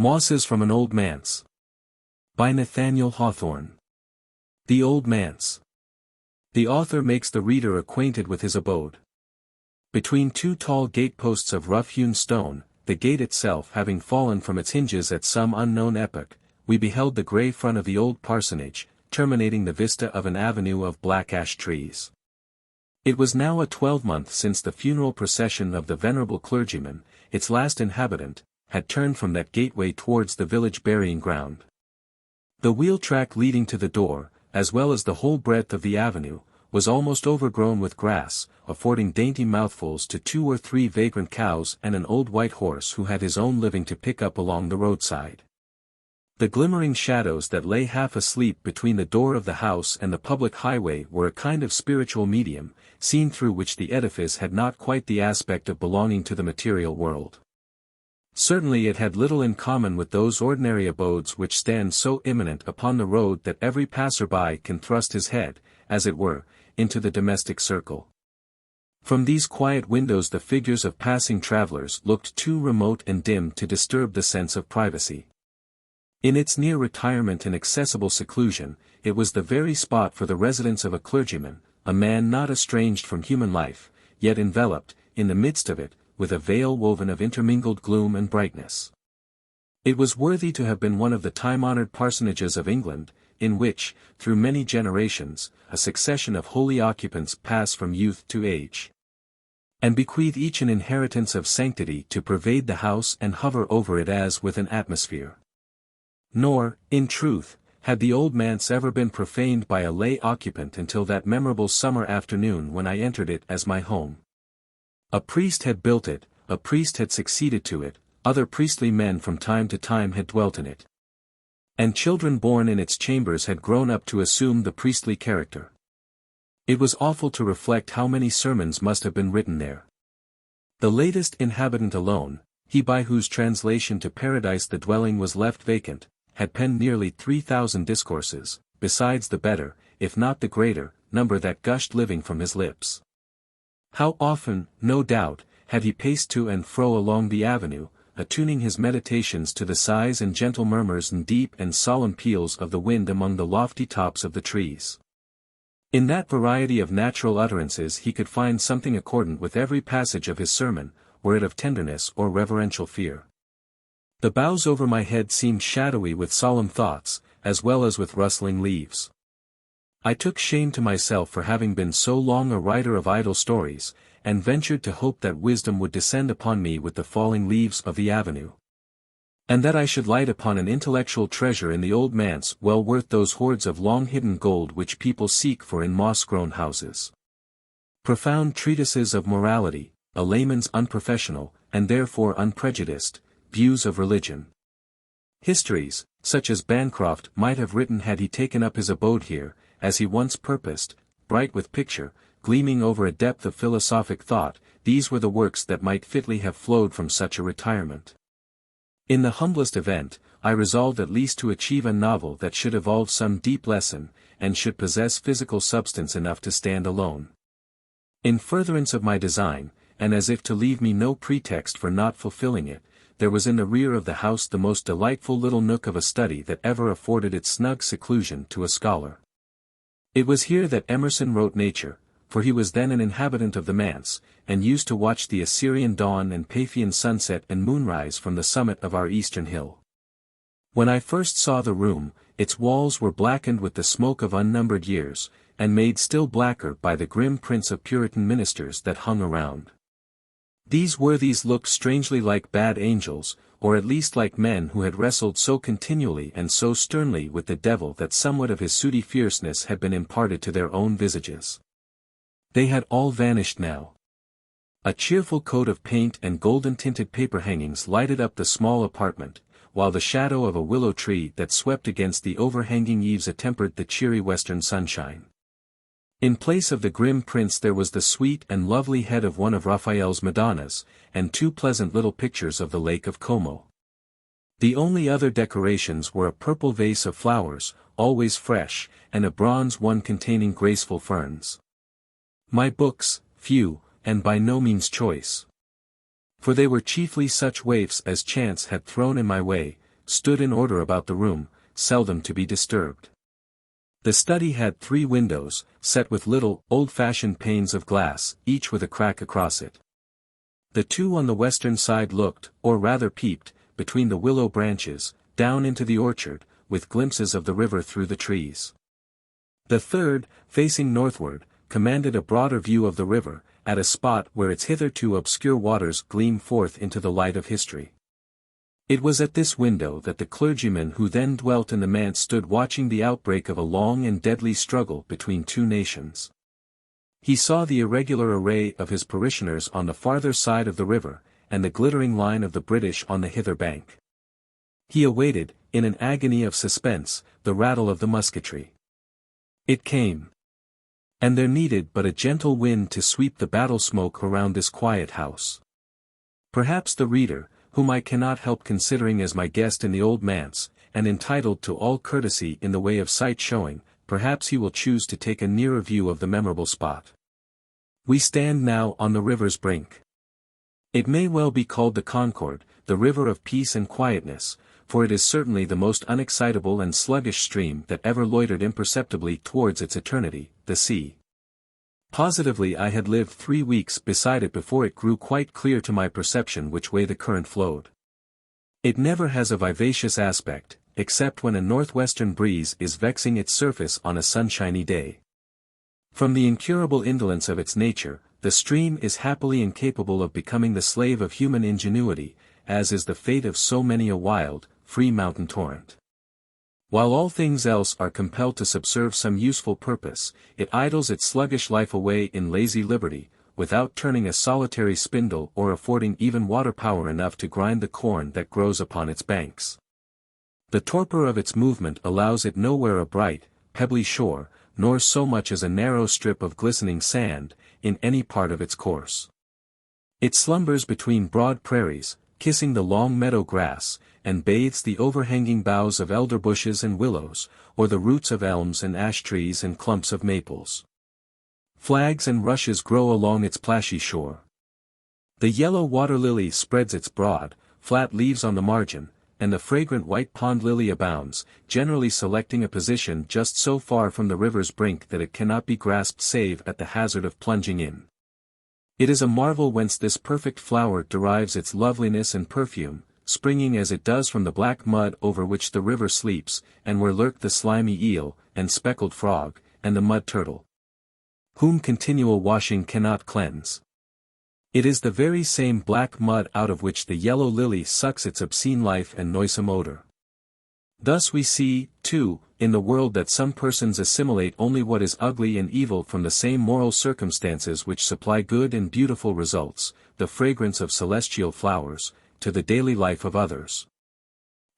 Mosses from an Old Manse. By Nathaniel Hawthorne. The Old Manse. The author makes the reader acquainted with his abode. Between two tall gateposts of rough-hewn stone, the gate itself having fallen from its hinges at some unknown epoch, we beheld the grey front of the old parsonage, terminating the vista of an avenue of black ash trees. It was now a 12-month since the funeral procession of the venerable clergyman, its last inhabitant, had turned from that gateway towards the village burying ground. The wheel track leading to the door, as well as the whole breadth of the avenue, was almost overgrown with grass, affording dainty mouthfuls to 2 or 3 vagrant cows and an old white horse who had his own living to pick up along the roadside. The glimmering shadows that lay half asleep between the door of the house and the public highway were a kind of spiritual medium, seen through which the edifice had not quite the aspect of belonging to the material world. Certainly it had little in common with those ordinary abodes which stand so imminent upon the road that every passer-by can thrust his head, as it were, into the domestic circle. From these quiet windows the figures of passing travelers looked too remote and dim to disturb the sense of privacy. In its near retirement and accessible seclusion, it was the very spot for the residence of a clergyman, a man not estranged from human life, yet enveloped, in the midst of it, with a veil woven of intermingled gloom and brightness. It was worthy to have been one of the time-honored parsonages of England, in which, through many generations, a succession of holy occupants pass from youth to age, and bequeath each an inheritance of sanctity to pervade the house and hover over it as with an atmosphere. Nor, in truth, had the Old Manse ever been profaned by a lay occupant until that memorable summer afternoon when I entered it as my home. A priest had built it, a priest had succeeded to it, other priestly men from time to time had dwelt in it. And children born in its chambers had grown up to assume the priestly character. It was awful to reflect how many sermons must have been written there. The latest inhabitant alone, he by whose translation to paradise the dwelling was left vacant, had penned nearly 3,000 discourses, besides the better, if not the greater, number that gushed living from his lips. How often, no doubt, had he paced to and fro along the avenue, attuning his meditations to the sighs and gentle murmurs and deep and solemn peals of the wind among the lofty tops of the trees. In that variety of natural utterances he could find something accordant with every passage of his sermon, were it of tenderness or reverential fear. The boughs over my head seemed shadowy with solemn thoughts, as well as with rustling leaves. I took shame to myself for having been so long a writer of idle stories, and ventured to hope that wisdom would descend upon me with the falling leaves of the avenue, and that I should light upon an intellectual treasure in the Old Manse well worth those hoards of long-hidden gold which people seek for in moss-grown houses. Profound treatises of morality, a layman's unprofessional, and therefore unprejudiced, views of religion. Histories, such as Bancroft might have written had he taken up his abode here, as he once purposed, bright with picture, gleaming over a depth of philosophic thought, these were the works that might fitly have flowed from such a retirement. In the humblest event, I resolved at least to achieve a novel that should evolve some deep lesson, and should possess physical substance enough to stand alone. In furtherance of my design, and as if to leave me no pretext for not fulfilling it, there was in the rear of the house the most delightful little nook of a study that ever afforded its snug seclusion to a scholar. It was here that Emerson wrote Nature, for he was then an inhabitant of the manse, and used to watch the Assyrian dawn and Paphian sunset and moonrise from the summit of our eastern hill. When I first saw the room, its walls were blackened with the smoke of unnumbered years, and made still blacker by the grim prints of Puritan ministers that hung around. These worthies looked strangely like bad angels, or at least like men who had wrestled so continually and so sternly with the devil that somewhat of his sooty fierceness had been imparted to their own visages. They had all vanished now. A cheerful coat of paint and golden-tinted paper hangings lighted up the small apartment, while the shadow of a willow tree that swept against the overhanging eaves attempered the cheery western sunshine. In place of the grim prince there was the sweet and lovely head of one of Raphael's Madonnas, and 2 pleasant little pictures of the Lake of Como. The only other decorations were a purple vase of flowers, always fresh, and a bronze one containing graceful ferns. My books, few, and by no means choice. For they were chiefly such waifs as chance had thrown in my way, stood in order about the room, seldom to be disturbed. The study had 3 windows, set with little, old-fashioned panes of glass, each with a crack across it. The 2 on the western side looked, or rather peeped, between the willow branches, down into the orchard, with glimpses of the river through the trees. The 3rd, facing northward, commanded a broader view of the river, at a spot where its hitherto obscure waters gleam forth into the light of history. It was at this window that the clergyman who then dwelt in the manse stood watching the outbreak of a long and deadly struggle between 2 nations. He saw the irregular array of his parishioners on the farther side of the river, and the glittering line of the British on the hither bank. He awaited, in an agony of suspense, the rattle of the musketry. It came. And there needed but a gentle wind to sweep the battle smoke around this quiet house. Perhaps the reader, whom I cannot help considering as my guest in the Old Manse, and entitled to all courtesy in the way of sight showing, perhaps he will choose to take a nearer view of the memorable spot. We stand now on the river's brink. It may well be called the Concord, the river of peace and quietness, for it is certainly the most unexcitable and sluggish stream that ever loitered imperceptibly towards its eternity, the sea. Positively I had lived 3 weeks beside it before it grew quite clear to my perception which way the current flowed. It never has a vivacious aspect, except when a northwestern breeze is vexing its surface on a sunshiny day. From the incurable indolence of its nature, the stream is happily incapable of becoming the slave of human ingenuity, as is the fate of so many a wild, free mountain torrent. While all things else are compelled to subserve some useful purpose, it idles its sluggish life away in lazy liberty, without turning a solitary spindle or affording even water power enough to grind the corn that grows upon its banks. The torpor of its movement allows it nowhere a bright, pebbly shore, nor so much as a narrow strip of glistening sand, in any part of its course. It slumbers between broad prairies, kissing the long meadow grass, and bathes the overhanging boughs of elder bushes and willows, or the roots of elms and ash trees and clumps of maples. Flags and rushes grow along its plashy shore. The yellow water lily spreads its broad, flat leaves on the margin, and the fragrant white pond lily abounds, generally selecting a position just so far from the river's brink that it cannot be grasped save at the hazard of plunging in. It is a marvel whence this perfect flower derives its loveliness and perfume, springing as it does from the black mud over which the river sleeps, and where lurk the slimy eel, and speckled frog, and the mud turtle, whom continual washing cannot cleanse. It is the very same black mud out of which the yellow lily sucks its obscene life and noisome odor. Thus we see, too, in the world that some persons assimilate only what is ugly and evil from the same moral circumstances which supply good and beautiful results, the fragrance of celestial flowers, to the daily life of others.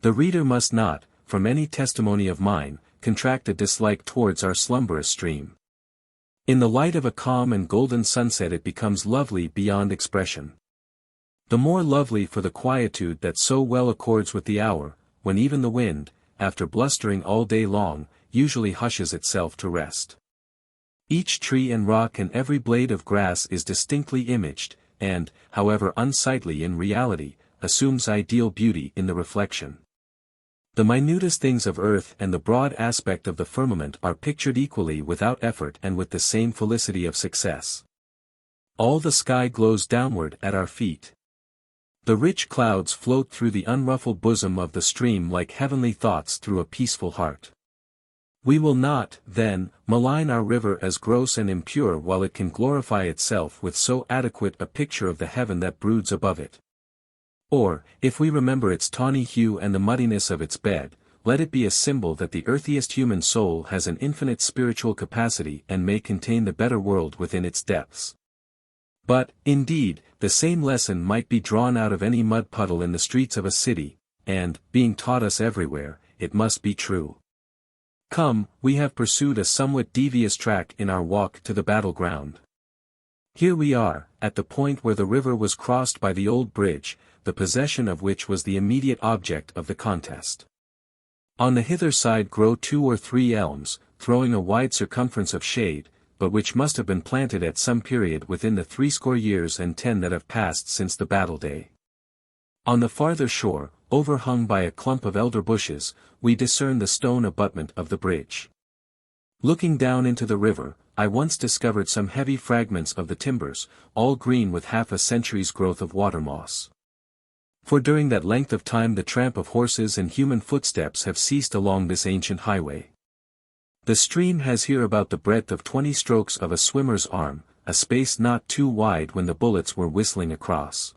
The reader must not, from any testimony of mine, contract a dislike towards our slumberous stream. In the light of a calm and golden sunset it becomes lovely beyond expression. The more lovely for the quietude that so well accords with the hour, when even the wind, after blustering all day long, usually hushes itself to rest. Each tree and rock and every blade of grass is distinctly imaged, and, however unsightly in reality, assumes ideal beauty in the reflection. The minutest things of earth and the broad aspect of the firmament are pictured equally without effort and with the same felicity of success. All the sky glows downward at our feet. The rich clouds float through the unruffled bosom of the stream like heavenly thoughts through a peaceful heart. We will not, then, malign our river as gross and impure while it can glorify itself with so adequate a picture of the heaven that broods above it. Or, if we remember its tawny hue and the muddiness of its bed, let it be a symbol that the earthiest human soul has an infinite spiritual capacity and may contain the better world within its depths. But, indeed, the same lesson might be drawn out of any mud puddle in the streets of a city, and, being taught us everywhere, it must be true. Come, we have pursued a somewhat devious track in our walk to the battleground. Here we are, at the point where the river was crossed by the old bridge, the possession of which was the immediate object of the contest. On the hither side grow 2 or 3 elms, throwing a wide circumference of shade, but which must have been planted at some period within the 80 years and 10 that have passed since the battle day. On the farther shore, overhung by a clump of elder bushes, we discern the stone abutment of the bridge. Looking down into the river, I once discovered some heavy fragments of the timbers, all green with half a century's growth of water moss. For during that length of time the tramp of horses and human footsteps have ceased along this ancient highway. The stream has here about the breadth of 20 strokes of a swimmer's arm, a space not too wide when the bullets were whistling across.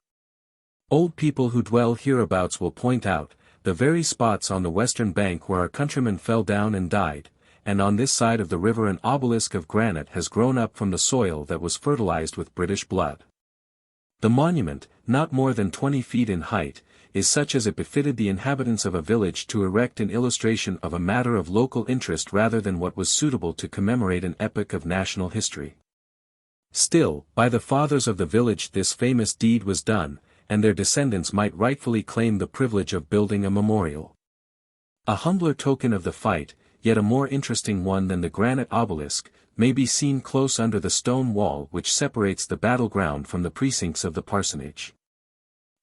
Old people who dwell hereabouts will point out, the very spots on the western bank where our countrymen fell down and died, and on this side of the river an obelisk of granite has grown up from the soil that was fertilized with British blood. The monument, not more than 20 feet in height, is such as it befitted the inhabitants of a village to erect in illustration of a matter of local interest rather than what was suitable to commemorate an epoch of national history. Still, by the fathers of the village this famous deed was done, and their descendants might rightfully claim the privilege of building a memorial. A humbler token of the fight, yet a more interesting one than the granite obelisk, may be seen close under the stone wall which separates the battleground from the precincts of the parsonage.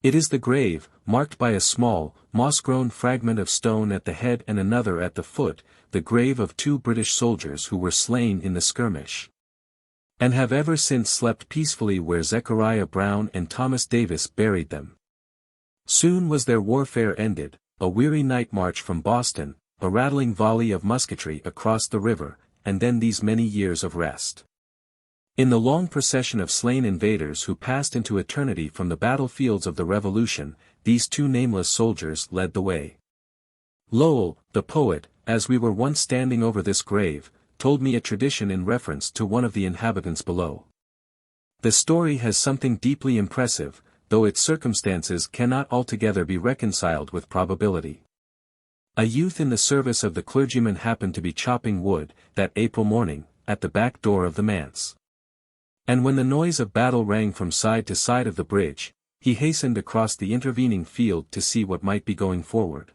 It is the grave, marked by a small, moss-grown fragment of stone at the head and another at the foot, the grave of 2 British soldiers who were slain in the skirmish, and have ever since slept peacefully where Zechariah Brown and Thomas Davis buried them. Soon was their warfare ended, a weary night march from Boston, a rattling volley of musketry across the river, and then these many years of rest. In the long procession of slain invaders who passed into eternity from the battlefields of the Revolution, these 2 nameless soldiers led the way. Lowell, the poet, as we were once standing over this grave, told me a tradition in reference to one of the inhabitants below. The story has something deeply impressive, though its circumstances cannot altogether be reconciled with probability. A youth in the service of the clergyman happened to be chopping wood, that April morning, at the back door of the manse. And when the noise of battle rang from side to side of the bridge, he hastened across the intervening field to see what might be going forward.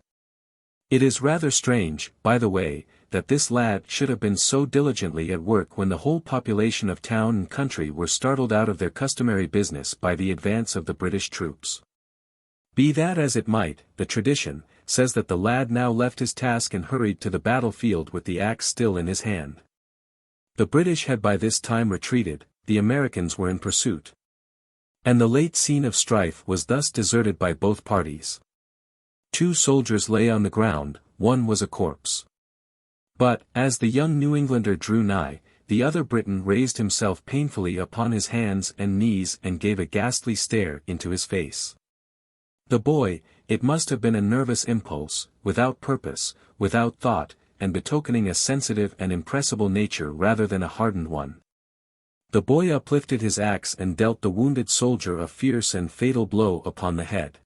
It is rather strange, by the way, that this lad should have been so diligently at work when the whole population of town and country were startled out of their customary business by the advance of the British troops. Be that as it might, the tradition says that the lad now left his task and hurried to the battlefield with the axe still in his hand. The British had by this time retreated, the Americans were in pursuit. And the late scene of strife was thus deserted by both parties. 2 soldiers lay on the ground, one was a corpse. But, as the young New Englander drew nigh, the other Briton raised himself painfully upon his hands and knees and gave a ghastly stare into his face. The boy, it must have been a nervous impulse, without purpose, without thought, and betokening a sensitive and impressible nature rather than a hardened one. The boy uplifted his axe and dealt the wounded soldier a fierce and fatal blow upon the head.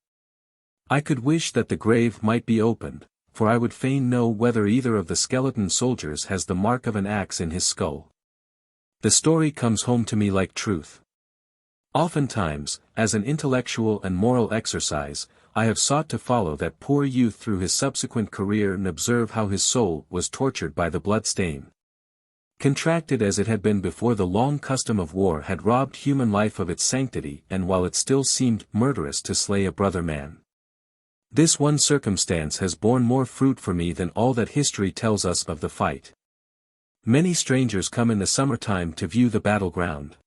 I could wish that the grave might be opened, for I would fain know whether either of the skeleton soldiers has the mark of an axe in his skull. The story comes home to me like truth. Oftentimes, as an intellectual and moral exercise, I have sought to follow that poor youth through his subsequent career and observe how his soul was tortured by the blood stain. Contracted as it had been before the long custom of war had robbed human life of its sanctity and while it still seemed murderous to slay a brother man. This one circumstance has borne more fruit for me than all that history tells us of the fight. Many strangers come in the summertime to view the battleground.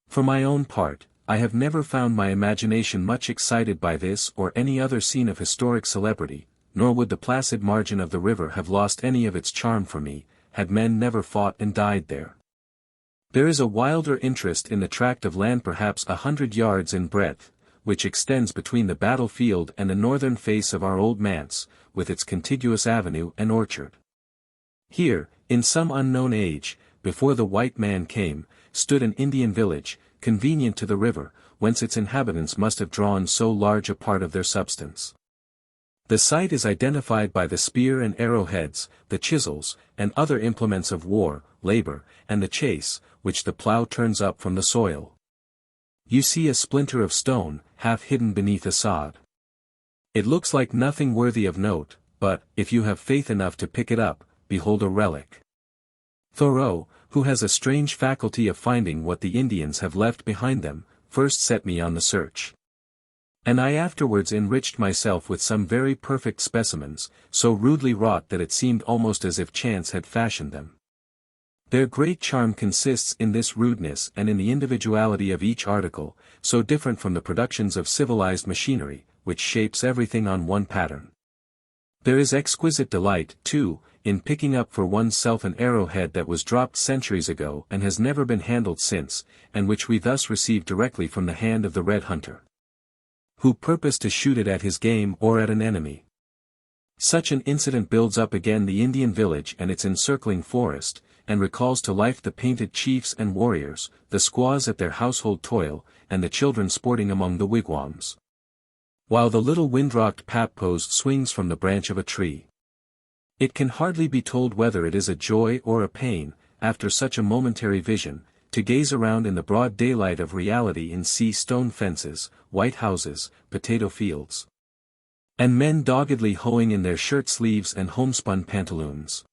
For my own part, I have never found my imagination much excited by this or any other scene of historic celebrity, nor would the placid margin of the river have lost any of its charm for me, had men never fought and died there. There is a wilder interest in the tract of land perhaps 100 yards in breadth, which extends between the battlefield and the northern face of our Old Manse, with its contiguous avenue and orchard. Here, in some unknown age, before the white man came, stood an Indian village, convenient to the river, whence its inhabitants must have drawn so large a part of their substance. The site is identified by the spear and arrowheads, the chisels, and other implements of war, labor, and the chase, which the plough turns up from the soil. You see a splinter of stone, half hidden beneath a sod. It looks like nothing worthy of note, but, if you have faith enough to pick it up, behold a relic. Thoreau, who has a strange faculty of finding what the Indians have left behind them, first set me on the search. And I afterwards enriched myself with some very perfect specimens, so rudely wrought that it seemed almost as if chance had fashioned them. Their great charm consists in this rudeness and in the individuality of each article, so different from the productions of civilized machinery, which shapes everything on one pattern. There is exquisite delight, too, in picking up for oneself an arrowhead that was dropped centuries ago and has never been handled since, and which we thus receive directly from the hand of the red hunter, who purposed to shoot it at his game or at an enemy. Such an incident builds up again the Indian village and its encircling forest, and recalls to life the painted chiefs and warriors, the squaws at their household toil, and the children sporting among the wigwams, while the little wind-rocked pap-post swings from the branch of a tree. It can hardly be told whether it is a joy or a pain, after such a momentary vision, to gaze around in the broad daylight of reality and see stone fences, white houses, potato fields, and men doggedly hoeing in their shirt sleeves and homespun pantaloons.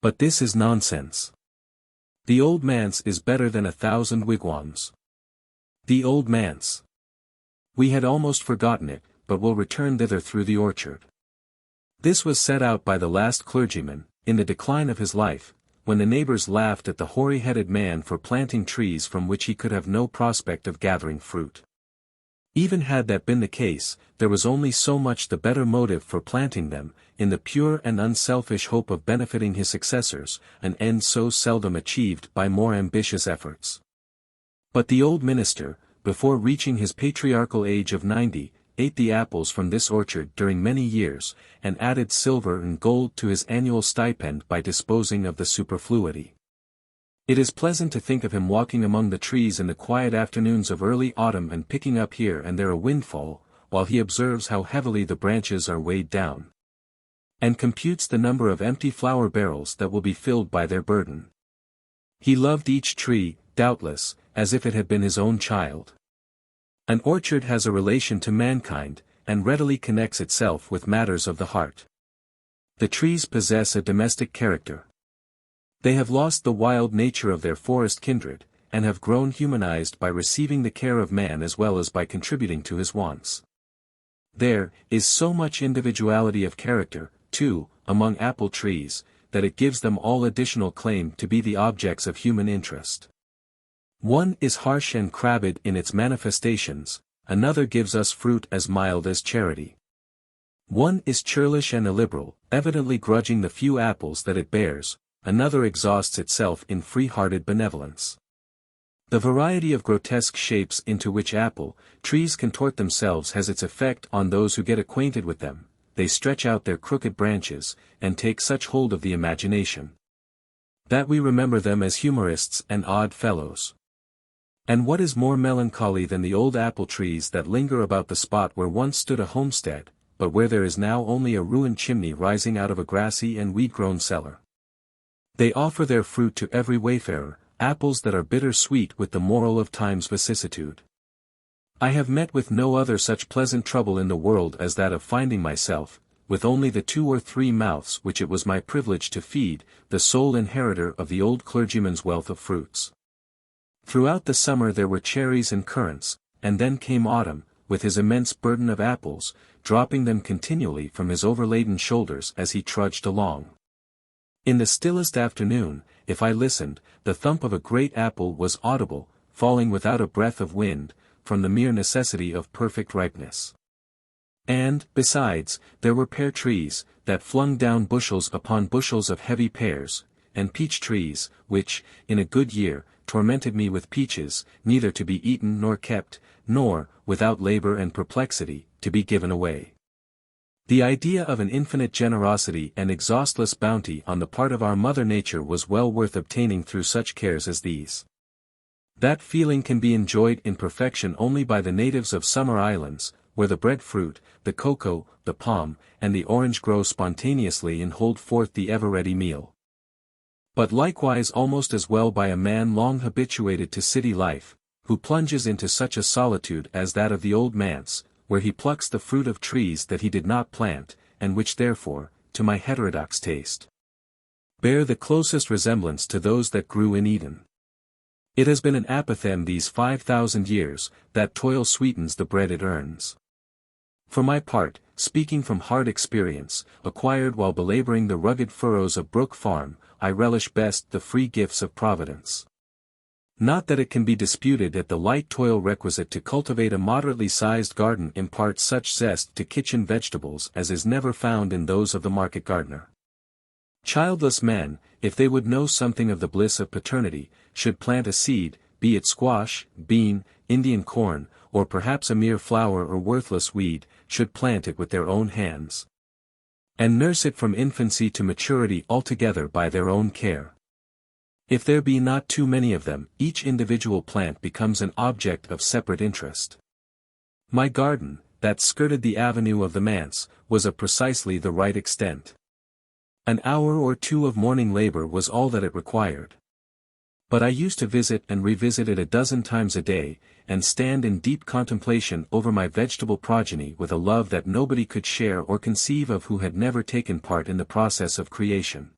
But this is nonsense. The Old Manse is better than 1,000 wigwams. The Old Manse. We had almost forgotten it, but will return thither through the orchard. This was set out by the last clergyman, in the decline of his life, when the neighbors laughed at the hoary-headed man for planting trees from which he could have no prospect of gathering fruit. Even had that been the case, there was only so much the better motive for planting them, in the pure and unselfish hope of benefiting his successors, an end so seldom achieved by more ambitious efforts. But the old minister, before reaching his patriarchal age of 90, ate the apples from this orchard during many years, and added silver and gold to his annual stipend by disposing of the superfluity. It is pleasant to think of him walking among the trees in the quiet afternoons of early autumn and picking up here and there a windfall, while he observes how heavily the branches are weighed down, and computes the number of empty flour barrels that will be filled by their burden. He loved each tree, doubtless, as if it had been his own child. An orchard has a relation to mankind, and readily connects itself with matters of the heart. The trees possess a domestic character. They have lost the wild nature of their forest kindred, and have grown humanized by receiving the care of man as well as by contributing to his wants. There is so much individuality of character, too, among apple trees, that it gives them all additional claim to be the objects of human interest. One is harsh and crabbed in its manifestations, another gives us fruit as mild as charity. One is churlish and illiberal, evidently grudging the few apples that it bears, another exhausts itself in free-hearted benevolence. The variety of grotesque shapes into which apple trees contort themselves has its effect on those who get acquainted with them. They stretch out their crooked branches, and take such hold of the imagination, that we remember them as humorists and odd fellows. And what is more melancholy than the old apple trees that linger about the spot where once stood a homestead, but where there is now only a ruined chimney rising out of a grassy and weed-grown cellar? They offer their fruit to every wayfarer, apples that are bitter-sweet with the moral of time's vicissitude. I have met with no other such pleasant trouble in the world as that of finding myself, with only the 2 or 3 mouths which it was my privilege to feed, the sole inheritor of the old clergyman's wealth of fruits. Throughout the summer there were cherries and currants, and then came autumn, with his immense burden of apples, dropping them continually from his overladen shoulders as he trudged along. In the stillest afternoon, if I listened, the thump of a great apple was audible, falling without a breath of wind, from the mere necessity of perfect ripeness. And, besides, there were pear trees, that flung down bushels upon bushels of heavy pears, and peach trees, which, in a good year, tormented me with peaches, neither to be eaten nor kept, nor, without labor and perplexity, to be given away. The idea of an infinite generosity and exhaustless bounty on the part of our Mother Nature was well worth obtaining through such cares as these. That feeling can be enjoyed in perfection only by the natives of summer islands, where the breadfruit, the cocoa, the palm, and the orange grow spontaneously and hold forth the ever-ready meal. But likewise almost as well by a man long habituated to city life, who plunges into such a solitude as that of the Old Manse, where he plucks the fruit of trees that he did not plant, and which therefore, to my heterodox taste, bear the closest resemblance to those that grew in Eden. It has been an apothegm these 5,000 years, that toil sweetens the bread it earns. For my part, speaking from hard experience, acquired while belaboring the rugged furrows of Brook Farm, I relish best the free gifts of Providence. Not that it can be disputed that the light toil requisite to cultivate a moderately sized garden imparts such zest to kitchen vegetables as is never found in those of the market gardener. Childless men, if they would know something of the bliss of paternity, should plant a seed, be it squash, bean, Indian corn, or perhaps a mere flower or worthless weed, should plant it with their own hands, and nurse it from infancy to maturity altogether by their own care. If there be not too many of them, each individual plant becomes an object of separate interest. My garden, that skirted the avenue of the manse, was of precisely the right extent. An hour or two of morning labor was all that it required. But I used to visit and revisit it a dozen times a day, and stand in deep contemplation over my vegetable progeny with a love that nobody could share or conceive of who had never taken part in the process of creation.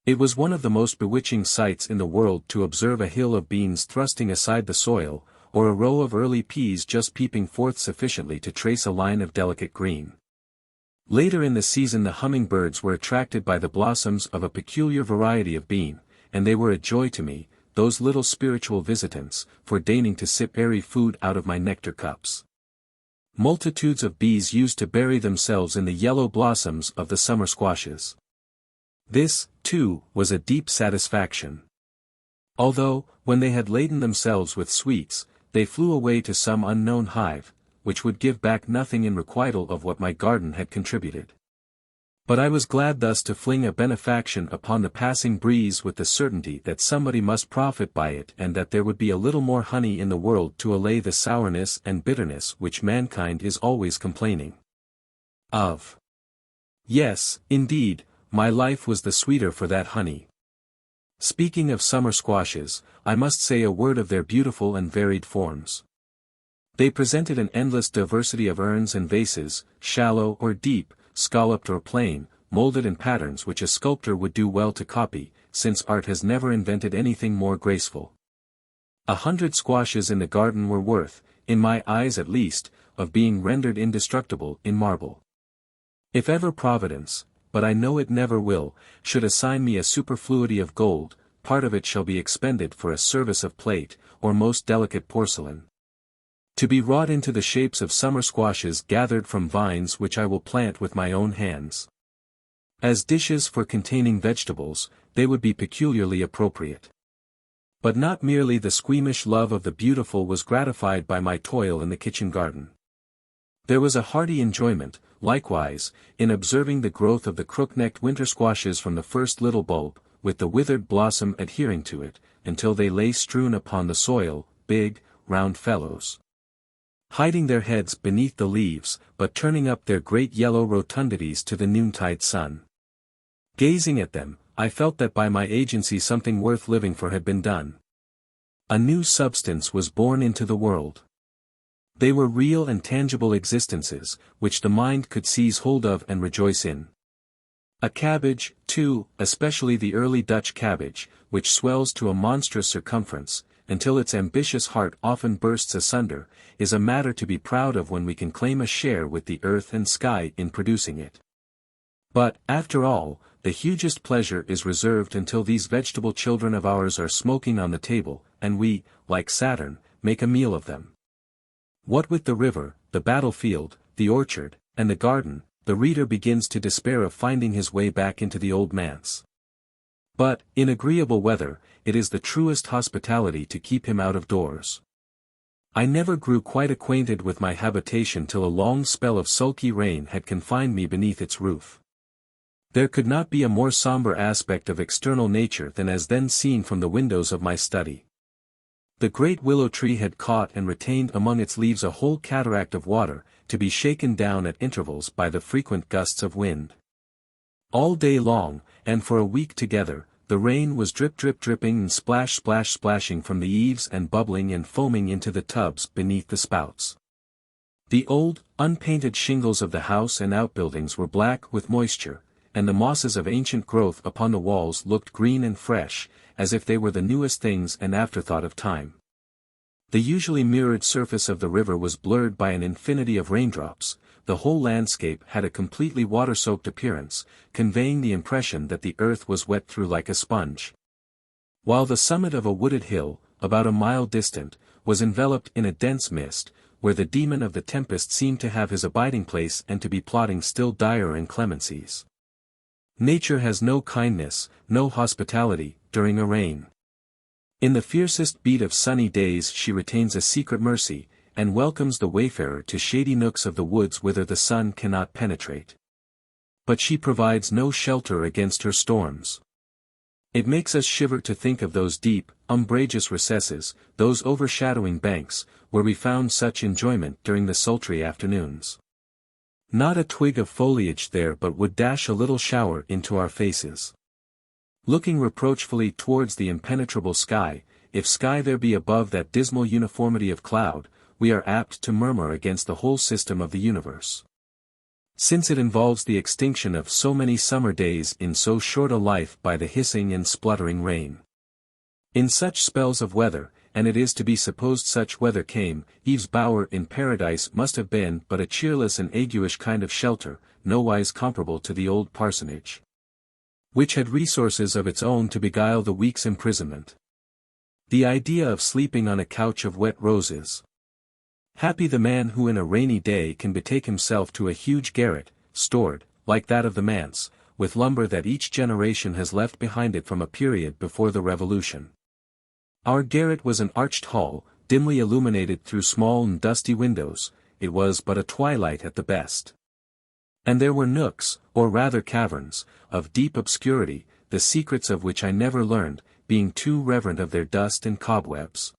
It was one of the most bewitching sights in the world to observe a hill of beans thrusting aside the soil, or a row of early peas just peeping forth sufficiently to trace a line of delicate green. Later in the season the hummingbirds were attracted by the blossoms of a peculiar variety of bean, and they were a joy to me, those little spiritual visitants, for deigning to sip airy food out of my nectar cups. Multitudes of bees used to bury themselves in the yellow blossoms of the summer squashes. This, too, was a deep satisfaction. Although, when they had laden themselves with sweets, they flew away to some unknown hive, which would give back nothing in requital of what my garden had contributed. But I was glad thus to fling a benefaction upon the passing breeze with the certainty that somebody must profit by it and that there would be a little more honey in the world to allay the sourness and bitterness which mankind is always complaining of. Yes, indeed, my life was the sweeter for that honey. Speaking of summer squashes, I must say a word of their beautiful and varied forms. They presented an endless diversity of urns and vases, shallow or deep, scalloped or plain, molded in patterns which a sculptor would do well to copy, since art has never invented anything more graceful. 100 squashes in the garden were worth, in my eyes at least, of being rendered indestructible in marble. If ever Providence, but I know it never will, should assign me a superfluity of gold, part of it shall be expended for a service of plate, or most delicate porcelain, to be wrought into the shapes of summer squashes gathered from vines which I will plant with my own hands. As dishes for containing vegetables, they would be peculiarly appropriate. But not merely the squeamish love of the beautiful was gratified by my toil in the kitchen garden. There was a hearty enjoyment, likewise, in observing the growth of the crook-necked winter squashes from the first little bulb, with the withered blossom adhering to it, until they lay strewn upon the soil, big, round fellows, hiding their heads beneath the leaves, but turning up their great yellow rotundities to the noontide sun. Gazing at them, I felt that by my agency something worth living for had been done. A new substance was born into the world. They were real and tangible existences, which the mind could seize hold of and rejoice in. A cabbage, too, especially the early Dutch cabbage, which swells to a monstrous circumference, until its ambitious heart often bursts asunder, is a matter to be proud of when we can claim a share with the earth and sky in producing it. But, after all, the hugest pleasure is reserved until these vegetable children of ours are smoking on the table, and we, like Saturn, make a meal of them. What with the river, the battlefield, the orchard, and the garden, the reader begins to despair of finding his way back into the Old Manse. But, in agreeable weather, it is the truest hospitality to keep him out of doors. I never grew quite acquainted with my habitation till a long spell of sulky rain had confined me beneath its roof. There could not be a more somber aspect of external nature than as then seen from the windows of my study. The great willow tree had caught and retained among its leaves a whole cataract of water, to be shaken down at intervals by the frequent gusts of wind. All day long, and for a week together, the rain was dripping and splashing from the eaves and bubbling and foaming into the tubs beneath the spouts. The old, unpainted shingles of the house and outbuildings were black with moisture, and the mosses of ancient growth upon the walls looked green and fresh, as if they were the newest things and afterthought of time. The usually mirrored surface of the river was blurred by an infinity of raindrops, the whole landscape had a completely water-soaked appearance, conveying the impression that the earth was wet through like a sponge. While the summit of a wooded hill, about a mile distant, was enveloped in a dense mist, where the demon of the tempest seemed to have his abiding place and to be plotting still direr inclemencies. Nature has no kindness, no hospitality, during a rain. In the fiercest beat of sunny days she retains a secret mercy, and welcomes the wayfarer to shady nooks of the woods whither the sun cannot penetrate. But she provides no shelter against her storms. It makes us shiver to think of those deep, umbrageous recesses, those overshadowing banks, where we found such enjoyment during the sultry afternoons. Not a twig of foliage there but would dash a little shower into our faces. Looking reproachfully towards the impenetrable sky, if sky there be above that dismal uniformity of cloud, we are apt to murmur against the whole system of the universe. Since it involves the extinction of so many summer days in so short a life by the hissing and spluttering rain. In such spells of weather, and it is to be supposed such weather came, Eve's bower in paradise must have been but a cheerless and aguish kind of shelter, nowise comparable to the old parsonage, which had resources of its own to beguile the week's imprisonment. The idea of sleeping on a couch of wet roses. Happy the man who in a rainy day can betake himself to a huge garret, stored, like that of the manse, with lumber that each generation has left behind it from a period before the Revolution. Our garret was an arched hall, dimly illuminated through small and dusty windows. It was but a twilight at the best. And there were nooks, or rather caverns, of deep obscurity, the secrets of which I never learned, being too reverent of their dust and cobwebs.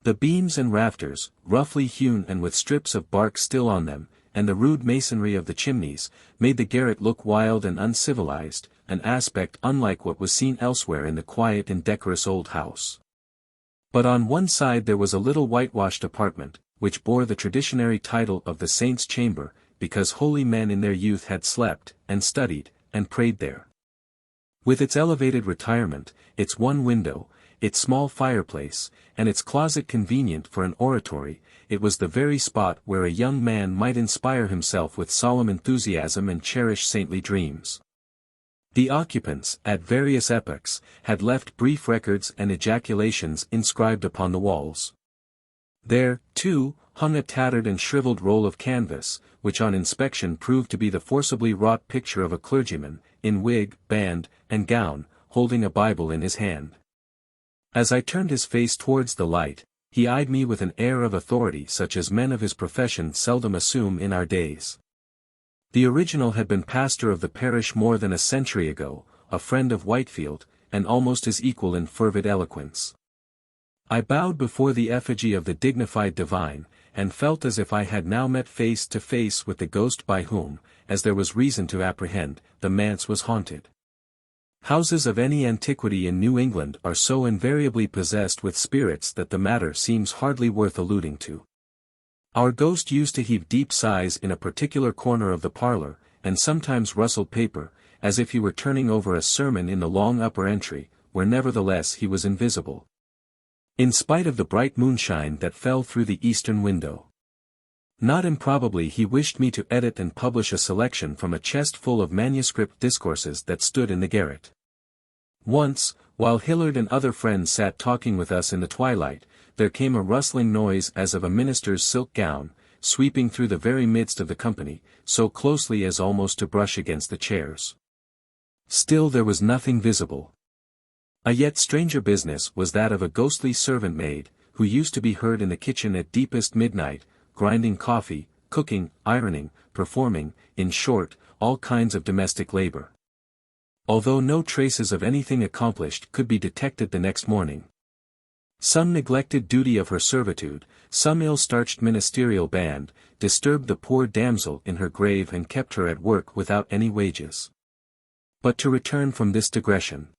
The beams and rafters, roughly hewn and with strips of bark still on them, and the rude masonry of the chimneys, made the garret look wild and uncivilized, an aspect unlike what was seen elsewhere in the quiet and decorous old house. But on one side there was a little whitewashed apartment, which bore the traditionary title of the Saint's Chamber, because holy men in their youth had slept, and studied, and prayed there. With its elevated retirement, its one window, its small fireplace, and its closet convenient for an oratory, it was the very spot where a young man might inspire himself with solemn enthusiasm and cherish saintly dreams. The occupants, at various epochs, had left brief records and ejaculations inscribed upon the walls. There, too, hung a tattered and shriveled roll of canvas, which on inspection proved to be the forcibly wrought picture of a clergyman, in wig, band, and gown, holding a Bible in his hand. As I turned his face towards the light, he eyed me with an air of authority such as men of his profession seldom assume in our days. The original had been pastor of the parish more than a century ago, a friend of Whitefield, and almost his equal in fervid eloquence. I bowed before the effigy of the dignified divine, and felt as if I had now met face to face with the ghost by whom, as there was reason to apprehend, the manse was haunted. Houses of any antiquity in New England are so invariably possessed with spirits that the matter seems hardly worth alluding to. Our ghost used to heave deep sighs in a particular corner of the parlor, and sometimes rustled paper, as if he were turning over a sermon in the long upper entry, where nevertheless he was invisible, in spite of the bright moonshine that fell through the eastern window. Not improbably he wished me to edit and publish a selection from a chest full of manuscript discourses that stood in the garret. Once, while Hillard and other friends sat talking with us in the twilight, there came a rustling noise as of a minister's silk gown, sweeping through the very midst of the company, so closely as almost to brush against the chairs. Still there was nothing visible. A yet stranger business was that of a ghostly servant maid, who used to be heard in the kitchen at deepest midnight, grinding coffee, cooking, ironing, performing, in short, all kinds of domestic labor. Although no traces of anything accomplished could be detected the next morning. Some neglected duty of her servitude, some ill-starched ministerial band, disturbed the poor damsel in her grave and kept her at work without any wages. But to return from this digression.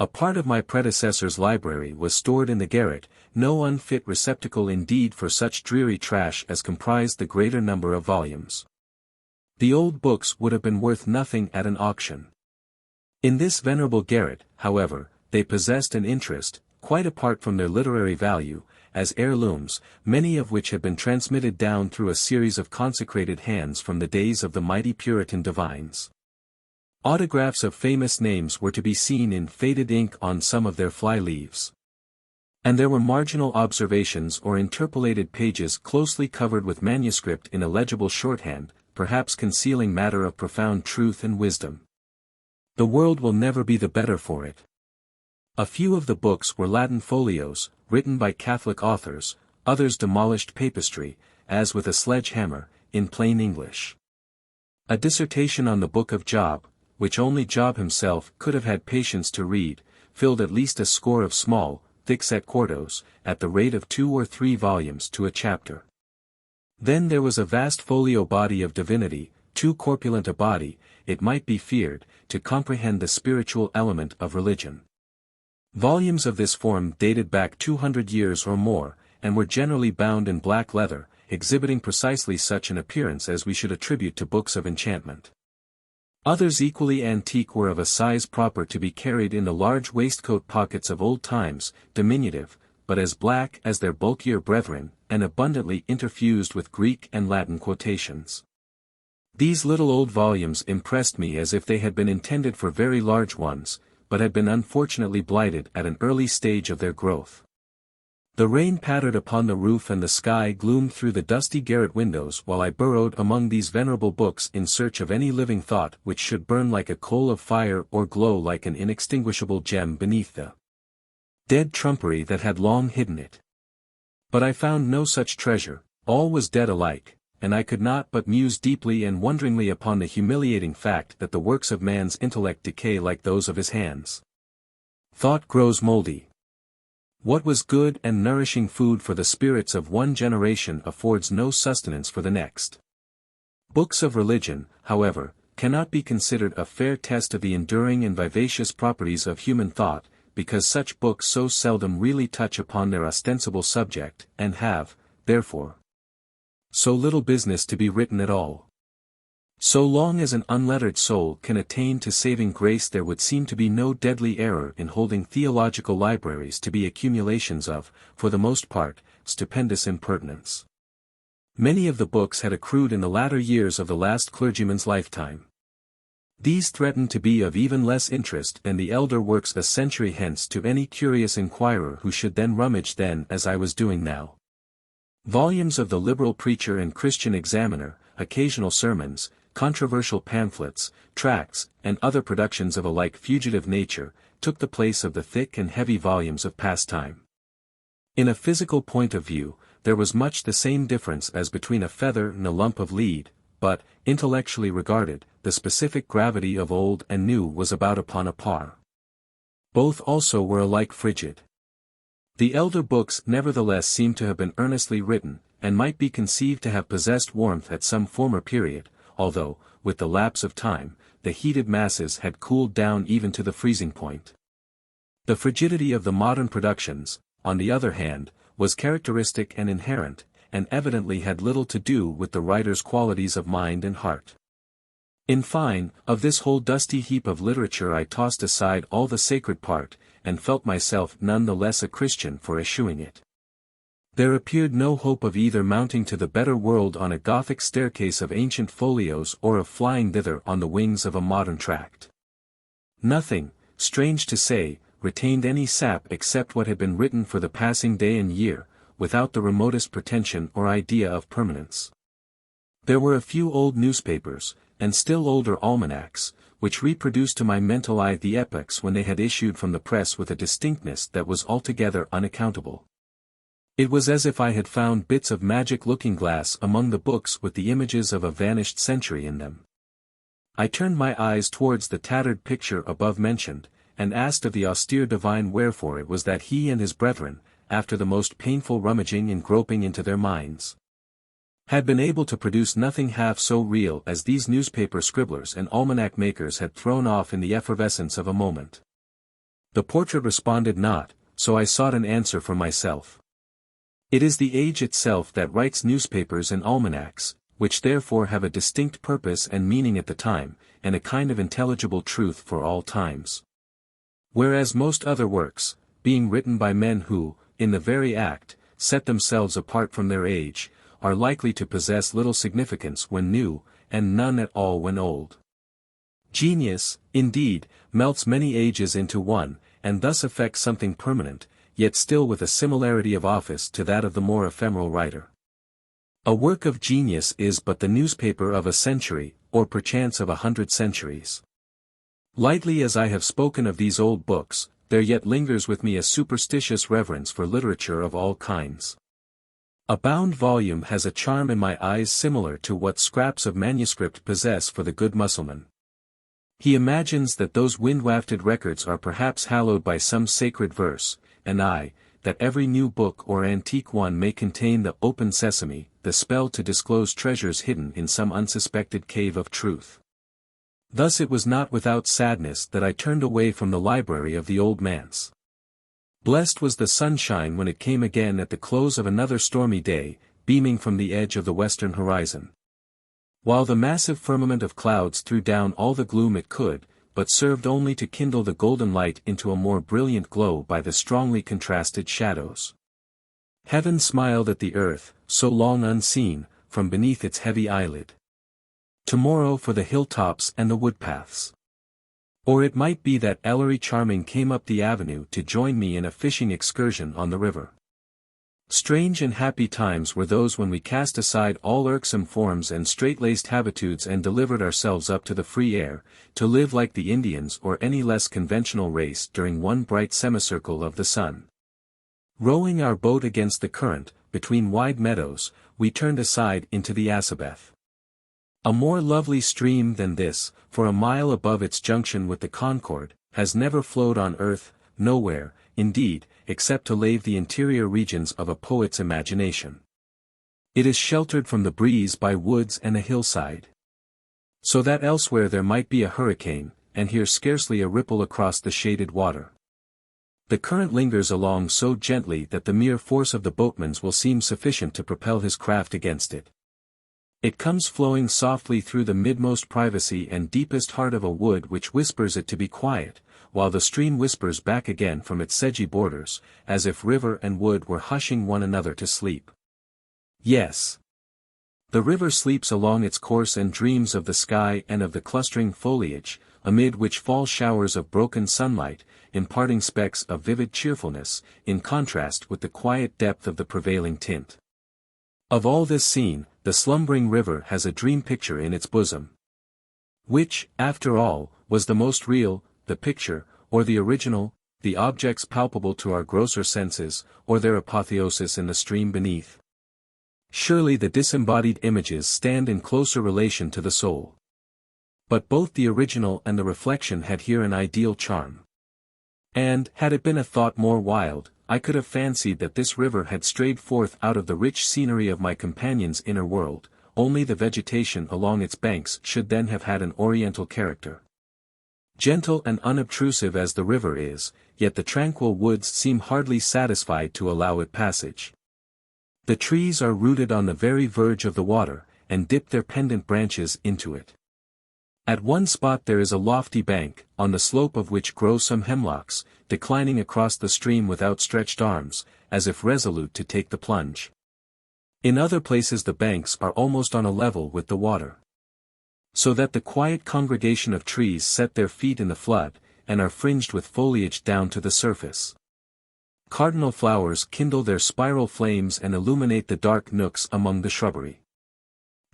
A part of my predecessor's library was stored in the garret, no unfit receptacle indeed for such dreary trash as comprised the greater number of volumes. The old books would have been worth nothing at an auction. In this venerable garret, however, they possessed an interest, quite apart from their literary value, as heirlooms, many of which had been transmitted down through a series of consecrated hands from the days of the mighty Puritan divines. Autographs of famous names were to be seen in faded ink on some of their fly-leaves. And there were marginal observations or interpolated pages closely covered with manuscript in illegible shorthand, perhaps concealing matter of profound truth and wisdom. The world will never be the better for it. A few of the books were Latin folios, written by Catholic authors, others demolished papistry, as with a sledgehammer, in plain English. A dissertation on the Book of Job, which only Job himself could have had patience to read, filled at least a score of small, thick-set quartos, at the rate of 2 or 3 volumes to a chapter. Then there was a vast folio body of divinity, too corpulent a body, it might be feared, to comprehend the spiritual element of religion. Volumes of this form dated back 200 years or more, and were generally bound in black leather, exhibiting precisely such an appearance as we should attribute to books of enchantment. Others equally antique were of a size proper to be carried in the large waistcoat pockets of old times, diminutive, but as black as their bulkier brethren, and abundantly interfused with Greek and Latin quotations. These little old volumes impressed me as if they had been intended for very large ones, but had been unfortunately blighted at an early stage of their growth. The rain pattered upon the roof and the sky gloomed through the dusty garret windows while I burrowed among these venerable books in search of any living thought which should burn like a coal of fire or glow like an inextinguishable gem beneath the dead trumpery that had long hidden it. But I found no such treasure, all was dead alike, and I could not but muse deeply and wonderingly upon the humiliating fact that the works of man's intellect decay like those of his hands. Thought grows mouldy. What was good and nourishing food for the spirits of one generation affords no sustenance for the next. Books of religion, however, cannot be considered a fair test of the enduring and vivacious properties of human thought, because such books so seldom really touch upon their ostensible subject, and have, therefore, so little business to be written at all. So long as an unlettered soul can attain to saving grace, there would seem to be no deadly error in holding theological libraries to be accumulations of, for the most part, stupendous impertinence. Many of the books had accrued in the latter years of the last clergyman's lifetime. These threatened to be of even less interest than the elder works a century hence to any curious inquirer who should then rummage then as I was doing now. Volumes of the Liberal Preacher and Christian Examiner, occasional sermons, controversial pamphlets, tracts, and other productions of a like fugitive nature, took the place of the thick and heavy volumes of pastime. In a physical point of view, there was much the same difference as between a feather and a lump of lead, but, intellectually regarded, the specific gravity of old and new was about upon a par. Both also were alike frigid. The elder books nevertheless seem to have been earnestly written, and might be conceived to have possessed warmth at some former period, although, with the lapse of time, the heated masses had cooled down even to the freezing point. The frigidity of the modern productions, on the other hand, was characteristic and inherent, and evidently had little to do with the writer's qualities of mind and heart. In fine, of this whole dusty heap of literature I tossed aside all the sacred part, and felt myself none the less a Christian for eschewing it. There appeared no hope of either mounting to the better world on a Gothic staircase of ancient folios or of flying thither on the wings of a modern tract. Nothing, strange to say, retained any sap except what had been written for the passing day and year, without the remotest pretension or idea of permanence. There were a few old newspapers, and still older almanacs, which reproduced to my mental eye the epochs when they had issued from the press with a distinctness that was altogether unaccountable. It was as if I had found bits of magic looking-glass among the books with the images of a vanished century in them. I turned my eyes towards the tattered picture above mentioned, and asked of the austere divine wherefore it was that he and his brethren, after the most painful rummaging and groping into their minds, had been able to produce nothing half so real as these newspaper scribblers and almanac makers had thrown off in the effervescence of a moment. The portrait responded not, so I sought an answer for myself. It is the age itself that writes newspapers and almanacs, which therefore have a distinct purpose and meaning at the time, and a kind of intelligible truth for all times. Whereas most other works, being written by men who, in the very act, set themselves apart from their age, are likely to possess little significance when new, and none at all when old. Genius, indeed, melts many ages into one, and thus effects something permanent, yet still with a similarity of office to that of the more ephemeral writer. A work of genius is but the newspaper of a century, or perchance of 100 centuries. Lightly as I have spoken of these old books, there yet lingers with me a superstitious reverence for literature of all kinds. A bound volume has a charm in my eyes similar to what scraps of manuscript possess for the good Mussulman. He imagines that those wind-wafted records are perhaps hallowed by some sacred verse, and that every new book or antique one may contain the open sesame, the spell to disclose treasures hidden in some unsuspected cave of truth. Thus it was not without sadness that I turned away from the library of the Old Manse. Blessed was the sunshine when it came again at the close of another stormy day, beaming from the edge of the western horizon. While the massive firmament of clouds threw down all the gloom it could, but served only to kindle the golden light into a more brilliant glow by the strongly contrasted shadows. Heaven smiled at the earth, so long unseen, from beneath its heavy eyelid. Tomorrow for the hilltops and the woodpaths. Or it might be that Ellery Charming came up the avenue to join me in a fishing excursion on the river. Strange and happy times were those when we cast aside all irksome forms and straight-laced habitudes and delivered ourselves up to the free air, to live like the Indians or any less conventional race during one bright semicircle of the sun. Rowing our boat against the current, between wide meadows, we turned aside into the Assabeth. A more lovely stream than this, for a mile above its junction with the Concord, has never flowed on earth, nowhere, indeed, except to lave the interior regions of a poet's imagination. It is sheltered from the breeze by woods and a hillside. So that elsewhere there might be a hurricane, and here scarcely a ripple across the shaded water. The current lingers along so gently that the mere force of the boatman's will seem sufficient to propel his craft against it. It comes flowing softly through the midmost privacy and deepest heart of a wood which whispers it to be quiet, while the stream whispers back again from its sedgy borders, as if river and wood were hushing one another to sleep. Yes. The river sleeps along its course and dreams of the sky and of the clustering foliage, amid which fall showers of broken sunlight, imparting specks of vivid cheerfulness, in contrast with the quiet depth of the prevailing tint. Of all this scene, the slumbering river has a dream picture in its bosom. Which, after all, was the most real, the picture, or the original, the objects palpable to our grosser senses, or their apotheosis in the stream beneath? Surely the disembodied images stand in closer relation to the soul. But both the original and the reflection had here an ideal charm. And, had it been a thought more wild, I could have fancied that this river had strayed forth out of the rich scenery of my companion's inner world, only the vegetation along its banks should then have had an oriental character. Gentle and unobtrusive as the river is, yet the tranquil woods seem hardly satisfied to allow it passage. The trees are rooted on the very verge of the water, and dip their pendant branches into it. At one spot there is a lofty bank, on the slope of which grow some hemlocks, declining across the stream with outstretched arms, as if resolute to take the plunge. In other places the banks are almost on a level with the water. So that the quiet congregation of trees set their feet in the flood, and are fringed with foliage down to the surface. Cardinal flowers kindle their spiral flames and illuminate the dark nooks among the shrubbery.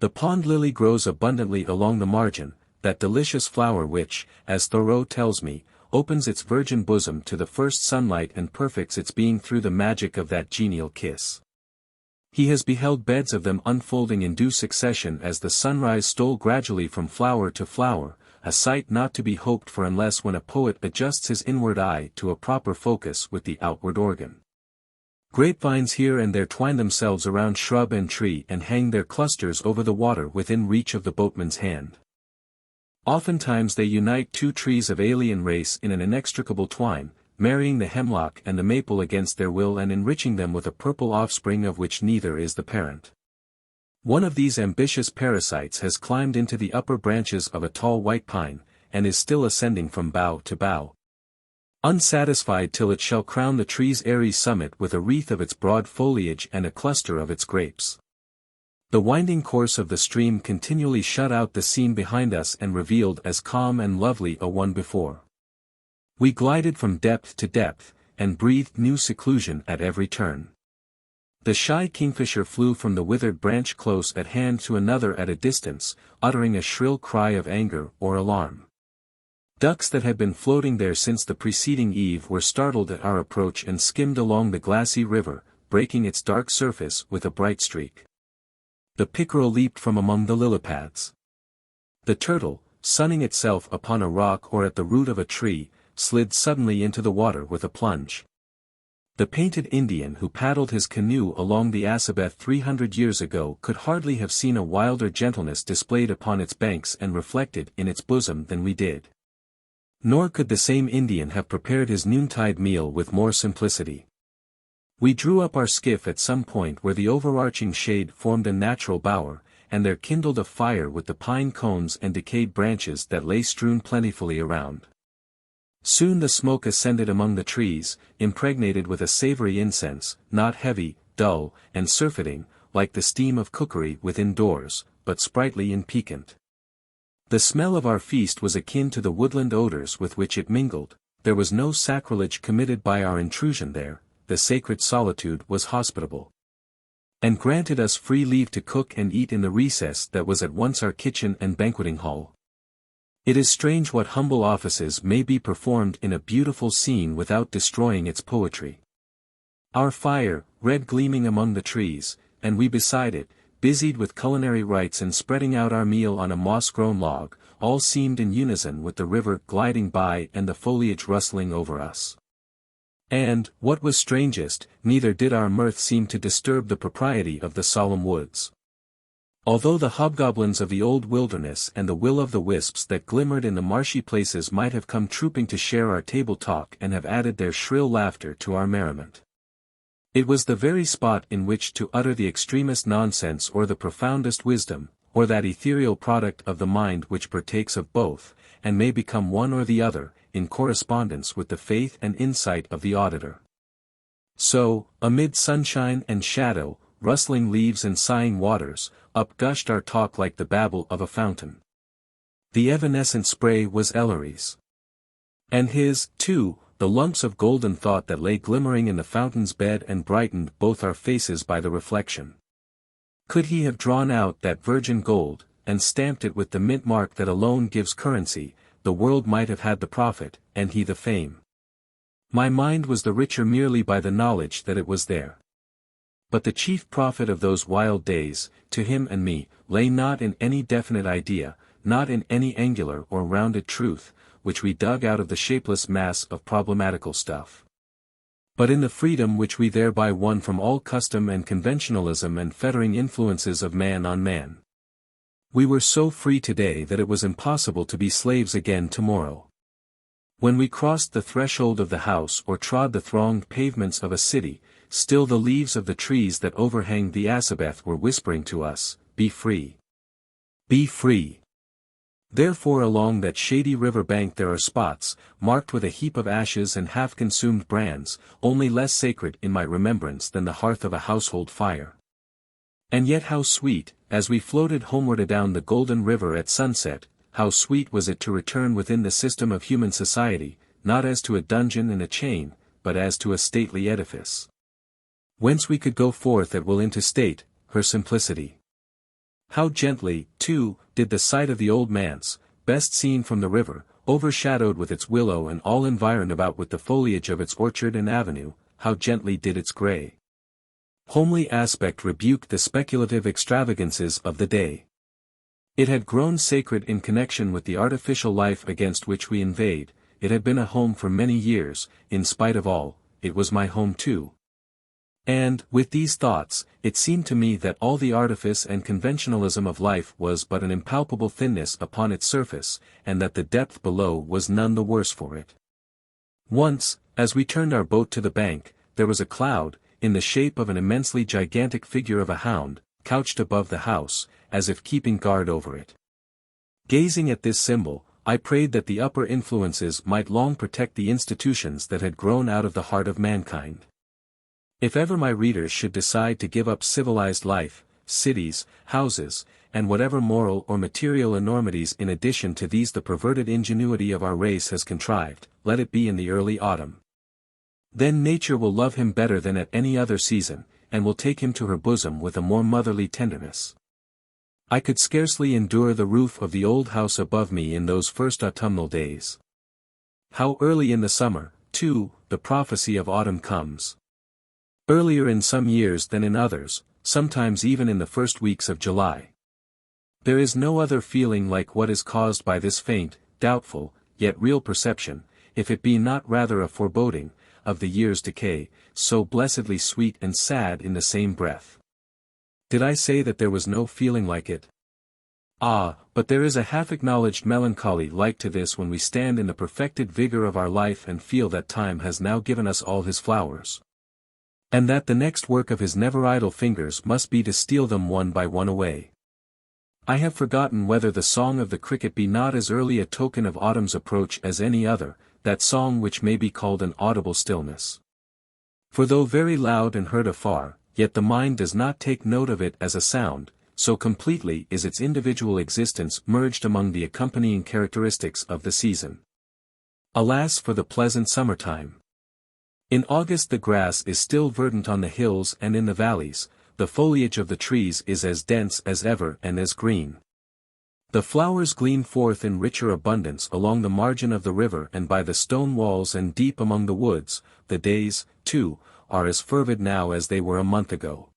The pond lily grows abundantly along the margin, that delicious flower which, as Thoreau tells me, opens its virgin bosom to the first sunlight and perfects its being through the magic of that genial kiss. He has beheld beds of them unfolding in due succession as the sunrise stole gradually from flower to flower, a sight not to be hoped for unless when a poet adjusts his inward eye to a proper focus with the outward organ. Grapevines here and there twine themselves around shrub and tree and hang their clusters over the water within reach of the boatman's hand. Oftentimes they unite two trees of alien race in an inextricable twine, marrying the hemlock and the maple against their will and enriching them with a purple offspring of which neither is the parent. One of these ambitious parasites has climbed into the upper branches of a tall white pine, and is still ascending from bough to bough. unsatisfied till it shall crown the tree's airy summit with a wreath of its broad foliage and a cluster of its grapes. The winding course of the stream continually shut out the scene behind us and revealed as calm and lovely a one before. We glided from depth to depth, and breathed new seclusion at every turn. The shy kingfisher flew from the withered branch close at hand to another at a distance, uttering a shrill cry of anger or alarm. Ducks that had been floating there since the preceding eve were startled at our approach and skimmed along the glassy river, breaking its dark surface with a bright streak. The pickerel leaped from among the lily pads. The turtle, sunning itself upon a rock or at the root of a tree, slid suddenly into the water with a plunge. The painted Indian who paddled his canoe along the Assabet 300 years ago could hardly have seen a wilder gentleness displayed upon its banks and reflected in its bosom than we did. Nor could the same Indian have prepared his noontide meal with more simplicity. We drew up our skiff at some point where the overarching shade formed a natural bower, and there kindled a fire with the pine cones and decayed branches that lay strewn plentifully around. Soon the smoke ascended among the trees, impregnated with a savory incense, not heavy, dull, and surfeiting, like the steam of cookery within doors, but sprightly and piquant. The smell of our feast was akin to the woodland odors with which it mingled. There was no sacrilege committed by our intrusion there, the sacred solitude was hospitable, and granted us free leave to cook and eat in the recess that was at once our kitchen and banqueting hall. It is strange what humble offices may be performed in a beautiful scene without destroying its poetry. Our fire, red gleaming among the trees, and we beside it, busied with culinary rites and spreading out our meal on a moss-grown log, all seemed in unison with the river gliding by and the foliage rustling over us. And, what was strangest, neither did our mirth seem to disturb the propriety of the solemn woods. Although the hobgoblins of the old wilderness and the will-o'-the-wisps that glimmered in the marshy places might have come trooping to share our table talk and have added their shrill laughter to our merriment, it was the very spot in which to utter the extremest nonsense or the profoundest wisdom, or that ethereal product of the mind which partakes of both, and may become one or the other, in correspondence with the faith and insight of the auditor. So, amid sunshine and shadow, rustling leaves and sighing waters, up gushed our talk like the babble of a fountain. The evanescent spray was Ellery's. And his, too, the lumps of golden thought that lay glimmering in the fountain's bed and brightened both our faces by the reflection. Could he have drawn out that virgin gold, and stamped it with the mint mark that alone gives currency, the world might have had the profit, and he the fame. My mind was the richer merely by the knowledge that it was there. But the chief profit of those wild days, to him and me, lay not in any definite idea, not in any angular or rounded truth, which we dug out of the shapeless mass of problematical stuff, but in the freedom which we thereby won from all custom and conventionalism and fettering influences of man on man. We were so free today that it was impossible to be slaves again tomorrow. When we crossed the threshold of the house or trod the thronged pavements of a city, still the leaves of the trees that overhang the Assabet were whispering to us, "Be free. Be free." Therefore along that shady river bank there are spots, marked with a heap of ashes and half-consumed brands, only less sacred in my remembrance than the hearth of a household fire. And yet how sweet, as we floated homeward adown the golden river at sunset, how sweet was it to return within the system of human society, not as to a dungeon and a chain, but as to a stately edifice, whence we could go forth at will into state, her simplicity. How gently, too, did the sight of the Old Manse, best seen from the river, overshadowed with its willow and all environed about with the foliage of its orchard and avenue, how gently did its grey, homely aspect rebuke the speculative extravagances of the day. It had grown sacred in connection with the artificial life against which we inveighed. It had been a home for many years, in spite of all, it was my home too. And, with these thoughts, it seemed to me that all the artifice and conventionalism of life was but an impalpable thinness upon its surface, and that the depth below was none the worse for it. Once, as we turned our boat to the bank, there was a cloud, in the shape of an immensely gigantic figure of a hound, couched above the house, as if keeping guard over it. Gazing at this symbol, I prayed that the upper influences might long protect the institutions that had grown out of the heart of mankind. If ever my readers should decide to give up civilized life, cities, houses, and whatever moral or material enormities in addition to these the perverted ingenuity of our race has contrived, let it be in the early autumn. Then nature will love him better than at any other season, and will take him to her bosom with a more motherly tenderness. I could scarcely endure the roof of the old house above me in those first autumnal days. How early in the summer, too, the prophecy of autumn comes. Earlier in some years than in others, sometimes even in the first weeks of July. There is no other feeling like what is caused by this faint, doubtful, yet real perception, if it be not rather a foreboding, of the year's decay, so blessedly sweet and sad in the same breath. Did I say that there was no feeling like it? Ah, but there is a half-acknowledged melancholy like to this when we stand in the perfected vigor of our life and feel that time has now given us all his flowers. And that the next work of his never-idle fingers must be to steal them one by one away. I have forgotten whether the song of the cricket be not as early a token of autumn's approach as any other, that song which may be called an audible stillness. For though very loud and heard afar, yet the mind does not take note of it as a sound, so completely is its individual existence merged among the accompanying characteristics of the season. Alas for the pleasant summertime! In August the grass is still verdant on the hills and in the valleys, the foliage of the trees is as dense as ever and as green. The flowers gleam forth in richer abundance along the margin of the river and by the stone walls and deep among the woods. The days, too, are as fervid now as they were a month ago.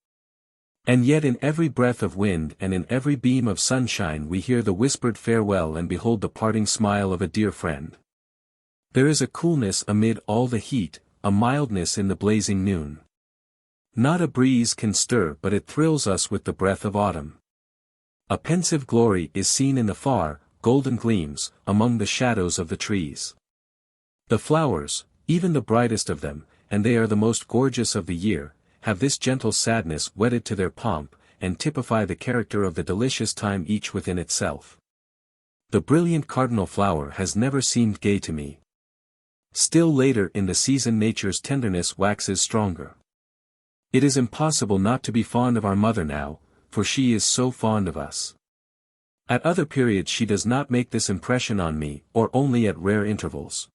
And yet in every breath of wind and in every beam of sunshine we hear the whispered farewell and behold the parting smile of a dear friend. There is a coolness amid all the heat, a mildness in the blazing noon. Not a breeze can stir but it thrills us with the breath of autumn. A pensive glory is seen in the far, golden gleams, among the shadows of the trees. The flowers, even the brightest of them, and they are the most gorgeous of the year, have this gentle sadness wedded to their pomp, and typify the character of the delicious time each within itself. The brilliant cardinal flower has never seemed gay to me. Still later in the season nature's tenderness waxes stronger. It is impossible not to be fond of our mother now, for she is so fond of us. At other periods she does not make this impression on me, or only at rare intervals.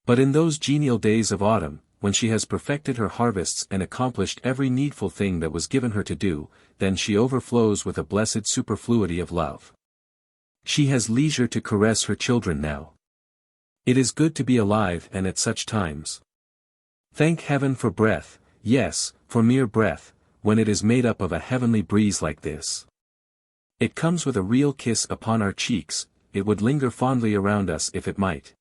But in those genial days of autumn, when she has perfected her harvests and accomplished every needful thing that was given her to do, then she overflows with a blessed superfluity of love. She has leisure to caress her children now. It is good to be alive and at such times. Thank heaven for breath, yes, for mere breath, when it is made up of a heavenly breeze like this. It comes with a real kiss upon our cheeks, it would linger fondly around us if it might.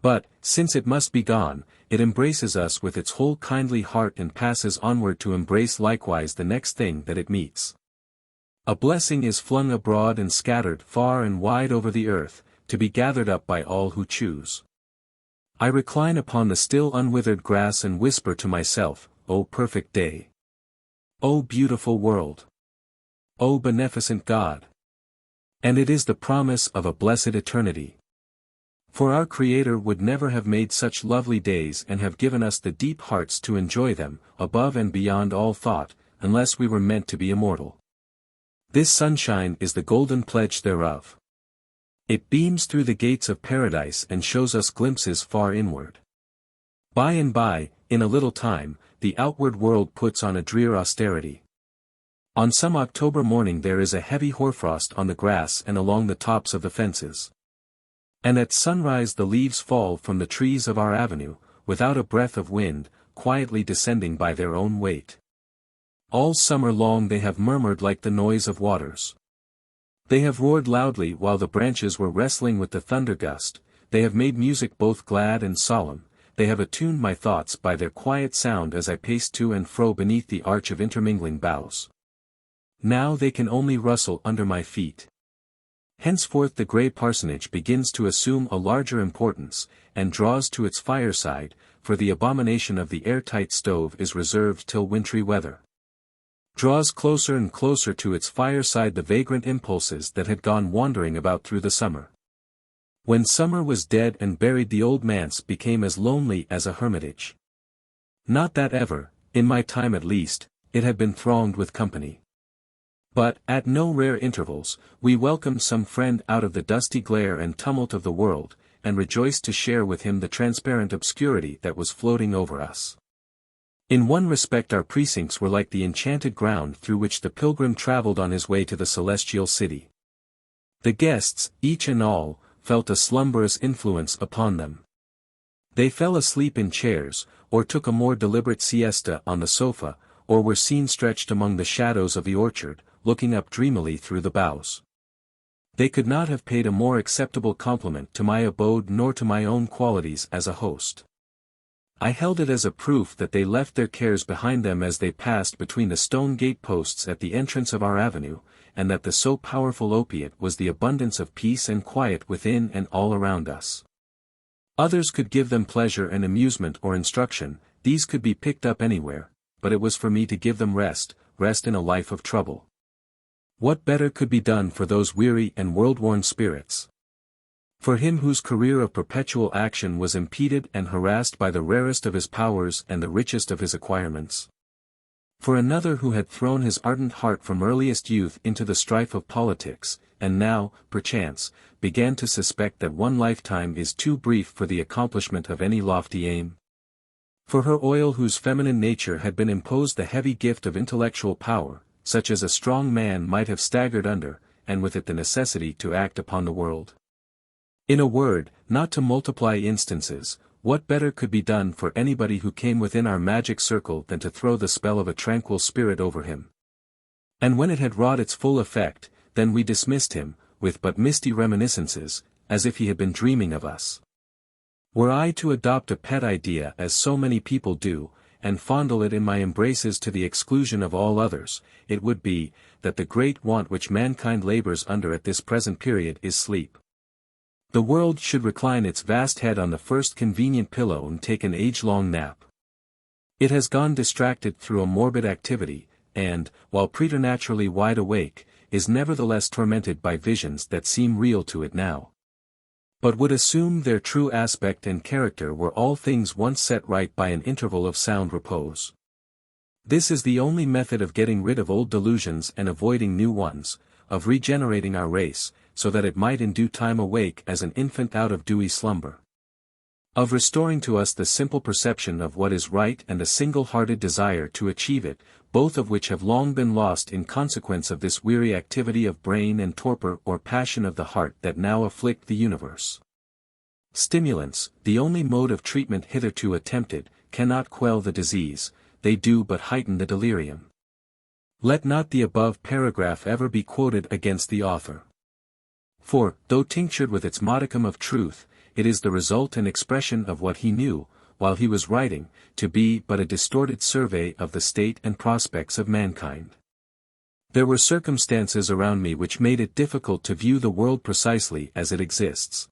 But, since it must be gone, it embraces us with its whole kindly heart and passes onward to embrace likewise the next thing that it meets. A blessing is flung abroad and scattered far and wide over the earth, to be gathered up by all who choose. I recline upon the still unwithered grass and whisper to myself, O perfect day! O beautiful world! O beneficent God! And it is the promise of a blessed eternity. For our Creator would never have made such lovely days and have given us the deep hearts to enjoy them, above and beyond all thought, unless we were meant to be immortal. This sunshine is the golden pledge thereof. It beams through the gates of paradise and shows us glimpses far inward. By and by, in a little time, the outward world puts on a drear austerity. On some October morning there is a heavy hoarfrost on the grass and along the tops of the fences. And at sunrise the leaves fall from the trees of our avenue, without a breath of wind, quietly descending by their own weight. All summer long they have murmured like the noise of waters. They have roared loudly while the branches were wrestling with the thunder gust, they have made music both glad and solemn, they have attuned my thoughts by their quiet sound as I paced to and fro beneath the arch of intermingling boughs. Now they can only rustle under my feet. Henceforth the grey parsonage begins to assume a larger importance, and draws to its fireside, for the abomination of the airtight stove is reserved till wintry weather. Draws closer and closer to its fireside the vagrant impulses that had gone wandering about through the summer. When summer was dead and buried, the Old Manse became as lonely as a hermitage. Not that ever, in my time at least, it had been thronged with company. But, at no rare intervals, we welcomed some friend out of the dusty glare and tumult of the world, and rejoiced to share with him the transparent obscurity that was floating over us. In one respect our precincts were like the enchanted ground through which the pilgrim traveled on his way to the celestial city. The guests, each and all, felt a slumberous influence upon them. They fell asleep in chairs, or took a more deliberate siesta on the sofa, or were seen stretched among the shadows of the orchard, looking up dreamily through the boughs. They could not have paid a more acceptable compliment to my abode nor to my own qualities as a host. I held it as a proof that they left their cares behind them as they passed between the stone gate posts at the entrance of our avenue, and that the so powerful opiate was the abundance of peace and quiet within and all around us. Others could give them pleasure and amusement or instruction, these could be picked up anywhere, but it was for me to give them rest in a life of trouble. What better could be done for those weary and world-worn spirits? For him whose career of perpetual action was impeded and harassed by the rarest of his powers and the richest of his acquirements? For another who had thrown his ardent heart from earliest youth into the strife of politics, and now, perchance, began to suspect that one lifetime is too brief for the accomplishment of any lofty aim? For her oil whose feminine nature had been imposed the heavy gift of intellectual power, such as a strong man might have staggered under, and with it the necessity to act upon the world. In a word, not to multiply instances, what better could be done for anybody who came within our magic circle than to throw the spell of a tranquil spirit over him? And when it had wrought its full effect, then we dismissed him, with but misty reminiscences, as if he had been dreaming of us. Were I to adopt a pet idea as so many people do, and fondle it in my embraces to the exclusion of all others, it would be, that the great want which mankind labors under at this present period is sleep. The world should recline its vast head on the first convenient pillow and take an age-long nap. It has gone distracted through a morbid activity, and, while preternaturally wide awake, is nevertheless tormented by visions that seem real to it now, but would assume their true aspect and character were all things once set right by an interval of sound repose. This is the only method of getting rid of old delusions and avoiding new ones, of regenerating our race, so that it might in due time awake as an infant out of dewy slumber. Of restoring to us the simple perception of what is right and a single-hearted desire to achieve it, both of which have long been lost in consequence of this weary activity of brain and torpor or passion of the heart that now afflict the universe. Stimulants, the only mode of treatment hitherto attempted, cannot quell the disease, they do but heighten the delirium. Let not the above paragraph ever be quoted against the author. For, though tinctured with its modicum of truth, it is the result and expression of what he knew, while he was writing, to be but a distorted survey of the state and prospects of mankind. There were circumstances around me which made it difficult to view the world precisely as it exists.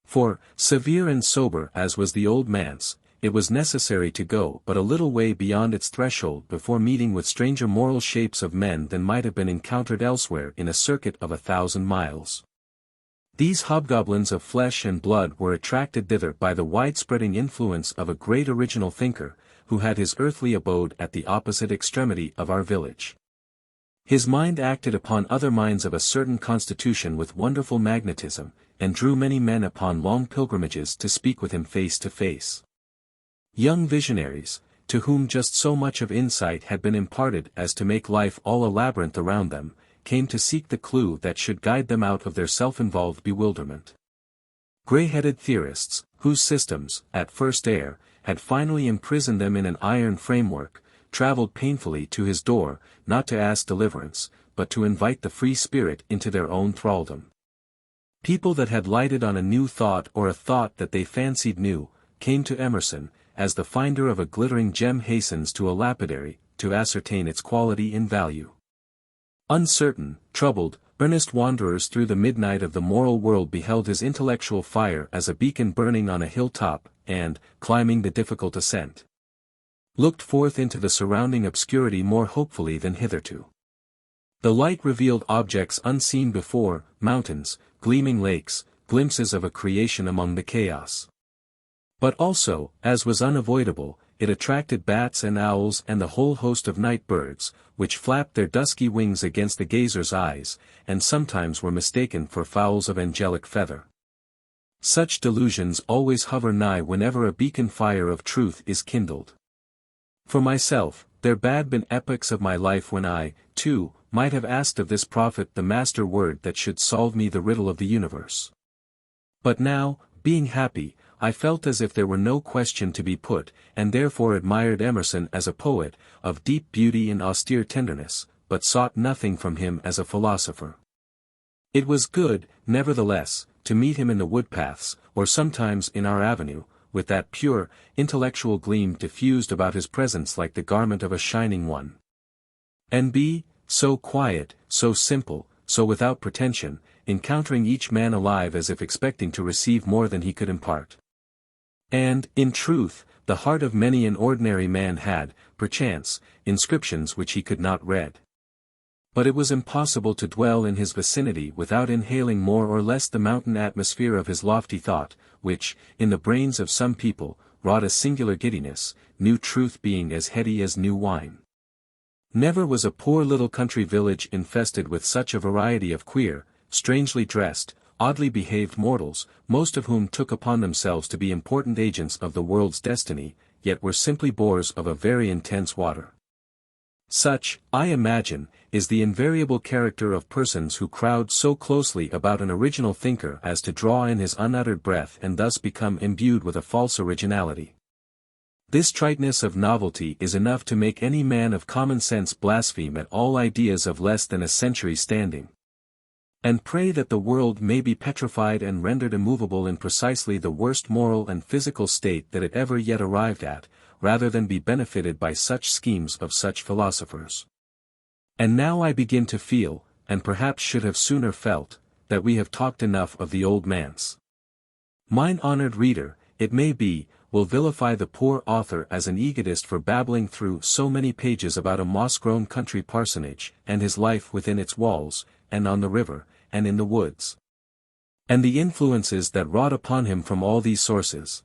For, severe and sober as was the Old Manse, it was necessary to go but a little way beyond its threshold before meeting with stranger moral shapes of men than might have been encountered elsewhere in a circuit of 1,000 miles. These hobgoblins of flesh and blood were attracted thither by the widespreading influence of a great original thinker, who had his earthly abode at the opposite extremity of our village. His mind acted upon other minds of a certain constitution with wonderful magnetism, and drew many men upon long pilgrimages to speak with him face to face. Young visionaries, to whom just so much of insight had been imparted as to make life all a labyrinth around them, came to seek the clue that should guide them out of their self-involved bewilderment. Grey-headed theorists, whose systems, at first air, had finally imprisoned them in an iron framework, traveled painfully to his door, not to ask deliverance, but to invite the free spirit into their own thraldom. People that had lighted on a new thought or a thought that they fancied new, came to Emerson, as the finder of a glittering gem hastens to a lapidary, to ascertain its quality and value. Uncertain, troubled, earnest wanderers through the midnight of the moral world beheld his intellectual fire as a beacon burning on a hilltop, and, climbing the difficult ascent, looked forth into the surrounding obscurity more hopefully than hitherto. The light revealed objects unseen before, mountains, gleaming lakes, glimpses of a creation among the chaos. But also, as was unavoidable, it attracted bats and owls and the whole host of night birds, which flapped their dusky wings against the gazer's eyes, and sometimes were mistaken for fowls of angelic feather. Such delusions always hover nigh whenever a beacon fire of truth is kindled. For myself, there had been epochs of my life when I, too, might have asked of this prophet the master word that should solve me the riddle of the universe. But now, being happy, I felt as if there were no question to be put, and therefore admired Emerson as a poet, of deep beauty and austere tenderness, but sought nothing from him as a philosopher. It was good, nevertheless, to meet him in the woodpaths, or sometimes in our avenue, with that pure, intellectual gleam diffused about his presence like the garment of a shining one. And be, so quiet, so simple, so without pretension, encountering each man alive as if expecting to receive more than he could impart. And, in truth, the heart of many an ordinary man had, perchance, inscriptions which he could not read. But it was impossible to dwell in his vicinity without inhaling more or less the mountain atmosphere of his lofty thought, which, in the brains of some people, wrought a singular giddiness, new truth being as heady as new wine. Never was a poor little country village infested with such a variety of queer, strangely dressed, oddly behaved mortals, most of whom took upon themselves to be important agents of the world's destiny, yet were simply bores of a very intense water. Such, I imagine, is the invariable character of persons who crowd so closely about an original thinker as to draw in his unuttered breath and thus become imbued with a false originality. This triteness of novelty is enough to make any man of common sense blaspheme at all ideas of less than a century's standing. And pray that the world may be petrified and rendered immovable in precisely the worst moral and physical state that it ever yet arrived at, rather than be benefited by such schemes of such philosophers. And now I begin to feel, and perhaps should have sooner felt, that we have talked enough of the Old Manse. Mine honored reader, it may be, will vilify the poor author as an egotist for babbling through so many pages about a moss-grown country parsonage, and his life within its walls, and on the river, and in the woods. And the influences that wrought upon him from all these sources.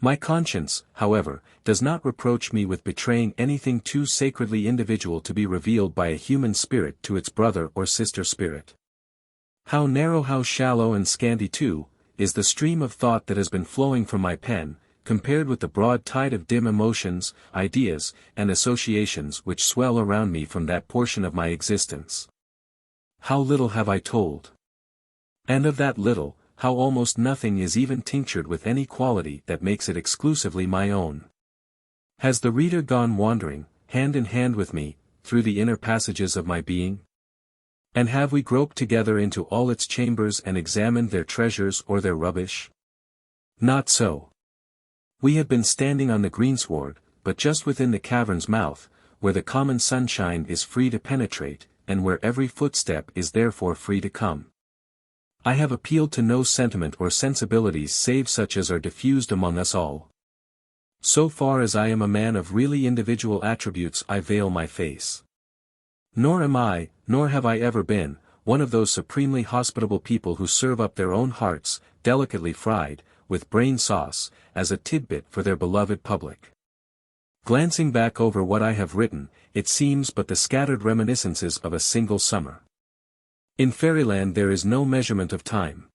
My conscience, however, does not reproach me with betraying anything too sacredly individual to be revealed by a human spirit to its brother or sister spirit. How narrow, how shallow and scanty too, is the stream of thought that has been flowing from my pen, compared with the broad tide of dim emotions, ideas, and associations which swell around me from that portion of my existence. How little have I told! And of that little, how almost nothing is even tinctured with any quality that makes it exclusively my own. Has the reader gone wandering, hand in hand with me, through the inner passages of my being? And have we groped together into all its chambers and examined their treasures or their rubbish? Not so. We have been standing on the greensward, but just within the cavern's mouth, where the common sunshine is free to penetrate, and where every footstep is therefore free to come. I have appealed to no sentiment or sensibilities save such as are diffused among us all. So far as I am a man of really individual attributes, I veil my face. Nor am I, nor have I ever been, one of those supremely hospitable people who serve up their own hearts, delicately fried, with brain sauce, as a tidbit for their beloved public. Glancing back over what I have written, it seems but the scattered reminiscences of a single summer. In fairyland there is no measurement of time.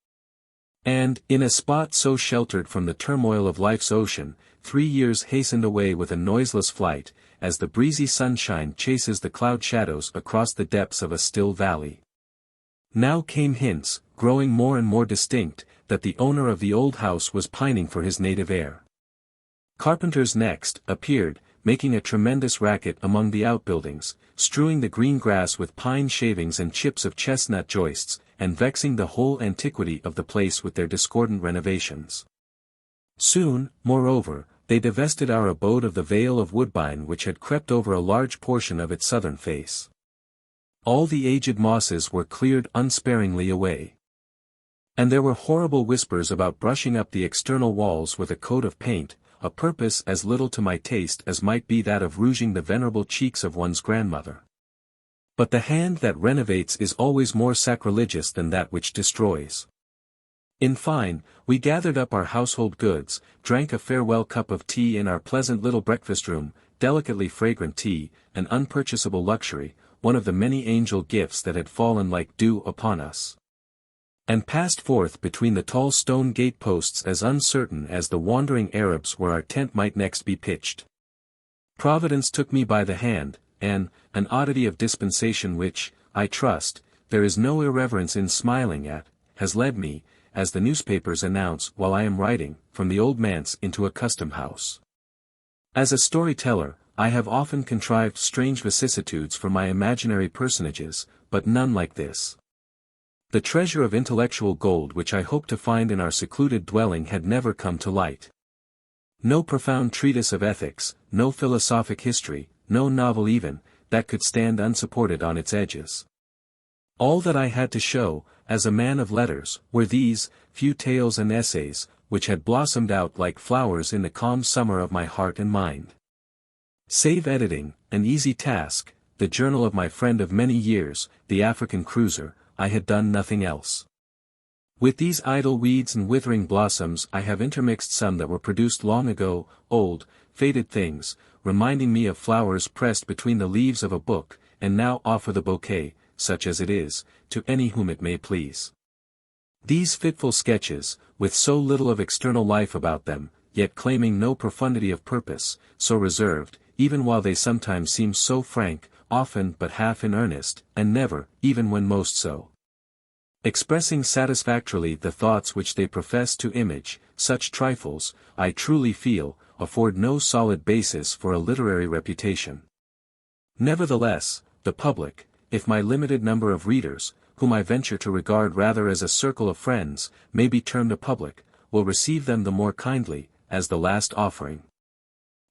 And, in a spot so sheltered from the turmoil of life's ocean, 3 years hastened away with a noiseless flight, as the breezy sunshine chases the cloud shadows across the depths of a still valley. Now came hints, growing more and more distinct, that the owner of the old house was pining for his native air. Carpenters next appeared, making a tremendous racket among the outbuildings, strewing the green grass with pine shavings and chips of chestnut joists, and vexing the whole antiquity of the place with their discordant renovations. Soon, moreover, they divested our abode of the veil of woodbine which had crept over a large portion of its southern face. All the aged mosses were cleared unsparingly away. And there were horrible whispers about brushing up the external walls with a coat of paint, a purpose as little to my taste as might be that of rouging the venerable cheeks of one's grandmother. But the hand that renovates is always more sacrilegious than that which destroys. In fine, we gathered up our household goods, drank a farewell cup of tea in our pleasant little breakfast room, delicately fragrant tea, an unpurchasable luxury, one of the many angel gifts that had fallen like dew upon us, and passed forth between the tall stone gate posts as uncertain as the wandering Arabs where our tent might next be pitched. Providence took me by the hand, and, an oddity of dispensation which, I trust, there is no irreverence in smiling at, has led me, as the newspapers announce while I am writing, from the Old Manse into a custom house. As a storyteller, I have often contrived strange vicissitudes for my imaginary personages, but none like this. The treasure of intellectual gold which I hoped to find in our secluded dwelling had never come to light. No profound treatise of ethics, no philosophic history, no novel even, that could stand unsupported on its edges. All that I had to show, as a man of letters, were these, few tales and essays, which had blossomed out like flowers in the calm summer of my heart and mind. Save editing, an easy task, the journal of my friend of many years, the African cruiser, I had done nothing else. With these idle weeds and withering blossoms I have intermixed some that were produced long ago, old, faded things, reminding me of flowers pressed between the leaves of a book, and now offer the bouquet, such as it is, to any whom it may please. These fitful sketches, with so little of external life about them, yet claiming no profundity of purpose, so reserved, even while they sometimes seem so frank, often but half in earnest, and never, even when most so, expressing satisfactorily the thoughts which they profess to image, such trifles, I truly feel, afford no solid basis for a literary reputation. Nevertheless, the public, if my limited number of readers, whom I venture to regard rather as a circle of friends, may be termed a public, will receive them the more kindly, as the last offering.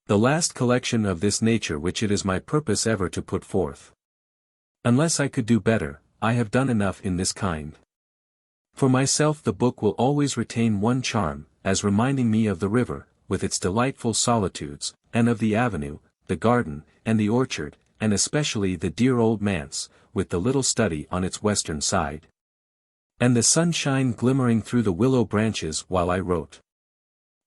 The last collection of this nature which it is my purpose ever to put forth. Unless I could do better, I have done enough in this kind. For myself the book will always retain one charm, as reminding me of the river, with its delightful solitudes, and of the avenue, the garden, and the orchard, and especially the dear Old Manse, with the little study on its western side, and the sunshine glimmering through the willow branches while I wrote.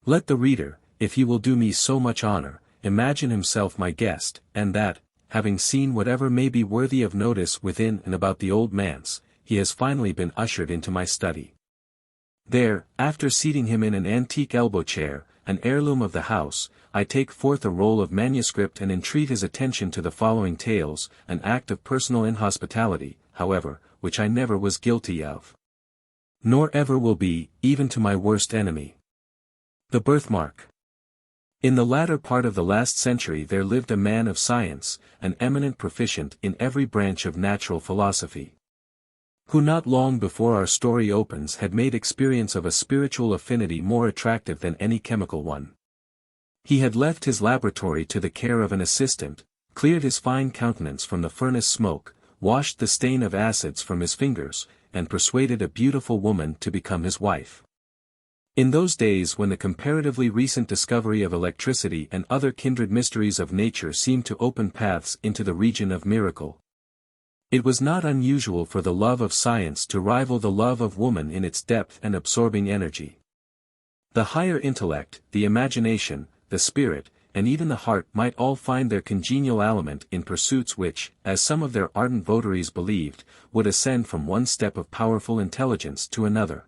Let the reader, if he will do me so much honor, imagine himself my guest, and that, having seen whatever may be worthy of notice within and about the Old Manse, he has finally been ushered into my study. There, after seating him in an antique elbow chair, an heirloom of the house, I take forth a roll of manuscript and entreat his attention to the following tales, an act of personal inhospitality, however, which I never was guilty of, nor ever will be, even to my worst enemy. The Birthmark. In the latter part of the last century there lived a man of science, an eminent proficient in every branch of natural philosophy, who not long before our story opens had made experience of a spiritual affinity more attractive than any chemical one. He had left his laboratory to the care of an assistant, cleared his fine countenance from the furnace smoke, washed the stain of acids from his fingers, and persuaded a beautiful woman to become his wife. In those days when the comparatively recent discovery of electricity and other kindred mysteries of nature seemed to open paths into the region of miracle, it was not unusual for the love of science to rival the love of woman in its depth and absorbing energy. The higher intellect, the imagination, the spirit, and even the heart might all find their congenial element in pursuits which, as some of their ardent votaries believed, would ascend from one step of powerful intelligence to another,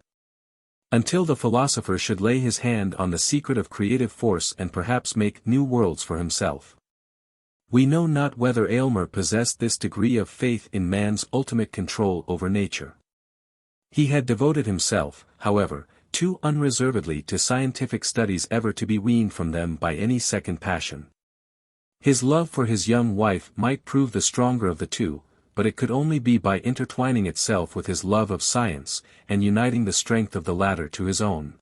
until the philosopher should lay his hand on the secret of creative force and perhaps make new worlds for himself. We know not whether Aylmer possessed this degree of faith in man's ultimate control over nature. He had devoted himself, however, too unreservedly to scientific studies ever to be weaned from them by any second passion. His love for his young wife might prove the stronger of the two, but it could only be by intertwining itself with his love of science, and uniting the strength of the latter to his own.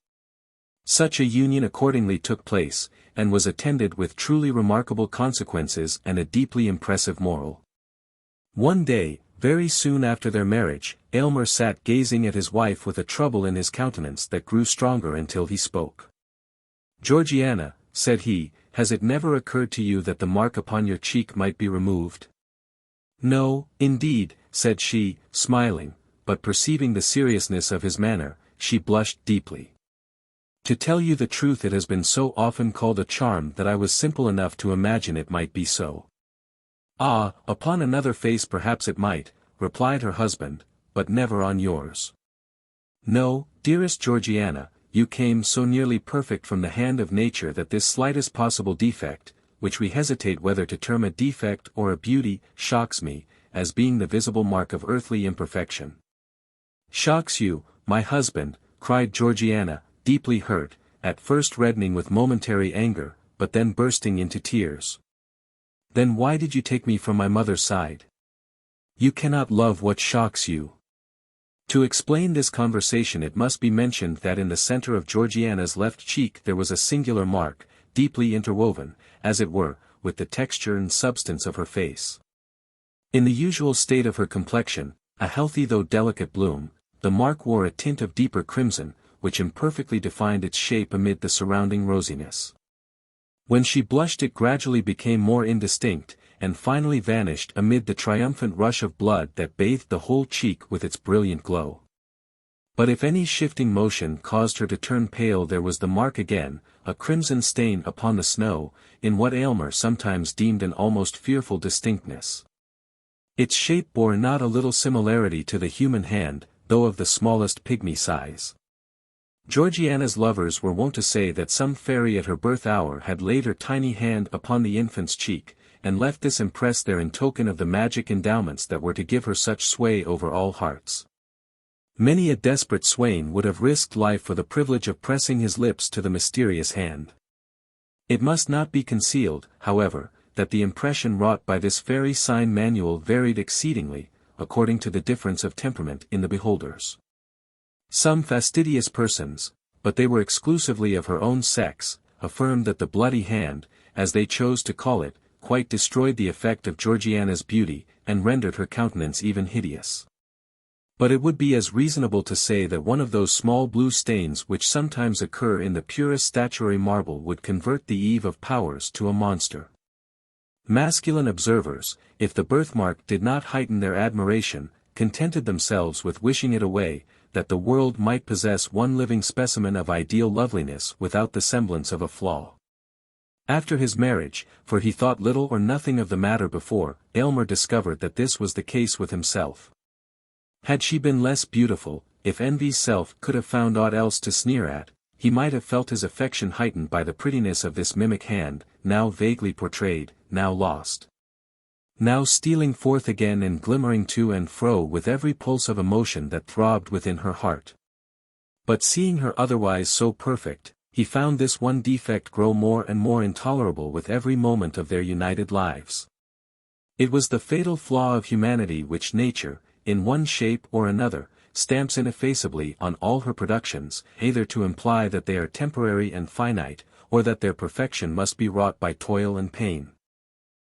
Such a union accordingly took place, and was attended with truly remarkable consequences and a deeply impressive moral. One day, very soon after their marriage, Aylmer sat gazing at his wife with a trouble in his countenance that grew stronger until he spoke. "Georgiana," said he, "has it never occurred to you that the mark upon your cheek might be removed?" "No, indeed," said she, smiling, but perceiving the seriousness of his manner, she blushed deeply. To tell you the truth, it has been so often called a charm that I was simple enough to imagine it might be so. Ah, upon another face perhaps it might, replied her husband, but never on yours. No, dearest Georgiana, you came so nearly perfect from the hand of nature that this slightest possible defect, which we hesitate whether to term a defect or a beauty, shocks me, as being the visible mark of earthly imperfection. Shocks you, my husband, cried Georgiana, deeply hurt, at first reddening with momentary anger, but then bursting into tears. Then why did you take me from my mother's side? You cannot love what shocks you. To explain this conversation it must be mentioned that in the center of Georgiana's left cheek there was a singular mark, deeply interwoven, as it were, with the texture and substance of her face. In the usual state of her complexion, a healthy though delicate bloom, the mark wore a tint of deeper crimson, which imperfectly defined its shape amid the surrounding rosiness. When she blushed it gradually became more indistinct, and finally vanished amid the triumphant rush of blood that bathed the whole cheek with its brilliant glow. But if any shifting motion caused her to turn pale, there was the mark again, a crimson stain upon the snow, in what Aylmer sometimes deemed an almost fearful distinctness. Its shape bore not a little similarity to the human hand, though of the smallest pygmy size. Georgiana's lovers were wont to say that some fairy at her birth hour had laid her tiny hand upon the infant's cheek, and left this impress there in token of the magic endowments that were to give her such sway over all hearts. Many a desperate swain would have risked life for the privilege of pressing his lips to the mysterious hand. It must not be concealed, however, that the impression wrought by this fairy sign manual varied exceedingly, according to the difference of temperament in the beholders. Some fastidious persons, but they were exclusively of her own sex, affirmed that the bloody hand, as they chose to call it, quite destroyed the effect of Georgiana's beauty, and rendered her countenance even hideous. But it would be as reasonable to say that one of those small blue stains which sometimes occur in the purest statuary marble would convert the Eve of Powers to a monster. Masculine observers, if the birthmark did not heighten their admiration, contented themselves with wishing it away, that the world might possess one living specimen of ideal loveliness without the semblance of a flaw. After his marriage, for he thought little or nothing of the matter before, Aylmer discovered that this was the case with himself. Had she been less beautiful, if envy's self could have found aught else to sneer at, he might have felt his affection heightened by the prettiness of this mimic hand, now vaguely portrayed, now lost. Now stealing forth again and glimmering to and fro with every pulse of emotion that throbbed within her heart. But seeing her otherwise so perfect, he found this one defect grow more and more intolerable with every moment of their united lives. It was the fatal flaw of humanity which nature, in one shape or another, stamps ineffaceably on all her productions, either to imply that they are temporary and finite, or that their perfection must be wrought by toil and pain.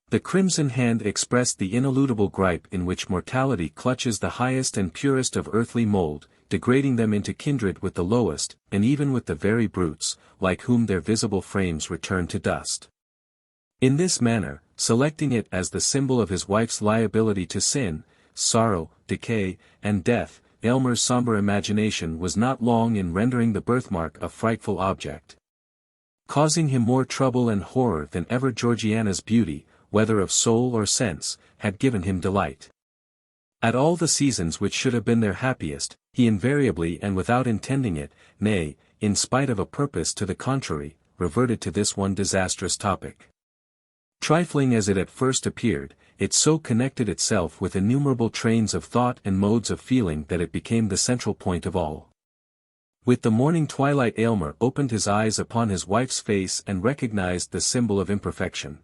The crimson hand expressed the ineludible gripe in which mortality clutches the highest and purest of earthly mold, degrading them into kindred with the lowest, and even with the very brutes, like whom their visible frames return to dust. In this manner, selecting it as the symbol of his wife's liability to sin, sorrow, decay, and death, Aylmer's somber imagination was not long in rendering the birthmark a frightful object. Causing him more trouble and horror than ever Georgiana's beauty, whether of soul or sense, had given him delight. At all the seasons which should have been their happiest, he invariably and without intending it, nay, in spite of a purpose to the contrary, reverted to this one disastrous topic. Trifling as it at first appeared, it so connected itself with innumerable trains of thought and modes of feeling that it became the central point of all. With the morning twilight Aylmer opened his eyes upon his wife's face and recognized the symbol of imperfection.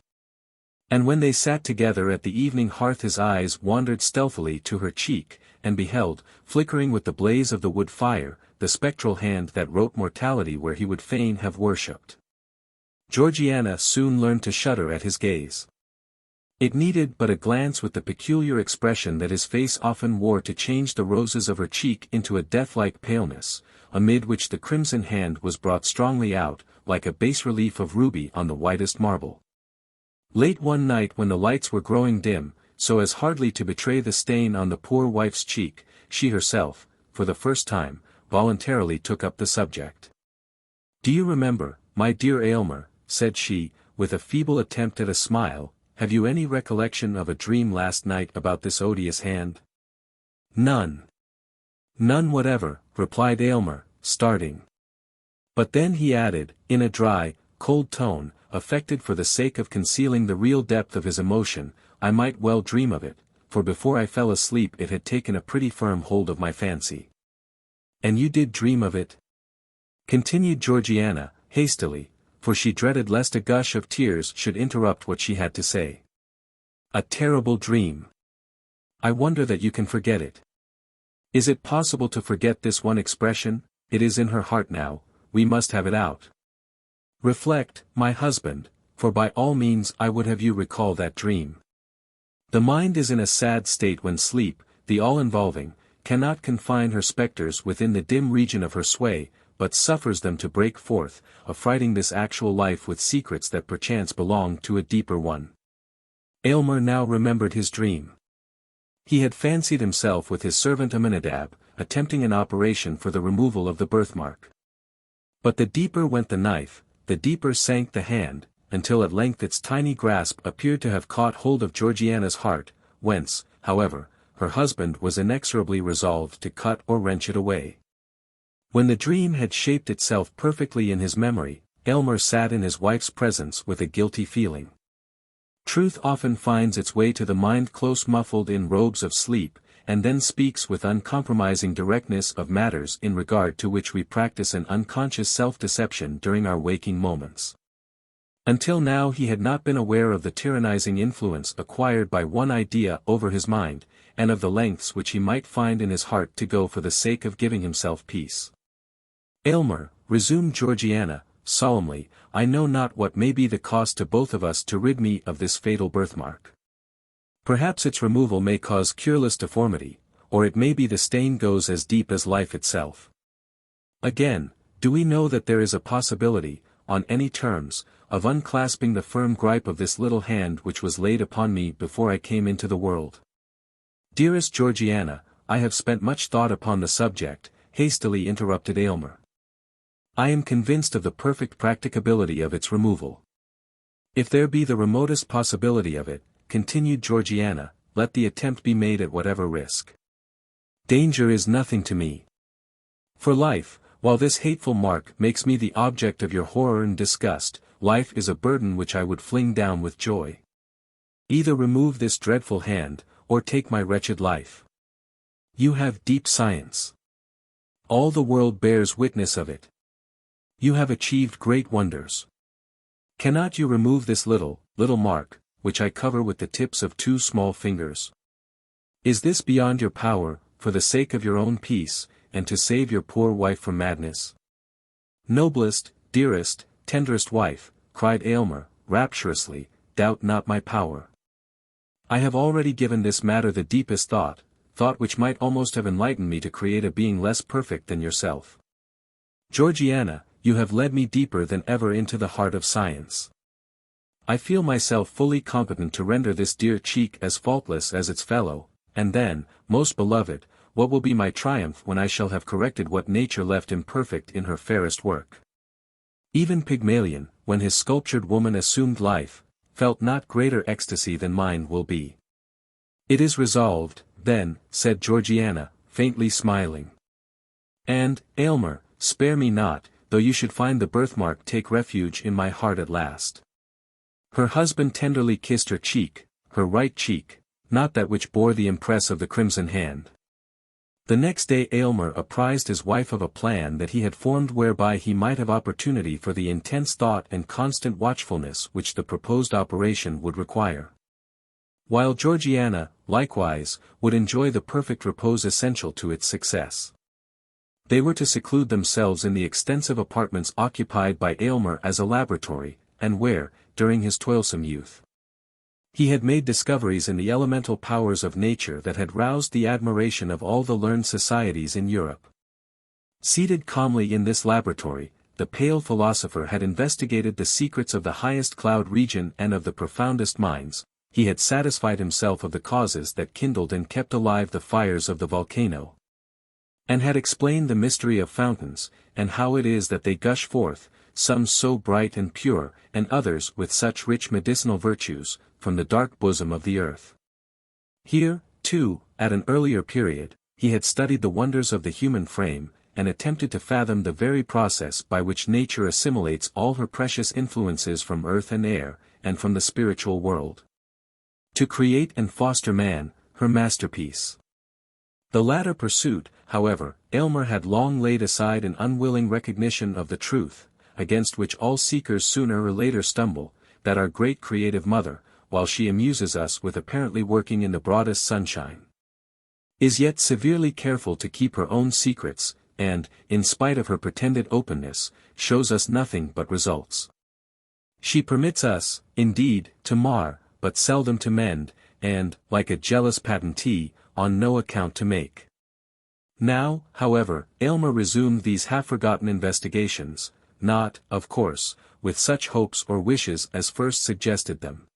And when they sat together at the evening hearth his eyes wandered stealthily to her cheek, and beheld, flickering with the blaze of the wood fire, the spectral hand that wrote mortality where he would fain have worshipped. Georgiana soon learned to shudder at his gaze. It needed but a glance with the peculiar expression that his face often wore to change the roses of her cheek into a death-like paleness, amid which the crimson hand was brought strongly out, like a bas-relief of ruby on the whitest marble. Late one night when the lights were growing dim, so as hardly to betray the stain on the poor wife's cheek, she herself, for the first time, voluntarily took up the subject. "Do you remember, my dear Aylmer," said she, with a feeble attempt at a smile, "have you any recollection of a dream last night about this odious hand?" "None. None whatever," replied Aylmer, starting. But then he added, in a dry, cold tone, affected for the sake of concealing the real depth of his emotion, "I might well dream of it, for before I fell asleep it had taken a pretty firm hold of my fancy." "And you did dream of it?" continued Georgiana, hastily, for she dreaded lest a gush of tears should interrupt what she had to say. "A terrible dream. I wonder that you can forget it. Is it possible to forget this one expression? It is in her heart now, we must have it out. Reflect, my husband, for by all means I would have you recall that dream. The mind is in a sad state when sleep, the all-involving, cannot confine her spectres within the dim region of her sway, but suffers them to break forth, affrighting this actual life with secrets that perchance belong to a deeper one." Aylmer now remembered his dream. He had fancied himself with his servant Aminadab, attempting an operation for the removal of the birthmark. But the deeper went the knife, the deeper sank the hand, until at length its tiny grasp appeared to have caught hold of Georgiana's heart, whence, however, her husband was inexorably resolved to cut or wrench it away. When the dream had shaped itself perfectly in his memory, Aylmer sat in his wife's presence with a guilty feeling. Truth often finds its way to the mind close muffled in robes of sleep, and then speaks with uncompromising directness of matters in regard to which we practice an unconscious self-deception during our waking moments. Until now he had not been aware of the tyrannizing influence acquired by one idea over his mind, and of the lengths which he might find in his heart to go for the sake of giving himself peace. "Aylmer," resumed Georgiana, solemnly, "I know not what may be the cost to both of us to rid me of this fatal birthmark. Perhaps its removal may cause cureless deformity, or it may be the stain goes as deep as life itself. Again, do we know that there is a possibility, on any terms, of unclasping the firm gripe of this little hand which was laid upon me before I came into the world?" "Dearest Georgiana, I have spent much thought upon the subject," hastily interrupted Aylmer. "I am convinced of the perfect practicability of its removal. If there be the remotest possibility of it," continued Georgiana, "let the attempt be made at whatever risk. Danger is nothing to me. For life, while this hateful mark makes me the object of your horror and disgust, life is a burden which I would fling down with joy. Either remove this dreadful hand, or take my wretched life. You have deep science. All the world bears witness of it. You have achieved great wonders. Cannot you remove this little mark, which I cover with the tips of 2 small fingers? Is this beyond your power, for the sake of your own peace, and to save your poor wife from madness?" "Noblest, dearest, tenderest wife," cried Aylmer, rapturously, "doubt not my power. I have already given this matter the deepest thought which might almost have enlightened me to create a being less perfect than yourself. Georgiana, you have led me deeper than ever into the heart of science. I feel myself fully competent to render this dear cheek as faultless as its fellow, and then, most beloved, what will be my triumph when I shall have corrected what nature left imperfect in her fairest work? Even Pygmalion, when his sculptured woman assumed life, felt not greater ecstasy than mine will be." "It is resolved, then," said Georgiana, faintly smiling. "And, Aylmer, spare me not, though you should find the birthmark take refuge in my heart at last." Her husband tenderly kissed her cheek, her right cheek, not that which bore the impress of the crimson hand. The next day Aylmer apprised his wife of a plan that he had formed whereby he might have opportunity for the intense thought and constant watchfulness which the proposed operation would require. While Georgiana, likewise, would enjoy the perfect repose essential to its success. They were to seclude themselves in the extensive apartments occupied by Aylmer as a laboratory, and where, during his toilsome youth, he had made discoveries in the elemental powers of nature that had roused the admiration of all the learned societies in Europe. Seated calmly in this laboratory, the pale philosopher had investigated the secrets of the highest cloud region and of the profoundest mines. He had satisfied himself of the causes that kindled and kept alive the fires of the volcano. and had explained the mystery of fountains, and how it is that they gush forth, some so bright and pure, and others with such rich medicinal virtues, from the dark bosom of the earth. Here, too, at an earlier period, he had studied the wonders of the human frame, and attempted to fathom the very process by which nature assimilates all her precious influences from earth and air, and from the spiritual world, to create and foster man, her masterpiece. The latter pursuit, however, Aylmer had long laid aside in unwilling recognition of the truth, against which all seekers sooner or later stumble, that our great creative mother, while she amuses us with apparently working in the broadest sunshine, is yet severely careful to keep her own secrets, and, in spite of her pretended openness, shows us nothing but results. She permits us, indeed, to mar, but seldom to mend, and, like a jealous patentee, on no account to make. Now, however, Aylmer resumed these half-forgotten investigations, not, of course, with such hopes or wishes as first suggested them,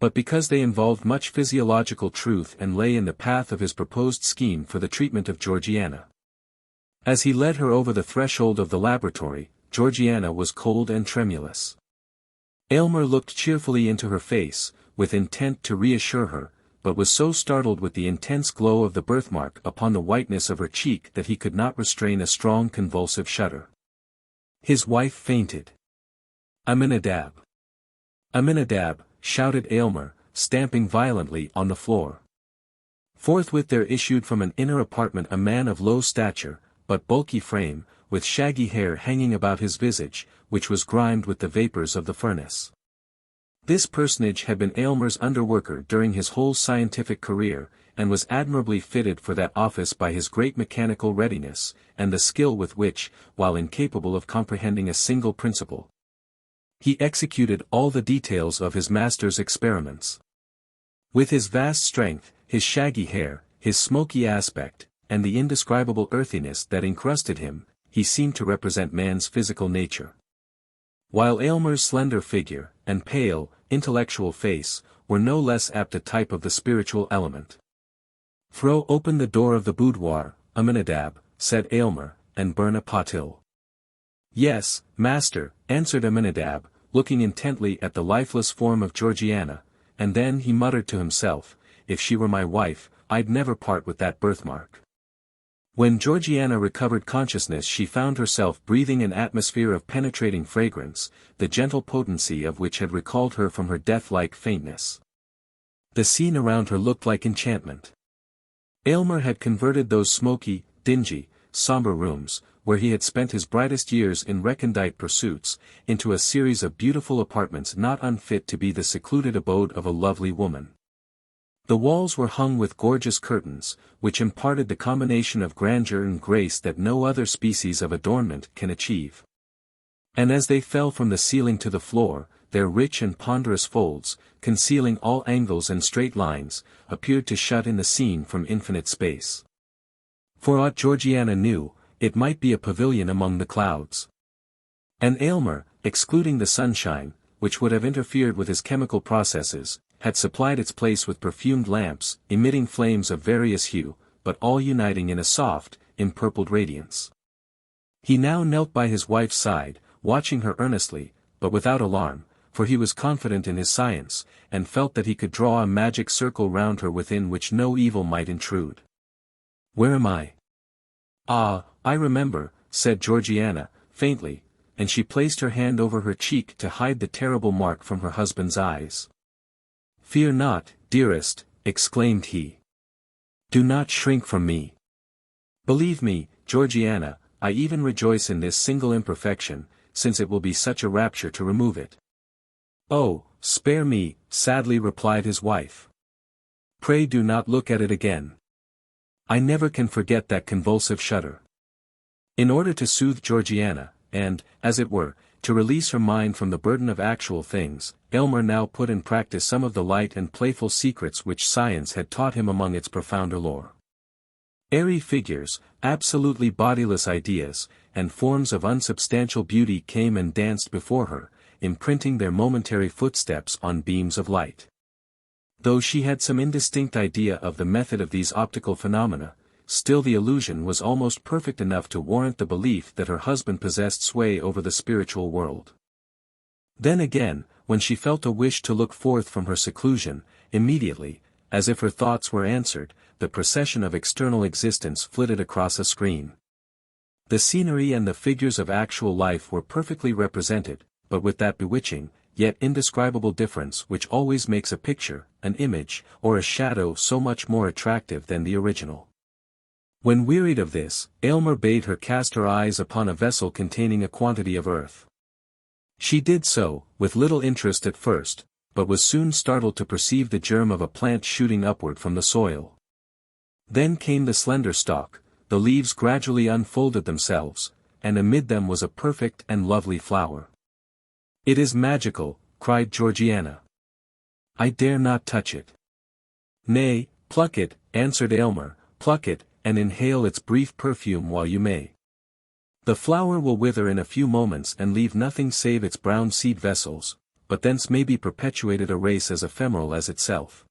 but because they involved much physiological truth and lay in the path of his proposed scheme for the treatment of Georgiana. As he led her over the threshold of the laboratory, Georgiana was cold and tremulous. Aylmer looked cheerfully into her face, with intent to reassure her, but was so startled with the intense glow of the birthmark upon the whiteness of her cheek that he could not restrain a strong convulsive shudder. His wife fainted. "Aminadab! Aminadab!" shouted Aylmer, stamping violently on the floor. Forthwith there issued from an inner apartment a man of low stature, but bulky frame, with shaggy hair hanging about his visage, which was grimed with the vapors of the furnace. This personage had been Aylmer's underworker during his whole scientific career, and was admirably fitted for that office by his great mechanical readiness, and the skill with which, while incapable of comprehending a single principle, he executed all the details of his master's experiments. With his vast strength, his shaggy hair, his smoky aspect, and the indescribable earthiness that encrusted him, he seemed to represent man's physical nature. While Aylmer's slender figure, and pale, intellectual face, were no less apt a type of the spiritual element. "Throw open the door of the boudoir, Aminadab," said Aylmer, "and burn a pothil." "Yes, master," answered Aminadab, looking intently at the lifeless form of Georgiana, and then he muttered to himself, "If she were my wife, I'd never part with that birthmark." When Georgiana recovered consciousness she found herself breathing an atmosphere of penetrating fragrance, the gentle potency of which had recalled her from her death-like faintness. The scene around her looked like enchantment. Aylmer had converted those smoky, dingy, somber rooms, where he had spent his brightest years in recondite pursuits, into a series of beautiful apartments not unfit to be the secluded abode of a lovely woman. The walls were hung with gorgeous curtains, which imparted the combination of grandeur and grace that no other species of adornment can achieve. And as they fell from the ceiling to the floor, their rich and ponderous folds, concealing all angles and straight lines, appeared to shut in the scene from infinite space. For aught Georgiana knew, it might be a pavilion among the clouds. And Aylmer, excluding the sunshine, which would have interfered with his chemical processes, had supplied its place with perfumed lamps, emitting flames of various hue, but all uniting in a soft, empurpled radiance. He now knelt by his wife's side, watching her earnestly, but without alarm, for he was confident in his science, and felt that he could draw a magic circle round her within which no evil might intrude. "Where am I?" "Ah, I remember," said Georgiana, faintly, and she placed her hand over her cheek to hide the terrible mark from her husband's eyes. "Fear not, dearest," exclaimed he. "Do not shrink from me. Believe me, Georgiana, I even rejoice in this single imperfection, since it will be such a rapture to remove it." "Oh, spare me," sadly replied his wife. "Pray do not look at it again. I never can forget that convulsive shudder." In order to soothe Georgiana, and, as it were, to release her mind from the burden of actual things, Aylmer now put in practice some of the light and playful secrets which science had taught him among its profounder lore. Airy figures, absolutely bodiless ideas, and forms of unsubstantial beauty came and danced before her, imprinting their momentary footsteps on beams of light. Though she had some indistinct idea of the method of these optical phenomena, still the illusion was almost perfect enough to warrant the belief that her husband possessed sway over the spiritual world. Then again, when she felt a wish to look forth from her seclusion, immediately, as if her thoughts were answered, the procession of external existence flitted across a screen. The scenery and the figures of actual life were perfectly represented, but with that bewitching, yet indescribable difference which always makes a picture, an image, or a shadow so much more attractive than the original. When wearied of this, Aylmer bade her cast her eyes upon a vessel containing a quantity of earth. She did so, with little interest at first, but was soon startled to perceive the germ of a plant shooting upward from the soil. Then came the slender stalk, the leaves gradually unfolded themselves, and amid them was a perfect and lovely flower. "It is magical," cried Georgiana. "I dare not touch it." "Nay, pluck it," answered Aylmer, "pluck it, and inhale its brief perfume while you may. The flower will wither in a few moments and leave nothing save its brown seed vessels, but thence may be perpetuated a race as ephemeral as itself."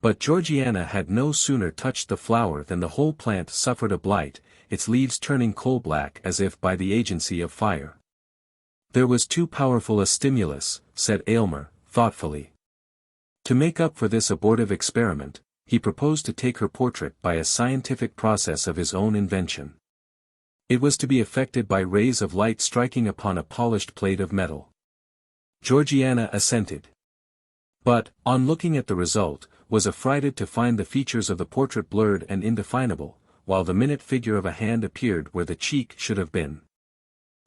But Georgiana had no sooner touched the flower than the whole plant suffered a blight, its leaves turning coal-black as if by the agency of fire. "There was too powerful a stimulus," said Aylmer, thoughtfully. To make up for this abortive experiment, he proposed to take her portrait by a scientific process of his own invention. It was to be effected by rays of light striking upon a polished plate of metal. Georgiana assented. But, on looking at the result, was affrighted to find the features of the portrait blurred and indefinable, while the minute figure of a hand appeared where the cheek should have been.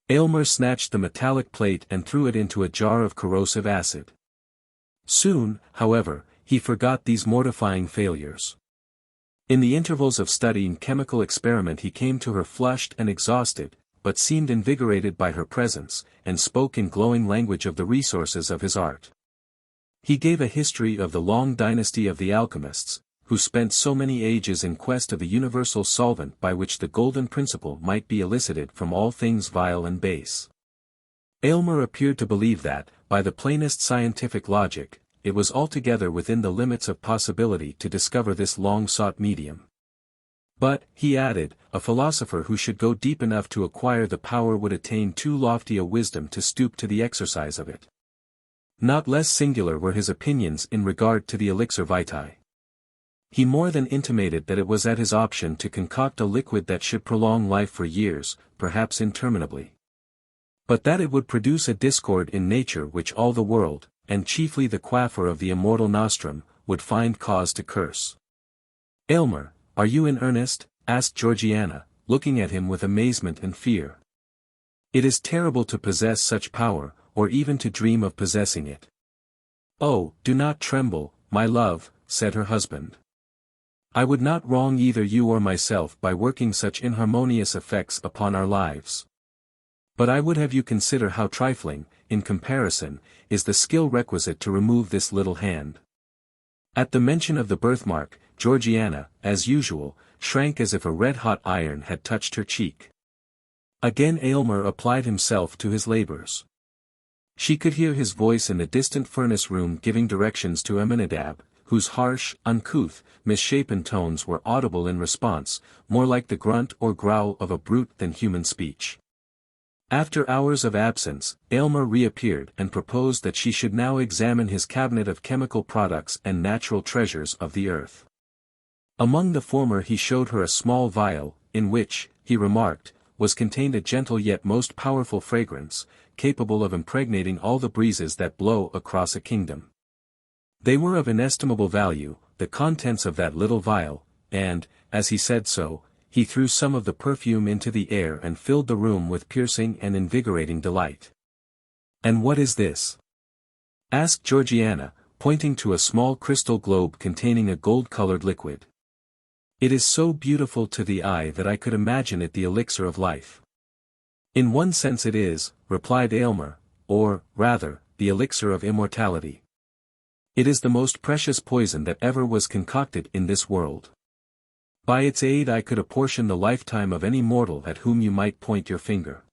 Aylmer snatched the metallic plate and threw it into a jar of corrosive acid. Soon, however, he forgot these mortifying failures. In the intervals of studying chemical experiment he came to her flushed and exhausted, but seemed invigorated by her presence, and spoke in glowing language of the resources of his art. He gave a history of the long dynasty of the alchemists, who spent so many ages in quest of the universal solvent by which the golden principle might be elicited from all things vile and base. Aylmer appeared to believe that, by the plainest scientific logic, it was altogether within the limits of possibility to discover this long-sought medium. But, he added, a philosopher who should go deep enough to acquire the power would attain too lofty a wisdom to stoop to the exercise of it. Not less singular were his opinions in regard to the elixir vitae. He more than intimated that it was at his option to concoct a liquid that should prolong life for years, perhaps interminably. But that it would produce a discord in nature which all the world, and chiefly the quaffer of the immortal nostrum, would find cause to curse. "Aylmer, are you in earnest?" asked Georgiana, looking at him with amazement and fear. "It is terrible to possess such power, or even to dream of possessing it." "Oh, do not tremble, my love," said her husband. "I would not wrong either you or myself by working such inharmonious effects upon our lives. But I would have you consider how trifling, in comparison, is the skill requisite to remove this little hand." At the mention of the birthmark, Georgiana, as usual, shrank as if a red-hot iron had touched her cheek. Again Aylmer applied himself to his labors. She could hear his voice in the distant furnace room giving directions to Aminadab, whose harsh, uncouth, misshapen tones were audible in response, more like the grunt or growl of a brute than human speech. After hours of absence, Aylmer reappeared and proposed that she should now examine his cabinet of chemical products and natural treasures of the earth. Among the former he showed her a small vial, in which, he remarked, was contained a gentle yet most powerful fragrance, capable of impregnating all the breezes that blow across a kingdom. They were of inestimable value, the contents of that little vial, and, as he said so, he threw some of the perfume into the air and filled the room with piercing and invigorating delight. "And what is this?" asked Georgiana, pointing to a small crystal globe containing a gold-colored liquid. "It is so beautiful to the eye that I could imagine it the elixir of life." "In one sense it is," replied Aylmer, "or, rather, the elixir of immortality. It is the most precious poison that ever was concocted in this world. By its aid I could apportion the lifetime of any mortal at whom you might point your finger.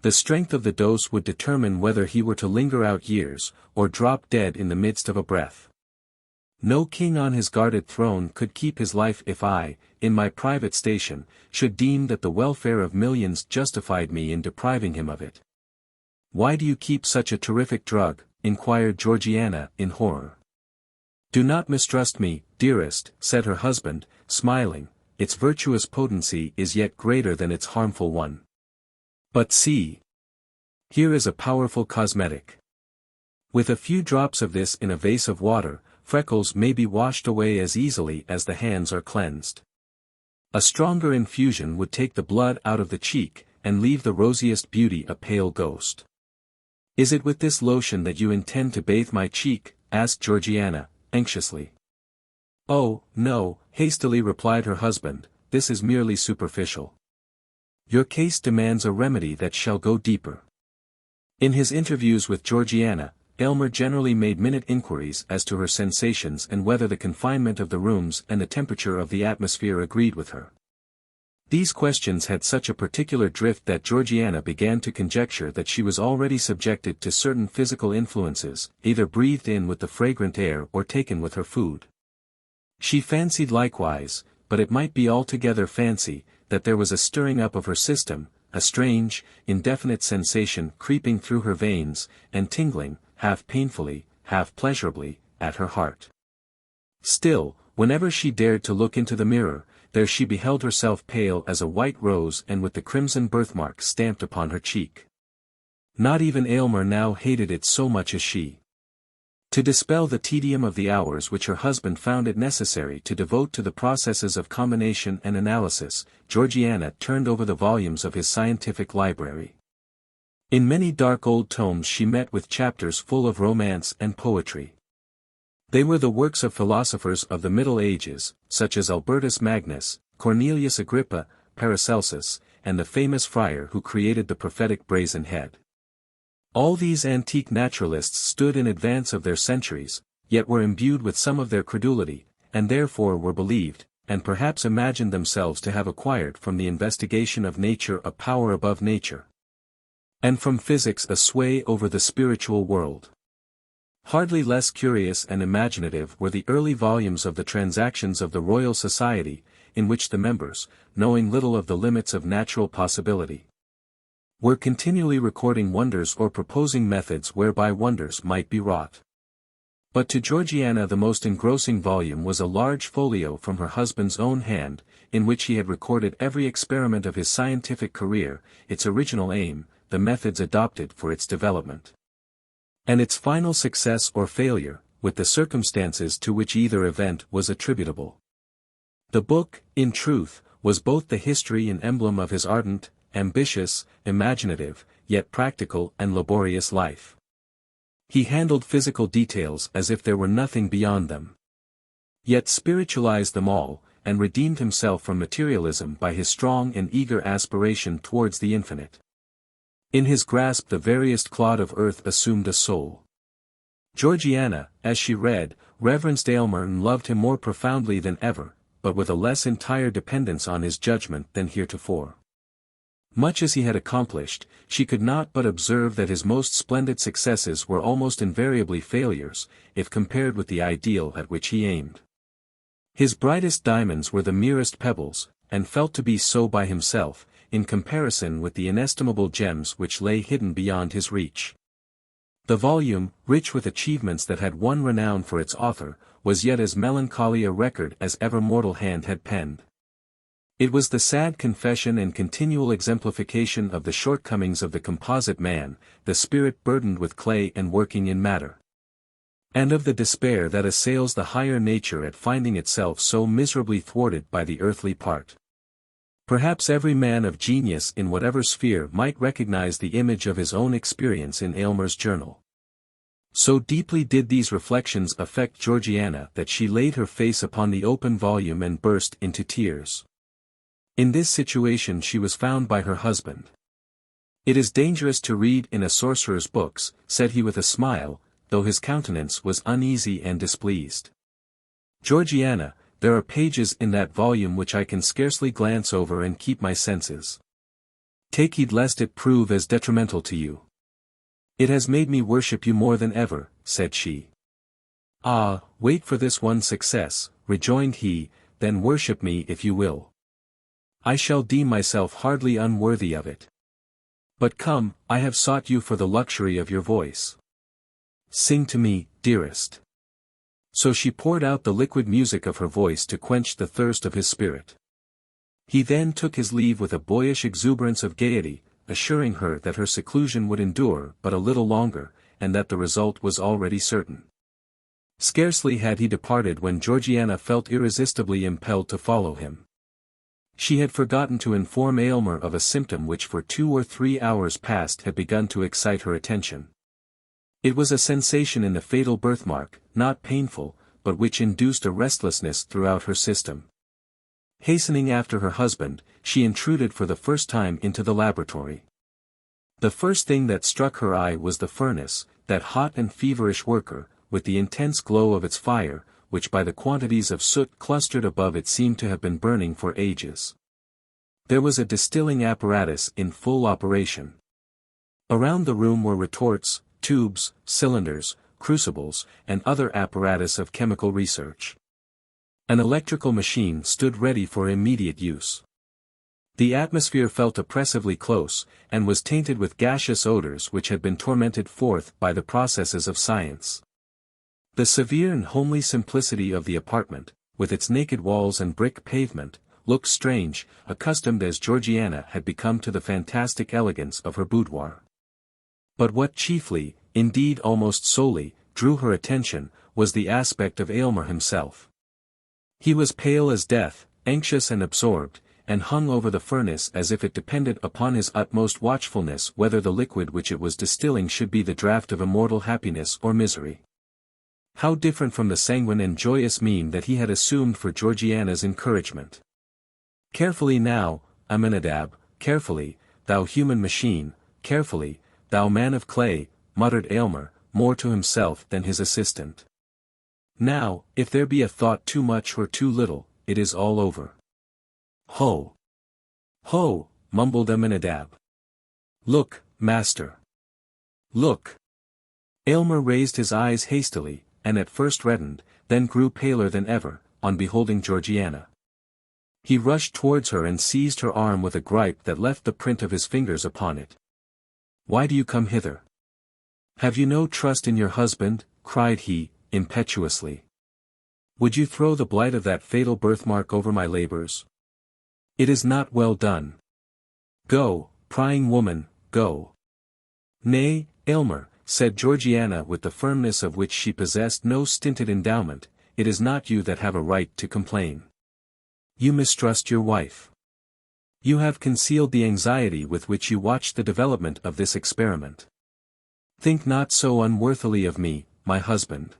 The strength of the dose would determine whether he were to linger out years, or drop dead in the midst of a breath. No king on his guarded throne could keep his life if I, in my private station, should deem that the welfare of millions justified me in depriving him of it. Why do you keep such a terrific drug? Inquired Georgiana in horror. Do not mistrust me, dearest, said her husband, smiling, its virtuous potency is yet greater than its harmful one. But see. Here is a powerful cosmetic. With a few drops of this in a vase of water, freckles may be washed away as easily as the hands are cleansed. A stronger infusion would take the blood out of the cheek, and leave the rosiest beauty a pale ghost. Is it with this lotion that you intend to bathe my cheek? Asked Georgiana, anxiously. Oh, no, hastily replied her husband, this is merely superficial. Your case demands a remedy that shall go deeper. In his interviews with Georgiana, Aylmer generally made minute inquiries as to her sensations and whether the confinement of the rooms and the temperature of the atmosphere agreed with her. These questions had such a particular drift that Georgiana began to conjecture that she was already subjected to certain physical influences, either breathed in with the fragrant air or taken with her food. She fancied likewise, but it might be altogether fancy, that there was a stirring up of her system, a strange, indefinite sensation creeping through her veins, and tingling, half painfully, half pleasurably, at her heart. Still, whenever she dared to look into the mirror, there she beheld herself pale as a white rose and with the crimson birthmark stamped upon her cheek. Not even Aylmer now hated it so much as she. To dispel the tedium of the hours which her husband found it necessary to devote to the processes of combination and analysis, Georgiana turned over the volumes of his scientific library. In many dark old tomes she met with chapters full of romance and poetry. They were the works of philosophers of the Middle Ages, such as Albertus Magnus, Cornelius Agrippa, Paracelsus, and the famous friar who created the prophetic brazen head. All these antique naturalists stood in advance of their centuries, yet were imbued with some of their credulity, and therefore were believed, and perhaps imagined themselves to have acquired from the investigation of nature a power above nature, and from physics a sway over the spiritual world. Hardly less curious and imaginative were the early volumes of the Transactions of the Royal Society, in which the members, knowing little of the limits of natural possibility, were continually recording wonders or proposing methods whereby wonders might be wrought. But to Georgiana the most engrossing volume was a large folio from her husband's own hand, in which he had recorded every experiment of his scientific career, its original aim, the methods adopted for its development, and its final success or failure, with the circumstances to which either event was attributable. The book, in truth, was both the history and emblem of his ardent, ambitious, imaginative, yet practical and laborious life. He handled physical details as if there were nothing beyond them, yet spiritualized them all, and redeemed himself from materialism by his strong and eager aspiration towards the infinite. In his grasp the veriest clod of earth assumed a soul. Georgiana, as she read, reverenced Aylmer and loved him more profoundly than ever, but with a less entire dependence on his judgment than heretofore. Much as he had accomplished, she could not but observe that his most splendid successes were almost invariably failures, if compared with the ideal at which he aimed. His brightest diamonds were the merest pebbles, and felt to be so by himself, in comparison with the inestimable gems which lay hidden beyond his reach. The volume, rich with achievements that had won renown for its author, was yet as melancholy a record as ever mortal hand had penned. It was the sad confession and continual exemplification of the shortcomings of the composite man, the spirit burdened with clay and working in matter, and of the despair that assails the higher nature at finding itself so miserably thwarted by the earthly part. Perhaps every man of genius in whatever sphere might recognize the image of his own experience in Aylmer's journal. So deeply did these reflections affect Georgiana that she laid her face upon the open volume and burst into tears. In this situation she was found by her husband. "It is dangerous to read in a sorcerer's books," said he with a smile, though his countenance was uneasy and displeased. "Georgiana, there are pages in that volume which I can scarcely glance over and keep my senses. Take heed lest it prove as detrimental to you." "It has made me worship you more than ever," said she. Ah, wait for this one success, rejoined he, then worship me if you will. I shall deem myself hardly unworthy of it. But come, I have sought you for the luxury of your voice. Sing to me, dearest. So she poured out the liquid music of her voice to quench the thirst of his spirit. He then took his leave with a boyish exuberance of gaiety, assuring her that her seclusion would endure but a little longer, and that the result was already certain. Scarcely had he departed when Georgiana felt irresistibly impelled to follow him. She had forgotten to inform Aylmer of a symptom which for 2 or 3 hours past had begun to excite her attention. It was a sensation in the fatal birthmark, not painful, but which induced a restlessness throughout her system. Hastening after her husband, she intruded for the first time into the laboratory. The first thing that struck her eye was the furnace, that hot and feverish worker, with the intense glow of its fire, which by the quantities of soot clustered above it seemed to have been burning for ages. There was a distilling apparatus in full operation. Around the room were retorts, tubes, cylinders, crucibles, and other apparatus of chemical research. An electrical machine stood ready for immediate use. The atmosphere felt oppressively close, and was tainted with gaseous odors which had been tormented forth by the processes of science. The severe and homely simplicity of the apartment, with its naked walls and brick pavement, looked strange, accustomed as Georgiana had become to the fantastic elegance of her boudoir. But what chiefly, indeed almost solely, drew her attention, was the aspect of Aylmer himself. He was pale as death, anxious and absorbed, and hung over the furnace as if it depended upon his utmost watchfulness whether the liquid which it was distilling should be the draught of immortal happiness or misery. How different from the sanguine and joyous mien that he had assumed for Georgiana's encouragement. Carefully now, Aminadab, carefully, thou human machine, carefully, thou man of clay, muttered Aylmer, more to himself than his assistant. Now, if there be a thought too much or too little, it is all over. Ho! Ho! Mumbled Aminadab. Look, master. Look! Aylmer raised his eyes hastily, and at first reddened, then grew paler than ever, on beholding Georgiana. He rushed towards her and seized her arm with a gripe that left the print of his fingers upon it. Why do you come hither? Have you no trust in your husband? Cried he, impetuously. Would you throw the blight of that fatal birthmark over my labors? It is not well done. Go, prying woman, go. Nay, Aylmer, said Georgiana with the firmness of which she possessed no stinted endowment, it is not you that have a right to complain. You mistrust your wife. You have concealed the anxiety with which you watched the development of this experiment. Think not so unworthily of me, my husband.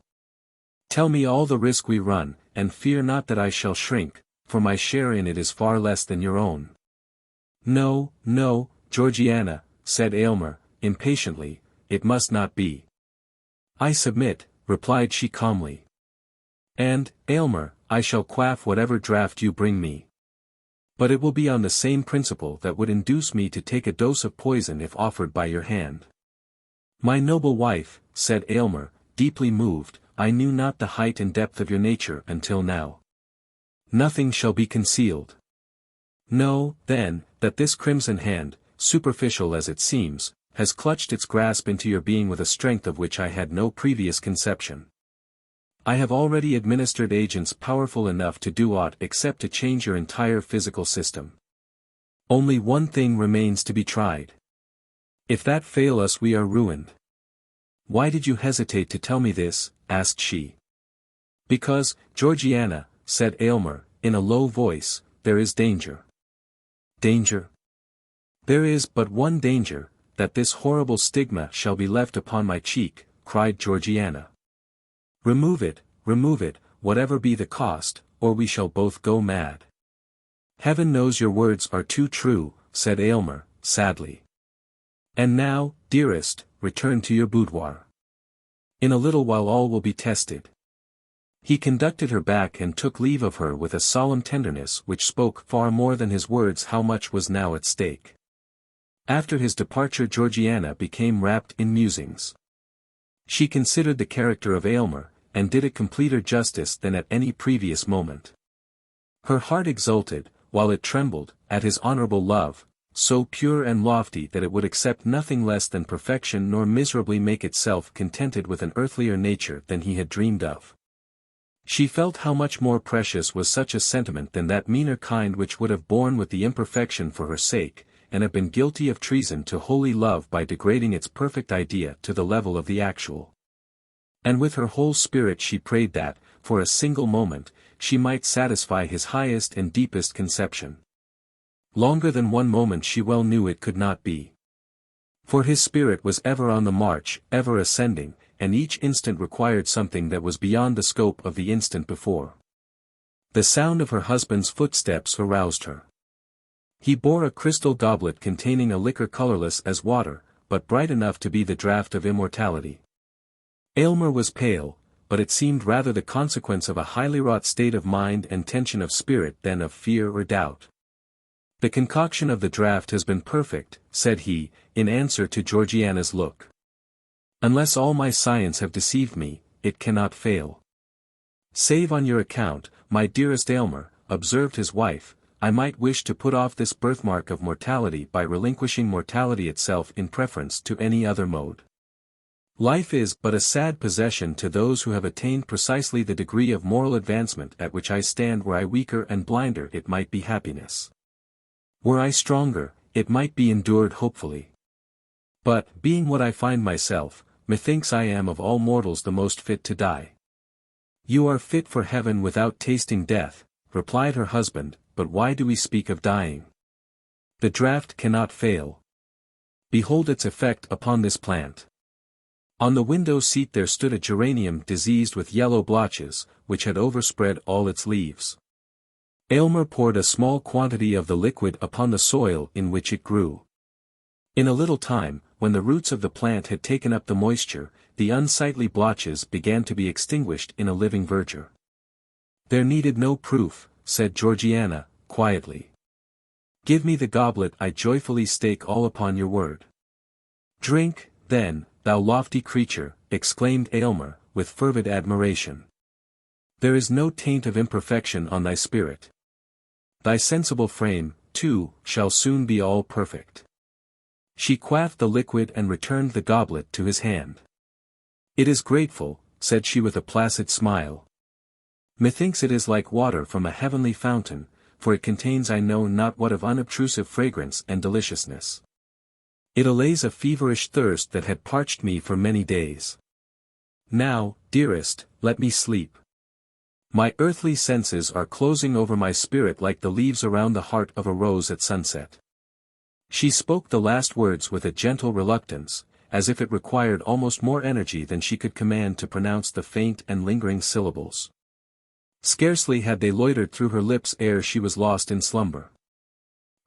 Tell me all the risk we run, and fear not that I shall shrink, for my share in it is far less than your own. No, no, Georgiana, said Aylmer, impatiently, it must not be. I submit, replied she calmly. And, Aylmer, I shall quaff whatever draught you bring me. But it will be on the same principle that would induce me to take a dose of poison if offered by your hand. My noble wife, said Aylmer, deeply moved, I knew not the height and depth of your nature until now. Nothing shall be concealed. Know, then, that this crimson hand, superficial as it seems, has clutched its grasp into your being with a strength of which I had no previous conception. I have already administered agents powerful enough to do aught except to change your entire physical system. Only one thing remains to be tried. If that fail us we are ruined. Why did you hesitate to tell me this? Asked she. Because, Georgiana, said Aylmer, in a low voice, there is danger. Danger? There is but one danger, that this horrible stigma shall be left upon my cheek, cried Georgiana. Remove it, whatever be the cost, or we shall both go mad. Heaven knows your words are too true, said Aylmer, sadly. And now, dearest, return to your boudoir. In a little while all will be tested. He conducted her back and took leave of her with a solemn tenderness which spoke far more than his words how much was now at stake. After his departure Georgiana became wrapped in musings. She considered the character of Aylmer, and did it completer justice than at any previous moment. Her heart exulted, while it trembled, at his honorable love, so pure and lofty that it would accept nothing less than perfection nor miserably make itself contented with an earthlier nature than he had dreamed of. She felt how much more precious was such a sentiment than that meaner kind which would have borne with the imperfection for her sake, and have been guilty of treason to holy love by degrading its perfect idea to the level of the actual. And with her whole spirit she prayed that, for a single moment, she might satisfy his highest and deepest conception. Longer than one moment she well knew it could not be. For his spirit was ever on the march, ever ascending, and each instant required something that was beyond the scope of the instant before. The sound of her husband's footsteps aroused her. He bore a crystal goblet containing a liquor colorless as water, but bright enough to be the draught of immortality. Aylmer was pale, but it seemed rather the consequence of a highly wrought state of mind and tension of spirit than of fear or doubt. "The concoction of the draught has been perfect," said he, in answer to Georgiana's look. "Unless all my science have deceived me, it cannot fail." "Save on your account, my dearest Aylmer," observed his wife, "I might wish to put off this birthmark of mortality by relinquishing mortality itself in preference to any other mode. Life is but a sad possession to those who have attained precisely the degree of moral advancement at which I stand. Were I weaker and blinder, it might be happiness. Were I stronger, it might be endured hopefully. But, being what I find myself, methinks I am of all mortals the most fit to die." "You are fit for heaven without tasting death," replied her husband, "but why do we speak of dying? The draught cannot fail. Behold its effect upon this plant." On the window seat there stood a geranium diseased with yellow blotches, which had overspread all its leaves. Aylmer poured a small quantity of the liquid upon the soil in which it grew. In a little time, when the roots of the plant had taken up the moisture, the unsightly blotches began to be extinguished in a living verdure. "There needed no proof," said Georgiana, quietly. "Give me the goblet, I joyfully stake all upon your word." "Drink, then, thou lofty creature," exclaimed Aylmer, with fervid admiration. "There is no taint of imperfection on thy spirit. Thy sensible frame, too, shall soon be all perfect." She quaffed the liquid and returned the goblet to his hand. "It is grateful," said she with a placid smile. "Methinks it is like water from a heavenly fountain, for it contains I know not what of unobtrusive fragrance and deliciousness. It allays a feverish thirst that had parched me for many days. Now, dearest, let me sleep. My earthly senses are closing over my spirit like the leaves around the heart of a rose at sunset." She spoke the last words with a gentle reluctance, as if it required almost more energy than she could command to pronounce the faint and lingering syllables. Scarcely had they loitered through her lips ere she was lost in slumber.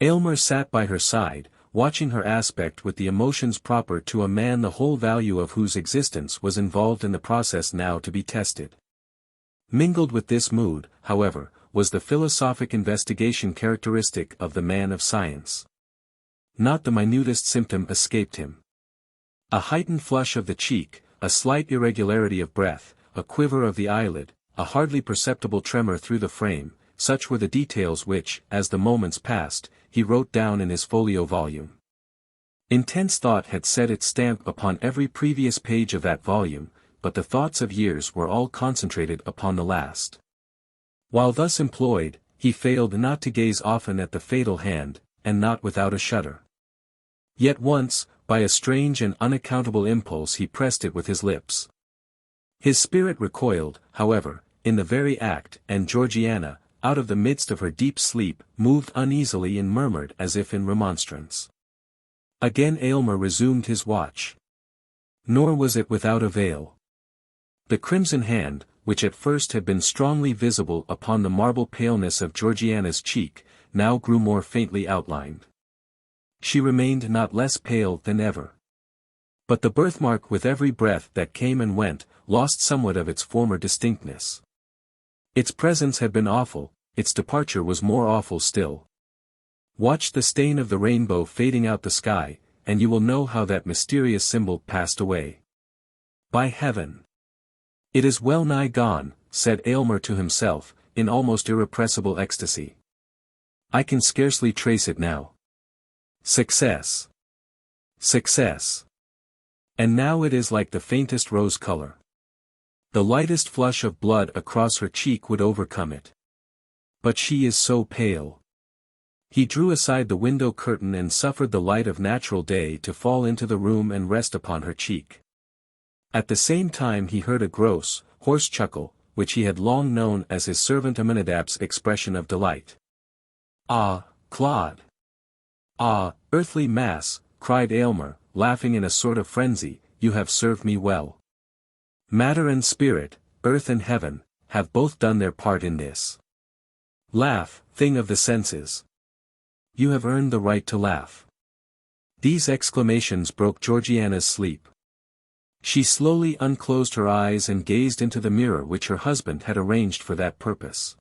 Aylmer sat by her side, watching her aspect with the emotions proper to a man the whole value of whose existence was involved in the process now to be tested. Mingled with this mood, however, was the philosophic investigation characteristic of the man of science. Not the minutest symptom escaped him. A heightened flush of the cheek, a slight irregularity of breath, a quiver of the eyelid, a hardly perceptible tremor through the frame, such were the details which, as the moments passed, he wrote down in his folio volume. Intense thought had set its stamp upon every previous page of that volume, but the thoughts of years were all concentrated upon the last. While thus employed, he failed not to gaze often at the fatal hand, and not without a shudder. Yet once, by a strange and unaccountable impulse he pressed it with his lips. His spirit recoiled, however, in the very act, and Georgiana, out of the midst of her deep sleep, moved uneasily and murmured as if in remonstrance. Again Aylmer resumed his watch. Nor was it without avail. The crimson hand, which at first had been strongly visible upon the marble paleness of Georgiana's cheek, now grew more faintly outlined. She remained not less pale than ever. But the birthmark with every breath that came and went, lost somewhat of its former distinctness. Its presence had been awful, its departure was more awful still. Watch the stain of the rainbow fading out the sky, and you will know how that mysterious symbol passed away. By heaven! It is well nigh gone, said Aylmer to himself, in almost irrepressible ecstasy. I can scarcely trace it now. Success! Success! And now it is like the faintest rose color. The lightest flush of blood across her cheek would overcome it. But she is so pale. He drew aside the window curtain and suffered the light of natural day to fall into the room and rest upon her cheek. At the same time he heard a gross, hoarse chuckle, which he had long known as his servant Aminadab's expression of delight. Ah, Claude! Ah, earthly mass, cried Aylmer, laughing in a sort of frenzy, you have served me well. Matter and spirit, earth and heaven, have both done their part in this. Laugh, thing of the senses. You have earned the right to laugh. These exclamations broke Georgiana's sleep. She slowly unclosed her eyes and gazed into the mirror which her husband had arranged for that purpose.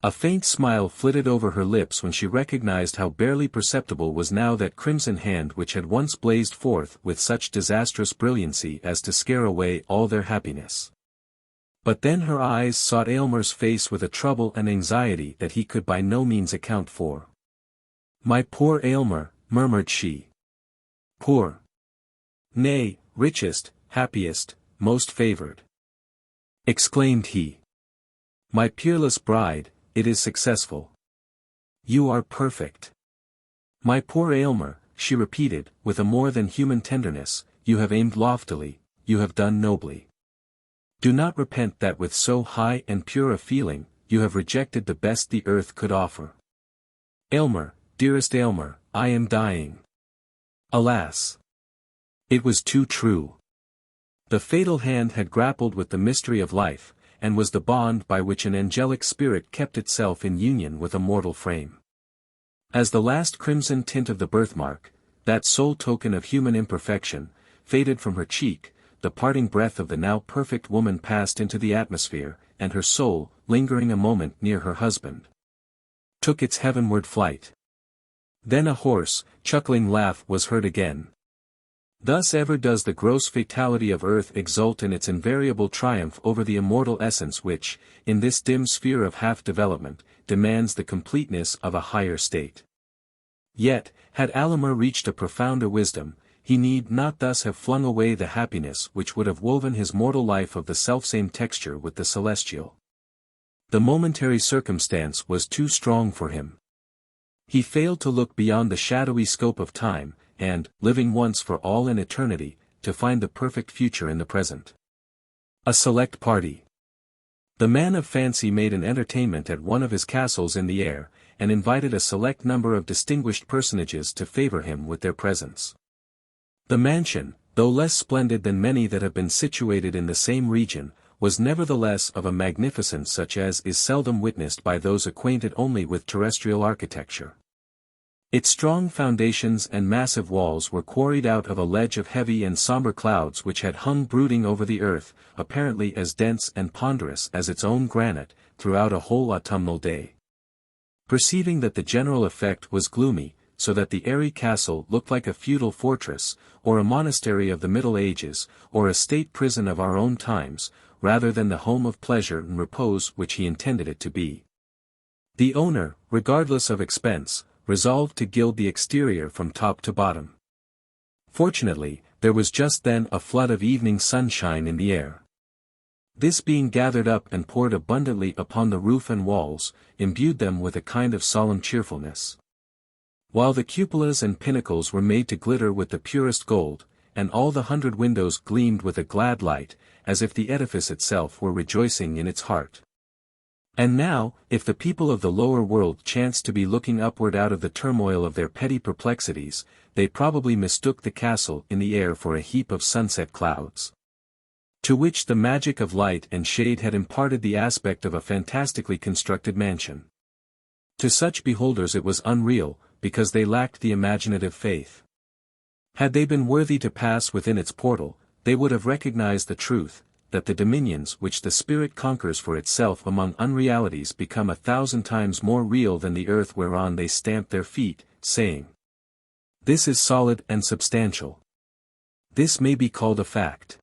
A faint smile flitted over her lips when she recognized how barely perceptible was now that crimson hand which had once blazed forth with such disastrous brilliancy as to scare away all their happiness. But then her eyes sought Aylmer's face with a trouble and anxiety that he could by no means account for. My poor Aylmer, murmured she. Poor. Nay, richest, happiest, most favored. Exclaimed he. My peerless bride, it is successful. You are perfect. My poor Aylmer, she repeated, with a more than human tenderness, you have aimed loftily, you have done nobly. Do not repent that with so high and pure a feeling, you have rejected the best the earth could offer. Aylmer, dearest Aylmer, I am dying. Alas! It was too true. The fatal hand had grappled with the mystery of life, and was the bond by which an angelic spirit kept itself in union with a mortal frame. As the last crimson tint of the birthmark, that sole token of human imperfection, faded from her cheek, the parting breath of the now perfect woman passed into the atmosphere, and her soul, lingering a moment near her husband, took its heavenward flight. Then a hoarse, chuckling laugh was heard again. Thus ever does the gross fatality of earth exult in its invariable triumph over the immortal essence which, in this dim sphere of half-development, demands the completeness of a higher state. Yet, had Aylmer reached a profounder wisdom, he need not thus have flung away the happiness which would have woven his mortal life of the selfsame texture with the celestial. The momentary circumstance was too strong for him. He failed to look beyond the shadowy scope of time, and, living once for all in eternity, to find the perfect future in the present. A select party. The man of fancy made an entertainment at one of his castles in the air, and invited a select number of distinguished personages to favor him with their presence. The mansion, though less splendid than many that have been situated in the same region, was nevertheless of a magnificence such as is seldom witnessed by those acquainted only with terrestrial architecture. Its strong foundations and massive walls were quarried out of a ledge of heavy and somber clouds which had hung brooding over the earth, apparently as dense and ponderous as its own granite, throughout a whole autumnal day. Perceiving that the general effect was gloomy, so that the airy castle looked like a feudal fortress, or a monastery of the Middle Ages, or a state prison of our own times, rather than the home of pleasure and repose which he intended it to be, the owner, regardless of expense, resolved to gild the exterior from top to bottom. Fortunately, there was just then a flood of evening sunshine in the air. This being gathered up and poured abundantly upon the roof and walls, imbued them with a kind of solemn cheerfulness. While the cupolas and pinnacles were made to glitter with the purest gold, and all the 100 windows gleamed with a glad light, as if the edifice itself were rejoicing in its heart. And now, if the people of the lower world chanced to be looking upward out of the turmoil of their petty perplexities, they probably mistook the castle in the air for a heap of sunset clouds, to which the magic of light and shade had imparted the aspect of a fantastically constructed mansion. To such beholders it was unreal, because they lacked the imaginative faith. Had they been worthy to pass within its portal, they would have recognized the truth, that the dominions which the spirit conquers for itself among unrealities become 1,000 times more real than the earth whereon they stamp their feet, saying, "This is solid and substantial. This may be called a fact."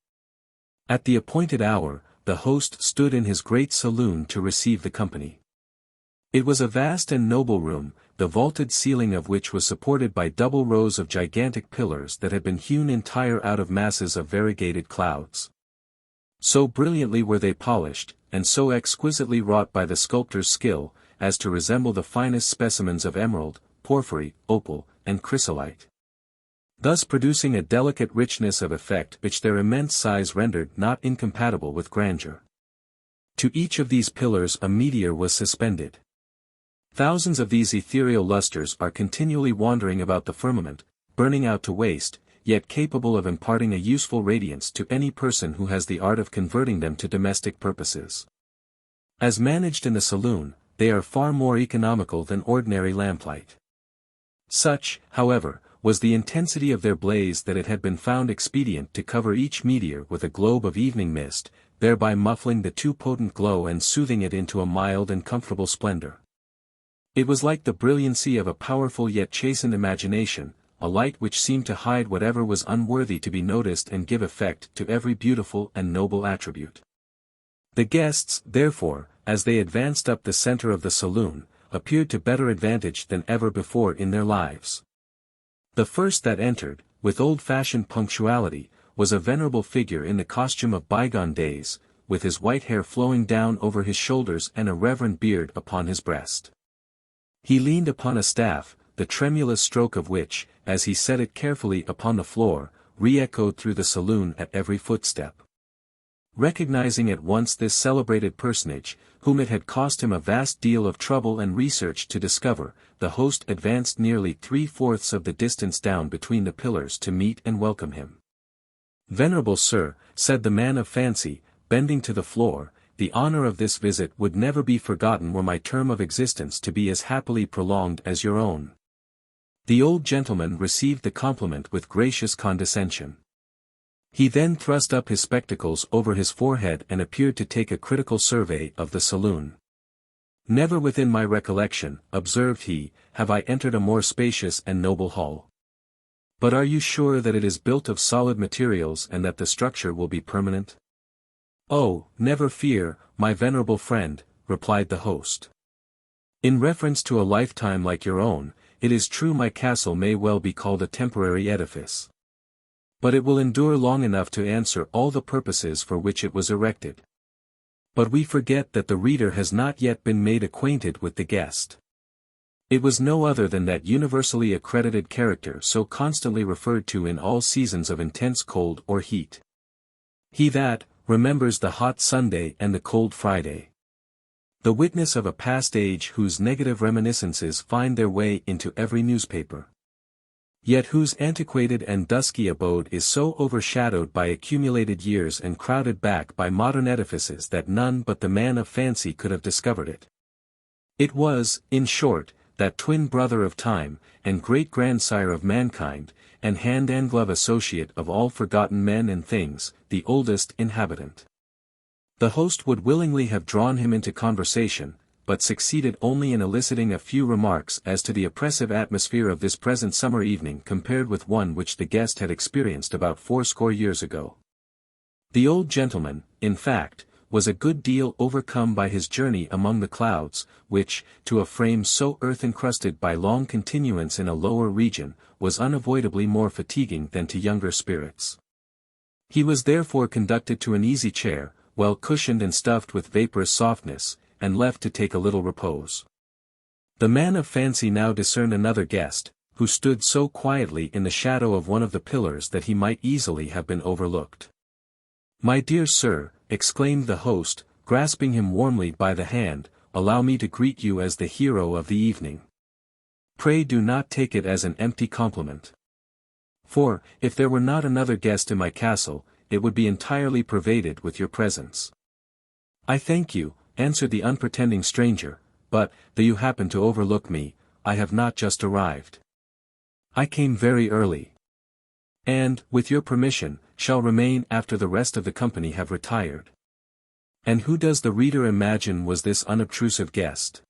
At the appointed hour, the host stood in his great saloon to receive the company. It was a vast and noble room, the vaulted ceiling of which was supported by double rows of gigantic pillars that had been hewn entire out of masses of variegated clouds. So brilliantly were they polished, and so exquisitely wrought by the sculptor's skill, as to resemble the finest specimens of emerald, porphyry, opal, and chrysolite, thus producing a delicate richness of effect which their immense size rendered not incompatible with grandeur. To each of these pillars a meteor was suspended. Thousands of these ethereal lustres are continually wandering about the firmament, burning out to waste, yet capable of imparting a useful radiance to any person who has the art of converting them to domestic purposes. As managed in the saloon, they are far more economical than ordinary lamplight. Such, however, was the intensity of their blaze that it had been found expedient to cover each meteor with a globe of evening mist, thereby muffling the too potent glow and soothing it into a mild and comfortable splendor. It was like the brilliancy of a powerful yet chastened imagination, a light which seemed to hide whatever was unworthy to be noticed and give effect to every beautiful and noble attribute. The guests, therefore, as they advanced up the center of the saloon, appeared to better advantage than ever before in their lives. The first that entered, with old-fashioned punctuality, was a venerable figure in the costume of bygone days, with his white hair flowing down over his shoulders and a reverend beard upon his breast. He leaned upon a staff, the tremulous stroke of which, as he set it carefully upon the floor, re-echoed through the saloon at every footstep. Recognizing at once this celebrated personage, whom it had cost him a vast deal of trouble and research to discover, the host advanced nearly 3/4 of the distance down between the pillars to meet and welcome him. "Venerable sir," said the man of fancy, bending to the floor, "the honor of this visit would never be forgotten were my term of existence to be as happily prolonged as your own." The old gentleman received the compliment with gracious condescension. He then thrust up his spectacles over his forehead and appeared to take a critical survey of the saloon. "Never within my recollection," observed he, "have I entered a more spacious and noble hall. But are you sure that it is built of solid materials and that the structure will be permanent?" "Oh, never fear, my venerable friend," replied the host. "In reference to a lifetime like your own, it is true my castle may well be called a temporary edifice. But it will endure long enough to answer all the purposes for which it was erected. But we forget that the reader has not yet been made acquainted with the guest. It was no other than that universally accredited character so constantly referred to in all seasons of intense cold or heat. He that remembers the hot Sunday and the cold Friday. The witness of a past age whose negative reminiscences find their way into every newspaper. Yet whose antiquated and dusky abode is so overshadowed by accumulated years and crowded back by modern edifices that none but the man of fancy could have discovered it. It was, in short, that twin brother of time, and great-grandsire of mankind, and hand-and-glove associate of all forgotten men and things, the oldest inhabitant. The host would willingly have drawn him into conversation, but succeeded only in eliciting a few remarks as to the oppressive atmosphere of this present summer evening compared with one which the guest had experienced about 80 years ago. The old gentleman, in fact, was a good deal overcome by his journey among the clouds, which, to a frame so earth-encrusted by long continuance in a lower region, was unavoidably more fatiguing than to younger spirits. He was therefore conducted to an easy chair, well cushioned and stuffed with vaporous softness, and left to take a little repose. The man of fancy now discerned another guest, who stood so quietly in the shadow of one of the pillars that he might easily have been overlooked. "My dear sir," exclaimed the host, grasping him warmly by the hand, "allow me to greet you as the hero of the evening. Pray do not take it as an empty compliment. For, if there were not another guest in my castle, it would be entirely pervaded with your presence." "I thank you," answered the unpretending stranger, "but, though you happen to overlook me, I have not just arrived. I came very early. And, with your permission, shall remain after the rest of the company have retired." And who does the reader imagine was this unobtrusive guest?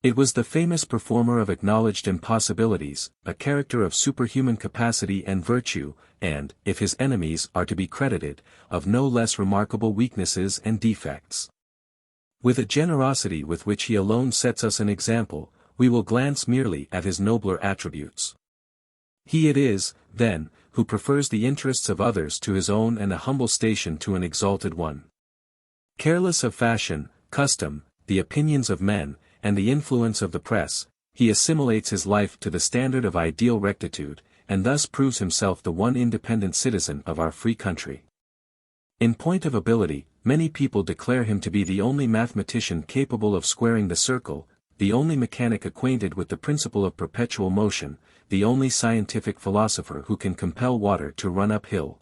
It was the famous performer of acknowledged impossibilities, a character of superhuman capacity and virtue, and, if his enemies are to be credited, of no less remarkable weaknesses and defects. With a generosity with which he alone sets us an example, we will glance merely at his nobler attributes. He it is, then, who prefers the interests of others to his own and a humble station to an exalted one. Careless of fashion, custom, the opinions of men, and the influence of the press, he assimilates his life to the standard of ideal rectitude, and thus proves himself the one independent citizen of our free country. In point of ability, many people declare him to be the only mathematician capable of squaring the circle, the only mechanic acquainted with the principle of perpetual motion, the only scientific philosopher who can compel water to run uphill.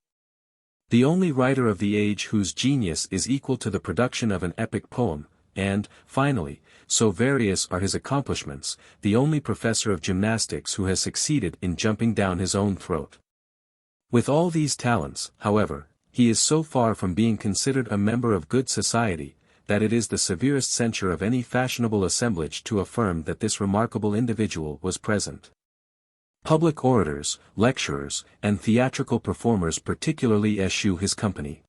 The only writer of the age whose genius is equal to the production of an epic poem, and, finally, so various are his accomplishments, the only professor of gymnastics who has succeeded in jumping down his own throat. With all these talents, however, he is so far from being considered a member of good society, that it is the severest censure of any fashionable assemblage to affirm that this remarkable individual was present. Public orators, lecturers, and theatrical performers particularly eschew his company.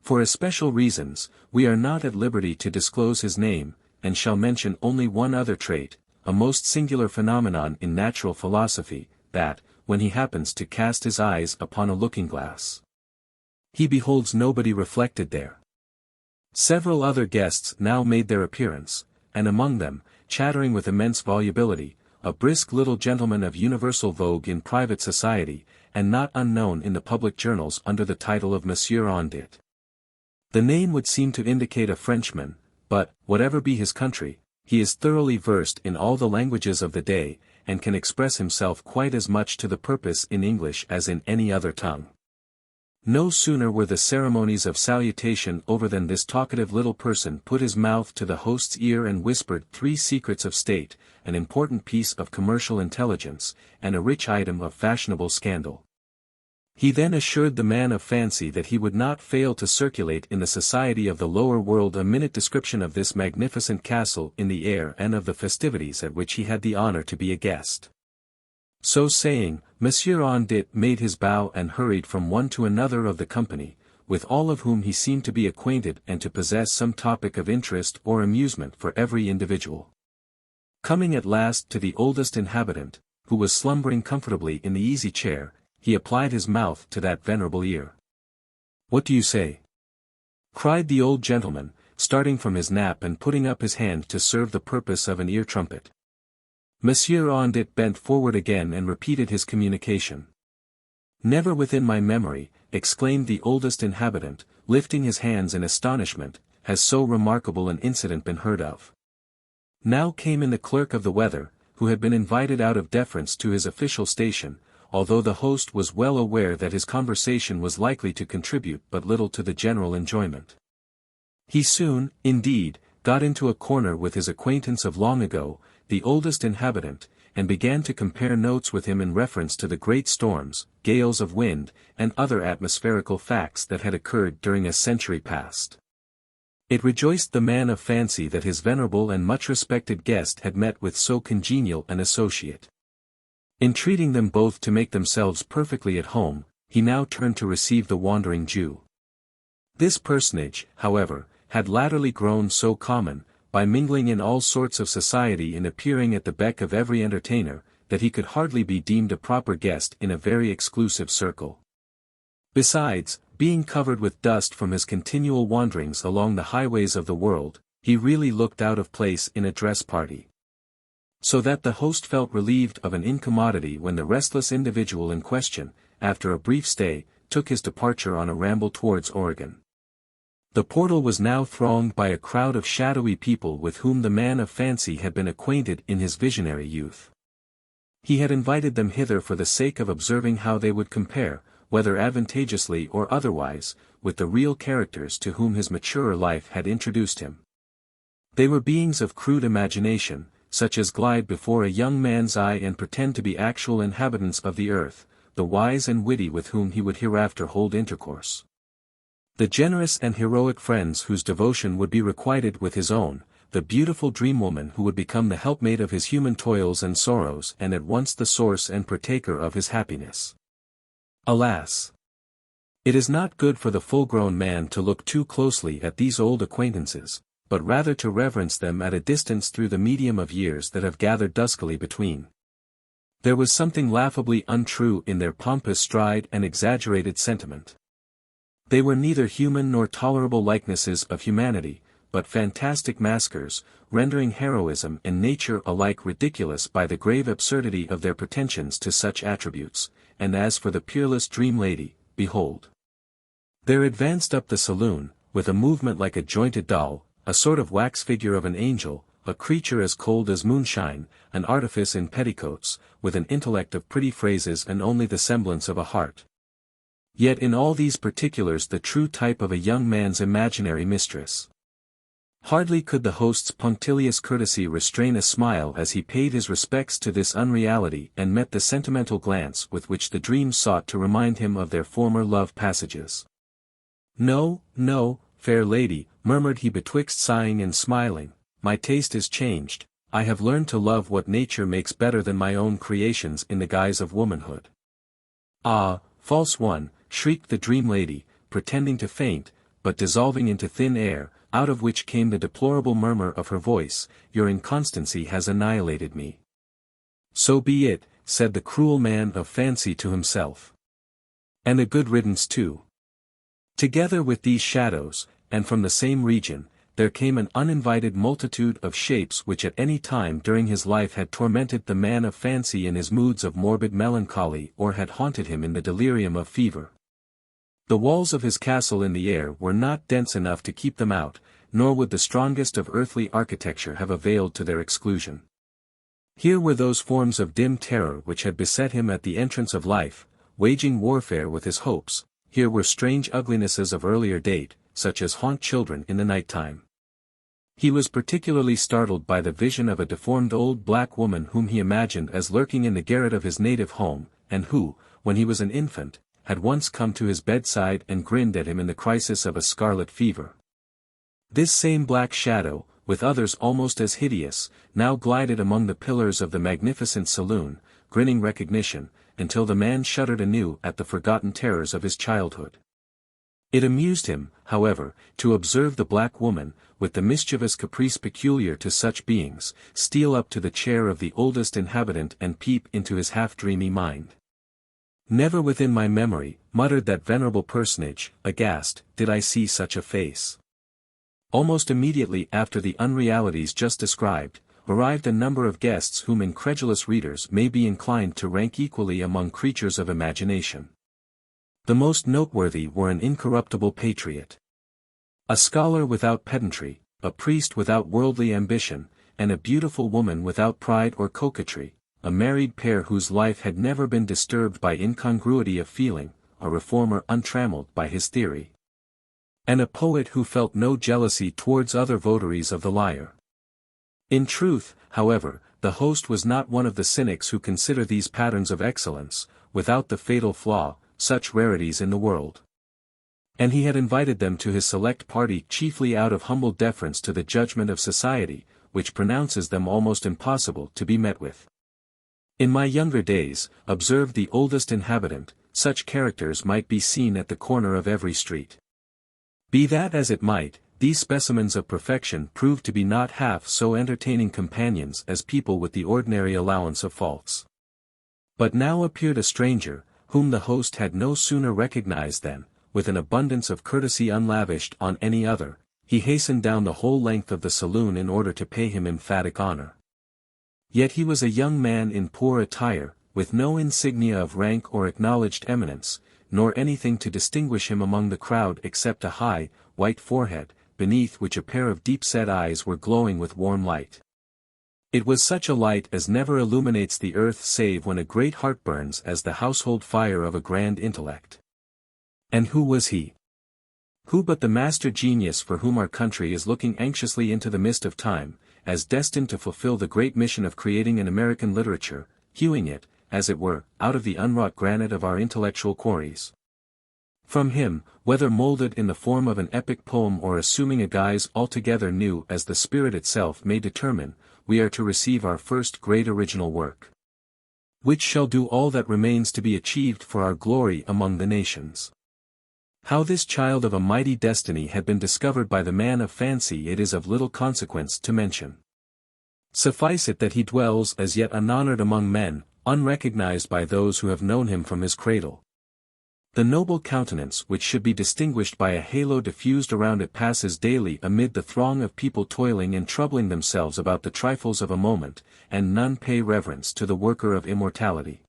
For especial reasons, we are not at liberty to disclose his name, and shall mention only one other trait, a most singular phenomenon in natural philosophy, that, when he happens to cast his eyes upon a looking-glass, he beholds nobody reflected there. Several other guests now made their appearance, and among them, chattering with immense volubility, a brisk little gentleman of universal vogue in private society, and not unknown in the public journals under the title of Monsieur Ondit. The name would seem to indicate a Frenchman, but, whatever be his country, he is thoroughly versed in all the languages of the day, and can express himself quite as much to the purpose in English as in any other tongue. No sooner were the ceremonies of salutation over than this talkative little person put his mouth to the host's ear and whispered 3 secrets of state, an important piece of commercial intelligence, and a rich item of fashionable scandal. He then assured the man of fancy that he would not fail to circulate in the society of the lower world a minute description of this magnificent castle in the air and of the festivities at which he had the honor to be a guest. So saying, Monsieur Ondit made his bow and hurried from one to another of the company, with all of whom he seemed to be acquainted and to possess some topic of interest or amusement for every individual. Coming at last to the oldest inhabitant, who was slumbering comfortably in the easy chair, he applied his mouth to that venerable ear. "What do you say?" cried the old gentleman, starting from his nap and putting up his hand to serve the purpose of an ear trumpet. Monsieur Ondit bent forward again and repeated his communication. "Never within my memory," exclaimed the oldest inhabitant, lifting his hands in astonishment, "has so remarkable an incident been heard of." Now came in the clerk of the weather, who had been invited out of deference to his official station, although the host was well aware that his conversation was likely to contribute but little to the general enjoyment. He soon, indeed, got into a corner with his acquaintance of long ago, the oldest inhabitant, and began to compare notes with him in reference to the great storms, gales of wind, and other atmospherical facts that had occurred during a century past. It rejoiced the man of fancy that his venerable and much respected guest had met with so congenial an associate. Entreating them both to make themselves perfectly at home, he now turned to receive the wandering Jew. This personage, however, had latterly grown so common, by mingling in all sorts of society and appearing at the beck of every entertainer, that he could hardly be deemed a proper guest in a very exclusive circle. Besides, being covered with dust from his continual wanderings along the highways of the world, he really looked out of place in a dress party. So that the host felt relieved of an incommodity when the restless individual in question, after a brief stay, took his departure on a ramble towards Oregon. The portal was now thronged by a crowd of shadowy people with whom the man of fancy had been acquainted in his visionary youth. He had invited them hither for the sake of observing how they would compare, whether advantageously or otherwise, with the real characters to whom his maturer life had introduced him. They were beings of crude imagination, such as glide before a young man's eye and pretend to be actual inhabitants of the earth, the wise and witty with whom he would hereafter hold intercourse. The generous and heroic friends whose devotion would be requited with his own, the beautiful dream woman who would become the helpmate of his human toils and sorrows and at once the source and partaker of his happiness. Alas! It is not good for the full-grown man to look too closely at these old acquaintances, but rather to reverence them at a distance through the medium of years that have gathered duskily between. There was something laughably untrue in their pompous stride and exaggerated sentiment. They were neither human nor tolerable likenesses of humanity, but fantastic maskers, rendering heroism and nature alike ridiculous by the grave absurdity of their pretensions to such attributes, and as for the peerless dream lady, behold! There advanced up the saloon, with a movement like a jointed doll, a sort of wax figure of an angel, a creature as cold as moonshine, an artifice in petticoats, with an intellect of pretty phrases and only the semblance of a heart. Yet in all these particulars the true type of a young man's imaginary mistress. Hardly could the host's punctilious courtesy restrain a smile as he paid his respects to this unreality and met the sentimental glance with which the dreams sought to remind him of their former love passages. "No, no, fair lady," murmured he betwixt sighing and smiling, "my taste is changed, I have learned to love what nature makes better than my own creations in the guise of womanhood." "Ah, false one," shrieked the dream lady, pretending to faint, but dissolving into thin air, out of which came the deplorable murmur of her voice, "your inconstancy has annihilated me." "So be it," said the cruel man of fancy to himself. "And a good riddance too." Together with these shadows, and from the same region, there came an uninvited multitude of shapes which at any time during his life had tormented the man of fancy in his moods of morbid melancholy or had haunted him in the delirium of fever. The walls of his castle in the air were not dense enough to keep them out, nor would the strongest of earthly architecture have availed to their exclusion. Here were those forms of dim terror which had beset him at the entrance of life, waging warfare with his hopes. Here were strange uglinesses of earlier date, such as haunt children in the night time. He was particularly startled by the vision of a deformed old black woman whom he imagined as lurking in the garret of his native home, and who, when he was an infant, had once come to his bedside and grinned at him in the crisis of a scarlet fever. This same black shadow, with others almost as hideous, now glided among the pillars of the magnificent saloon, grinning recognition, until the man shuddered anew at the forgotten terrors of his childhood. It amused him, however, to observe the black woman, with the mischievous caprice peculiar to such beings, steal up to the chair of the oldest inhabitant and peep into his half-dreamy mind. "Never within my memory," muttered that venerable personage, aghast, "did I see such a face." Almost immediately after the unrealities just described, arrived a number of guests whom incredulous readers may be inclined to rank equally among creatures of imagination. The most noteworthy were an incorruptible patriot, a scholar without pedantry, a priest without worldly ambition, and a beautiful woman without pride or coquetry, a married pair whose life had never been disturbed by incongruity of feeling, a reformer untrammeled by his theory, and a poet who felt no jealousy towards other votaries of the lyre. In truth, however, the host was not one of the cynics who consider these patterns of excellence, without the fatal flaw, such rarities in the world. And he had invited them to his select party chiefly out of humble deference to the judgment of society, which pronounces them almost impossible to be met with. "In my younger days," observed the oldest inhabitant, "such characters might be seen at the corner of every street. Be that as it might, these specimens of perfection proved to be not half so entertaining companions as people with the ordinary allowance of faults. But now appeared a stranger, whom the host had no sooner recognized than, with an abundance of courtesy unlavished on any other, he hastened down the whole length of the saloon in order to pay him emphatic honor. Yet he was a young man in poor attire, with no insignia of rank or acknowledged eminence, nor anything to distinguish him among the crowd except a high, white forehead, beneath which a pair of deep-set eyes were glowing with warm light. It was such a light as never illuminates the earth save when a great heart burns as the household fire of a grand intellect. And who was he? Who but the master genius for whom our country is looking anxiously into the mist of time, as destined to fulfill the great mission of creating an American literature, hewing it, as it were, out of the unwrought granite of our intellectual quarries. From him, whether molded in the form of an epic poem or assuming a guise altogether new as the spirit itself may determine, we are to receive our first great original work, which shall do all that remains to be achieved for our glory among the nations. How this child of a mighty destiny had been discovered by the man of fancy it is of little consequence to mention. Suffice it that he dwells as yet unhonored among men, unrecognized by those who have known him from his cradle. The noble countenance which should be distinguished by a halo diffused around it passes daily amid the throng of people toiling and troubling themselves about the trifles of a moment, and none pay reverence to the worker of immortality.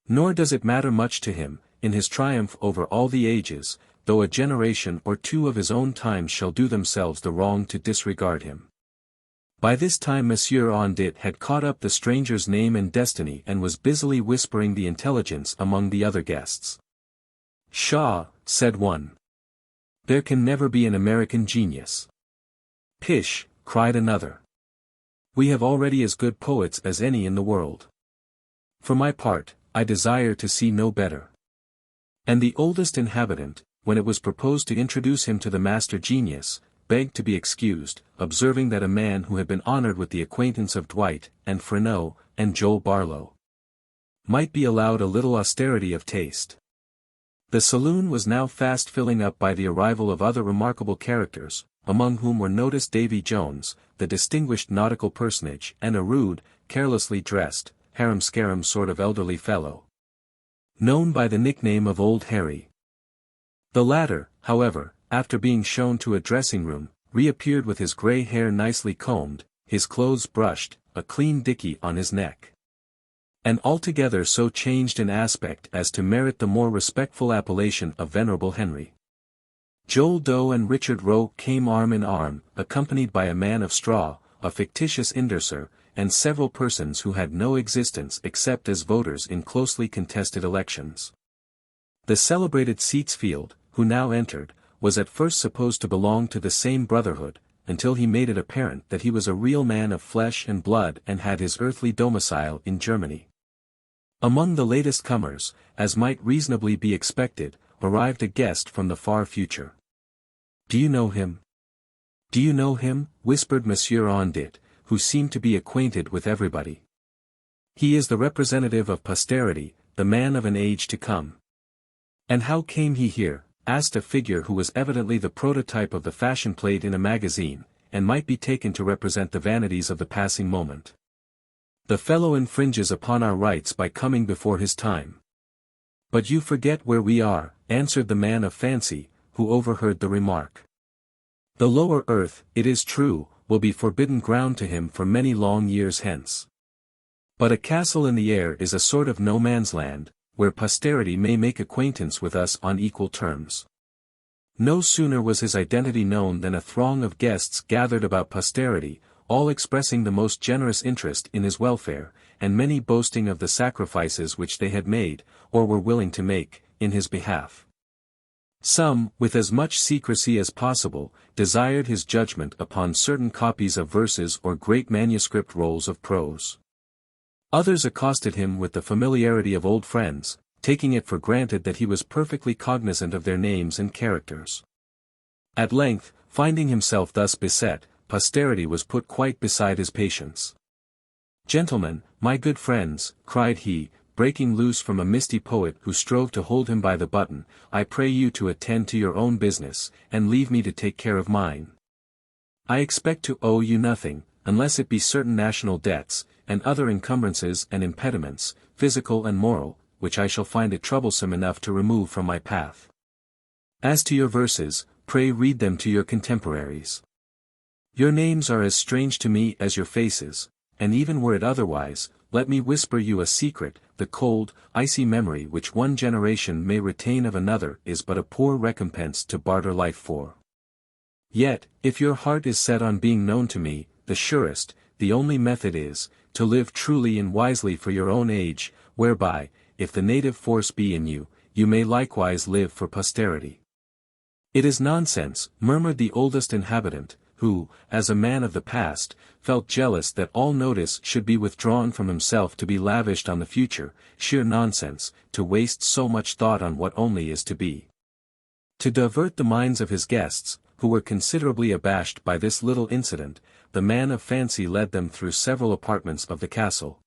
Nor does it matter much to him, in his triumph over all the ages, though a generation or two of his own time shall do themselves the wrong to disregard him. By this time Monsieur Ondit had caught up the stranger's name and destiny and was busily whispering the intelligence among the other guests. "Pshaw," said one. "There can never be an American genius." "Pish," cried another. "We have already as good poets as any in the world. For my part, I desire to see no better." And the oldest inhabitant, when it was proposed to introduce him to the master genius, begged to be excused, observing that a man who had been honored with the acquaintance of Dwight, and Freneau, and Joel Barlow, might be allowed a little austerity of taste. The saloon was now fast filling up by the arrival of other remarkable characters, among whom were noticed Davy Jones, the distinguished nautical personage, and a rude, carelessly dressed, harum-scarum sort of elderly fellow, known by the nickname of Old Harry. The latter, however, after being shown to a dressing-room, reappeared with his grey hair nicely combed, his clothes brushed, a clean dickey on his neck, and altogether so changed in aspect as to merit the more respectful appellation of Venerable Henry. Joel Doe and Richard Roe came arm in arm, accompanied by a man of straw, a fictitious indorser, and several persons who had no existence except as voters in closely contested elections. The celebrated Seatsfield, who now entered, was at first supposed to belong to the same brotherhood, until he made it apparent that he was a real man of flesh and blood and had his earthly domicile in Germany. Among the latest comers, as might reasonably be expected, arrived a guest from the far future. "Do you know him? Do you know him?" whispered Monsieur Ondit, who seemed to be acquainted with everybody. "He is the representative of posterity, the man of an age to come." "And how came he here?" asked a figure who was evidently the prototype of the fashion plate in a magazine, and might be taken to represent the vanities of the passing moment. "The fellow infringes upon our rights by coming before his time." "But you forget where we are," answered the man of fancy, who overheard the remark. "The lower earth, it is true, will be forbidden ground to him for many long years hence. But a castle in the air is a sort of no man's land, where posterity may make acquaintance with us on equal terms." No sooner was his identity known than a throng of guests gathered about posterity, all expressing the most generous interest in his welfare, and many boasting of the sacrifices which they had made, or were willing to make, in his behalf. Some, with as much secrecy as possible, desired his judgment upon certain copies of verses or great manuscript rolls of prose. Others accosted him with the familiarity of old friends, taking it for granted that he was perfectly cognizant of their names and characters. At length, finding himself thus beset, posterity was put quite beside his patience. "Gentlemen, my good friends," cried he, breaking loose from a misty poet who strove to hold him by the button, "I pray you to attend to your own business, and leave me to take care of mine. I expect to owe you nothing, unless it be certain national debts, and other encumbrances and impediments, physical and moral, which I shall find it troublesome enough to remove from my path. As to your verses, pray read them to your contemporaries. Your names are as strange to me as your faces, and even were it otherwise, let me whisper you a secret, the cold, icy memory which one generation may retain of another is but a poor recompense to barter life for. Yet, if your heart is set on being known to me, the surest, the only method is, to live truly and wisely for your own age, whereby, if the native force be in you, you may likewise live for posterity." "It is nonsense," murmured the oldest inhabitant, who, as a man of the past, felt jealous that all notice should be withdrawn from himself to be lavished on the future, "sheer nonsense, to waste so much thought on what only is to be." To divert the minds of his guests, who were considerably abashed by this little incident, the man of fancy led them through several apartments of the castle,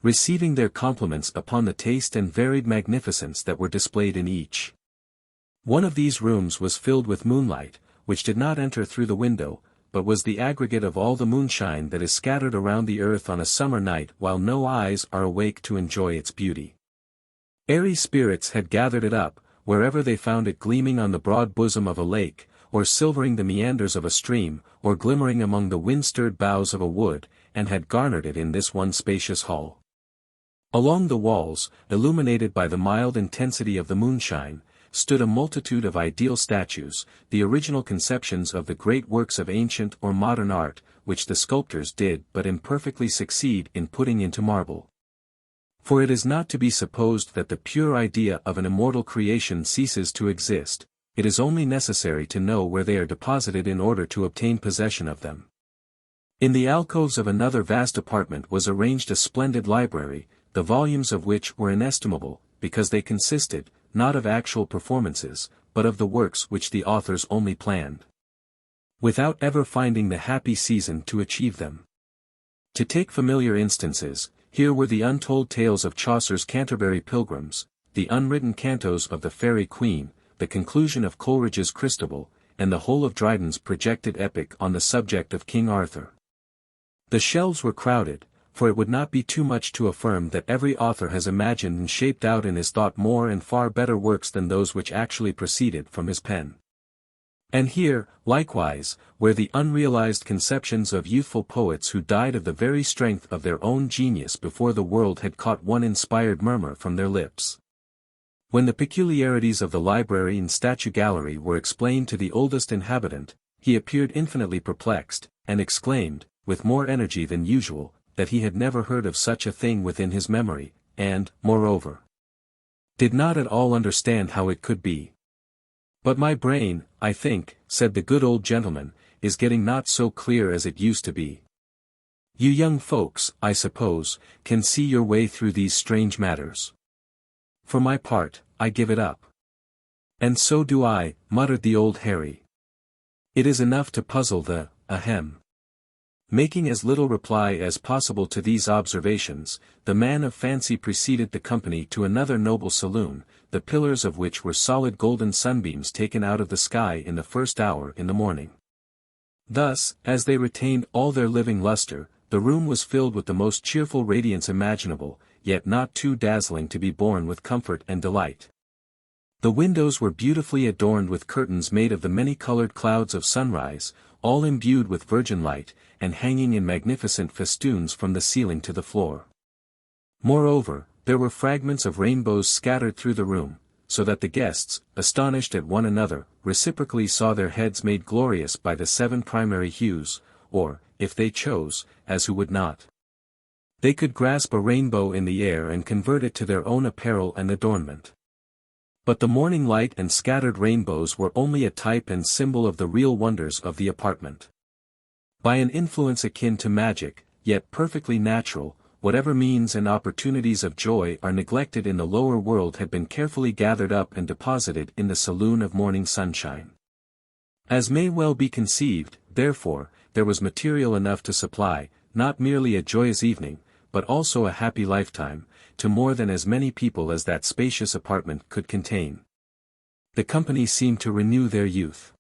receiving their compliments upon the taste and varied magnificence that were displayed in each. One of these rooms was filled with moonlight, which did not enter through the window, but was the aggregate of all the moonshine that is scattered around the earth on a summer night while no eyes are awake to enjoy its beauty. Airy spirits had gathered it up, wherever they found it gleaming on the broad bosom of a lake, or silvering the meanders of a stream, or glimmering among the wind-stirred boughs of a wood, and had garnered it in this one spacious hall. Along the walls, illuminated by the mild intensity of the moonshine, stood a multitude of ideal statues, the original conceptions of the great works of ancient or modern art, which the sculptors did but imperfectly succeed in putting into marble. For it is not to be supposed that the pure idea of an immortal creation ceases to exist, it is only necessary to know where they are deposited in order to obtain possession of them. In the alcoves of another vast apartment was arranged a splendid library, the volumes of which were inestimable, because they consisted, not of actual performances, but of the works which the authors only planned, without ever finding the happy season to achieve them. To take familiar instances, here were the untold tales of Chaucer's Canterbury Pilgrims, the unwritten cantos of the Faerie Queene, the conclusion of Coleridge's Christabel, and the whole of Dryden's projected epic on the subject of King Arthur. The shelves were crowded, for it would not be too much to affirm that every author has imagined and shaped out in his thought more and far better works than those which actually proceeded from his pen. And here, likewise, were the unrealized conceptions of youthful poets who died of the very strength of their own genius before the world had caught one inspired murmur from their lips. When the peculiarities of the library and statue gallery were explained to the oldest inhabitant, he appeared infinitely perplexed, and exclaimed, with more energy than usual, that he had never heard of such a thing within his memory, and, moreover, did not at all understand how it could be. But my brain, I think, said the good old gentleman, is getting not so clear as it used to be. You young folks, I suppose, can see your way through these strange matters. For my part, I give it up. And so do I, muttered the old Harry. It is enough to puzzle the, ahem. Making as little reply as possible to these observations, the man of fancy preceded the company to another noble saloon, the pillars of which were solid golden sunbeams taken out of the sky in the first hour in the morning. Thus, as they retained all their living luster, the room was filled with the most cheerful radiance imaginable, yet not too dazzling to be borne with comfort and delight. The windows were beautifully adorned with curtains made of the many-colored clouds of sunrise, all imbued with virgin light, and hanging in magnificent festoons from the ceiling to the floor. Moreover, there were fragments of rainbows scattered through the room, so that the guests, astonished at one another, reciprocally saw their heads made glorious by the 7 primary hues, or, if they chose, as who would not, they could grasp a rainbow in the air and convert it to their own apparel and adornment. But the morning light and scattered rainbows were only a type and symbol of the real wonders of the apartment. By an influence akin to magic, yet perfectly natural, whatever means and opportunities of joy are neglected in the lower world had been carefully gathered up and deposited in the saloon of morning sunshine. As may well be conceived, therefore, there was material enough to supply, not merely a joyous evening, but also a happy lifetime, to more than as many people as that spacious apartment could contain. The company seemed to renew their youth.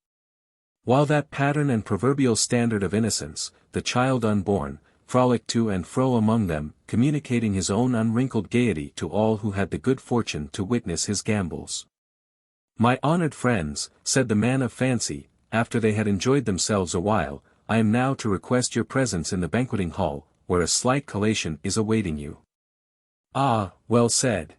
While that pattern and proverbial standard of innocence, the child unborn, frolicked to and fro among them, communicating his own unwrinkled gaiety to all who had the good fortune to witness his gambols. My honored friends, said the man of fancy, after they had enjoyed themselves a while, I am now to request your presence in the banqueting hall, where a slight collation is awaiting you. Ah, well said!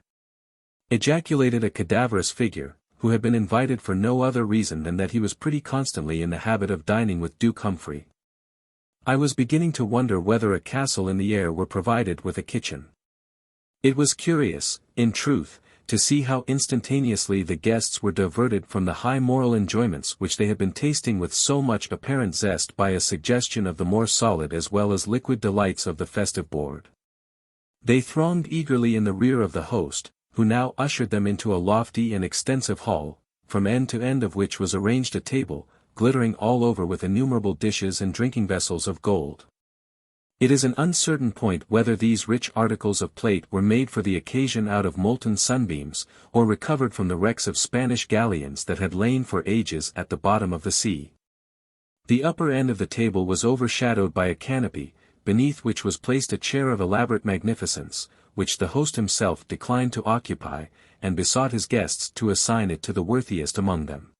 Ejaculated a cadaverous figure, who had been invited for no other reason than that he was pretty constantly in the habit of dining with Duke Humphrey. I was beginning to wonder whether a castle in the air were provided with a kitchen. It was curious, in truth, to see how instantaneously the guests were diverted from the high moral enjoyments which they had been tasting with so much apparent zest by a suggestion of the more solid as well as liquid delights of the festive board. They thronged eagerly in the rear of the host, who now ushered them into a lofty and extensive hall, from end to end of which was arranged a table, glittering all over with innumerable dishes and drinking vessels of gold. It is an uncertain point whether these rich articles of plate were made for the occasion out of molten sunbeams, or recovered from the wrecks of Spanish galleons that had lain for ages at the bottom of the sea. The upper end of the table was overshadowed by a canopy, beneath which was placed a chair of elaborate magnificence, which the host himself declined to occupy, and besought his guests to assign it to the worthiest among them.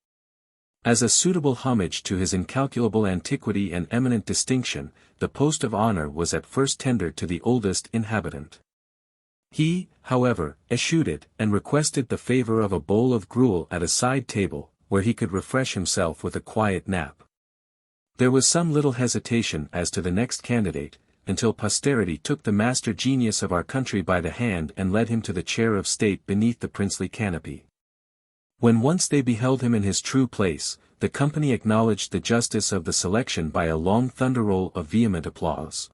As a suitable homage to his incalculable antiquity and eminent distinction, the post of honor was at first tendered to the oldest inhabitant. He, however, eschewed it, and requested the favor of a bowl of gruel at a side table, where he could refresh himself with a quiet nap. There was some little hesitation as to the next candidate, until posterity took the master genius of our country by the hand and led him to the chair of state beneath the princely canopy. When once they beheld him in his true place, the company acknowledged the justice of the selection by a long thunderroll of vehement applause.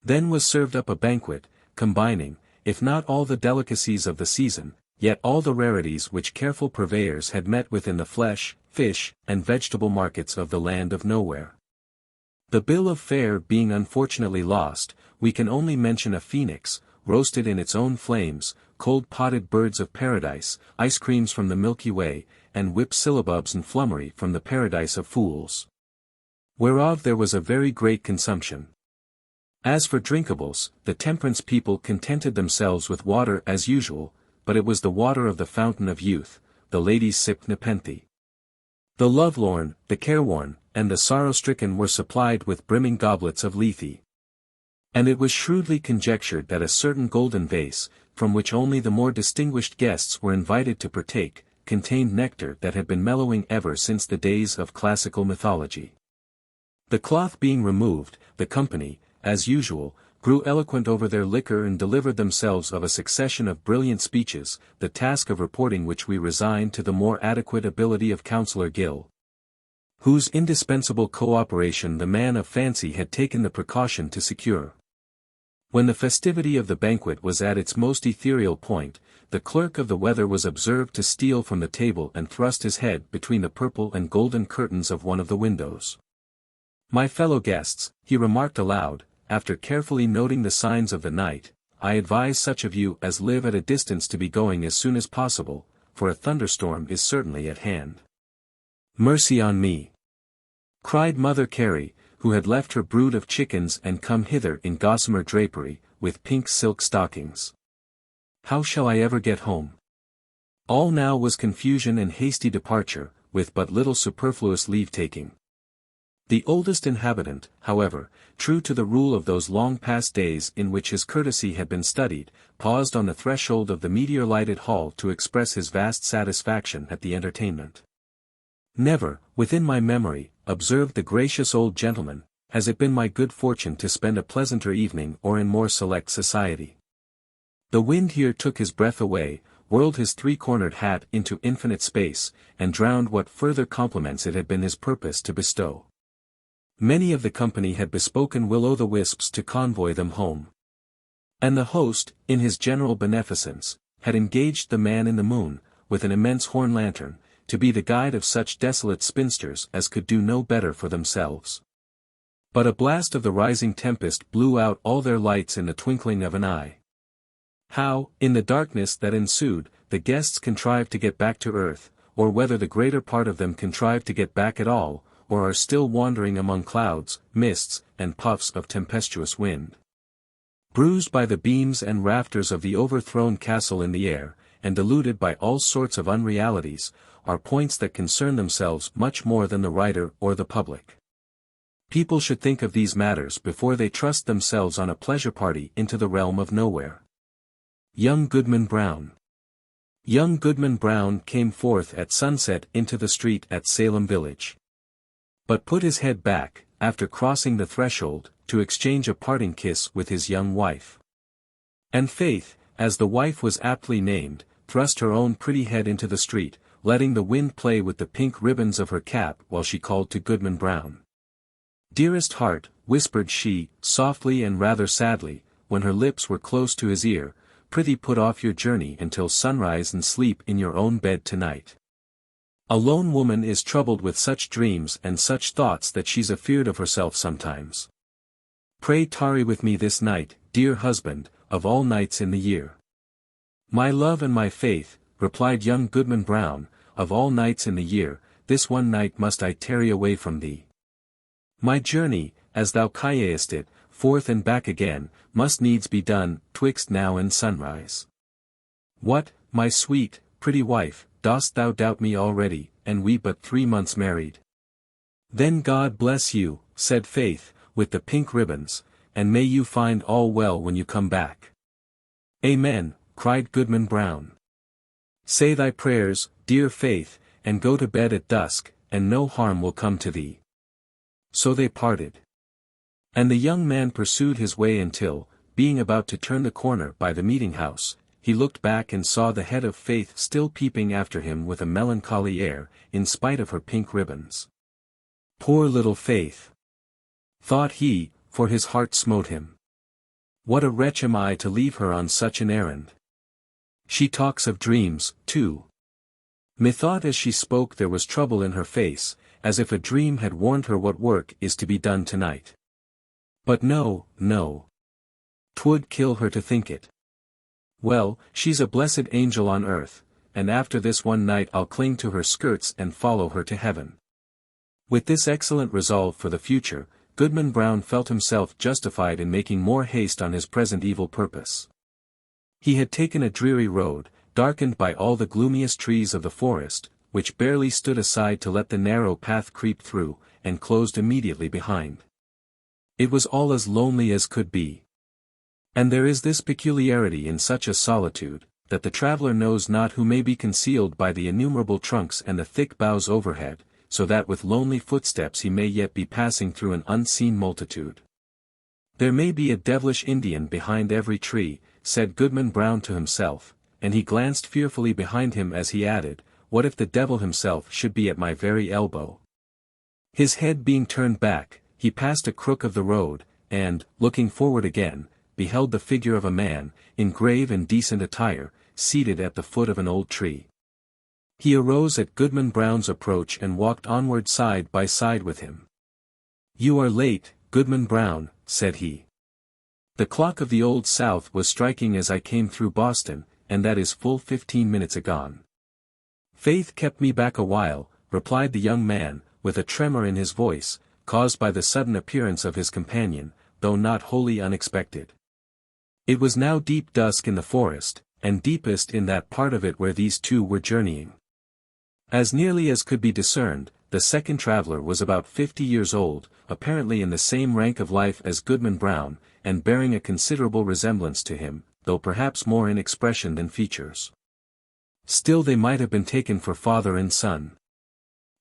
Then was served up a banquet, combining, if not all the delicacies of the season, yet all the rarities which careful purveyors had met with in the flesh, fish, and vegetable markets of the land of nowhere. The bill of fare being unfortunately lost, we can only mention a phoenix, roasted in its own flames, cold-potted birds of paradise, ice creams from the Milky Way, and whipped syllabubs and flummery from the paradise of fools. Whereof there was a very great consumption. As for drinkables, the temperance people contented themselves with water as usual, but it was the water of the fountain of youth. The ladies sipped nepenthe. The lovelorn, the careworn, and the sorrow-stricken were supplied with brimming goblets of lethe. And it was shrewdly conjectured that a certain golden vase, from which only the more distinguished guests were invited to partake, contained nectar that had been mellowing ever since the days of classical mythology. The cloth being removed, the company, as usual, grew eloquent over their liquor and delivered themselves of a succession of brilliant speeches, the task of reporting which we resigned to the more adequate ability of Councillor Gill, whose indispensable co-operation the man of fancy had taken the precaution to secure. When the festivity of the banquet was at its most ethereal point, the clerk of the weather was observed to steal from the table and thrust his head between the purple and golden curtains of one of the windows. "My fellow guests," he remarked aloud, after carefully noting the signs of the night, "I advise such of you as live at a distance to be going as soon as possible, for a thunderstorm is certainly at hand." "Mercy on me!" cried Mother Carey, who had left her brood of chickens and come hither in gossamer drapery, with pink silk stockings. "How shall I ever get home?" All now was confusion and hasty departure, with but little superfluous leave-taking. The oldest inhabitant, however, true to the rule of those long-past days in which his courtesy had been studied, paused on the threshold of the meteor-lighted hall to express his vast satisfaction at the entertainment. "Never, within my memory," observed the gracious old gentleman, "has it been my good fortune to spend a pleasanter evening or in more select society." The wind here took his breath away, whirled his three-cornered hat into infinite space, and drowned what further compliments it had been his purpose to bestow. Many of the company had bespoken will-o'-the-wisps to convoy them home. And the host, in his general beneficence, had engaged the man in the moon, with an immense horn lantern, to be the guide of such desolate spinsters as could do no better for themselves. But a blast of the rising tempest blew out all their lights in the twinkling of an eye. How, in the darkness that ensued, the guests contrived to get back to earth, or whether the greater part of them contrived to get back at all, or are still wandering among clouds, mists, and puffs of tempestuous wind, bruised by the beams and rafters of the overthrown castle in the air, and deluded by all sorts of unrealities, are points that concern themselves much more than the writer or the public. People should think of these matters before they trust themselves on a pleasure party into the realm of nowhere. Young Goodman Brown. Young Goodman Brown came forth at sunset into the street at Salem village, but put his head back, after crossing the threshold, to exchange a parting kiss with his young wife. And Faith, as the wife was aptly named, thrust her own pretty head into the street, letting the wind play with the pink ribbons of her cap while she called to Goodman Brown. "Dearest heart," whispered she, softly and rather sadly, when her lips were close to his ear, "prithee put off your journey until sunrise and sleep in your own bed tonight. A lone woman is troubled with such dreams and such thoughts that she's afeard of herself sometimes. Pray tarry with me this night, dear husband, of all nights in the year. My love and my faith, replied young Goodman Brown, of all nights in the year, this one night must I tarry away from thee. My journey, as thou callest it, forth and back again, must needs be done, twixt now and sunrise. What, my sweet, pretty wife, dost thou doubt me already, and we but 3 months married? Then God bless you, said Faith, with the pink ribbons, and may you find all well when you come back. Amen, cried Goodman Brown. Say thy prayers, dear Faith, and go to bed at dusk, and no harm will come to thee. So they parted. And the young man pursued his way until, being about to turn the corner by the meeting-house, he looked back and saw the head of Faith still peeping after him with a melancholy air, in spite of her pink ribbons. Poor little Faith! Thought he, for his heart smote him. What a wretch am I to leave her on such an errand! She talks of dreams, too. Methought as she spoke there was trouble in her face, as if a dream had warned her what work is to be done tonight. But no, no. 'Twould kill her to think it. Well, she's a blessed angel on earth, and after this one night I'll cling to her skirts and follow her to heaven. With this excellent resolve for the future, Goodman Brown felt himself justified in making more haste on his present evil purpose. He had taken a dreary road, darkened by all the gloomiest trees of the forest, which barely stood aside to let the narrow path creep through, and closed immediately behind. It was all as lonely as could be. And there is this peculiarity in such a solitude, that the traveller knows not who may be concealed by the innumerable trunks and the thick boughs overhead, so that with lonely footsteps he may yet be passing through an unseen multitude. There may be a devilish Indian behind every tree, said Goodman Brown to himself, and he glanced fearfully behind him as he added, what if the devil himself should be at my very elbow? His head being turned back, he passed a crook of the road, and, looking forward again, beheld the figure of a man, in grave and decent attire, seated at the foot of an old tree. He arose at Goodman Brown's approach and walked onward side by side with him. You are late, Goodman Brown, said he. The clock of the Old South was striking as I came through Boston, and that is full 15 minutes agone. Faith kept me back a while, replied the young man, with a tremor in his voice, caused by the sudden appearance of his companion, though not wholly unexpected. It was now deep dusk in the forest, and deepest in that part of it where these two were journeying. As nearly as could be discerned, the second traveller was about 50 years old, apparently in the same rank of life as Goodman Brown, and bearing a considerable resemblance to him, though perhaps more in expression than features. Still they might have been taken for father and son.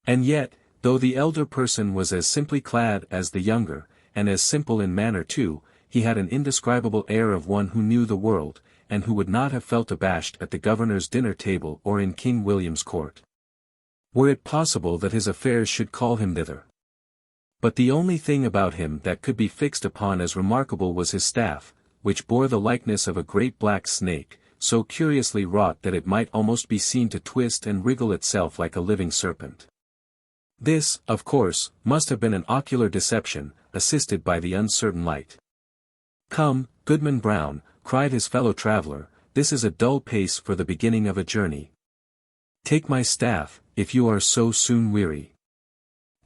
And yet, though the elder person was as simply clad as the younger, and as simple in manner too, he had an indescribable air of one who knew the world, and who would not have felt abashed at the governor's dinner table or in King William's court. Were it possible that his affairs should call him thither. But the only thing about him that could be fixed upon as remarkable was his staff, which bore the likeness of a great black snake, so curiously wrought that it might almost be seen to twist and wriggle itself like a living serpent. This, of course, must have been an ocular deception, assisted by the uncertain light. Come, Goodman Brown, cried his fellow traveller, this is a dull pace for the beginning of a journey. Take my staff, if you are so soon weary.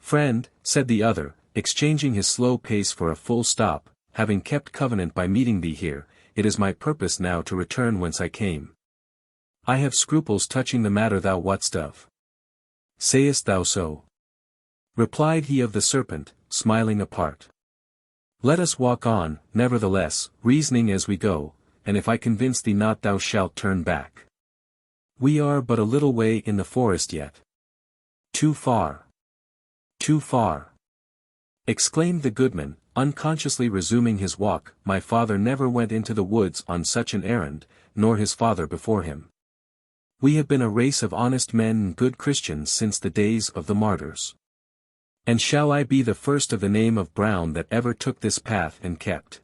Friend, said the other, exchanging his slow pace for a full stop, having kept covenant by meeting thee here, it is my purpose now to return whence I came. I have scruples touching the matter thou wotst of. Sayest thou so? Replied he of the Serpent, smiling apart. Let us walk on, nevertheless, reasoning as we go, and if I convince thee not thou shalt turn back. We are but a little way in the forest yet. Too far. Too far. Exclaimed the goodman, unconsciously resuming his walk. My father never went into the woods on such an errand, nor his father before him. We have been a race of honest men and good Christians since the days of the martyrs. And shall I be the first of the name of Brown that ever took this path and kept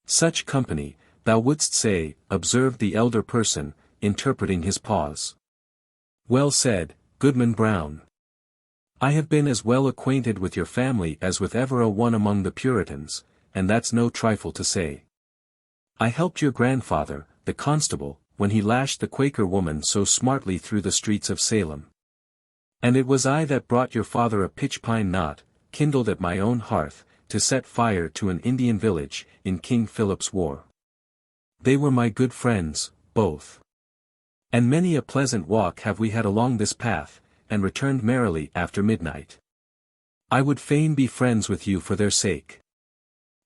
such company, thou wouldst say, observed the elder person, interpreting his pause. Well said, Goodman Brown. I have been as well acquainted with your family as with ever a one among the Puritans, and that's no trifle to say. I helped your grandfather, the constable, when he lashed the Quaker woman so smartly through the streets of Salem. And it was I that brought your father a pitch-pine knot, kindled at my own hearth, to set fire to an Indian village, in King Philip's War. They were my good friends, both. And many a pleasant walk have we had along this path, and returned merrily after midnight. I would fain be friends with you for their sake.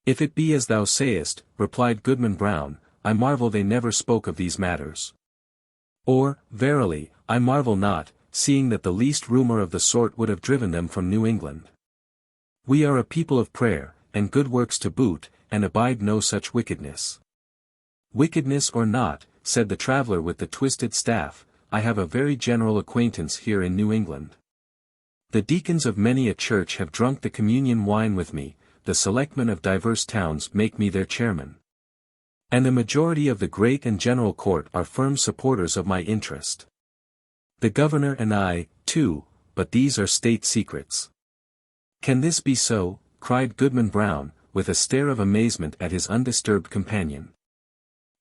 If it be as thou sayest, replied Goodman Brown, I marvel they never spoke of these matters. Or, verily, I marvel not, seeing that the least rumor of the sort would have driven them from New England. We are a people of prayer, and good works to boot, and abide no such wickedness. Wickedness or not, said the traveller with the twisted staff, I have a very general acquaintance here in New England. The deacons of many a church have drunk the communion wine with me, the selectmen of divers towns make me their chairman. And the majority of the great and general court are firm supporters of my interest. The governor and I, too, but these are state secrets. Can this be so? Cried Goodman Brown, with a stare of amazement at his undisturbed companion.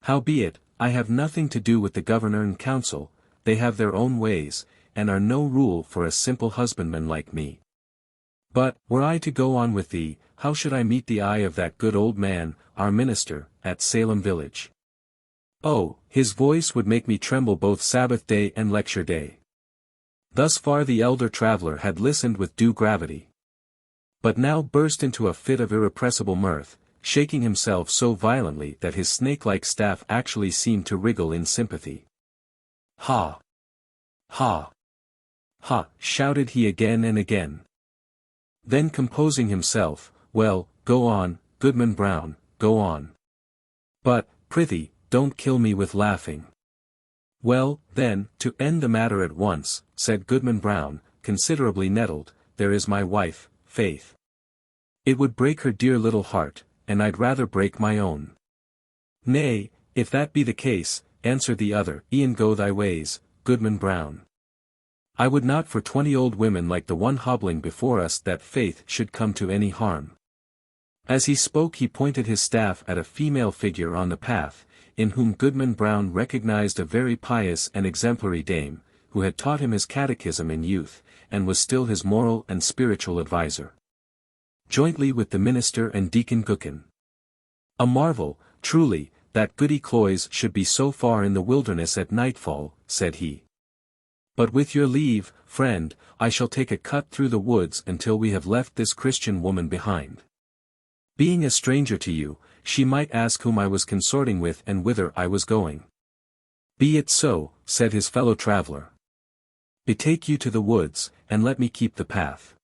Howbeit, I have nothing to do with the governor and council, they have their own ways, and are no rule for a simple husbandman like me. But, were I to go on with thee, how should I meet the eye of that good old man, our minister, at Salem village? Oh, his voice would make me tremble both Sabbath day and lecture day. Thus far the elder traveller had listened with due gravity. But now burst into a fit of irrepressible mirth, shaking himself so violently that his snake-like staff actually seemed to wriggle in sympathy. Ha! Ha! Ha! Shouted he again and again. Then composing himself, well, go on, Goodman Brown, go on. But, prithee, don't kill me with laughing. Well, then, to end the matter at once, said Goodman Brown, considerably nettled, there is my wife, Faith. It would break her dear little heart, and I'd rather break my own. Nay, if that be the case, answered the other, e'en go thy ways, Goodman Brown. I would not for 20 old women like the one hobbling before us that Faith should come to any harm. As he spoke he pointed his staff at a female figure on the path, in whom Goodman Brown recognized a very pious and exemplary dame, who had taught him his catechism in youth, and was still his moral and spiritual adviser. Jointly with the minister and Deacon Gookin. A marvel, truly, that Goody Cloyes should be so far in the wilderness at nightfall, said he. But with your leave, friend, I shall take a cut through the woods until we have left this Christian woman behind. Being a stranger to you, she might ask whom I was consorting with and whither I was going. Be it so, said his fellow traveller. Betake you to the woods, and let me keep the path.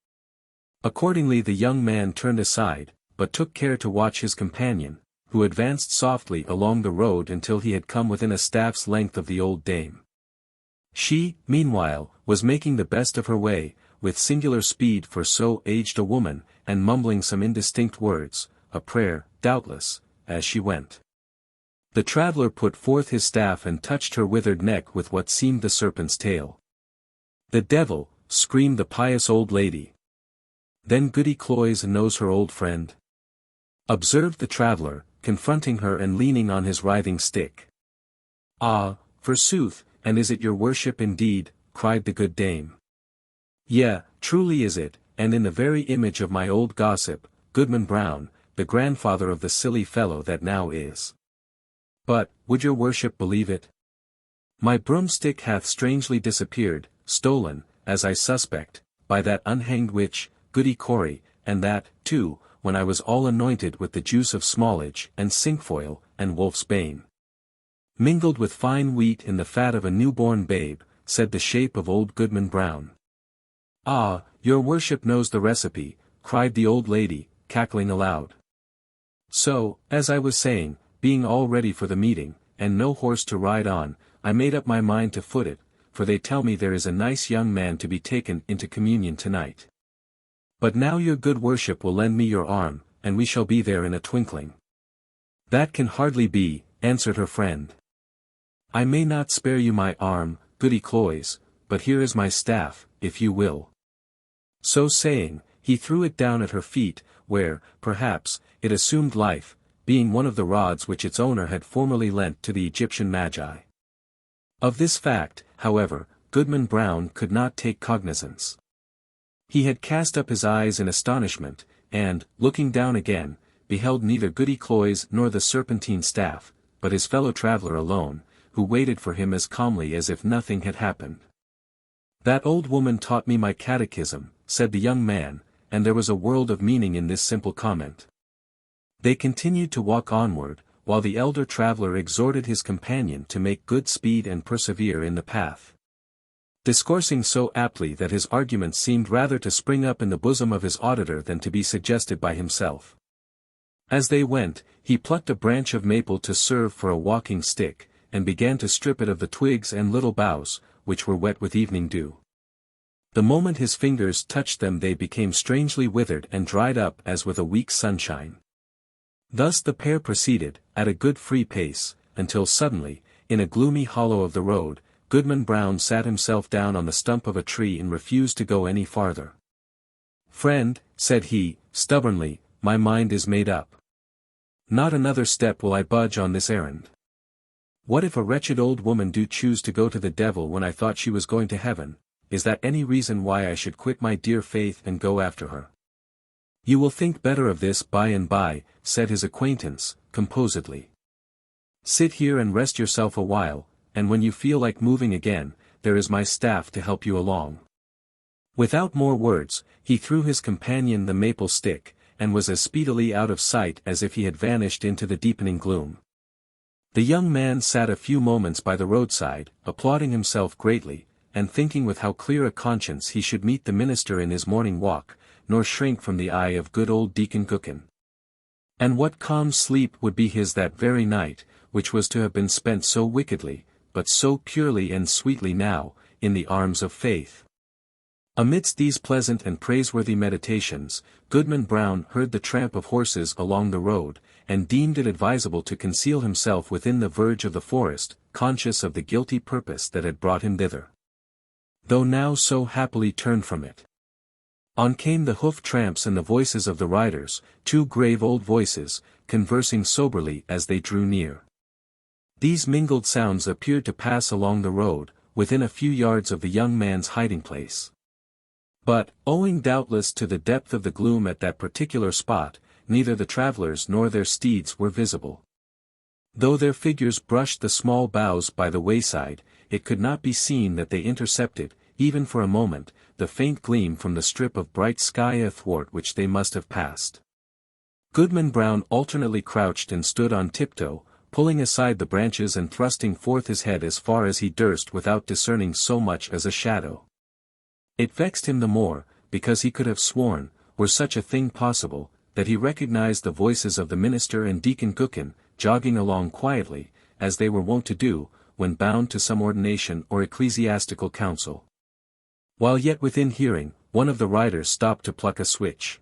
Accordingly the young man turned aside, but took care to watch his companion, who advanced softly along the road until he had come within a staff's length of the old dame. She, meanwhile, was making the best of her way, with singular speed for so aged a woman, and mumbling some indistinct words, a prayer, doubtless, as she went. The traveller put forth his staff and touched her withered neck with what seemed the serpent's tail. The devil, screamed the pious old lady. Then Goody Cloyes knows her old friend? Observed the traveller, confronting her and leaning on his writhing stick. Ah, forsooth, and is it your worship indeed, cried the good dame. Yea, truly is it, and in the very image of my old gossip, Goodman Brown, the grandfather of the silly fellow that now is. But, would your worship believe it? My broomstick hath strangely disappeared, stolen, as I suspect, by that unhanged witch, Goody Cory, and that, too, when I was all anointed with the juice of smallage, and cinquefoil, and wolf's bane. Mingled with fine wheat in the fat of a newborn babe, said the shape of old Goodman Brown. Ah, your worship knows the recipe, cried the old lady, cackling aloud. So, as I was saying, being all ready for the meeting, and no horse to ride on, I made up my mind to foot it, for they tell me there is a nice young man to be taken into communion tonight. But now your good worship will lend me your arm, and we shall be there in a twinkling. That can hardly be, answered her friend. I may not spare you my arm, Goody Cloyes, but here is my staff, if you will. So saying, he threw it down at her feet, where, perhaps, it assumed life, being one of the rods which its owner had formerly lent to the Egyptian magi. Of this fact, however, Goodman Brown could not take cognizance. He had cast up his eyes in astonishment, and, looking down again, beheld neither Goody Cloyes nor the serpentine staff, but his fellow traveller alone, who waited for him as calmly as if nothing had happened. "That old woman taught me my catechism," said the young man, and there was a world of meaning in this simple comment. They continued to walk onward, while the elder traveller exhorted his companion to make good speed and persevere in the path, discoursing so aptly that his arguments seemed rather to spring up in the bosom of his auditor than to be suggested by himself. As they went, he plucked a branch of maple to serve for a walking stick, and began to strip it of the twigs and little boughs, which were wet with evening dew. The moment his fingers touched them they became strangely withered and dried up as with a week's sunshine. Thus the pair proceeded, at a good free pace, until suddenly, in a gloomy hollow of the road, Goodman Brown sat himself down on the stump of a tree and refused to go any farther. "Friend," said he, stubbornly, "my mind is made up. Not another step will I budge on this errand. What if a wretched old woman do choose to go to the devil when I thought she was going to heaven? Is that any reason why I should quit my dear faith and go after her?" "You will think better of this by and by," said his acquaintance, composedly. "Sit here and rest yourself a while, and when you feel like moving again, there is my staff to help you along." Without more words, he threw his companion the maple stick, and was as speedily out of sight as if he had vanished into the deepening gloom. The young man sat a few moments by the roadside, applauding himself greatly, and thinking with how clear a conscience he should meet the minister in his morning walk, nor shrink from the eye of good old Deacon Gookin. And what calm sleep would be his that very night, which was to have been spent so wickedly, but so purely and sweetly now, in the arms of faith. Amidst these pleasant and praiseworthy meditations, Goodman Brown heard the tramp of horses along the road, and deemed it advisable to conceal himself within the verge of the forest, conscious of the guilty purpose that had brought him thither, though now so happily turned from it. On came the hoof tramps and the voices of the riders, two grave old voices, conversing soberly as they drew near. These mingled sounds appeared to pass along the road, within a few yards of the young man's hiding-place. But, owing doubtless to the depth of the gloom at that particular spot, neither the travellers nor their steeds were visible. Though their figures brushed the small boughs by the wayside, it could not be seen that they intercepted, even for a moment, the faint gleam from the strip of bright sky athwart which they must have passed. Goodman Brown alternately crouched and stood on tiptoe, pulling aside the branches and thrusting forth his head as far as he durst without discerning so much as a shadow. It vexed him the more, because he could have sworn, were such a thing possible, that he recognized the voices of the minister and Deacon Gookin, jogging along quietly, as they were wont to do, when bound to some ordination or ecclesiastical council. While yet within hearing, one of the riders stopped to pluck a switch.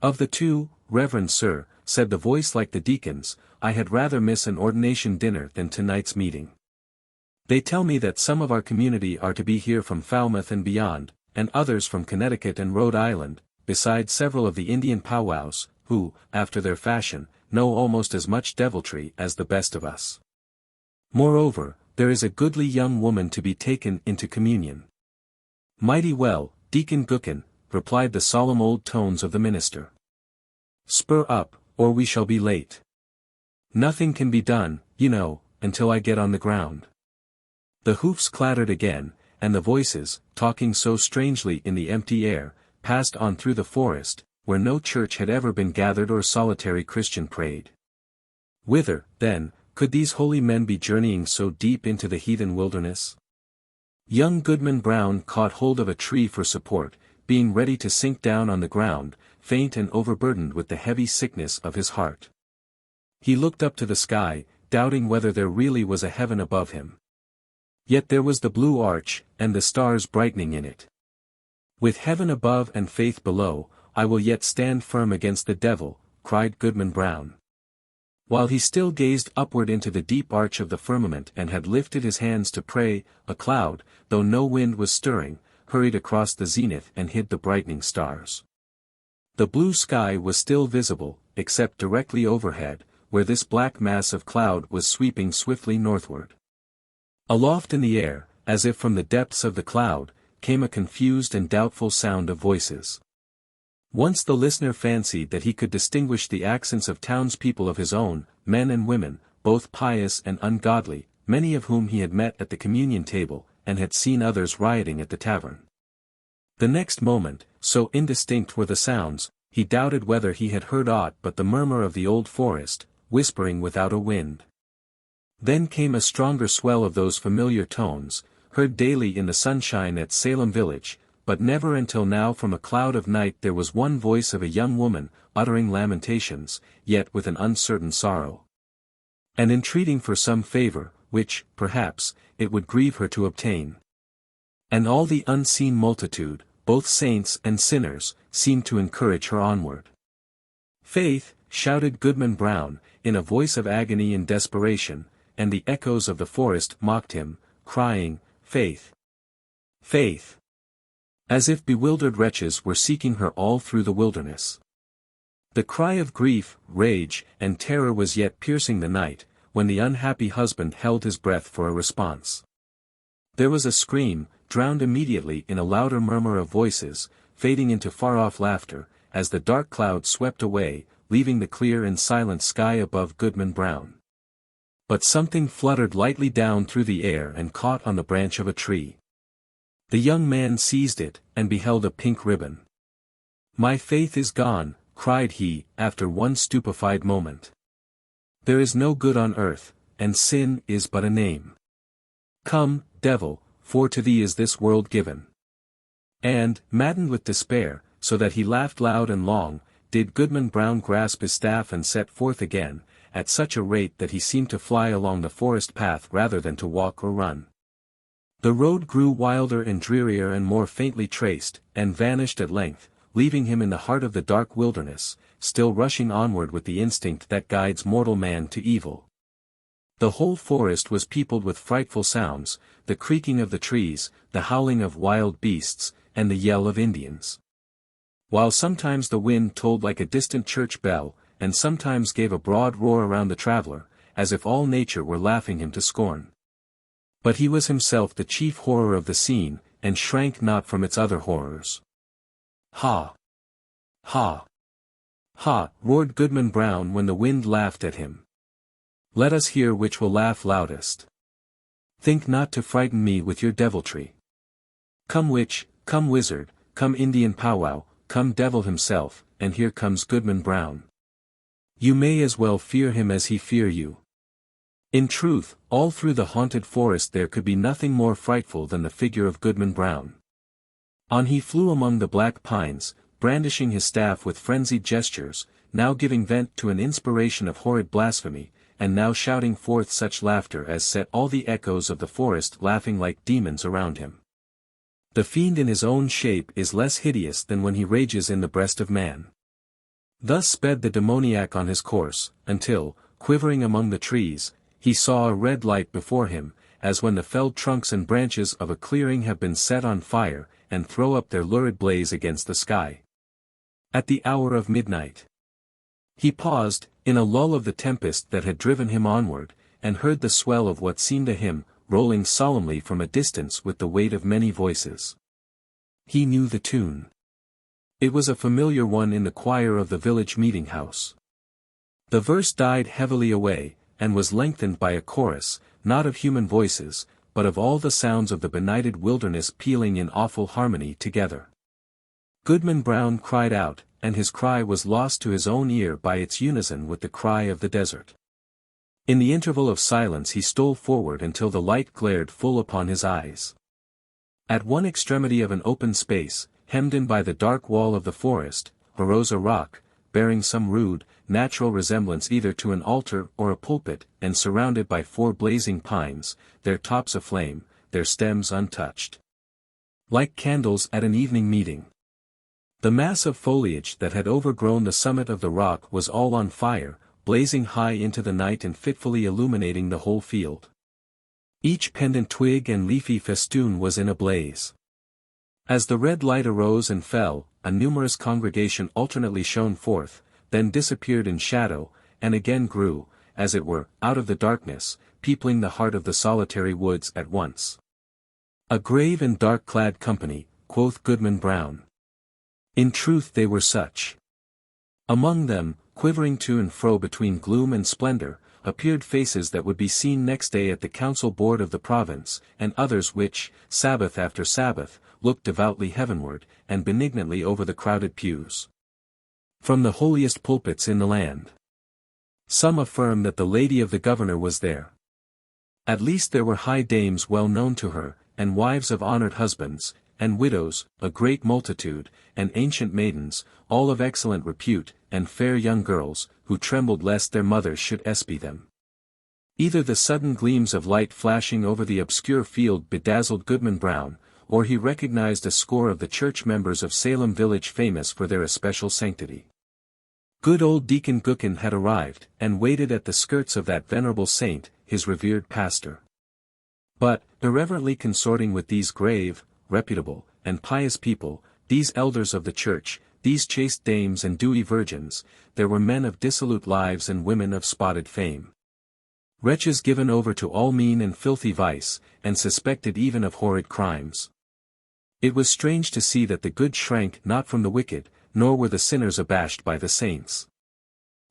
"Of the two, Reverend Sir," said the voice like the deacon's, "I had rather miss an ordination dinner than tonight's meeting. They tell me that some of our community are to be here from Falmouth and beyond, and others from Connecticut and Rhode Island, besides several of the Indian powwows, who, after their fashion, know almost as much deviltry as the best of us. Moreover, there is a goodly young woman to be taken into communion." "Mighty well, Deacon Gookin," replied the solemn old tones of the minister. "Spur up, or we shall be late. Nothing can be done, you know, until I get on the ground." The hoofs clattered again, and the voices, talking so strangely in the empty air, passed on through the forest, where no church had ever been gathered or solitary Christian prayed. Whither, then, could these holy men be journeying so deep into the heathen wilderness? Young Goodman Brown caught hold of a tree for support, being ready to sink down on the ground, faint and overburdened with the heavy sickness of his heart. He looked up to the sky, doubting whether there really was a heaven above him. Yet there was the blue arch, and the stars brightening in it. "With heaven above and faith below, I will yet stand firm against the devil," cried Goodman Brown. While he still gazed upward into the deep arch of the firmament and had lifted his hands to pray, a cloud, though no wind was stirring, hurried across the zenith and hid the brightening stars. The blue sky was still visible, except directly overhead, where this black mass of cloud was sweeping swiftly northward. Aloft in the air, as if from the depths of the cloud, came a confused and doubtful sound of voices. Once the listener fancied that he could distinguish the accents of townspeople of his own, men and women, both pious and ungodly, many of whom he had met at the communion table, and had seen others rioting at the tavern. The next moment, so indistinct were the sounds, he doubted whether he had heard aught but the murmur of the old forest, whispering without a wind. Then came a stronger swell of those familiar tones, heard daily in the sunshine at Salem village, but never until now from a cloud of night there was one voice of a young woman, uttering lamentations, yet with an uncertain sorrow, and entreating for some favor, which, perhaps, it would grieve her to obtain. And all the unseen multitude, both saints and sinners, seemed to encourage her onward. "Faith!" shouted Goodman Brown, in a voice of agony and desperation, and the echoes of the forest mocked him, crying, "Faith! Faith!" As if bewildered wretches were seeking her all through the wilderness. The cry of grief, rage, and terror was yet piercing the night, when the unhappy husband held his breath for a response. There was a scream, drowned immediately in a louder murmur of voices, fading into far-off laughter, as the dark cloud swept away, leaving the clear and silent sky above Goodman Brown. But something fluttered lightly down through the air and caught on the branch of a tree. The young man seized it, and beheld a pink ribbon. "My faith is gone," cried he, after one stupefied moment. "There is no good on earth, and sin is but a name. Come, devil, for to thee is this world given." And, maddened with despair, so that he laughed loud and long, did Goodman Brown grasp his staff and set forth again, at such a rate that he seemed to fly along the forest path rather than to walk or run. The road grew wilder and drearier and more faintly traced, and vanished at length, leaving him in the heart of the dark wilderness, still rushing onward with the instinct that guides mortal man to evil. The whole forest was peopled with frightful sounds, the creaking of the trees, the howling of wild beasts, and the yell of Indians. While sometimes the wind tolled like a distant church bell, and sometimes gave a broad roar around the traveler, as if all nature were laughing him to scorn. But he was himself the chief horror of the scene, and shrank not from its other horrors. "Ha! Ha! Ha!" roared Goodman Brown when the wind laughed at him. "Let us hear which will laugh loudest. Think not to frighten me with your deviltry. Come witch, come wizard, come Indian powwow, come devil himself, and here comes Goodman Brown. You may as well fear him as he fear you." In truth, all through the haunted forest there could be nothing more frightful than the figure of Goodman Brown. On he flew among the black pines, brandishing his staff with frenzied gestures, now giving vent to an inspiration of horrid blasphemy, and now shouting forth such laughter as set all the echoes of the forest laughing like demons around him. The fiend in his own shape is less hideous than when he rages in the breast of man. Thus sped the demoniac on his course, until, quivering among the trees, he saw a red light before him, as when the felled trunks and branches of a clearing have been set on fire, and throw up their lurid blaze against the sky. At the hour of midnight. He paused, in a lull of the tempest that had driven him onward, and heard the swell of what seemed to him, rolling solemnly from a distance with the weight of many voices. He knew the tune. It was a familiar one in the choir of the village meeting-house. The verse died heavily away, and was lengthened by a chorus, not of human voices, but of all the sounds of the benighted wilderness pealing in awful harmony together. Goodman Brown cried out, and his cry was lost to his own ear by its unison with the cry of the desert. In the interval of silence he stole forward until the light glared full upon his eyes. At one extremity of an open space, hemmed in by the dark wall of the forest, arose a rock, bearing some rude, natural resemblance either to an altar or a pulpit, and surrounded by 4 blazing pines, their tops aflame, their stems untouched. Like candles at an evening meeting. The mass of foliage that had overgrown the summit of the rock was all on fire, blazing high into the night and fitfully illuminating the whole field. Each pendant twig and leafy festoon was in a blaze. As the red light arose and fell, a numerous congregation alternately shone forth, then disappeared in shadow, and again grew, as it were, out of the darkness, peopling the heart of the solitary woods at once. "A grave and dark-clad company," quoth Goodman Brown. In truth they were such. Among them, quivering to and fro between gloom and splendor, appeared faces that would be seen next day at the council board of the province, and others which, Sabbath after Sabbath, looked devoutly heavenward, and benignantly over the crowded pews. From the holiest pulpits in the land. Some affirm that the lady of the governor was there. At least there were high dames well known to her, and wives of honored husbands, and widows, a great multitude, and ancient maidens, all of excellent repute, and fair young girls, who trembled lest their mothers should espy them. Either the sudden gleams of light flashing over the obscure field bedazzled Goodman Brown, or he recognized a score of the church members of Salem village famous for their especial sanctity. Good old Deacon Gookin had arrived, and waited at the skirts of that venerable saint, his revered pastor. But, irreverently consorting with these grave, reputable, and pious people, these elders of the church, these chaste dames and dewy virgins, there were men of dissolute lives and women of spotted fame. Wretches given over to all mean and filthy vice, and suspected even of horrid crimes. It was strange to see that the good shrank not from the wicked, nor were the sinners abashed by the saints.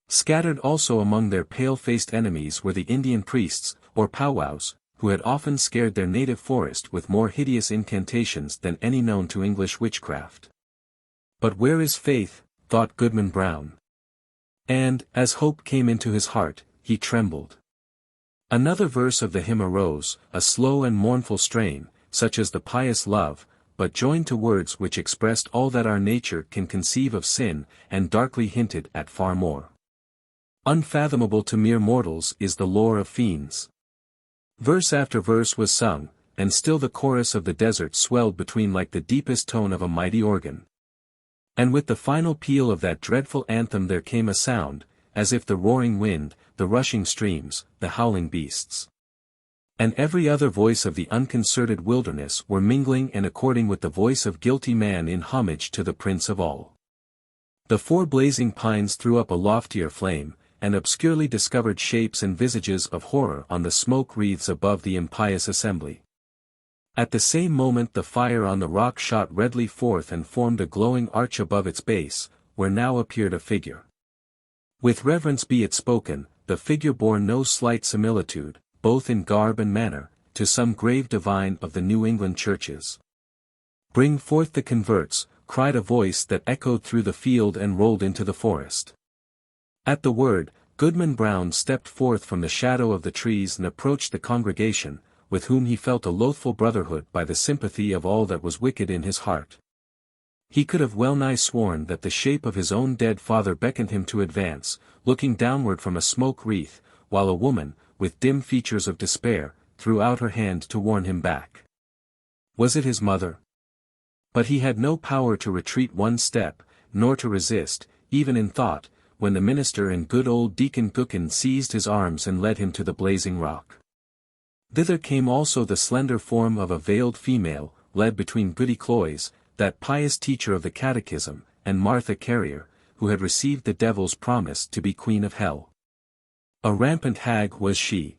Scattered also among their pale-faced enemies were the Indian priests, or powwows, who had often scared their native forest with more hideous incantations than any known to English witchcraft. But where is faith, thought Goodman Brown. And, as hope came into his heart, he trembled. Another verse of the hymn arose, a slow and mournful strain, such as the pious love, but joined to words which expressed all that our nature can conceive of sin, and darkly hinted at far more. Unfathomable to mere mortals is the lore of fiends. Verse after verse was sung, and still the chorus of the desert swelled between like the deepest tone of a mighty organ. And with the final peal of that dreadful anthem there came a sound, as if the roaring wind, the rushing streams, the howling beasts, and every other voice of the unconcerted wilderness were mingling and according with the voice of guilty man in homage to the Prince of all. The four blazing pines threw up a loftier flame, and obscurely discovered shapes and visages of horror on the smoke wreaths above the impious assembly. At the same moment the fire on the rock shot redly forth and formed a glowing arch above its base, where now appeared a figure. With reverence be it spoken, the figure bore no slight similitude, both in garb and manner, to some grave divine of the New England churches. "Bring forth the converts," cried a voice that echoed through the field and rolled into the forest. At the word, Goodman Brown stepped forth from the shadow of the trees and approached the congregation, with whom he felt a loathful brotherhood by the sympathy of all that was wicked in his heart. He could have well nigh sworn that the shape of his own dead father beckoned him to advance, looking downward from a smoke wreath, while a woman, with dim features of despair, threw out her hand to warn him back. Was it his mother? But he had no power to retreat one step, nor to resist, even in thought, when the minister and good old Deacon Gookin seized his arms and led him to the blazing rock. Thither came also the slender form of a veiled female, led between Goody Cloyes, that pious teacher of the catechism, and Martha Carrier, who had received the devil's promise to be queen of hell. A rampant hag was she.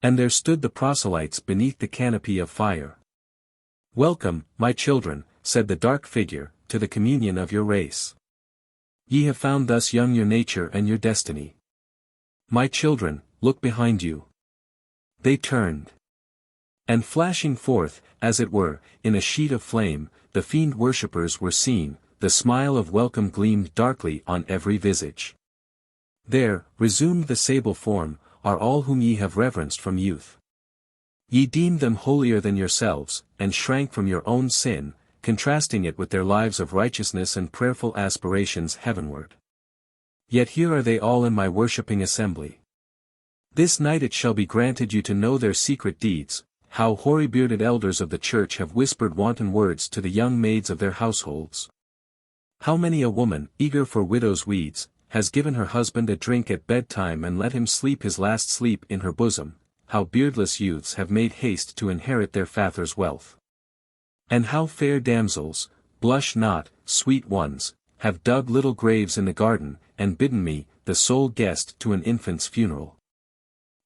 And there stood the proselytes beneath the canopy of fire. "Welcome, my children," said the dark figure, "to the communion of your race. Ye have found thus young your nature and your destiny. My children, look behind you." They turned. And flashing forth, as it were, in a sheet of flame, the fiend worshippers were seen, the smile of welcome gleamed darkly on every visage. "There," resumed the sable form, "are all whom ye have reverenced from youth. Ye deemed them holier than yourselves, and shrank from your own sin, contrasting it with their lives of righteousness and prayerful aspirations heavenward. Yet here are they all in my worshipping assembly. This night it shall be granted you to know their secret deeds, how hoary-bearded elders of the church have whispered wanton words to the young maids of their households. How many a woman, eager for widow's weeds, has given her husband a drink at bedtime and let him sleep his last sleep in her bosom, how beardless youths have made haste to inherit their father's wealth. And how fair damsels, blush not, sweet ones, have dug little graves in the garden, and bidden me, the sole guest to an infant's funeral.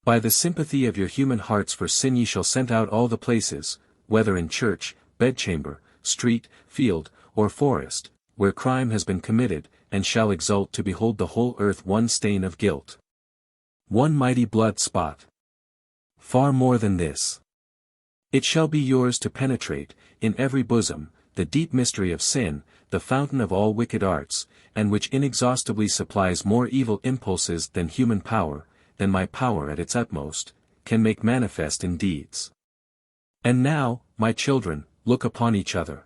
By the sympathy of your human hearts for sin ye shall scent out all the places, whether in church, bedchamber, street, field, or forest, where crime has been committed, and shall exult to behold the whole earth one stain of guilt. One mighty blood spot. Far more than this. It shall be yours to penetrate, in every bosom, the deep mystery of sin, the fountain of all wicked arts, and which inexhaustibly supplies more evil impulses than human power, than my power at its utmost, can make manifest in deeds. And now, my children, look upon each other.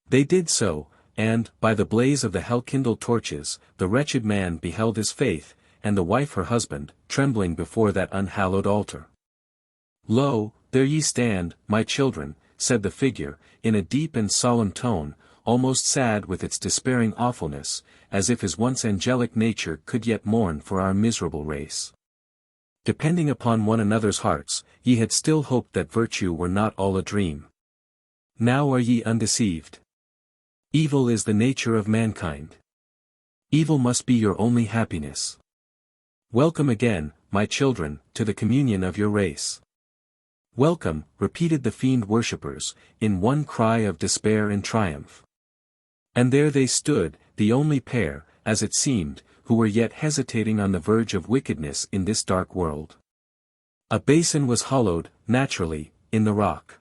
They did so, and, by the blaze of the hell-kindled torches, the wretched man beheld his faith, and the wife her husband, trembling before that unhallowed altar. Lo, there ye stand, my children, said the figure, in a deep and solemn tone, almost sad with its despairing awfulness, as if his once angelic nature could yet mourn for our miserable race. Depending upon one another's hearts, ye had still hoped that virtue were not all a dream. Now are ye undeceived. Evil is the nature of mankind. Evil must be your only happiness. Welcome again, my children, to the communion of your race. Welcome, repeated the fiend worshippers, in one cry of despair and triumph. And there they stood, the only pair, as it seemed, who were yet hesitating on the verge of wickedness in this dark world. A basin was hollowed, naturally, in the rock.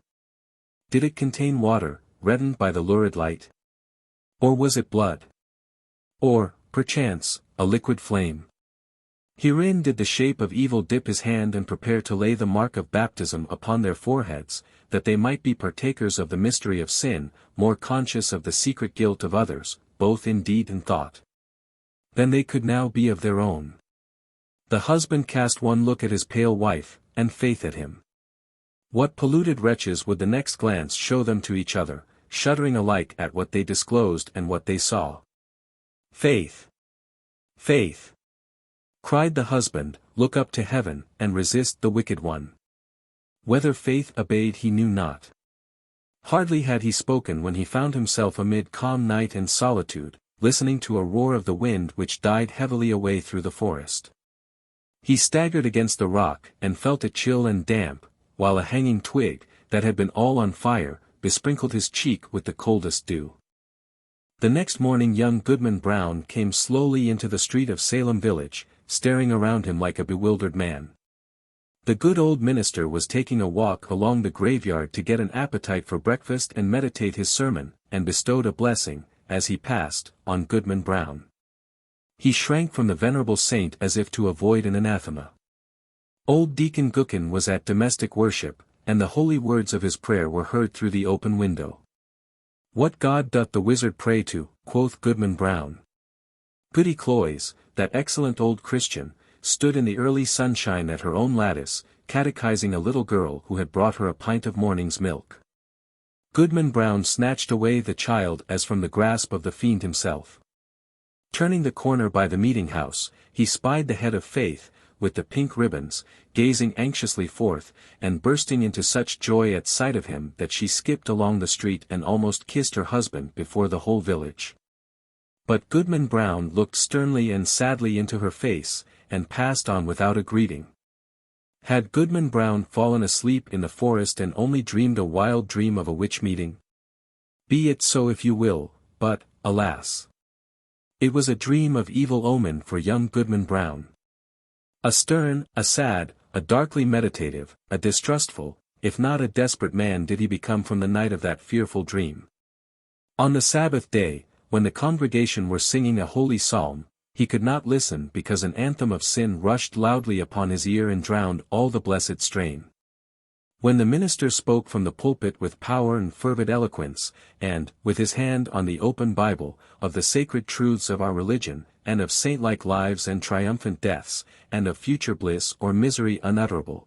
Did it contain water, reddened by the lurid light? Or was it blood? Or, perchance, a liquid flame? Herein did the shape of evil dip his hand and prepare to lay the mark of baptism upon their foreheads, that they might be partakers of the mystery of sin, more conscious of the secret guilt of others, both in deed and thought, than they could now be of their own. The husband cast one look at his pale wife, and faith at him. What polluted wretches would the next glance show them to each other, shuddering alike at what they disclosed and what they saw. Faith! Faith! Cried the husband, look up to heaven, and resist the wicked one. Whether faith obeyed he knew not. Hardly had he spoken when he found himself amid calm night and solitude, listening to a roar of the wind which died heavily away through the forest. He staggered against the rock, and felt it chill and damp, while a hanging twig, that had been all on fire, besprinkled his cheek with the coldest dew. The next morning young Goodman Brown came slowly into the street of Salem village, staring around him like a bewildered man. The good old minister was taking a walk along the graveyard to get an appetite for breakfast and meditate his sermon, and bestowed a blessing, as he passed, on Goodman Brown. He shrank from the venerable saint as if to avoid an anathema. Old Deacon Gookin was at domestic worship, and the holy words of his prayer were heard through the open window. What God doth the wizard pray to, quoth Goodman Brown. Goody Cloyes, that excellent old Christian, stood in the early sunshine at her own lattice, catechizing a little girl who had brought her a pint of morning's milk. Goodman Brown snatched away the child as from the grasp of the fiend himself. Turning the corner by the meeting house, he spied the head of Faith, with the pink ribbons, gazing anxiously forth, and bursting into such joy at sight of him that she skipped along the street and almost kissed her husband before the whole village. But Goodman Brown looked sternly and sadly into her face, and passed on without a greeting. Had Goodman Brown fallen asleep in the forest and only dreamed a wild dream of a witch meeting? Be it so if you will, but, alas! It was a dream of evil omen for young Goodman Brown. A stern, a sad, a darkly meditative, a distrustful, if not a desperate man did he become from the night of that fearful dream. On the Sabbath day, when the congregation were singing a holy psalm, he could not listen because an anthem of sin rushed loudly upon his ear and drowned all the blessed strain. When the minister spoke from the pulpit with power and fervid eloquence, and, with his hand on the open Bible, of the sacred truths of our religion, and of saint-like lives and triumphant deaths, and of future bliss or misery unutterable,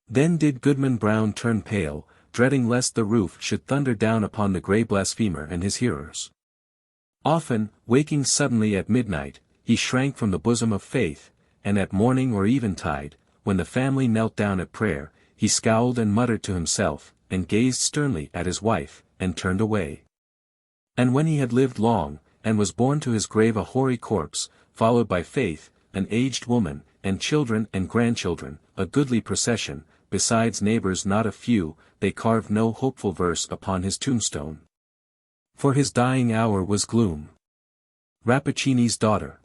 then did Goodman Brown turn pale, dreading lest the roof should thunder down upon the grey blasphemer and his hearers. Often, waking suddenly at midnight, he shrank from the bosom of faith, and at morning or eventide, when the family knelt down at prayer, he scowled and muttered to himself, and gazed sternly at his wife, and turned away. And when he had lived long, and was borne to his grave a hoary corpse, followed by Faith, an aged woman, and children and grandchildren, a goodly procession, besides neighbors not a few, they carved no hopeful verse upon his tombstone. For his dying hour was gloom. Rappaccini's daughter.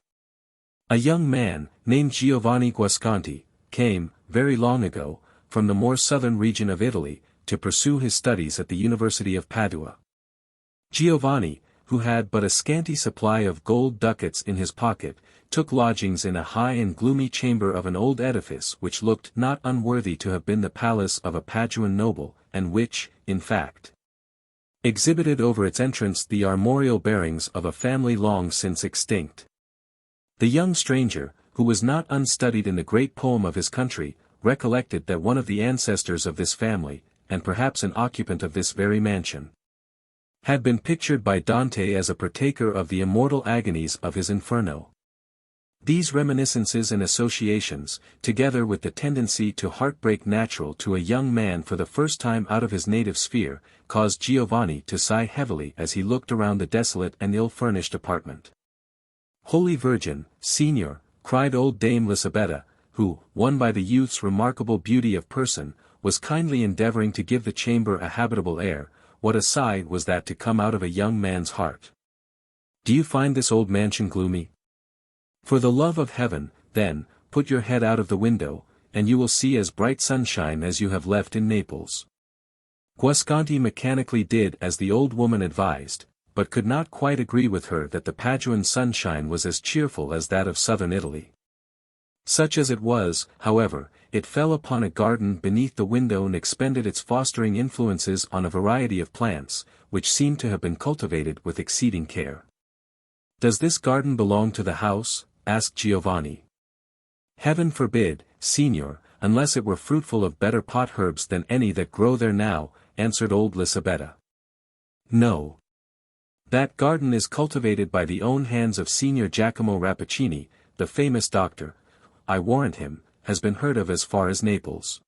A young man, named Giovanni Guasconti, came, very long ago, from the more southern region of Italy, to pursue his studies at the University of Padua. Giovanni, who had but a scanty supply of gold ducats in his pocket, took lodgings in a high and gloomy chamber of an old edifice which looked not unworthy to have been the palace of a Paduan noble, and which, in fact, exhibited over its entrance the armorial bearings of a family long since extinct. The young stranger, who was not unstudied in the great poem of his country, recollected that one of the ancestors of this family, and perhaps an occupant of this very mansion, had been pictured by Dante as a partaker of the immortal agonies of his Inferno. These reminiscences and associations, together with the tendency to heartbreak natural to a young man for the first time out of his native sphere, caused Giovanni to sigh heavily as he looked around the desolate and ill-furnished apartment. "Holy Virgin, Signor," cried old Dame Lisabetta, who, won by the youth's remarkable beauty of person, was kindly endeavoring to give the chamber a habitable air, what a sigh was that to come out of a young man's heart. "Do you find this old mansion gloomy? For the love of heaven, then, put your head out of the window, and you will see as bright sunshine as you have left in Naples." Guasconti mechanically did as the old woman advised, but could not quite agree with her that the Paduan sunshine was as cheerful as that of southern Italy. Such as it was, however, it fell upon a garden beneath the window and expended its fostering influences on a variety of plants, which seemed to have been cultivated with exceeding care. "Does this garden belong to the house?" asked Giovanni. "Heaven forbid, Signor, unless it were fruitful of better pot herbs than any that grow there now," answered old Lisabetta. "No. That garden is cultivated by the own hands of Signor Giacomo Rappaccini, the famous doctor. I warrant him, has been heard of as far as Naples.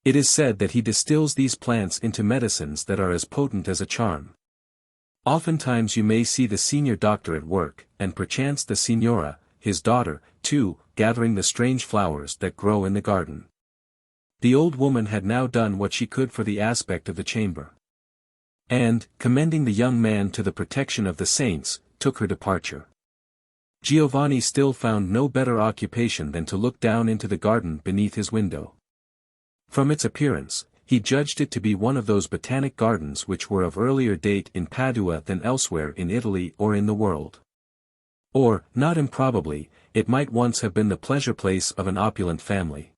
It is said that he distills these plants into medicines that are as potent as a charm. Oftentimes you may see the senior doctor at work, and perchance the signora, his daughter, too, gathering the strange flowers that grow in the garden." The old woman had now done what she could for the aspect of the chamber, and, commending the young man to the protection of the saints, took her departure. Giovanni still found no better occupation than to look down into the garden beneath his window. From its appearance, he judged it to be one of those botanic gardens which were of earlier date in Padua than elsewhere in Italy or in the world. Or, not improbably, it might once have been the pleasure place of an opulent family.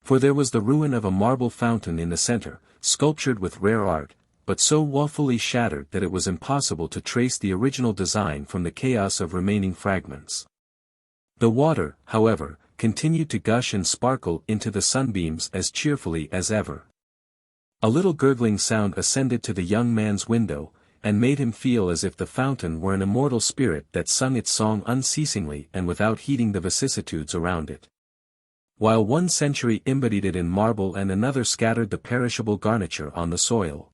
For there was the ruin of a marble fountain in the center, sculptured with rare art, but so woefully shattered that it was impossible to trace the original design from the chaos of remaining fragments. The water, however, continued to gush and sparkle into the sunbeams as cheerfully as ever. A little gurgling sound ascended to the young man's window, and made him feel as if the fountain were an immortal spirit that sung its song unceasingly and without heeding the vicissitudes around it. While one century embodied it in marble and another scattered the perishable garniture on the soil.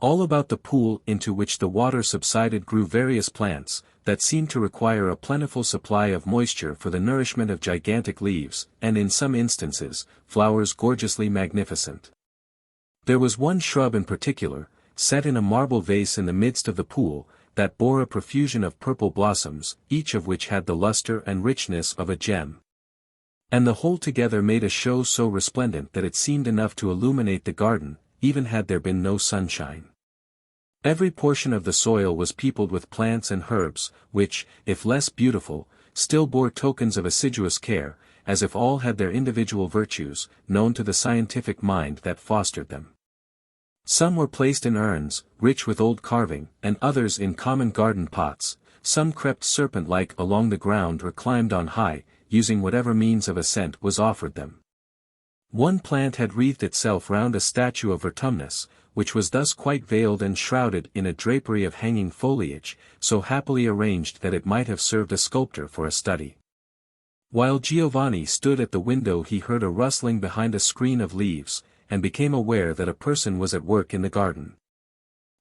All about the pool into which the water subsided grew various plants, that seemed to require a plentiful supply of moisture for the nourishment of gigantic leaves, and in some instances, flowers gorgeously magnificent. There was one shrub in particular, set in a marble vase in the midst of the pool, that bore a profusion of purple blossoms, each of which had the luster and richness of a gem. And the whole together made a show so resplendent that it seemed enough to illuminate the garden, even had there been no sunshine. Every portion of the soil was peopled with plants and herbs, which, if less beautiful, still bore tokens of assiduous care, as if all had their individual virtues, known to the scientific mind that fostered them. Some were placed in urns, rich with old carving, and others in common garden pots. Some crept serpent-like along the ground or climbed on high, using whatever means of ascent was offered them. One plant had wreathed itself round a statue of Vertumnus, which was thus quite veiled and shrouded in a drapery of hanging foliage, so happily arranged that it might have served a sculptor for a study. While Giovanni stood at the window he heard a rustling behind a screen of leaves, and became aware that a person was at work in the garden.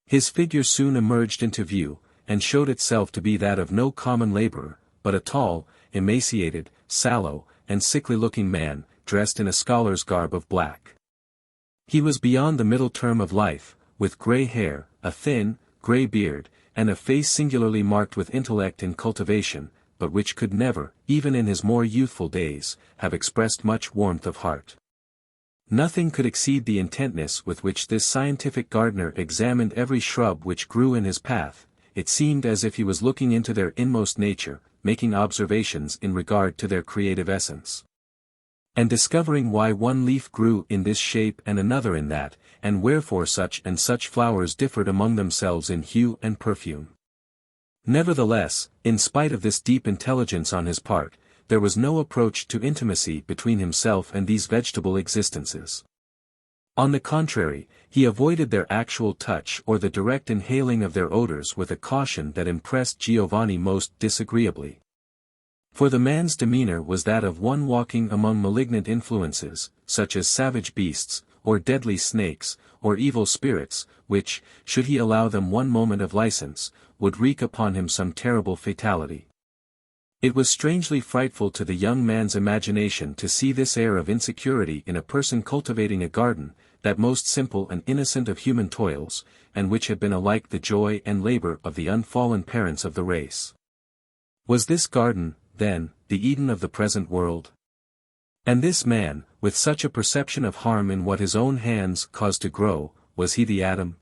His figure soon emerged into view, and showed itself to be that of no common laborer, but a tall, emaciated, sallow, and sickly-looking man, dressed in a scholar's garb of black. He was beyond the middle term of life, with grey hair, a thin, grey beard, and a face singularly marked with intellect and cultivation, but which could never, even in his more youthful days, have expressed much warmth of heart. Nothing could exceed the intentness with which this scientific gardener examined every shrub which grew in his path. It seemed as if he was looking into their inmost nature, making observations in regard to their creative essence, and discovering why one leaf grew in this shape and another in that, and wherefore such and such flowers differed among themselves in hue and perfume. Nevertheless, in spite of this deep intelligence on his part, there was no approach to intimacy between himself and these vegetable existences. On the contrary, he avoided their actual touch or the direct inhaling of their odors with a caution that impressed Giovanni most disagreeably. For the man's demeanor was that of one walking among malignant influences, such as savage beasts, or deadly snakes, or evil spirits, which, should he allow them one moment of license, would wreak upon him some terrible fatality. It was strangely frightful to the young man's imagination to see this air of insecurity in a person cultivating a garden, that most simple and innocent of human toils, and which had been alike the joy and labor of the unfallen parents of the race. Was this garden, then, the Eden of the present world? And this man, with such a perception of harm in what his own hands caused to grow, was he the Adam?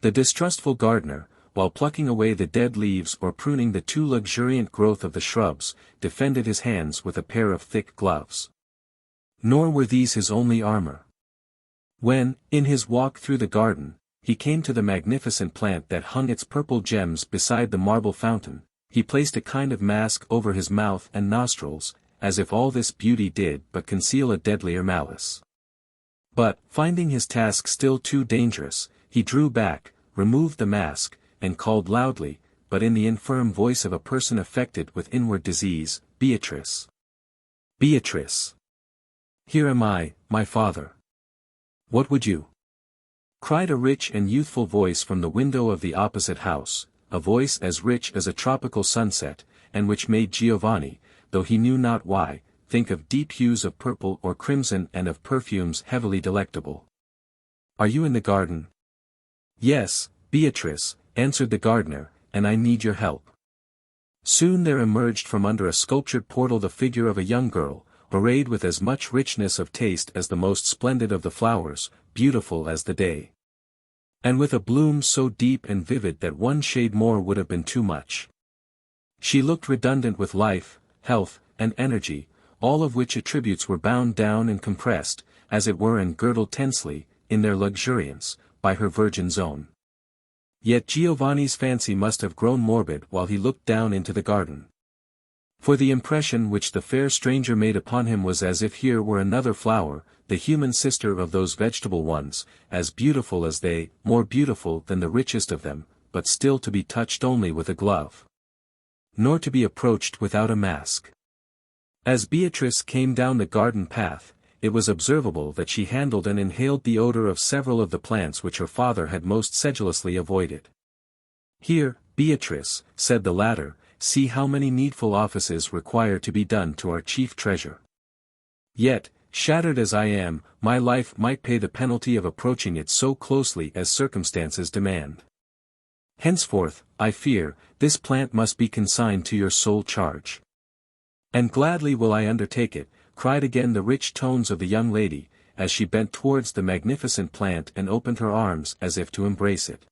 The distrustful gardener, while plucking away the dead leaves or pruning the too luxuriant growth of the shrubs, defended his hands with a pair of thick gloves. Nor were these his only armor. When, in his walk through the garden, he came to the magnificent plant that hung its purple gems beside the marble fountain, he placed a kind of mask over his mouth and nostrils, as if all this beauty did but conceal a deadlier malice. But, finding his task still too dangerous, he drew back, removed the mask, and called loudly, but in the infirm voice of a person affected with inward disease, "Beatrice! Beatrice! Here am I, my father. What would you?" cried a rich and youthful voice from the window of the opposite house, a voice as rich as a tropical sunset, and which made Giovanni, though he knew not why, think of deep hues of purple or crimson and of perfumes heavily delectable. "Are you in the garden?" "Yes, Beatrice," answered the gardener, "and I need your help." Soon there emerged from under a sculptured portal the figure of a young girl, arrayed with as much richness of taste as the most splendid of the flowers, beautiful as the day, and with a bloom so deep and vivid that one shade more would have been too much. She looked redundant with life, health, and energy, all of which attributes were bound down and compressed, as it were and girdled tensely, in their luxuriance, by her virgin zone. Yet Giovanni's fancy must have grown morbid while he looked down into the garden. For the impression which the fair stranger made upon him was as if here were another flower, the human sister of those vegetable ones, as beautiful as they, more beautiful than the richest of them, but still to be touched only with a glove, nor to be approached without a mask. As Beatrice came down the garden path, it was observable that she handled and inhaled the odor of several of the plants which her father had most sedulously avoided. "Here, Beatrice," said the latter, "see how many needful offices require to be done to our chief treasure. Yet, shattered as I am, my life might pay the penalty of approaching it so closely as circumstances demand. Henceforth, I fear, this plant must be consigned to your sole charge." "And gladly will I undertake it," cried again the rich tones of the young lady, as she bent towards the magnificent plant and opened her arms as if to embrace it.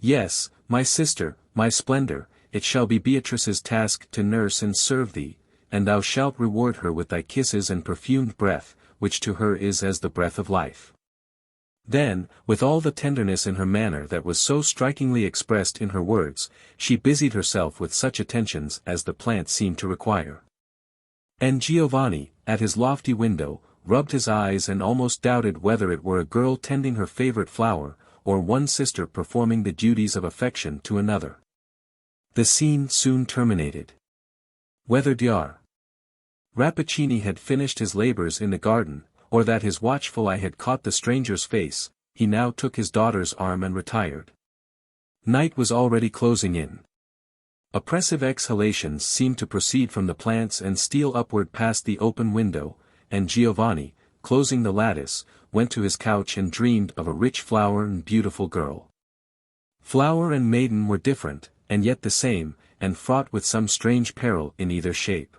"Yes, my sister, my splendor, it shall be Beatrice's task to nurse and serve thee, and thou shalt reward her with thy kisses and perfumed breath, which to her is as the breath of life." Then, with all the tenderness in her manner that was so strikingly expressed in her words, she busied herself with such attentions as the plant seemed to require. And Giovanni, at his lofty window, rubbed his eyes and almost doubted whether it were a girl tending her favorite flower, or one sister performing the duties of affection to another. The scene soon terminated. Whether Dr. Rappaccini had finished his labors in the garden, or that his watchful eye had caught the stranger's face, he now took his daughter's arm and retired. Night was already closing in. Oppressive exhalations seemed to proceed from the plants and steal upward past the open window, and Giovanni, closing the lattice, went to his couch and dreamed of a rich flower and beautiful girl. Flower and maiden were different, and yet the same, and fraught with some strange peril in either shape.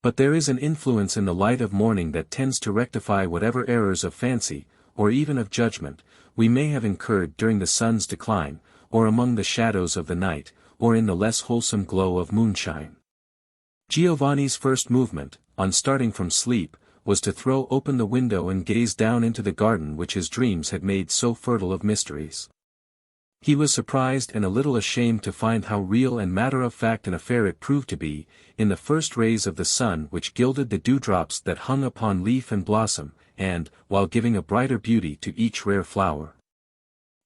But there is an influence in the light of morning that tends to rectify whatever errors of fancy, or even of judgment, we may have incurred during the sun's decline, or among the shadows of the night, or in the less wholesome glow of moonshine. Giovanni's first movement, on starting from sleep, was to throw open the window and gaze down into the garden which his dreams had made so fertile of mysteries. He was surprised and a little ashamed to find how real and matter-of-fact an affair it proved to be, in the first rays of the sun which gilded the dewdrops that hung upon leaf and blossom, and, while giving a brighter beauty to each rare flower,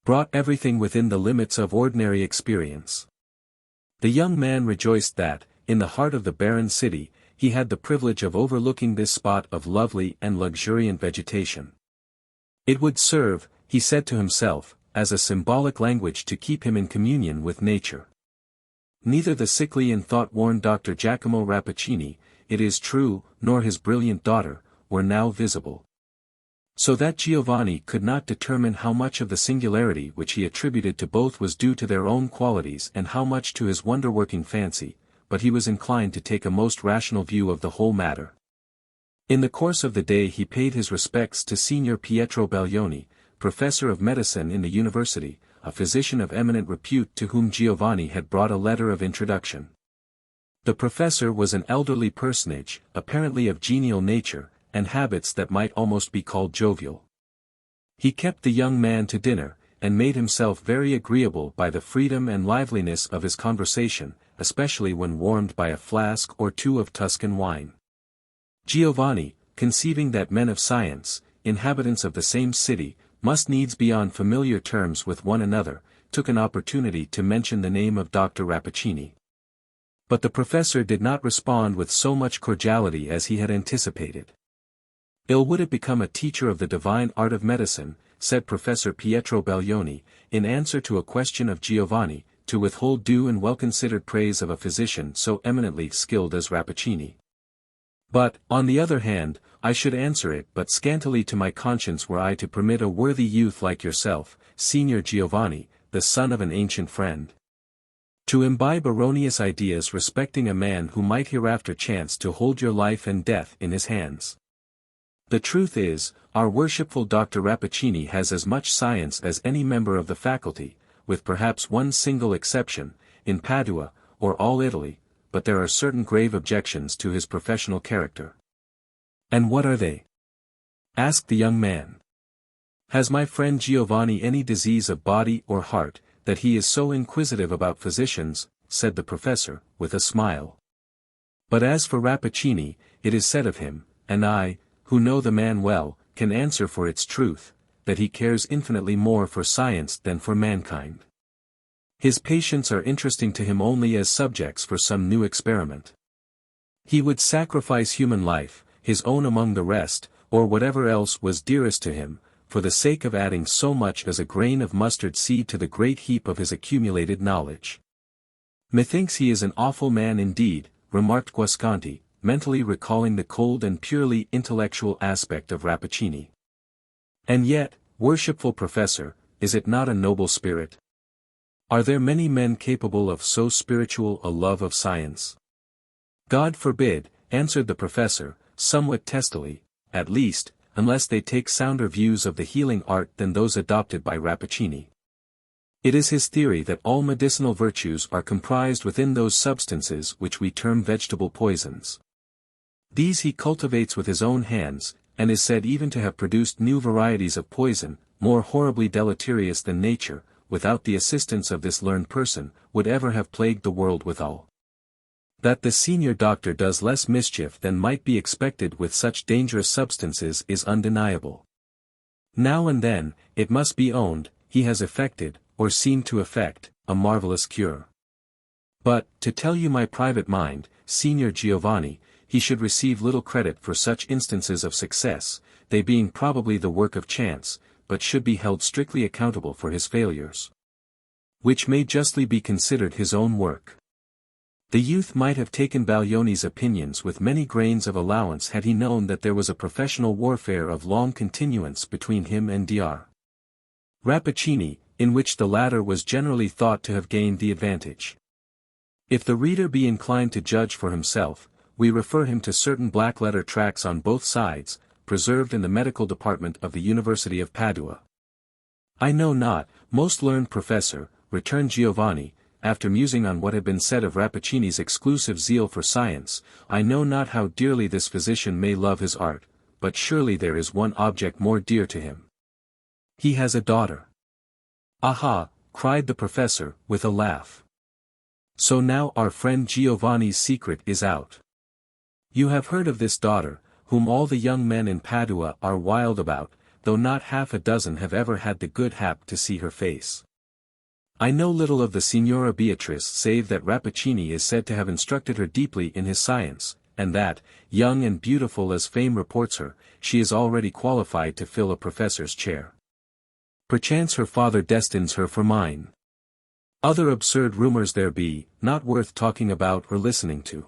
brought everything within the limits of ordinary experience. The young man rejoiced that, in the heart of the barren city, he had the privilege of overlooking this spot of lovely and luxuriant vegetation. It would serve, he said to himself, as a symbolic language to keep him in communion with nature. Neither the sickly and thought-worn Dr. Giacomo Rappaccini, it is true, nor his brilliant daughter, were now visible. So that Giovanni could not determine how much of the singularity which he attributed to both was due to their own qualities and how much to his wonder-working fancy, but he was inclined to take a most rational view of the whole matter. In the course of the day he paid his respects to Signor Pietro Baglioni, professor of medicine in the university, a physician of eminent repute to whom Giovanni had brought a letter of introduction. The professor was an elderly personage, apparently of genial nature, and habits that might almost be called jovial. He kept the young man to dinner, and made himself very agreeable by the freedom and liveliness of his conversation, especially when warmed by a flask or two of Tuscan wine. Giovanni, conceiving that men of science, inhabitants of the same city, must needs be on familiar terms with one another, took an opportunity to mention the name of Dr. Rappaccini. But the professor did not respond with so much cordiality as he had anticipated. Ill would it become a teacher of the divine art of medicine, said Professor Pietro Baglioni, in answer to a question of Giovanni, to withhold due and well-considered praise of a physician so eminently skilled as Rappaccini. But, on the other hand, I should answer it but scantily to my conscience were I to permit a worthy youth like yourself, Signor Giovanni, the son of an ancient friend, to imbibe erroneous ideas respecting a man who might hereafter chance to hold your life and death in his hands. The truth is, our worshipful Dr. Rappaccini has as much science as any member of the faculty, with perhaps one single exception, in Padua, or all Italy, but there are certain grave objections to his professional character. And what are they? Asked the young man. Has my friend Giovanni any disease of body or heart, that he is so inquisitive about physicians? Said the professor, with a smile. But as for Rappaccini, it is said of him, and I, who know the man well, can answer for its truth, that he cares infinitely more for science than for mankind. His patients are interesting to him only as subjects for some new experiment. He would sacrifice human life, his own among the rest, or whatever else was dearest to him, for the sake of adding so much as a grain of mustard seed to the great heap of his accumulated knowledge. Methinks he is an awful man indeed, remarked Guasconti, mentally recalling the cold and purely intellectual aspect of Rappaccini. And yet, worshipful professor, is it not a noble spirit? Are there many men capable of so spiritual a love of science? God forbid, answered the professor, somewhat testily, at least, unless they take sounder views of the healing art than those adopted by Rappaccini. It is his theory that all medicinal virtues are comprised within those substances which we term vegetable poisons. These he cultivates with his own hands, and is said even to have produced new varieties of poison, more horribly deleterious than nature, without the assistance of this learned person, would ever have plagued the world withal. That the senior doctor does less mischief than might be expected with such dangerous substances is undeniable. Now and then, it must be owned, he has effected, or seemed to effect, a marvelous cure. But, to tell you my private mind, Signor Giovanni, he should receive little credit for such instances of success, they being probably the work of chance, but should be held strictly accountable for his failures, which may justly be considered his own work. The youth might have taken Baglioni's opinions with many grains of allowance had he known that there was a professional warfare of long continuance between him and Dr. Rappaccini, in which the latter was generally thought to have gained the advantage. If the reader be inclined to judge for himself, we refer him to certain black-letter tracts on both sides, preserved in the medical department of the University of Padua. I know not, most learned professor, returned Giovanni, after musing on what had been said of Rappaccini's exclusive zeal for science, I know not how dearly this physician may love his art, but surely there is one object more dear to him. He has a daughter. Aha, cried the professor, with a laugh. So now our friend Giovanni's secret is out. You have heard of this daughter, whom all the young men in Padua are wild about, though not half a dozen have ever had the good hap to see her face. I know little of the Signora Beatrice save that Rappaccini is said to have instructed her deeply in his science, and that, young and beautiful as fame reports her, she is already qualified to fill a professor's chair. Perchance her father destines her for mine. Other absurd rumors there be, not worth talking about or listening to.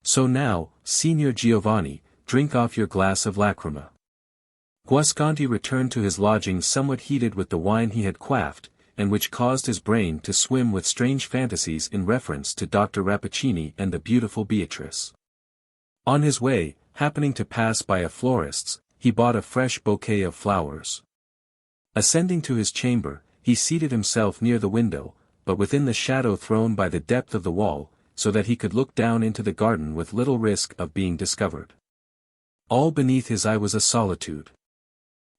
So now, Signor Giovanni, drink off your glass of lacrima. Guasconti returned to his lodgings somewhat heated with the wine he had quaffed, and which caused his brain to swim with strange fantasies in reference to Dr. Rappaccini and the beautiful Beatrice. On his way, happening to pass by a florist's, he bought a fresh bouquet of flowers. Ascending to his chamber, he seated himself near the window, but within the shadow thrown by the depth of the wall, so that he could look down into the garden with little risk of being discovered. All beneath his eye was a solitude.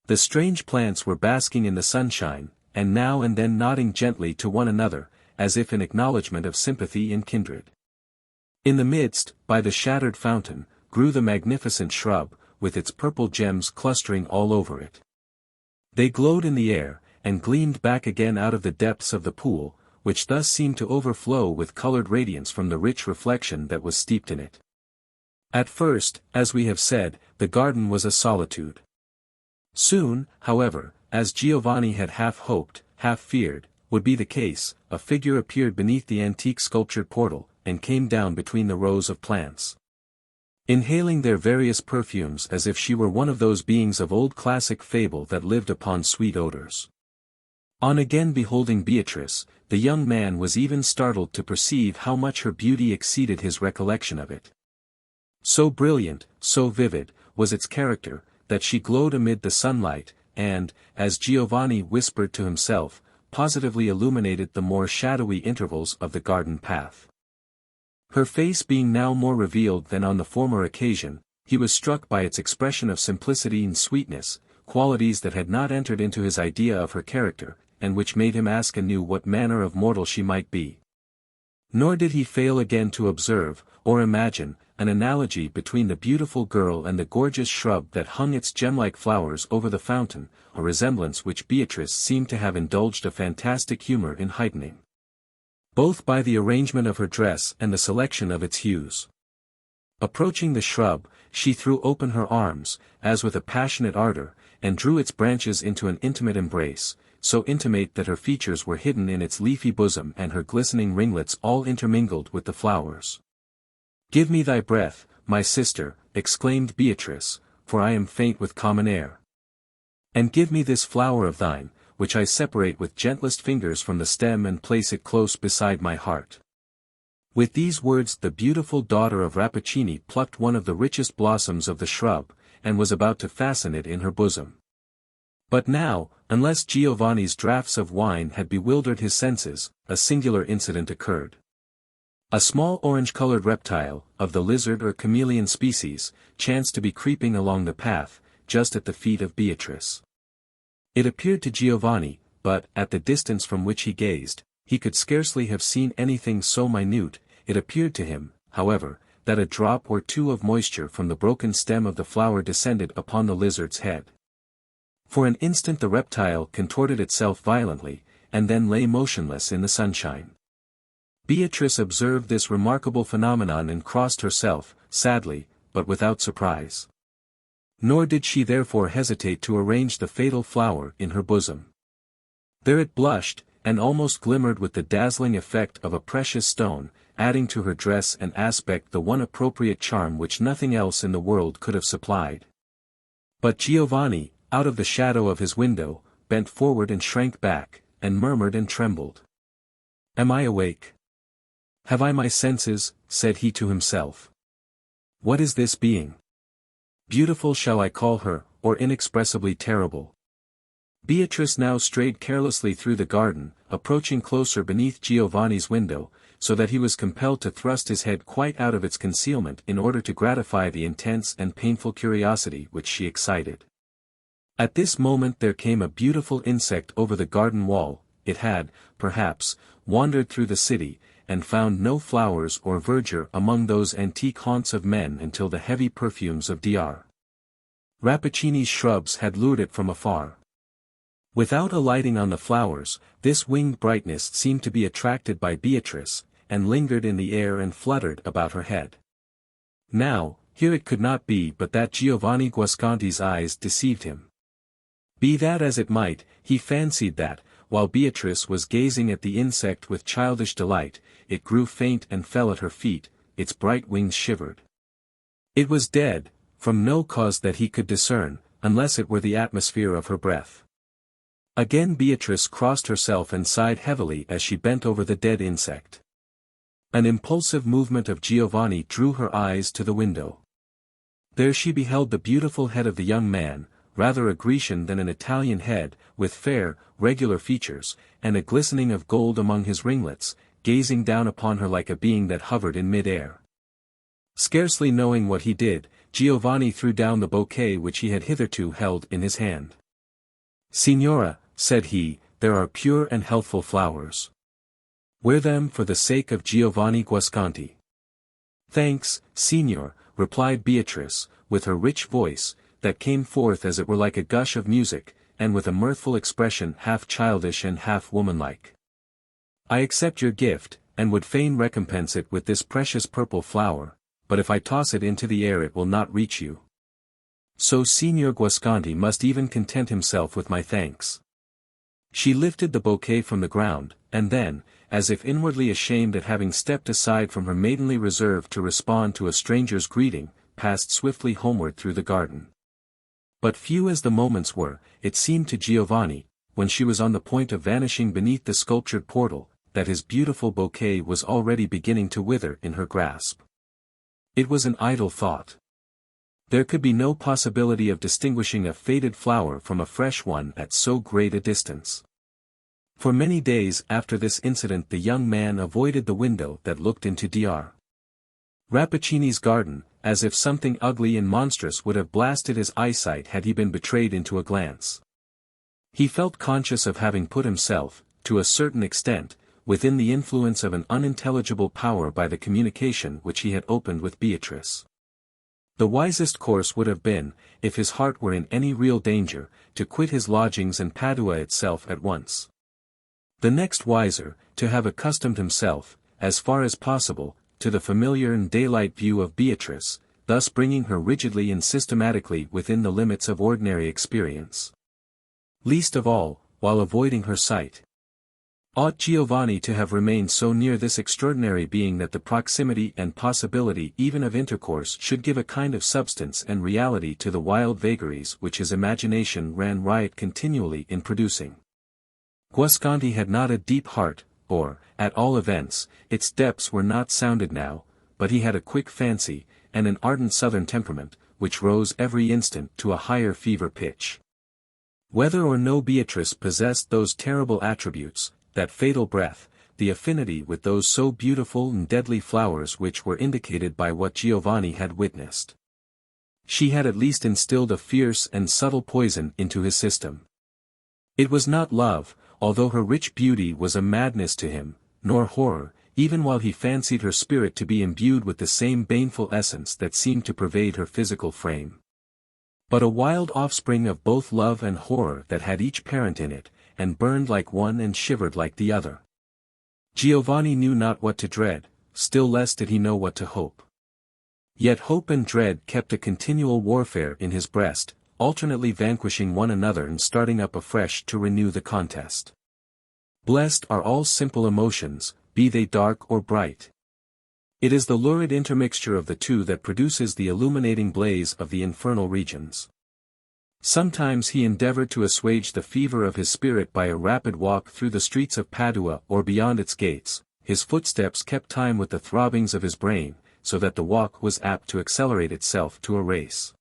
The strange plants were basking in the sunshine, and now and then nodding gently to one another, as if in acknowledgment of sympathy and kindred. In the midst, by the shattered fountain, grew the magnificent shrub, with its purple gems clustering all over it. They glowed in the air, and gleamed back again out of the depths of the pool, which thus seemed to overflow with colored radiance from the rich reflection that was steeped in it. At first, as we have said, the garden was a solitude. Soon, however, as Giovanni had half hoped, half feared, would be the case, a figure appeared beneath the antique sculptured portal, and came down between the rows of plants, inhaling their various perfumes as if she were one of those beings of old classic fable that lived upon sweet odors. On again beholding Beatrice, the young man was even startled to perceive how much her beauty exceeded his recollection of it. So brilliant, so vivid, was its character, that she glowed amid the sunlight, and, as Giovanni whispered to himself, positively illuminated the more shadowy intervals of the garden path. Her face being now more revealed than on the former occasion, he was struck by its expression of simplicity and sweetness, qualities that had not entered into his idea of her character, and which made him ask anew what manner of mortal she might be. Nor did he fail again to observe, or imagine, an analogy between the beautiful girl and the gorgeous shrub that hung its gem-like flowers over the fountain, a resemblance which Beatrice seemed to have indulged a fantastic humor in heightening, both by the arrangement of her dress and the selection of its hues. Approaching the shrub, she threw open her arms, as with a passionate ardor, and drew its branches into an intimate embrace, so intimate that her features were hidden in its leafy bosom and her glistening ringlets all intermingled with the flowers. "Give me thy breath, my sister," exclaimed Beatrice, "for I am faint with common air. And give me this flower of thine, which I separate with gentlest fingers from the stem and place it close beside my heart." With these words the beautiful daughter of Rappaccini plucked one of the richest blossoms of the shrub, and was about to fasten it in her bosom. But now, unless Giovanni's draughts of wine had bewildered his senses, a singular incident occurred. A small orange-colored reptile, of the lizard or chameleon species, chanced to be creeping along the path, just at the feet of Beatrice. It appeared to Giovanni, but, at the distance from which he gazed, he could scarcely have seen anything so minute, it appeared to him, however, that a drop or two of moisture from the broken stem of the flower descended upon the lizard's head. For an instant the reptile contorted itself violently, and then lay motionless in the sunshine. Beatrice observed this remarkable phenomenon and crossed herself, sadly, but without surprise. Nor did she therefore hesitate to arrange the fatal flower in her bosom. There it blushed, and almost glimmered with the dazzling effect of a precious stone, adding to her dress and aspect the one appropriate charm which nothing else in the world could have supplied. But Giovanni, out of the shadow of his window, bent forward and shrank back, and murmured and trembled. "Am I awake? Have I my senses?" said he to himself. "What is this being? Beautiful shall I call her, or inexpressibly terrible?" Beatrice now strayed carelessly through the garden, approaching closer beneath Giovanni's window, so that he was compelled to thrust his head quite out of its concealment in order to gratify the intense and painful curiosity which she excited. At this moment there came a beautiful insect over the garden wall. It had, perhaps, wandered through the city, and found no flowers or verdure among those antique haunts of men until the heavy perfumes of RAPPACCINI'S shrubs had lured it from afar. Without alighting on the flowers, this winged brightness seemed to be attracted by Beatrice, and lingered in the air and fluttered about her head. Now, here it could not be but that Giovanni Guasconti's eyes deceived him. Be that as it might, he fancied that, while Beatrice was gazing at the insect with childish delight, it grew faint and fell at her feet, its bright wings shivered. It was dead, from no cause that he could discern, unless it were the atmosphere of her breath. Again Beatrice crossed herself and sighed heavily as she bent over the dead insect. An impulsive movement of Giovanni drew her eyes to the window. There she beheld the beautiful head of the young man, rather a Grecian than an Italian head, with fair, regular features, and a glistening of gold among his ringlets, gazing down upon her like a being that hovered in mid-air. Scarcely knowing what he did, Giovanni threw down the bouquet which he had hitherto held in his hand. "Signora," said he, "there are pure and healthful flowers. Wear them for the sake of Giovanni Guasconti." "Thanks, signor," replied Beatrice, with her rich voice, that came forth as it were like a gush of music, and with a mirthful expression half childish and half womanlike. "I accept your gift, and would fain recompense it with this precious purple flower, but if I toss it into the air it will not reach you. So Signor Guasconti must even content himself with my thanks." She lifted the bouquet from the ground, and then, as if inwardly ashamed at having stepped aside from her maidenly reserve to respond to a stranger's greeting, passed swiftly homeward through the garden. But few as the moments were, it seemed to Giovanni, when she was on the point of vanishing beneath the sculptured portal, that his beautiful bouquet was already beginning to wither in her grasp. It was an idle thought. There could be no possibility of distinguishing a faded flower from a fresh one at so great a distance. For many days after this incident the young man avoided the window that looked into RAPPACCINI'S garden, as if something ugly and monstrous would have blasted his eyesight had he been betrayed into a glance. He felt conscious of having put himself, to a certain extent, within the influence of an unintelligible power by the communication which he had opened with Beatrice. The wisest course would have been, if his heart were in any real danger, to quit his lodgings and Padua itself at once. The next wiser, to have accustomed himself, as far as possible, to the familiar and daylight view of Beatrice, thus bringing her rigidly and systematically within the limits of ordinary experience. Least of all, while avoiding her sight. Ought Giovanni to have remained so near this extraordinary being that the proximity and possibility even of intercourse should give a kind of substance and reality to the wild vagaries which his imagination ran riot continually in producing? Guasconti had not a deep heart, or, at all events, its depths were not sounded now, but he had a quick fancy, and an ardent southern temperament, which rose every instant to a higher fever pitch. Whether or no Beatrice possessed those terrible attributes, that fatal breath, the affinity with those so beautiful and deadly flowers which were indicated by what Giovanni had witnessed, she had at least instilled a fierce and subtle poison into his system. It was not love, although her rich beauty was a madness to him, nor horror, even while he fancied her spirit to be imbued with the same baneful essence that seemed to pervade her physical frame. But a wild offspring of both love and horror that had each parent in it, and burned like one and shivered like the other. Giovanni knew not what to dread, still less did he know what to hope. Yet hope and dread kept a continual warfare in his breast, alternately vanquishing one another and starting up afresh to renew the contest. Blessed are all simple emotions, be they dark or bright. It is the lurid intermixture of the two that produces the illuminating blaze of the infernal regions. Sometimes he endeavored to assuage the fever of his spirit by a rapid walk through the streets of Padua or beyond its gates. His footsteps kept time with the throbbings of his brain, so that the walk was apt to accelerate itself to a race.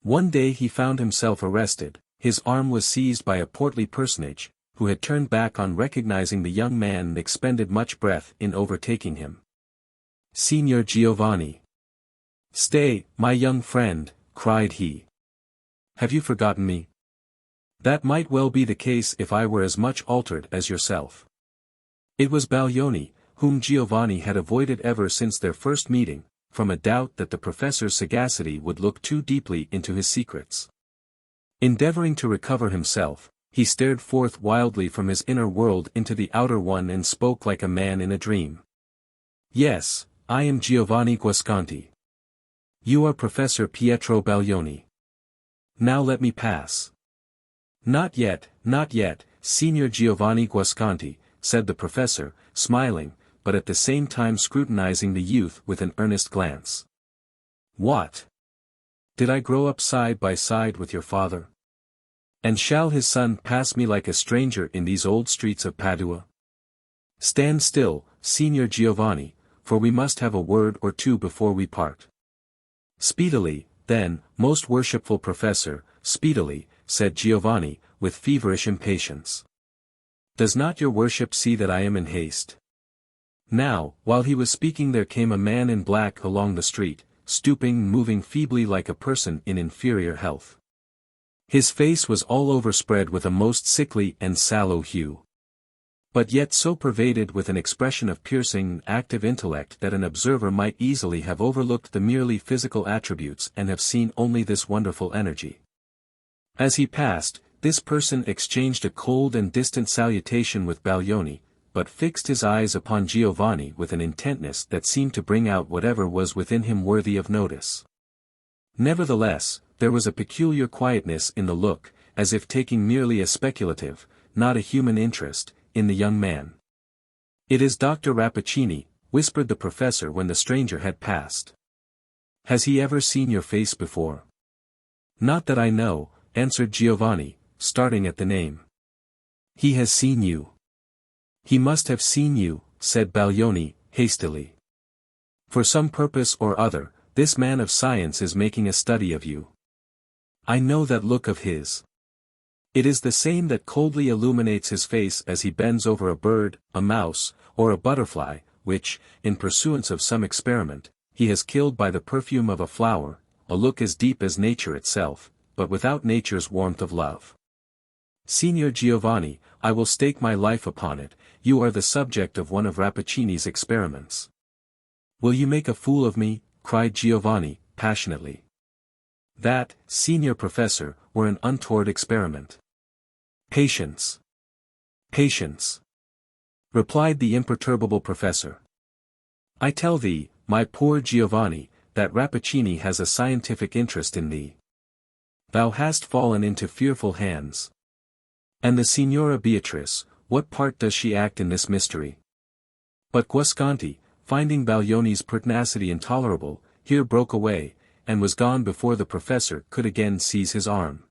One day he found himself arrested, his arm was seized by a portly personage, who had turned back on recognizing the young man and expended much breath in overtaking him. "Signor Giovanni." "Stay, my young friend," cried he. "Have you forgotten me? That might well be the case if I were as much altered as yourself." It was Baglioni, whom Giovanni had avoided ever since their first meeting, from a doubt that the professor's sagacity would look too deeply into his secrets. Endeavoring to recover himself, he stared forth wildly from his inner world into the outer one and spoke like a man in a dream. "Yes, I am Giovanni Guasconti. You are Professor Pietro Baglioni. Now let me pass." Not yet, Signor Giovanni Guasconti," said the professor, smiling, but at the same time scrutinizing the youth with an earnest glance. "What? Did I grow up side by side with your father? And shall his son pass me like a stranger in these old streets of Padua? Stand still, Signor Giovanni, for we must have a word or two before we part." "Speedily, then, most worshipful professor, speedily," said Giovanni, with feverish impatience. "Does not your worship see that I am in haste?" Now, while he was speaking there came a man in black along the street, stooping and moving feebly like a person in inferior health. His face was all overspread with a most sickly and sallow hue, but yet so pervaded with an expression of piercing and active intellect that an observer might easily have overlooked the merely physical attributes and have seen only this wonderful energy. As he passed, this person exchanged a cold and distant salutation with Baglioni, but fixed his eyes upon Giovanni with an intentness that seemed to bring out whatever was within him worthy of notice. Nevertheless, there was a peculiar quietness in the look, as if taking merely a speculative, not a human interest, in the young man. "It is Dr. Rappaccini," whispered the professor when the stranger had passed. "Has he ever seen your face before?" "Not that I know," answered Giovanni, starting at the name. "He has seen you." "He must have seen you," said Baglioni, hastily. "For some purpose or other, this man of science is making a study of you. I know that look of his. It is the same that coldly illuminates his face as he bends over a bird, a mouse, or a butterfly, which, in pursuance of some experiment, he has killed by the perfume of a flower, a look as deep as nature itself, but without nature's warmth of love. Signor Giovanni, I will stake my life upon it, you are the subject of one of Rappaccini's experiments." "Will you make a fool of me?" cried Giovanni, passionately. "That, Signor Professor, were an untoward experiment." "Patience. Patience," replied the imperturbable professor. "I tell thee, my poor Giovanni, that Rappaccini has a scientific interest in thee. Thou hast fallen into fearful hands. And the Signora Beatrice, what part does she act in this mystery?" But Guasconti, finding Baglioni's pertinacity intolerable, here broke away, and was gone before the professor could again seize his arm.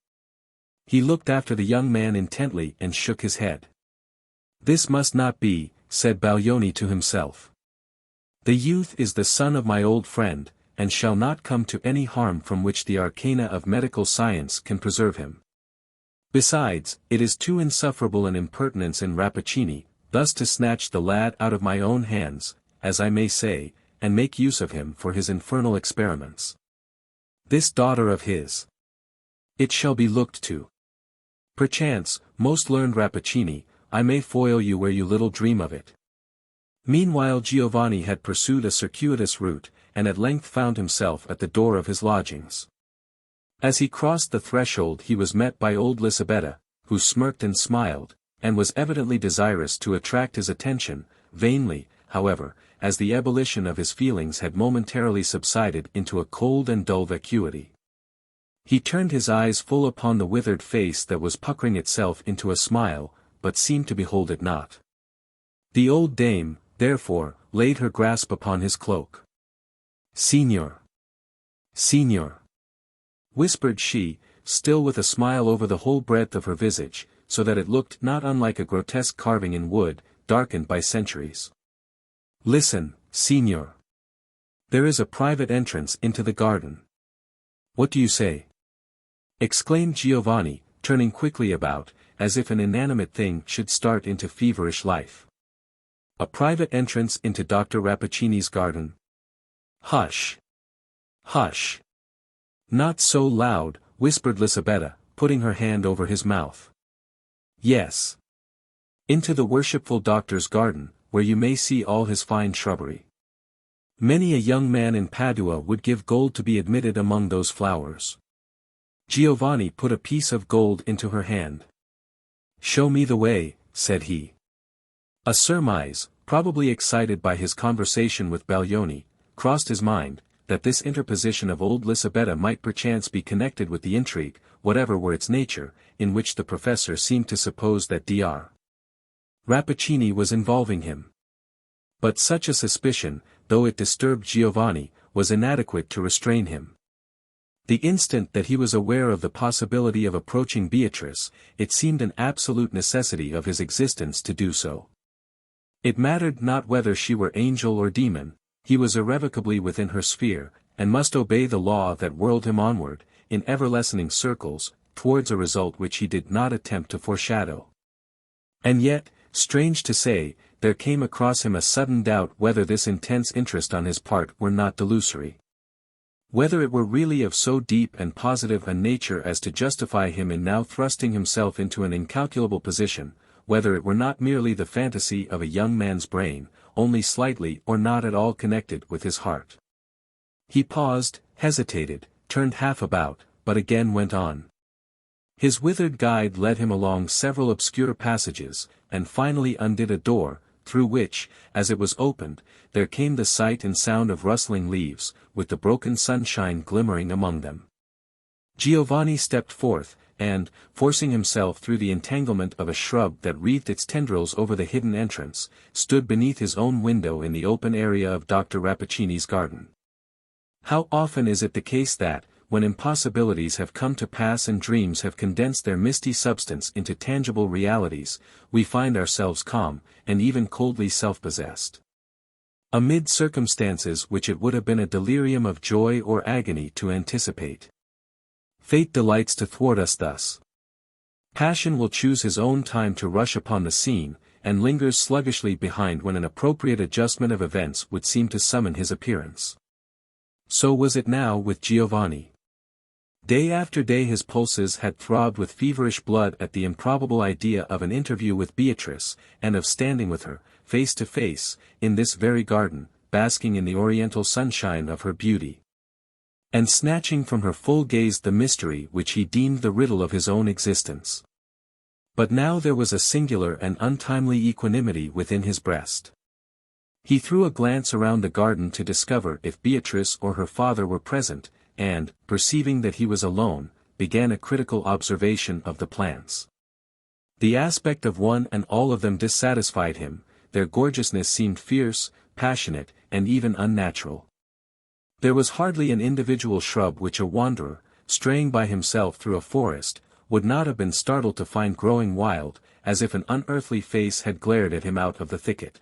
He looked after the young man intently and shook his head. "This must not be," said Baglioni to himself. "The youth is the son of my old friend, and shall not come to any harm from which the arcana of medical science can preserve him. Besides, it is too insufferable an impertinence in Rappaccini, thus to snatch the lad out of my own hands, as I may say, and make use of him for his infernal experiments. This daughter of his. It shall be looked to. Perchance, most learned Rappaccini, I may foil you where you little dream of it. Meanwhile Giovanni had pursued a circuitous route, and at length found himself at the door of his lodgings. As he crossed the threshold he was met by old Lisabetta, who smirked and smiled, and was evidently desirous to attract his attention, vainly, however, as the ebullition of his feelings had momentarily subsided into a cold and dull vacuity. He turned his eyes full upon the withered face that was puckering itself into a smile, but seemed to behold it not. The old dame, therefore, laid her grasp upon his cloak. "Signor! Signor!" whispered she, still with a smile over the whole breadth of her visage, so that it looked not unlike a grotesque carving in wood, darkened by centuries. "Listen, signor. There is a private entrance into the garden." "What do you say?" exclaimed Giovanni, turning quickly about, as if an inanimate thing should start into feverish life. "A private entrance into Dr. Rappaccini's garden?" "Hush! Hush! Not so loud," whispered Lisabetta, putting her hand over his mouth. "Yes. Into the worshipful doctor's garden, where you may see all his fine shrubbery. Many a young man in Padua would give gold to be admitted among those flowers." Giovanni put a piece of gold into her hand. "Show me the way," said he. A surmise, probably excited by his conversation with Baglioni, crossed his mind, that this interposition of old Lisabetta might perchance be connected with the intrigue, whatever were its nature, in which the professor seemed to suppose that Dr. Rappaccini was involving him. But such a suspicion, though it disturbed Giovanni, was inadequate to restrain him. The instant that he was aware of the possibility of approaching Beatrice, it seemed an absolute necessity of his existence to do so. It mattered not whether she were angel or demon, he was irrevocably within her sphere, and must obey the law that whirled him onward, in ever-lessening circles, towards a result which he did not attempt to foreshadow. And yet, strange to say, there came across him a sudden doubt whether this intense interest on his part were not delusory. Whether it were really of so deep and positive a nature as to justify him in now thrusting himself into an incalculable position, whether it were not merely the fantasy of a young man's brain, only slightly or not at all connected with his heart. He paused, hesitated, turned half about, but again went on. His withered guide led him along several obscure passages, and finally undid a door, through which, as it was opened, there came the sight and sound of rustling leaves, with the broken sunshine glimmering among them. Giovanni stepped forth, and, forcing himself through the entanglement of a shrub that wreathed its tendrils over the hidden entrance, stood beneath his own window in the open area of Dr. Rappaccini's garden. How often is it the case that, when impossibilities have come to pass and dreams have condensed their misty substance into tangible realities, we find ourselves calm, and even coldly self-possessed. Amid circumstances which it would have been a delirium of joy or agony to anticipate. Fate delights to thwart us thus. Passion will choose his own time to rush upon the scene, and lingers sluggishly behind when an appropriate adjustment of events would seem to summon his appearance. So was it now with Giovanni. Day after day his pulses had throbbed with feverish blood at the improbable idea of an interview with Beatrice, and of standing with her, face to face, in this very garden, basking in the oriental sunshine of her beauty, and snatching from her full gaze the mystery which he deemed the riddle of his own existence. But now there was a singular and untimely equanimity within his breast. He threw a glance around the garden to discover if Beatrice or her father were present, and, perceiving that he was alone, began a critical observation of the plants. The aspect of one and all of them dissatisfied him, their gorgeousness seemed fierce, passionate, and even unnatural. There was hardly an individual shrub which a wanderer, straying by himself through a forest, would not have been startled to find growing wild, as if an unearthly face had glared at him out of the thicket.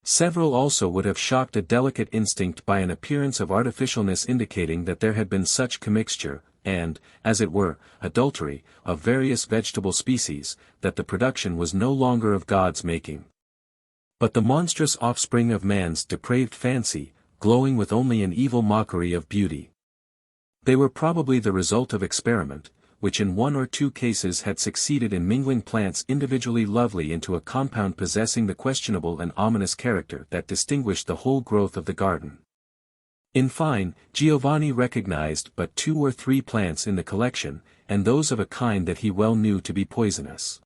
Several also would have shocked a delicate instinct by an appearance of artificialness indicating that there had been such commixture, and, as it were, adultery, of various vegetable species, that the production was no longer of God's making, but the monstrous offspring of man's depraved fancy, glowing with only an evil mockery of beauty. They were probably the result of experiment, which in one or two cases had succeeded in mingling plants individually lovely into a compound possessing the questionable and ominous character that distinguished the whole growth of the garden. In fine, Giovanni recognized but 2 or 3 plants in the collection, and those of a kind that he well knew to be poisonous.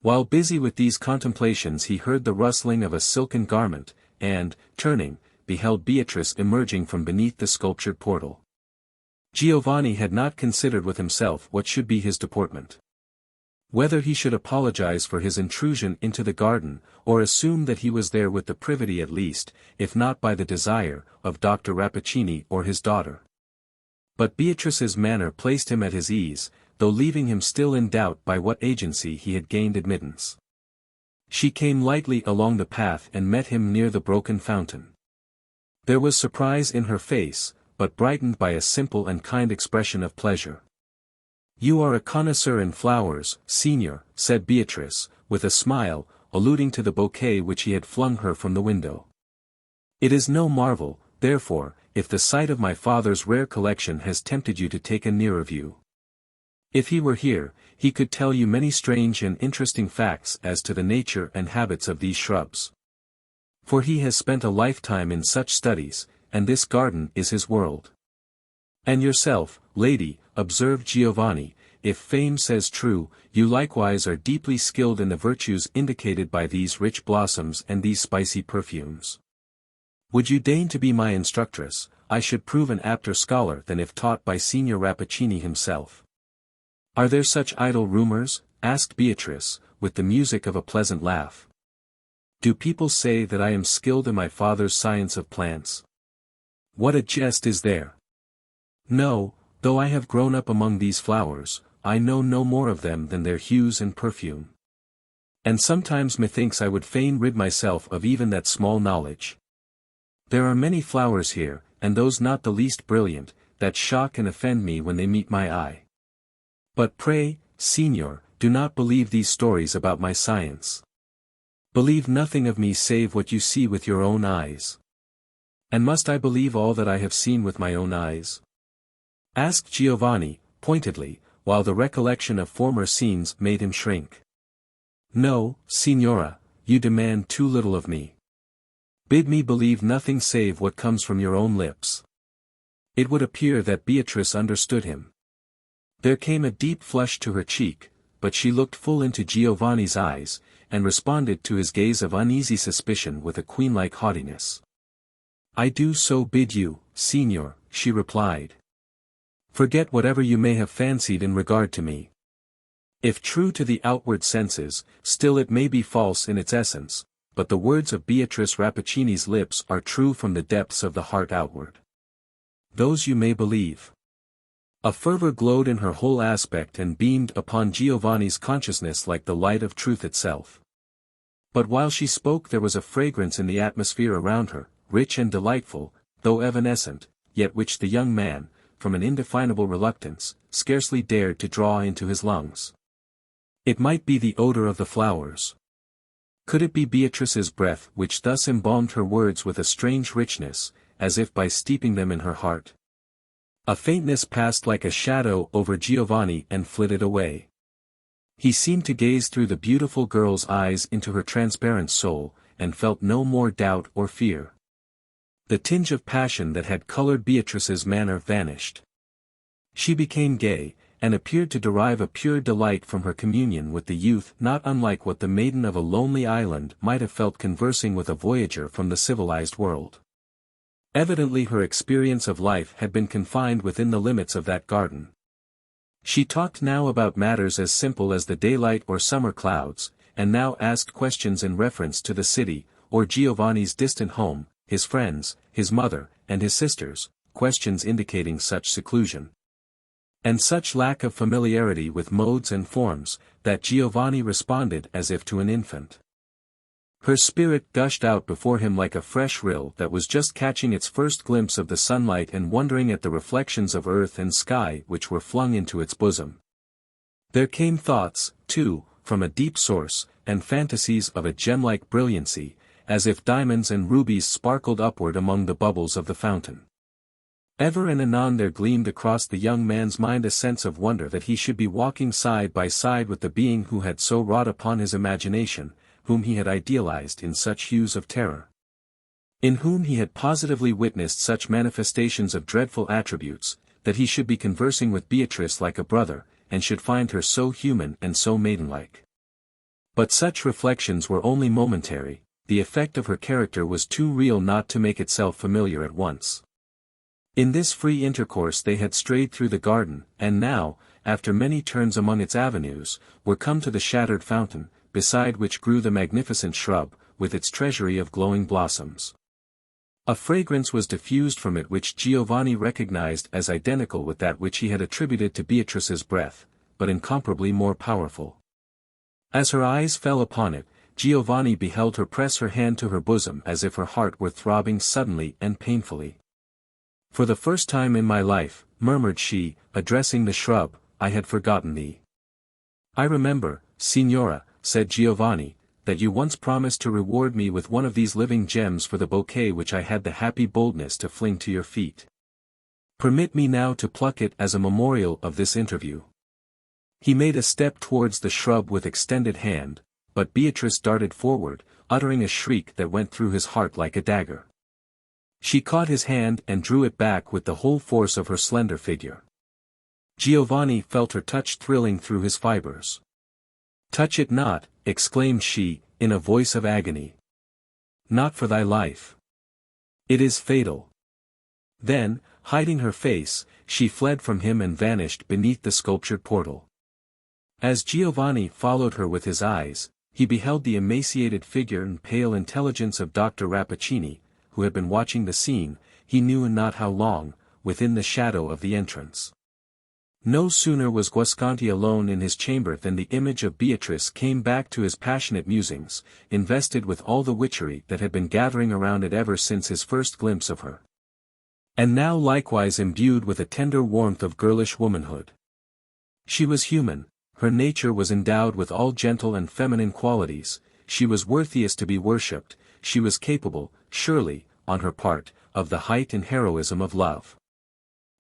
While busy with these contemplations he heard the rustling of a silken garment, and, turning, beheld Beatrice emerging from beneath the sculptured portal. Giovanni had not considered with himself what should be his deportment. Whether he should apologize for his intrusion into the garden, or assume that he was there with the privity at least, if not by the desire, of Dr. Rappaccini or his daughter. But Beatrice's manner placed him at his ease, though leaving him still in doubt by what agency he had gained admittance. She came lightly along the path and met him near the broken fountain. There was surprise in her face, but brightened by a simple and kind expression of pleasure. "You are a connoisseur in flowers, signor," said Beatrice, with a smile, alluding to the bouquet which he had flung her from the window. "It is no marvel, therefore, if the sight of my father's rare collection has tempted you to take a nearer view. If he were here, he could tell you many strange and interesting facts as to the nature and habits of these shrubs. For he has spent a lifetime in such studies, and this garden is his world." "And yourself, lady," observed Giovanni, "if fame says true, you likewise are deeply skilled in the virtues indicated by these rich blossoms and these spicy perfumes. Would you deign to be my instructress, I should prove an apter scholar than if taught by Signor Rappaccini himself." "Are there such idle rumors?" asked Beatrice, with the music of a pleasant laugh. "Do people say that I am skilled in my father's science of plants? What a jest is there! No, though I have grown up among these flowers, I know no more of them than their hues and perfume. And sometimes methinks I would fain rid myself of even that small knowledge. There are many flowers here, and those not the least brilliant, that shock and offend me when they meet my eye. But pray, signor, do not believe these stories about my science. Believe nothing of me save what you see with your own eyes." "And must I believe all that I have seen with my own eyes?" asked Giovanni, pointedly, while the recollection of former scenes made him shrink. "No, signora, you demand too little of me. Bid me believe nothing save what comes from your own lips." It would appear that Beatrice understood him. There came a deep flush to her cheek, but she looked full into Giovanni's eyes, and responded to his gaze of uneasy suspicion with a queen-like haughtiness. "I do so bid you, signor," she replied. "Forget whatever you may have fancied in regard to me. If true to the outward senses, still it may be false in its essence, but the words of Beatrice Rappaccini's lips are true from the depths of the heart outward. Those you may believe." A fervor glowed in her whole aspect and beamed upon Giovanni's consciousness like the light of truth itself. But while she spoke there was a fragrance in the atmosphere around her, rich and delightful, though evanescent, yet which the young man, from an indefinable reluctance, scarcely dared to draw into his lungs. It might be the odor of the flowers. Could it be Beatrice's breath which thus embalmed her words with a strange richness, as if by steeping them in her heart? A faintness passed like a shadow over Giovanni and flitted away. He seemed to gaze through the beautiful girl's eyes into her transparent soul, and felt no more doubt or fear. The tinge of passion that had colored Beatrice's manner vanished. She became gay, and appeared to derive a pure delight from her communion with the youth not unlike what the maiden of a lonely island might have felt conversing with a voyager from the civilized world. Evidently her experience of life had been confined within the limits of that garden. She talked now about matters as simple as the daylight or summer clouds, and now asked questions in reference to the city, or Giovanni's distant home, his friends, his mother, and his sisters, questions indicating such seclusion and such lack of familiarity with modes and forms, that Giovanni responded as if to an infant. Her spirit gushed out before him like a fresh rill that was just catching its first glimpse of the sunlight and wondering at the reflections of earth and sky which were flung into its bosom. There came thoughts, too, from a deep source, and fantasies of a gem-like brilliancy, as if diamonds and rubies sparkled upward among the bubbles of the fountain. Ever and anon there gleamed across the young man's mind a sense of wonder that he should be walking side by side with the being who had so wrought upon his imagination, whom he had idealized in such hues of terror, in whom he had positively witnessed such manifestations of dreadful attributes, that he should be conversing with Beatrice like a brother, and should find her so human and so maidenlike. But such reflections were only momentary, the effect of her character was too real not to make itself familiar at once. In this free intercourse they had strayed through the garden, and now, after many turns among its avenues, were come to the shattered fountain, beside which grew the magnificent shrub, with its treasury of glowing blossoms. A fragrance was diffused from it which Giovanni recognized as identical with that which he had attributed to Beatrice's breath, but incomparably more powerful. As her eyes fell upon it, Giovanni beheld her press her hand to her bosom as if her heart were throbbing suddenly and painfully. "For the first time in my life," murmured she, addressing the shrub, "I had forgotten thee. I remember, signora," said Giovanni, "that you once promised to reward me with one of these living gems for the bouquet which I had the happy boldness to fling to your feet. Permit me now to pluck it as a memorial of this interview." He made a step towards the shrub with extended hand, but Beatrice darted forward, uttering a shriek that went through his heart like a dagger. She caught his hand and drew it back with the whole force of her slender figure. Giovanni felt her touch thrilling through his fibers. "Touch it not," exclaimed she, in a voice of agony. "Not for thy life. It is fatal." Then, hiding her face, she fled from him and vanished beneath the sculptured portal. As Giovanni followed her with his eyes, he beheld the emaciated figure and pale intelligence of Dr. Rappaccini, who had been watching the scene, he knew not how long, within the shadow of the entrance. No sooner was Guasconti alone in his chamber than the image of Beatrice came back to his passionate musings, invested with all the witchery that had been gathering around it ever since his first glimpse of her. And now likewise imbued with a tender warmth of girlish womanhood. She was human, her nature was endowed with all gentle and feminine qualities, she was worthiest to be worshipped, she was capable, surely, on her part, of the height and heroism of love.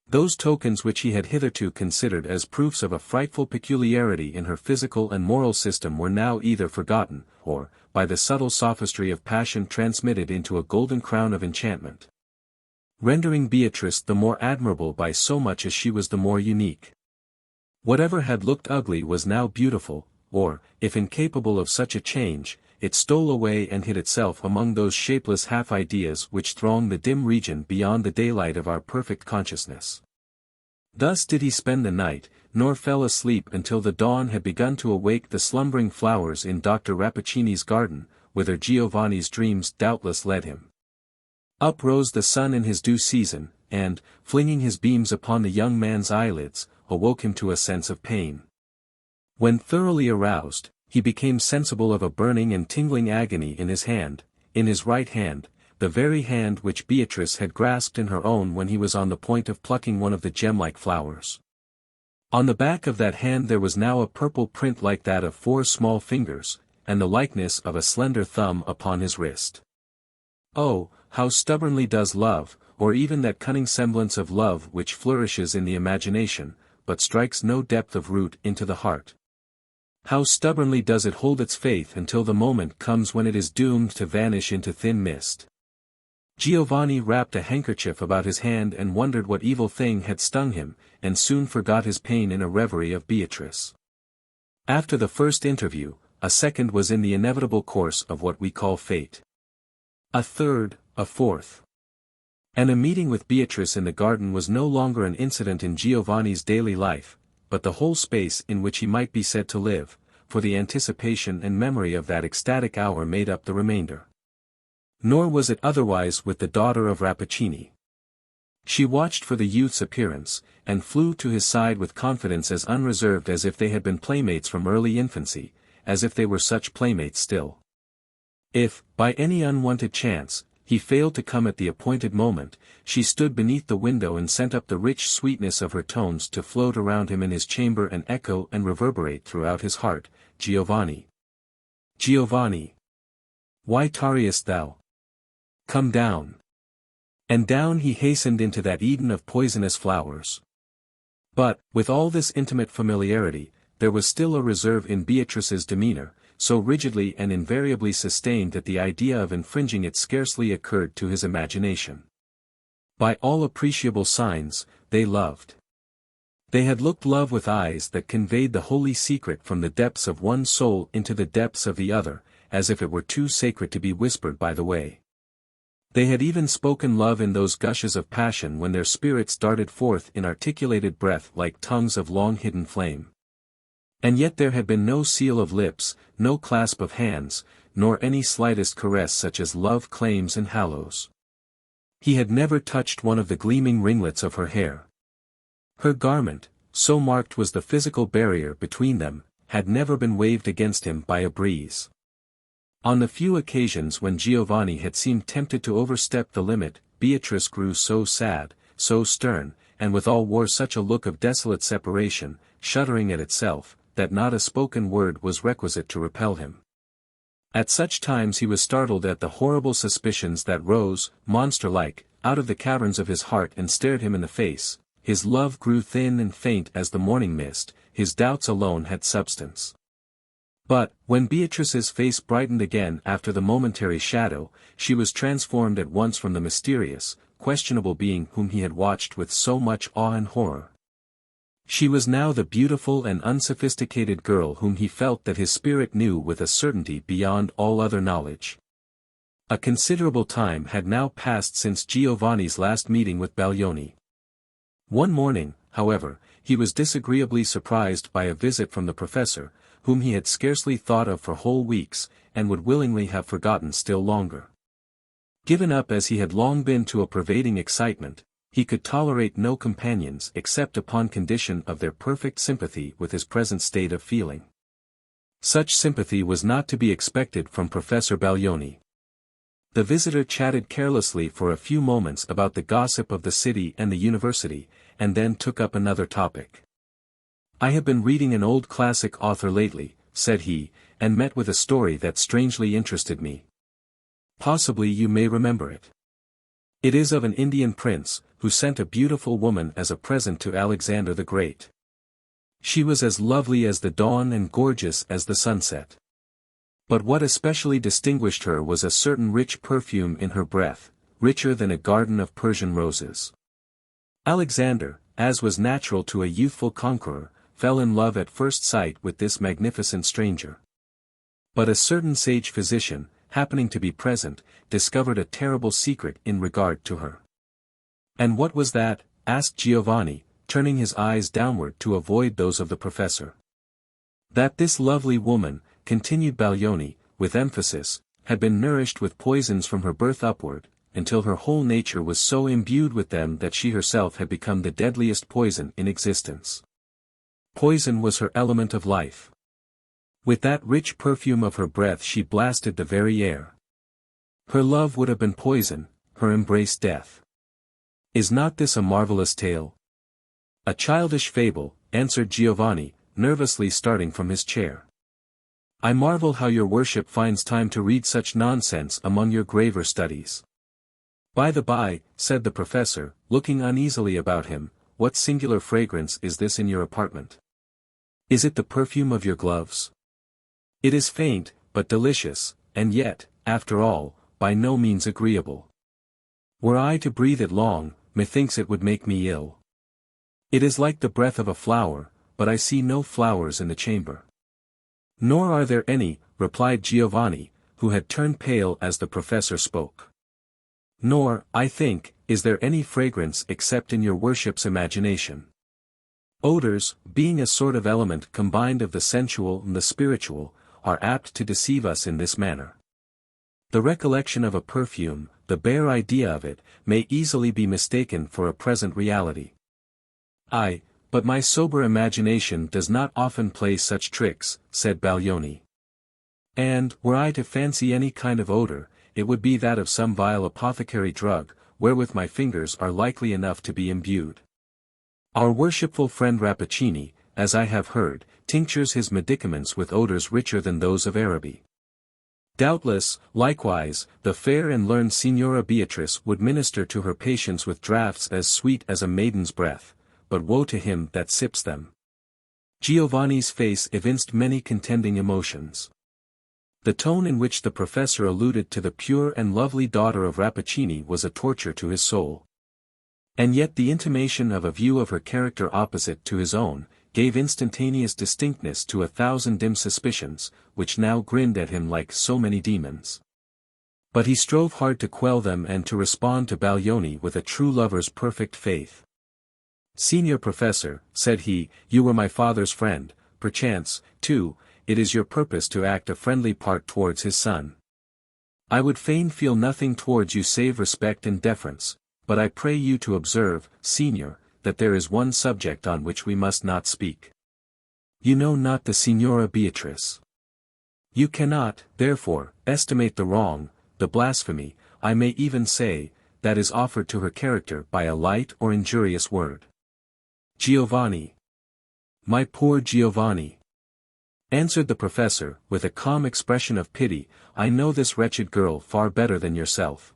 Those tokens which he had hitherto considered as proofs of a frightful peculiarity in her physical and moral system were now either forgotten, or, by the subtle sophistry of passion transmitted into a golden crown of enchantment, rendering Beatrice the more admirable by so much as she was the more unique. Whatever had looked ugly was now beautiful, or, if incapable of such a change, it stole away and hid itself among those shapeless half-ideas which throng the dim region beyond the daylight of our perfect consciousness. Thus did he spend the night, nor fell asleep until the dawn had begun to awake the slumbering flowers in Dr. Rappaccini's garden, whither Giovanni's dreams doubtless led him. Up rose the sun in his due season, and, flinging his beams upon the young man's eyelids, awoke him to a sense of pain. When thoroughly aroused, he became sensible of a burning and tingling agony in his hand, in his right hand, the very hand which Beatrice had grasped in her own when he was on the point of plucking one of the gem-like flowers. On the back of that hand there was now a purple print like that of 4 small fingers, and the likeness of a slender thumb upon his wrist. Oh, how stubbornly does love, or even that cunning semblance of love which flourishes in the imagination, but strikes no depth of root into the heart. How stubbornly does it hold its faith until the moment comes when it is doomed to vanish into thin mist. Giovanni wrapped a handkerchief about his hand and wondered what evil thing had stung him, and soon forgot his pain in a reverie of Beatrice. After the first interview, a second was in the inevitable course of what we call fate. A third, a fourth. And a meeting with Beatrice in the garden was no longer an incident in Giovanni's daily life, but the whole space in which he might be said to live, for the anticipation and memory of that ecstatic hour made up the remainder. Nor was it otherwise with the daughter of Rappaccini. She watched for the youth's appearance, and flew to his side with confidence as unreserved as if they had been playmates from early infancy, as if they were such playmates still. If, by any unwonted chance, he failed to come at the appointed moment, she stood beneath the window and sent up the rich sweetness of her tones to float around him in his chamber and echo and reverberate throughout his heart, "Giovanni! Giovanni! Why tarriest thou? Come down! And down he hastened into that Eden of poisonous flowers. But, with all this intimate familiarity, there was still a reserve in Beatrice's demeanor, so rigidly and invariably sustained that the idea of infringing it scarcely occurred to his imagination. By all appreciable signs, they loved. They had looked love with eyes that conveyed the holy secret from the depths of one soul into the depths of the other, as if it were too sacred to be whispered by the way. They had even spoken love in those gushes of passion when their spirits darted forth in articulated breath like tongues of long-hidden flame. And yet there had been no seal of lips, no clasp of hands, nor any slightest caress such as love claims and hallows. He had never touched one of the gleaming ringlets of her hair. Her garment, so marked was the physical barrier between them, had never been waved against him by a breeze. On the few occasions when Giovanni had seemed tempted to overstep the limit, Beatrice grew so sad, so stern, and withal wore such a look of desolate separation, shuddering at itself, that not a spoken word was requisite to repel him. At such times he was startled at the horrible suspicions that rose, monster-like, out of the caverns of his heart and stared him in the face. His love grew thin and faint as the morning mist, his doubts alone had substance. But, when Beatrice's face brightened again after the momentary shadow, she was transformed at once from the mysterious, questionable being whom he had watched with so much awe and horror. She was now the beautiful and unsophisticated girl whom he felt that his spirit knew with a certainty beyond all other knowledge. A considerable time had now passed since Giovanni's last meeting with Baglioni. One morning, however, he was disagreeably surprised by a visit from the professor, whom he had scarcely thought of for whole weeks, and would willingly have forgotten still longer. Given up as he had long been to a pervading excitement, he could tolerate no companions except upon condition of their perfect sympathy with his present state of feeling. Such sympathy was not to be expected from Professor Baglioni. The visitor chatted carelessly for a few moments about the gossip of the city and the university, and then took up another topic. "I have been reading an old classic author lately," said he, "and met with a story that strangely interested me. Possibly you may remember it. It is of an Indian prince, who sent a beautiful woman as a present to Alexander the Great. She was as lovely as the dawn and gorgeous as the sunset. But what especially distinguished her was a certain rich perfume in her breath, richer than a garden of Persian roses. Alexander, as was natural to a youthful conqueror, fell in love at first sight with this magnificent stranger. But a certain sage physician, happening to be present, discovered a terrible secret in regard to her." "And what was that?" asked Giovanni, turning his eyes downward to avoid those of the professor. "That this lovely woman," continued Baglioni, with emphasis, "had been nourished with poisons from her birth upward, until her whole nature was so imbued with them that she herself had become the deadliest poison in existence. Poison was her element of life. With that rich perfume of her breath she blasted the very air. Her love would have been poison, her embrace death. Is not this a marvelous tale?" "A childish fable," answered Giovanni, nervously starting from his chair. "I marvel how your worship finds time to read such nonsense among your graver studies. By the by," said the professor, looking uneasily about him, "what singular fragrance is this in your apartment? Is it the perfume of your gloves? It is faint, but delicious, and yet, after all, by no means agreeable. Were I to breathe it long, methinks it would make me ill. It is like the breath of a flower, but I see no flowers in the chamber." "Nor are there any," replied Giovanni, who had turned pale as the professor spoke. "Nor, I think, is there any fragrance except in your worship's imagination. Odors, being a sort of element combined of the sensual and the spiritual, are apt to deceive us in this manner. The recollection of a perfume, the bare idea of it, may easily be mistaken for a present reality. Aye, but my sober imagination does not often play such tricks," said Baglioni. "And, were I to fancy any kind of odor, it would be that of some vile apothecary drug, wherewith my fingers are likely enough to be imbued. Our worshipful friend Rappaccini, as I have heard, tinctures his medicaments with odors richer than those of Araby." Doubtless, likewise, the fair and learned Signora Beatrice would minister to her patients with draughts as sweet as a maiden's breath, but woe to him that sips them. Giovanni's face evinced many contending emotions. The tone in which the professor alluded to the pure and lovely daughter of Rappaccini was a torture to his soul. And yet the intimation of a view of her character opposite to his own, gave instantaneous distinctness to 1,000 dim suspicions, which now grinned at him like so many demons. But he strove hard to quell them and to respond to Baglioni with a true lover's perfect faith. "Signor Professor," said he, "you were my father's friend, perchance, too, it is your purpose to act a friendly part towards his son. I would fain feel nothing towards you save respect and deference, but I pray you to observe, Signor, that there is one subject on which we must not speak. You know not the Signora Beatrice. You cannot, therefore, estimate the wrong, the blasphemy, I may even say, that is offered to her character by a light or injurious word. Giovanni. My poor Giovanni," answered the professor, with a calm expression of pity, "I know this wretched girl far better than yourself.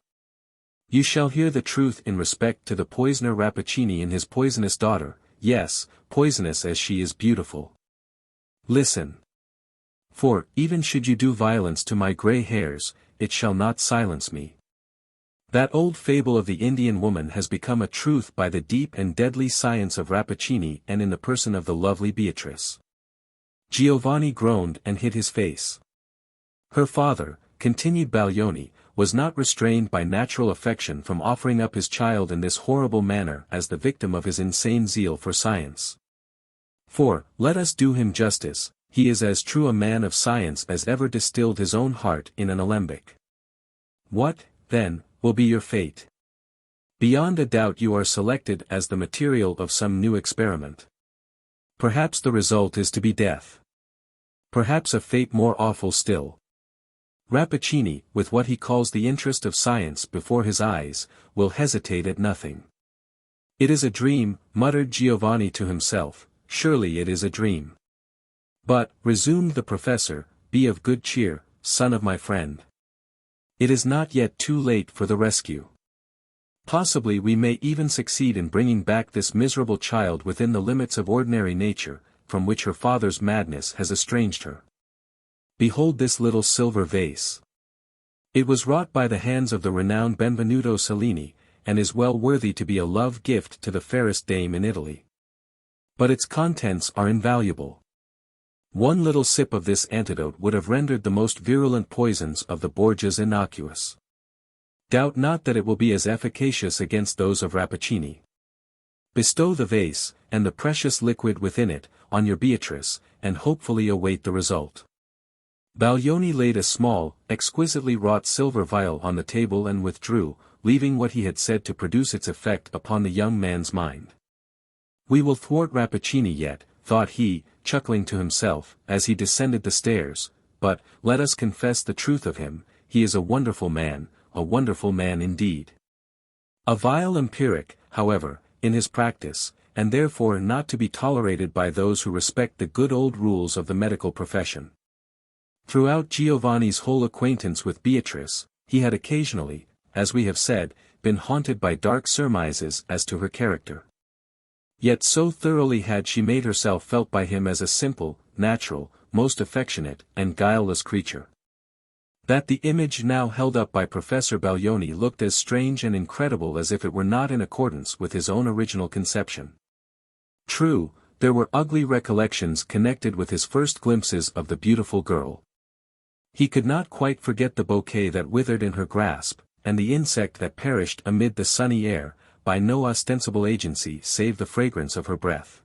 You shall hear the truth in respect to the poisoner Rappaccini and his poisonous daughter, yes, poisonous as she is beautiful. Listen. For, even should you do violence to my grey hairs, it shall not silence me. That old fable of the Indian woman has become a truth by the deep and deadly science of Rappaccini and in the person of the lovely Beatrice." Giovanni groaned and hid his face. "Her father," continued Baglioni, "was not restrained by natural affection from offering up his child in this horrible manner as the victim of his insane zeal for science. For, let us do him justice, he is as true a man of science as ever distilled his own heart in an alembic. What, then, will be your fate? Beyond a doubt you are selected as the material of some new experiment. Perhaps the result is to be death. Perhaps a fate more awful still. Rappaccini, with what he calls the interest of science before his eyes, will hesitate at nothing." "It is a dream," muttered Giovanni to himself, "surely it is a dream." "But," resumed the professor, "be of good cheer, son of my friend. It is not yet too late for the rescue. Possibly we may even succeed in bringing back this miserable child within the limits of ordinary nature, from which her father's madness has estranged her. Behold this little silver vase. It was wrought by the hands of the renowned Benvenuto Cellini, and is well worthy to be a love gift to the fairest dame in Italy. But its contents are invaluable. One little sip of this antidote would have rendered the most virulent poisons of the Borgias innocuous. Doubt not that it will be as efficacious against those of Rappaccini. Bestow the vase, and the precious liquid within it, on your Beatrice, and hopefully await the result." Baglioni laid a small, exquisitely wrought silver vial on the table and withdrew, leaving what he had said to produce its effect upon the young man's mind. "We will thwart Rappaccini yet," thought he, chuckling to himself, as he descended the stairs, "but, let us confess the truth of him, he is a wonderful man indeed. A vile empiric, however, in his practice, and therefore not to be tolerated by those who respect the good old rules of the medical profession." Throughout Giovanni's whole acquaintance with Beatrice, he had occasionally, as we have said, been haunted by dark surmises as to her character. Yet so thoroughly had she made herself felt by him as a simple, natural, most affectionate, and guileless creature, that the image now held up by Professor Baglioni looked as strange and incredible as if it were not in accordance with his own original conception. True, there were ugly recollections connected with his first glimpses of the beautiful girl. He could not quite forget the bouquet that withered in her grasp, and the insect that perished amid the sunny air, by no ostensible agency save the fragrance of her breath.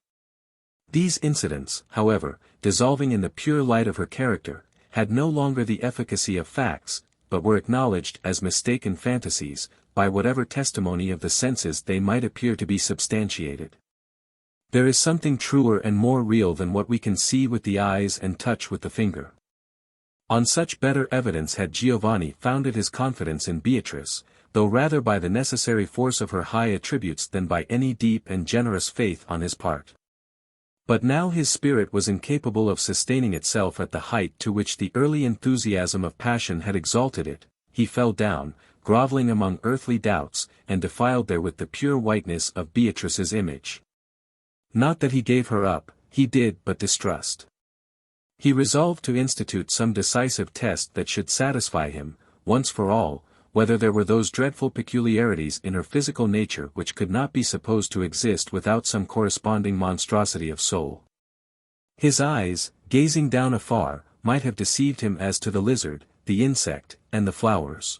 These incidents, however, dissolving in the pure light of her character, had no longer the efficacy of facts, but were acknowledged as mistaken fantasies, by whatever testimony of the senses they might appear to be substantiated. There is something truer and more real than what we can see with the eyes and touch with the finger. On such better evidence had Giovanni founded his confidence in Beatrice, though rather by the necessary force of her high attributes than by any deep and generous faith on his part. But now his spirit was incapable of sustaining itself at the height to which the early enthusiasm of passion had exalted it. He fell down, groveling among earthly doubts, and defiled there with the pure whiteness of Beatrice's image. Not that he gave her up, he did but distrust. He resolved to institute some decisive test that should satisfy him, once for all, whether there were those dreadful peculiarities in her physical nature which could not be supposed to exist without some corresponding monstrosity of soul. His eyes, gazing down afar, might have deceived him as to the lizard, the insect, and the flowers.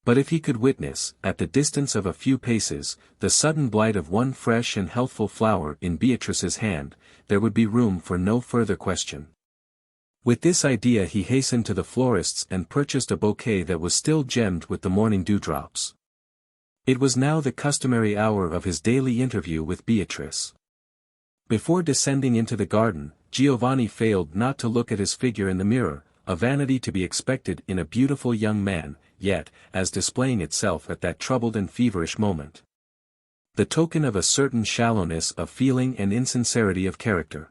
But if he could witness, at the distance of a few paces, the sudden blight of one fresh and healthful flower in Beatrice's hand, there would be room for no further question. With this idea he hastened to the florist's and purchased a bouquet that was still gemmed with the morning dewdrops. It was now the customary hour of his daily interview with Beatrice. Before descending into the garden, Giovanni failed not to look at his figure in the mirror, a vanity to be expected in a beautiful young man, yet, as displaying itself at that troubled and feverish moment. The token of a certain shallowness of feeling and insincerity of character.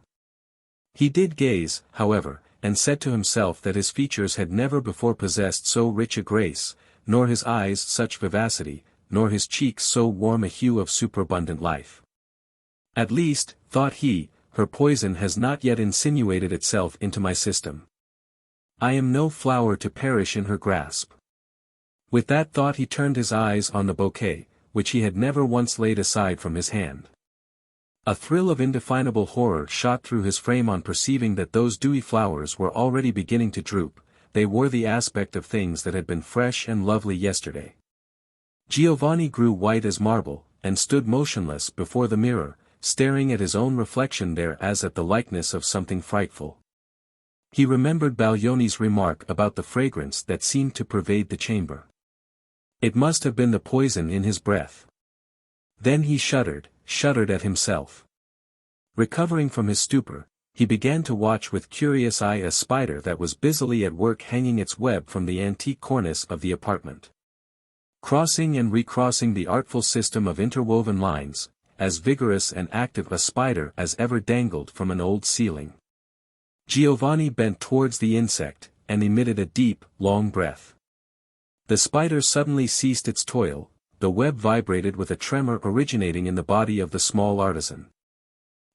He did gaze, however, and said to himself that his features had never before possessed so rich a grace, nor his eyes such vivacity, nor his cheeks so warm a hue of superabundant life. At least, thought he, her poison has not yet insinuated itself into my system. I am no flower to perish in her grasp. With that thought he turned his eyes on the bouquet, which he had never once laid aside from his hand. A thrill of indefinable horror shot through his frame on perceiving that those dewy flowers were already beginning to droop. They wore the aspect of things that had been fresh and lovely yesterday. Giovanni grew white as marble, and stood motionless before the mirror, staring at his own reflection there as at the likeness of something frightful. He remembered Baglioni's remark about the fragrance that seemed to pervade the chamber. It must have been the poison in his breath. Then he shuddered at himself. Recovering from his stupor, he began to watch with curious eye a spider that was busily at work hanging its web from the antique cornice of the apartment. Crossing and recrossing the artful system of interwoven lines, as vigorous and active a spider as ever dangled from an old ceiling. Giovanni bent towards the insect, and emitted a deep, long breath. The spider suddenly ceased its toil. The web vibrated with a tremor originating in the body of the small artisan.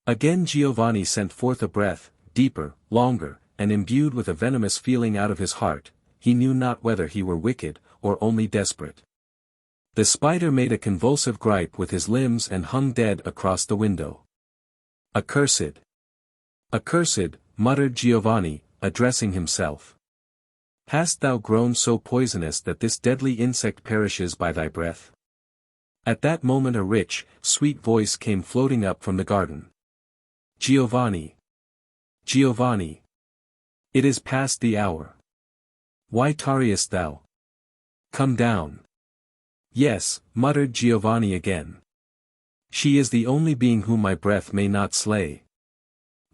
Again Giovanni sent forth a breath, deeper, longer, and imbued with a venomous feeling out of his heart. He knew not whether he were wicked, or only desperate. The spider made a convulsive gripe with his limbs and hung dead across the window. Accursed! Accursed, muttered Giovanni, addressing himself. Hast thou grown so poisonous that this deadly insect perishes by thy breath? At that moment a rich, sweet voice came floating up from the garden. Giovanni! Giovanni! It is past the hour. Why tarriest thou? Come down. Yes, muttered Giovanni again. She is the only being whom my breath may not slay.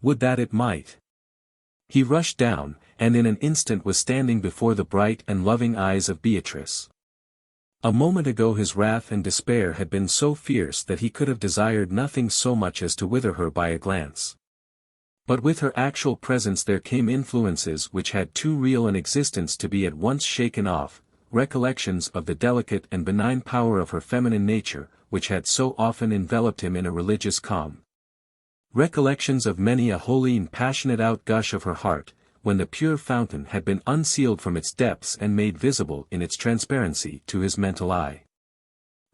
Would that it might. He rushed down, and in an instant was standing before the bright and loving eyes of Beatrice. A moment ago his wrath and despair had been so fierce that he could have desired nothing so much as to wither her by a glance. But with her actual presence there came influences which had too real an existence to be at once shaken off, recollections of the delicate and benign power of her feminine nature, which had so often enveloped him in a religious calm. Recollections of many a holy and passionate outgush of her heart, when the pure fountain had been unsealed from its depths and made visible in its transparency to his mental eye.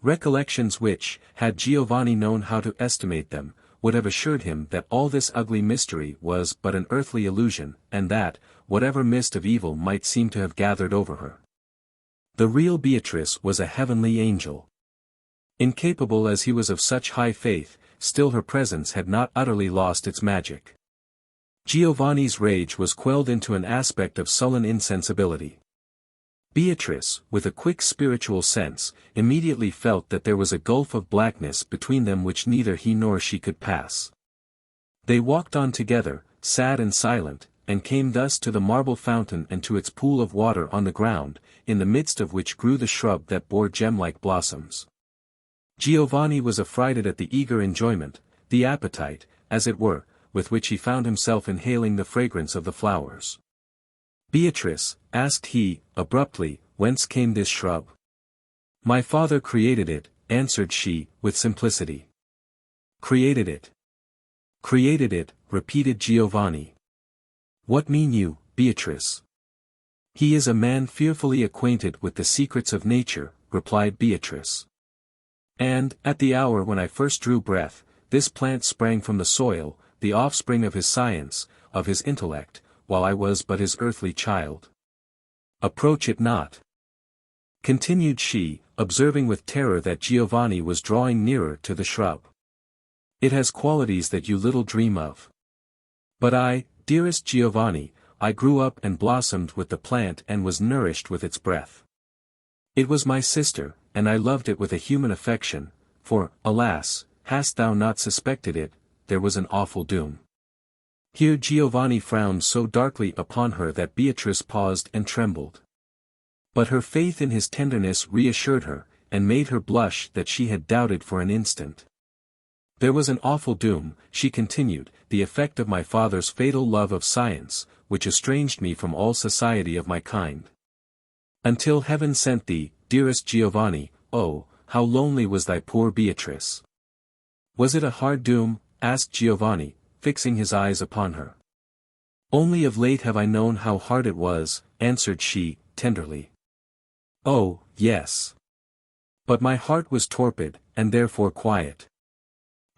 Recollections which, had Giovanni known how to estimate them, would have assured him that all this ugly mystery was but an earthly illusion, and that, whatever mist of evil might seem to have gathered over her, the real Beatrice was a heavenly angel. Incapable as he was of such high faith, still her presence had not utterly lost its magic. Giovanni's rage was quelled into an aspect of sullen insensibility. Beatrice, with a quick spiritual sense, immediately felt that there was a gulf of blackness between them which neither he nor she could pass. They walked on together, sad and silent, and came thus to the marble fountain and to its pool of water on the ground, in the midst of which grew the shrub that bore gem-like blossoms. Giovanni was affrighted at the eager enjoyment, the appetite, as it were, with which he found himself inhaling the fragrance of the flowers. "Beatrice," asked he, abruptly, "whence came this shrub?" "My father created it," answered she, with simplicity. "Created it? Created it," repeated Giovanni. "What mean you, Beatrice?" "He is a man fearfully acquainted with the secrets of nature," replied Beatrice. "And, at the hour when I first drew breath, this plant sprang from the soil, the offspring of his science, of his intellect, while I was but his earthly child. Approach it not," continued she, observing with terror that Giovanni was drawing nearer to the shrub. "It has qualities that you little dream of. But I, dearest Giovanni, I grew up and blossomed with the plant and was nourished with its breath. It was my sister, and I loved it with a human affection, for, alas, hast thou not suspected it, there was an awful doom." Here Giovanni frowned so darkly upon her that Beatrice paused and trembled. But her faith in his tenderness reassured her, and made her blush that she had doubted for an instant. "There was an awful doom," she continued, "the effect of my father's fatal love of science, which estranged me from all society of my kind. Until heaven sent thee, dearest Giovanni, oh, how lonely was thy poor Beatrice." "Was it a hard doom?" asked Giovanni, fixing his eyes upon her. "Only of late have I known how hard it was," answered she, tenderly. "Oh, yes. But my heart was torpid, and therefore quiet."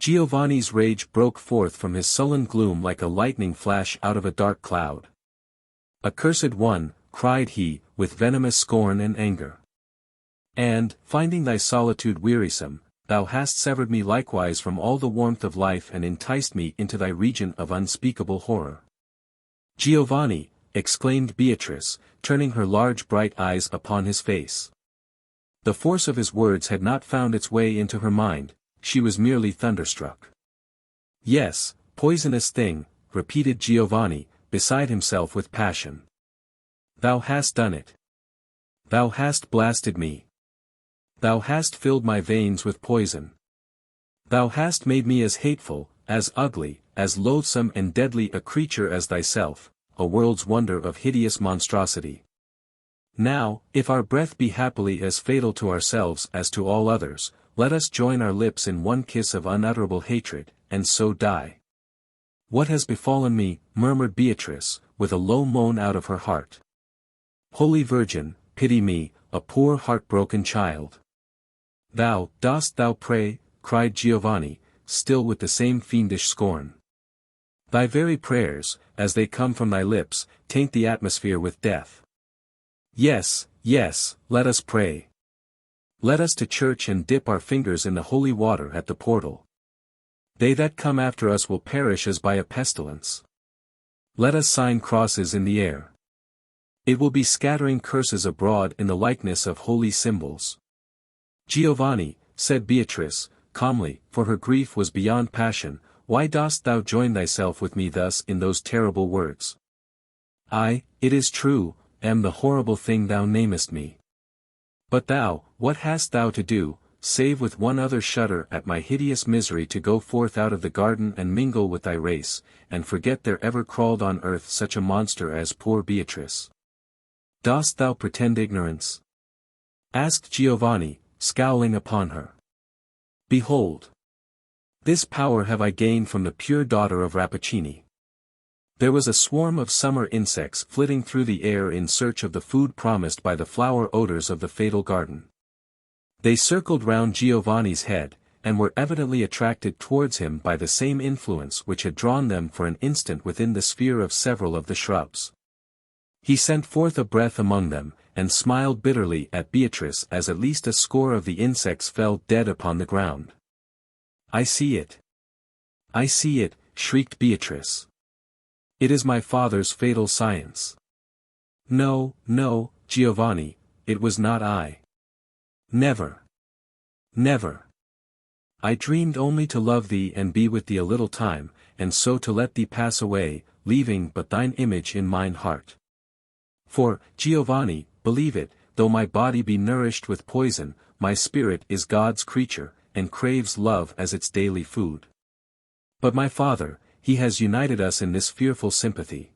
Giovanni's rage broke forth from his sullen gloom like a lightning flash out of a dark cloud. "Accursed one," cried he, with venomous scorn and anger. "And, finding thy solitude wearisome, thou hast severed me likewise from all the warmth of life and enticed me into thy region of unspeakable horror." "Giovanni," exclaimed Beatrice, turning her large bright eyes upon his face. The force of his words had not found its way into her mind, she was merely thunderstruck. "Yes, poisonous thing," repeated Giovanni, beside himself with passion. "Thou hast done it. Thou hast blasted me. Thou hast filled my veins with poison. Thou hast made me as hateful, as ugly, as loathsome and deadly a creature as thyself, a world's wonder of hideous monstrosity. Now, if our breath be happily as fatal to ourselves as to all others, let us join our lips in one kiss of unutterable hatred, and so die." "What has befallen me?" murmured Beatrice, with a low moan out of her heart. "Holy Virgin, pity me, a poor heart-broken child." Dost thou pray?" cried Giovanni, still with the same fiendish scorn. "Thy very prayers, as they come from thy lips, taint the atmosphere with death. Yes, yes, let us pray. Let us to church and dip our fingers in the holy water at the portal. They that come after us will perish as by a pestilence. Let us sign crosses in the air. It will be scattering curses abroad in the likeness of holy symbols." "Giovanni," said Beatrice, calmly, for her grief was beyond passion, "why dost thou join thyself with me thus in those terrible words? I, it is true, am the horrible thing thou namest me. But thou, what hast thou to do, save with one other shudder at my hideous misery to go forth out of the garden and mingle with thy race, and forget there ever crawled on earth such a monster as poor Beatrice? Dost thou pretend ignorance?" asked Giovanni, scowling upon her. "Behold! This power have I gained from the pure daughter of Rappaccini." There was a swarm of summer insects flitting through the air in search of the food promised by the flower odors of the fatal garden. They circled round Giovanni's head, and were evidently attracted towards him by the same influence which had drawn them for an instant within the sphere of several of the shrubs. He sent forth a breath among them, and smiled bitterly at Beatrice as at least a score of the insects fell dead upon the ground. "I see it. I see it," shrieked Beatrice. "It is my father's fatal science. No, no, Giovanni, it was not I. Never. Never. I dreamed only to love thee and be with thee a little time, and so to let thee pass away, leaving but thine image in mine heart. For, Giovanni, believe it, though my body be nourished with poison, my spirit is God's creature, and craves love as its daily food. But my father, he has united us in this fearful sympathy.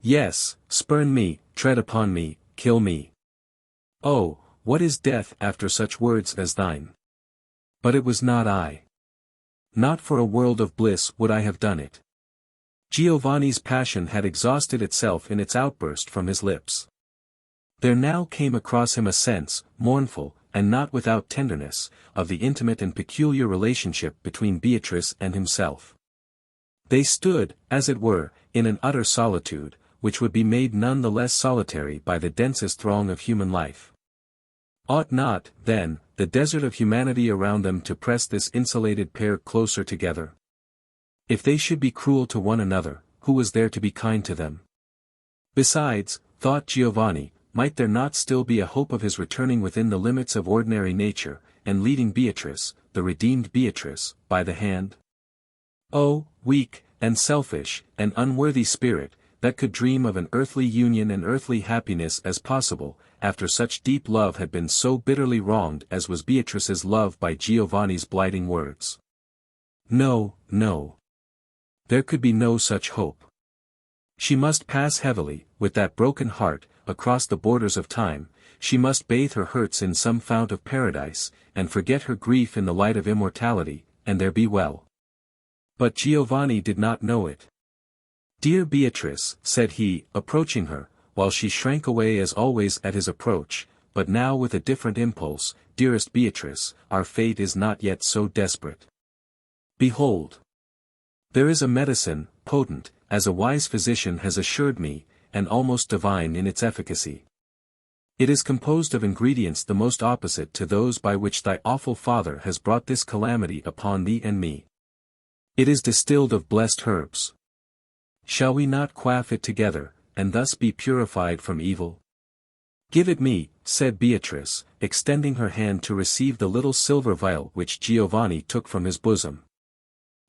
Yes, spurn me, tread upon me, kill me. Oh, what is death after such words as thine? But it was not I. Not for a world of bliss would I have done it. Giovanni's passion had exhausted itself in its outburst from his lips. There now came across him a sense, mournful, and not without tenderness, of the intimate and peculiar relationship between Beatrice and himself. They stood, as it were, in an utter solitude, which would be made none the less solitary by the densest throng of human life. Ought not, then, the desert of humanity around them to press this insulated pair closer together? If they should be cruel to one another, who was there to be kind to them? Besides, thought Giovanni, might there not still be a hope of his returning within the limits of ordinary nature, and leading Beatrice, the redeemed Beatrice, by the hand? Oh, weak, and selfish, and unworthy spirit, that could dream of an earthly union and earthly happiness as possible, after such deep love had been so bitterly wronged as was Beatrice's love by Giovanni's blighting words. No, no. There could be no such hope. She must pass heavily, with that broken heart, across the borders of time. She must bathe her hurts in some fount of paradise, and forget her grief in the light of immortality, and there be well. But Giovanni did not know it. "Dear Beatrice," said he, approaching her, while she shrank away as always at his approach, but now with a different impulse, "Dearest Beatrice, our fate is not yet so desperate. Behold! There is a medicine, potent, as a wise physician has assured me, and almost divine in its efficacy. It is composed of ingredients the most opposite to those by which thy awful father has brought this calamity upon thee and me. It is distilled of blessed herbs. Shall we not quaff it together, and thus be purified from evil?" "Give it me," said Beatrice, extending her hand to receive the little silver vial which Giovanni took from his bosom.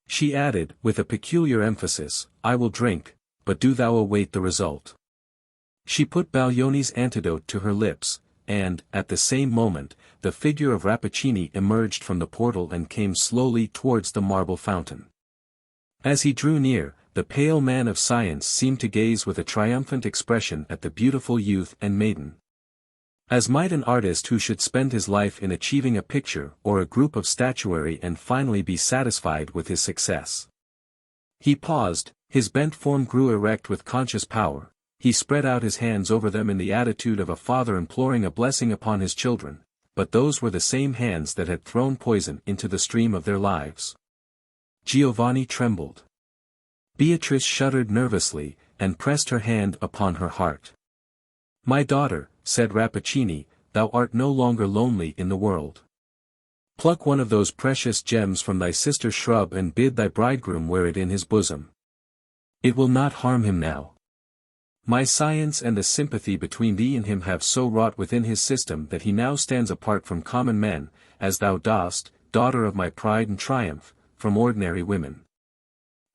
She added, with a peculiar emphasis, "I will drink, but do thou await the result." She put Baglioni's antidote to her lips, and, at the same moment, the figure of Rappaccini emerged from the portal and came slowly towards the marble fountain. As he drew near, the pale man of science seemed to gaze with a triumphant expression at the beautiful youth and maiden. As might an artist who should spend his life in achieving a picture or a group of statuary and finally be satisfied with his success. He paused, his bent form grew erect with conscious power, he spread out his hands over them in the attitude of a father imploring a blessing upon his children, but those were the same hands that had thrown poison into the stream of their lives. Giovanni trembled. Beatrice shuddered nervously, and pressed her hand upon her heart. "My daughter," said Rappaccini, "thou art no longer lonely in the world. Pluck one of those precious gems from thy sister's shrub and bid thy bridegroom wear it in his bosom. It will not harm him now. My science and the sympathy between thee and him have so wrought within his system that he now stands apart from common men, as thou dost, daughter of my pride and triumph, from ordinary women.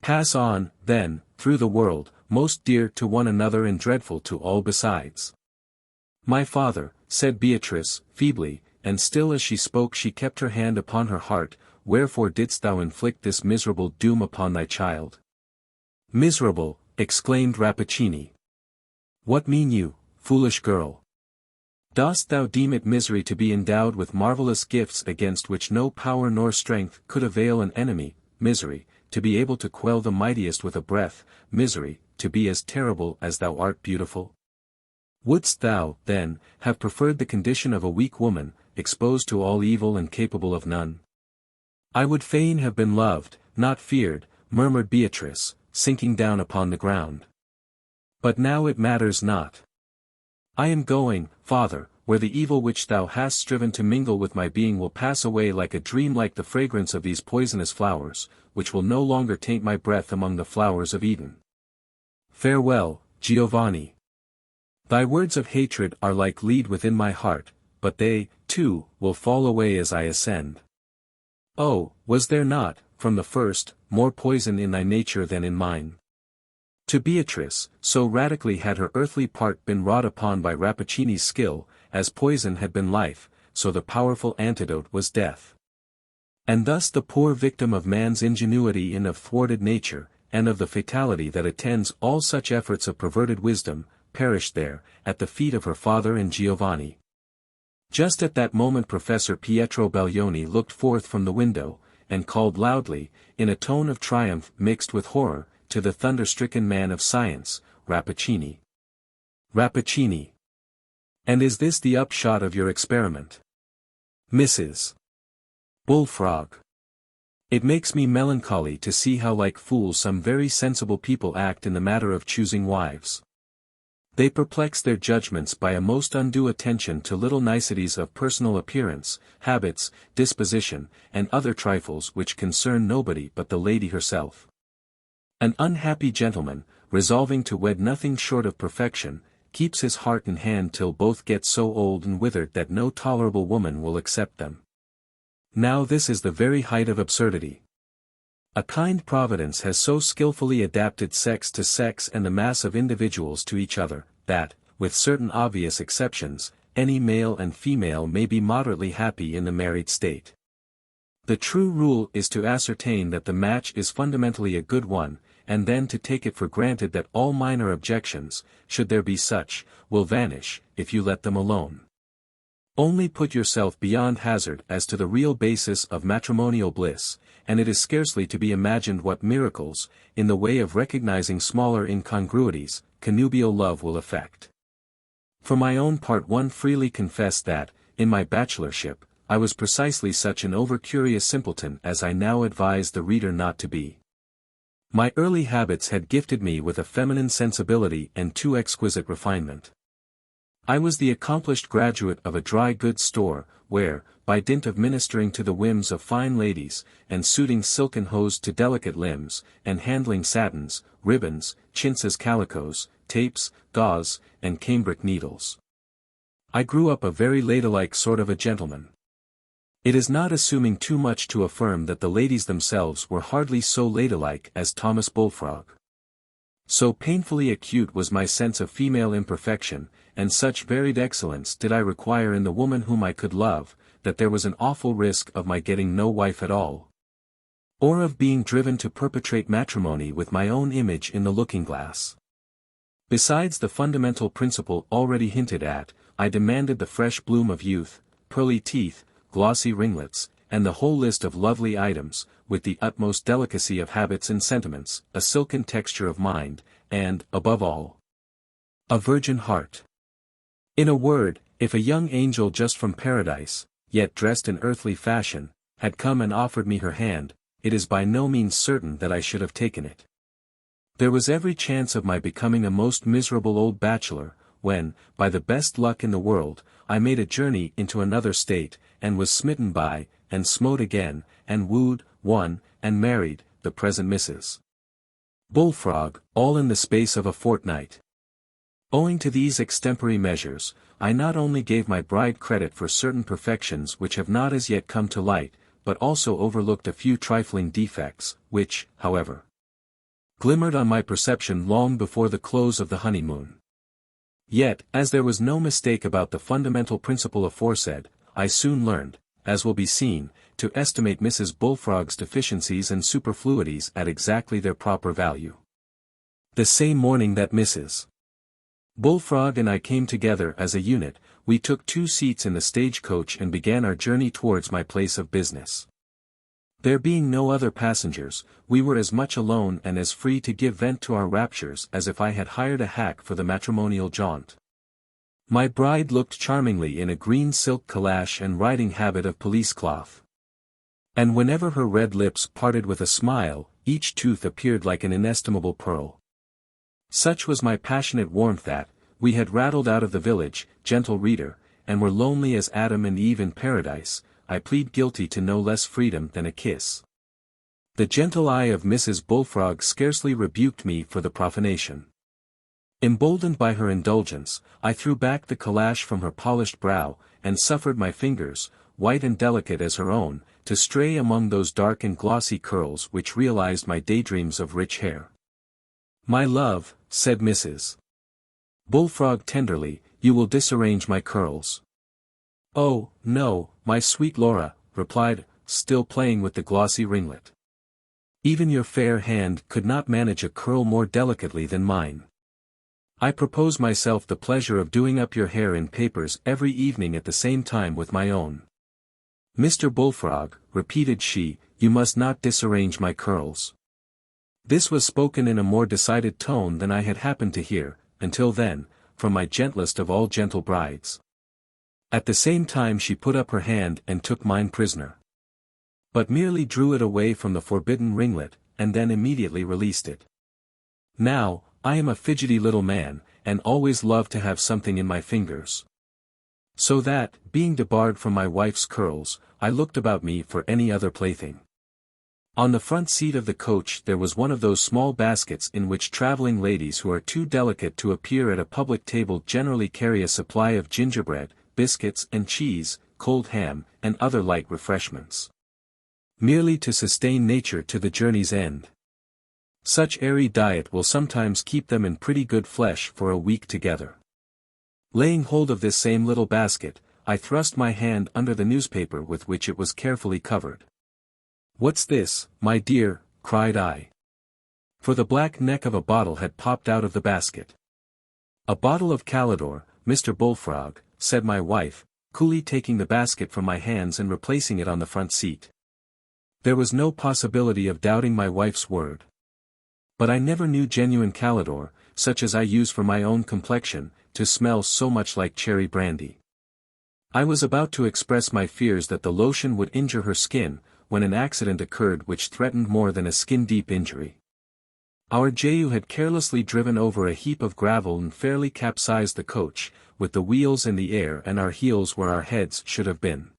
Pass on, then, through the world, most dear to one another and dreadful to all besides." "My father," said Beatrice, feebly, and still as she spoke she kept her hand upon her heart, "wherefore didst thou inflict this miserable doom upon thy child?" "Miserable!" exclaimed Rappaccini. "What mean you, foolish girl? Dost thou deem it misery to be endowed with marvelous gifts against which no power nor strength could avail an enemy, misery, to be able to quell the mightiest with a breath, misery, to be as terrible as thou art beautiful? Wouldst thou, then, have preferred the condition of a weak woman, exposed to all evil and capable of none?" "I would fain have been loved, not feared," murmured Beatrice, sinking down upon the ground. "But now it matters not. I am going, father, where the evil which thou hast striven to mingle with my being will pass away like a dream, like the fragrance of these poisonous flowers, which will no longer taint my breath among the flowers of Eden. Farewell, Giovanni. Thy words of hatred are like lead within my heart, but they, too, will fall away as I ascend. Oh, was there not, from the first, more poison in thy nature than in mine?" To Beatrice, so radically had her earthly part been wrought upon by Rappaccini's skill, as poison had been life, so the powerful antidote was death. And thus the poor victim of man's ingenuity and of thwarted nature, and of the fatality that attends all such efforts of perverted wisdom, perished there, at the feet of her father and Giovanni. Just at that moment Professor Pietro Baglioni looked forth from the window, and called loudly, in a tone of triumph mixed with horror, to the thunder-stricken man of science, Rappaccini. Rappaccini! And is this the upshot of your experiment? Mrs. Bullfrog. It makes me melancholy to see how like fools some very sensible people act in the matter of choosing wives. They perplex their judgments by a most undue attention to little niceties of personal appearance, habits, disposition, and other trifles which concern nobody but the lady herself. An unhappy gentleman, resolving to wed nothing short of perfection, keeps his heart in hand till both get so old and withered that no tolerable woman will accept them. Now this is the very height of absurdity. A kind Providence has so skillfully adapted sex to sex and the mass of individuals to each other, that, with certain obvious exceptions, any male and female may be moderately happy in the married state. The true rule is to ascertain that the match is fundamentally a good one, and then to take it for granted that all minor objections, should there be such, will vanish, if you let them alone. Only put yourself beyond hazard as to the real basis of matrimonial bliss, and it is scarcely to be imagined what miracles, in the way of recognizing smaller incongruities, connubial love will effect. For my own part one freely confess that, in my bachelorship, I was precisely such an over-curious simpleton as I now advise the reader not to be. My early habits had gifted me with a feminine sensibility and too exquisite refinement. I was the accomplished graduate of a dry goods store, where, by dint of ministering to the whims of fine ladies, and suiting silken hose to delicate limbs, and handling satins, ribbons, chintz as calicoes, tapes, gauze, and cambric needles, I grew up a very ladylike sort of a gentleman. It is not assuming too much to affirm that the ladies themselves were hardly so ladylike as Thomas Bullfrog. So painfully acute was my sense of female imperfection, and such varied excellence did I require in the woman whom I could love, that there was an awful risk of my getting no wife at all, or of being driven to perpetrate matrimony with my own image in the looking-glass. Besides the fundamental principle already hinted at, I demanded the fresh bloom of youth, pearly teeth, glossy ringlets, and the whole list of lovely items, with the utmost delicacy of habits and sentiments, a silken texture of mind, and, above all, a virgin heart. In a word, if a young angel just from paradise, yet dressed in earthly fashion, had come and offered me her hand, it is by no means certain that I should have taken it. There was every chance of my becoming a most miserable old bachelor, when, by the best luck in the world, I made a journey into another state, and was smitten by, and smote again, and wooed, won, and married, the present Mrs. Bullfrog, all in the space of a fortnight. Owing to these extempore measures, I not only gave my bride credit for certain perfections which have not as yet come to light, but also overlooked a few trifling defects, which, however, glimmered on my perception long before the close of the honeymoon. Yet, as there was no mistake about the fundamental principle aforesaid, I soon learned, as will be seen, to estimate Mrs. Bullfrog's deficiencies and superfluities at exactly their proper value. The same morning that Mrs. Bullfrog and I came together as a unit, we took 2 seats in the stage-coach and began our journey towards my place of business. There being no other passengers, we were as much alone and as free to give vent to our raptures as if I had hired a hack for the matrimonial jaunt. My bride looked charmingly in a green silk calash and riding habit of police cloth. And whenever her red lips parted with a smile, each tooth appeared like an inestimable pearl. Such was my passionate warmth that, we had rattled out of the village, gentle reader, and were lonely as Adam and Eve in paradise. I plead guilty to no less freedom than a kiss. The gentle eye of Mrs. Bullfrog scarcely rebuked me for the profanation. Emboldened by her indulgence, I threw back the calash from her polished brow, and suffered my fingers, white and delicate as her own, to stray among those dark and glossy curls which realized my daydreams of rich hair. "My love," said Mrs. Bullfrog tenderly, "you will disarrange my curls." "Oh, no, my sweet Laura," replied, still playing with the glossy ringlet. Even your fair hand could not manage a curl more delicately than mine. I propose myself the pleasure of doing up your hair in papers every evening at the same time with my own. Mr. Bullfrog, repeated she, you must not disarrange my curls. This was spoken in a more decided tone than I had happened to hear, until then, from my gentlest of all gentle brides. At the same time she put up her hand and took mine prisoner. But merely drew it away from the forbidden ringlet, and then immediately released it. Now, I am a fidgety little man, and always love to have something in my fingers. So that, being debarred from my wife's curls, I looked about me for any other plaything. On the front seat of the coach there was one of those small baskets in which travelling ladies who are too delicate to appear at a public table generally carry a supply of gingerbread, biscuits and cheese, cold ham, and other light refreshments. Merely to sustain nature to the journey's end. Such airy diet will sometimes keep them in pretty good flesh for a week together. Laying hold of this same little basket, I thrust my hand under the newspaper with which it was carefully covered. "What's this, my dear?" cried I. For the black neck of a bottle had popped out of the basket. "A bottle of Calidore, Mr. Bullfrog," said my wife, coolly taking the basket from my hands and replacing it on the front seat. There was no possibility of doubting my wife's word. But I never knew genuine Calidore, such as I use for my own complexion, to smell so much like cherry brandy. I was about to express my fears that the lotion would injure her skin, when an accident occurred which threatened more than a skin-deep injury. Our Jehu had carelessly driven over a heap of gravel and fairly capsized the coach, with the wheels in the air and our heels where our heads should have been.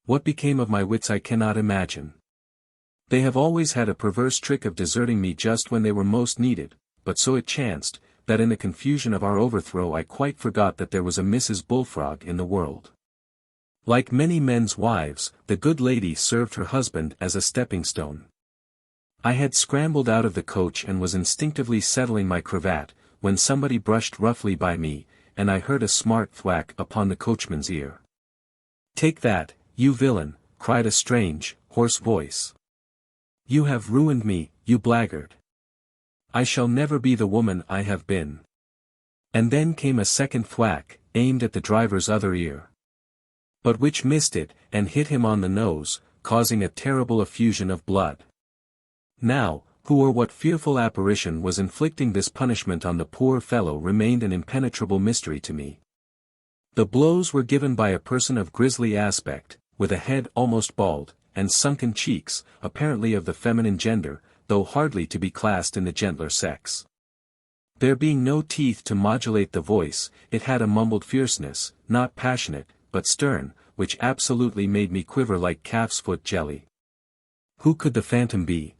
What became of my wits I cannot imagine. They have always had a perverse trick of deserting me just when they were most needed, but so it chanced, that in the confusion of our overthrow I quite forgot that there was a Mrs. Bullfrog in the world. Like many men's wives, the good lady served her husband as a stepping-stone. I had scrambled out of the coach and was instinctively settling my cravat, when somebody brushed roughly by me, and I heard a smart thwack upon the coachman's ear. "Take that, you villain," cried a strange, hoarse voice. "You have ruined me, you blackguard. I shall never be the woman I have been." And then came a second thwack, aimed at the driver's other ear. But which missed it, and hit him on the nose, causing a terrible effusion of blood. Now, who or what fearful apparition was inflicting this punishment on the poor fellow remained an impenetrable mystery to me. The blows were given by a person of grisly aspect, with a head almost bald, and sunken cheeks, apparently of the feminine gender, though hardly to be classed in the gentler sex. There being no teeth to modulate the voice, it had a mumbled fierceness, not passionate, but stern, which absolutely made me quiver like calf's foot jelly. Who could the phantom be?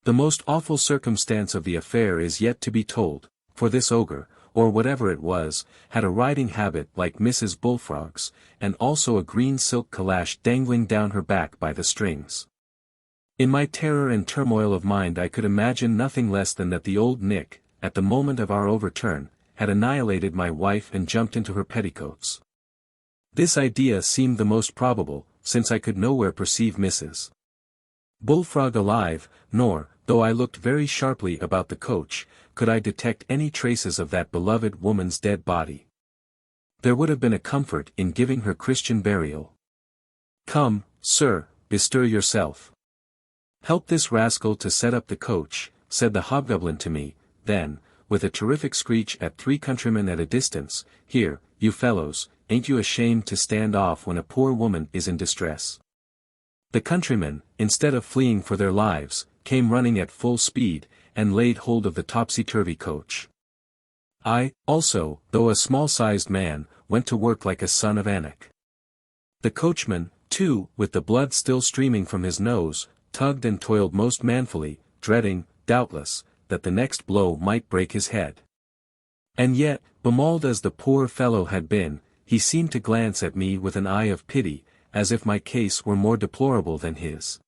The most awful circumstance of the affair is yet to be told, for this ogre, or whatever it was, had a riding habit like Mrs. Bullfrog's, and also a green silk calash dangling down her back by the strings. In my terror and turmoil of mind I could imagine nothing less than that the old Nick, at the moment of our overturn, had annihilated my wife and jumped into her petticoats. This idea seemed the most probable, since I could nowhere perceive Mrs. Bullfrog alive, nor, though I looked very sharply about the coach, could I detect any traces of that beloved woman's dead body. There would have been a comfort in giving her Christian burial. "Come, sir, bestir yourself. Help this rascal to set up the coach," said the hobgoblin to me, then, with a terrific screech at 3 countrymen at a distance, "Here, you fellows, ain't you ashamed to stand off when a poor woman is in distress?" The countrymen, instead of fleeing for their lives, came running at full speed, and laid hold of the topsy-turvy coach. I, also, though a small-sized man, went to work like a son of Anak. The coachman, too, with the blood still streaming from his nose, tugged and toiled most manfully, dreading, doubtless, that the next blow might break his head. And yet, bemauled as the poor fellow had been, he seemed to glance at me with an eye of pity, as if my case were more deplorable than his.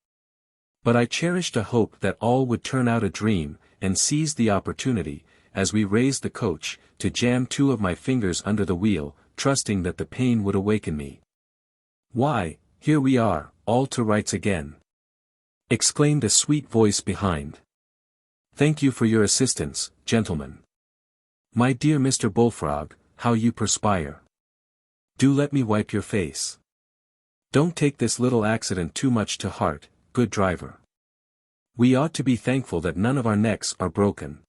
But I cherished a hope that all would turn out a dream, and seized the opportunity, as we raised the coach, to jam 2 of my fingers under the wheel, trusting that the pain would awaken me. "Why, here we are, all to rights again. exclaimed a sweet voice behind. "Thank you for your assistance, gentlemen. My dear Mr. Bullfrog, how you perspire. Do let me wipe your face. Don't take this little accident too much to heart, good driver. We ought to be thankful that none of our necks are broken."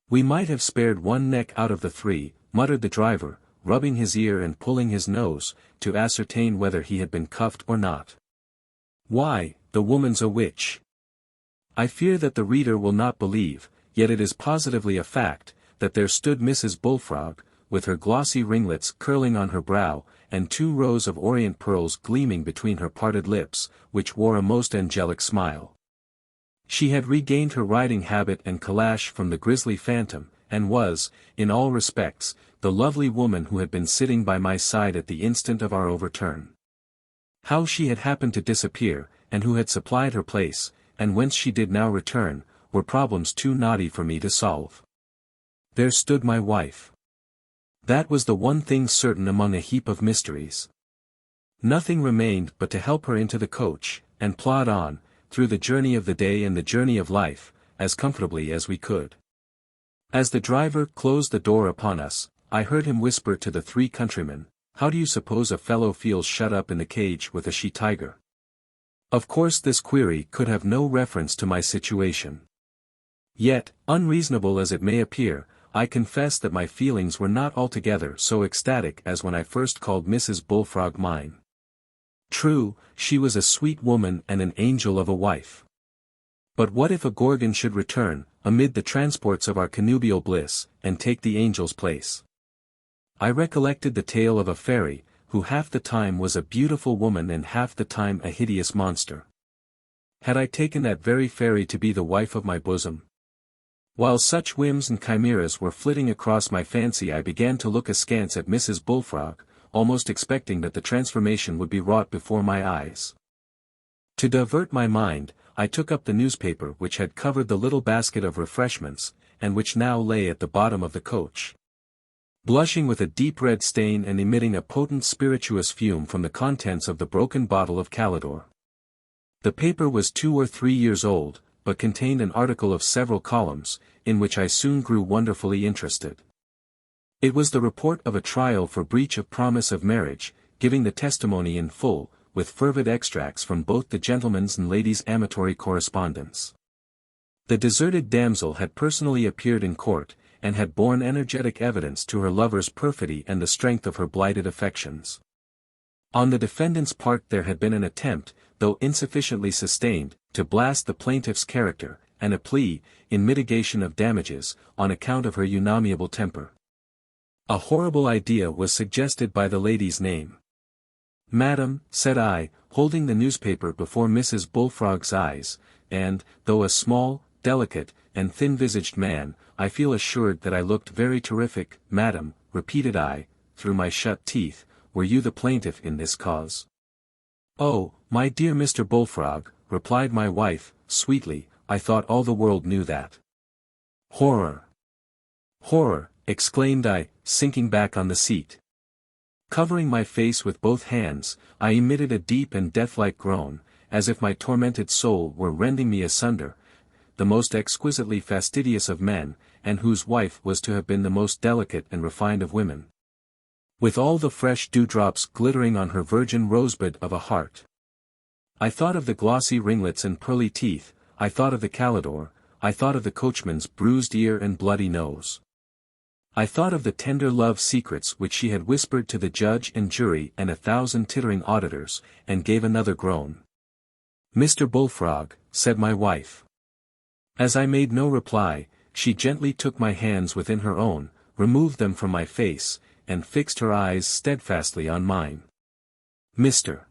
"We might have spared one neck out of the 3, muttered the driver, rubbing his ear and pulling his nose, to ascertain whether he had been cuffed or not. "Why, the woman's a witch." I fear that the reader will not believe, yet it is positively a fact, that there stood Mrs. Bullfrog, with her glossy ringlets curling on her brow, and 2 rows of orient pearls gleaming between her parted lips, which wore a most angelic smile. She had regained her riding habit and calash from the grisly phantom, and was, in all respects, the lovely woman who had been sitting by my side at the instant of our overturn. How she had happened to disappear, and who had supplied her place, and whence she did now return, were problems too knotty for me to solve. There stood my wife. That was the one thing certain among a heap of mysteries. Nothing remained but to help her into the coach, and plod on, through the journey of the day and the journey of life, as comfortably as we could. As the driver closed the door upon us, I heard him whisper to the 3 countrymen, "How do you suppose a fellow feels shut up in the cage with a she-tiger?" Of course this query could have no reference to my situation. Yet, unreasonable as it may appear, I confess that my feelings were not altogether so ecstatic as when I first called Mrs. Bullfrog mine. True, she was a sweet woman and an angel of a wife. But what if a Gorgon should return, amid the transports of our connubial bliss, and take the angel's place? I recollected the tale of a fairy, who half the time was a beautiful woman and half the time a hideous monster. Had I taken that very fairy to be the wife of my bosom? While such whims and chimeras were flitting across my fancy, I began to look askance at Mrs. Bullfrog, almost expecting that the transformation would be wrought before my eyes. To divert my mind, I took up the newspaper which had covered the little basket of refreshments, and which now lay at the bottom of the coach. Blushing with a deep red stain and emitting a potent spirituous fume from the contents of the broken bottle of Calidore. The paper was 2 or 3 years old, but contained an article of several columns, in which I soon grew wonderfully interested. It was the report of a trial for breach of promise of marriage, giving the testimony in full, with fervid extracts from both the gentleman's and lady's amatory correspondence. The deserted damsel had personally appeared in court, and had borne energetic evidence to her lover's perfidy and the strength of her blighted affections. On the defendant's part there had been an attempt, though insufficiently sustained, to blast the plaintiff's character, and a plea, in mitigation of damages, on account of her unamiable temper. A horrible idea was suggested by the lady's name. "Madam," said I, holding the newspaper before Mrs. Bullfrog's eyes, and, though a small, delicate, and thin-visaged man, I feel assured that I looked very terrific. "Madam," repeated I, through my shut teeth, "were you the plaintiff in this cause?" "Oh, my dear Mr. Bullfrog," replied my wife, sweetly, "I thought all the world knew that." "Horror! Horror!" exclaimed I, sinking back on the seat. Covering my face with both hands, I emitted a deep and death-like groan, as if my tormented soul were rending me asunder. The most exquisitely fastidious of men, and whose wife was to have been the most delicate and refined of women. With all the fresh dewdrops glittering on her virgin rosebud of a heart. I thought of the glossy ringlets and pearly teeth, I thought of the Calidore, I thought of the coachman's bruised ear and bloody nose. I thought of the tender love secrets which she had whispered to the judge and jury and 1,000 tittering auditors, and gave another groan. "Mr. Bullfrog," said my wife. As I made no reply, she gently took my hands within her own, removed them from my face, and fixed her eyes steadfastly on mine. "Mr.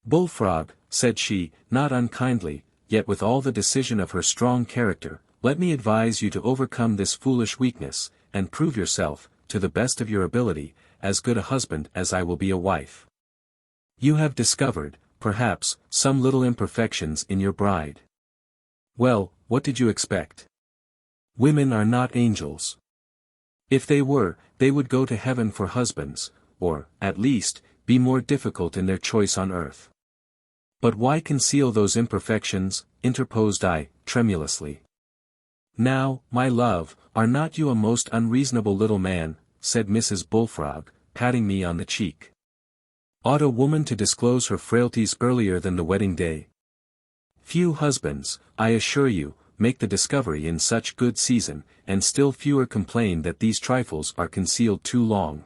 Bullfrog," said she, not unkindly, yet with all the decision of her strong character, "let me advise you to overcome this foolish weakness, and prove yourself, to the best of your ability, as good a husband as I will be a wife. You have discovered, perhaps, some little imperfections in your bride. Well, what did you expect? Women are not angels. If they were, they would go to heaven for husbands, or, at least, be more difficult in their choice on earth. But why conceal those imperfections, interposed I, tremulously. Now, my love, are not you a most unreasonable little man, said Mrs. Bullfrog, patting me on the cheek. Ought a woman to disclose her frailties earlier than the wedding day? Few husbands, I assure you, make the discovery in such good season, and still fewer complain that these trifles are concealed too long.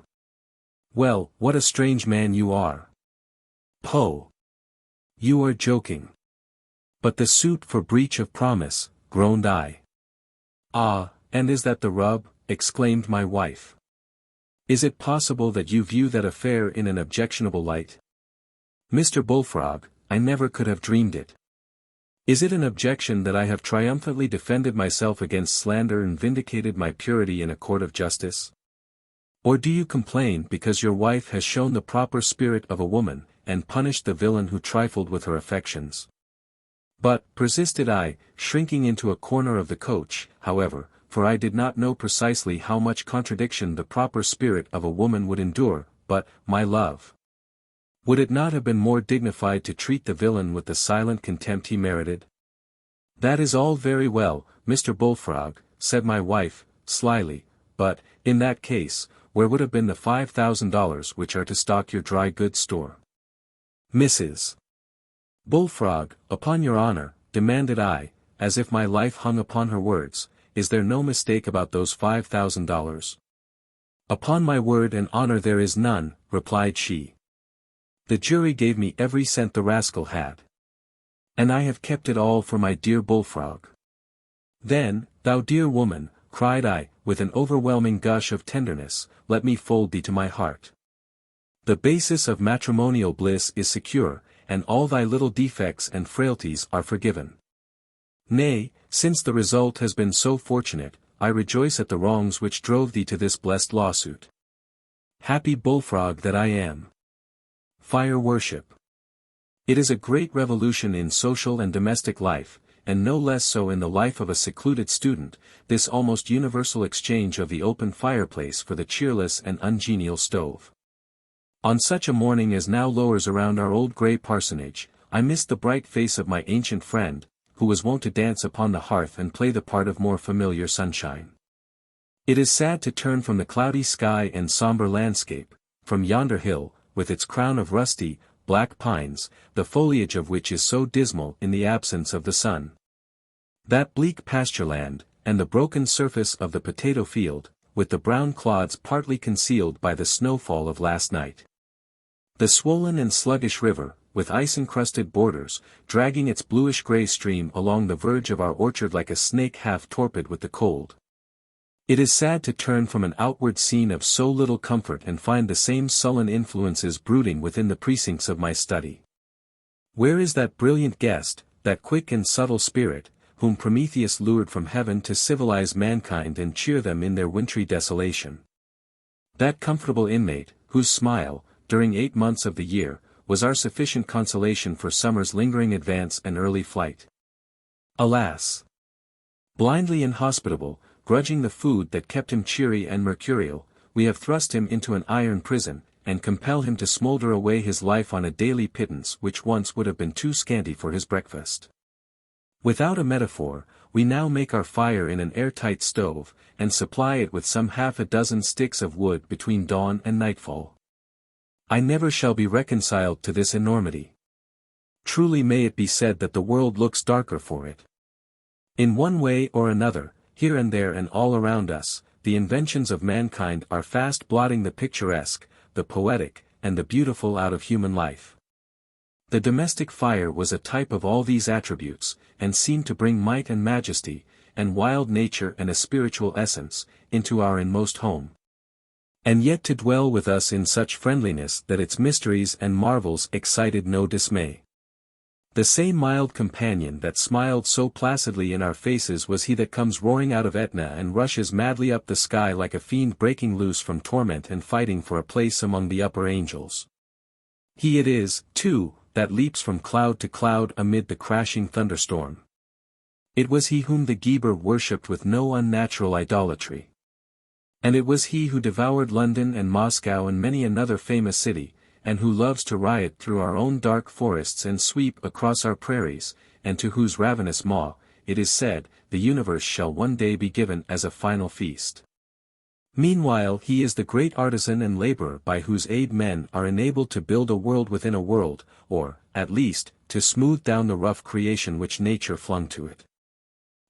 Well, what a strange man you are. Poh! You are joking. But the suit for breach of promise, groaned I. Ah, and is that the rub? Exclaimed my wife. Is it possible that you view that affair in an objectionable light? Mr. Bullfrog, I never could have dreamed it. Is it an objection that I have triumphantly defended myself against slander and vindicated my purity in a court of justice? Or do you complain because your wife has shown the proper spirit of a woman, and punished the villain who trifled with her affections? But, persisted I, shrinking into a corner of the coach, however, for I did not know precisely how much contradiction the proper spirit of a woman would endure, but, my love, would it not have been more dignified to treat the villain with the silent contempt he merited? That is all very well, Mr. Bullfrog, said my wife, slyly, but, in that case, where would have been the $5,000 which are to stock your dry goods store? Mrs. Bullfrog, upon your honor, demanded I, as if my life hung upon her words, is there no mistake about those $5,000? Upon my word and honor there is none, replied she. The jury gave me every cent the rascal had. And I have kept it all for my dear Bullfrog. Then, thou dear woman, cried I, with an overwhelming gush of tenderness, let me fold thee to my heart. The basis of matrimonial bliss is secure, and all thy little defects and frailties are forgiven. Nay, since the result has been so fortunate, I rejoice at the wrongs which drove thee to this blessed lawsuit. Happy Bullfrog that I am. Fire worship. It is a great revolution in social and domestic life, and no less so in the life of a secluded student, this almost universal exchange of the open fireplace for the cheerless and ungenial stove. On such a morning as now lowers around our old grey parsonage, I missed the bright face of my ancient friend, who was wont to dance upon the hearth and play the part of more familiar sunshine. It is sad to turn from the cloudy sky and sombre landscape, from yonder hill, with its crown of rusty, black pines, the foliage of which is so dismal in the absence of the sun. That bleak pastureland, and the broken surface of the potato field, with the brown clods partly concealed by the snowfall of last night. The swollen and sluggish river, with ice-encrusted borders, dragging its bluish-gray stream along the verge of our orchard like a snake half torpid with the cold. It is sad to turn from an outward scene of so little comfort and find the same sullen influences brooding within the precincts of my study. Where is that brilliant guest, that quick and subtle spirit, whom Prometheus lured from heaven to civilize mankind and cheer them in their wintry desolation? That comfortable inmate, whose smile, during 8 months of the year, was our sufficient consolation for summer's lingering advance and early flight. Alas! Blindly inhospitable, grudging the food that kept him cheery and mercurial, we have thrust him into an iron prison, and compel him to smoulder away his life on a daily pittance which once would have been too scanty for his breakfast. Without a metaphor, we now make our fire in an airtight stove, and supply it with some half a dozen sticks of wood between dawn and nightfall. I never shall be reconciled to this enormity. Truly may it be said that the world looks darker for it. In one way or another, here and there and all around us, the inventions of mankind are fast blotting the picturesque, the poetic, and the beautiful out of human life. The domestic fire was a type of all these attributes, and seemed to bring might and majesty, and wild nature and a spiritual essence, into our inmost home. And yet to dwell with us in such friendliness that its mysteries and marvels excited no dismay. The same mild companion that smiled so placidly in our faces was he that comes roaring out of Etna and rushes madly up the sky like a fiend breaking loose from torment and fighting for a place among the upper angels. He it is, too, that leaps from cloud to cloud amid the crashing thunderstorm. It was he whom the Geber worshipped with no unnatural idolatry. And it was he who devoured London and Moscow and many another famous city, and who loves to riot through our own dark forests and sweep across our prairies, and to whose ravenous maw, it is said, the universe shall one day be given as a final feast. Meanwhile he is the great artisan and laborer by whose aid men are enabled to build a world within a world, or, at least, to smooth down the rough creation which nature flung to it.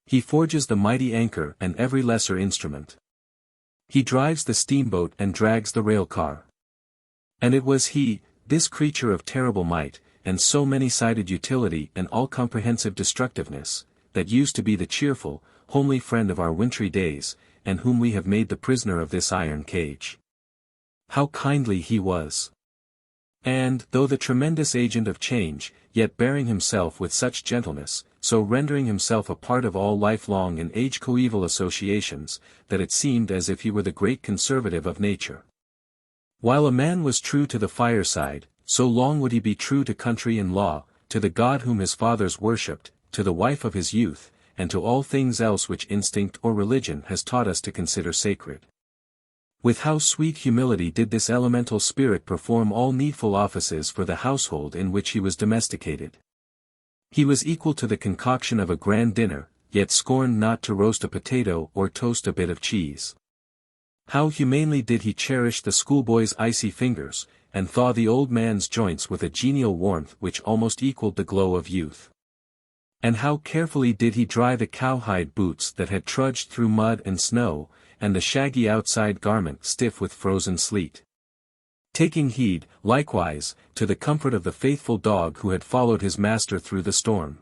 He forges the mighty anchor and every lesser instrument. He drives the steamboat and drags the rail car. And it was he, this creature of terrible might, and so many-sided utility and all-comprehensive destructiveness, that used to be the cheerful, homely friend of our wintry days, and whom we have made the prisoner of this iron cage. How kindly he was! And, though the tremendous agent of change, yet bearing himself with such gentleness, so rendering himself a part of all lifelong and age-coeval associations, that it seemed as if he were the great conservative of nature. While a man was true to the fireside, so long would he be true to country and law, to the God whom his fathers worshipped, to the wife of his youth, and to all things else which instinct or religion has taught us to consider sacred. With how sweet humility did this elemental spirit perform all needful offices for the household in which he was domesticated. He was equal to the concoction of a grand dinner, yet scorned not to roast a potato or toast a bit of cheese. How humanely did he cherish the schoolboy's icy fingers, and thaw the old man's joints with a genial warmth which almost equaled the glow of youth. And how carefully did he dry the cowhide boots that had trudged through mud and snow, and the shaggy outside garment stiff with frozen sleet. Taking heed, likewise, to the comfort of the faithful dog who had followed his master through the storm.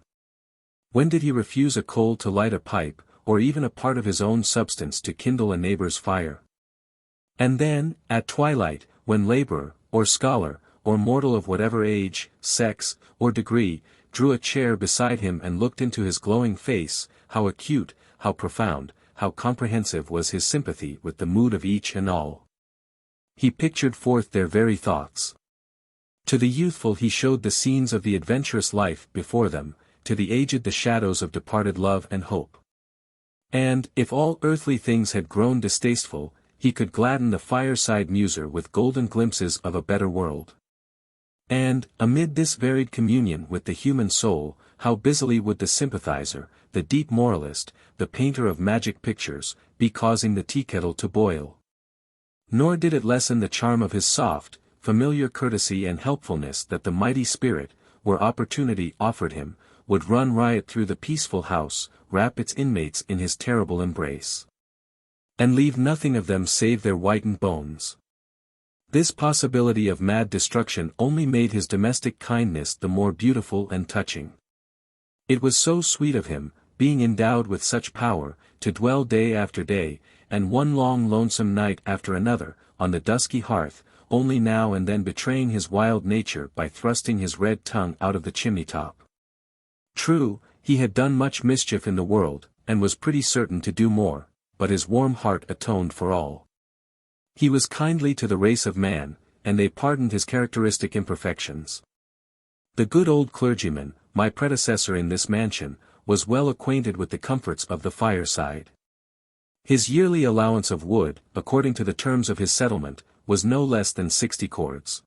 When did he refuse a coal to light a pipe, or even a part of his own substance to kindle a neighbor's fire? And then, at twilight, when laborer, or scholar, or mortal of whatever age, sex, or degree, drew a chair beside him and looked into his glowing face, how acute, how profound, how comprehensive was his sympathy with the mood of each and all. He pictured forth their very thoughts. To the youthful he showed the scenes of the adventurous life before them, to the aged the shadows of departed love and hope. And, if all earthly things had grown distasteful, he could gladden the fireside muser with golden glimpses of a better world. And, amid this varied communion with the human soul, how busily would the sympathizer, the deep moralist, the painter of magic pictures, be causing the teakettle to boil. Nor did it lessen the charm of his soft, familiar courtesy and helpfulness that the mighty spirit, where opportunity offered him, would run riot through the peaceful house, wrap its inmates in his terrible embrace, and leave nothing of them save their whitened bones. This possibility of mad destruction only made his domestic kindness the more beautiful and touching. It was so sweet of him, being endowed with such power, to dwell day after day, and one long lonesome night after another, on the dusky hearth, only now and then betraying his wild nature by thrusting his red tongue out of the chimney-top. True, he had done much mischief in the world, and was pretty certain to do more, but his warm heart atoned for all. He was kindly to the race of man, and they pardoned his characteristic imperfections. The good old clergyman, my predecessor in this mansion, was well acquainted with the comforts of the fireside. His yearly allowance of wood, according to the terms of his settlement, was no less than 60 cords.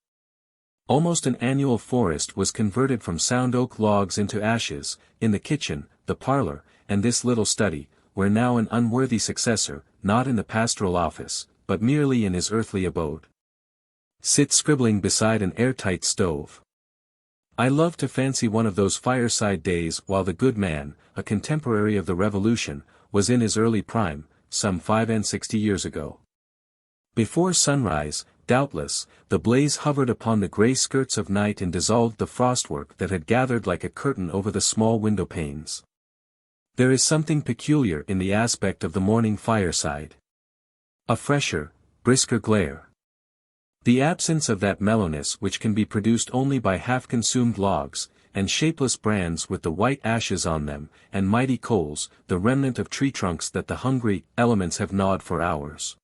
Almost an annual forest was converted from sound oak logs into ashes, in the kitchen, the parlor, and this little study, where now an unworthy successor, not in the pastoral office, but merely in his earthly abode, sits scribbling beside an airtight stove. I love to fancy one of those fireside days while the good man, a contemporary of the Revolution, was in his early prime, some 65 years ago. Before sunrise, doubtless, the blaze hovered upon the grey skirts of night and dissolved the frostwork that had gathered like a curtain over the small window panes. There is something peculiar in the aspect of the morning fireside. A fresher, brisker glare. The absence of that mellowness which can be produced only by half-consumed logs, and shapeless brands with the white ashes on them, and mighty coals, the remnant of tree trunks that the hungry elements have gnawed for hours.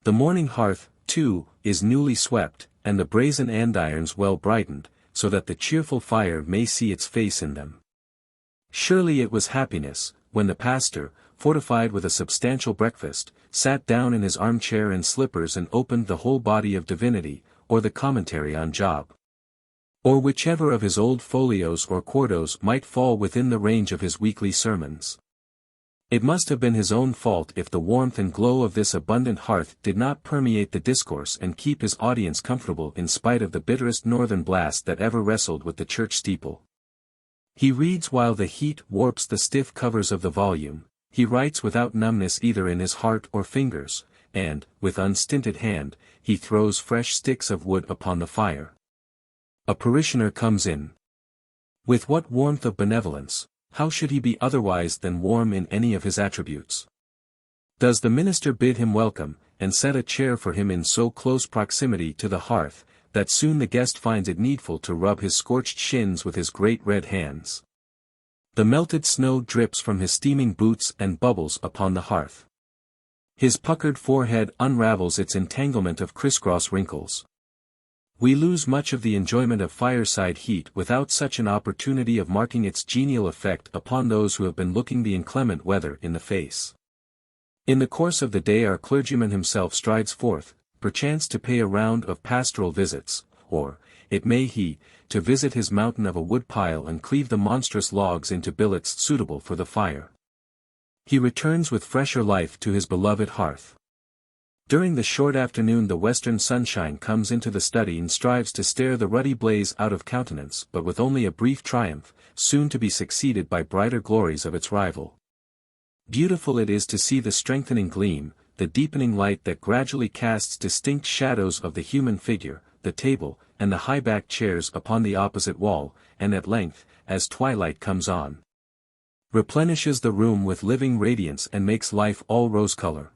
The morning hearth, too, is newly swept, and the brazen andirons well brightened, so that the cheerful fire may see its face in them. Surely it was happiness, when the pastor, fortified with a substantial breakfast, sat down in his armchair and slippers and opened the whole body of divinity, or the commentary on Job. Or whichever of his old folios or quartos might fall within the range of his weekly sermons. It must have been his own fault if the warmth and glow of this abundant hearth did not permeate the discourse and keep his audience comfortable in spite of the bitterest northern blast that ever wrestled with the church steeple. He reads while the heat warps the stiff covers of the volume, he writes without numbness either in his heart or fingers, and, with unstinted hand, he throws fresh sticks of wood upon the fire. A parishioner comes in. With what warmth of benevolence, how should he be otherwise than warm in any of his attributes? Does the minister bid him welcome, and set a chair for him in so close proximity to the hearth, that soon the guest finds it needful to rub his scorched shins with his great red hands? The melted snow drips from his steaming boots and bubbles upon the hearth. His puckered forehead unravels its entanglement of crisscross wrinkles. We lose much of the enjoyment of fireside heat without such an opportunity of marking its genial effect upon those who have been looking the inclement weather in the face. In the course of the day our clergyman himself strides forth, perchance to pay a round of pastoral visits, or, it may he, to visit his mountain of a wood pile and cleave the monstrous logs into billets suitable for the fire. He returns with fresher life to his beloved hearth. During the short afternoon the western sunshine comes into the study and strives to stare the ruddy blaze out of countenance, but with only a brief triumph, soon to be succeeded by brighter glories of its rival. Beautiful it is to see the strengthening gleam, the deepening light that gradually casts distinct shadows of the human figure, the table, and the high-backed chairs upon the opposite wall, and at length, as twilight comes on, replenishes the room with living radiance and makes life all rose-color.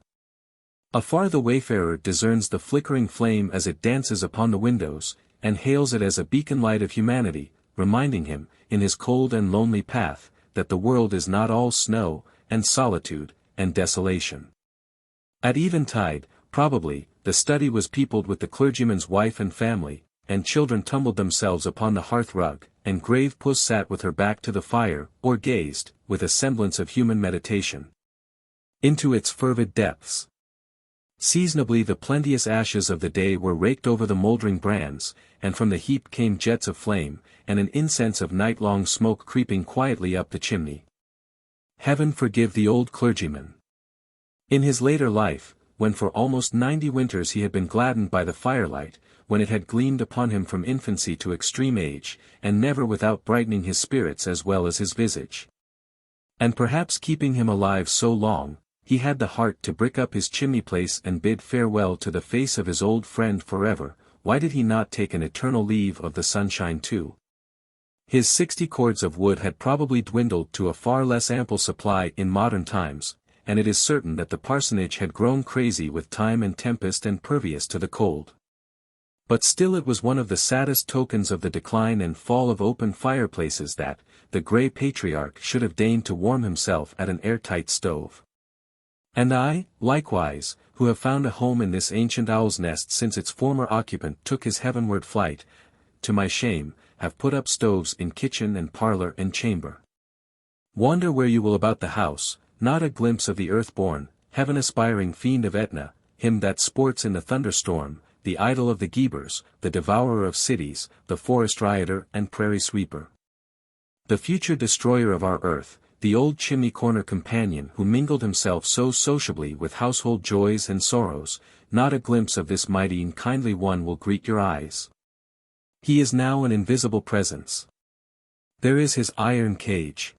Afar the wayfarer discerns the flickering flame as it dances upon the windows, and hails it as a beacon light of humanity, reminding him, in his cold and lonely path, that the world is not all snow, and solitude, and desolation. At eventide, probably, the study was peopled with the clergyman's wife and family, and children tumbled themselves upon the hearth rug, and grave puss sat with her back to the fire, or gazed, with a semblance of human meditation, into its fervid depths. Seasonably the plenteous ashes of the day were raked over the mouldering brands, and from the heap came jets of flame, and an incense of night-long smoke creeping quietly up the chimney. Heaven forgive the old clergyman. In his later life, when for almost 90 winters he had been gladdened by the firelight, when it had gleamed upon him from infancy to extreme age, and never without brightening his spirits as well as his visage, and perhaps keeping him alive so long, he had the heart to brick up his chimney-place and bid farewell to the face of his old friend forever. Why did he not take an eternal leave of the sunshine too? His 60 cords of wood had probably dwindled to a far less ample supply in modern times, and it is certain that the parsonage had grown crazy with time and tempest and pervious to the cold. But still it was one of the saddest tokens of the decline and fall of open fireplaces that, the grey patriarch should have deigned to warm himself at an airtight stove. And I, likewise, who have found a home in this ancient owl's nest since its former occupant took his heavenward flight, to my shame, have put up stoves in kitchen and parlour and chamber. Wander where you will about the house, not a glimpse of the earth-born, heaven-aspiring fiend of Etna, him that sports in the thunderstorm, the idol of the Ghebers, the devourer of cities, the forest rioter and prairie sweeper. The future destroyer of our earth, the old chimney-corner companion who mingled himself so sociably with household joys and sorrows, not a glimpse of this mighty and kindly one will greet your eyes. He is now an invisible presence. There is his iron cage.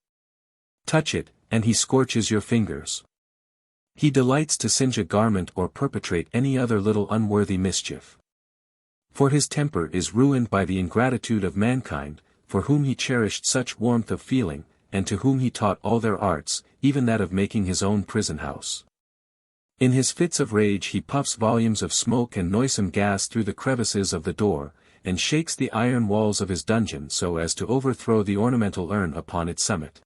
Touch it, and he scorches your fingers. He delights to singe a garment or perpetrate any other little unworthy mischief. For his temper is ruined by the ingratitude of mankind, for whom he cherished such warmth of feeling, and to whom he taught all their arts, even that of making his own prison-house. In his fits of rage he puffs volumes of smoke and noisome gas through the crevices of the door, and shakes the iron walls of his dungeon so as to overthrow the ornamental urn upon its summit.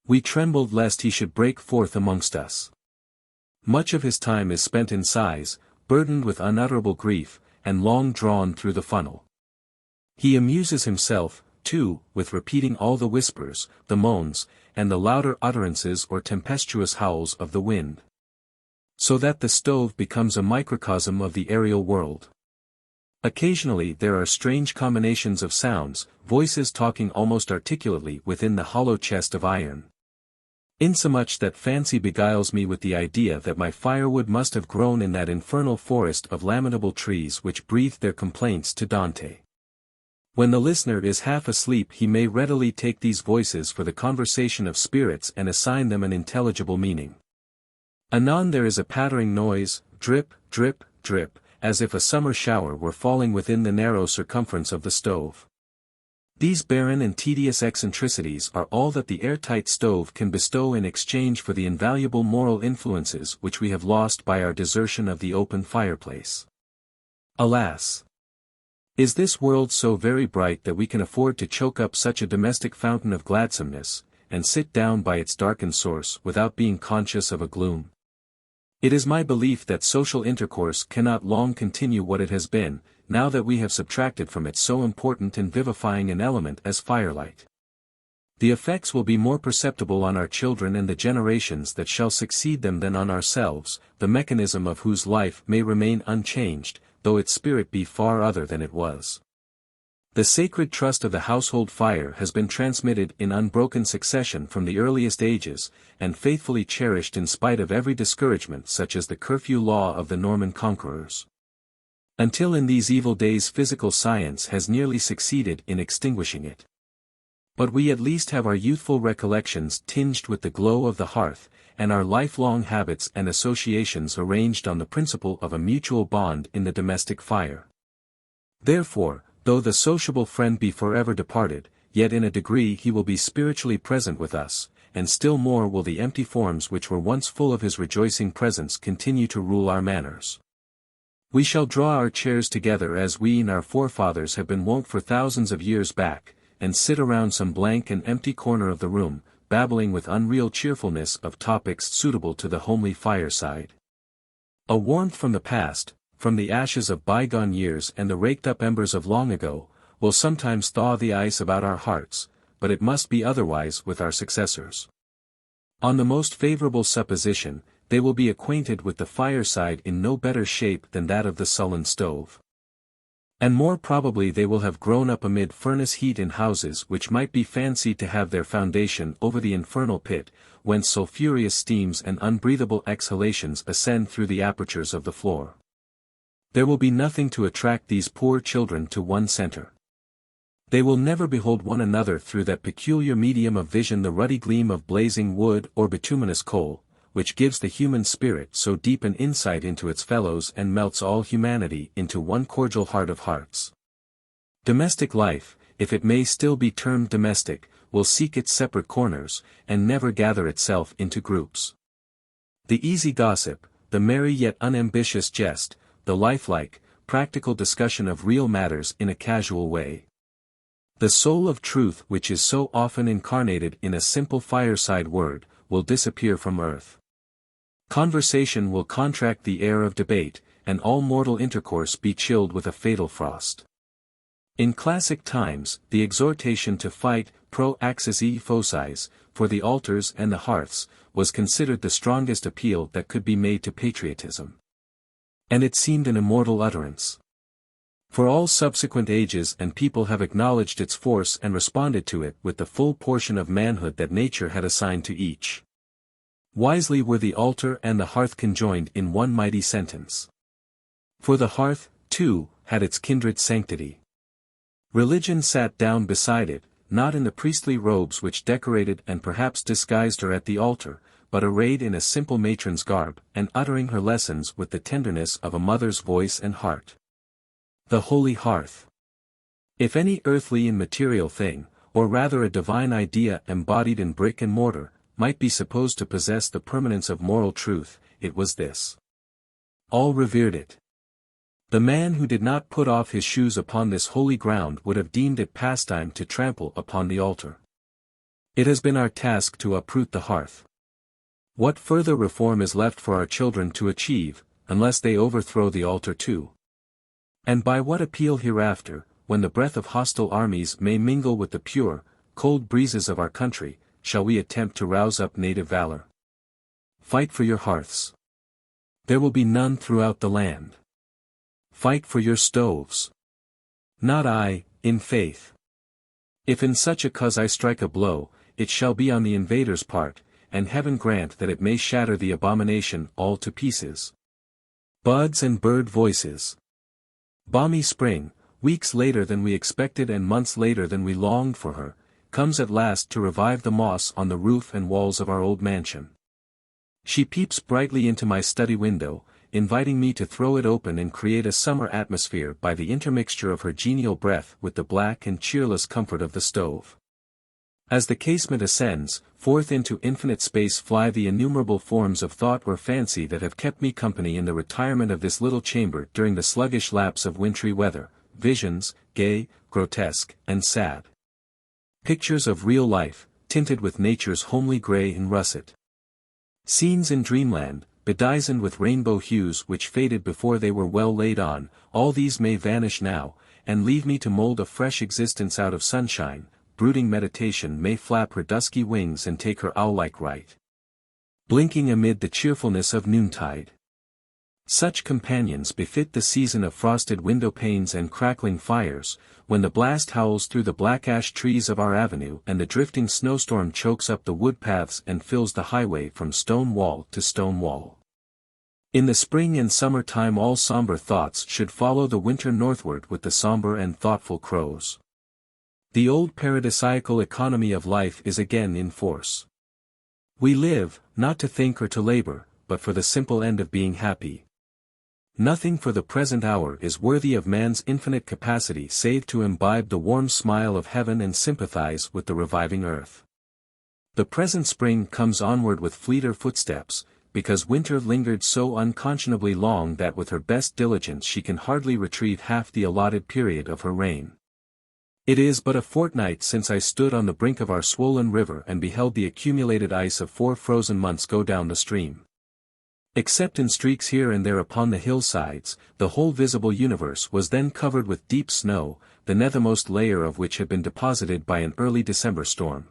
We trembled lest he should break forth amongst us. Much of his time is spent in sighs, burdened with unutterable grief, and long drawn through the funnel. He amuses himself, too, with repeating all the whispers, the moans, and the louder utterances or tempestuous howls of the wind. So that the stove becomes a microcosm of the aerial world. Occasionally there are strange combinations of sounds, voices talking almost articulately within the hollow chest of iron. Insomuch that fancy beguiles me with the idea that my firewood must have grown in that infernal forest of lamentable trees which breathed their complaints to Dante. When the listener is half asleep he may readily take these voices for the conversation of spirits and assign them an intelligible meaning. Anon there is a pattering noise, drip, drip, drip, as if a summer shower were falling within the narrow circumference of the stove. These barren and tedious eccentricities are all that the airtight stove can bestow in exchange for the invaluable moral influences which we have lost by our desertion of the open fireplace. Alas! Is this world so very bright that we can afford to choke up such a domestic fountain of gladsomeness, and sit down by its darkened source without being conscious of a gloom? It is my belief that social intercourse cannot long continue what it has been, now that we have subtracted from it so important and vivifying an element as firelight. The effects will be more perceptible on our children and the generations that shall succeed them than on ourselves, the mechanism of whose life may remain unchanged, though its spirit be far other than it was. The sacred trust of the household fire has been transmitted in unbroken succession from the earliest ages, and faithfully cherished in spite of every discouragement such as the curfew law of the Norman conquerors. Until in these evil days physical science has nearly succeeded in extinguishing it. But we at least have our youthful recollections tinged with the glow of the hearth, and our lifelong habits and associations arranged on the principle of a mutual bond in the domestic fire. Therefore, though the sociable friend be forever departed, yet in a degree he will be spiritually present with us, and still more will the empty forms which were once full of his rejoicing presence continue to rule our manners. We shall draw our chairs together as we and our forefathers have been wont for thousands of years back, and sit around some blank and empty corner of the room, babbling with unreal cheerfulness of topics suitable to the homely fireside. A warmth from the past, from the ashes of bygone years and the raked-up embers of long ago, will sometimes thaw the ice about our hearts, but it must be otherwise with our successors. On the most favorable supposition, they will be acquainted with the fireside in no better shape than that of the sullen stove. And more probably they will have grown up amid furnace heat in houses which might be fancied to have their foundation over the infernal pit, whence sulphureous steams and unbreathable exhalations ascend through the apertures of the floor. There will be nothing to attract these poor children to one center. They will never behold one another through that peculiar medium of vision, the ruddy gleam of blazing wood or bituminous coal, which gives the human spirit so deep an insight into its fellows and melts all humanity into one cordial heart of hearts. Domestic life, if it may still be termed domestic, will seek its separate corners, and never gather itself into groups. The easy gossip, the merry yet unambitious jest, the lifelike, practical discussion of real matters in a casual way. The soul of truth which is so often incarnated in a simple fireside word, will disappear from earth. Conversation will contract the air of debate, and all mortal intercourse be chilled with a fatal frost. In classic times, the exhortation to fight, pro axis e focis, for the altars and the hearths, was considered the strongest appeal that could be made to patriotism. And it seemed an immortal utterance. For all subsequent ages and people have acknowledged its force and responded to it with the full portion of manhood that nature had assigned to each. Wisely were the altar and the hearth conjoined in one mighty sentence. For the hearth, too, had its kindred sanctity. Religion sat down beside it, not in the priestly robes which decorated and perhaps disguised her at the altar, but arrayed in a simple matron's garb, and uttering her lessons with the tenderness of a mother's voice and heart. The holy hearth. If any earthly and material thing, or rather a divine idea embodied in brick and mortar, might be supposed to possess the permanence of moral truth, it was this. All revered it. The man who did not put off his shoes upon this holy ground would have deemed it pastime to trample upon the altar. It has been our task to uproot the hearth. What further reform is left for our children to achieve, unless they overthrow the altar too? And by what appeal hereafter, when the breath of hostile armies may mingle with the pure, cold breezes of our country, shall we attempt to rouse up native valor? Fight for your hearths. There will be none throughout the land. Fight for your stoves. Not I, in faith. If in such a cause I strike a blow, it shall be on the invader's part, and heaven grant that it may shatter the abomination all to pieces. Buds and bird voices. Balmy spring, weeks later than we expected and months later than we longed for her, comes at last to revive the moss on the roof and walls of our old mansion. She peeps brightly into my study window, inviting me to throw it open and create a summer atmosphere by the intermixture of her genial breath with the black and cheerless comfort of the stove. As the casement ascends, forth into infinite space fly the innumerable forms of thought or fancy that have kept me company in the retirement of this little chamber during the sluggish lapse of wintry weather, visions, gay, grotesque, and sad. Pictures of real life, tinted with nature's homely grey and russet. Scenes in dreamland, bedizened with rainbow hues which faded before they were well laid on, all these may vanish now, and leave me to mold a fresh existence out of sunshine. Brooding meditation may flap her dusky wings and take her owl-like right. Blinking amid the cheerfulness of noontide. Such companions befit the season of frosted window panes and crackling fires, when the blast howls through the black ash trees of our avenue and the drifting snowstorm chokes up the wood paths and fills the highway from stone wall to stone wall. In the spring and summer time all somber thoughts should follow the winter northward with the somber and thoughtful crows. The old paradisiacal economy of life is again in force. We live, not to think or to labor, but for the simple end of being happy. Nothing for the present hour is worthy of man's infinite capacity save to imbibe the warm smile of heaven and sympathize with the reviving earth. The present spring comes onward with fleeter footsteps, because winter lingered so unconscionably long that with her best diligence she can hardly retrieve half the allotted period of her reign. It is but a fortnight since I stood on the brink of our swollen river and beheld the accumulated ice of 4 frozen months go down the stream. Except in streaks here and there upon the hillsides, the whole visible universe was then covered with deep snow, the nethermost layer of which had been deposited by an early December storm.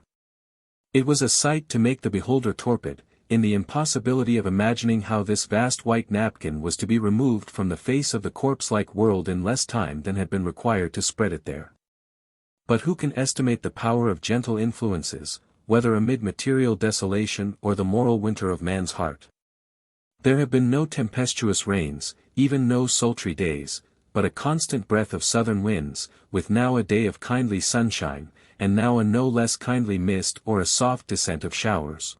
It was a sight to make the beholder torpid, in the impossibility of imagining how this vast white napkin was to be removed from the face of the corpse-like world in less time than had been required to spread it there. But who can estimate the power of gentle influences, whether amid material desolation or the moral winter of man's heart? There have been no tempestuous rains, even no sultry days, but a constant breath of southern winds, with now a day of kindly sunshine, and now a no less kindly mist or a soft descent of showers,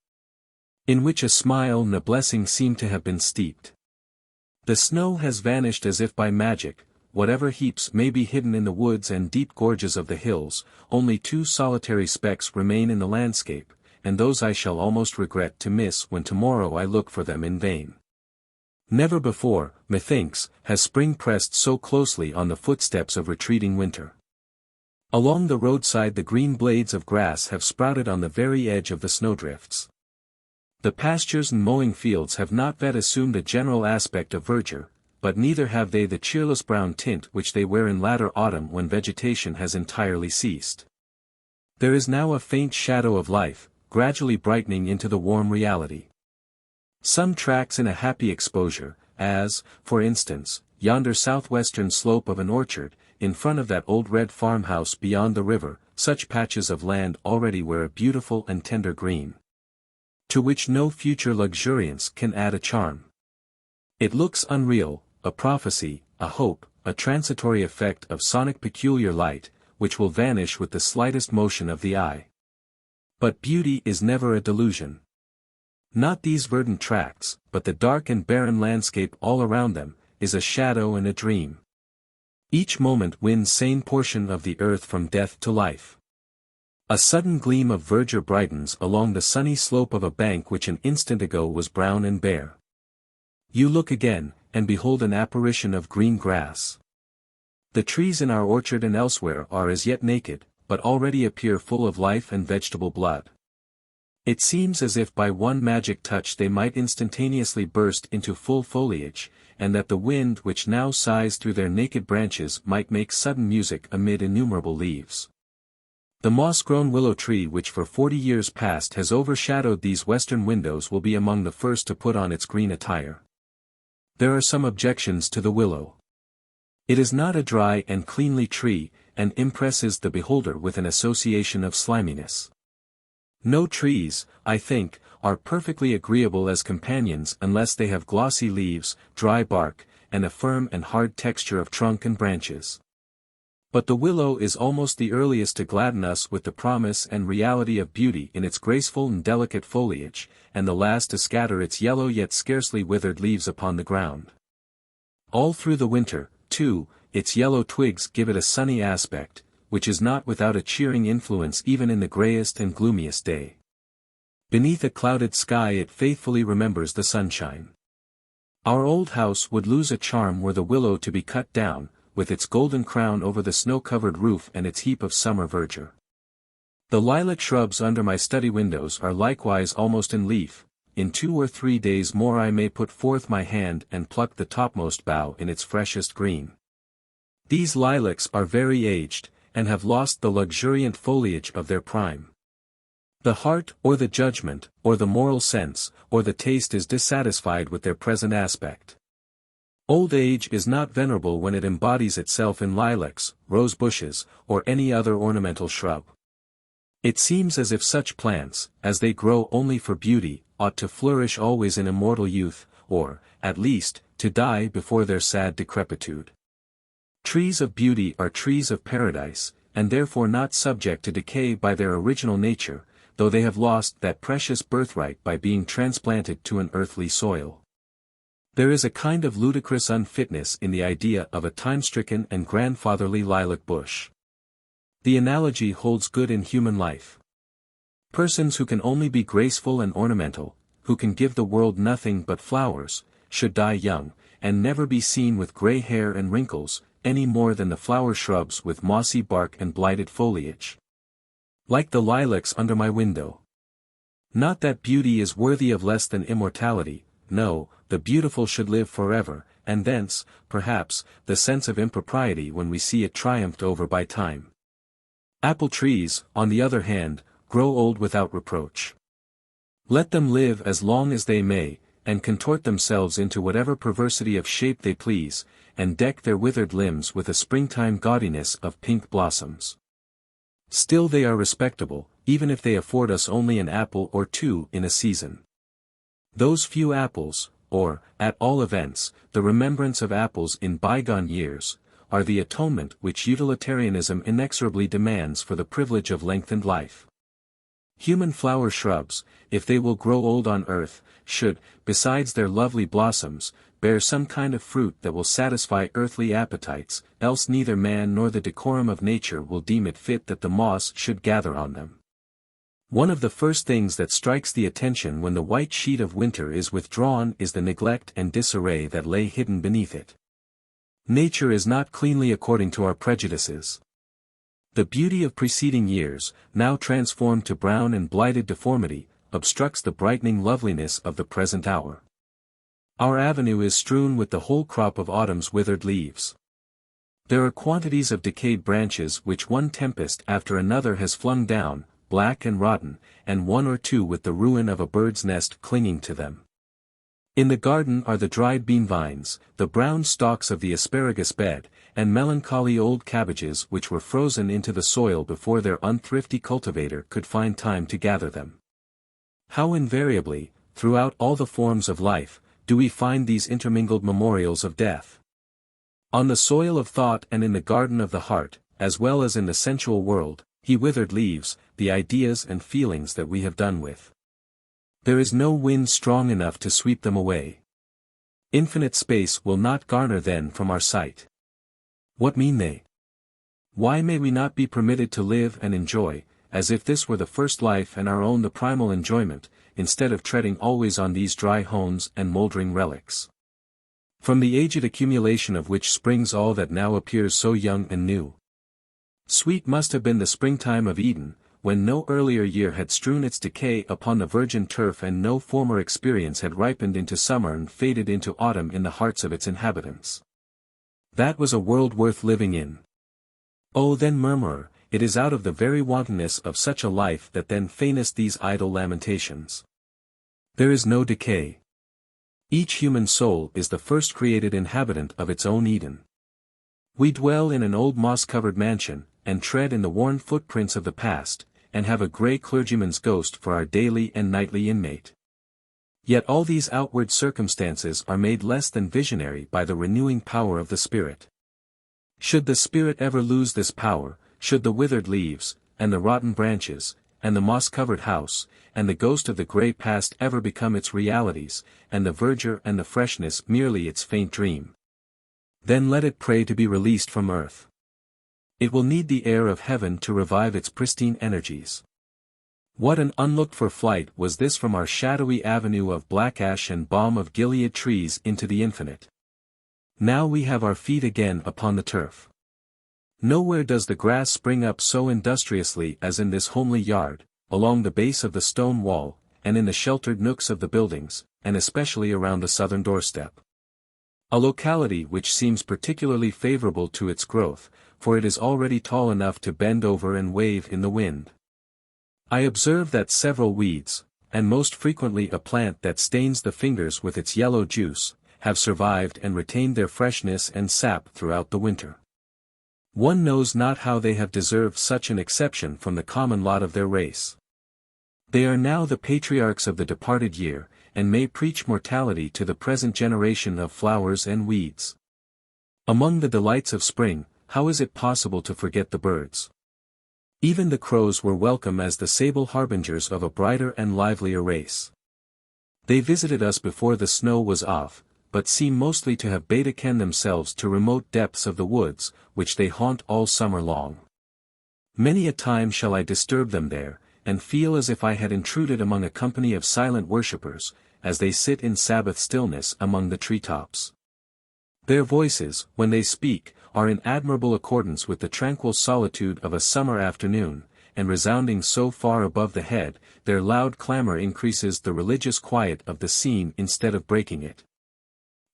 in which a smile and a blessing seem to have been steeped. The snow has vanished as if by magic. Whatever heaps may be hidden in the woods and deep gorges of the hills, only 2 solitary specks remain in the landscape, and those I shall almost regret to miss when tomorrow I look for them in vain. Never before, methinks, has spring pressed so closely on the footsteps of retreating winter. Along the roadside the green blades of grass have sprouted on the very edge of the snowdrifts. The pastures and mowing fields have not yet assumed a general aspect of verdure, but neither have they the cheerless brown tint which they wear in latter autumn when vegetation has entirely ceased. There is now a faint shadow of life, gradually brightening into the warm reality. Some tracks in a happy exposure, as, for instance, yonder southwestern slope of an orchard, in front of that old red farmhouse beyond the river, such patches of land already wear a beautiful and tender green, to which no future luxuriance can add a charm. It looks unreal, a prophecy, a hope, a transitory effect of sonic peculiar light, which will vanish with the slightest motion of the eye. But beauty is never a delusion. Not these verdant tracts, but the dark and barren landscape all around them, is a shadow and a dream. Each moment wins sane portion of the earth from death to life. A sudden gleam of verdure brightens along the sunny slope of a bank which an instant ago was brown and bare. You look again, and behold an apparition of green grass. The trees in our orchard and elsewhere are as yet naked, but already appear full of life and vegetable blood. It seems as if by one magic touch they might instantaneously burst into full foliage, and that the wind which now sighs through their naked branches might make sudden music amid innumerable leaves. The moss-grown willow tree which for 40 years past has overshadowed these western windows will be among the first to put on its green attire. There are some objections to the willow. It is not a dry and cleanly tree, and impresses the beholder with an association of sliminess. No trees, I think, are perfectly agreeable as companions unless they have glossy leaves, dry bark, and a firm and hard texture of trunk and branches. But the willow is almost the earliest to gladden us with the promise and reality of beauty in its graceful and delicate foliage, and the last to scatter its yellow yet scarcely withered leaves upon the ground. All through the winter, too, its yellow twigs give it a sunny aspect, which is not without a cheering influence even in the greyest and gloomiest day. Beneath a clouded sky it faithfully remembers the sunshine. Our old house would lose a charm were the willow to be cut down, with its golden crown over the snow-covered roof and its heap of summer verdure. The lilac shrubs under my study windows are likewise almost in leaf. In 2 or 3 days more I may put forth my hand and pluck the topmost bough in its freshest green. These lilacs are very aged, and have lost the luxuriant foliage of their prime. The heart, or the judgment, or the moral sense, or the taste is dissatisfied with their present aspect. Old age is not venerable when it embodies itself in lilacs, rose bushes, or any other ornamental shrub. It seems as if such plants, as they grow only for beauty, ought to flourish always in immortal youth, or, at least, to die before their sad decrepitude. Trees of beauty are trees of paradise, and therefore not subject to decay by their original nature, though they have lost that precious birthright by being transplanted to an earthly soil. There is a kind of ludicrous unfitness in the idea of a time-stricken and grandfatherly lilac bush. The analogy holds good in human life. Persons who can only be graceful and ornamental, who can give the world nothing but flowers, should die young, and never be seen with gray hair and wrinkles, any more than the flower shrubs with mossy bark and blighted foliage. Like the lilacs under my window. Not that beauty is worthy of less than immortality, no, the beautiful should live forever, and thence, perhaps, the sense of impropriety when we see it triumphed over by time. Apple trees, on the other hand, grow old without reproach. Let them live as long as they may, and contort themselves into whatever perversity of shape they please, and deck their withered limbs with a springtime gaudiness of pink blossoms. Still they are respectable, even if they afford us only an apple or two in a season. Those few apples, or, at all events, the remembrance of apples in bygone years, are the atonement which utilitarianism inexorably demands for the privilege of lengthened life. Human flower shrubs, if they will grow old on earth, should, besides their lovely blossoms, bear some kind of fruit that will satisfy earthly appetites, else neither man nor the decorum of nature will deem it fit that the moss should gather on them. One of the first things that strikes the attention when the white sheet of winter is withdrawn is the neglect and disarray that lay hidden beneath it. Nature is not cleanly according to our prejudices. The beauty of preceding years, now transformed to brown and blighted deformity, obstructs the brightening loveliness of the present hour. Our avenue is strewn with the whole crop of autumn's withered leaves. There are quantities of decayed branches which one tempest after another has flung down, black and rotten, and 1 or 2 with the ruin of a bird's nest clinging to them. In the garden are the dried bean vines, the brown stalks of the asparagus bed, and melancholy old cabbages which were frozen into the soil before their unthrifty cultivator could find time to gather them. How invariably, throughout all the forms of life, do we find these intermingled memorials of death? On the soil of thought and in the garden of the heart, as well as in the sensual world, he withered leaves, the ideas and feelings that we have done with. There is no wind strong enough to sweep them away. Infinite space will not garner then from our sight. What mean they? Why may we not be permitted to live and enjoy, as if this were the first life and our own the primal enjoyment, instead of treading always on these dry hones and mouldering relics? From the aged accumulation of which springs all that now appears so young and new. Sweet must have been the springtime of Eden, when no earlier year had strewn its decay upon the virgin turf and no former experience had ripened into summer and faded into autumn in the hearts of its inhabitants. That was a world worth living in. Oh then murmurer, it is out of the very wantonness of such a life that then feignest these idle lamentations. There is no decay. Each human soul is the first created inhabitant of its own Eden. We dwell in an old moss-covered mansion, and tread in the worn footprints of the past, and have a grey clergyman's ghost for our daily and nightly inmate. Yet all these outward circumstances are made less than visionary by the renewing power of the Spirit. Should the Spirit ever lose this power, should the withered leaves, and the rotten branches, and the moss-covered house, and the ghost of the grey past ever become its realities, and the verdure and the freshness merely its faint dream, then let it pray to be released from earth. It will need the air of heaven to revive its pristine energies. What an unlooked-for flight was this from our shadowy avenue of black ash and balm of Gilead trees into the infinite. Now we have our feet again upon the turf. Nowhere does the grass spring up so industriously as in this homely yard, along the base of the stone wall, and in the sheltered nooks of the buildings, and especially around the southern doorstep. A locality which seems particularly favorable to its growth, for it is already tall enough to bend over and wave in the wind. I observe that several weeds, and most frequently a plant that stains the fingers with its yellow juice, have survived and retained their freshness and sap throughout the winter. One knows not how they have deserved such an exception from the common lot of their race. They are now the patriarchs of the departed year, and may preach mortality to the present generation of flowers and weeds. Among the delights of spring, how is it possible to forget the birds? Even the crows were welcome as the sable harbingers of a brighter and livelier race. They visited us before the snow was off, but seem mostly to have betaken themselves to remote depths of the woods, which they haunt all summer long. Many a time shall I disturb them there, and feel as if I had intruded among a company of silent worshippers, as they sit in Sabbath stillness among the tree-tops. Their voices, when they speak, are in admirable accordance with the tranquil solitude of a summer afternoon, and resounding so far above the head, their loud clamor increases the religious quiet of the scene instead of breaking it.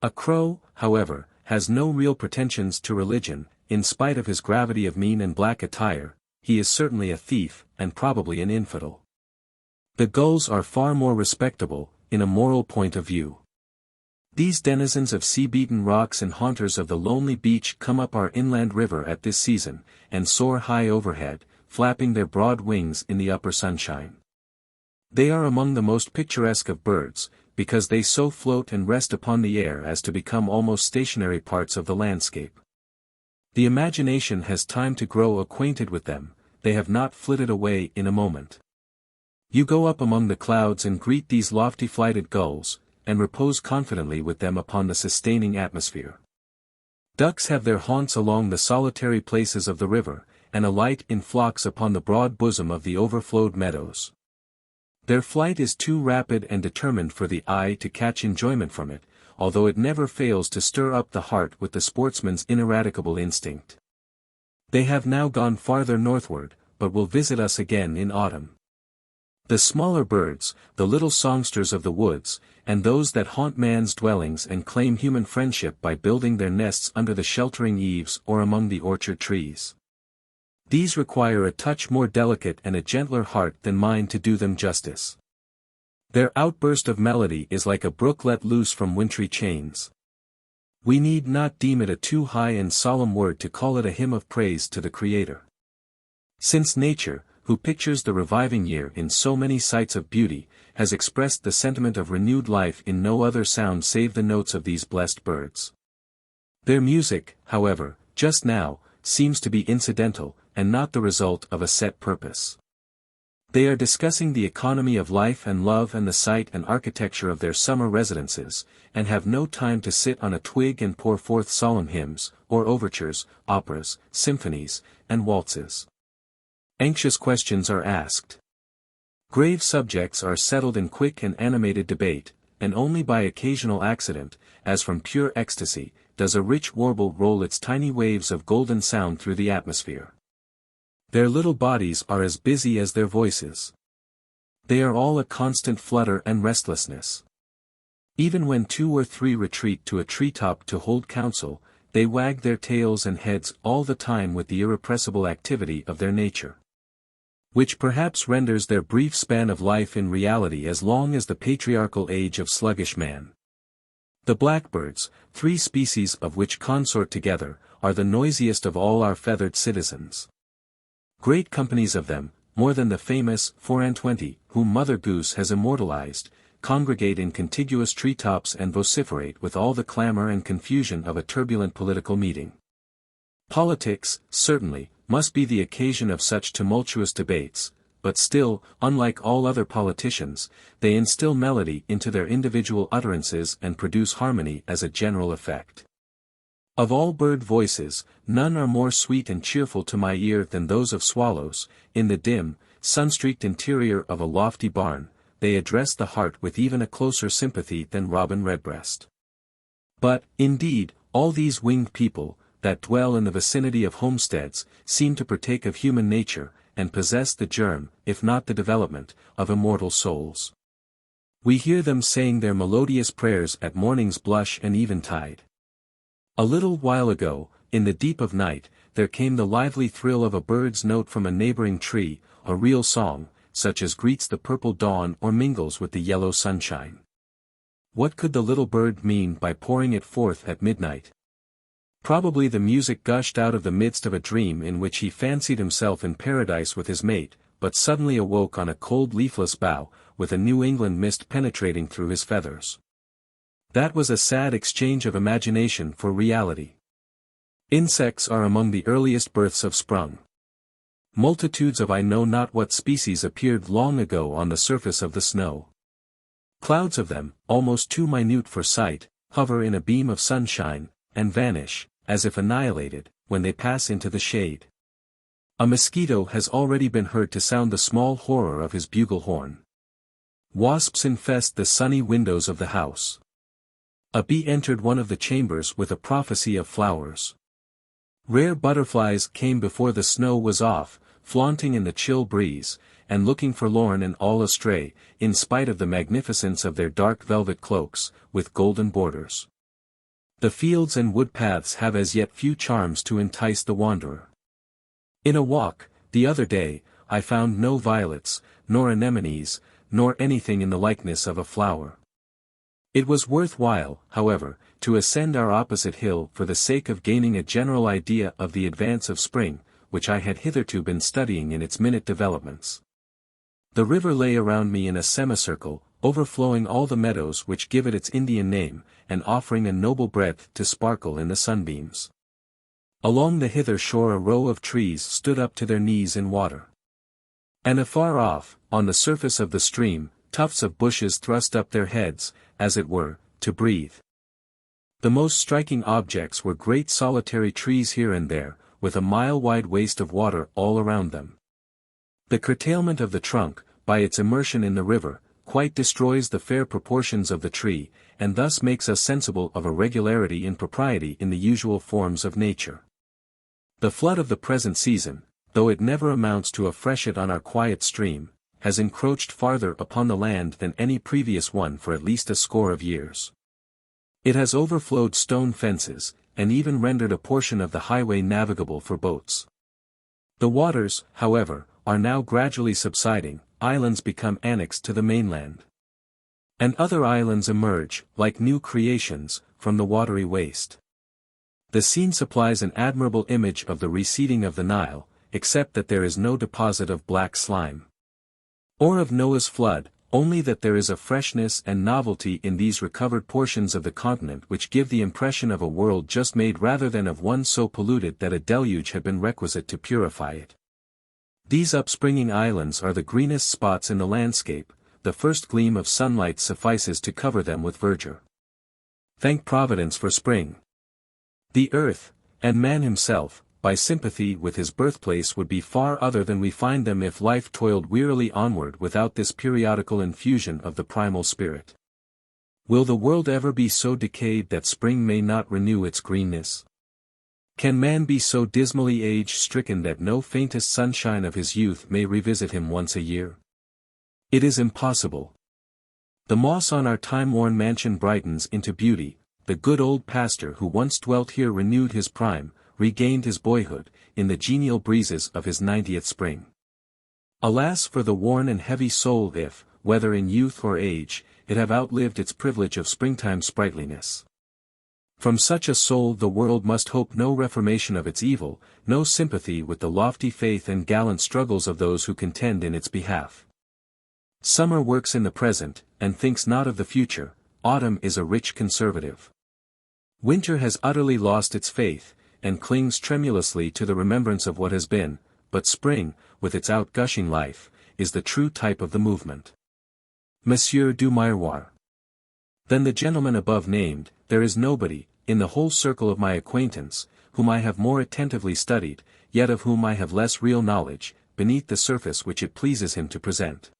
A crow, however, has no real pretensions to religion, in spite of his gravity of mien and black attire. He is certainly a thief, and probably an infidel. The gulls are far more respectable, in a moral point of view. These denizens of sea-beaten rocks and haunters of the lonely beach come up our inland river at this season, and soar high overhead, flapping their broad wings in the upper sunshine. They are among the most picturesque of birds, because they so float and rest upon the air as to become almost stationary parts of the landscape. The imagination has time to grow acquainted with them, they have not flitted away in a moment. You go up among the clouds and greet these lofty flighted gulls, and repose confidently with them upon the sustaining atmosphere. Ducks have their haunts along the solitary places of the river, and alight in flocks upon the broad bosom of the overflowed meadows. Their flight is too rapid and determined for the eye to catch enjoyment from it, although it never fails to stir up the heart with the sportsman's ineradicable instinct. They have now gone farther northward, but will visit us again in autumn. The smaller birds, the little songsters of the woods, and those that haunt man's dwellings and claim human friendship by building their nests under the sheltering eaves or among the orchard trees. These require a touch more delicate and a gentler heart than mine to do them justice. Their outburst of melody is like a brook let loose from wintry chains. We need not deem it a too high and solemn word to call it a hymn of praise to the Creator. Since nature, who pictures the reviving year in so many sights of beauty, has expressed the sentiment of renewed life in no other sound save the notes of these blessed birds. Their music, however, just now, seems to be incidental, and not the result of a set purpose. They are discussing the economy of life and love and the site and architecture of their summer residences, and have no time to sit on a twig and pour forth solemn hymns, or overtures, operas, symphonies, and waltzes. Anxious questions are asked. Grave subjects are settled in quick and animated debate, and only by occasional accident, as from pure ecstasy, does a rich warble roll its tiny waves of golden sound through the atmosphere. Their little bodies are as busy as their voices. They are all a constant flutter and restlessness. Even when 2 or 3 retreat to a treetop to hold counsel, they wag their tails and heads all the time with the irrepressible activity of their nature, which perhaps renders their brief span of life in reality as long as the patriarchal age of sluggish man. The blackbirds, 3 species of which consort together, are the noisiest of all our feathered citizens. Great companies of them, more than the famous 420, whom Mother Goose has immortalized, congregate in contiguous tree-tops and vociferate with all the clamor and confusion of a turbulent political meeting. Politics, certainly, must be the occasion of such tumultuous debates, but still, unlike all other politicians, they instill melody into their individual utterances and produce harmony as a general effect. Of all bird voices, none are more sweet and cheerful to my ear than those of swallows. In the dim, sun-streaked interior of a lofty barn, they address the heart with even a closer sympathy than robin redbreast. But, indeed, all these winged people, that dwell in the vicinity of homesteads, seem to partake of human nature, and possess the germ, if not the development, of immortal souls. We hear them saying their melodious prayers at morning's blush and eventide. A little while ago, in the deep of night, there came the lively thrill of a bird's note from a neighboring tree, a real song, such as greets the purple dawn or mingles with the yellow sunshine. What could the little bird mean by pouring it forth at midnight? Probably the music gushed out of the midst of a dream in which he fancied himself in paradise with his mate, but suddenly awoke on a cold leafless bough, with a New England mist penetrating through his feathers. That was a sad exchange of imagination for reality. Insects are among the earliest births of sprung. Multitudes of I know not what species appeared long ago on the surface of the snow. Clouds of them, almost too minute for sight, hover in a beam of sunshine, and vanish, as if annihilated, when they pass into the shade. A mosquito has already been heard to sound the small horror of his bugle horn. Wasps infest the sunny windows of the house. A bee entered one of the chambers with a prophecy of flowers. Rare butterflies came before the snow was off, flaunting in the chill breeze, and looking forlorn and all astray, in spite of the magnificence of their dark velvet cloaks, with golden borders. The fields and wood paths have as yet few charms to entice the wanderer. In a walk, the other day, I found no violets, nor anemones, nor anything in the likeness of a flower. It was worth while, however, to ascend our opposite hill for the sake of gaining a general idea of the advance of spring, which I had hitherto been studying in its minute developments. The river lay around me in a semicircle, overflowing all the meadows which give it its Indian name, and offering a noble breadth to sparkle in the sunbeams. Along the hither shore a row of trees stood up to their knees in water. And afar off, on the surface of the stream, tufts of bushes thrust up their heads, as it were, to breathe. The most striking objects were great solitary trees here and there, with a mile-wide waste of water all around them. The curtailment of the trunk, by its immersion in the river, quite destroys the fair proportions of the tree, and thus makes us sensible of a regularity and propriety in the usual forms of nature. The flood of the present season, though it never amounts to a freshet on our quiet stream, has encroached farther upon the land than any previous one for at least a score of years. It has overflowed stone fences, and even rendered a portion of the highway navigable for boats. The waters, however, are now gradually subsiding, islands become annexed to the mainland. And other islands emerge, like new creations, from the watery waste. The scene supplies an admirable image of the receding of the Nile, except that there is no deposit of black slime, or of Noah's flood, only that there is a freshness and novelty in these recovered portions of the continent which give the impression of a world just made rather than of one so polluted that a deluge had been requisite to purify it. These upspringing islands are the greenest spots in the landscape, the first gleam of sunlight suffices to cover them with verdure. Thank Providence for spring. The earth, and man himself, by sympathy with his birthplace would be far other than we find them if life toiled wearily onward without this periodical infusion of the primal spirit. Will the world ever be so decayed that spring may not renew its greenness? Can man be so dismally age-stricken that no faintest sunshine of his youth may revisit him once a year? It is impossible. The moss on our time-worn mansion brightens into beauty, the good old pastor who once dwelt here renewed his prime, regained his boyhood, in the genial breezes of his 90th spring. Alas for the worn and heavy soul if, whether in youth or age, it have outlived its privilege of springtime sprightliness. From such a soul the world must hope no reformation of its evil, no sympathy with the lofty faith and gallant struggles of those who contend in its behalf. Summer works in the present, and thinks not of the future. Autumn is a rich conservative. Winter has utterly lost its faith, and clings tremulously to the remembrance of what has been, but spring, with its outgushing life, is the true type of the movement. Monsieur du Miroir. Than the gentleman above named, there is nobody, in the whole circle of my acquaintance, whom I have more attentively studied, yet of whom I have less real knowledge, beneath the surface which it pleases him to present.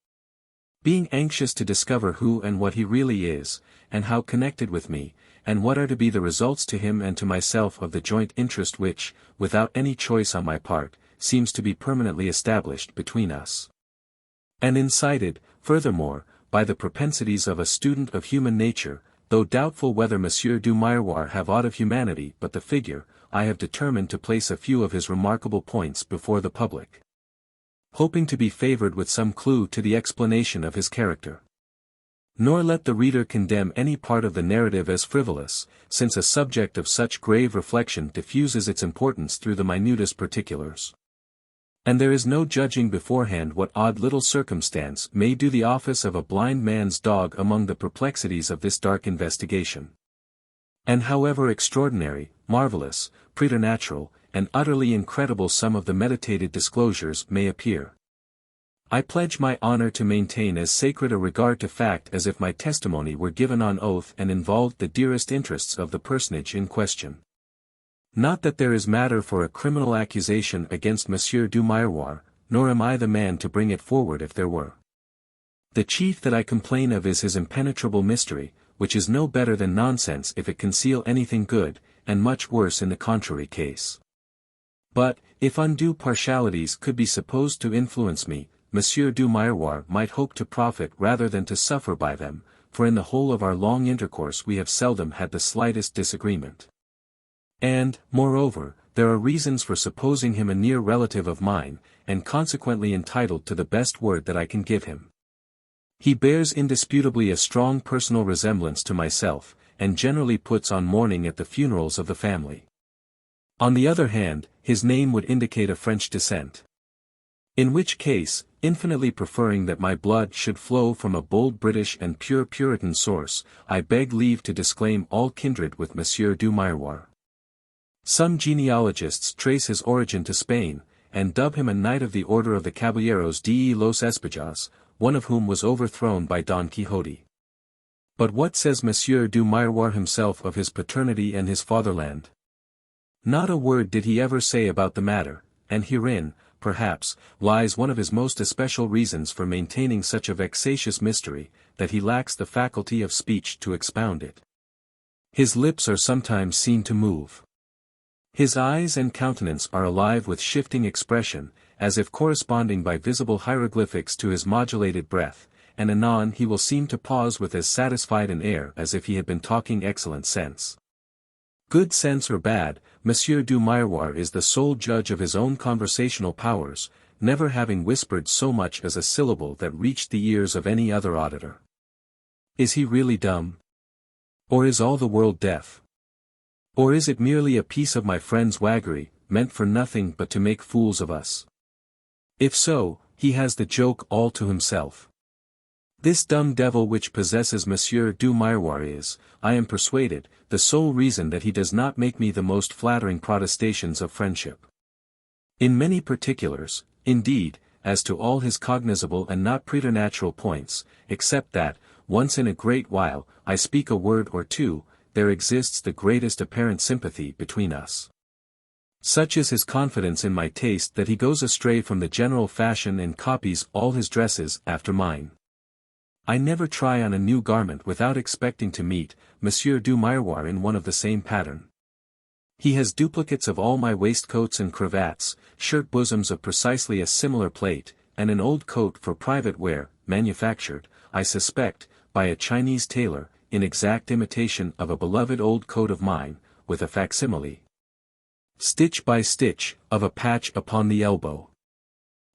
Being anxious to discover who and what he really is, and how connected with me, and what are to be the results to him and to myself of the joint interest which, without any choice on my part, seems to be permanently established between us. And incited, furthermore, by the propensities of a student of human nature, though doubtful whether Monsieur du Miroir have aught of humanity but the figure, I have determined to place a few of his remarkable points before the public, hoping to be favored with some clue to the explanation of his character. Nor let the reader condemn any part of the narrative as frivolous, since a subject of such grave reflection diffuses its importance through the minutest particulars. And there is no judging beforehand what odd little circumstance may do the office of a blind man's dog among the perplexities of this dark investigation. And however extraordinary, marvelous, preternatural, and utterly incredible some of the meditated disclosures may appear, I pledge my honor to maintain as sacred a regard to fact as if my testimony were given on oath and involved the dearest interests of the personage in question. Not that there is matter for a criminal accusation against Monsieur du Miroir, nor am I the man to bring it forward if there were. The chief that I complain of is his impenetrable mystery, which is no better than nonsense if it conceal anything good, and much worse in the contrary case. But, if undue partialities could be supposed to influence me, Monsieur du Miroir might hope to profit rather than to suffer by them, for in the whole of our long intercourse we have seldom had the slightest disagreement. And, moreover, there are reasons for supposing him a near relative of mine, and consequently entitled to the best word that I can give him. He bears indisputably a strong personal resemblance to myself, and generally puts on mourning at the funerals of the family. On the other hand, his name would indicate a French descent. In which case, infinitely preferring that my blood should flow from a bold British and pure Puritan source, I beg leave to disclaim all kindred with Monsieur du Miroir. Some genealogists trace his origin to Spain, and dub him a knight of the Order of the Caballeros de los Espadas, one of whom was overthrown by Don Quixote. But what says Monsieur du Miroir himself of his paternity and his fatherland? Not a word did he ever say about the matter, and herein, perhaps, lies one of his most especial reasons for maintaining such a vexatious mystery, that he lacks the faculty of speech to expound it. His lips are sometimes seen to move. His eyes and countenance are alive with shifting expression, as if corresponding by visible hieroglyphics to his modulated breath, and anon he will seem to pause with as satisfied an air as if he had been talking excellent sense. Good sense or bad, Monsieur du Miroir is the sole judge of his own conversational powers, never having whispered so much as a syllable that reached the ears of any other auditor. Is he really dumb? Or is all the world deaf? Or is it merely a piece of my friend's waggery, meant for nothing but to make fools of us? If so, he has the joke all to himself. This dumb devil which possesses Monsieur du Miroir is, I am persuaded, the sole reason that he does not make me the most flattering protestations of friendship. In many particulars, indeed, as to all his cognizable and not preternatural points, except that, once in a great while, I speak a word or two, there exists the greatest apparent sympathy between us. Such is his confidence in my taste that he goes astray from the general fashion and copies all his dresses after mine. I never try on a new garment without expecting to meet Monsieur du Miroir in one of the same pattern. He has duplicates of all my waistcoats and cravats, shirt bosoms of precisely a similar plate, and an old coat for private wear, manufactured, I suspect, by a Chinese tailor, in exact imitation of a beloved old coat of mine, with a facsimile, stitch by stitch, of a patch upon the elbow.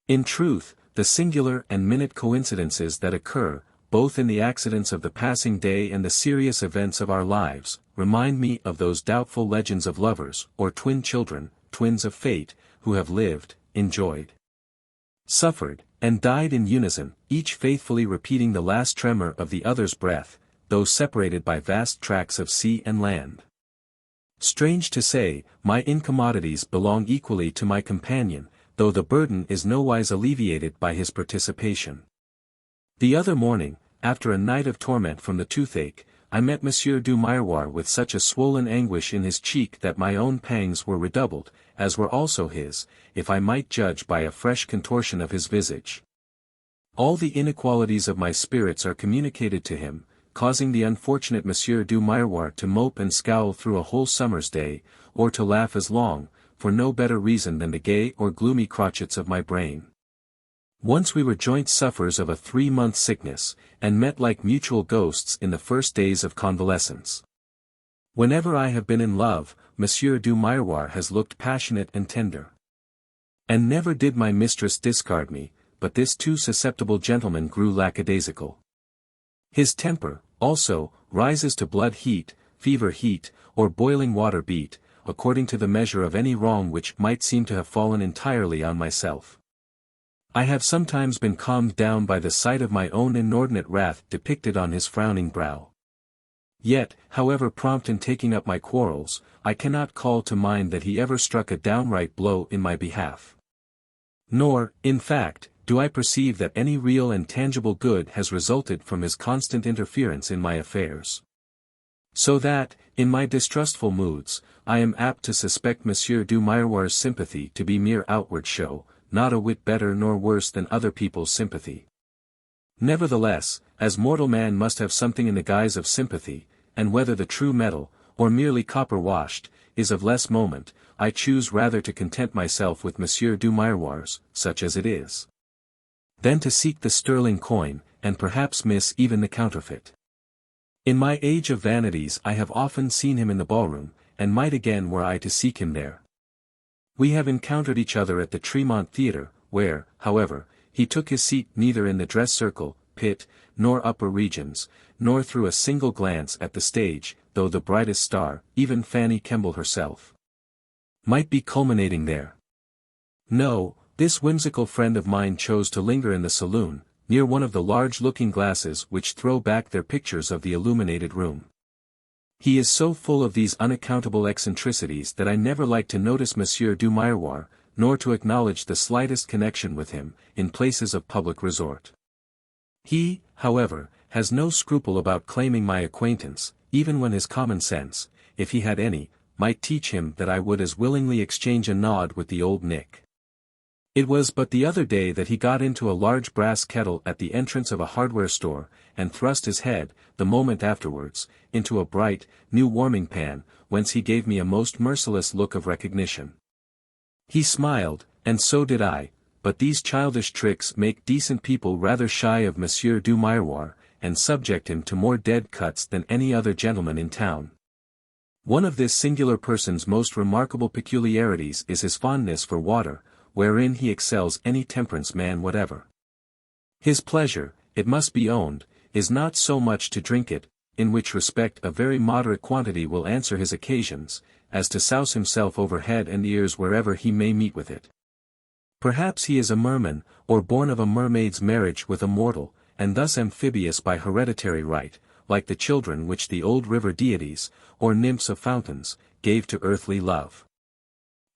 In truth, the singular and minute coincidences that occur, both in the accidents of the passing day and the serious events of our lives, remind me of those doubtful legends of lovers, or twin children, twins of fate, who have lived, enjoyed, suffered, and died in unison, each faithfully repeating the last tremor of the other's breath, though separated by vast tracts of sea and land. Strange to say, my incommodities belong equally to my companion, though the burden is nowise alleviated by his participation. The other morning, after a night of torment from the toothache, I met Monsieur du Miroir with such a swollen anguish in his cheek that my own pangs were redoubled, as were also his, if I might judge by a fresh contortion of his visage. All the inequalities of my spirits are communicated to him, causing the unfortunate Monsieur du Miroir to mope and scowl through a whole summer's day, or to laugh as long, for no better reason than the gay or gloomy crotchets of my brain. Once we were joint sufferers of a 3-month sickness, and met like mutual ghosts in the first days of convalescence. Whenever I have been in love, Monsieur du Miroir has looked passionate and tender. And never did my mistress discard me, but this too susceptible gentleman grew lackadaisical. His temper, also, rises to blood heat, fever heat, or boiling water beat, according to the measure of any wrong which might seem to have fallen entirely on myself. I have sometimes been calmed down by the sight of my own inordinate wrath depicted on his frowning brow. Yet, however prompt in taking up my quarrels, I cannot call to mind that he ever struck a downright blow in my behalf. Nor, in fact, do I perceive that any real and tangible good has resulted from his constant interference in my affairs. So that, in my distrustful moods, I am apt to suspect Monsieur du Miroir's sympathy to be mere outward show, not a whit better nor worse than other people's sympathy. Nevertheless, as mortal man must have something in the guise of sympathy, and whether the true metal, or merely copper-washed, is of less moment, I choose rather to content myself with Monsieur du Miroir's, such as it is, than to seek the sterling coin, and perhaps miss even the counterfeit. In my age of vanities I have often seen him in the ballroom, and might again were I to seek him there. We have encountered each other at the Tremont Theatre, where, however, he took his seat neither in the dress circle, pit, nor upper regions, nor threw a single glance at the stage, though the brightest star, even Fanny Kemble herself, might be culminating there. No, this whimsical friend of mine chose to linger in the saloon, near one of the large looking-glasses which throw back their pictures of the illuminated room. He is so full of these unaccountable eccentricities that I never like to notice Monsieur du Miroir, nor to acknowledge the slightest connection with him, in places of public resort. He, however, has no scruple about claiming my acquaintance, even when his common sense, if he had any, might teach him that I would as willingly exchange a nod with the old Nick. It was but the other day that he got into a large brass kettle at the entrance of a hardware store, and thrust his head, the moment afterwards, into a bright, new warming pan, whence he gave me a most merciless look of recognition. He smiled, and so did I, but these childish tricks make decent people rather shy of Monsieur du Miroir, and subject him to more dead cuts than any other gentleman in town. One of this singular person's most remarkable peculiarities is his fondness for water, wherein he excels any temperance man whatever. His pleasure, it must be owned, is not so much to drink it, in which respect a very moderate quantity will answer his occasions, as to souse himself over head and ears wherever he may meet with it. Perhaps he is a merman, or born of a mermaid's marriage with a mortal, and thus amphibious by hereditary right, like the children which the old river deities, or nymphs of fountains, gave to earthly love.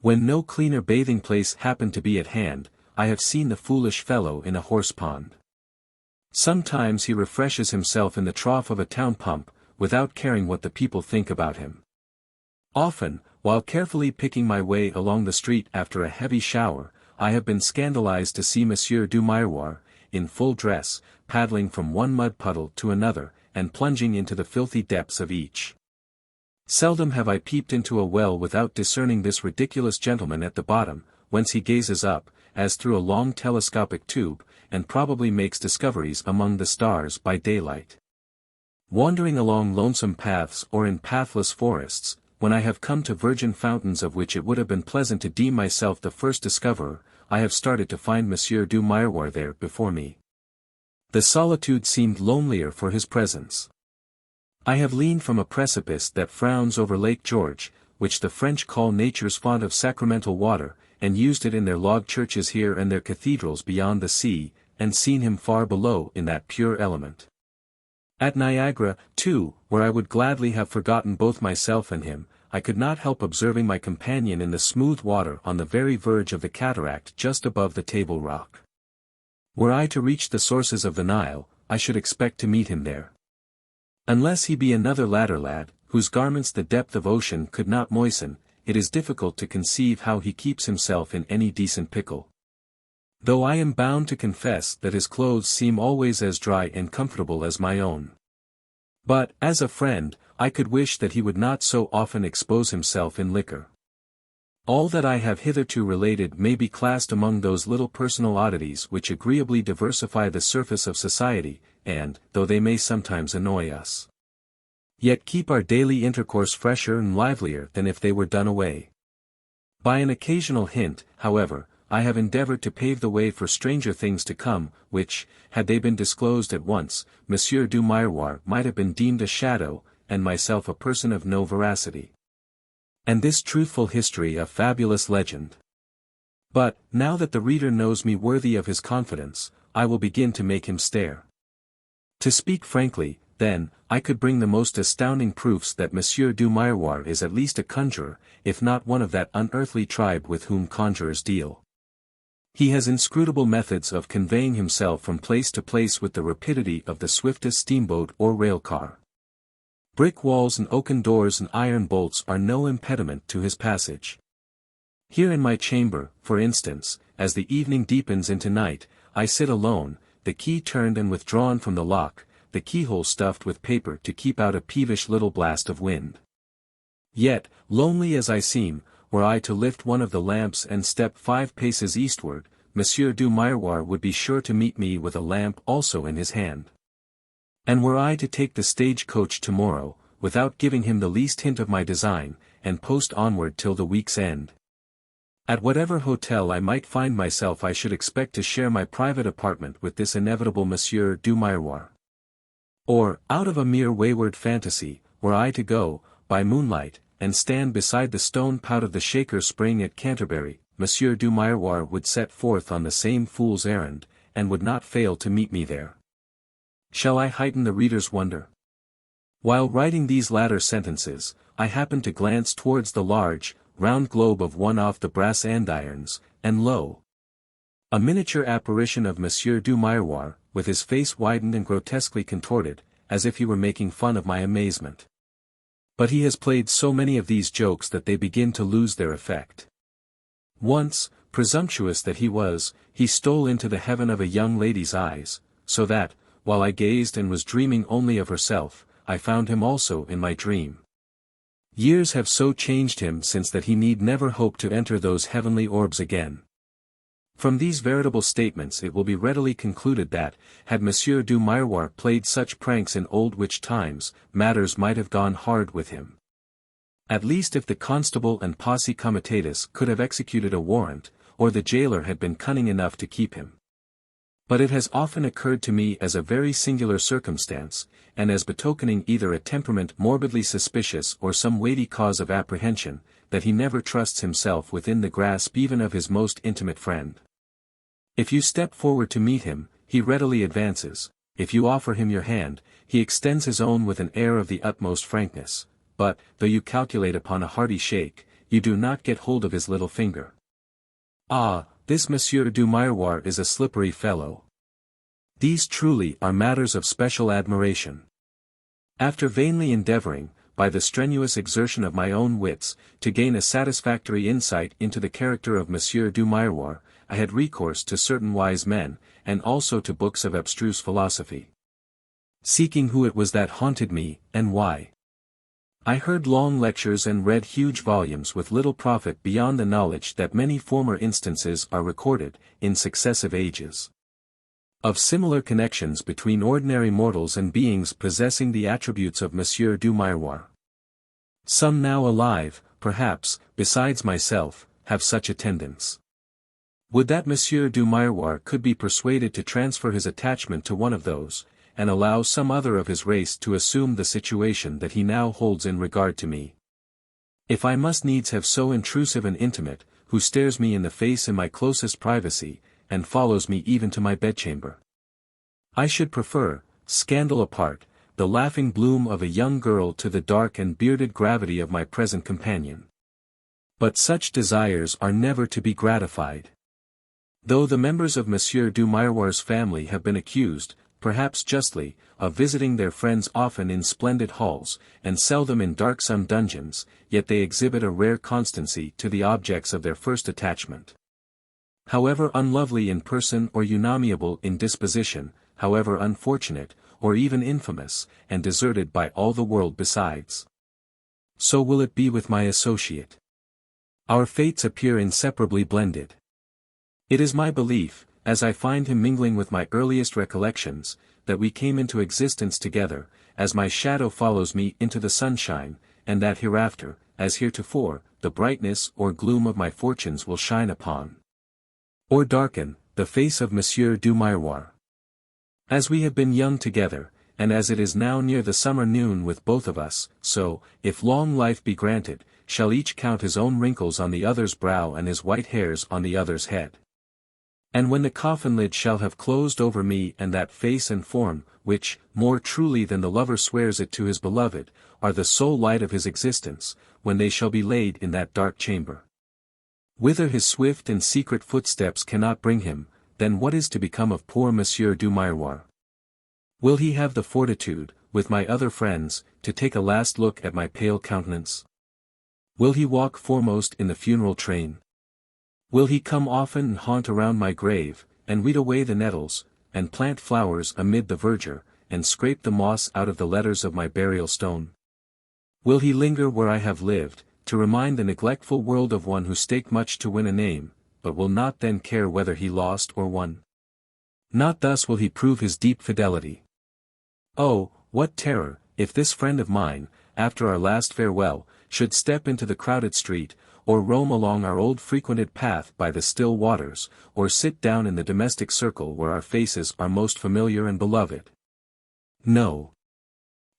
When no cleaner bathing place happened to be at hand, I have seen the foolish fellow in a horse pond. Sometimes he refreshes himself in the trough of a town pump, without caring what the people think about him. Often, while carefully picking my way along the street after a heavy shower, I have been scandalized to see Monsieur du Miroir, in full dress, paddling from one mud puddle to another, and plunging into the filthy depths of each. Seldom have I peeped into a well without discerning this ridiculous gentleman at the bottom, whence he gazes up, as through a long telescopic tube, and probably makes discoveries among the stars by daylight. Wandering along lonesome paths or in pathless forests, when I have come to virgin fountains of which it would have been pleasant to deem myself the first discoverer, I have started to find Monsieur du Miroir there before me. The solitude seemed lonelier for his presence. I have leaned from a precipice that frowns over Lake George, which the French call nature's font of sacramental water, and used it in their log churches here and their cathedrals beyond the sea, and seen him far below in that pure element. At Niagara, too, where I would gladly have forgotten both myself and him, I could not help observing my companion in the smooth water on the very verge of the cataract just above the Table Rock. Were I to reach the sources of the Nile, I should expect to meet him there. Unless he be another ladder lad, whose garments the depth of ocean could not moisten, it is difficult to conceive how he keeps himself in any decent pickle. Though I am bound to confess that his clothes seem always as dry and comfortable as my own. But, as a friend, I could wish that he would not so often expose himself in liquor. All that I have hitherto related may be classed among those little personal oddities which agreeably diversify the surface of society, and, though they may sometimes annoy us, yet keep our daily intercourse fresher and livelier than if they were done away. By an occasional hint, however, I have endeavored to pave the way for stranger things to come, which, had they been disclosed at once, Monsieur du Miroir might have been deemed a shadow, and myself a person of no veracity. And this truthful history a fabulous legend. But, now that the reader knows me worthy of his confidence, I will begin to make him stare. To speak frankly, then, I could bring the most astounding proofs that Monsieur du Miroir is at least a conjurer, if not one of that unearthly tribe with whom conjurers deal. He has inscrutable methods of conveying himself from place to place with the rapidity of the swiftest steamboat or rail car. Brick walls and oaken doors and iron bolts are no impediment to his passage. Here in my chamber, for instance, as the evening deepens into night, I sit alone, the key turned and withdrawn from the lock, the keyhole stuffed with paper to keep out a peevish little blast of wind. Yet, lonely as I seem, were I to lift one of the lamps and step 5 paces eastward, Monsieur du Miroir would be sure to meet me with a lamp also in his hand. And were I to take the stage-coach tomorrow, without giving him the least hint of my design, and post onward till the week's end, at whatever hotel I might find myself I should expect to share my private apartment with this inevitable Monsieur du Miroir. Or, out of a mere wayward fantasy, were I to go, by moonlight, and stand beside the stone pout of the Shaker Spring at Canterbury, Monsieur du Miroir would set forth on the same fool's errand, and would not fail to meet me there. Shall I heighten the reader's wonder? While writing these latter sentences, I happened to glance towards the large, round globe of one off the brass andirons, and lo! A miniature apparition of Monsieur du Miroir, with his face widened and grotesquely contorted, as if he were making fun of my amazement. But he has played so many of these jokes that they begin to lose their effect. Once, presumptuous that he was, he stole into the heaven of a young lady's eyes, so that, while I gazed and was dreaming only of herself, I found him also in my dream. Years have so changed him since that he need never hope to enter those heavenly orbs again. From these veritable statements it will be readily concluded that, had Monsieur du Miroir played such pranks in old witch times, matters might have gone hard with him. At least if the constable and posse comitatus could have executed a warrant, or the jailer had been cunning enough to keep him. But it has often occurred to me as a very singular circumstance, and as betokening either a temperament morbidly suspicious or some weighty cause of apprehension, that he never trusts himself within the grasp even of his most intimate friend. If you step forward to meet him, he readily advances; if you offer him your hand, he extends his own with an air of the utmost frankness, but, though you calculate upon a hearty shake, you do not get hold of his little finger. Ah, this Monsieur du Miroir is a slippery fellow. These truly are matters of special admiration. After vainly endeavoring, by the strenuous exertion of my own wits, to gain a satisfactory insight into the character of Monsieur du Miroir, I had recourse to certain wise men, and also to books of abstruse philosophy. Seeking who it was that haunted me, and why. I heard long lectures and read huge volumes with little profit beyond the knowledge that many former instances are recorded, in successive ages, of similar connections between ordinary mortals and beings possessing the attributes of Monsieur du Miroir. Some now alive, perhaps, besides myself, have such attendants. Would that Monsieur du Miroir could be persuaded to transfer his attachment to one of those, and allow some other of his race to assume the situation that he now holds in regard to me. If I must needs have so intrusive an intimate, who stares me in the face in my closest privacy, and follows me even to my bedchamber. I should prefer, scandal apart, the laughing bloom of a young girl to the dark and bearded gravity of my present companion. But such desires are never to be gratified. Though the members of Monsieur du Miroir's family have been accused, perhaps justly, of visiting their friends often in splendid halls, and seldom in darksome dungeons, yet they exhibit a rare constancy to the objects of their first attachment. However unlovely in person or unamiable in disposition, however unfortunate, or even infamous, and deserted by all the world besides. So will it be with my associate. Our fates appear inseparably blended. It is my belief, as I find him mingling with my earliest recollections, that we came into existence together, as my shadow follows me into the sunshine, and that hereafter, as heretofore, the brightness or gloom of my fortunes will shine upon, or darken, the face of Monsieur du Miroir. As we have been young together, and as it is now near the summer noon with both of us, so, if long life be granted, shall each count his own wrinkles on the other's brow and his white hairs on the other's head. And when the coffin lid shall have closed over me and that face and form, which, more truly than the lover swears it to his beloved, are the sole light of his existence, when they shall be laid in that dark chamber, whither his swift and secret footsteps cannot bring him, then what is to become of poor Monsieur du Miroir? Will he have the fortitude, with my other friends, to take a last look at my pale countenance? Will he walk foremost in the funeral train? Will he come often and haunt around my grave, and weed away the nettles, and plant flowers amid the verdure, and scrape the moss out of the letters of my burial stone? Will he linger where I have lived, to remind the neglectful world of one who staked much to win a name, but will not then care whether he lost or won? Not thus will he prove his deep fidelity. Oh, what terror, if this friend of mine, after our last farewell, should step into the crowded street, or roam along our old frequented path by the still waters, or sit down in the domestic circle where our faces are most familiar and beloved. No.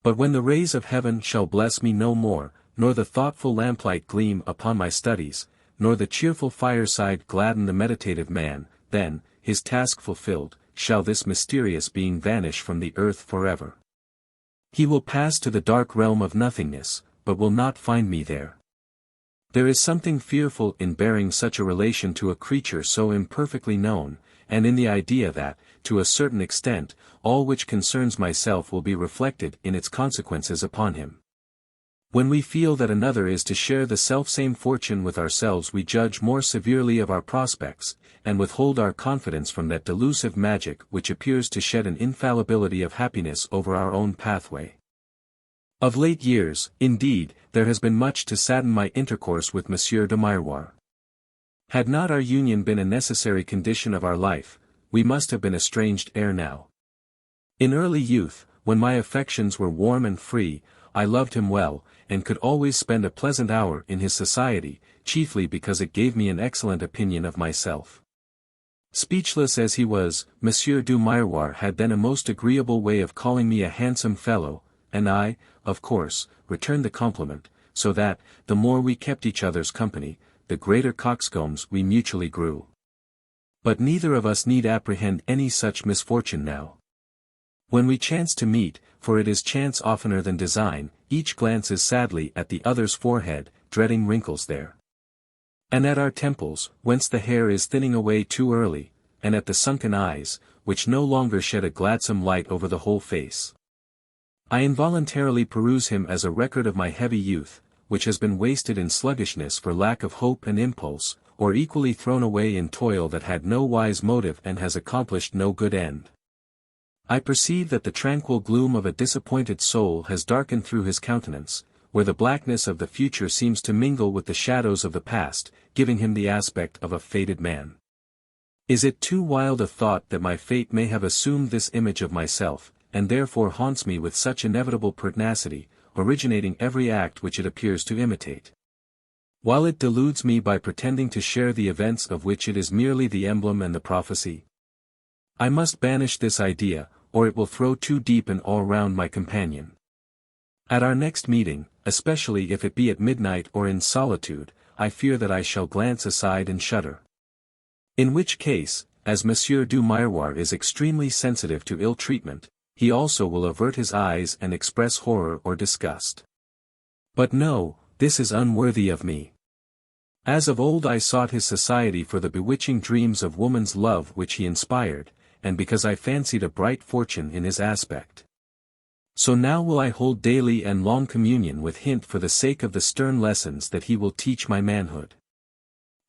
But when the rays of heaven shall bless me no more, nor the thoughtful lamplight gleam upon my studies, nor the cheerful fireside gladden the meditative man, then, his task fulfilled, shall this mysterious being vanish from the earth forever. He will pass to the dark realm of nothingness, but will not find me there. There is something fearful in bearing such a relation to a creature so imperfectly known, and in the idea that, to a certain extent, all which concerns myself will be reflected in its consequences upon him. When we feel that another is to share the selfsame fortune with ourselves, we judge more severely of our prospects, and withhold our confidence from that delusive magic which appears to shed an infallibility of happiness over our own pathway. Of late years, indeed, there has been much to sadden my intercourse with Monsieur de Miroir. Had not our union been a necessary condition of our life, we must have been estranged ere now. In early youth, when my affections were warm and free, I loved him well, and could always spend a pleasant hour in his society, chiefly because it gave me an excellent opinion of myself. Speechless as he was, Monsieur du Miroir had then a most agreeable way of calling me a handsome fellow, and I, of course, returned the compliment, so that, the more we kept each other's company, the greater coxcombs we mutually grew. But neither of us need apprehend any such misfortune now. When we chance to meet, for it is chance oftener than design, each glances sadly at the other's forehead, dreading wrinkles there, and at our temples, whence the hair is thinning away too early, and at the sunken eyes, which no longer shed a gladsome light over the whole face. I involuntarily peruse him as a record of my heavy youth, which has been wasted in sluggishness for lack of hope and impulse, or equally thrown away in toil that had no wise motive and has accomplished no good end. I perceive that the tranquil gloom of a disappointed soul has darkened through his countenance, where the blackness of the future seems to mingle with the shadows of the past, giving him the aspect of a fated man. Is it too wild a thought that my fate may have assumed this image of myself, and therefore haunts me with such inevitable pertinacity, originating every act which it appears to imitate? while it deludes me by pretending to share the events of which it is merely the emblem and the prophecy. I must banish this idea, or it will throw too deep an awe round my companion. At our next meeting, especially if it be at midnight or in solitude, I fear that I shall glance aside and shudder. In which case, as Monsieur du Miroir is extremely sensitive to ill treatment, he also will avert his eyes and express horror or disgust. But no, this is unworthy of me. As of old I sought his society for the bewitching dreams of woman's love which he inspired, and because I fancied a bright fortune in his aspect. So now will I hold daily and long communion with him for the sake of the stern lessons that he will teach my manhood.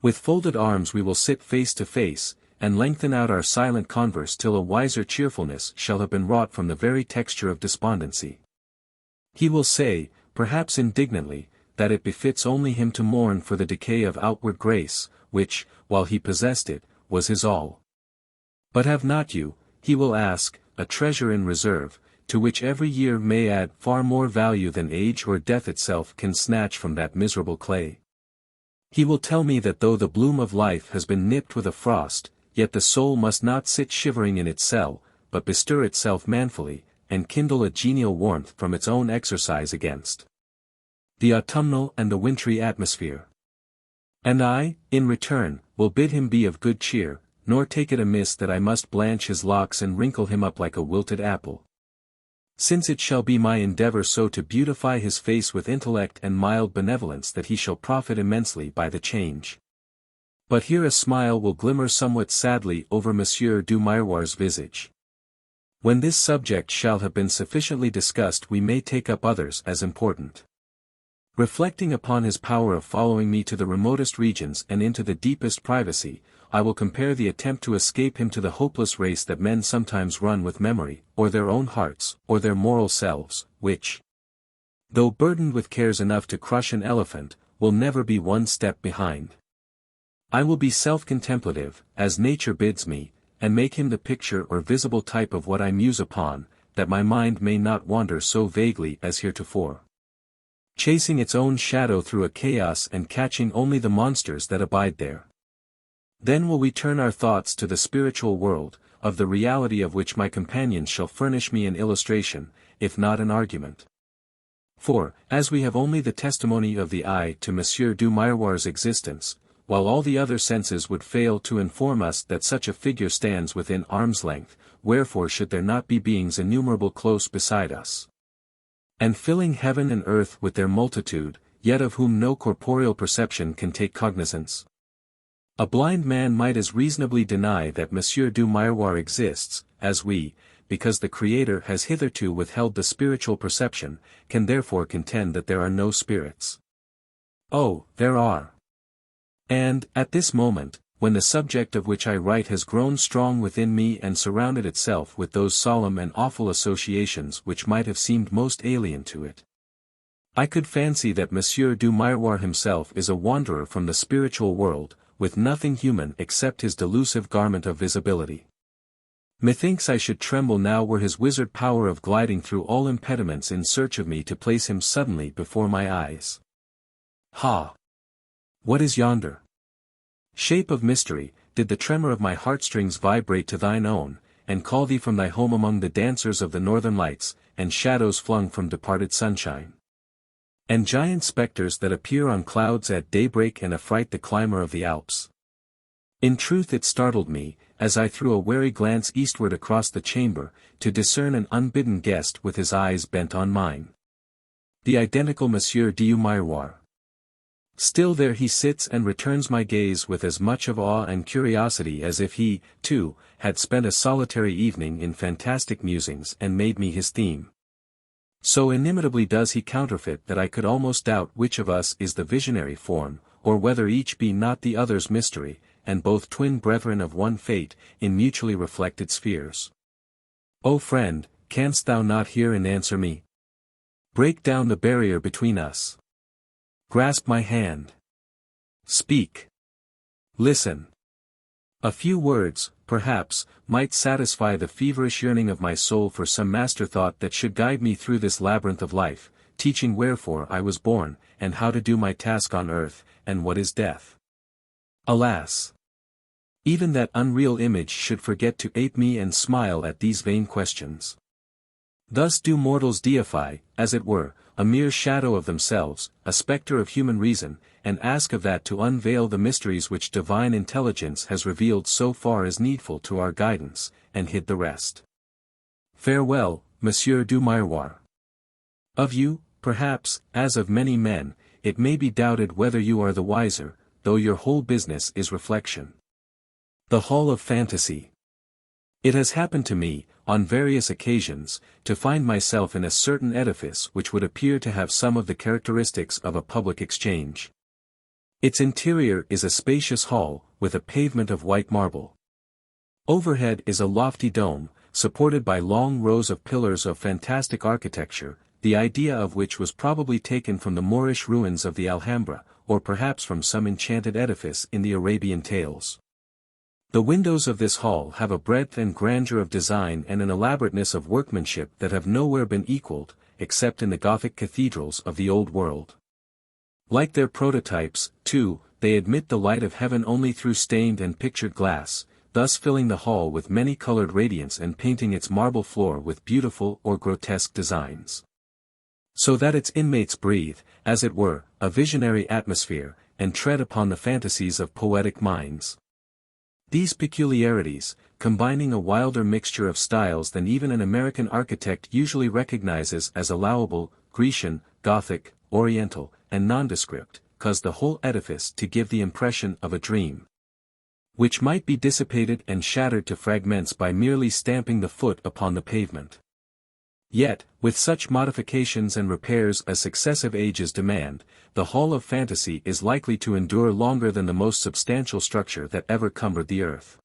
With folded arms we will sit face to face, and lengthen out our silent converse till a wiser cheerfulness shall have been wrought from the very texture of despondency. He will say, perhaps indignantly, that it befits only him to mourn for the decay of outward grace, which, while he possessed it, was his all. But have not you, he will ask, a treasure in reserve, to which every year may add far more value than age or death itself can snatch from that miserable clay? He will tell me that though the bloom of life has been nipped with a frost, yet the soul must not sit shivering in its cell, but bestir itself manfully, and kindle a genial warmth from its own exercise against the autumnal and the wintry atmosphere. And I, in return, will bid him be of good cheer, nor take it amiss that I must blanch his locks and wrinkle him up like a wilted apple. Since it shall be my endeavor so to beautify his face with intellect and mild benevolence that he shall profit immensely by the change. But here a smile will glimmer somewhat sadly over Monsieur du Miroir's visage. When this subject shall have been sufficiently discussed we may take up others as important. Reflecting upon his power of following me to the remotest regions and into the deepest privacy, I will compare the attempt to escape him to the hopeless race that men sometimes run with memory, or their own hearts, or their moral selves, which, though burdened with cares enough to crush an elephant, will never be one step behind. I will be self-contemplative, as nature bids me, and make him the picture or visible type of what I muse upon, that my mind may not wander so vaguely as heretofore, chasing its own shadow through a chaos and catching only the monsters that abide there. Then will we turn our thoughts to the spiritual world, of the reality of which my companion shall furnish me an illustration, if not an argument. For, as we have only the testimony of the eye to Monsieur du Miroir's existence, while all the other senses would fail to inform us that such a figure stands within arm's length, wherefore should there not be beings innumerable close beside us, and filling heaven and earth with their multitude, yet of whom no corporeal perception can take cognizance? A blind man might as reasonably deny that Monsieur du Miroir exists, as we, because the Creator has hitherto withheld the spiritual perception, can therefore contend that there are no spirits. Oh, there are. And, at this moment, when the subject of which I write has grown strong within me and surrounded itself with those solemn and awful associations which might have seemed most alien to it, I could fancy that Monsieur du Miroir himself is a wanderer from the spiritual world, with nothing human except his delusive garment of visibility. Methinks I should tremble now were his wizard power of gliding through all impediments in search of me to place him suddenly before my eyes. Ha! What is yonder? Shape of mystery, did the tremor of my heartstrings vibrate to thine own, and call thee from thy home among the dancers of the northern lights, and shadows flung from departed sunshine? And giant spectres that appear on clouds at daybreak and affright the climber of the Alps? In truth it startled me, as I threw a wary glance eastward across the chamber, to discern an unbidden guest with his eyes bent on mine. The identical Monsieur du Miroir. Still there he sits and returns my gaze with as much of awe and curiosity as if he, too, had spent a solitary evening in fantastic musings and made me his theme. So inimitably does he counterfeit that I could almost doubt which of us is the visionary form, or whether each be not the other's mystery, and both twin brethren of one fate, in mutually reflected spheres. O friend, canst thou not hear and answer me? Break down the barrier between us. Grasp my hand. Speak. Listen. A few words, perhaps, might satisfy the feverish yearning of my soul for some master thought that should guide me through this labyrinth of life, teaching wherefore I was born, and how to do my task on earth, and what is death. Alas! Even that unreal image should forget to ape me and smile at these vain questions. Thus do mortals deify, as it were, a mere shadow of themselves, a spectre of human reason, and ask of that to unveil the mysteries which divine intelligence has revealed so far as needful to our guidance, and hid the rest. Farewell, Monsieur du Miroir. Of you, perhaps, as of many men, it may be doubted whether you are the wiser, though your whole business is reflection. The Hall of Fantasy. It has happened to me, on various occasions, to find myself in a certain edifice which would appear to have some of the characteristics of a public exchange. Its interior is a spacious hall, with a pavement of white marble. Overhead is a lofty dome, supported by long rows of pillars of fantastic architecture, the idea of which was probably taken from the Moorish ruins of the Alhambra, or perhaps from some enchanted edifice in the Arabian tales. The windows of this hall have a breadth and grandeur of design and an elaborateness of workmanship that have nowhere been equaled, except in the Gothic cathedrals of the Old World. Like their prototypes, too, they admit the light of heaven only through stained and pictured glass, thus filling the hall with many-colored radiance and painting its marble floor with beautiful or grotesque designs. So that its inmates breathe, as it were, a visionary atmosphere, and tread upon the fantasies of poetic minds. These peculiarities, combining a wilder mixture of styles than even an American architect usually recognizes as allowable, Grecian, Gothic, Oriental, and nondescript, cause the whole edifice to give the impression of a dream, which might be dissipated and shattered to fragments by merely stamping the foot upon the pavement. Yet, with such modifications and repairs as successive ages demand, the Hall of Fantasy is likely to endure longer than the most substantial structure that ever cumbered the earth.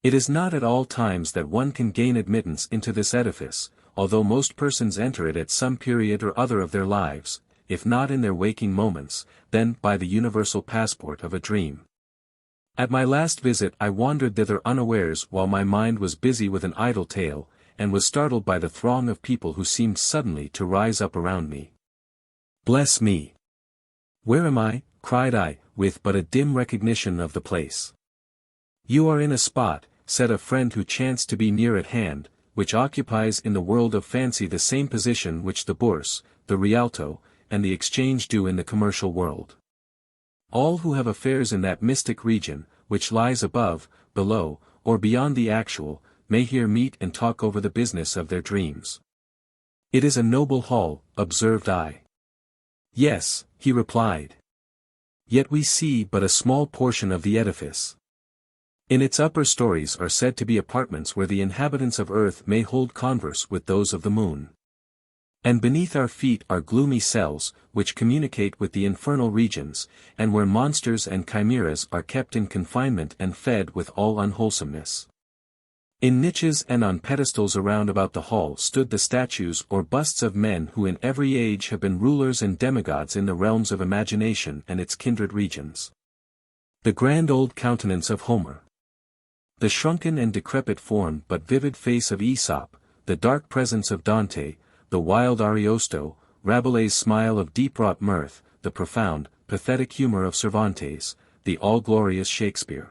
It is not at all times that one can gain admittance into this edifice, although most persons enter it at some period or other of their lives, if not in their waking moments, then by the universal passport of a dream. At my last visit I wandered thither unawares while my mind was busy with an idle tale, and was startled by the throng of people who seemed suddenly to rise up around me. Bless me! Where am I? Cried I, with but a dim recognition of the place. You are in a spot, said a friend who chanced to be near at hand, which occupies in the world of fancy the same position which the Bourse, the Rialto, and the Exchange do in the commercial world. All who have affairs in that mystic region, which lies above, below, or beyond the actual, may here meet and talk over the business of their dreams. It is a noble hall, observed I. Yes, he replied. Yet we see but a small portion of the edifice. In its upper stories are said to be apartments where the inhabitants of earth may hold converse with those of the moon. And beneath our feet are gloomy cells, which communicate with the infernal regions, and where monsters and chimeras are kept in confinement and fed with all unwholesomeness. In niches and on pedestals around about the hall stood the statues or busts of men who in every age have been rulers and demigods in the realms of imagination and its kindred regions. The grand old countenance of Homer. The shrunken and decrepit form but vivid face of Aesop, the dark presence of Dante, the wild Ariosto, Rabelais' smile of deep-wrought mirth, the profound, pathetic humor of Cervantes, the all-glorious Shakespeare.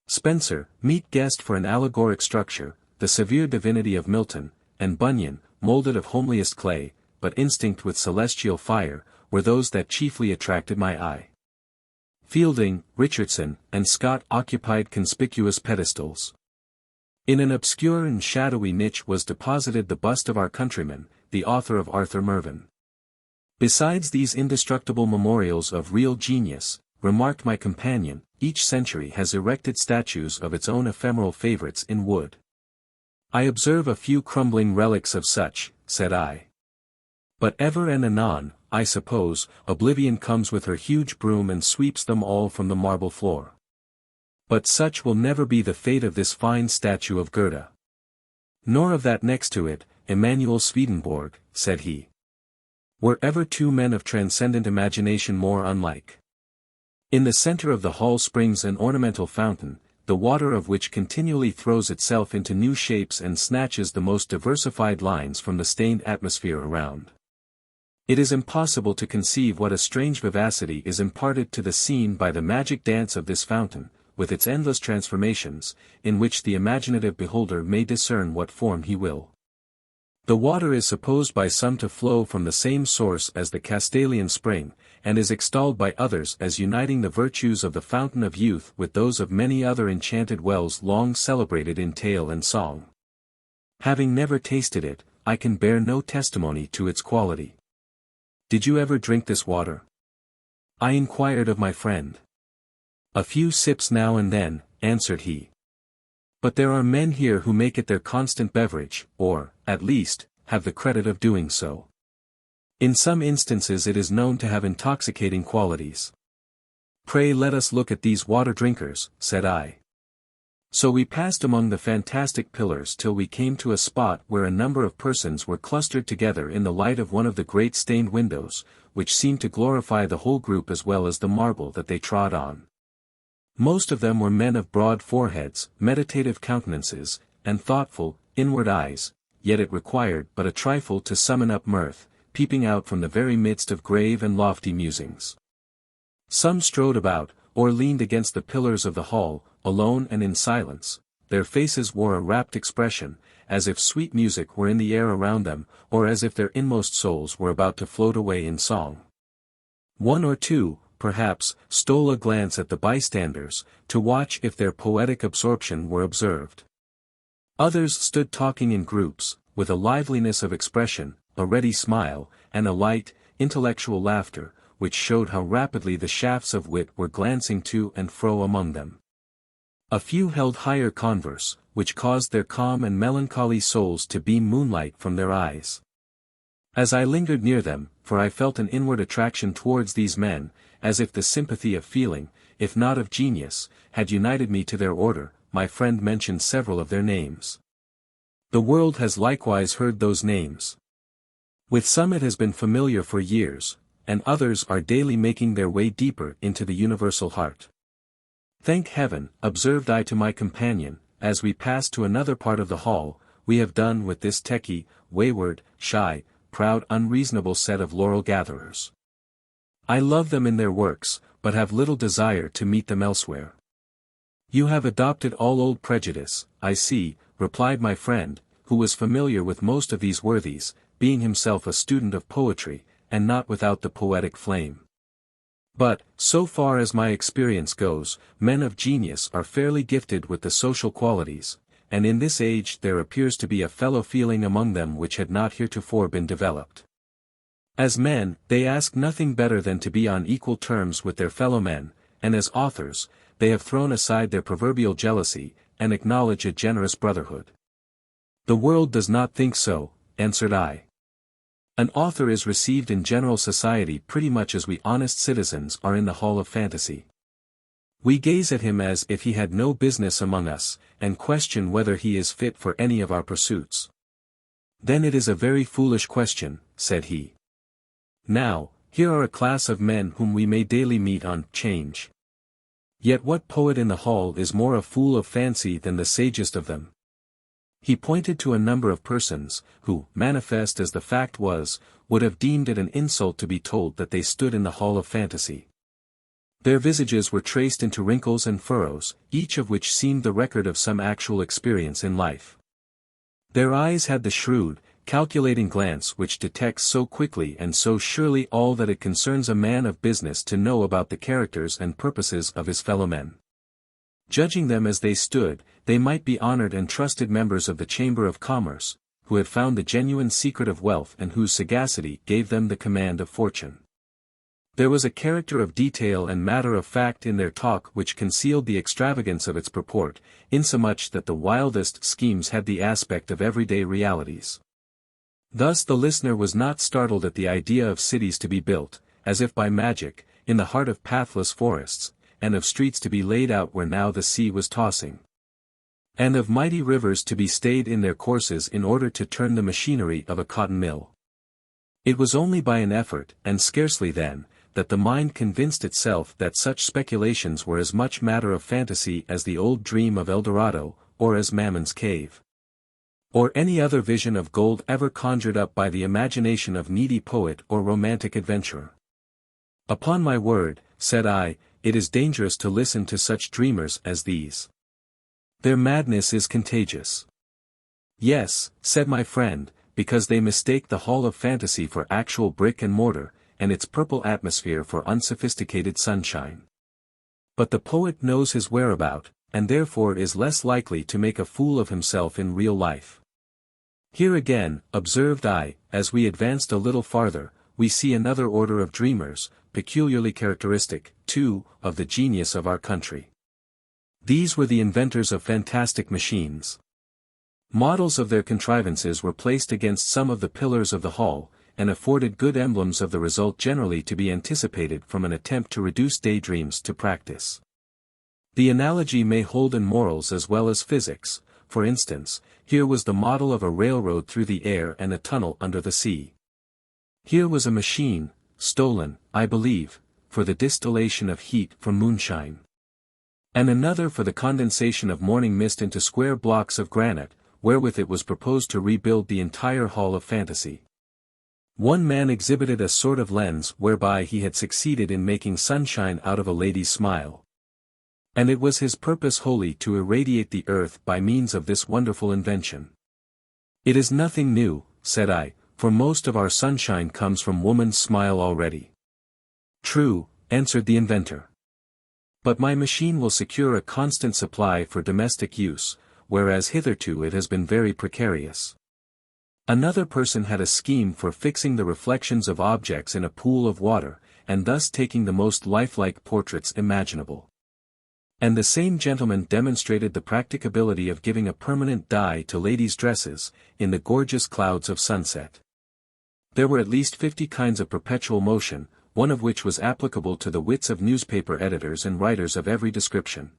Spenser, meet guest for an allegoric structure, the severe divinity of Milton, and Bunyan, molded of homeliest clay, but instinct with celestial fire, were those that chiefly attracted my eye. Fielding, Richardson, and Scott occupied conspicuous pedestals. In an obscure and shadowy niche was deposited the bust of our countryman, the author of Arthur Mervyn. Besides these indestructible memorials of real genius, remarked my companion, each century has erected statues of its own ephemeral favorites in wood. I observe a few crumbling relics of such, said I. But ever and anon, I suppose, oblivion comes with her huge broom and sweeps them all from the marble floor. But such will never be the fate of this fine statue of Goethe. Nor of that next to it, Emanuel Swedenborg, said he. Were ever two men of transcendent imagination more unlike? In the center of the hall springs an ornamental fountain, the water of which continually throws itself into new shapes and snatches the most diversified lines from the stained atmosphere around. It is impossible to conceive what a strange vivacity is imparted to the scene by the magic dance of this fountain, with its endless transformations, in which the imaginative beholder may discern what form he will. The water is supposed by some to flow from the same source as the Castalian spring, and is extolled by others as uniting the virtues of the fountain of youth with those of many other enchanted wells long celebrated in tale and song. Having never tasted it, I can bear no testimony to its quality. Did you ever drink this water? I inquired of my friend. A few sips now and then, answered he. But there are men here who make it their constant beverage, or, at least, have the credit of doing so. In some instances it is known to have intoxicating qualities. Pray let us look at these water drinkers, said I. So we passed among the fantastic pillars till we came to a spot where a number of persons were clustered together in the light of one of the great stained windows, which seemed to glorify the whole group as well as the marble that they trod on. Most of them were men of broad foreheads, meditative countenances, and thoughtful, inward eyes, yet it required but a trifle to summon up mirth, peeping out from the very midst of grave and lofty musings. Some strode about, or leaned against the pillars of the hall, alone and in silence. Their faces wore a rapt expression, as if sweet music were in the air around them, or as if their inmost souls were about to float away in song. One or two, perhaps, stole a glance at the bystanders, to watch if their poetic absorption were observed. Others stood talking in groups, with a liveliness of expression, a ready smile, and a light, intellectual laughter, which showed how rapidly the shafts of wit were glancing to and fro among them. A few held higher converse, which caused their calm and melancholy souls to beam moonlight from their eyes. As I lingered near them, for I felt an inward attraction towards these men, as if the sympathy of feeling, if not of genius, had united me to their order, my friend mentioned several of their names. The world has likewise heard those names. With some it has been familiar for years, and others are daily making their way deeper into the universal heart. Thank heaven, observed I to my companion, as we passed to another part of the hall, we have done with this techy, wayward, shy, proud unreasonable set of laurel-gatherers. I love them in their works, but have little desire to meet them elsewhere. You have adopted all old prejudice, I see, replied my friend, who was familiar with most of these worthies, being himself a student of poetry, and not without the poetic flame. But, so far as my experience goes, men of genius are fairly gifted with the social qualities, and in this age there appears to be a fellow feeling among them which had not heretofore been developed. As men, they ask nothing better than to be on equal terms with their fellow men, and as authors, they have thrown aside their proverbial jealousy, and acknowledge a generous brotherhood. The world does not think so, answered I. An author is received in general society pretty much as we honest citizens are in the hall of fantasy. We gaze at him as if he had no business among us, and question whether he is fit for any of our pursuits. Then it is a very foolish question, said he. Now, here are a class of men whom we may daily meet on 'change. Yet what poet in the hall is more a fool of fancy than the sagest of them? He pointed to a number of persons, who, manifest as the fact was, would have deemed it an insult to be told that they stood in the hall of fantasy. Their visages were traced into wrinkles and furrows, each of which seemed the record of some actual experience in life. Their eyes had the shrewd, calculating glance which detects so quickly and so surely all that it concerns a man of business to know about the characters and purposes of his fellow-men. Judging them as they stood, they might be honored and trusted members of the Chamber of Commerce, who had found the genuine secret of wealth and whose sagacity gave them the command of fortune. There was a character of detail and matter of fact in their talk which concealed the extravagance of its purport, insomuch that the wildest schemes had the aspect of everyday realities. Thus the listener was not startled at the idea of cities to be built, as if by magic, in the heart of pathless forests, and of streets to be laid out where now the sea was tossing, and of mighty rivers to be stayed in their courses in order to turn the machinery of a cotton mill. It was only by an effort, and scarcely then, that the mind convinced itself that such speculations were as much matter of fantasy as the old dream of El Dorado, or as Mammon's cave. or any other vision of gold ever conjured up by the imagination of needy poet or romantic adventurer. Upon my word, said I, it is dangerous to listen to such dreamers as these. Their madness is contagious. Yes, said my friend, because they mistake the hall of fantasy for actual brick and mortar, and its purple atmosphere for unsophisticated sunshine. But the poet knows his whereabout, and therefore is less likely to make a fool of himself in real life. Here again, observed I, as we advanced a little farther, we see another order of dreamers, peculiarly characteristic, too, of the genius of our country. These were the inventors of fantastic machines. Models of their contrivances were placed against some of the pillars of the hall, and afforded good emblems of the result generally to be anticipated from an attempt to reduce daydreams to practice. The analogy may hold in morals as well as physics. For instance, here was the model of a railroad through the air and a tunnel under the sea. Here was a machine, stolen, I believe, for the distillation of heat from moonshine. And another for the condensation of morning mist into square blocks of granite, wherewith it was proposed to rebuild the entire hall of fantasy. One man exhibited a sort of lens whereby he had succeeded in making sunshine out of a lady's smile. And it was his purpose wholly to irradiate the earth by means of this wonderful invention. It is nothing new, said I, for most of our sunshine comes from woman's smile already. True, answered the inventor. But my machine will secure a constant supply for domestic use, whereas hitherto it has been very precarious. Another person had a scheme for fixing the reflections of objects in a pool of water, and thus taking the most lifelike portraits imaginable. And the same gentleman demonstrated the practicability of giving a permanent dye to ladies' dresses, in the gorgeous clouds of sunset. There were at least 50 kinds of perpetual motion, one of which was applicable to the wits of newspaper editors and writers of every description.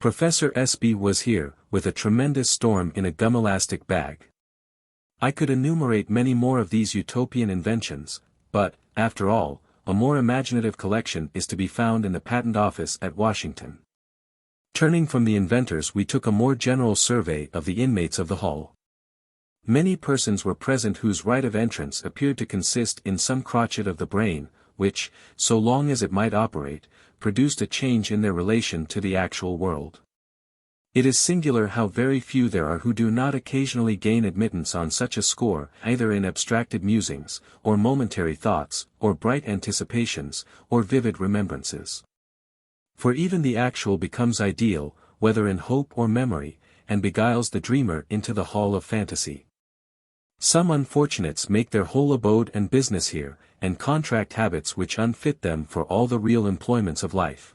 Professor S.B. was here, with a tremendous storm in a gum elastic bag. I could enumerate many more of these utopian inventions, but, after all, a more imaginative collection is to be found in the Patent Office at Washington. Turning from the inventors, we took a more general survey of the inmates of the hall. Many persons were present whose right of entrance appeared to consist in some crotchet of the brain, which, so long as it might operate, produced a change in their relation to the actual world. It is singular how very few there are who do not occasionally gain admittance on such a score, either in abstracted musings, or momentary thoughts, or bright anticipations, or vivid remembrances. For even the actual becomes ideal, whether in hope or memory, and beguiles the dreamer into the hall of fantasy. Some unfortunates make their whole abode and business here, and contract habits which unfit them for all the real employments of life.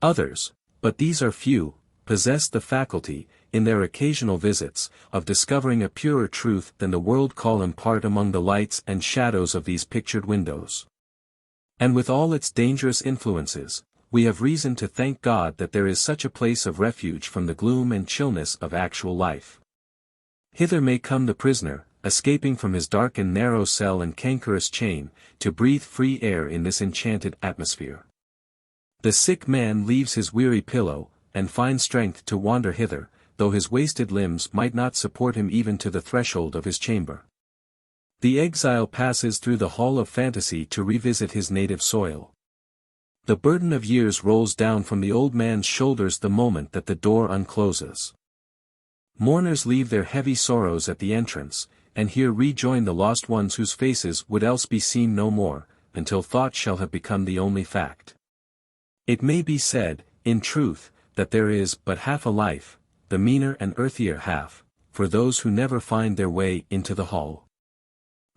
Others, but these are few, possess the faculty, in their occasional visits, of discovering a purer truth than the world call impart among the lights and shadows of these pictured windows. And with all its dangerous influences, we have reason to thank God that there is such a place of refuge from the gloom and chillness of actual life. Hither may come the prisoner, escaping from his dark and narrow cell and cankerous chain, to breathe free air in this enchanted atmosphere. The sick man leaves his weary pillow, and finds strength to wander hither, though his wasted limbs might not support him even to the threshold of his chamber. The exile passes through the hall of fantasy to revisit his native soil. The burden of years rolls down from the old man's shoulders the moment that the door uncloses. Mourners leave their heavy sorrows at the entrance, and here rejoin the lost ones whose faces would else be seen no more, until thought shall have become the only fact. It may be said, in truth, that there is but half a life, the meaner and earthier half, for those who never find their way into the hall.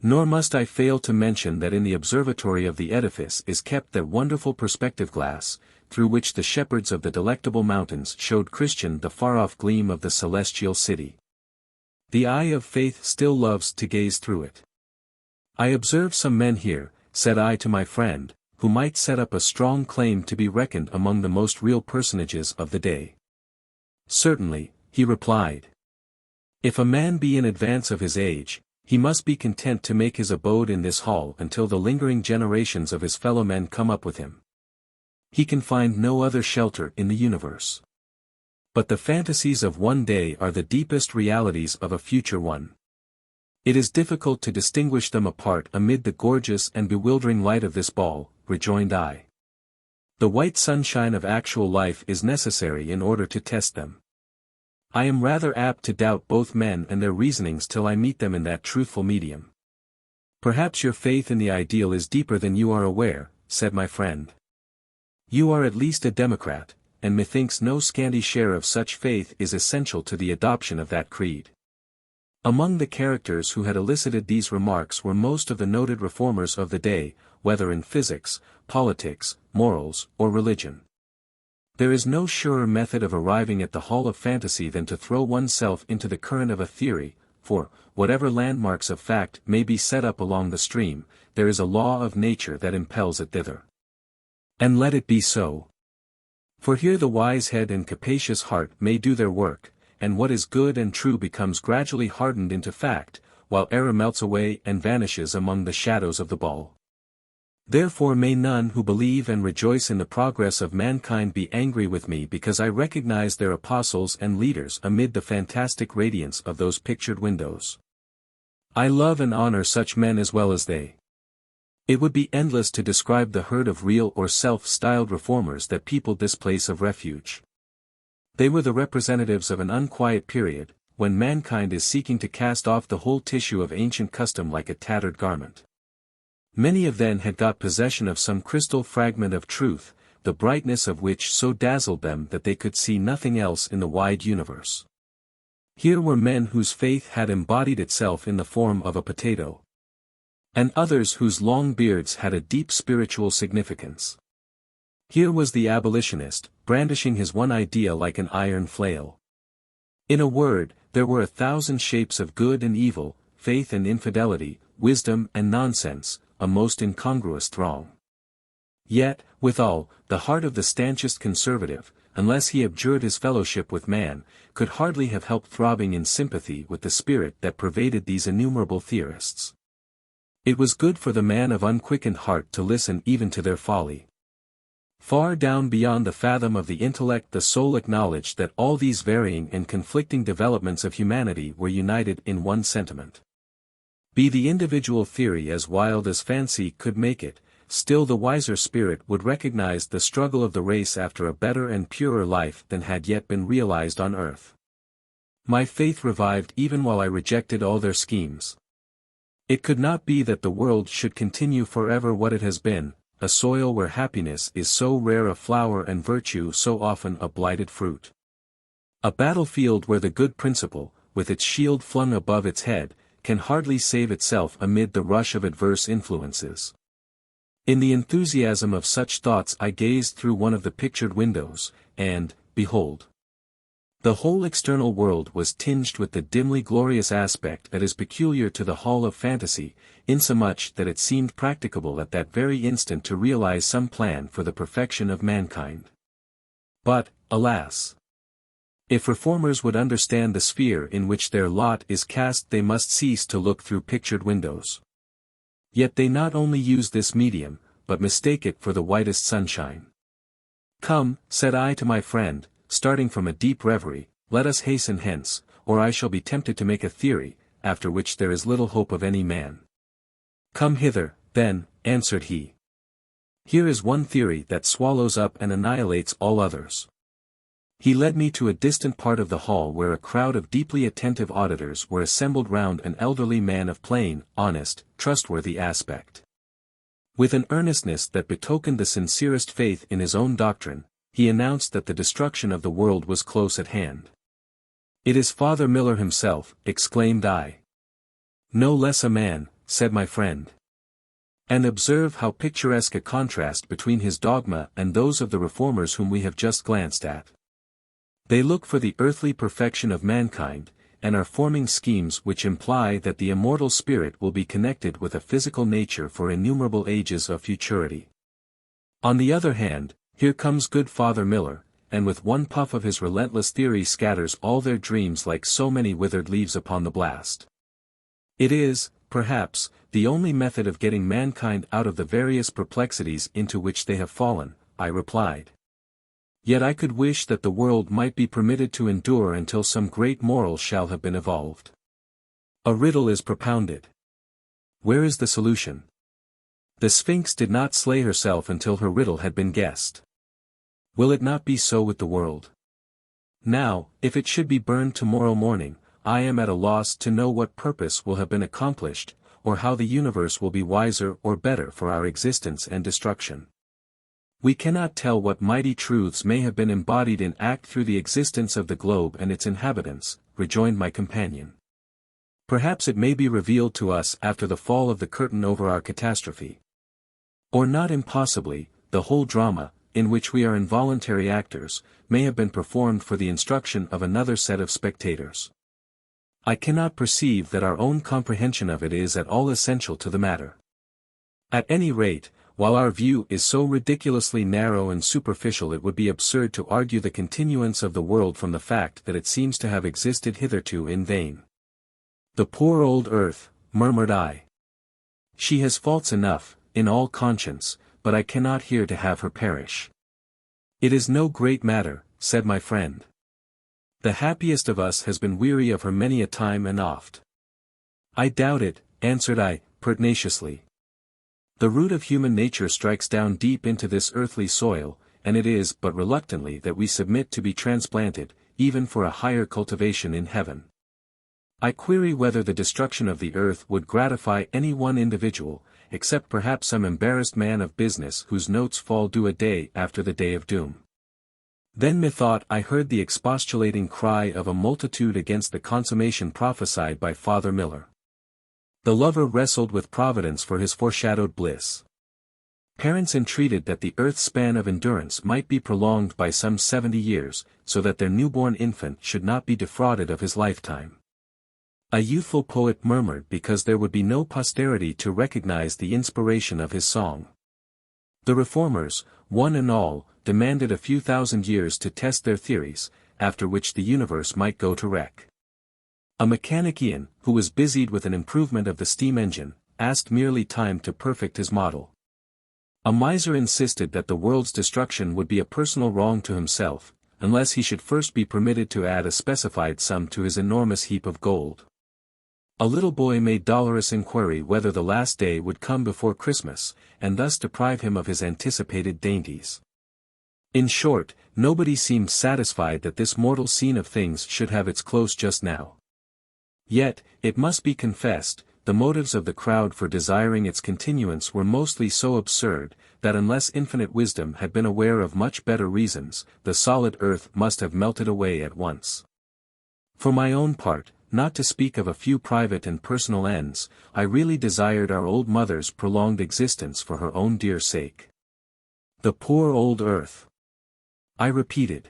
Nor must I fail to mention that in the observatory of the edifice is kept that wonderful perspective glass, through which the shepherds of the Delectable Mountains showed Christian the far-off gleam of the celestial city. The eye of faith still loves to gaze through it. I observe some men here, said I to my friend, who might set up a strong claim to be reckoned among the most real personages of the day. Certainly, he replied. If a man be in advance of his age, he must be content to make his abode in this hall until the lingering generations of his fellow men come up with him. He can find no other shelter in the universe. But the fantasies of one day are the deepest realities of a future one. It is difficult to distinguish them apart amid the gorgeous and bewildering light of this ball, rejoined I. The white sunshine of actual life is necessary in order to test them. I am rather apt to doubt both men and their reasonings till I meet them in that truthful medium. Perhaps your faith in the ideal is deeper than you are aware, said my friend. You are at least a democrat, and methinks no scanty share of such faith is essential to the adoption of that creed. Among the characters who had elicited these remarks were most of the noted reformers of the day, whether in physics, politics, morals, or religion. There is no surer method of arriving at the hall of fantasy than to throw oneself into the current of a theory, for, whatever landmarks of fact may be set up along the stream, there is a law of nature that impels it thither. And let it be so. For here the wise head and capacious heart may do their work, and what is good and true becomes gradually hardened into fact, while error melts away and vanishes among the shadows of the ball. Therefore may none who believe and rejoice in the progress of mankind be angry with me because I recognize their apostles and leaders amid the fantastic radiance of those pictured windows. I love and honor such men as well as they. It would be endless to describe the herd of real or self-styled reformers that peopled this place of refuge. They were the representatives of an unquiet period, when mankind is seeking to cast off the whole tissue of ancient custom like a tattered garment. Many of them had got possession of some crystal fragment of truth, the brightness of which so dazzled them that they could see nothing else in the wide universe. Here were men whose faith had embodied itself in the form of a potato. And others whose long beards had a deep spiritual significance. Here was the abolitionist, brandishing his one idea like an iron flail. In a word, there were 1,000 shapes of good and evil, faith and infidelity, wisdom and nonsense, a most incongruous throng. Yet, withal, the heart of the stanchest conservative, unless he abjured his fellowship with man, could hardly have helped throbbing in sympathy with the spirit that pervaded these innumerable theorists. It was good for the man of unquickened heart to listen even to their folly. Far down beyond the fathom of the intellect the soul acknowledged that all these varying and conflicting developments of humanity were united in one sentiment. Be the individual theory as wild as fancy could make it, still the wiser spirit would recognize the struggle of the race after a better and purer life than had yet been realized on earth. My faith revived even while I rejected all their schemes. It could not be that the world should continue forever what it has been, a soil where happiness is so rare a flower and virtue so often a blighted fruit. A battlefield where the good principle, with its shield flung above its head, can hardly save itself amid the rush of adverse influences. In the enthusiasm of such thoughts I gazed through one of the pictured windows, and, behold, the whole external world was tinged with the dimly glorious aspect that is peculiar to the hall of fantasy, insomuch that it seemed practicable at that very instant to realize some plan for the perfection of mankind. But, alas! If reformers would understand the sphere in which their lot is cast they must cease to look through pictured windows. Yet they not only use this medium, but mistake it for the whitest sunshine. Come, said I to my friend, starting from a deep reverie, let us hasten hence, or I shall be tempted to make a theory, after which there is little hope of any man. Come hither, then, answered he. Here is one theory that swallows up and annihilates all others. He led me to a distant part of the hall where a crowd of deeply attentive auditors were assembled round an elderly man of plain, honest, trustworthy aspect. With an earnestness that betokened the sincerest faith in his own doctrine, he announced that the destruction of the world was close at hand. It is Father Miller himself, exclaimed I. No less a man, said my friend. And observe how picturesque a contrast between his dogma and those of the reformers whom we have just glanced at. They look for the earthly perfection of mankind, and are forming schemes which imply that the immortal spirit will be connected with a physical nature for innumerable ages of futurity. On the other hand, here comes good Father Miller, and with one puff of his relentless theory scatters all their dreams like so many withered leaves upon the blast. It is, perhaps, the only method of getting mankind out of the various perplexities into which they have fallen, I replied. Yet I could wish that the world might be permitted to endure until some great moral shall have been evolved. A riddle is propounded. Where is the solution? The Sphinx did not slay herself until her riddle had been guessed. Will it not be so with the world? Now, if it should be burned tomorrow morning, I am at a loss to know what purpose will have been accomplished, or how the universe will be wiser or better for our existence and destruction. We cannot tell what mighty truths may have been embodied in act through the existence of the globe and its inhabitants, rejoined my companion. Perhaps it may be revealed to us after the fall of the curtain over our catastrophe. Or not impossibly, the whole drama, in which we are involuntary actors, may have been performed for the instruction of another set of spectators. I cannot perceive that our own comprehension of it is at all essential to the matter. At any rate, while our view is so ridiculously narrow and superficial, it would be absurd to argue the continuance of the world from the fact that it seems to have existed hitherto in vain. The poor old earth, murmured I. She has faults enough, in all conscience, but I cannot here to have her perish. It is no great matter, said my friend. The happiest of us has been weary of her many a time and oft. I doubt it, answered I, pertinaciously. The root of human nature strikes down deep into this earthly soil, and it is but reluctantly that we submit to be transplanted, even for a higher cultivation in heaven. I query whether the destruction of the earth would gratify any one individual, except perhaps some embarrassed man of business whose notes fall due a day after the day of doom. Then methought I heard the expostulating cry of a multitude against the consummation prophesied by Father Miller. The lover wrestled with Providence for his foreshadowed bliss. Parents entreated that the earth's span of endurance might be prolonged by some 70 years, so that their newborn infant should not be defrauded of his lifetime. A youthful poet murmured because there would be no posterity to recognize the inspiration of his song. The reformers, one and all, demanded a few thousand years to test their theories, after which the universe might go to wreck. A mechanician, who was busied with an improvement of the steam engine, asked merely time to perfect his model. A miser insisted that the world's destruction would be a personal wrong to himself, unless he should first be permitted to add a specified sum to his enormous heap of gold. A little boy made dolorous inquiry whether the last day would come before Christmas, and thus deprive him of his anticipated dainties. In short, nobody seemed satisfied that this mortal scene of things should have its close just now. Yet, it must be confessed, the motives of the crowd for desiring its continuance were mostly so absurd, that unless infinite wisdom had been aware of much better reasons, the solid earth must have melted away at once. For my own part, not to speak of a few private and personal ends, I really desired our old mother's prolonged existence for her own dear sake. The poor old earth! I repeated.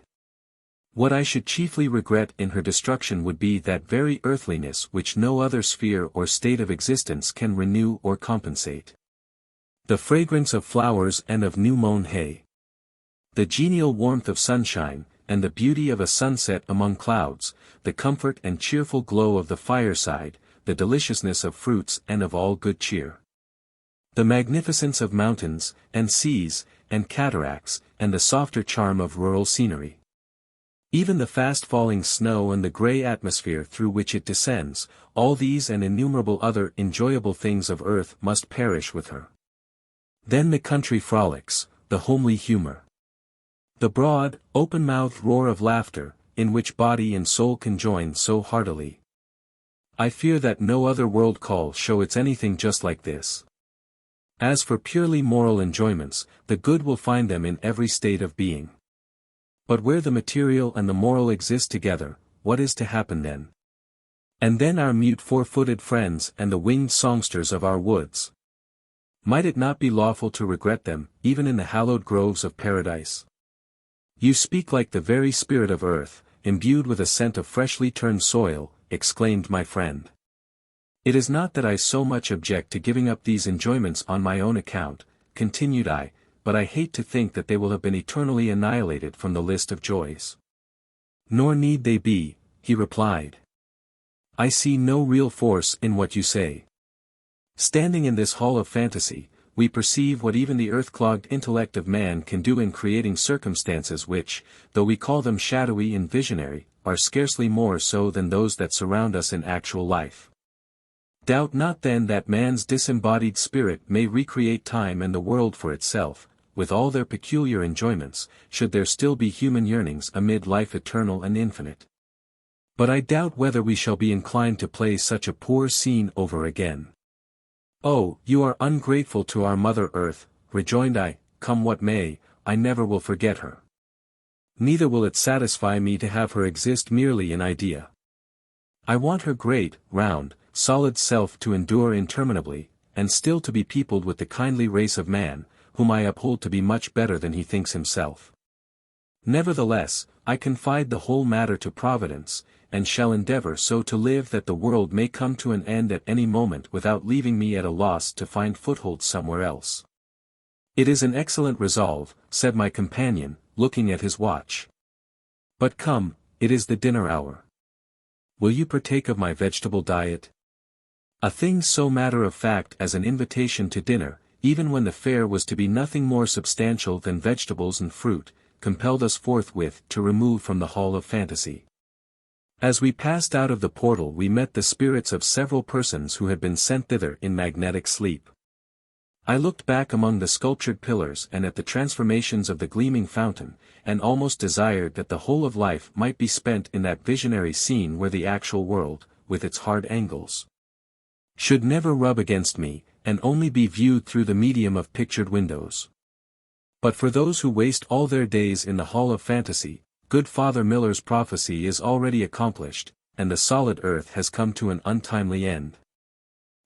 What I should chiefly regret in her destruction would be that very earthliness which no other sphere or state of existence can renew or compensate. The fragrance of flowers and of new-mown hay. The genial warmth of sunshine, and the beauty of a sunset among clouds, the comfort and cheerful glow of the fireside, the deliciousness of fruits and of all good cheer. The magnificence of mountains, and seas, and cataracts, and the softer charm of rural scenery. Even the fast-falling snow and the grey atmosphere through which it descends, all these and innumerable other enjoyable things of earth must perish with her. Then the country frolics, the homely humour. The broad, open-mouthed roar of laughter, in which body and soul conjoin so heartily. I fear that no other world call show it's anything just like this. As for purely moral enjoyments, the good will find them in every state of being. But where the material and the moral exist together, what is to happen then? And then our mute four-footed friends and the winged songsters of our woods. Might it not be lawful to regret them, even in the hallowed groves of paradise? You speak like the very spirit of earth, imbued with a scent of freshly turned soil, exclaimed my friend. It is not that I so much object to giving up these enjoyments on my own account, continued I, but I hate to think that they will have been eternally annihilated from the list of joys. Nor need they be, he replied. I see no real force in what you say. Standing in this hall of fantasy, we perceive what even the earth-clogged intellect of man can do in creating circumstances which, though we call them shadowy and visionary, are scarcely more so than those that surround us in actual life. Doubt not then that man's disembodied spirit may recreate time and the world for itself, with all their peculiar enjoyments, should there still be human yearnings amid life eternal and infinite. But I doubt whether we shall be inclined to play such a poor scene over again. "Oh, you are ungrateful to our Mother Earth," rejoined I, "come what may, I never will forget her. Neither will it satisfy me to have her exist merely in idea. I want her great, round, solid self to endure interminably, and still to be peopled with the kindly race of man, whom I uphold to be much better than he thinks himself. Nevertheless, I confide the whole matter to Providence, and shall endeavor so to live that the world may come to an end at any moment without leaving me at a loss to find foothold somewhere else." "It is an excellent resolve," said my companion, looking at his watch. "But come, it is the dinner hour. Will you partake of my vegetable diet?" A thing so matter-of-fact as an invitation to dinner, even when the fare was to be nothing more substantial than vegetables and fruit, compelled us forthwith to remove from the hall of fantasy. As we passed out of the portal we met the spirits of several persons who had been sent thither in magnetic sleep. I looked back among the sculptured pillars and at the transformations of the gleaming fountain, and almost desired that the whole of life might be spent in that visionary scene where the actual world, with its hard angles, should never rub against me, and only be viewed through the medium of pictured windows. But for those who waste all their days in the hall of fantasy, good Father Miller's prophecy is already accomplished, and the solid earth has come to an untimely end.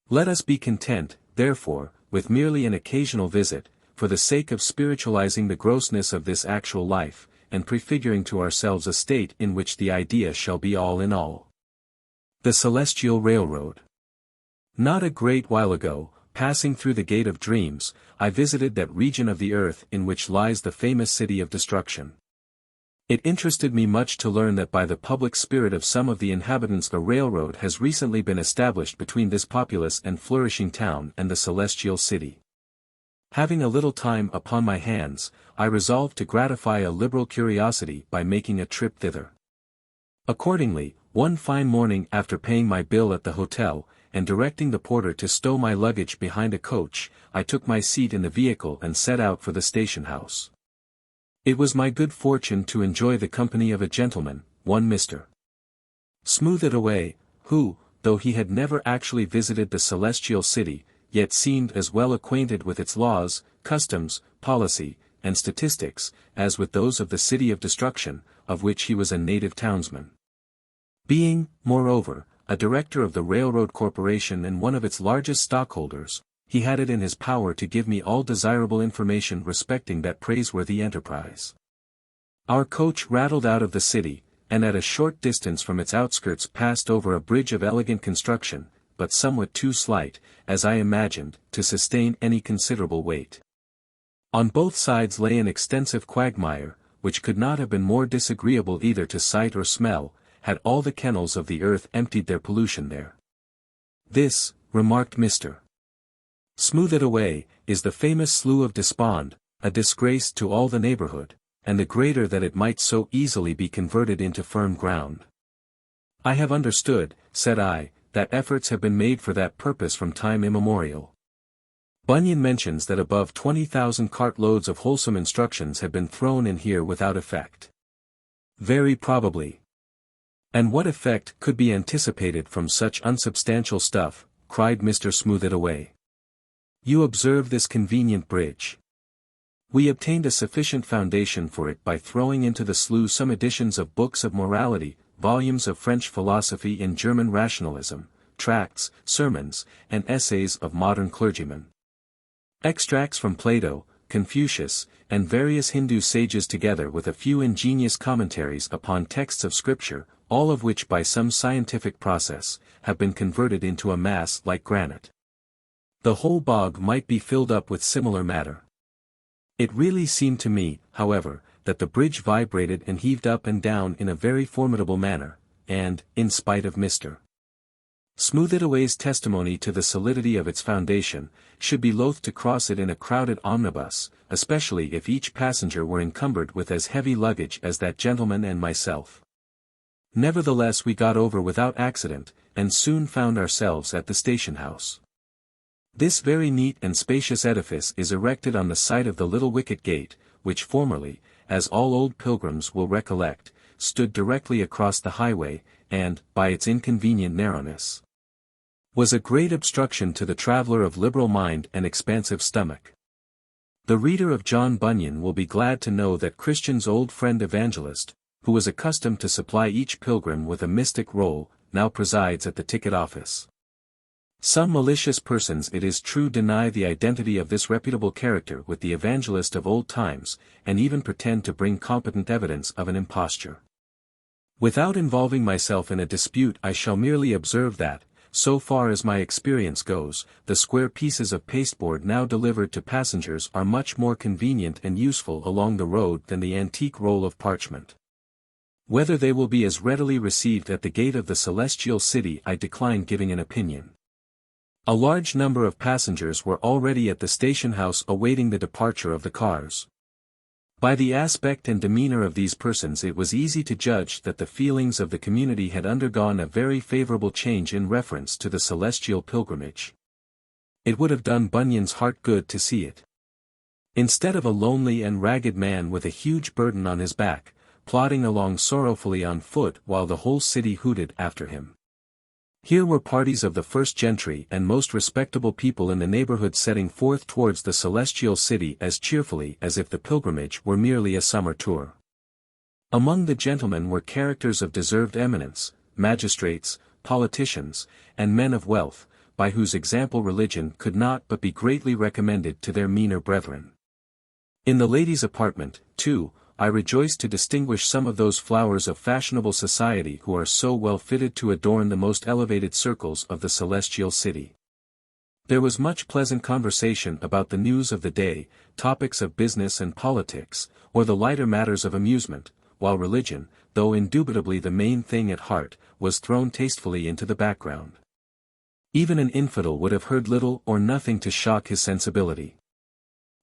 Let us be content, therefore, with merely an occasional visit, for the sake of spiritualizing the grossness of this actual life, and prefiguring to ourselves a state in which the idea shall be all in all. The Celestial Railroad. Not a great while ago, passing through the Gate of Dreams, I visited that region of the earth in which lies the famous City of Destruction. It interested me much to learn that by the public spirit of some of the inhabitants a railroad has recently been established between this populous and flourishing town and the Celestial City. Having a little time upon my hands, I resolved to gratify a liberal curiosity by making a trip thither. Accordingly, one fine morning after paying my bill at the hotel, and directing the porter to stow my luggage behind a coach, I took my seat in the vehicle and set out for the station house. It was my good fortune to enjoy the company of a gentleman, one Mr. Smooth-it-away, who, though he had never actually visited the Celestial City, yet seemed as well acquainted with its laws, customs, policy, and statistics, as with those of the City of Destruction, of which he was a native townsman. Being, moreover, a director of the Railroad Corporation and one of its largest stockholders, he had it in his power to give me all desirable information respecting that praiseworthy enterprise. Our coach rattled out of the city, and at a short distance from its outskirts passed over a bridge of elegant construction, but somewhat too slight, as I imagined, to sustain any considerable weight. On both sides lay an extensive quagmire, which could not have been more disagreeable either to sight or smell, had all the kennels of the earth emptied their pollution there. "This," remarked Mr. Smooth-it-away, "is the famous Slough of Despond, a disgrace to all the neighborhood, and the greater that it might so easily be converted into firm ground." "I have understood," said I, "that efforts have been made for that purpose from time immemorial. Bunyan mentions that above 20,000 cartloads of wholesome instructions have been thrown in here without effect." "Very probably. And what effect could be anticipated from such unsubstantial stuff?" cried Mr. Smooth-it-away. "You observe this convenient bridge. We obtained a sufficient foundation for it by throwing into the slough some editions of books of morality, volumes of French philosophy and German rationalism, tracts, sermons, and essays of modern clergymen. Extracts from Plato, Confucius, and various Hindu sages together with a few ingenious commentaries upon texts of Scripture, all of which by some scientific process, have been converted into a mass like granite. The whole bog might be filled up with similar matter." It really seemed to me, however, that the bridge vibrated and heaved up and down in a very formidable manner, and, in spite of Mr. Smoothitaway's testimony to the solidity of its foundation, should be loath to cross it in a crowded omnibus, especially if each passenger were encumbered with as heavy luggage as that gentleman and myself. Nevertheless we got over without accident, and soon found ourselves at the station house. This very neat and spacious edifice is erected on the site of the little wicket gate, which formerly, as all old pilgrims will recollect, stood directly across the highway, and, by its inconvenient narrowness, was a great obstruction to the traveller of liberal mind and expansive stomach. The reader of John Bunyan will be glad to know that Christian's old friend Evangelist, who was accustomed to supply each pilgrim with a mystic roll, now presides at the ticket office. Some malicious persons, it is true, deny the identity of this reputable character with the evangelist of old times, and even pretend to bring competent evidence of an imposture. Without involving myself in a dispute, I shall merely observe that, so far as my experience goes, the square pieces of pasteboard now delivered to passengers are much more convenient and useful along the road than the antique roll of parchment. Whether they will be as readily received at the gate of the celestial city I decline giving an opinion. A large number of passengers were already at the station house awaiting the departure of the cars. By the aspect and demeanor of these persons it was easy to judge that the feelings of the community had undergone a very favorable change in reference to the celestial pilgrimage. It would have done Bunyan's heart good to see it. Instead of a lonely and ragged man with a huge burden on his back, plodding along sorrowfully on foot while the whole city hooted after him, here were parties of the first gentry and most respectable people in the neighborhood setting forth towards the celestial city as cheerfully as if the pilgrimage were merely a summer tour. Among the gentlemen were characters of deserved eminence, magistrates, politicians, and men of wealth, by whose example religion could not but be greatly recommended to their meaner brethren. In the ladies' apartment, too, I rejoice to distinguish some of those flowers of fashionable society who are so well fitted to adorn the most elevated circles of the celestial city. There was much pleasant conversation about the news of the day, topics of business and politics, or the lighter matters of amusement, while religion, though indubitably the main thing at heart, was thrown tastefully into the background. Even an infidel would have heard little or nothing to shock his sensibility.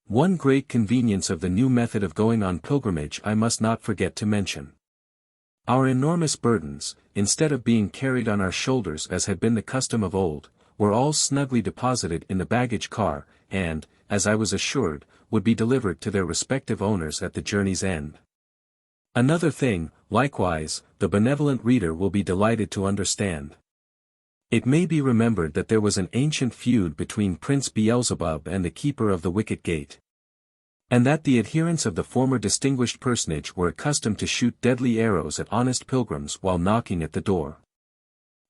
One great convenience of the new method of going on pilgrimage I must not forget to mention. Our enormous burdens, instead of being carried on our shoulders as had been the custom of old, were all snugly deposited in the baggage car, and, as I was assured, would be delivered to their respective owners at the journey's end. Another thing, likewise, the benevolent reader will be delighted to understand. It may be remembered that there was an ancient feud between Prince Beelzebub and the keeper of the wicket gate, and that the adherents of the former distinguished personage were accustomed to shoot deadly arrows at honest pilgrims while knocking at the door.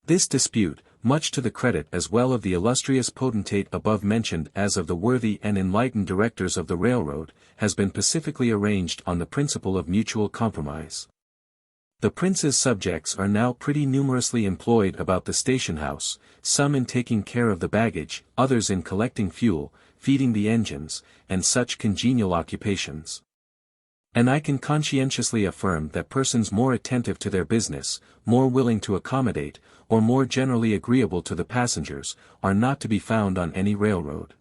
This dispute, much to the credit as well of the illustrious potentate above mentioned as of the worthy and enlightened directors of the railroad, has been pacifically arranged on the principle of mutual compromise. The prince's subjects are now pretty numerously employed about the station house, some in taking care of the baggage, others in collecting fuel, feeding the engines, and such congenial occupations. And I can conscientiously affirm that persons more attentive to their business, more willing to accommodate, or more generally agreeable to the passengers, are not to be found on any railroad.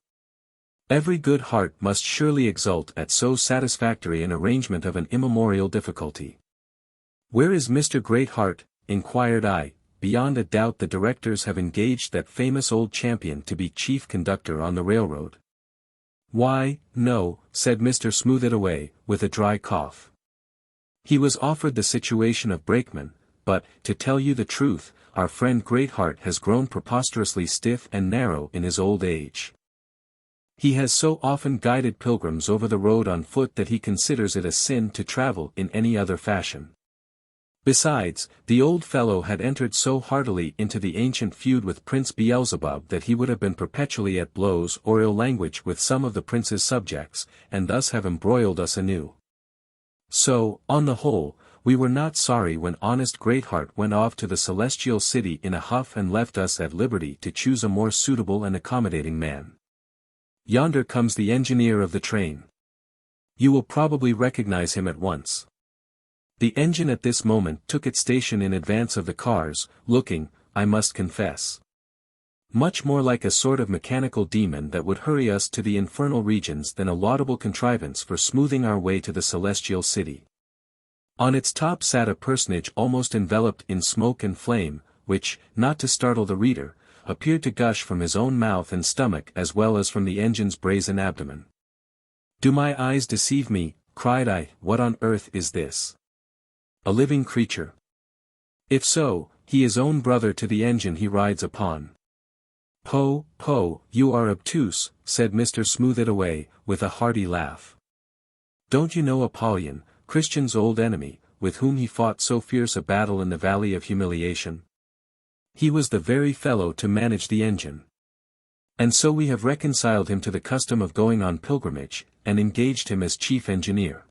Every good heart must surely exult at so satisfactory an arrangement of an immemorial difficulty. "Where is Mr. Greatheart?" inquired I. "Beyond a doubt the directors have engaged that famous old champion to be chief conductor on the railroad." "Why, no," said Mr. Smoothitaway, with a dry cough. "He was offered the situation of brakeman, but, to tell you the truth, our friend Greatheart has grown preposterously stiff and narrow in his old age. He has so often guided pilgrims over the road on foot that he considers it a sin to travel in any other fashion. Besides, the old fellow had entered so heartily into the ancient feud with Prince Beelzebub that he would have been perpetually at blows or ill language with some of the prince's subjects, and thus have embroiled us anew. So, on the whole, we were not sorry when honest Greatheart went off to the celestial city in a huff and left us at liberty to choose a more suitable and accommodating man. Yonder comes the engineer of the train. You will probably recognize him at once. The engine at this moment took its station in advance of the cars, looking, I must confess, Much more like a sort of mechanical demon that would hurry us to the infernal regions than a laudable contrivance for smoothing our way to the celestial city. On its top sat a personage almost enveloped in smoke and flame, which, not to startle the reader, appeared to gush from his own mouth and stomach as well as from the engine's brazen abdomen. "Do my eyes deceive me?" cried I. "What on earth is this? A living creature? If so, he is own brother to the engine he rides upon." "Poh, poh, you are obtuse," said Mr. Smooth-it-away, with a hearty laugh. "Don't you know Apollyon, Christian's old enemy, with whom he fought so fierce a battle in the Valley of Humiliation? He was the very fellow to manage the engine. And so we have reconciled him to the custom of going on pilgrimage, and engaged him as chief engineer."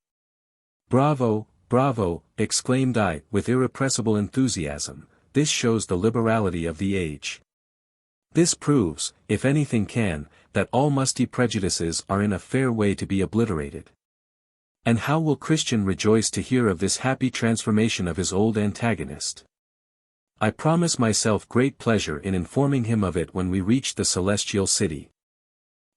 "Bravo, bravo," exclaimed I, with irrepressible enthusiasm, "this shows the liberality of the age. This proves, if anything can, that all musty prejudices are in a fair way to be obliterated. And how will Christian rejoice to hear of this happy transformation of his old antagonist! I promise myself great pleasure in informing him of it when we reach the celestial city."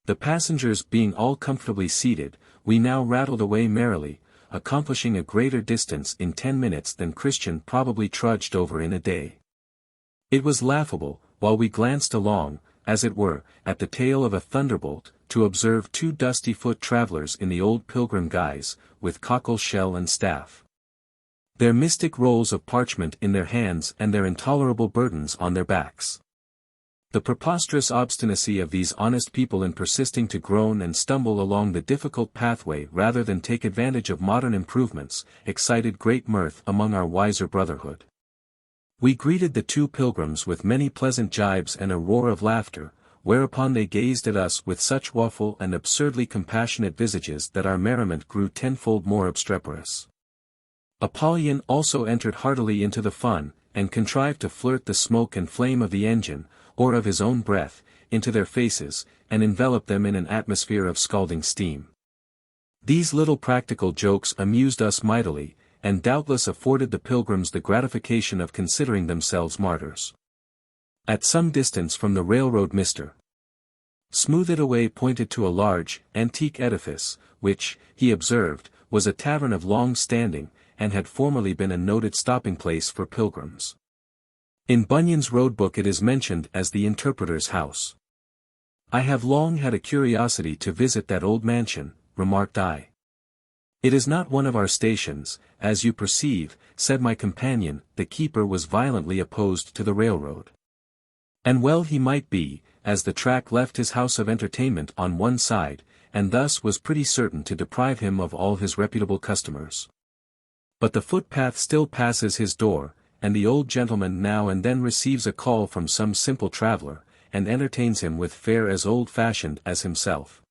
The passengers being all comfortably seated, we now rattled away merrily, accomplishing a greater distance in 10 minutes than Christian probably trudged over in a day. It was laughable, while we glanced along, as it were, at the tail of a thunderbolt, to observe 2 dusty-foot travelers in the old pilgrim guise, with cockle shell and staff, their mystic rolls of parchment in their hands and their intolerable burdens on their backs. The preposterous obstinacy of these honest people in persisting to groan and stumble along the difficult pathway rather than take advantage of modern improvements, excited great mirth among our wiser brotherhood. We greeted the 2 pilgrims with many pleasant jibes and a roar of laughter, whereupon they gazed at us with such woeful and absurdly compassionate visages that our merriment grew tenfold more obstreperous. Apollyon also entered heartily into the fun, and contrived to flirt the smoke and flame of the engine, or of his own breath, into their faces, and envelop them in an atmosphere of scalding steam. These little practical jokes amused us mightily, and doubtless afforded the pilgrims the gratification of considering themselves martyrs. At some distance from the railroad Mr. Smooth-it-away pointed to a large, antique edifice, which, he observed, was a tavern of long standing, and had formerly been a noted stopping place for pilgrims. In Bunyan's road book it is mentioned as the Interpreter's House. "I have long had a curiosity to visit that old mansion," remarked I. "It is not one of our stations, as you perceive," said my companion. The keeper was violently opposed to the railroad. And well he might be, as the track left his house of entertainment on one side, and thus was pretty certain to deprive him of all his reputable customers. But the footpath still passes his door, and the old gentleman now and then receives a call from some simple traveler, and entertains him with fare as old-fashioned as himself.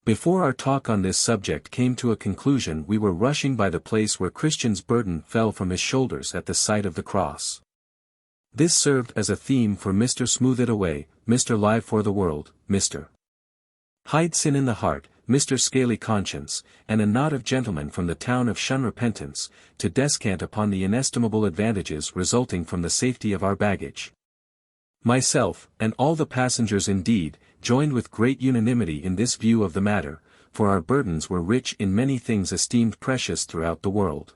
Before our talk on this subject came to a conclusion we were rushing by the place where Christian's burden fell from his shoulders at the sight of the cross. This served as a theme for Mr. Smooth-it-away, Mr. Live for the World, Mr. Hide Sin in the Heart, Mr. Scaly Conscience, and a knot of gentlemen from the town of Shun Repentance, to descant upon the inestimable advantages resulting from the safety of our baggage. Myself, and all the passengers indeed, joined with great unanimity in this view of the matter, for our burdens were rich in many things esteemed precious throughout the world.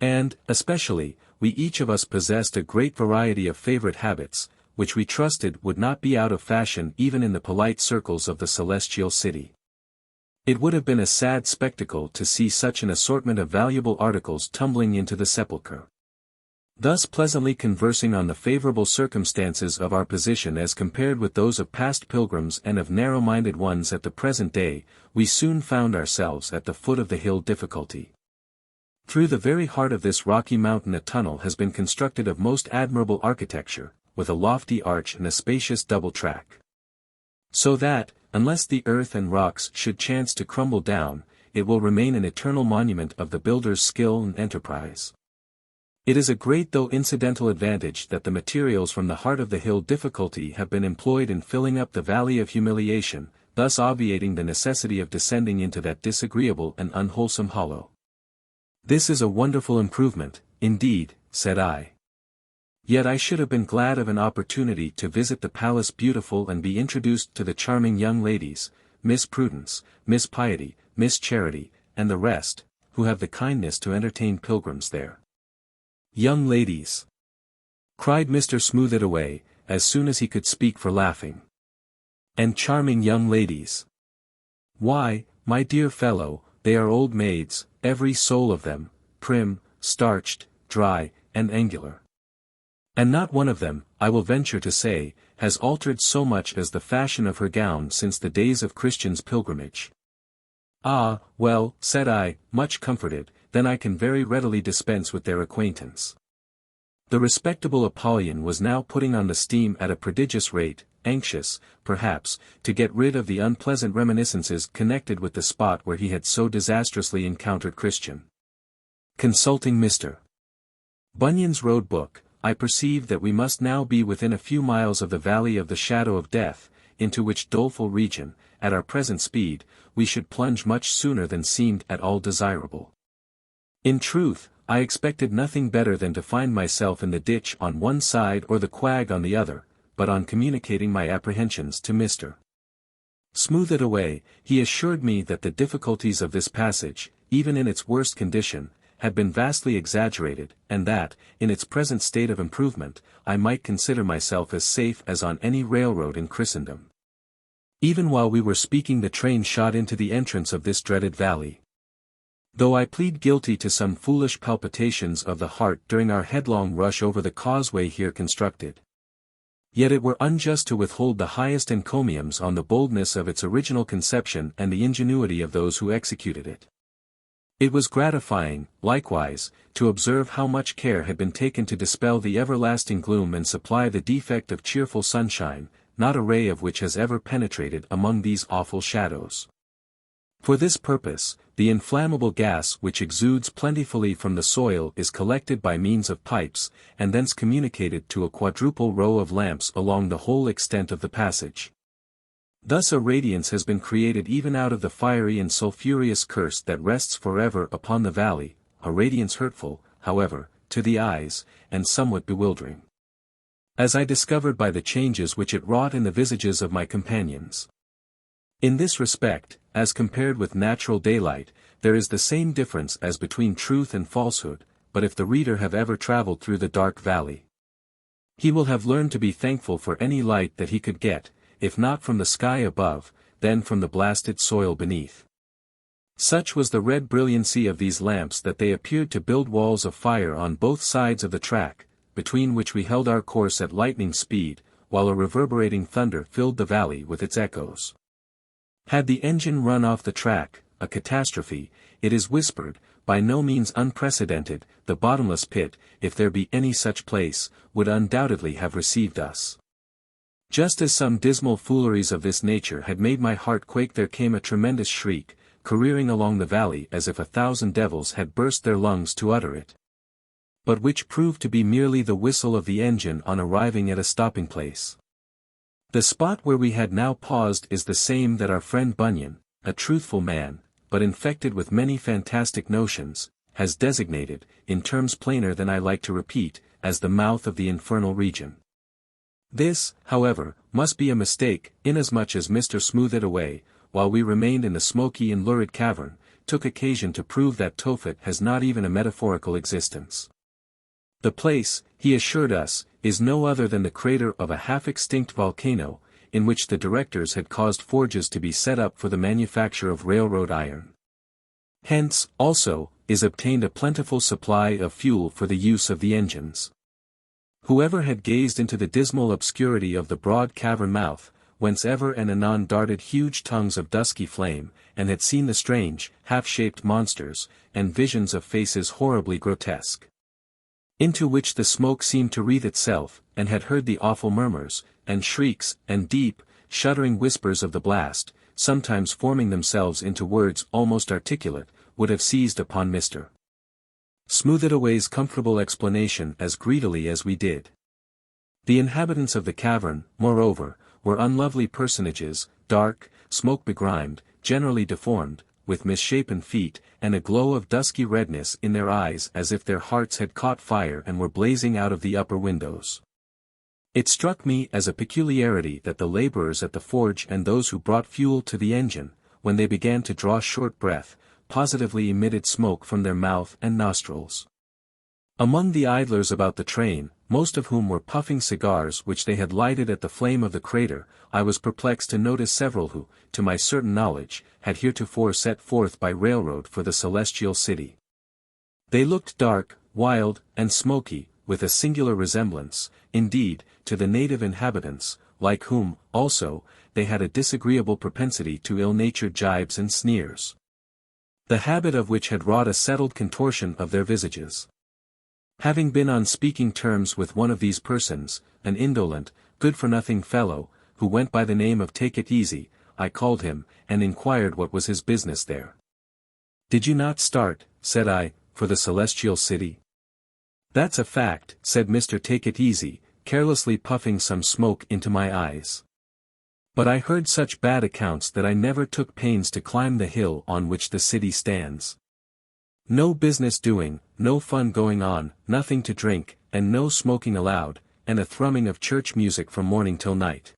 And, especially, we each of us possessed a great variety of favorite habits, which we trusted would not be out of fashion even in the polite circles of the celestial city. It would have been a sad spectacle to see such an assortment of valuable articles tumbling into the sepulchre. Thus pleasantly conversing on the favorable circumstances of our position as compared with those of past pilgrims and of narrow-minded ones at the present day, we soon found ourselves at the foot of the hill Difficulty. Through the very heart of this rocky mountain a tunnel has been constructed of most admirable architecture, with a lofty arch and a spacious double track. So that, unless the earth and rocks should chance to crumble down, it will remain an eternal monument of the builder's skill and enterprise. It is a great though incidental advantage that the materials from the heart of the hill Difficulty have been employed in filling up the Valley of Humiliation, thus obviating the necessity of descending into that disagreeable and unwholesome hollow. "This is a wonderful improvement, indeed," said I. Yet I should have been glad of an opportunity to visit the palace beautiful and be introduced to the charming young ladies, Miss Prudence, Miss Piety, Miss Charity, and the rest, who have the kindness to entertain pilgrims there. Young ladies! Cried Mr. Smooth-it-away, as soon as he could speak for laughing. And charming young ladies! Why, my dear fellow, they are old maids, every soul of them, prim, starched, dry, and angular. And not one of them, I will venture to say, has altered so much as the fashion of her gown since the days of Christian's pilgrimage. Ah, well, said I, much comforted, then I can very readily dispense with their acquaintance. The respectable Apollyon was now putting on the steam at a prodigious rate, anxious, perhaps, to get rid of the unpleasant reminiscences connected with the spot where he had so disastrously encountered Christian. Consulting Mr. Bunyan's road book, I perceived that we must now be within a few miles of the valley of the shadow of death, into which doleful region, at our present speed, we should plunge much sooner than seemed at all desirable. In truth, I expected nothing better than to find myself in the ditch on one side or the quag on the other, but on communicating my apprehensions to Mr. Smooth-it-away, he assured me that the difficulties of this passage, even in its worst condition, had been vastly exaggerated, and that, in its present state of improvement, I might consider myself as safe as on any railroad in Christendom. Even while we were speaking the train shot into the entrance of this dreaded valley. Though I plead guilty to some foolish palpitations of the heart during our headlong rush over the causeway here constructed. Yet it were unjust to withhold the highest encomiums on the boldness of its original conception and the ingenuity of those who executed it. It was gratifying, likewise, to observe how much care had been taken to dispel the everlasting gloom and supply the defect of cheerful sunshine, not a ray of which has ever penetrated among these awful shadows. For this purpose, the inflammable gas which exudes plentifully from the soil is collected by means of pipes, and thence communicated to a quadruple row of lamps along the whole extent of the passage. Thus a radiance has been created even out of the fiery and sulphureous curse that rests forever upon the valley, a radiance hurtful, however, to the eyes, and somewhat bewildering. As I discovered by the changes which it wrought in the visages of my companions. In this respect, as compared with natural daylight, there is the same difference as between truth and falsehood, but if the reader have ever travelled through the dark valley, he will have learned to be thankful for any light that he could get, if not from the sky above, then from the blasted soil beneath. Such was the red brilliancy of these lamps that they appeared to build walls of fire on both sides of the track, between which we held our course at lightning speed, while a reverberating thunder filled the valley with its echoes. Had the engine run off the track, a catastrophe, it is whispered, by no means unprecedented, the bottomless pit, if there be any such place, would undoubtedly have received us. Just as some dismal fooleries of this nature had made my heart quake, there came a tremendous shriek, careering along the valley as if 1,000 devils had burst their lungs to utter it. But which proved to be merely the whistle of the engine on arriving at a stopping place. The spot where we had now paused is the same that our friend Bunyan, a truthful man, but infected with many fantastic notions, has designated, in terms plainer than I like to repeat, as the mouth of the infernal region. This, however, must be a mistake, inasmuch as Mr. Smooth-it-away, while we remained in the smoky and lurid cavern, took occasion to prove that Tophet has not even a metaphorical existence. The place, he assured us, is no other than the crater of a half-extinct volcano, in which the directors had caused forges to be set up for the manufacture of railroad iron. Hence, also, is obtained a plentiful supply of fuel for the use of the engines. Whoever had gazed into the dismal obscurity of the broad cavern mouth, whence ever and anon darted huge tongues of dusky flame, and had seen the strange, half-shaped monsters, and visions of faces horribly grotesque, into which the smoke seemed to wreathe itself, and had heard the awful murmurs, and shrieks, and deep, shuddering whispers of the blast, sometimes forming themselves into words almost articulate, would have seized upon Mr. Smooth-it-away's comfortable explanation as greedily as we did. The inhabitants of the cavern, moreover, were unlovely personages, dark, smoke-begrimed, generally deformed, with misshapen feet, and a glow of dusky redness in their eyes as if their hearts had caught fire and were blazing out of the upper windows. It struck me as a peculiarity that the laborers at the forge and those who brought fuel to the engine, when they began to draw short breath, positively emitted smoke from their mouth and nostrils. Among the idlers about the train, most of whom were puffing cigars which they had lighted at the flame of the crater, I was perplexed to notice several who, to my certain knowledge, had heretofore set forth by railroad for the celestial city. They looked dark, wild, and smoky, with a singular resemblance, indeed, to the native inhabitants, like whom, also, they had a disagreeable propensity to ill-natured jibes and sneers, the habit of which had wrought a settled contortion of their visages. Having been on speaking terms with one of these persons, an indolent, good-for-nothing fellow, who went by the name of Take It Easy, I called him, and inquired what was his business there. "Did you not start," said I, "for the celestial city?" "That's a fact," said Mr. Take It Easy, carelessly puffing some smoke into my eyes. "But I heard such bad accounts that I never took pains to climb the hill on which the city stands. No business doing, no fun going on, nothing to drink, and no smoking allowed, and a thrumming of church music from morning till night.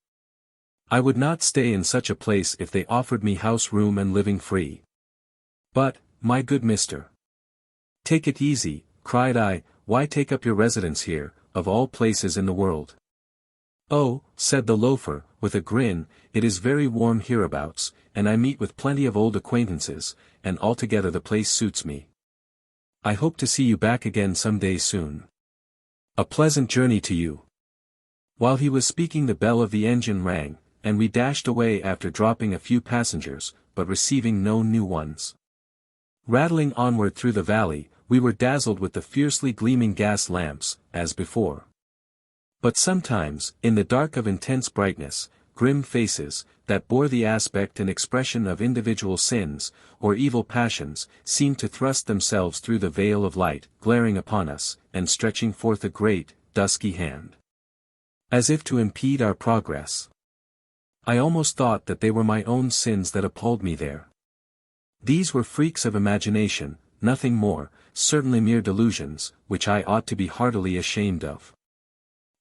I would not stay in such a place if they offered me house room and living free." "But, my good Mr. Take It Easy," cried I, "why take up your residence here, of all places in the world?" "Oh," said the loafer, with a grin, "it is very warm hereabouts, and I meet with plenty of old acquaintances, and altogether the place suits me. I hope to see you back again some day soon. A pleasant journey to you." While he was speaking the bell of the engine rang, and we dashed away after dropping a few passengers, but receiving no new ones. Rattling onward through the valley, we were dazzled with the fiercely gleaming gas lamps, as before. But sometimes, in the dark of intense brightness, grim faces, that bore the aspect and expression of individual sins, or evil passions, seemed to thrust themselves through the veil of light, glaring upon us, and stretching forth a great, dusky hand, as if to impede our progress. I almost thought that they were my own sins that appalled me there. These were freaks of imagination, nothing more, certainly mere delusions, which I ought to be heartily ashamed of.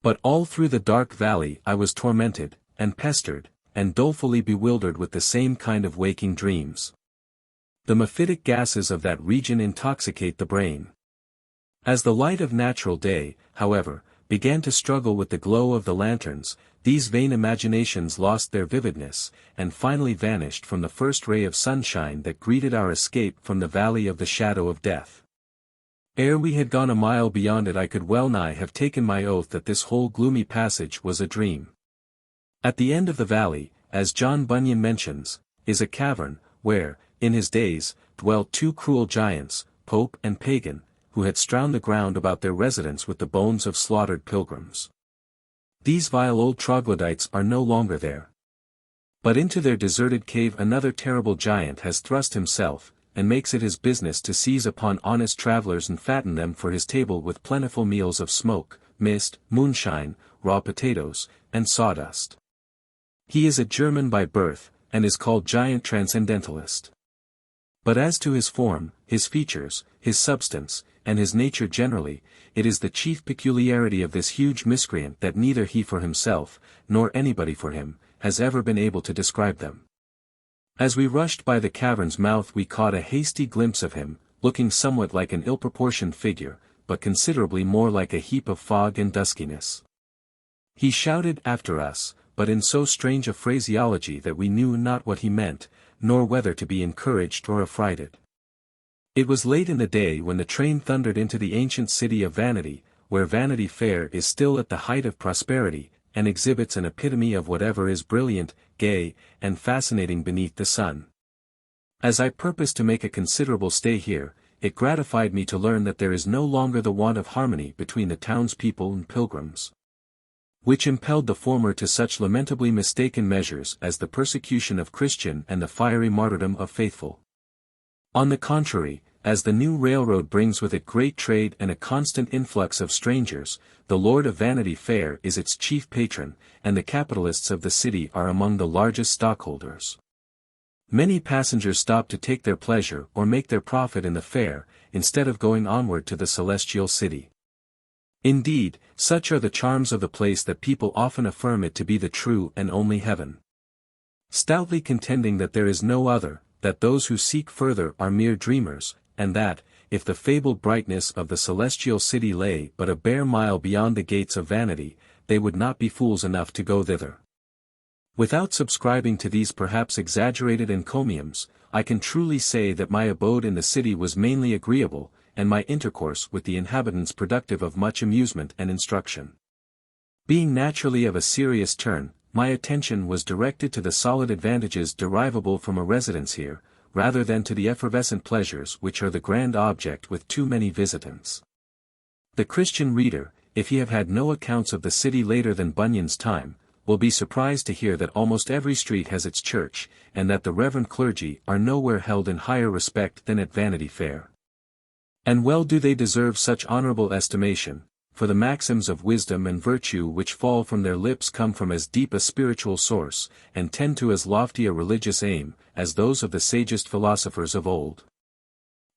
But all through the dark valley I was tormented, and pestered, and dolefully bewildered with the same kind of waking dreams. The mephitic gases of that region intoxicate the brain. As the light of natural day, however, began to struggle with the glow of the lanterns, these vain imaginations lost their vividness, and finally vanished from the first ray of sunshine that greeted our escape from the valley of the shadow of death. Ere we had gone a mile beyond it I could well nigh have taken my oath that this whole gloomy passage was a dream. At the end of the valley, as John Bunyan mentions, is a cavern, where, in his days, dwelt two cruel giants, Pope and Pagan, who had strewn the ground about their residence with the bones of slaughtered pilgrims. These vile old troglodytes are no longer there. But into their deserted cave another terrible giant has thrust himself, and makes it his business to seize upon honest travelers and fatten them for his table with plentiful meals of smoke, mist, moonshine, raw potatoes, and sawdust. He is a German by birth, and is called Giant Transcendentalist. But as to his form, his features, his substance, and his nature generally, it is the chief peculiarity of this huge miscreant that neither he for himself, nor anybody for him, has ever been able to describe them. As we rushed by the cavern's mouth we caught a hasty glimpse of him, looking somewhat like an ill-proportioned figure, but considerably more like a heap of fog and duskiness. He shouted after us, but in so strange a phraseology that we knew not what he meant, nor whether to be encouraged or affrighted. It was late in the day when the train thundered into the ancient city of Vanity, where Vanity Fair is still at the height of prosperity, and exhibits an epitome of whatever is brilliant, gay, and fascinating beneath the sun. As I purposed to make a considerable stay here, it gratified me to learn that there is no longer the want of harmony between the townspeople and pilgrims, which impelled the former to such lamentably mistaken measures as the persecution of Christian and the fiery martyrdom of faithful. On the contrary, as the new railroad brings with it great trade and a constant influx of strangers, the Lord of Vanity Fair is its chief patron, and the capitalists of the city are among the largest stockholders. Many passengers stop to take their pleasure or make their profit in the fair, instead of going onward to the celestial city. Indeed, such are the charms of the place that people often affirm it to be the true and only heaven, stoutly contending that there is no other, that those who seek further are mere dreamers, and that, if the fabled brightness of the celestial city lay but a bare mile beyond the gates of vanity, they would not be fools enough to go thither. Without subscribing to these perhaps exaggerated encomiums, I can truly say that my abode in the city was mainly agreeable, and my intercourse with the inhabitants productive of much amusement and instruction. Being naturally of a serious turn, my attention was directed to the solid advantages derivable from a residence here, rather than to the effervescent pleasures which are the grand object with too many visitants. The Christian reader, if he have had no accounts of the city later than Bunyan's time, will be surprised to hear that almost every street has its church, and that the reverend clergy are nowhere held in higher respect than at Vanity Fair. And well do they deserve such honorable estimation, for the maxims of wisdom and virtue which fall from their lips come from as deep a spiritual source, and tend to as lofty a religious aim, as those of the sagest philosophers of old.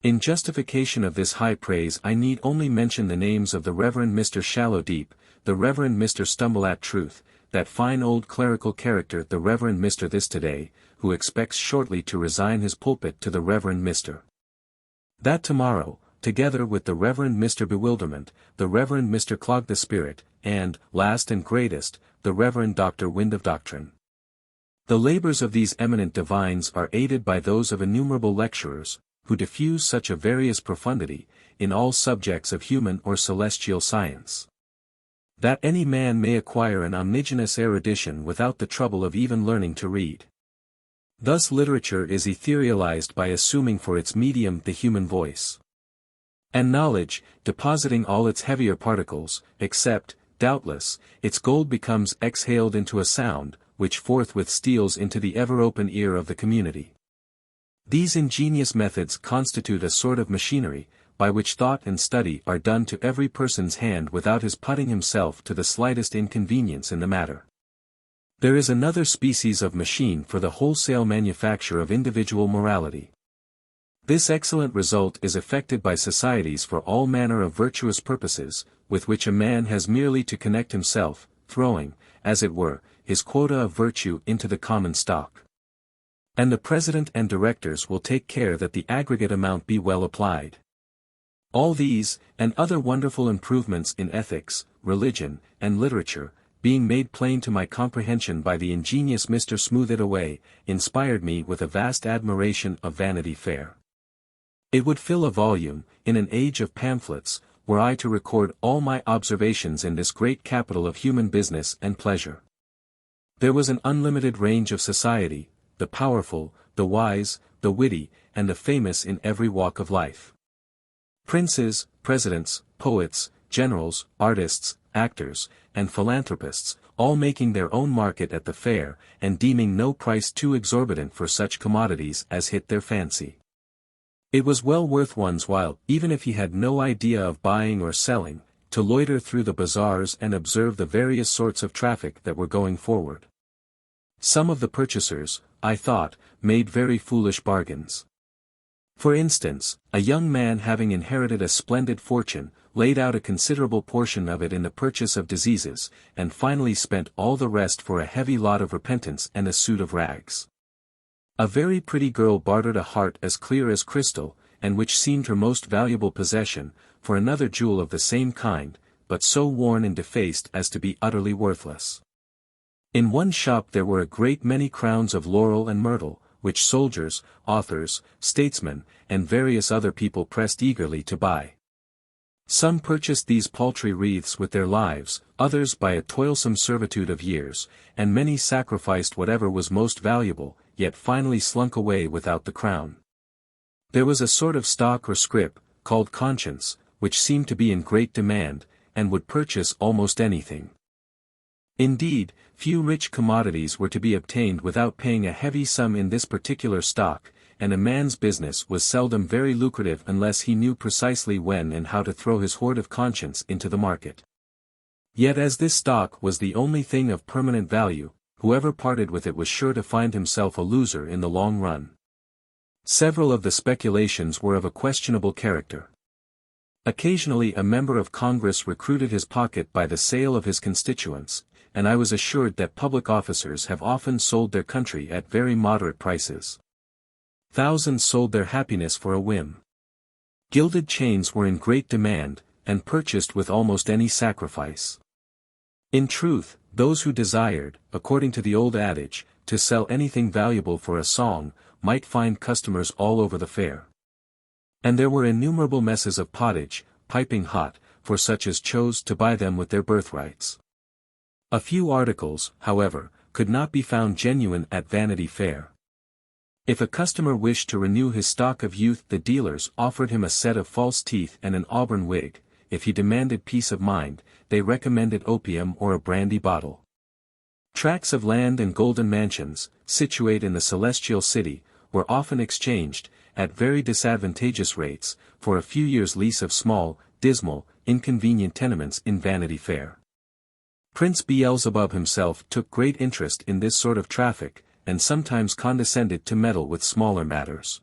In justification of this high praise I need only mention the names of the Reverend Mr. Shallowdeep, the Reverend Mr. Stumble-at-Truth, that fine old clerical character the Reverend Mr. This-Today, who expects shortly to resign his pulpit to the Reverend Mr. That tomorrow, together with the Reverend Mr. Bewilderment, the Reverend Mr. Clog the Spirit, and, last and greatest, the Reverend Dr. Wind of Doctrine. The labors of these eminent divines are aided by those of innumerable lecturers, who diffuse such a various profundity, in all subjects of human or celestial science, that any man may acquire an omnigenous erudition without the trouble of even learning to read. Thus literature is etherealized by assuming for its medium the human voice. And knowledge, depositing all its heavier particles, except, doubtless, its gold becomes exhaled into a sound, which forthwith steals into the ever-open ear of the community. These ingenious methods constitute a sort of machinery, by which thought and study are done to every person's hand without his putting himself to the slightest inconvenience in the matter. There is another species of machine for the wholesale manufacture of individual morality. This excellent result is effected by societies for all manner of virtuous purposes, with which a man has merely to connect himself, throwing, as it were, his quota of virtue into the common stock. And the president and directors will take care that the aggregate amount be well applied. All these, and other wonderful improvements in ethics, religion, and literature, being made plain to my comprehension by the ingenious Mr. Smooth-It-Away, inspired me with a vast admiration of Vanity Fair. It would fill a volume, in an age of pamphlets, were I to record all my observations in this great capital of human business and pleasure. There was an unlimited range of society, the powerful, the wise, the witty, and the famous in every walk of life. Princes, presidents, poets, generals, artists, actors, and philanthropists, all making their own market at the fair, and deeming no price too exorbitant for such commodities as hit their fancy. It was well worth one's while, even if he had no idea of buying or selling, to loiter through the bazaars and observe the various sorts of traffic that were going forward. Some of the purchasers, I thought, made very foolish bargains. For instance, a young man having inherited a splendid fortune, laid out a considerable portion of it in the purchase of diseases, and finally spent all the rest for a heavy lot of repentance and a suit of rags. A very pretty girl bartered a heart as clear as crystal, and which seemed her most valuable possession, for another jewel of the same kind, but so worn and defaced as to be utterly worthless. In one shop there were a great many crowns of laurel and myrtle, which soldiers, authors, statesmen, and various other people pressed eagerly to buy. Some purchased these paltry wreaths with their lives, others by a toilsome servitude of years, and many sacrificed whatever was most valuable, yet finally slunk away without the crown. There was a sort of stock or scrip, called conscience, which seemed to be in great demand, and would purchase almost anything. Indeed, few rich commodities were to be obtained without paying a heavy sum in this particular stock, and a man's business was seldom very lucrative unless he knew precisely when and how to throw his hoard of conscience into the market. Yet as this stock was the only thing of permanent value, whoever parted with it was sure to find himself a loser in the long run. Several of the speculations were of a questionable character. Occasionally a member of Congress recruited his pocket by the sale of his constituents, and I was assured that public officers have often sold their country at very moderate prices. Thousands sold their happiness for a whim. Gilded chains were in great demand, and purchased with almost any sacrifice. In truth, those who desired, according to the old adage, to sell anything valuable for a song, might find customers all over the fair. And there were innumerable messes of pottage, piping hot, for such as chose to buy them with their birthrights. A few articles, however, could not be found genuine at Vanity Fair. If a customer wished to renew his stock of youth, the dealers offered him a set of false teeth and an auburn wig. If he demanded peace of mind, they recommended opium or a brandy bottle. Tracts of land and golden mansions, situate in the celestial city, were often exchanged, at very disadvantageous rates, for a few years' lease of small, dismal, inconvenient tenements in Vanity Fair. Prince Beelzebub himself took great interest in this sort of traffic, and sometimes condescended to meddle with smaller matters.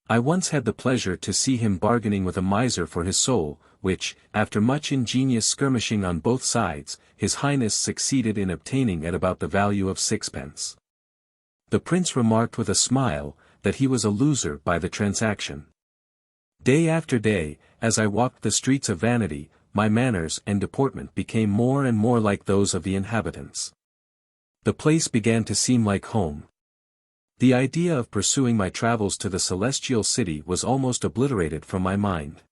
I once had the pleasure to see him bargaining with a miser for his soul, which, after much ingenious skirmishing on both sides, His Highness succeeded in obtaining at about the value of 6d. The prince remarked with a smile, that he was a loser by the transaction. Day after day, as I walked the streets of Vanity, my manners and deportment became more and more like those of the inhabitants. The place began to seem like home. The idea of pursuing my travels to the celestial city was almost obliterated from my mind.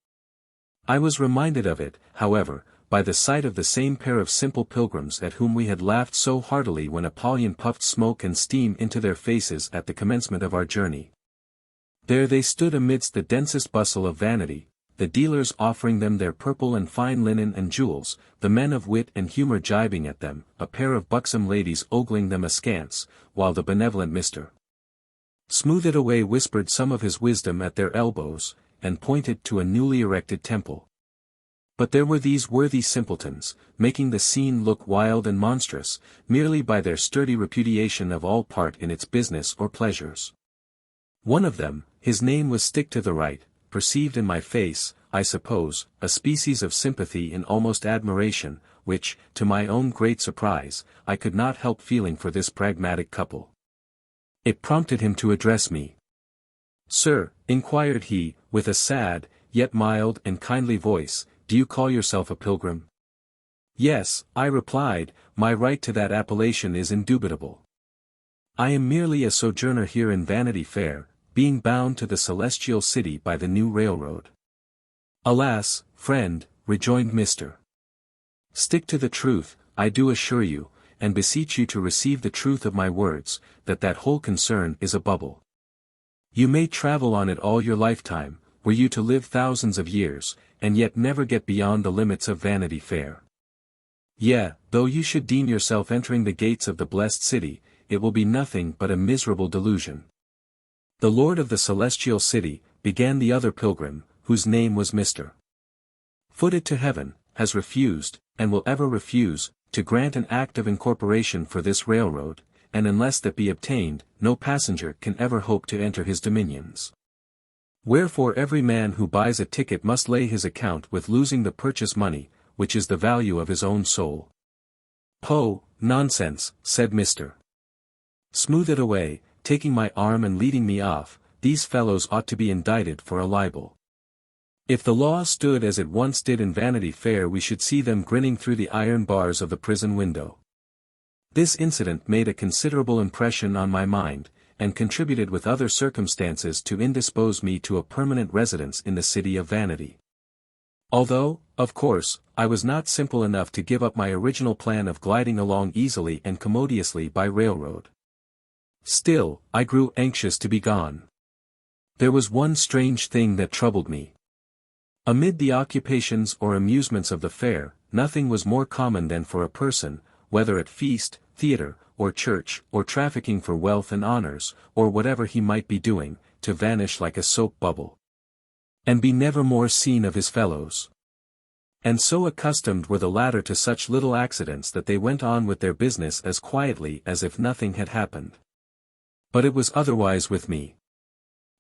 I was reminded of it, however, by the sight of the same pair of simple pilgrims at whom we had laughed so heartily when Apollyon puffed smoke and steam into their faces at the commencement of our journey. There they stood amidst the densest bustle of Vanity, the dealers offering them their purple and fine linen and jewels, the men of wit and humor gibing at them, a pair of buxom ladies ogling them askance, while the benevolent Mr. Smooth It Away whispered some of his wisdom at their elbows, and pointed to a newly erected temple. But there were these worthy simpletons, making the scene look wild and monstrous, merely by their sturdy repudiation of all part in its business or pleasures. One of them, his name was Stick to the Right, perceived in my face, I suppose, a species of sympathy and almost admiration, which, to my own great surprise, I could not help feeling for this pragmatic couple. It prompted him to address me. "Sir," inquired he, with a sad, yet mild and kindly voice, "do you call yourself a pilgrim?" "Yes," I replied, "my right to that appellation is indubitable. I am merely a sojourner here in Vanity Fair, being bound to the celestial city by the new railroad." "Alas, friend," rejoined Mr. Stick to the truth, I do assure you, and beseech you to receive the truth of my words, that whole concern is a bubble. You may travel on it all your lifetime, were you to live thousands of years, and yet never get beyond the limits of Vanity Fair. Yea, though you should deem yourself entering the gates of the blessed city, it will be nothing but a miserable delusion. The Lord of the celestial city, began the other pilgrim, whose name was Mr. Footed to Heaven, has refused, and will ever refuse, to grant an act of incorporation for this railroad, and unless that be obtained, no passenger can ever hope to enter his dominions. Wherefore every man who buys a ticket must lay his account with losing the purchase money, which is the value of his own soul. "Poh, nonsense," said Mr. Smooth It Away, taking my arm and leading me off, "these fellows ought to be indicted for a libel. If the law stood as it once did in Vanity Fair, we should see them grinning through the iron bars of the prison window." This incident made a considerable impression on my mind, and contributed with other circumstances to indispose me to a permanent residence in the city of Vanity. Although, of course, I was not simple enough to give up my original plan of gliding along easily and commodiously by railroad. Still, I grew anxious to be gone. There was one strange thing that troubled me. Amid the occupations or amusements of the fair, nothing was more common than for a person, whether at feast, theatre, or church, or trafficking for wealth and honors, or whatever he might be doing, to vanish like a soap bubble, and be never more seen of his fellows. And so accustomed were the latter to such little accidents that they went on with their business as quietly as if nothing had happened. But it was otherwise with me.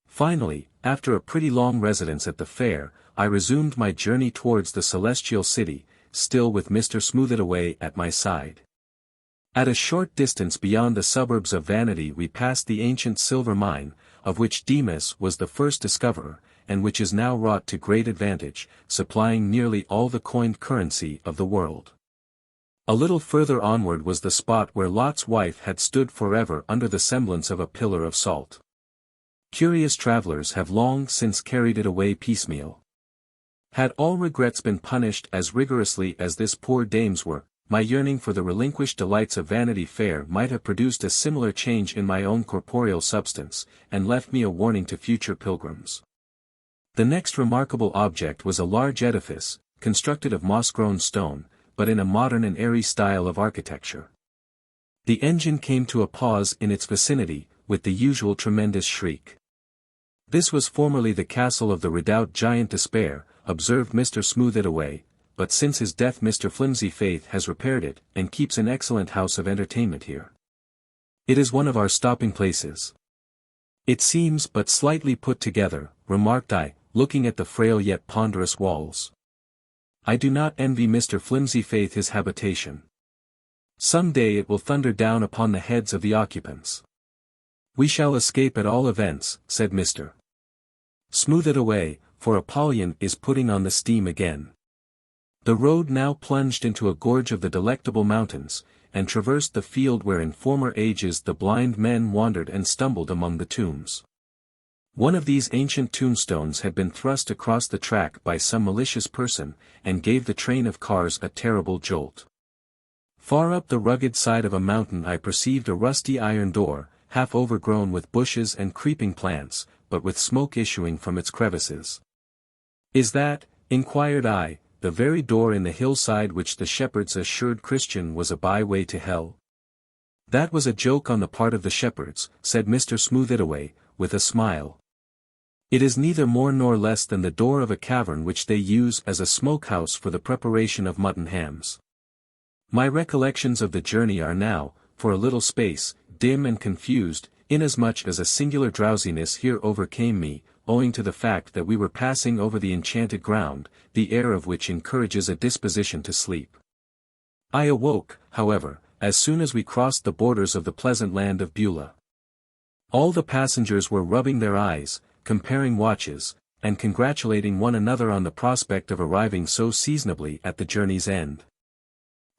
Finally, after a pretty long residence at the fair, I resumed my journey towards the celestial city, still with Mr. Smooth-it-away at my side. At a short distance beyond the suburbs of Vanity we passed the ancient silver mine, of which Demas was the first discoverer, and which is now wrought to great advantage, supplying nearly all the coined currency of the world. A little further onward was the spot where Lot's wife had stood forever under the semblance of a pillar of salt. Curious travellers have long since carried it away piecemeal. Had all regrets been punished as rigorously as this poor dame's were, my yearning for the relinquished delights of Vanity Fair might have produced a similar change in my own corporeal substance, and left me a warning to future pilgrims. The next remarkable object was a large edifice, constructed of moss-grown stone, but in a modern and airy style of architecture. The engine came to a pause in its vicinity, with the usual tremendous shriek. This was formerly the castle of the redoubt Giant Despair, observed Mr. Smooth-it-away, but since his death Mr. Flimsy Faith has repaired it, and keeps an excellent house of entertainment here. It is one of our stopping places. It seems but slightly put together, remarked I, looking at the frail yet ponderous walls. I do not envy Mr. Flimsy Faith his habitation. Some day it will thunder down upon the heads of the occupants. We shall escape at all events, said Mr. Smooth-it-away, for Apollyon is putting on the steam again. The road now plunged into a gorge of the Delectable Mountains, and traversed the field where in former ages the blind men wandered and stumbled among the tombs. One of these ancient tombstones had been thrust across the track by some malicious person, and gave the train of cars a terrible jolt. Far up the rugged side of a mountain I perceived a rusty iron door, half overgrown with bushes and creeping plants, but with smoke issuing from its crevices. Is that, inquired I, the very door in the hillside which the shepherds assured Christian was a byway to hell? That was a joke on the part of the shepherds, said Mr. Smooth-it-away, with a smile. It is neither more nor less than the door of a cavern which they use as a smokehouse for the preparation of mutton hams. My recollections of the journey are now, for a little space, dim and confused, inasmuch as a singular drowsiness here overcame me, owing to the fact that we were passing over the enchanted ground, the air of which encourages a disposition to sleep. I awoke, however, as soon as we crossed the borders of the pleasant land of Beulah. All the passengers were rubbing their eyes, comparing watches, and congratulating one another on the prospect of arriving so seasonably at the journey's end.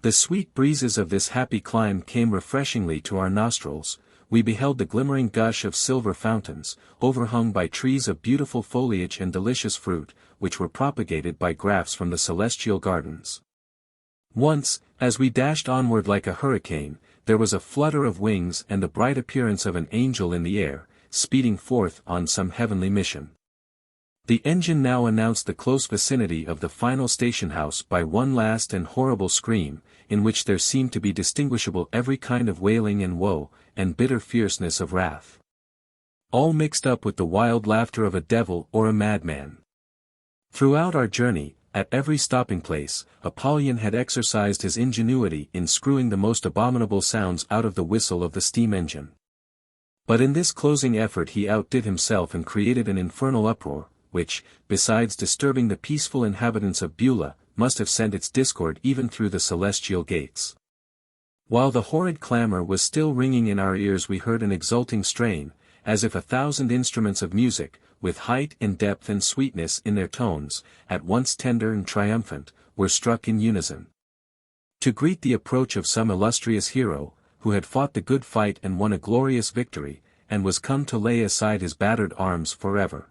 The sweet breezes of this happy clime came refreshingly to our nostrils. We beheld the glimmering gush of silver fountains, overhung by trees of beautiful foliage and delicious fruit, which were propagated by grafts from the celestial gardens. Once, as we dashed onward like a hurricane, there was a flutter of wings and the bright appearance of an angel in the air, speeding forth on some heavenly mission. The engine now announced the close vicinity of the final station-house by one last and horrible scream, in which there seemed to be distinguishable every kind of wailing and woe, and bitter fierceness of wrath. All mixed up with the wild laughter of a devil or a madman. Throughout our journey, at every stopping-place, Apollyon had exercised his ingenuity in screwing the most abominable sounds out of the whistle of the steam engine. But in this closing effort he outdid himself and created an infernal uproar, which, besides disturbing the peaceful inhabitants of Beulah, must have sent its discord even through the celestial gates. While the horrid clamor was still ringing in our ears we heard an exulting strain, as if 1,000 instruments of music, with height and depth and sweetness in their tones, at once tender and triumphant, were struck in unison. To greet the approach of some illustrious hero, who had fought the good fight and won a glorious victory, and was come to lay aside his battered arms forever.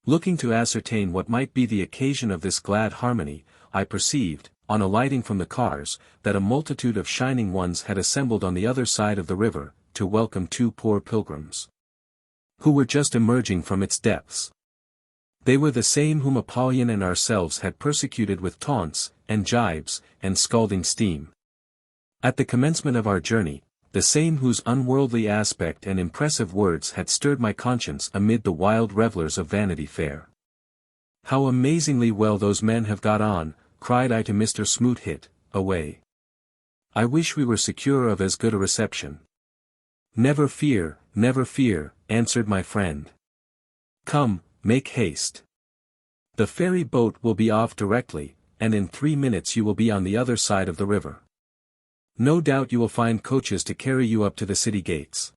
Looking to ascertain what might be the occasion of this glad harmony, I perceived, on alighting from the cars, that a multitude of shining ones had assembled on the other side of the river, to welcome two poor pilgrims, who were just emerging from its depths. They were the same whom Apollyon and ourselves had persecuted with taunts, and jibes, and scalding steam. At the commencement of our journey, the same whose unworldly aspect and impressive words had stirred my conscience amid the wild revellers of Vanity Fair. How amazingly well those men have got on, cried I to Mr. Smoot-Hit, away. I wish we were secure of as good a reception. Never fear, answered my friend. Come, make haste. The ferry boat will be off directly, and in 3 minutes you will be on the other side of the river. No doubt you will find coaches to carry you up to the city gates.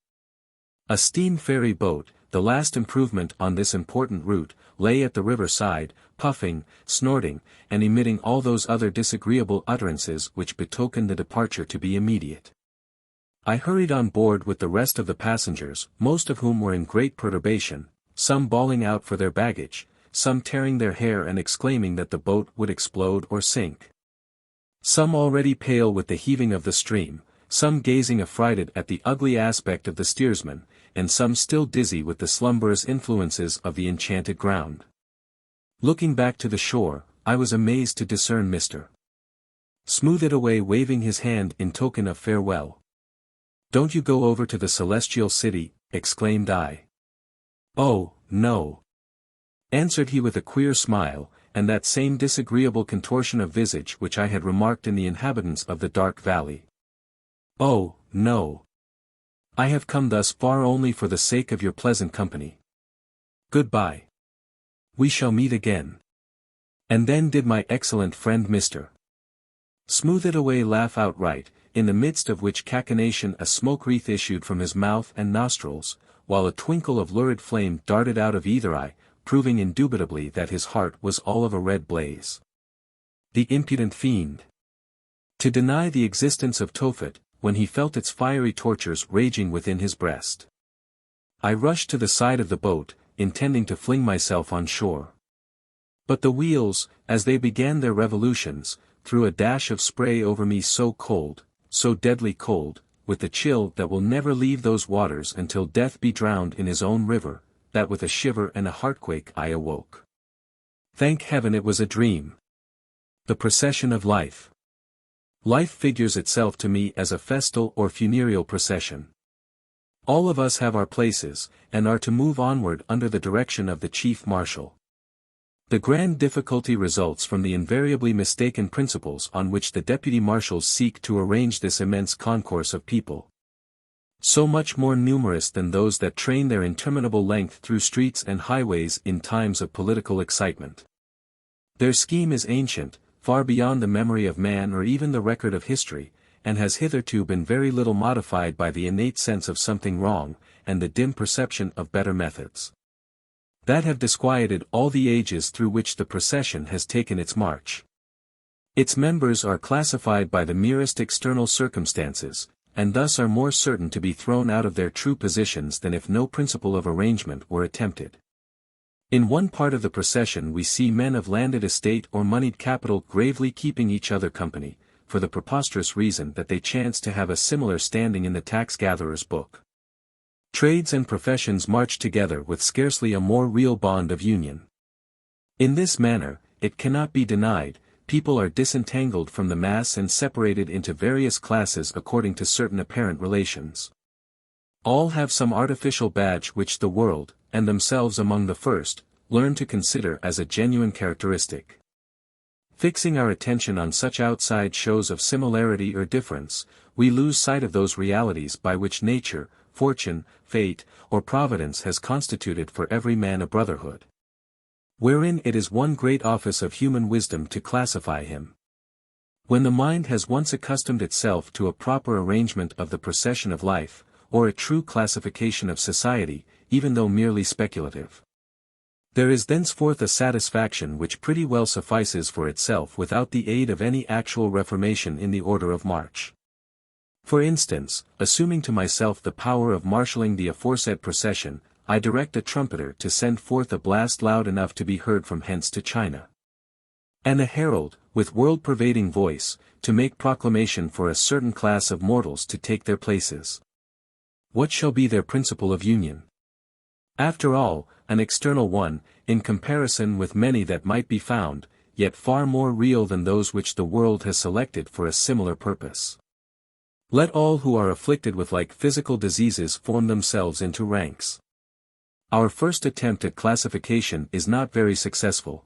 A steam ferry boat, the last improvement on this important route, lay at the river side, puffing, snorting, and emitting all those other disagreeable utterances which betokened the departure to be immediate. I hurried on board with the rest of the passengers, most of whom were in great perturbation, some bawling out for their baggage, some tearing their hair and exclaiming that the boat would explode or sink. Some already pale with the heaving of the stream, some gazing affrighted at the ugly aspect of the steersman, and some still dizzy with the slumberous influences of the enchanted ground. Looking back to the shore, I was amazed to discern Mr. Smooth-It-Away waving his hand in token of farewell. "Don't you go over to the celestial city?" exclaimed I. "Oh, no," answered he with a queer smile, and that same disagreeable contortion of visage which I had remarked in the inhabitants of the dark valley. "Oh, no. I have come thus far only for the sake of your pleasant company. Goodbye. We shall meet again." And then did my excellent friend Mr. Smooth-It-Away laugh outright, in the midst of which cachinnation a smoke wreath issued from his mouth and nostrils, while a twinkle of lurid flame darted out of either eye, proving indubitably that his heart was all of a red blaze. The impudent fiend! To deny the existence of Tophet, when he felt its fiery tortures raging within his breast. I rushed to the side of the boat, intending to fling myself on shore. But the wheels, as they began their revolutions, threw a dash of spray over me so cold, so deadly cold, with the chill that will never leave those waters until death be drowned in his own river, that with a shiver and a heartquake I awoke. Thank heaven it was a dream. The procession of life. Life figures itself to me as a festal or funereal procession. All of us have our places, and are to move onward under the direction of the chief marshal. The grand difficulty results from the invariably mistaken principles on which the deputy marshals seek to arrange this immense concourse of people. So much more numerous than those that train their interminable length through streets and highways in times of political excitement. Their scheme is ancient, far beyond the memory of man or even the record of history, and has hitherto been very little modified by the innate sense of something wrong, and the dim perception of better methods that have disquieted all the ages through which the procession has taken its march. Its members are classified by the merest external circumstances, and thus are more certain to be thrown out of their true positions than if no principle of arrangement were attempted. In one part of the procession we see men of landed estate or moneyed capital gravely keeping each other company, for the preposterous reason that they chance to have a similar standing in the tax-gatherer's book. Trades and professions march together with scarcely a more real bond of union. In this manner, it cannot be denied, people are disentangled from the mass and separated into various classes according to certain apparent relations. All have some artificial badge which the world, and themselves among the first, learn to consider as a genuine characteristic. Fixing our attention on such outside shows of similarity or difference, we lose sight of those realities by which nature, fortune, fate, or providence has constituted for every man a brotherhood, wherein it is one great office of human wisdom to classify him. When the mind has once accustomed itself to a proper arrangement of the procession of life, or a true classification of society, even though merely speculative, there is thenceforth a satisfaction which pretty well suffices for itself without the aid of any actual reformation in the order of march. For instance, assuming to myself the power of marshalling the aforesaid procession, I direct a trumpeter to send forth a blast loud enough to be heard from hence to China, and a herald, with world-pervading voice, to make proclamation for a certain class of mortals to take their places. What shall be their principle of union? After all, an external one, in comparison with many that might be found, yet far more real than those which the world has selected for a similar purpose. Let all who are afflicted with like physical diseases form themselves into ranks. Our first attempt at classification is not very successful.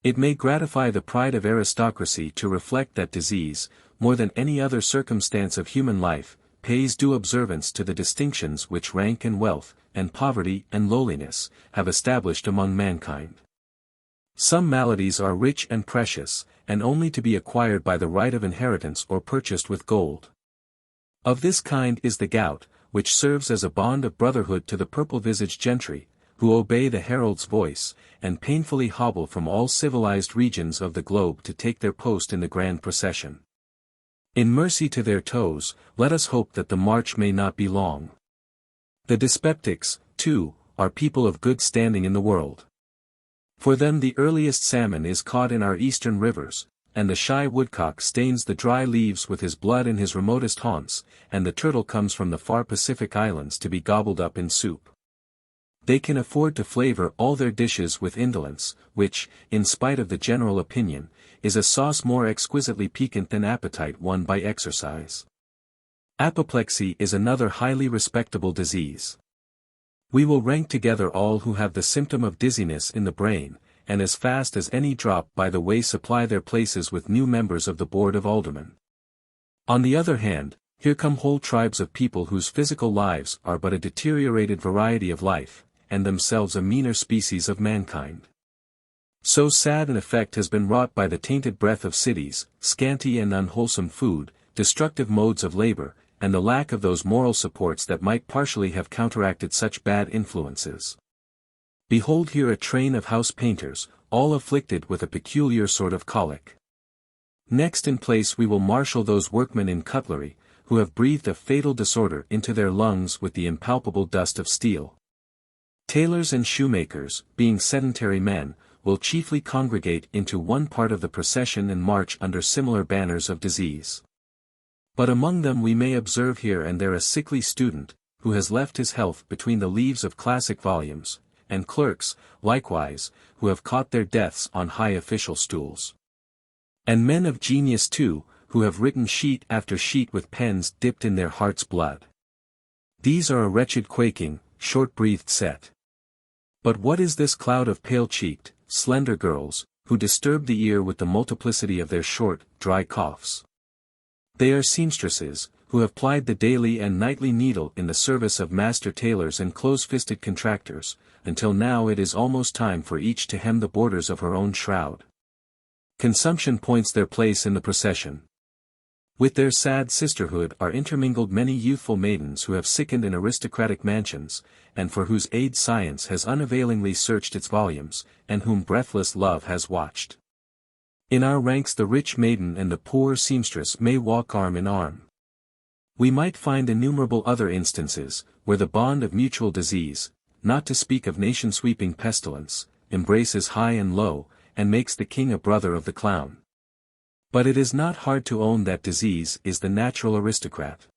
It may gratify the pride of aristocracy to reflect that disease, more than any other circumstance of human life, pays due observance to the distinctions which rank and wealth, and poverty and lowliness, have established among mankind. Some maladies are rich and precious, and only to be acquired by the right of inheritance or purchased with gold. Of this kind is the gout, which serves as a bond of brotherhood to the purple-visaged gentry, who obey the herald's voice, and painfully hobble from all civilized regions of the globe to take their post in the grand procession. In mercy to their toes, let us hope that the march may not be long. The dyspeptics, too, are people of good standing in the world. For them the earliest salmon is caught in our eastern rivers, and the shy woodcock stains the dry leaves with his blood in his remotest haunts, and the turtle comes from the far Pacific islands to be gobbled up in soup. They can afford to flavor all their dishes with indolence, which, in spite of the general opinion, is a sauce more exquisitely piquant than appetite won by exercise. Apoplexy is another highly respectable disease. We will rank together all who have the symptom of dizziness in the brain, and as fast as any drop by the way supply their places with new members of the Board of Aldermen. On the other hand, here come whole tribes of people whose physical lives are but a deteriorated variety of life, and themselves a meaner species of mankind. So sad an effect has been wrought by the tainted breath of cities, scanty and unwholesome food, destructive modes of labor, and the lack of those moral supports that might partially have counteracted such bad influences. Behold here a train of house painters, all afflicted with a peculiar sort of colic. Next in place we will marshal those workmen in cutlery, who have breathed a fatal disorder into their lungs with the impalpable dust of steel. Tailors and shoemakers, being sedentary men, will chiefly congregate into one part of the procession and march under similar banners of disease. But among them we may observe here and there a sickly student, who has left his health between the leaves of classic volumes, and clerks, likewise, who have caught their deaths on high official stools. And men of genius too, who have written sheet after sheet with pens dipped in their heart's blood. These are a wretched quaking, short-breathed set. But what is this cloud of pale-cheeked, slender girls, who disturb the ear with the multiplicity of their short, dry coughs? They are seamstresses, who have plied the daily and nightly needle in the service of master tailors and close-fisted contractors, until now it is almost time for each to hem the borders of her own shroud. Consumption points their place in the procession. With their sad sisterhood are intermingled many youthful maidens who have sickened in aristocratic mansions, and for whose aid science has unavailingly searched its volumes, and whom breathless love has watched. In our ranks the rich maiden and the poor seamstress may walk arm in arm. We might find innumerable other instances, where the bond of mutual disease, not to speak of nation-sweeping pestilence, embraces high and low, and makes the king a brother of the clown. But it is not hard to own that disease is the natural aristocrat.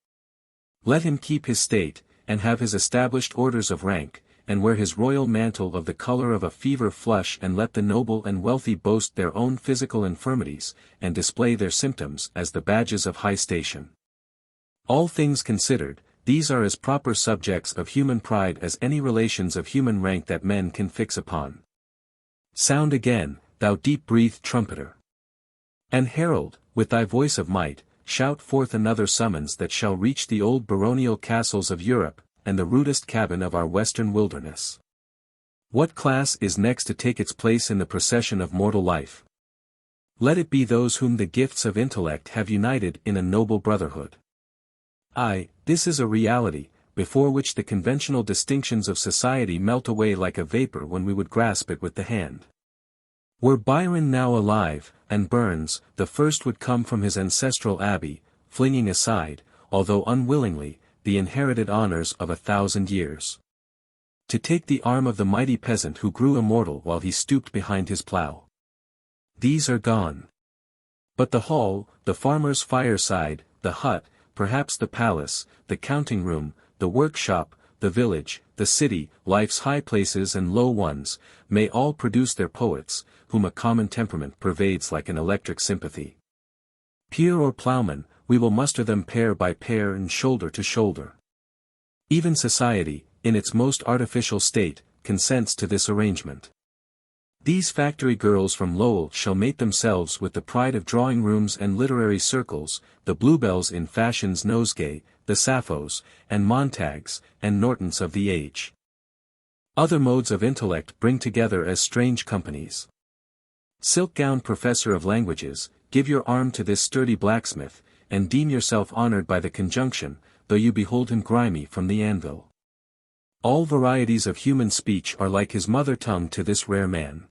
Let him keep his state, and have his established orders of rank, and wear his royal mantle of the color of a fever flush, and let the noble and wealthy boast their own physical infirmities, and display their symptoms as the badges of high station. All things considered, these are as proper subjects of human pride as any relations of human rank that men can fix upon. Sound again, thou deep-breathed trumpeter. And herald, with thy voice of might, shout forth another summons that shall reach the old baronial castles of Europe, and the rudest cabin of our western wilderness. What class is next to take its place in the procession of mortal life? Let it be those whom the gifts of intellect have united in a noble brotherhood. Aye, this is a reality, before which the conventional distinctions of society melt away like a vapor when we would grasp it with the hand. Were Byron now alive, and Burns, the first would come from his ancestral abbey, flinging aside, although unwillingly, the inherited honors of 1,000 years. To take the arm of the mighty peasant who grew immortal while he stooped behind his plough. These are gone. But the hall, the farmer's fireside, the hut, perhaps the palace, the counting-room, the workshop, the village, the city, life's high places and low ones, may all produce their poets, whom a common temperament pervades like an electric sympathy. Peer or ploughman, we will muster them pair by pair and shoulder to shoulder. Even society, in its most artificial state, consents to this arrangement. These factory girls from Lowell shall mate themselves with the pride of drawing rooms and literary circles, the bluebells in fashion's nosegay, the Sapphos, and Montags, and Nortons of the age. Other modes of intellect bring together as strange companies. Silk-gowned professor of languages, give your arm to this sturdy blacksmith, and deem yourself honored by the conjunction, though you behold him grimy from the anvil. All varieties of human speech are like his mother tongue to this rare man.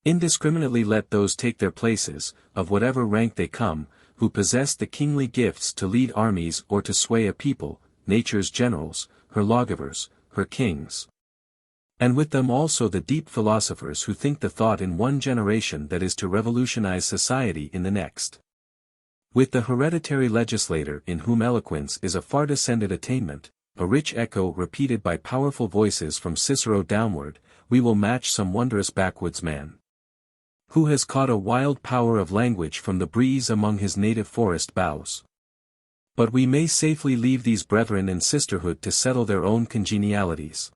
Indiscriminately let those take their places, of whatever rank they come, who possess the kingly gifts to lead armies or to sway a people, nature's generals, her lawgivers, her kings. And with them also the deep philosophers who think the thought in one generation that is to revolutionize society in the next. With the hereditary legislator in whom eloquence is a far descended attainment, a rich echo repeated by powerful voices from Cicero downward, we will match some wondrous backwoodsman, who has caught a wild power of language from the breeze among his native forest boughs. But we may safely leave these brethren and sisterhood to settle their own congenialities.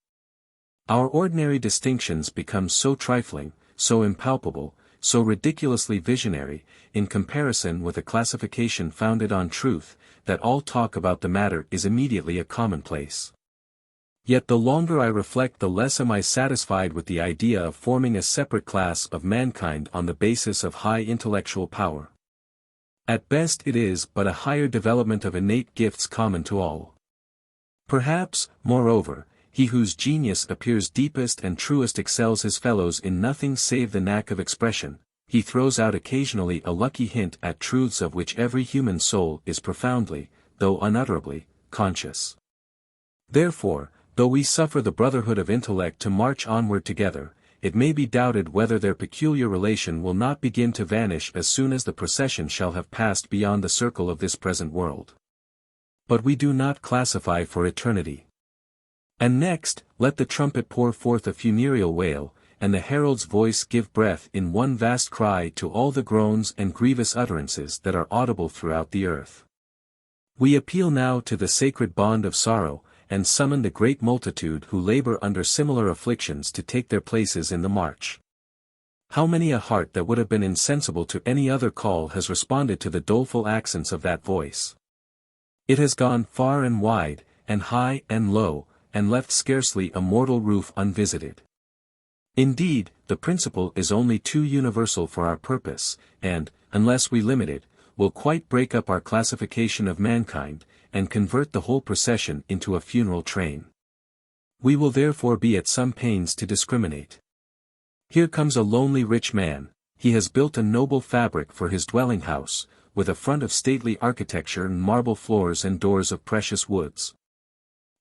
Our ordinary distinctions become so trifling, so impalpable, so ridiculously visionary, in comparison with a classification founded on truth, that all talk about the matter is immediately a commonplace. Yet the longer I reflect the less am I satisfied with the idea of forming a separate class of mankind on the basis of high intellectual power. At best it is but a higher development of innate gifts common to all. Perhaps, moreover, he whose genius appears deepest and truest excels his fellows in nothing save the knack of expression. He throws out occasionally a lucky hint at truths of which every human soul is profoundly, though unutterably, conscious. Therefore, though we suffer the brotherhood of intellect to march onward together, it may be doubted whether their peculiar relation will not begin to vanish as soon as the procession shall have passed beyond the circle of this present world. But we do not classify for eternity. And next, let the trumpet pour forth a funereal wail, and the herald's voice give breath in one vast cry to all the groans and grievous utterances that are audible throughout the earth. We appeal now to the sacred bond of sorrow, and summon the great multitude who labor under similar afflictions to take their places in the march. How many a heart that would have been insensible to any other call has responded to the doleful accents of that voice? It has gone far and wide, and high and low, and left scarcely a mortal roof unvisited. Indeed, the principle is only too universal for our purpose, and, unless we limit it, will quite break up our classification of mankind, and convert the whole procession into a funeral train. We will therefore be at some pains to discriminate. Here comes a lonely rich man. He has built a noble fabric for his dwelling house, with a front of stately architecture and marble floors and doors of precious woods.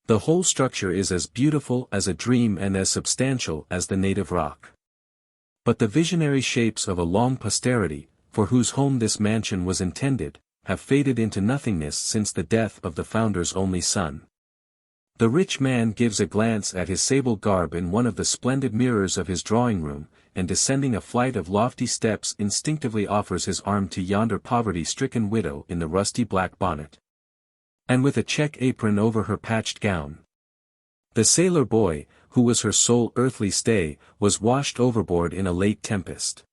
The whole structure is as beautiful as a dream and as substantial as the native rock. But the visionary shapes of a long posterity, for whose home this mansion was intended, have faded into nothingness since the death of the founder's only son. The rich man gives a glance at his sable garb in one of the splendid mirrors of his drawing-room, and descending a flight of lofty steps instinctively offers his arm to yonder poverty-stricken widow in the rusty black bonnet, and with a check apron over her patched gown. The sailor boy, who was her sole earthly stay, was washed overboard in a late tempest.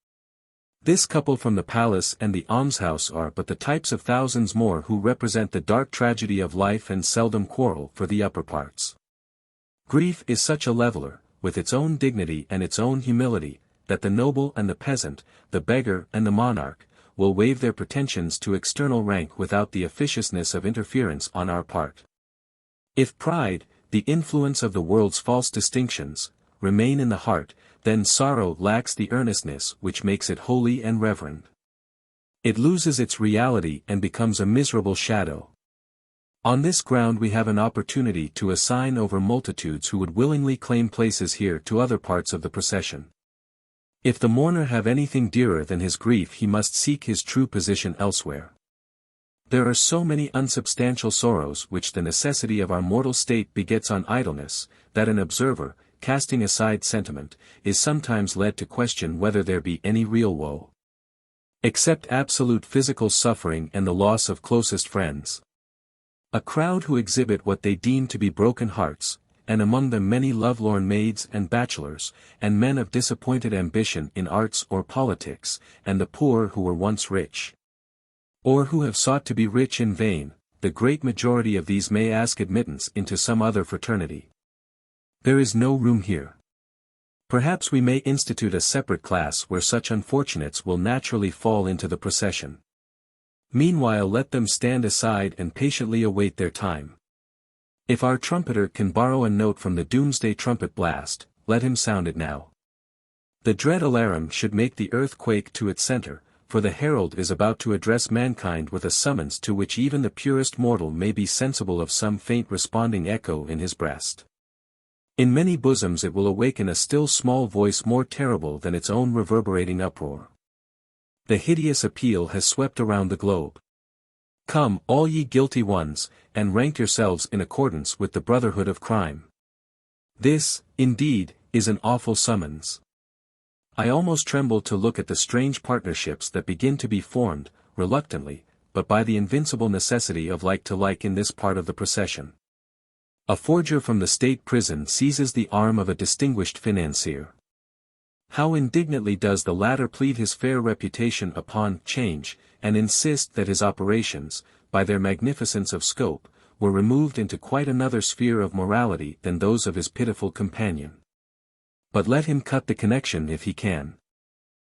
This couple from the palace and the almshouse are but the types of thousands more who represent the dark tragedy of life and seldom quarrel for the upper parts. Grief is such a leveler, with its own dignity and its own humility, that the noble and the peasant, the beggar and the monarch, will waive their pretensions to external rank without the officiousness of interference on our part. If pride, the influence of the world's false distinctions, remain in the heart, then sorrow lacks the earnestness which makes it holy and reverend. It loses its reality and becomes a miserable shadow. On this ground we have an opportunity to assign over multitudes who would willingly claim places here to other parts of the procession. If the mourner have anything dearer than his grief, he must seek his true position elsewhere. There are so many unsubstantial sorrows which the necessity of our mortal state begets on idleness, that an observer, casting aside sentiment, is sometimes led to question whether there be any real woe, except absolute physical suffering and the loss of closest friends. A crowd who exhibit what they deem to be broken hearts, and among them many lovelorn maids and bachelors, and men of disappointed ambition in arts or politics, and the poor who were once rich, or who have sought to be rich in vain. The great majority of these may ask admittance into some other fraternity. There is no room here. Perhaps we may institute a separate class where such unfortunates will naturally fall into the procession. Meanwhile let them stand aside and patiently await their time. If our trumpeter can borrow a note from the doomsday trumpet blast, let him sound it now. The dread alarum should make the earth quake to its center, for the herald is about to address mankind with a summons to which even the purest mortal may be sensible of some faint responding echo in his breast. In many bosoms it will awaken a still small voice more terrible than its own reverberating uproar. The hideous appeal has swept around the globe. Come, all ye guilty ones, and rank yourselves in accordance with the brotherhood of crime. This, indeed, is an awful summons. I almost tremble to look at the strange partnerships that begin to be formed, reluctantly, but by the invincible necessity of like to like in this part of the procession. A forger from the state prison seizes the arm of a distinguished financier. How indignantly does the latter plead his fair reputation upon change, and insist that his operations, by their magnificence of scope, were removed into quite another sphere of morality than those of his pitiful companion. But let him cut the connection if he can.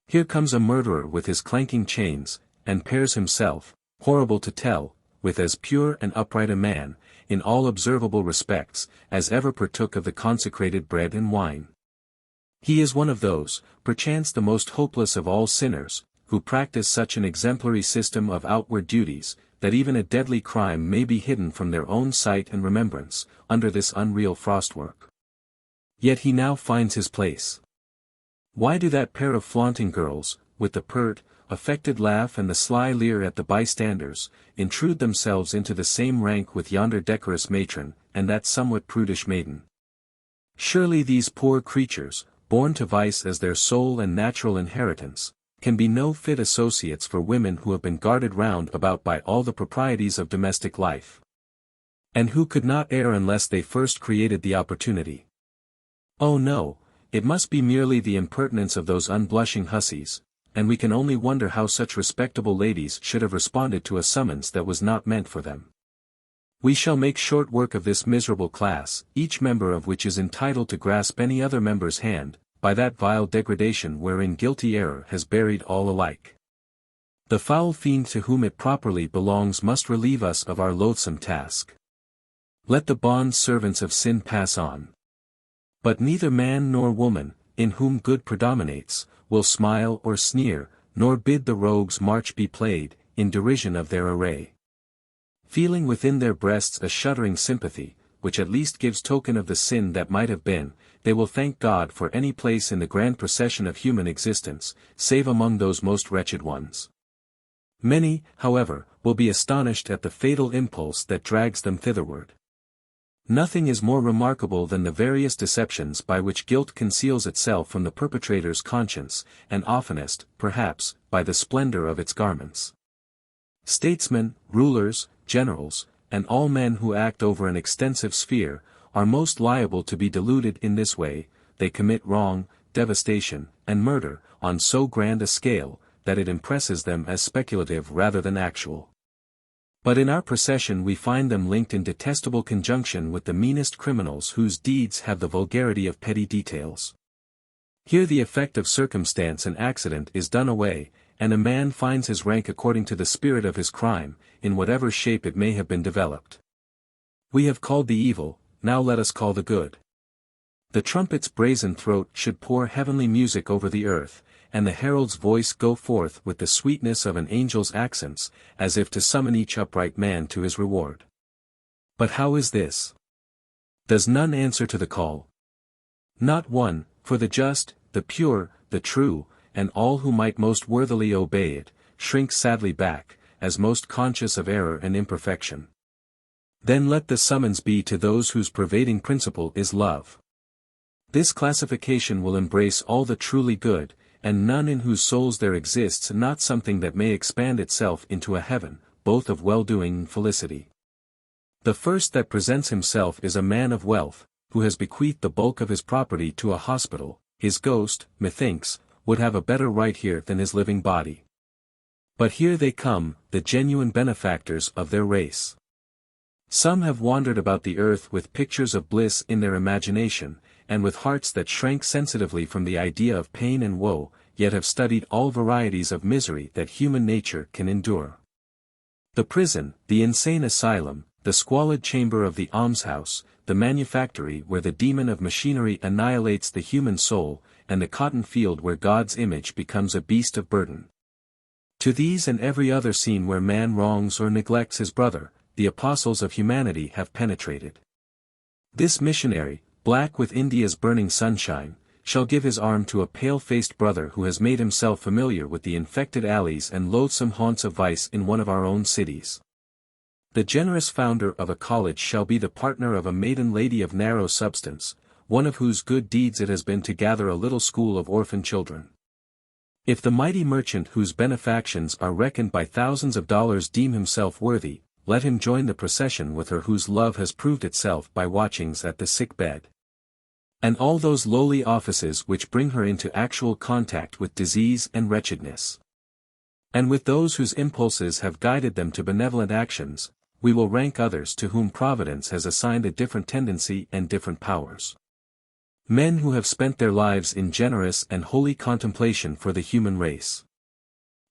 Here comes a murderer with his clanking chains, and pairs himself, horrible to tell, with as pure and upright a man, in all observable respects, as ever partook of the consecrated bread and wine. He is one of those, perchance the most hopeless of all sinners, who practice such an exemplary system of outward duties, that even a deadly crime may be hidden from their own sight and remembrance, under this unreal frostwork. Yet he now finds his place. Why do that pair of flaunting girls, with the pert, affected laugh and the sly leer at the bystanders, intrude themselves into the same rank with yonder decorous matron, and that somewhat prudish maiden? Surely these poor creatures, born to vice as their sole and natural inheritance, can be no fit associates for women who have been guarded round about by all the proprieties of domestic life, and who could not err unless they first created the opportunity. Oh no, it must be merely the impertinence of those unblushing hussies, and we can only wonder how such respectable ladies should have responded to a summons that was not meant for them. We shall make short work of this miserable class, each member of which is entitled to grasp any other member's hand, by that vile degradation wherein guilty error has buried all alike. The foul fiend to whom it properly belongs must relieve us of our loathsome task. Let the bond servants of sin pass on. But neither man nor woman, in whom good predominates, will smile or sneer, nor bid the rogue's march be played, in derision of their array. Feeling within their breasts a shuddering sympathy, which at least gives token of the sin that might have been, they will thank God for any place in the grand procession of human existence, save among those most wretched ones. Many, however, will be astonished at the fatal impulse that drags them thitherward. Nothing is more remarkable than the various deceptions by which guilt conceals itself from the perpetrator's conscience, and oftenest, perhaps, by the splendor of its garments. Statesmen, rulers, generals, and all men who act over an extensive sphere, are most liable to be deluded in this way. They commit wrong, devastation, and murder, on so grand a scale, that it impresses them as speculative rather than actual. But in our procession we find them linked in detestable conjunction with the meanest criminals whose deeds have the vulgarity of petty details. Here the effect of circumstance and accident is done away, and a man finds his rank according to the spirit of his crime, in whatever shape it may have been developed. We have called the evil, now let us call the good. The trumpet's brazen throat should pour heavenly music over the earth, and the herald's voice go forth with the sweetness of an angel's accents, as if to summon each upright man to his reward. But how is this? Does none answer to the call? Not one, for the just, the pure, the true, and all who might most worthily obey it, shrink sadly back, as most conscious of error and imperfection. Then let the summons be to those whose pervading principle is love. This classification will embrace all the truly good, and none in whose souls there exists not something that may expand itself into a heaven, both of well-doing and felicity. The first that presents himself is a man of wealth, who has bequeathed the bulk of his property to a hospital, his ghost, methinks, would have a better right here than his living body. But here they come, the genuine benefactors of their race. Some have wandered about the earth with pictures of bliss in their imagination, and with hearts that shrank sensitively from the idea of pain and woe, yet have studied all varieties of misery that human nature can endure. The prison, the insane asylum, the squalid chamber of the almshouse, the manufactory where the demon of machinery annihilates the human soul, and the cotton field where God's image becomes a beast of burden. To these and every other scene where man wrongs or neglects his brother, the apostles of humanity have penetrated. This missionary, black with India's burning sunshine, shall give his arm to a pale-faced brother who has made himself familiar with the infected alleys and loathsome haunts of vice in one of our own cities. The generous founder of a college shall be the partner of a maiden lady of narrow substance, one of whose good deeds it has been to gather a little school of orphan children. If the mighty merchant whose benefactions are reckoned by thousands of dollars deem himself worthy, let him join the procession with her whose love has proved itself by watchings at the sick bed. And all those lowly offices which bring her into actual contact with disease and wretchedness. And with those whose impulses have guided them to benevolent actions, we will rank others to whom Providence has assigned a different tendency and different powers. Men who have spent their lives in generous and holy contemplation for the human race.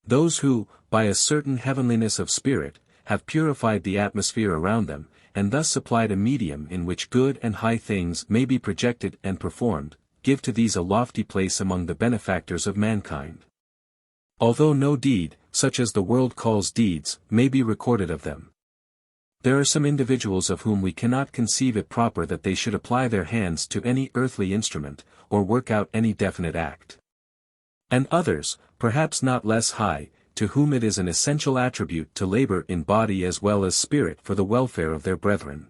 Those who, by a certain heavenliness of spirit, have purified the atmosphere around them, and thus supplied a medium in which good and high things may be projected and performed, give to these a lofty place among the benefactors of mankind. Although no deed, such as the world calls deeds, may be recorded of them. There are some individuals of whom we cannot conceive it proper that they should apply their hands to any earthly instrument, or work out any definite act. And others, perhaps not less high, to whom it is an essential attribute to labor in body as well as spirit for the welfare of their brethren.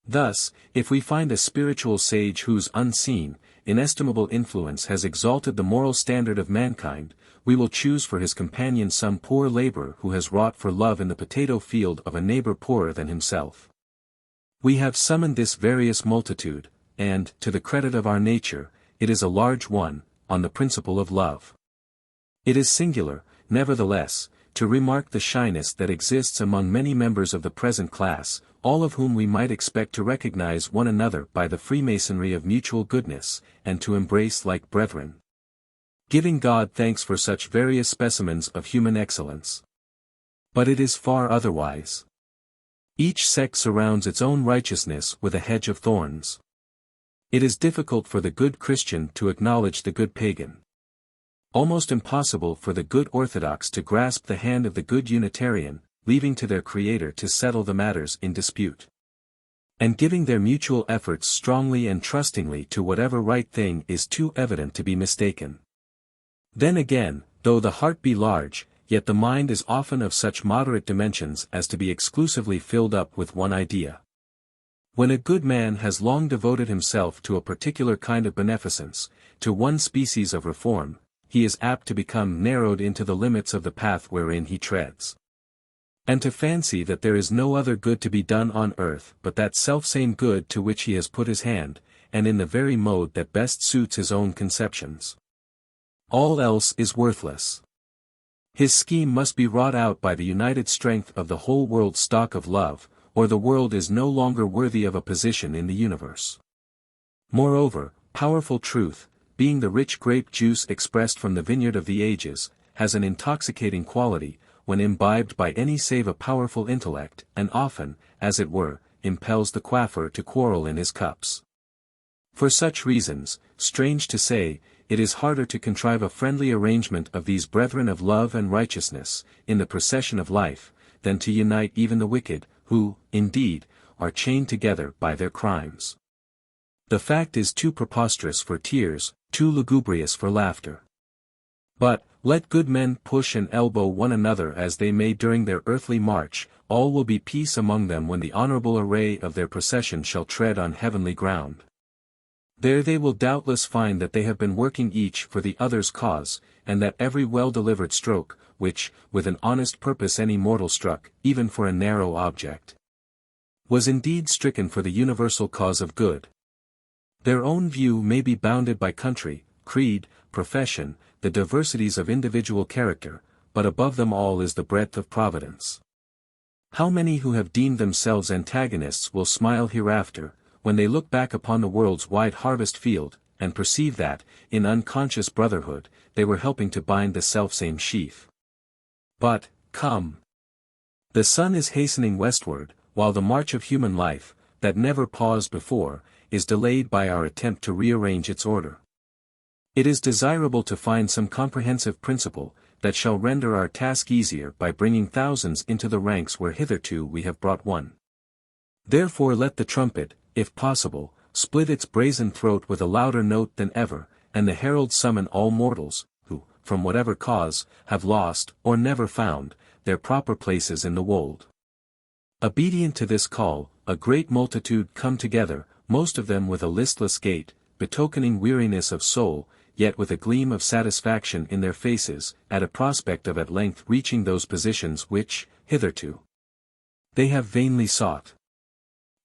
Thus, if we find a spiritual sage whose unseen, inestimable influence has exalted the moral standard of mankind, we will choose for his companion some poor laborer who has wrought for love in the potato field of a neighbor poorer than himself. We have summoned this various multitude, and, to the credit of our nature, it is a large one, on the principle of love. It is singular, nevertheless, to remark the shyness that exists among many members of the present class, all of whom we might expect to recognize one another by the freemasonry of mutual goodness, and to embrace like brethren. Giving God thanks for such various specimens of human excellence. But it is far otherwise. Each sect surrounds its own righteousness with a hedge of thorns. It is difficult for the good Christian to acknowledge the good pagan. Almost impossible for the good Orthodox to grasp the hand of the good Unitarian, leaving to their Creator to settle the matters in dispute. And giving their mutual efforts strongly and trustingly to whatever right thing is too evident to be mistaken. Then again, though the heart be large, yet the mind is often of such moderate dimensions as to be exclusively filled up with one idea. When a good man has long devoted himself to a particular kind of beneficence, to one species of reform, he is apt to become narrowed into the limits of the path wherein he treads. And to fancy that there is no other good to be done on earth but that selfsame good to which he has put his hand, and in the very mode that best suits his own conceptions. All else is worthless. His scheme must be wrought out by the united strength of the whole world's stock of love, or the world is no longer worthy of a position in the universe. Moreover, powerful truth, being the rich grape juice expressed from the vineyard of the ages, has an intoxicating quality, when imbibed by any save a powerful intellect, and often, as it were, impels the quaffer to quarrel in his cups. For such reasons, strange to say, it is harder to contrive a friendly arrangement of these brethren of love and righteousness, in the procession of life, than to unite even the wicked, who, indeed, are chained together by their crimes. The fact is too preposterous for tears, too lugubrious for laughter. But, let good men push and elbow one another as they may during their earthly march, all will be peace among them when the honorable array of their procession shall tread on heavenly ground. There they will doubtless find that they have been working each for the other's cause, and that every well-delivered stroke, which, with an honest purpose any mortal struck, even for a narrow object, was indeed stricken for the universal cause of good. Their own view may be bounded by country, creed, profession, the diversities of individual character, but above them all is the breadth of providence. How many who have deemed themselves antagonists will smile hereafter, when they look back upon the world's wide harvest field, and perceive that, in unconscious brotherhood, they were helping to bind the selfsame sheaf. But, come. The sun is hastening westward, while the march of human life, that never paused before, is delayed by our attempt to rearrange its order. It is desirable to find some comprehensive principle, that shall render our task easier by bringing thousands into the ranks where hitherto we have brought one. Therefore let the trumpet, if possible, split its brazen throat with a louder note than ever, and the herald summon all mortals, who, from whatever cause, have lost, or never found, their proper places in the wold. Obedient to this call, a great multitude come together, most of them with a listless gait, betokening weariness of soul, yet with a gleam of satisfaction in their faces, at a prospect of at length reaching those positions which, hitherto, they have vainly sought.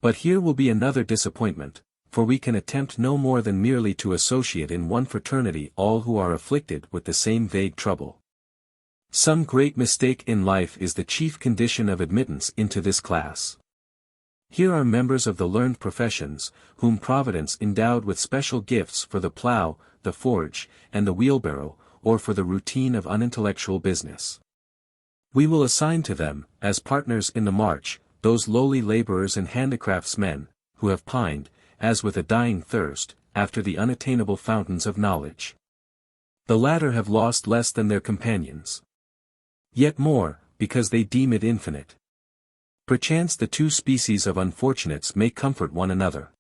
But here will be another disappointment, for we can attempt no more than merely to associate in one fraternity all who are afflicted with the same vague trouble. Some great mistake in life is the chief condition of admittance into this class. Here are members of the learned professions, whom Providence endowed with special gifts for the plough, the forge, and the wheelbarrow, or for the routine of unintellectual business. We will assign to them, as partners in the march, those lowly laborers and handicraftsmen, who have pined, as with a dying thirst, after the unattainable fountains of knowledge. The latter have lost less than their companions. Yet more, because they deem it infinite. Perchance the two species of unfortunates may comfort one another.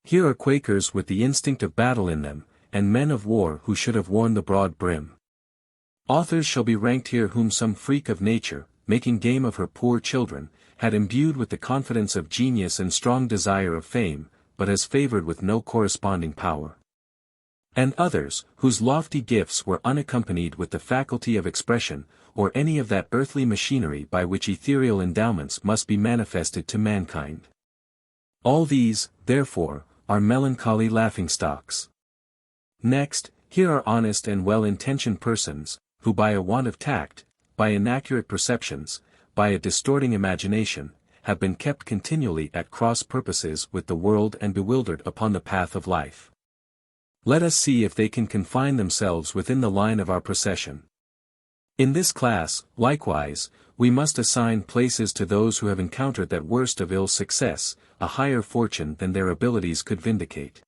Here are Quakers with the instinct of battle in them, and men of war who should have worn the broad brim. Authors shall be ranked here whom some freak of nature, making game of her poor children, had imbued with the confidence of genius and strong desire of fame, but has favored with no corresponding power. And others, whose lofty gifts were unaccompanied with the faculty of expression, or any of that earthly machinery by which ethereal endowments must be manifested to mankind. All these, therefore, are melancholy laughingstocks. Next, here are honest and well-intentioned persons, who by a want of tact, by inaccurate perceptions, by a distorting imagination, have been kept continually at cross purposes with the world and bewildered upon the path of life. Let us see if they can confine themselves within the line of our procession. In this class, likewise, we must assign places to those who have encountered that worst of ill success, a higher fortune than their abilities could vindicate.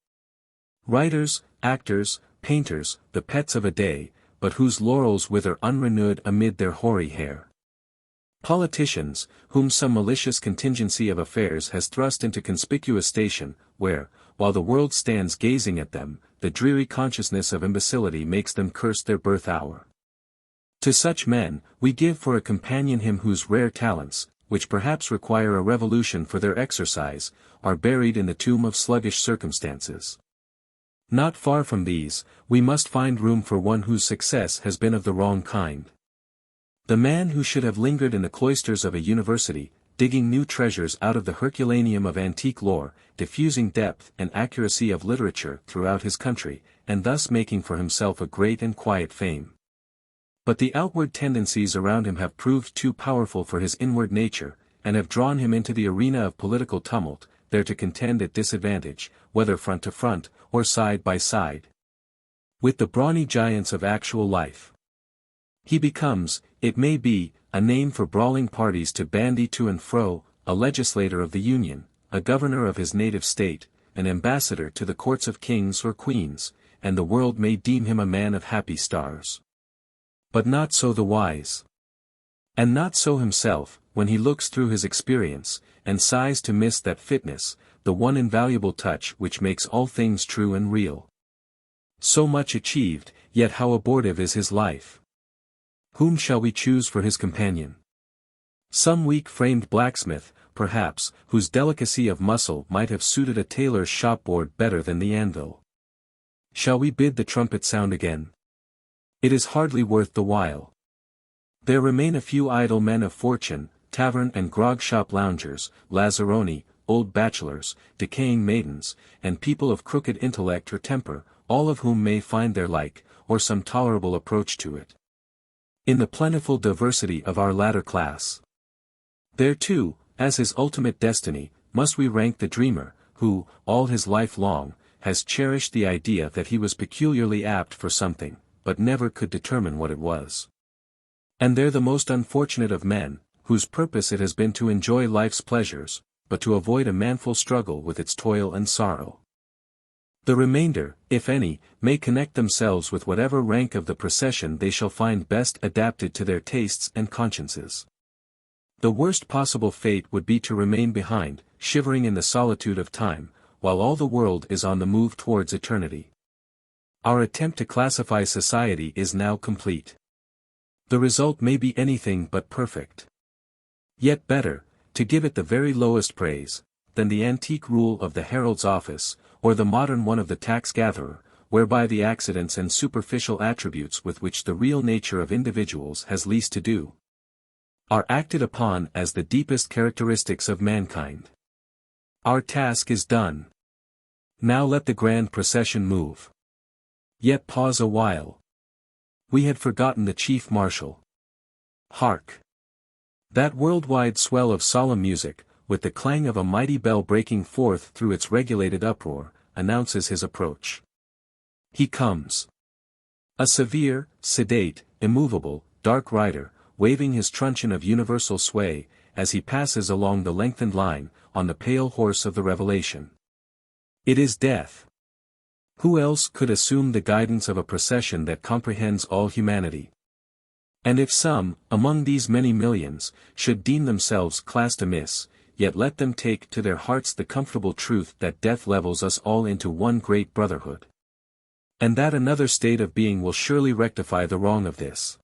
Writers, actors, painters, the pets of a day, but whose laurels wither unrenewed amid their hoary hair. Politicians, whom some malicious contingency of affairs has thrust into conspicuous station, where, while the world stands gazing at them, the dreary consciousness of imbecility makes them curse their birth hour. To such men, we give for a companion him whose rare talents, which perhaps require a revolution for their exercise, are buried in the tomb of sluggish circumstances. Not far from these, we must find room for one whose success has been of the wrong kind. The man who should have lingered in the cloisters of a university, digging new treasures out of the Herculaneum of antique lore, diffusing depth and accuracy of literature throughout his country, and thus making for himself a great and quiet fame. But the outward tendencies around him have proved too powerful for his inward nature, and have drawn him into the arena of political tumult, there to contend at disadvantage, whether front to front, or side by side, with the brawny giants of actual life. He becomes, it may be, a name for brawling parties to bandy to and fro, a legislator of the Union, a governor of his native state, an ambassador to the courts of kings or queens, and the world may deem him a man of happy stars. But not so the wise. And not so himself, when he looks through his experience, and sighs to miss that fitness, the one invaluable touch which makes all things true and real. So much achieved, yet how abortive is his life. Whom shall we choose for his companion? Some weak-framed blacksmith, perhaps, whose delicacy of muscle might have suited a tailor's shopboard better than the anvil. Shall we bid the trumpet sound again? It is hardly worth the while. There remain a few idle men of fortune, tavern and grog-shop loungers, lazzaroni, old bachelors, decaying maidens, and people of crooked intellect or temper, all of whom may find their like, or some tolerable approach to it. In the plentiful diversity of our latter class, there too, as his ultimate destiny, must we rank the dreamer, who, all his life long, has cherished the idea that he was peculiarly apt for something, but never could determine what it was. And there the most unfortunate of men, whose purpose it has been to enjoy life's pleasures, but to avoid a manful struggle with its toil and sorrow. The remainder, if any, may connect themselves with whatever rank of the procession they shall find best adapted to their tastes and consciences. The worst possible fate would be to remain behind, shivering in the solitude of time, while all the world is on the move towards eternity. Our attempt to classify society is now complete. The result may be anything but perfect. Yet better, to give it the very lowest praise, than the antique rule of the herald's office, or the modern one of the tax-gatherer, whereby the accidents and superficial attributes with which the real nature of individuals has least to do, are acted upon as the deepest characteristics of mankind. Our task is done. Now let the grand procession move. Yet pause a while. We had forgotten the chief marshal. Hark! That worldwide swell of solemn music, with the clang of a mighty bell breaking forth through its regulated uproar, announces his approach. He comes. A severe, sedate, immovable, dark rider, waving his truncheon of universal sway, as he passes along the lengthened line, on the pale horse of the Revelation. It is Death. Who else could assume the guidance of a procession that comprehends all humanity? And if some, among these many millions, should deem themselves classed amiss, yet let them take to their hearts the comfortable truth that death levels us all into one great brotherhood. And that another state of being will surely rectify the wrong of this.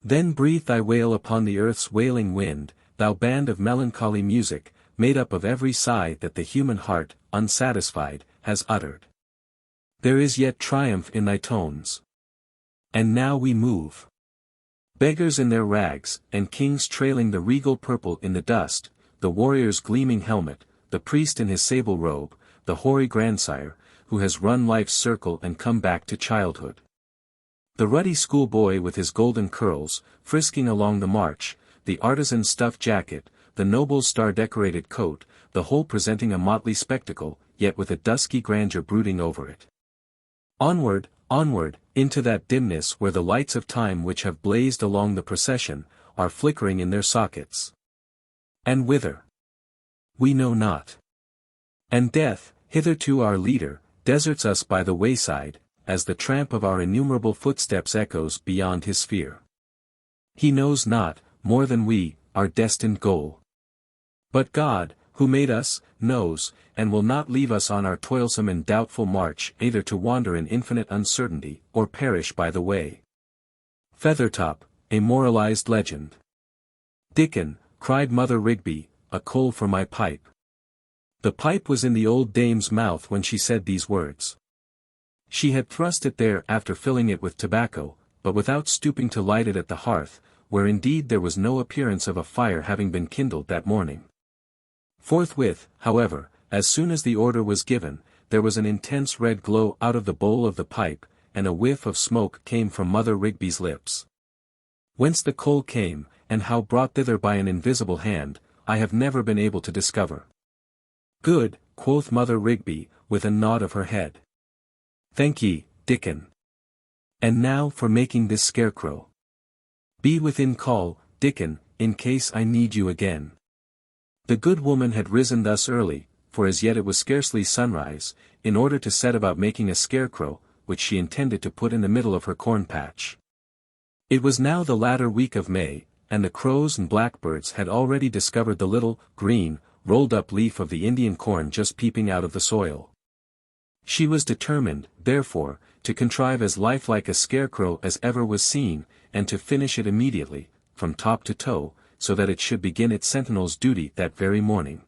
Then breathe thy wail upon the earth's wailing wind, thou band of melancholy music, made up of every sigh that the human heart, unsatisfied, has uttered. There is yet triumph in thy tones. And now we move. Beggars in their rags, and kings trailing the regal purple in the dust, the warrior's gleaming helmet, the priest in his sable robe, the hoary grandsire, who has run life's circle and come back to childhood. The ruddy schoolboy with his golden curls, frisking along the march, the artisan's stuff jacket, the noble's star-decorated coat, the whole presenting a motley spectacle, yet with a dusky grandeur brooding over it. Onward, onward, into that dimness where the lights of time which have blazed along the procession, are flickering in their sockets. And whither? We know not. And death, hitherto our leader, deserts us by the wayside, as the tramp of our innumerable footsteps echoes beyond his sphere. He knows not, more than we, our destined goal. But God, who made us, knows, and will not leave us on our toilsome and doubtful march either to wander in infinite uncertainty, or perish by the way. Feathertop, a moralized legend. Dickon, cried Mother Rigby, a coal for my pipe. The pipe was in the old dame's mouth when she said these words. She had thrust it there after filling it with tobacco, but without stooping to light it at the hearth, where indeed there was no appearance of a fire having been kindled that morning. Forthwith, however, as soon as the order was given, there was an intense red glow out of the bowl of the pipe, and a whiff of smoke came from Mother Rigby's lips. Whence the coal came, and how brought thither by an invisible hand, I have never been able to discover. Good, quoth Mother Rigby, with a nod of her head. Thank ye, Dickon. And now for making this scarecrow. Be within call, Dickon, in case I need you again. The good woman had risen thus early, for as yet it was scarcely sunrise, in order to set about making a scarecrow, which she intended to put in the middle of her corn patch. It was now the latter week of May, and the crows and blackbirds had already discovered the little, green, rolled-up leaf of the Indian corn just peeping out of the soil. She was determined, therefore, to contrive as lifelike a scarecrow as ever was seen, and to finish it immediately, from top to toe, so that it should begin its sentinel's duty that very morning.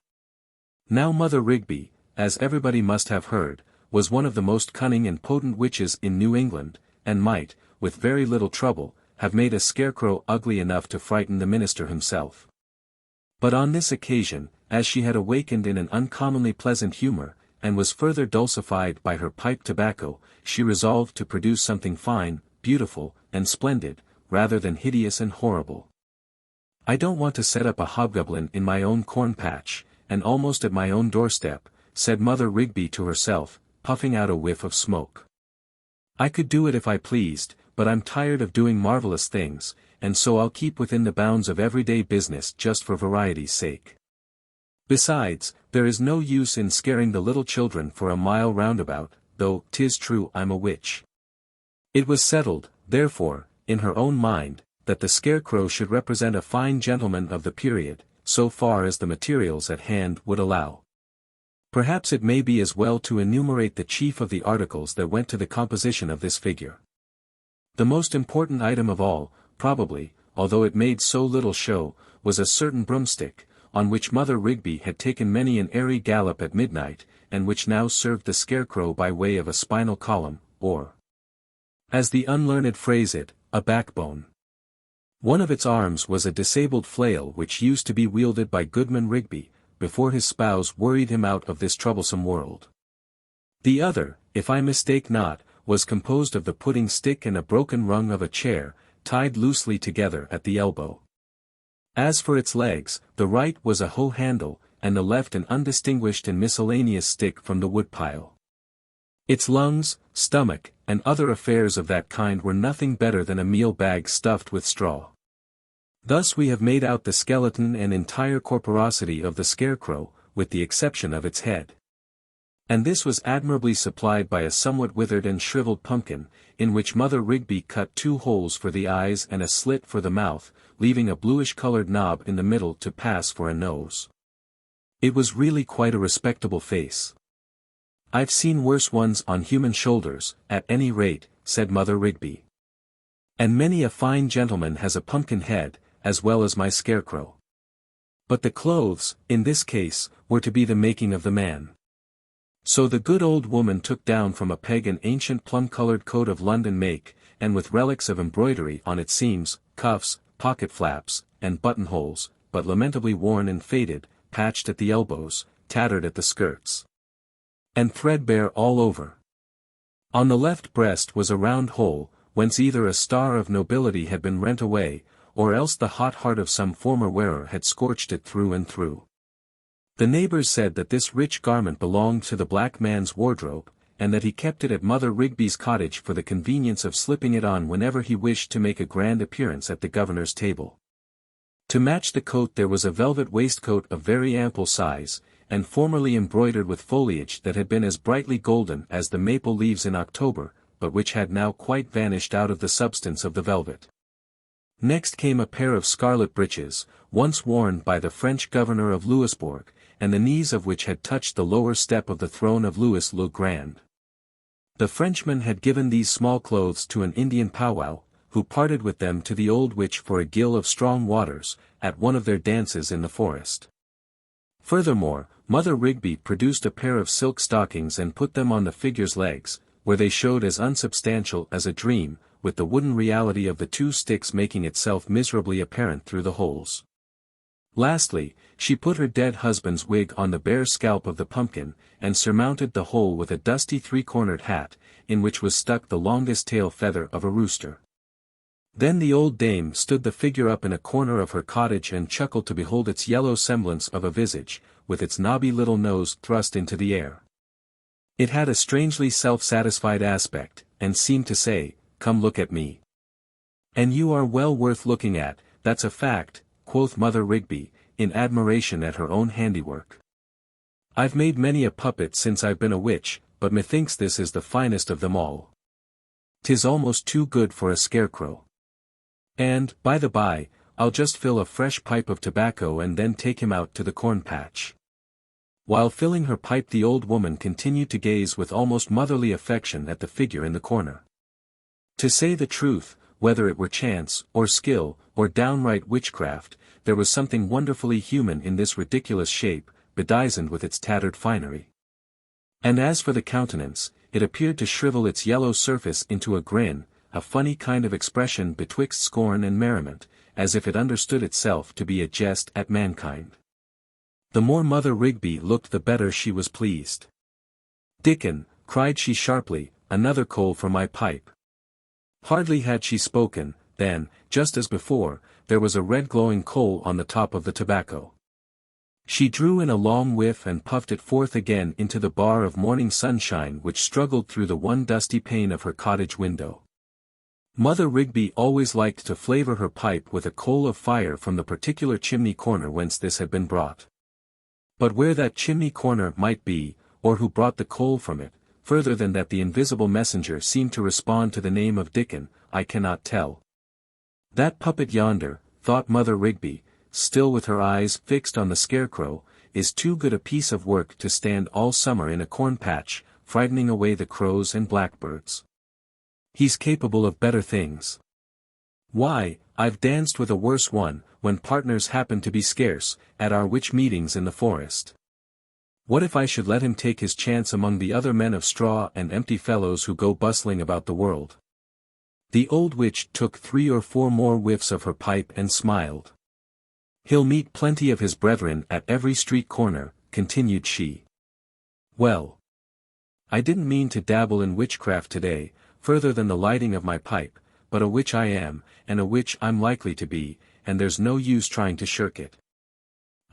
Now Mother Rigby, as everybody must have heard, was one of the most cunning and potent witches in New England, and might, with very little trouble, have made a scarecrow ugly enough to frighten the minister himself. But on this occasion, as she had awakened in an uncommonly pleasant humor, and was further dulcified by her pipe tobacco, she resolved to produce something fine, beautiful, and splendid, rather than hideous and horrible. "I don't want to set up a hobgoblin in my own corn patch, and almost at my own doorstep," said Mother Rigby to herself, puffing out a whiff of smoke. "I could do it if I pleased, but I'm tired of doing marvelous things, and so I'll keep within the bounds of everyday business just for variety's sake. Besides, there is no use in scaring the little children for a mile roundabout, though 'tis true I'm a witch." It was settled, therefore, in her own mind, that the scarecrow should represent a fine gentleman of the period, so far as the materials at hand would allow. Perhaps it may be as well to enumerate the chief of the articles that went to the composition of this figure. The most important item of all, probably, although it made so little show, was a certain broomstick, on which Mother Rigby had taken many an airy gallop at midnight, and which now served the scarecrow by way of a spinal column, or, as the unlearned phrase it, a backbone. One of its arms was a disabled flail which used to be wielded by Goodman Rigby, before his spouse worried him out of this troublesome world. The other, if I mistake not, was composed of the pudding stick and a broken rung of a chair, tied loosely together at the elbow. As for its legs, the right was a hoe handle, and the left an undistinguished and miscellaneous stick from the woodpile. Its lungs, stomach, and other affairs of that kind were nothing better than a meal bag stuffed with straw. Thus we have made out the skeleton and entire corporosity of the scarecrow, with the exception of its head. And this was admirably supplied by a somewhat withered and shriveled pumpkin, in which Mother Rigby cut 2 holes for the eyes and a slit for the mouth, leaving a bluish-colored knob in the middle to pass for a nose. It was really quite a respectable face. "I've seen worse ones on human shoulders, at any rate," said Mother Rigby. "And many a fine gentleman has a pumpkin head, as well as my scarecrow." But the clothes, in this case, were to be the making of the man. So the good old woman took down from a peg an ancient plum-colored coat of London make, and with relics of embroidery on its seams, cuffs, pocket flaps, and buttonholes, but lamentably worn and faded, patched at the elbows, tattered at the skirts, and threadbare all over. On the left breast was a round hole, whence either a star of nobility had been rent away, or else the hot heart of some former wearer had scorched it through and through. The neighbors said that this rich garment belonged to the black man's wardrobe, and that he kept it at Mother Rigby's cottage for the convenience of slipping it on whenever he wished to make a grand appearance at the governor's table. To match the coat there was a velvet waistcoat of very ample size, and formerly embroidered with foliage that had been as brightly golden as the maple leaves in October, but which had now quite vanished out of the substance of the velvet. Next came a pair of scarlet breeches, once worn by the French governor of Louisbourg, and the knees of which had touched the lower step of the throne of Louis le Grand. The Frenchman had given these small clothes to an Indian powwow, who parted with them to the old witch for a gill of strong waters, at one of their dances in the forest. Furthermore, Mother Rigby produced a pair of silk stockings and put them on the figure's legs, where they showed as unsubstantial as a dream, with the wooden reality of the 2 sticks making itself miserably apparent through the holes. Lastly, she put her dead husband's wig on the bare scalp of the pumpkin, and surmounted the whole with a dusty 3-cornered hat, in which was stuck the longest tail feather of a rooster. Then the old dame stood the figure up in a corner of her cottage and chuckled to behold its yellow semblance of a visage, with its knobby little nose thrust into the air. It had a strangely self-satisfied aspect, and seemed to say, "Come look at me. And you are well worth looking at, that's a fact," quoth Mother Rigby, in admiration at her own handiwork. "I've made many a puppet since I've been a witch, but methinks this is the finest of them all. 'Tis almost too good for a scarecrow. And, by the by, I'll just fill a fresh pipe of tobacco and then take him out to the corn patch." While filling her pipe the old woman continued to gaze with almost motherly affection at the figure in the corner. To say the truth, whether it were chance, or skill, or downright witchcraft, there was something wonderfully human in this ridiculous shape, bedizened with its tattered finery. And as for the countenance, it appeared to shrivel its yellow surface into a grin, a funny kind of expression betwixt scorn and merriment, as if it understood itself to be a jest at mankind. The more Mother Rigby looked the better she was pleased. "Dickon," cried she sharply, "another coal for my pipe." Hardly had she spoken, than, just as before, there was a red glowing coal on the top of the tobacco. She drew in a long whiff and puffed it forth again into the bar of morning sunshine which struggled through the one dusty pane of her cottage window. Mother Rigby always liked to flavour her pipe with a coal of fire from the particular chimney corner whence this had been brought. But where that chimney corner might be, or who brought the coal from it, further than that the invisible messenger seemed to respond to the name of Dickon, I cannot tell. "That puppet yonder," thought Mother Rigby, still with her eyes fixed on the scarecrow, "is too good a piece of work to stand all summer in a corn patch, frightening away the crows and blackbirds. He's capable of better things. Why, I've danced with a worse one, when partners happened to be scarce, at our witch meetings in the forest. What if I should let him take his chance among the other men of straw and empty fellows who go bustling about the world?" The old witch took 3 or 4 more whiffs of her pipe and smiled. "He'll meet plenty of his brethren at every street corner," continued she. "Well, I didn't mean to dabble in witchcraft today, further than the lighting of my pipe, but a witch I am, and a witch I'm likely to be, and there's no use trying to shirk it.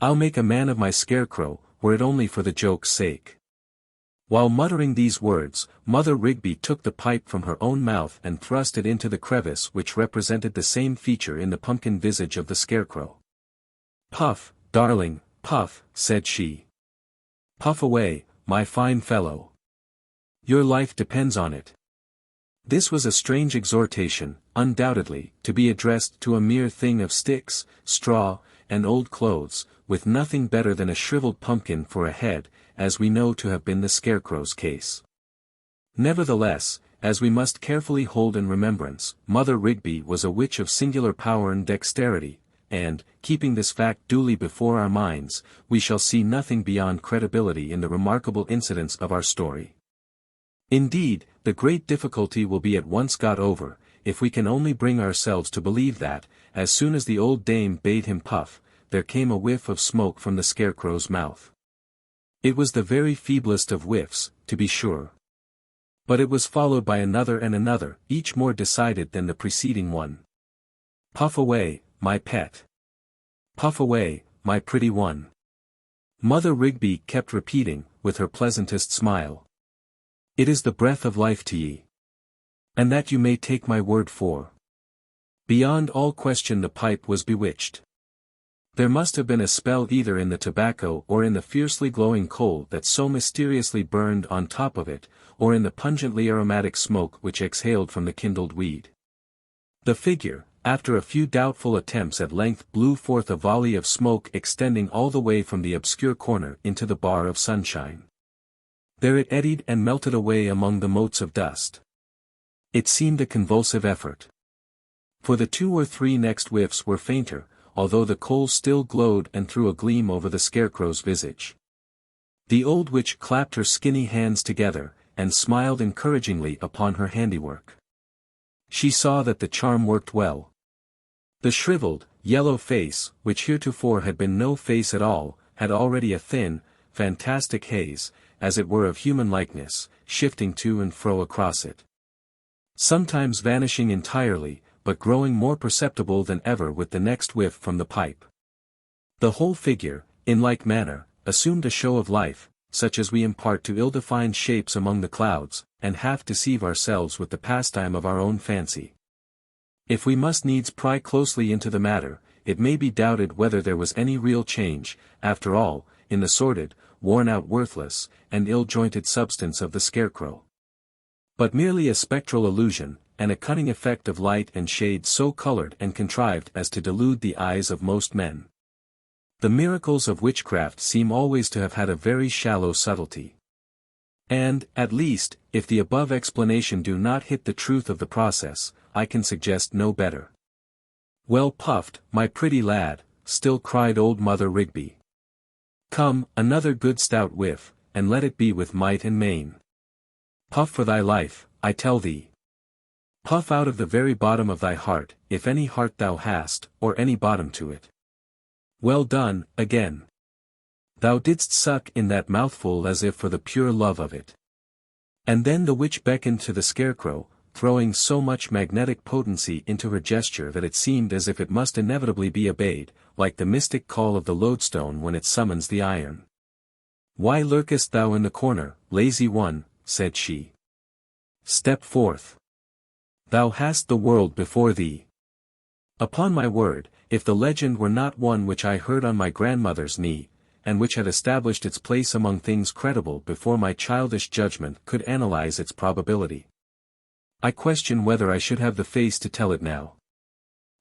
I'll make a man of my scarecrow, were it only for the joke's sake." While muttering these words, Mother Rigby took the pipe from her own mouth and thrust it into the crevice which represented the same feature in the pumpkin visage of the scarecrow. "Puff, darling, puff," said she. "Puff away, my fine fellow. Your life depends on it." This was a strange exhortation, undoubtedly, to be addressed to a mere thing of sticks, straw, and old clothes, with nothing better than a shriveled pumpkin for a head, as we know to have been the scarecrow's case. Nevertheless, as we must carefully hold in remembrance, Mother Rigby was a witch of singular power and dexterity, and, keeping this fact duly before our minds, we shall see nothing beyond credibility in the remarkable incidents of our story. Indeed, the great difficulty will be at once got over, if we can only bring ourselves to believe that, as soon as the old dame bade him puff, there came a whiff of smoke from the scarecrow's mouth. It was the very feeblest of whiffs, to be sure. But it was followed by another and another, each more decided than the preceding one. "Puff away, my pet. Puff away, my pretty one." Mother Rigby kept repeating, with her pleasantest smile. "It is the breath of life to ye. And that you may take my word for." Beyond all question the pipe was bewitched. There must have been a spell either in the tobacco or in the fiercely glowing coal that so mysteriously burned on top of it, or in the pungently aromatic smoke which exhaled from the kindled weed. The figure, after a few doubtful attempts at length blew forth a volley of smoke extending all the way from the obscure corner into the bar of sunshine. There it eddied and melted away among the motes of dust. It seemed a convulsive effort. For the 2 or 3 next whiffs were fainter, although the coal still glowed and threw a gleam over the scarecrow's visage. The old witch clapped her skinny hands together, and smiled encouragingly upon her handiwork. She saw that the charm worked well. The shriveled, yellow face, which heretofore had been no face at all, had already a thin, fantastic haze, as it were of human likeness, shifting to and fro across it. Sometimes vanishing entirely, but growing more perceptible than ever with the next whiff from the pipe. The whole figure, in like manner, assumed a show of life, such as we impart to ill-defined shapes among the clouds, and half deceive ourselves with the pastime of our own fancy. If we must needs pry closely into the matter, it may be doubted whether there was any real change, after all, in the sordid, worn-out worthless, and ill-jointed substance of the scarecrow. But merely a spectral illusion, and a cunning effect of light and shade so colored and contrived as to delude the eyes of most men. The miracles of witchcraft seem always to have had a very shallow subtlety. And, at least, if the above explanation do not hit the truth of the process, I can suggest no better. "Well puffed, my pretty lad," still cried old Mother Rigby. "Come, another good stout whiff, and let it be with might and main. Puff for thy life, I tell thee." Puff out of the very bottom of thy heart, if any heart thou hast, or any bottom to it. Well done, again. Thou didst suck in that mouthful as if for the pure love of it. And then the witch beckoned to the scarecrow, throwing so much magnetic potency into her gesture that it seemed as if it must inevitably be obeyed, like the mystic call of the lodestone when it summons the iron. Why lurkest thou in the corner, lazy one, said she. Step forth. Thou hast the world before thee. Upon my word, if the legend were not one which I heard on my grandmother's knee, and which had established its place among things credible before my childish judgment could analyze its probability, I question whether I should have the face to tell it now.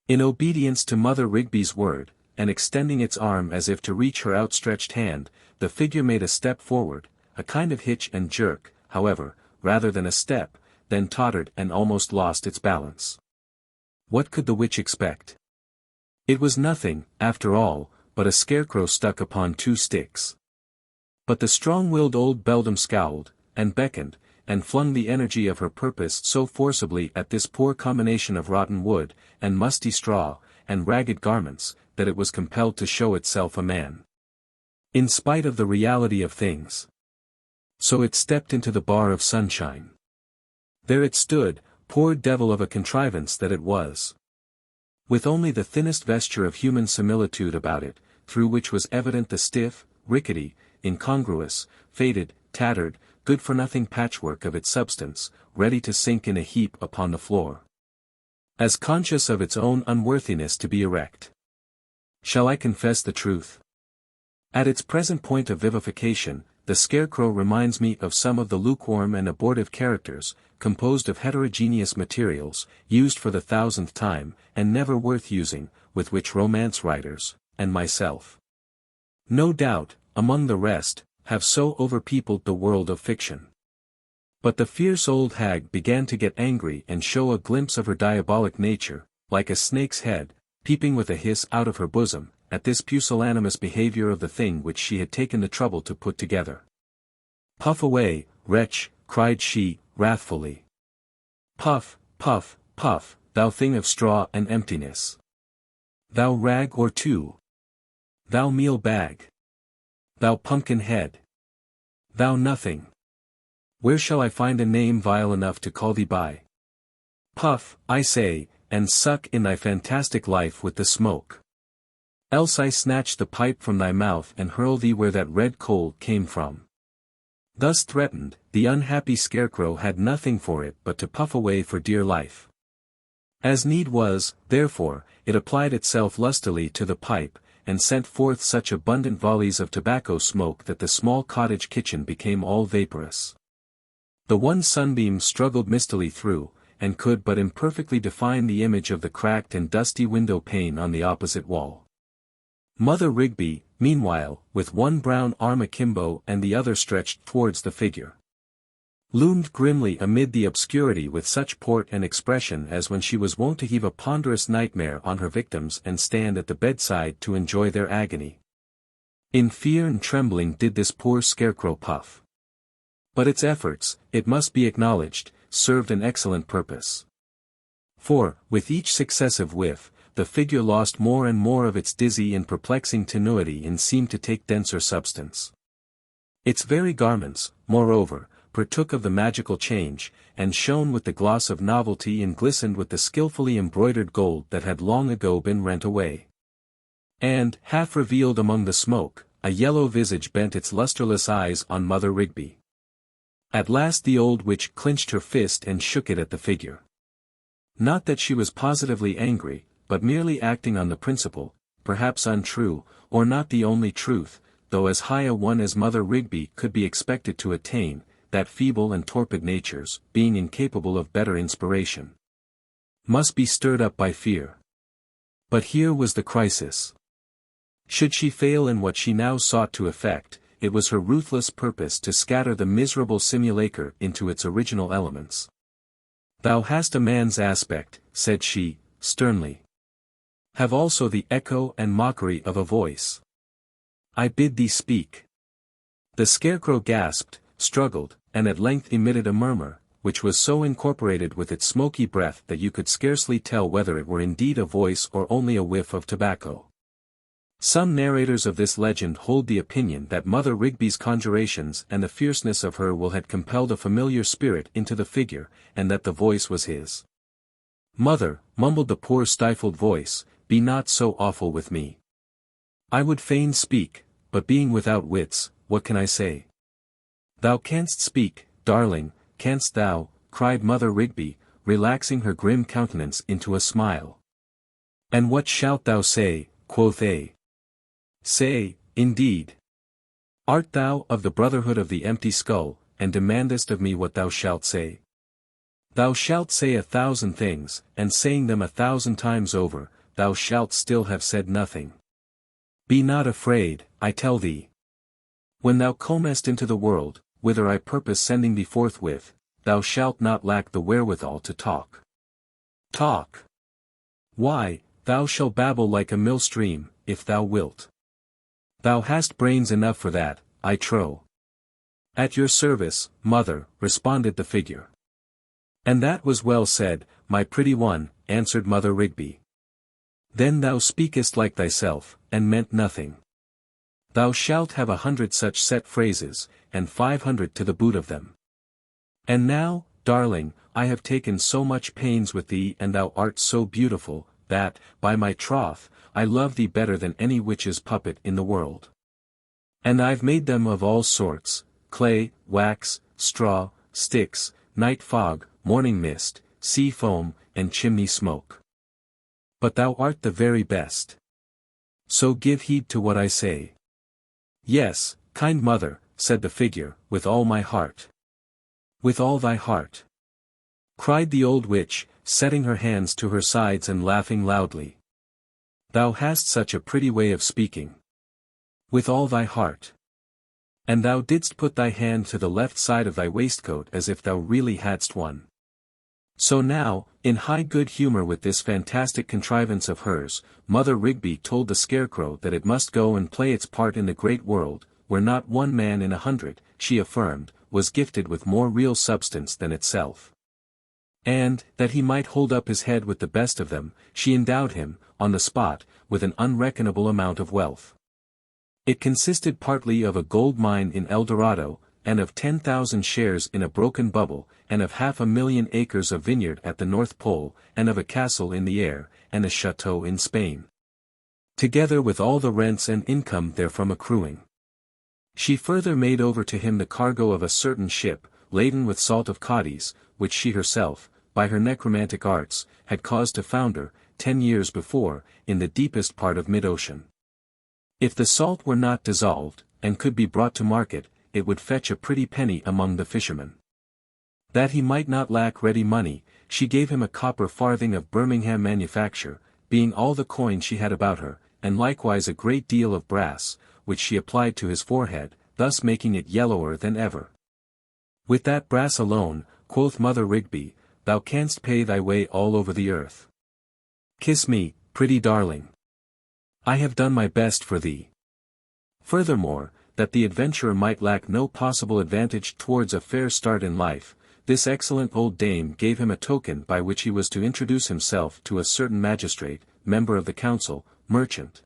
In obedience to Mother Rigby's word, and extending its arm as if to reach her outstretched hand, the figure made a step forward, a kind of hitch and jerk, however, rather than a step, then tottered and almost lost its balance. What could the witch expect? It was nothing, after all, but a scarecrow stuck upon two sticks. But the strong-willed old beldam scowled, and beckoned, and flung the energy of her purpose so forcibly at this poor combination of rotten wood, and musty straw, and ragged garments, that it was compelled to show itself a man. In spite of the reality of things. So it stepped into the bar of sunshine. There it stood, poor devil of a contrivance that it was. With only the thinnest vesture of human similitude about it, through which was evident the stiff, rickety, incongruous, faded, tattered, good-for-nothing patchwork of its substance, ready to sink in a heap upon the floor. As conscious of its own unworthiness to be erect. Shall I confess the truth? At its present point of vivification, the scarecrow reminds me of some of the lukewarm and abortive characters, composed of heterogeneous materials, used for the 1000th time, and never worth using, with which romance writers, and myself, no doubt, among the rest, have so overpeopled the world of fiction. But the fierce old hag began to get angry and show a glimpse of her diabolic nature, like a snake's head, peeping with a hiss out of her bosom, at this pusillanimous behavior of the thing which she had taken the trouble to put together. Puff away, wretch, cried she, wrathfully. Puff, puff, puff, thou thing of straw and emptiness. Thou rag or two. Thou meal bag. Thou pumpkin head. Thou nothing. Where shall I find a name vile enough to call thee by? Puff, I say, and suck in thy fantastic life with the smoke. Else I snatch the pipe from thy mouth and hurl thee where that red coal came from. Thus threatened, the unhappy scarecrow had nothing for it but to puff away for dear life. As need was, therefore, it applied itself lustily to the pipe, and sent forth such abundant volleys of tobacco smoke that the small cottage kitchen became all vaporous. The one sunbeam struggled mistily through, and could but imperfectly define the image of the cracked and dusty window pane on the opposite wall. Mother Rigby, meanwhile, with one brown arm akimbo and the other stretched towards the figure, loomed grimly amid the obscurity with such port and expression as when she was wont to heave a ponderous nightmare on her victims and stand at the bedside to enjoy their agony. In fear and trembling did this poor scarecrow puff. But its efforts, it must be acknowledged, served an excellent purpose. For, with each successive whiff, the figure lost more and more of its dizzy and perplexing tenuity and seemed to take denser substance. Its very garments, moreover, partook of the magical change, and shone with the gloss of novelty and glistened with the skilfully embroidered gold that had long ago been rent away. And, half revealed among the smoke, a yellow visage bent its lustreless eyes on Mother Rigby. At last the old witch clinched her fist and shook it at the figure. Not that she was positively angry, but merely acting on the principle, perhaps untrue, or not the only truth, though as high a one as Mother Rigby could be expected to attain, that feeble and torpid natures, being incapable of better inspiration, must be stirred up by fear. But here was the crisis. Should she fail in what she now sought to effect, it was her ruthless purpose to scatter the miserable simulacre into its original elements. Thou hast a man's aspect, said she, sternly. Have also the echo and mockery of a voice. I bid thee speak. The scarecrow gasped, struggled, and at length emitted a murmur, which was so incorporated with its smoky breath that you could scarcely tell whether it were indeed a voice or only a whiff of tobacco. Some narrators of this legend hold the opinion that Mother Rigby's conjurations and the fierceness of her will had compelled a familiar spirit into the figure, and that the voice was his. "Mother," mumbled the poor stifled voice, "be not so awful with me. I would fain speak, but being without wits, what can I say?" "Thou canst speak, darling, canst thou?" cried Mother Rigby, relaxing her grim countenance into a smile. "And what shalt thou say?" quoth A. "Say, indeed. Art thou of the brotherhood of the empty skull, and demandest of me what thou shalt say? Thou shalt say 1,000 things, and saying them 1,000 times over, thou shalt still have said nothing. Be not afraid, I tell thee. When thou comest into the world, whither I purpose sending thee forthwith, thou shalt not lack the wherewithal to talk. Talk! Why, thou shalt babble like a mill-stream, if thou wilt. Thou hast brains enough for that, I trow." "At your service, mother," responded the figure. "And that was well said, my pretty one," answered Mother Rigby. "Then thou speakest like thyself, and meant nothing. Thou shalt have 100 such set phrases, and 500 to the boot of them. And now, darling, I have taken so much pains with thee and thou art so beautiful, that, by my troth, I love thee better than any witch's puppet in the world. And I've made them of all sorts, clay, wax, straw, sticks, night fog, morning mist, sea foam, and chimney smoke. But thou art the very best. So give heed to what I say." "Yes, kind mother," said the figure, "with all my heart." "With all thy heart," cried the old witch, setting her hands to her sides and laughing loudly. "Thou hast such a pretty way of speaking. With all thy heart. And thou didst put thy hand to the left side of thy waistcoat as if thou really hadst one." So now, in high good humor with this fantastic contrivance of hers, Mother Rigby told the scarecrow that it must go and play its part in the great world, where not one man in 100, she affirmed, was gifted with more real substance than itself. And, that he might hold up his head with the best of them, she endowed him, on the spot, with an unreckonable amount of wealth. It consisted partly of a gold mine in El Dorado, and of 10,000 shares in a broken bubble, and of 500,000 acres of vineyard at the North Pole, and of a castle in the air, and a chateau in Spain. Together with all the rents and income therefrom accruing. She further made over to him the cargo of a certain ship, laden with salt of Cadiz, which she herself, by her necromantic arts, had caused to founder, 10 years before, in the deepest part of mid-ocean. If the salt were not dissolved, and could be brought to market, it would fetch a pretty penny among the fishermen. That he might not lack ready money, she gave him a copper farthing of Birmingham manufacture, being all the coin she had about her, and likewise a great deal of brass, which she applied to his forehead, thus making it yellower than ever. "With that brass alone," quoth Mother Rigby, "thou canst pay thy way all over the earth. Kiss me, pretty darling. I have done my best for thee." Furthermore, that the adventurer might lack no possible advantage towards a fair start in life, this excellent old dame gave him a token by which he was to introduce himself to a certain magistrate, member of the council, merchant,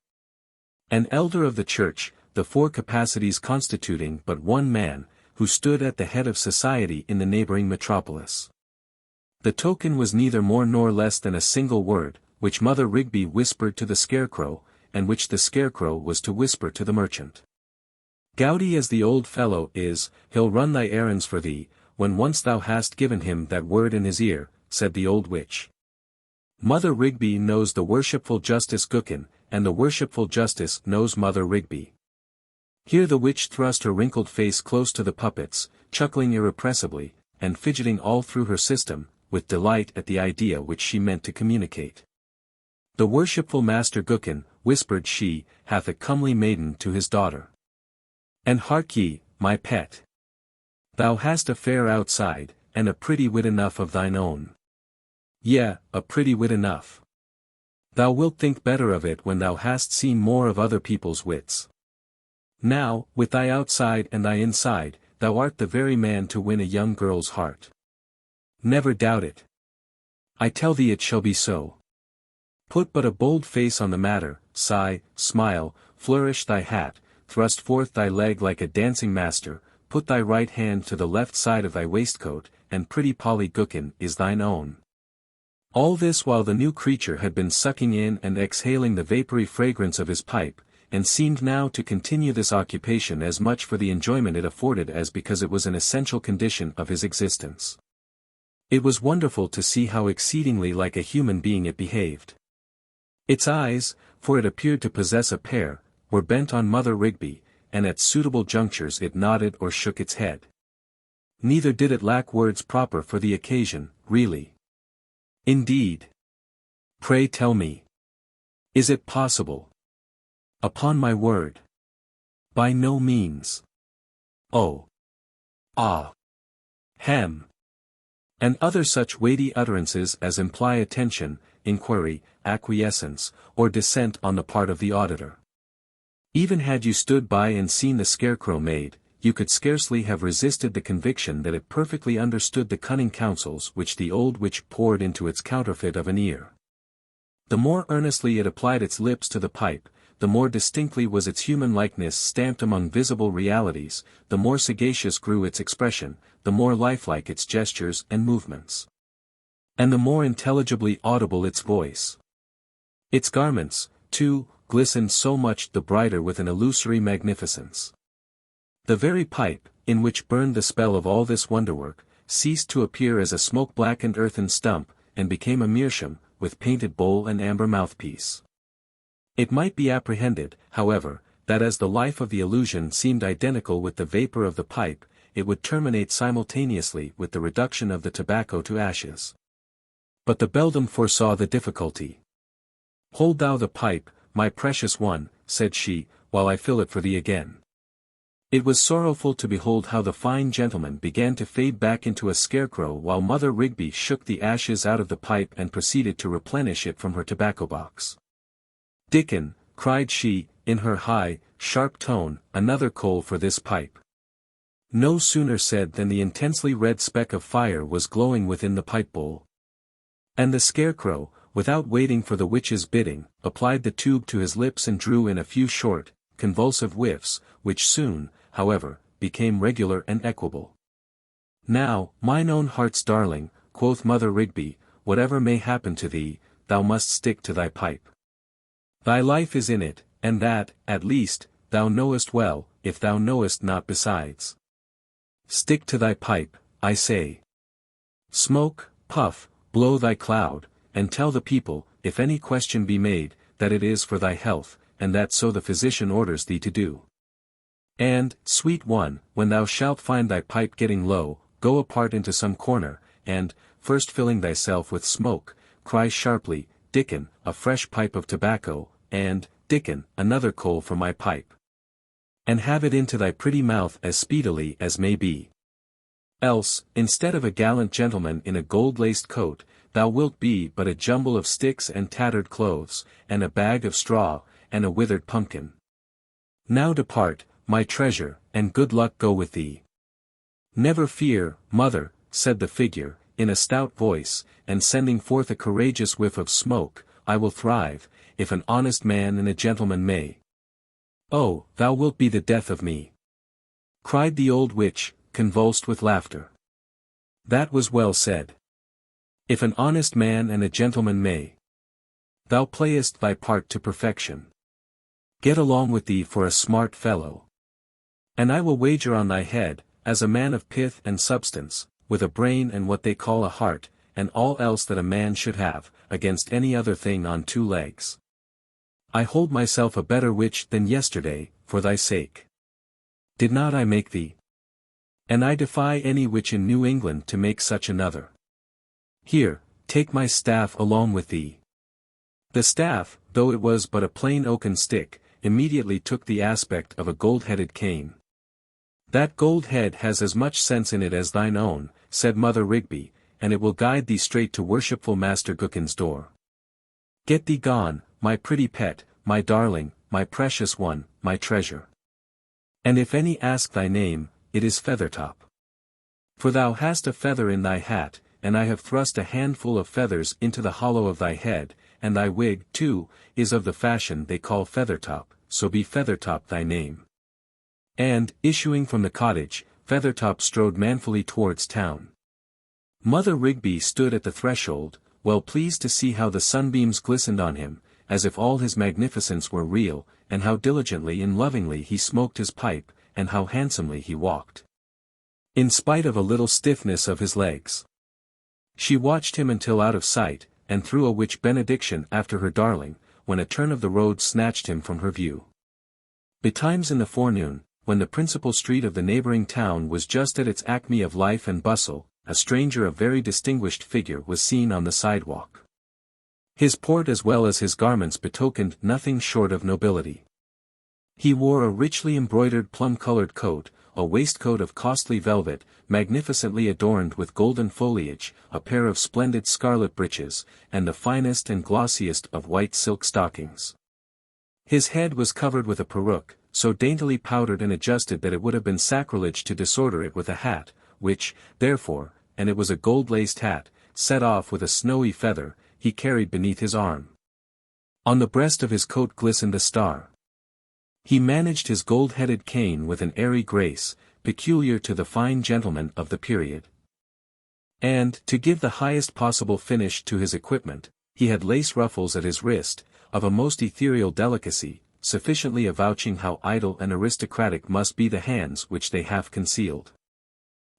an elder of the church, the 4 capacities constituting but one man, who stood at the head of society in the neighboring metropolis. The token was neither more nor less than a single word, which Mother Rigby whispered to the scarecrow, and which the scarecrow was to whisper to the merchant. "Gouty as the old fellow is, he'll run thy errands for thee, when once thou hast given him that word in his ear," said the old witch. Mother Rigby knows the worshipful Justice Gookin, and the worshipful Justice knows Mother Rigby. Here the witch thrust her wrinkled face close to the puppet's, chuckling irrepressibly, and fidgeting all through her system, with delight at the idea which she meant to communicate. "The worshipful Master Gookin," whispered she, "hath a comely maiden to his daughter. And hark ye, my pet. Thou hast a fair outside, and a pretty wit enough of thine own. Yea, a pretty wit enough. Thou wilt think better of it when thou hast seen more of other people's wits. Now, with thy outside and thy inside, thou art the very man to win a young girl's heart. Never doubt it. I tell thee it shall be so. Put but a bold face on the matter, sigh, smile, flourish thy hat, thrust forth thy leg like a dancing master, put thy right hand to the left side of thy waistcoat, and pretty Polly Gookin is thine own. All this while the new creature had been sucking in and exhaling the vapory fragrance of his pipe, and seemed now to continue this occupation as much for the enjoyment it afforded as because it was an essential condition of his existence. It was wonderful to see how exceedingly like a human being it behaved. Its eyes, for it appeared to possess a pair, were bent on Mother Rigby, and at suitable junctures it nodded or shook its head. Neither did it lack words proper for the occasion, really. Indeed. Pray tell me. Is it possible? Upon my word. By no means. Oh. Ah. Hem. And other such weighty utterances as imply attention, inquiry, acquiescence, or dissent on the part of the auditor. Even had you stood by and seen the scarecrow made, you could scarcely have resisted the conviction that it perfectly understood the cunning counsels which the old witch poured into its counterfeit of an ear. The more earnestly it applied its lips to the pipe, the more distinctly was its human likeness stamped among visible realities, the more sagacious grew its expression, the more lifelike its gestures and movements. And the more intelligibly audible its voice. Its garments, too, glistened so much the brighter with an illusory magnificence. The very pipe, in which burned the spell of all this wonderwork, ceased to appear as a smoke-blackened earthen stump, and became a meerschaum, with painted bowl and amber mouthpiece. It might be apprehended, however, that as the life of the illusion seemed identical with the vapor of the pipe, it would terminate simultaneously with the reduction of the tobacco to ashes. But the beldam foresaw the difficulty. "Hold thou the pipe, my precious one," said she, "while I fill it for thee again." It was sorrowful to behold how the fine gentleman began to fade back into a scarecrow while Mother Rigby shook the ashes out of the pipe and proceeded to replenish it from her tobacco box. "Dickon," cried she, in her high, sharp tone, "another coal for this pipe." No sooner said than the intensely red speck of fire was glowing within the pipe bowl. And the scarecrow, without waiting for the witch's bidding, applied the tube to his lips and drew in a few short, convulsive whiffs, which soon, however, became regular and equable. "Now, mine own heart's darling," quoth Mother Rigby, "whatever may happen to thee, thou must stick to thy pipe. Thy life is in it, and that, at least, thou knowest well, if thou knowest not besides. Stick to thy pipe, I say. Smoke, puff, blow thy cloud, and tell the people, if any question be made, that it is for thy health, and that so the physician orders thee to do. And, sweet one, when thou shalt find thy pipe getting low, go apart into some corner, and, first filling thyself with smoke, cry sharply, 'Dickon, a fresh pipe of tobacco,' and, 'Dickon, another coal for my pipe.' And have it into thy pretty mouth as speedily as may be. Else, instead of a gallant gentleman in a gold-laced coat, thou wilt be but a jumble of sticks and tattered clothes, and a bag of straw, and a withered pumpkin. Now depart, my treasure, and good luck go with thee." "Never fear, mother," said the figure, in a stout voice, and sending forth a courageous whiff of smoke, "I will thrive, if an honest man and a gentleman may." "Oh, thou wilt be the death of me!" cried the old witch, convulsed with laughter. "That was well said. If an honest man and a gentleman may. Thou playest thy part to perfection. Get along with thee for a smart fellow. And I will wager on thy head, as a man of pith and substance, with a brain and what they call a heart, and all else that a man should have, against any other thing on two legs. I hold myself a better witch than yesterday, for thy sake. Did not I make thee? And I defy any witch in New England to make such another. Here, take my staff along with thee." The staff, though it was but a plain oaken stick, immediately took the aspect of a gold-headed cane. "That gold head has as much sense in it as thine own," said Mother Rigby, "and it will guide thee straight to worshipful Master Gookin's door. Get thee gone, my pretty pet, my darling, my precious one, my treasure. And if any ask thy name, it is Feathertop. For thou hast a feather in thy hat, and I have thrust a handful of feathers into the hollow of thy head, and thy wig, too, is of the fashion they call Feathertop, so be Feathertop thy name. And, issuing from the cottage, Feathertop strode manfully towards town. Mother Rigby stood at the threshold, well pleased to see how the sunbeams glistened on him, as if all his magnificence were real, and how diligently and lovingly he smoked his pipe, and how handsomely he walked, in spite of a little stiffness of his legs. She watched him until out of sight, and threw a witch benediction after her darling, when a turn of the road snatched him from her view. Betimes in the forenoon, when the principal street of the neighboring town was just at its acme of life and bustle, a stranger of very distinguished figure was seen on the sidewalk. His port as well as his garments betokened nothing short of nobility. He wore a richly embroidered plum-colored coat, a waistcoat of costly velvet, magnificently adorned with golden foliage, a pair of splendid scarlet breeches, and the finest and glossiest of white silk stockings. His head was covered with a peruke, so daintily powdered and adjusted that it would have been sacrilege to disorder it with a hat, which, therefore, and it was a gold-laced hat, set off with a snowy feather, he carried beneath his arm. On the breast of his coat glistened a star. He managed his gold-headed cane with an airy grace, peculiar to the fine gentlemen of the period. And, to give the highest possible finish to his equipment, he had lace ruffles at his wrist, of a most ethereal delicacy, sufficiently avouching how idle and aristocratic must be the hands which they half concealed.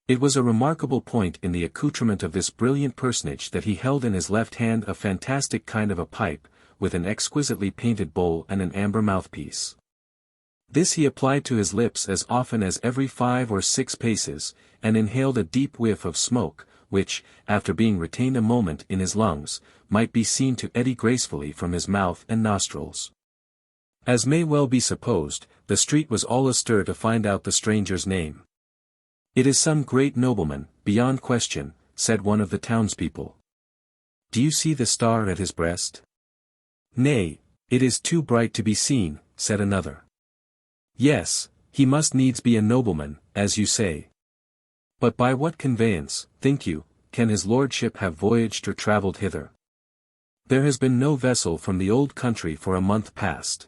It was a remarkable point in the accoutrement of this brilliant personage that he held in his left hand a fantastic kind of a pipe, with an exquisitely painted bowl and an amber mouthpiece. This he applied to his lips as often as every 5 or 6 paces, and inhaled a deep whiff of smoke, which, after being retained a moment in his lungs, might be seen to eddy gracefully from his mouth and nostrils. As may well be supposed, the street was all astir to find out the stranger's name. "It is some great nobleman, beyond question," said one of the townspeople. "Do you see the star at his breast?" "Nay, it is too bright to be seen," said another. "Yes, he must needs be a nobleman, as you say. But by what conveyance, think you, can his lordship have voyaged or travelled hither? There has been no vessel from the old country for a month past.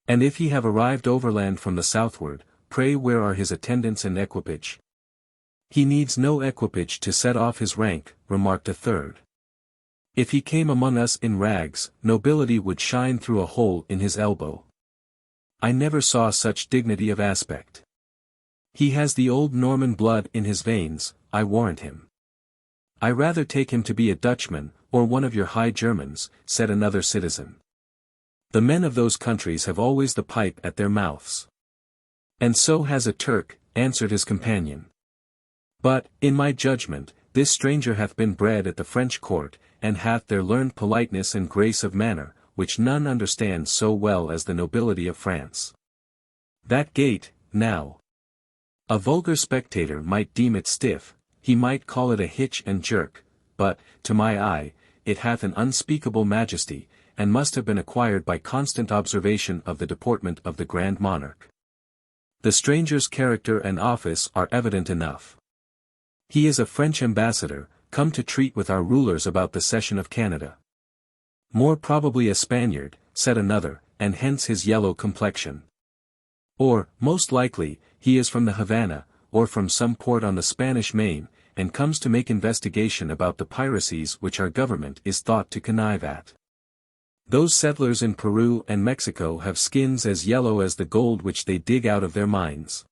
And if he have arrived overland from the southward, pray where are his attendants and equipage?" "He needs no equipage to set off his rank," remarked a third. "If he came among us in rags, nobility would shine through a hole in his elbow. I never saw such dignity of aspect. He has the old Norman blood in his veins, I warrant him." "I rather take him to be a Dutchman, or one of your High Germans," said another citizen. "The men of those countries have always the pipe at their mouths." "And so has a Turk," answered his companion. "But, in my judgment, this stranger hath been bred at the French court, and hath there learned politeness and grace of manner, which none understands so well as the nobility of France. That gait, now. A vulgar spectator might deem it stiff, he might call it a hitch and jerk, but, to my eye, it hath an unspeakable majesty, and must have been acquired by constant observation of the deportment of the grand monarch. The stranger's character and office are evident enough. He is a French ambassador, come to treat with our rulers about the cession of Canada." "More probably a Spaniard," said another, "and hence his yellow complexion. Or, most likely, he is from the Havana, or from some port on the Spanish Main, and comes to make investigation about the piracies which our government is thought to connive at. Those settlers in Peru and Mexico have skins as yellow as the gold which they dig out of their mines."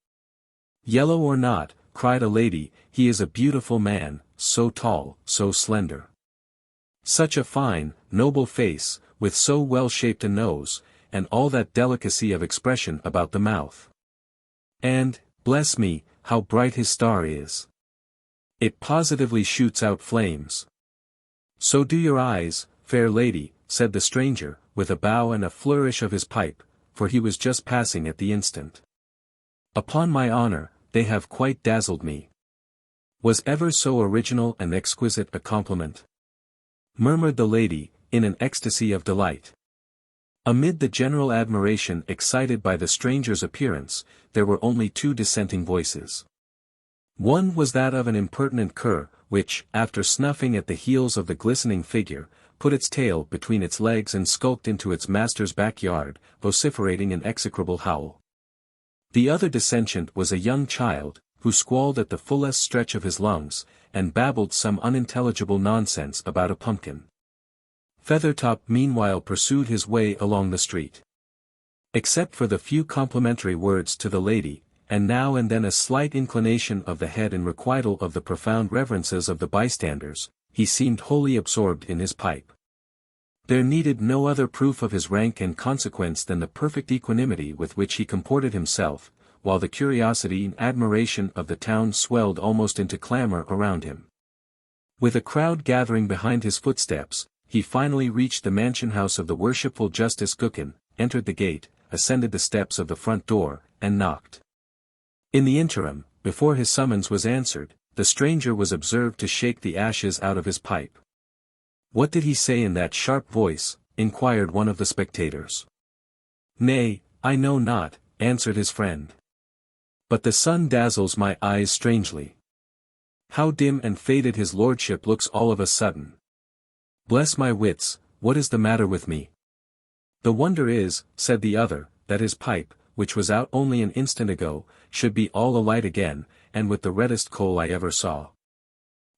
"Yellow or not," cried a lady, "he is a beautiful man, so tall, so slender. Such a fine, noble face, with so well-shaped a nose, and all that delicacy of expression about the mouth. And, bless me, how bright his star is. It positively shoots out flames." "So do your eyes, fair lady," said the stranger, with a bow and a flourish of his pipe, for he was just passing at the instant. "Upon my honor, they have quite dazzled me. Was ever so original and exquisite a compliment?" murmured the lady, in an ecstasy of delight. Amid the general admiration excited by the stranger's appearance, there were only 2 dissenting voices. One was that of an impertinent cur, which, after snuffing at the heels of the glistening figure, put its tail between its legs and skulked into its master's backyard, vociferating an execrable howl. The other dissentient was a young child, who squalled at the fullest stretch of his lungs, and babbled some unintelligible nonsense about a pumpkin. Feathertop meanwhile pursued his way along the street. Except for the few complimentary words to the lady, and now and then a slight inclination of the head in requital of the profound reverences of the bystanders, he seemed wholly absorbed in his pipe. There needed no other proof of his rank and consequence than the perfect equanimity with which he comported himself, while the curiosity and admiration of the town swelled almost into clamor around him. With a crowd gathering behind his footsteps, he finally reached the mansion house of the worshipful Justice GOODMAN, entered the gate, ascended the steps of the front door, and knocked. In the interim, before his summons was answered, the stranger was observed to shake the ashes out of his pipe. "What did he say in that sharp voice?" inquired one of the spectators. "Nay, I know not," answered his friend. "But the sun dazzles my eyes strangely. How dim and faded his lordship looks all of a sudden. Bless my wits, what is the matter with me?" "The wonder is," said the other, "that his pipe, which was out only an instant ago, should be all alight again, and with the reddest coal I ever saw.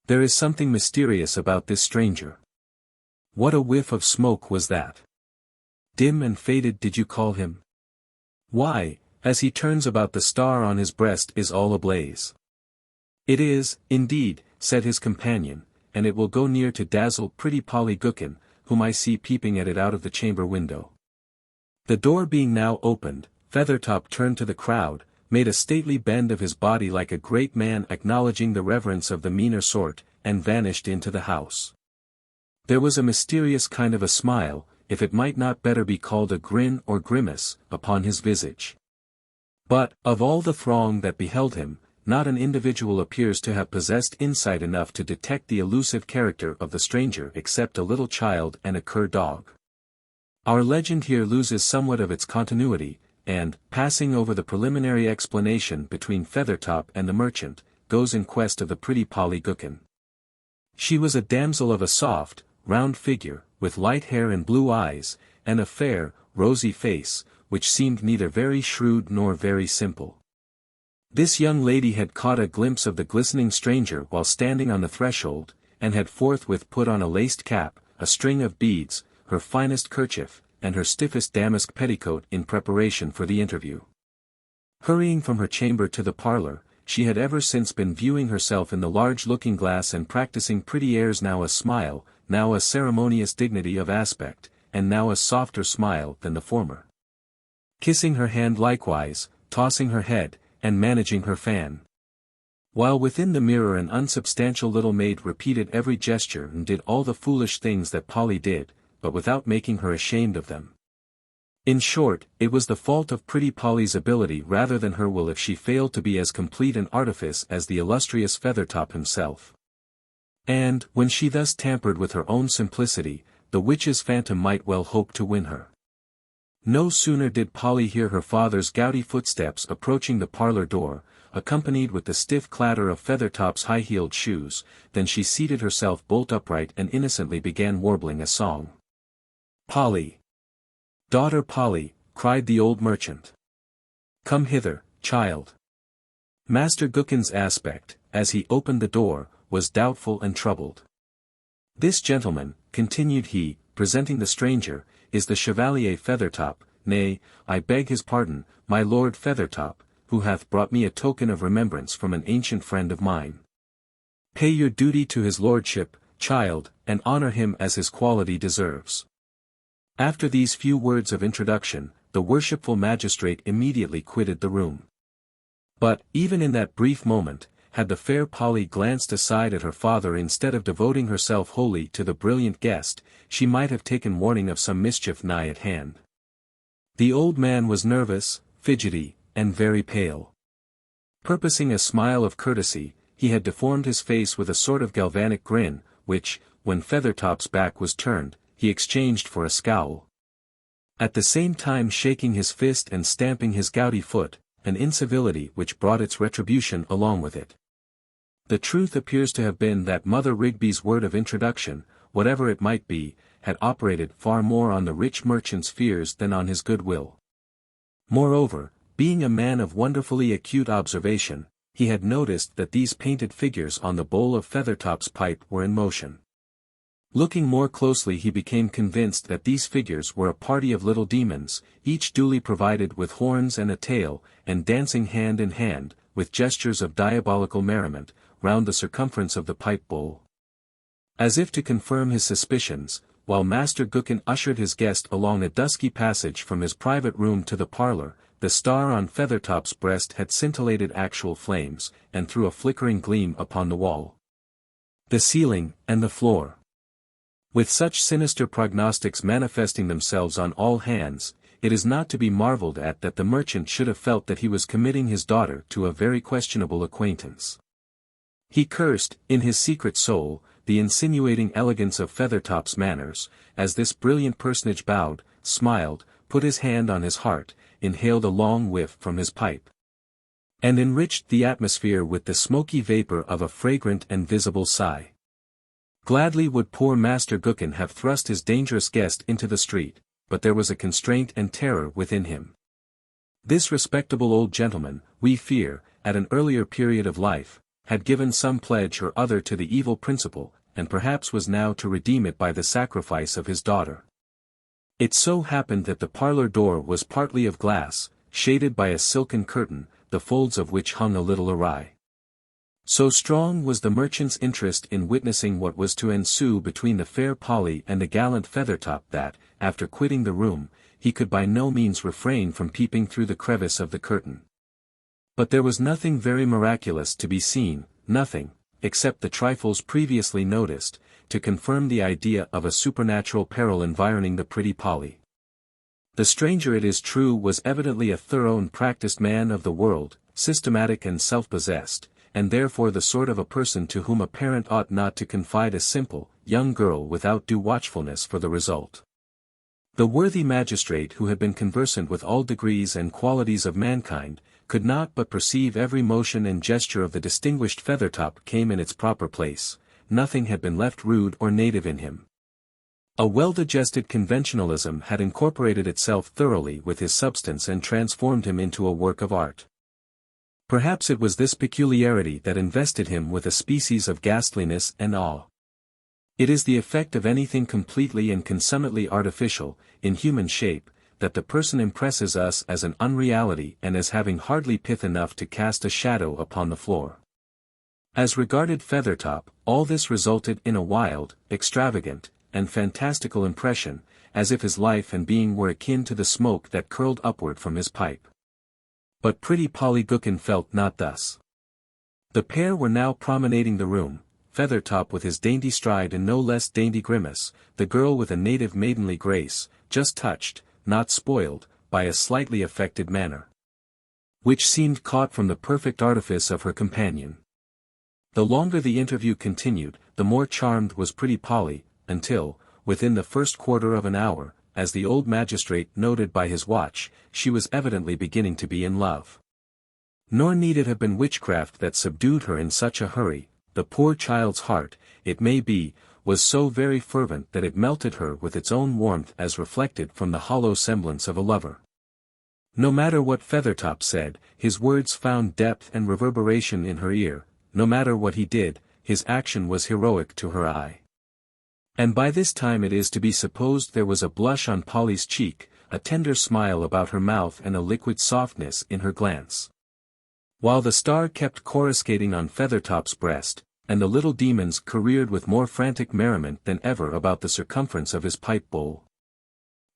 There is something mysterious about this stranger. What a whiff of smoke was that? Dim and faded did you call him? Why, as he turns about the star on his breast is all ablaze." "It is, indeed," said his companion, "and it will go near to dazzle pretty Polly Gookin, whom I see peeping at it out of the chamber window." The door being now opened, Feathertop turned to the crowd, made a stately bend of his body like a great man acknowledging the reverence of the meaner sort, and vanished into the house. There was a mysterious kind of a smile, if it might not better be called a grin or grimace, upon his visage. But, of all the throng that beheld him, not an individual appears to have possessed insight enough to detect the elusive character of the stranger except a little child and a cur dog. Our legend here loses somewhat of its continuity, and, passing over the preliminary explanation between Feathertop and the merchant, goes in quest of the pretty Polly Gookin. She was a damsel of a soft, round figure, with light hair and blue eyes, and a fair, rosy face, which seemed neither very shrewd nor very simple. This young lady had caught a glimpse of the glistening stranger while standing on the threshold, and had forthwith put on a laced cap, a string of beads, her finest kerchief, and her stiffest damask petticoat in preparation for the interview. Hurrying from her chamber to the parlor, she had ever since been viewing herself in the large looking-glass and practicing pretty airs, now a smile, now a ceremonious dignity of aspect, and now a softer smile than the former. Kissing her hand likewise, tossing her head, and managing her fan. While within the mirror an unsubstantial little maid repeated every gesture and did all the foolish things that Polly did, but without making her ashamed of them. In short, it was the fault of pretty Polly's ability rather than her will if she failed to be as complete an artifice as the illustrious Feathertop himself. And, when she thus tampered with her own simplicity, the witch's phantom might well hope to win her. No sooner did Polly hear her father's gouty footsteps approaching the parlor door, accompanied with the stiff clatter of Feathertop's high-heeled shoes, than she seated herself bolt upright and innocently began warbling a song. "Polly! Daughter Polly," cried the old merchant. "Come hither, child." Master Gookin's aspect, as he opened the door, was doubtful and troubled. "This gentleman," continued he, presenting the stranger, "is the Chevalier Feathertop, nay, I beg his pardon, my Lord Feathertop, who hath brought me a token of remembrance from an ancient friend of mine. Pay your duty to his lordship, child, and honor him as his quality deserves." After these few words of introduction, the worshipful magistrate immediately quitted the room. But, even in that brief moment, had the fair Polly glanced aside at her father instead of devoting herself wholly to the brilliant guest, she might have taken warning of some mischief nigh at hand. The old man was nervous, fidgety, and very pale. Purposing a smile of courtesy, he had deformed his face with a sort of galvanic grin, which, when Feathertop's back was turned, he exchanged for a scowl. At the same time shaking his fist and stamping his gouty foot, an incivility which brought its retribution along with it. The truth appears to have been that Mother Rigby's word of introduction, whatever it might be, had operated far more on the rich merchant's fears than on his goodwill. Moreover, being a man of wonderfully acute observation, he had noticed that these painted figures on the bowl of Feathertop's pipe were in motion. Looking more closely, he became convinced that these figures were a party of little demons, each duly provided with horns and a tail, and dancing hand in hand, with gestures of diabolical merriment, round the circumference of the pipe bowl. As if to confirm his suspicions, while Master Gookin ushered his guest along a dusky passage from his private room to the parlor, the star on Feathertop's breast had scintillated actual flames, and threw a flickering gleam upon the wall, the ceiling, and the floor. With such sinister prognostics manifesting themselves on all hands, it is not to be marveled at that the merchant should have felt that he was committing his daughter to a very questionable acquaintance. He cursed, in his secret soul, the insinuating elegance of Feathertop's manners, as this brilliant personage bowed, smiled, put his hand on his heart, inhaled a long whiff from his pipe, and enriched the atmosphere with the smoky vapor of a fragrant and visible sigh. Gladly would poor Master Gookin have thrust his dangerous guest into the street, but there was a constraint and terror within him. This respectable old gentleman, we fear, at an earlier period of life, had given some pledge or other to the evil principle, and perhaps was now to redeem it by the sacrifice of his daughter. It so happened that the parlor door was partly of glass, shaded by a silken curtain, the folds of which hung a little awry. So strong was the merchant's interest in witnessing what was to ensue between the fair Polly and the gallant Feathertop that, after quitting the room, he could by no means refrain from peeping through the crevice of the curtain. But there was nothing very miraculous to be seen, nothing, except the trifles previously noticed, to confirm the idea of a supernatural peril environing the pretty Polly. The stranger, it is true, was evidently a thorough and practised man of the world, systematic and self-possessed, and therefore the sort of a person to whom a parent ought not to confide a simple, young girl without due watchfulness for the result. The worthy magistrate, who had been conversant with all degrees and qualities of mankind, could not but perceive every motion and gesture of the distinguished Feathertop came in its proper place, nothing had been left rude or native in him. A well-digested conventionalism had incorporated itself thoroughly with his substance and transformed him into a work of art. Perhaps it was this peculiarity that invested him with a species of ghastliness and awe. It is the effect of anything completely and consummately artificial, in human shape, that the person impresses us as an unreality and as having hardly pith enough to cast a shadow upon the floor. As regarded Feathertop, all this resulted in a wild, extravagant, and fantastical impression, as if his life and being were akin to the smoke that curled upward from his pipe. But pretty Polly Gookin felt not thus. The pair were now promenading the room, Feathertop with his dainty stride and no less dainty grimace, the girl with a native maidenly grace, just touched, not spoiled, by a slightly affected manner, which seemed caught from the perfect artifice of her companion. The longer the interview continued, the more charmed was pretty Polly, until, within the first quarter of an hour, as the old magistrate noted by his watch, she was evidently beginning to be in love. Nor need it have been witchcraft that subdued her in such a hurry. The poor child's heart, it may be, was so very fervent that it melted her with its own warmth as reflected from the hollow semblance of a lover. No matter what Feathertop said, his words found depth and reverberation in her ear, no matter what he did, his action was heroic to her eye. And by this time it is to be supposed there was a blush on Polly's cheek, a tender smile about her mouth and a liquid softness in her glance. While the star kept coruscating on Feathertop's breast, and the little demons careered with more frantic merriment than ever about the circumference of his pipe bowl.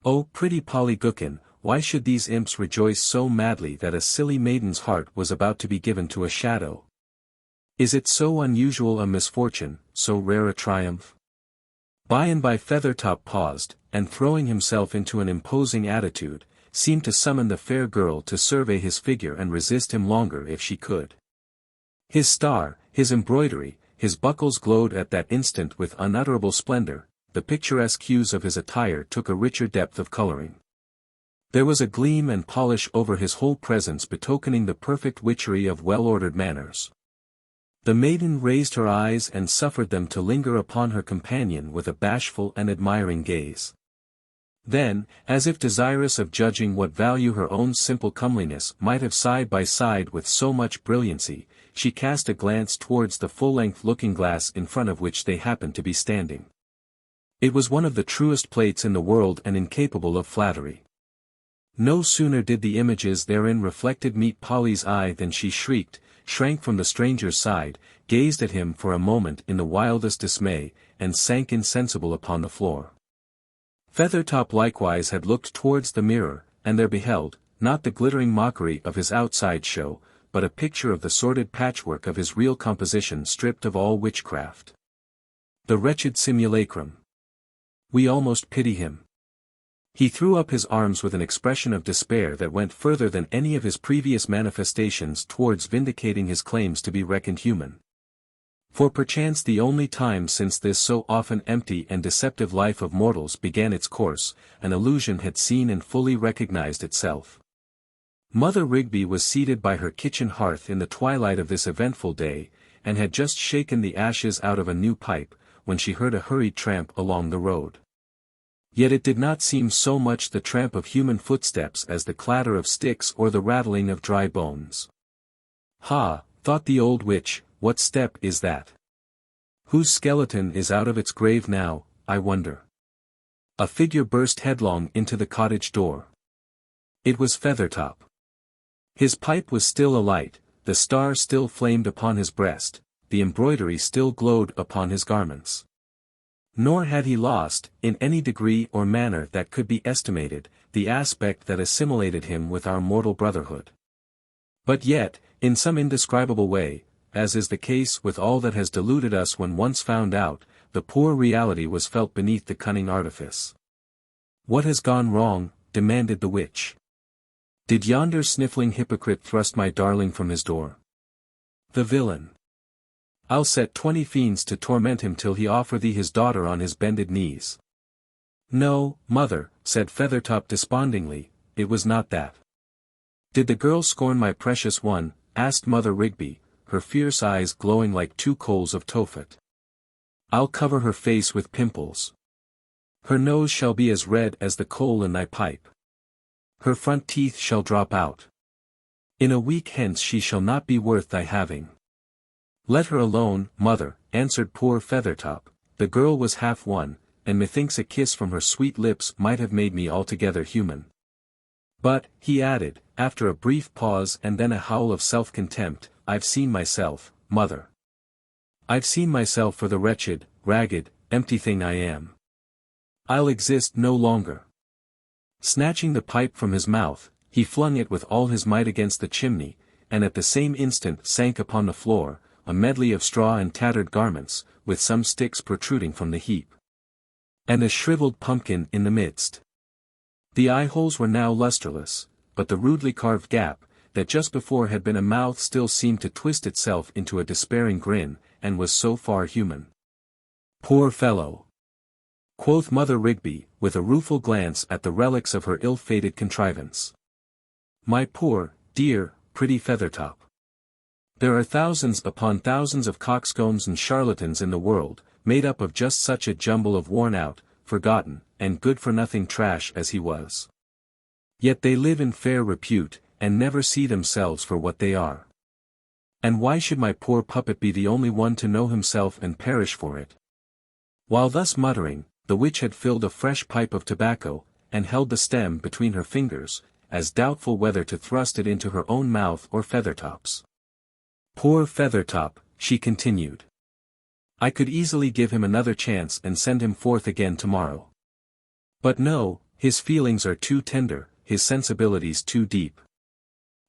Oh, pretty Polly Gookin, why should these imps rejoice so madly that a silly maiden's heart was about to be given to a shadow? Is it so unusual a misfortune, so rare a triumph? By and by Feathertop paused, and throwing himself into an imposing attitude, seemed to summon the fair girl to survey his figure and resist him longer if she could. His star, his embroidery, his buckles glowed at that instant with unutterable splendor, the picturesque hues of his attire took a richer depth of coloring. There was a gleam and polish over his whole presence betokening the perfect witchery of well-ordered manners. The maiden raised her eyes and suffered them to linger upon her companion with a bashful and admiring gaze. Then, as if desirous of judging what value her own simple comeliness might have side by side with so much brilliancy, she cast a glance towards the full-length looking-glass in front of which they happened to be standing. It was one of the truest plates in the world and incapable of flattery. No sooner did the images therein reflected meet Polly's eye than she shrieked, shrank from the stranger's side, gazed at him for a moment in the wildest dismay, and sank insensible upon the floor. Feathertop likewise had looked towards the mirror, and there beheld, not the glittering mockery of his outside show, but a picture of the sordid patchwork of his real composition stripped of all witchcraft. The wretched simulacrum. We almost pity him. He threw up his arms with an expression of despair that went further than any of his previous manifestations towards vindicating his claims to be reckoned human. For perchance the only time since this so often empty and deceptive life of mortals began its course, an illusion had seen and fully recognized itself. Mother Rigby was seated by her kitchen hearth in the twilight of this eventful day, and had just shaken the ashes out of a new pipe, when she heard a hurried tramp along the road. Yet it did not seem so much the tramp of human footsteps as the clatter of sticks or the rattling of dry bones. Ha, thought the old witch, what step is that? Whose skeleton is out of its grave now, I wonder? A figure burst headlong into the cottage door. It was Feathertop. His pipe was still alight, the star still flamed upon his breast, the embroidery still glowed upon his garments. Nor had he lost, in any degree or manner that could be estimated, the aspect that assimilated him with our mortal brotherhood. But yet, in some indescribable way, as is the case with all that has deluded us when once found out, the poor reality was felt beneath the cunning artifice. What has gone wrong? Demanded the witch. Did yonder sniffling hypocrite thrust my darling from his door? The villain! I'll set 20 fiends to torment him till he offer thee his daughter on his bended knees. No, mother, said Feathertop despondingly, it was not that. Did the girl scorn my precious one? Asked Mother Rigby, her fierce eyes glowing like 2 coals of Tophet. I'll cover her face with pimples. Her nose shall be as red as the coal in thy pipe. Her front teeth shall drop out. In a week hence she shall not be worth thy having. Let her alone, mother, answered poor Feathertop, the girl was half won, and methinks a kiss from her sweet lips might have made me altogether human. But, he added, after a brief pause and then a howl of self-contempt, I've seen myself, mother. I've seen myself for the wretched, ragged, empty thing I am. I'll exist no longer. Snatching the pipe from his mouth, he flung it with all his might against the chimney, and at the same instant sank upon the floor, a medley of straw and tattered garments, with some sticks protruding from the heap. And a shriveled pumpkin in the midst. The eye-holes were now lustreless, but the rudely carved gap, that just before had been a mouth still seemed to twist itself into a despairing grin, and was so far human. Poor fellow! Quoth Mother Rigby, with a rueful glance at the relics of her ill-fated contrivance. My poor, dear, pretty Feathertop. There are thousands upon thousands of coxcombs and charlatans in the world, made up of just such a jumble of worn-out, forgotten, and good-for-nothing trash as he was. Yet they live in fair repute, and never see themselves for what they are. And why should my poor puppet be the only one to know himself and perish for it? While thus muttering, the witch had filled a fresh pipe of tobacco, and held the stem between her fingers, as doubtful whether to thrust it into her own mouth or Feathertop's. Poor Feathertop, she continued. I could easily give him another chance and send him forth again tomorrow. But no, his feelings are too tender, his sensibilities too deep.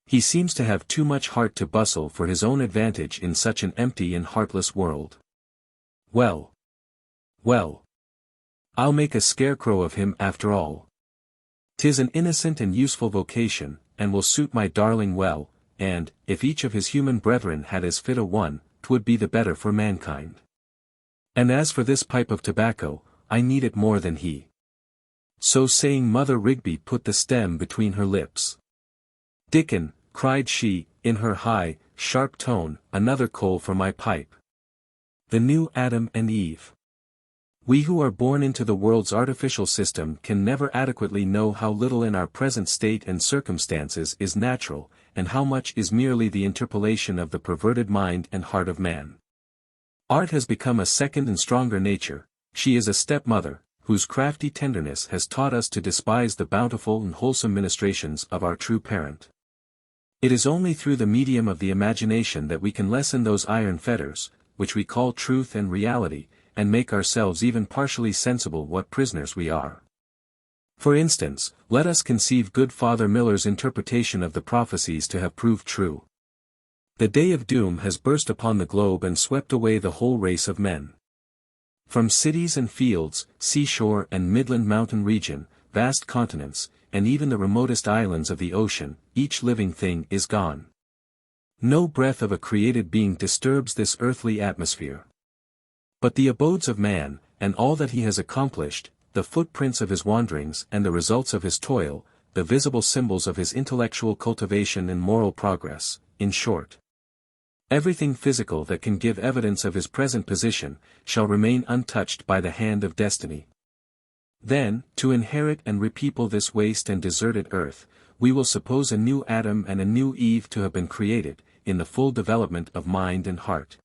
He seems to have too much heart to bustle for his own advantage in such an empty and heartless world. Well. Well. I'll make a scarecrow of him after all. 'Tis an innocent and useful vocation, and will suit my darling well, and, if each of his human brethren had as fit a one, 'twould be the better for mankind. And as for this pipe of tobacco, I need it more than he. So saying, Mother Rigby put the stem between her lips. Dickon, cried she, in her high, sharp tone, another coal for my pipe. The new Adam and Eve. We who are born into the world's artificial system can never adequately know how little in our present state and circumstances is natural, and how much is merely the interpolation of the perverted mind and heart of man. Art has become a second and stronger nature. She is a stepmother, whose crafty tenderness has taught us to despise the bountiful and wholesome ministrations of our true parent. It is only through the medium of the imagination that we can lessen those iron fetters, which we call truth and reality, and make ourselves even partially sensible what prisoners we are. For instance, let us conceive good Father Miller's interpretation of the prophecies to have proved true. The day of doom has burst upon the globe and swept away the whole race of men. From cities and fields, seashore and midland mountain region, vast continents, and even the remotest islands of the ocean, each living thing is gone. No breath of a created being disturbs this earthly atmosphere. But the abodes of man, and all that he has accomplished, the footprints of his wanderings and the results of his toil, the visible symbols of his intellectual cultivation and moral progress, in short, everything physical that can give evidence of his present position, shall remain untouched by the hand of destiny. Then, to inherit and repeople this waste and deserted earth, we will suppose a new Adam and a new Eve to have been created, in the full development of mind and heart.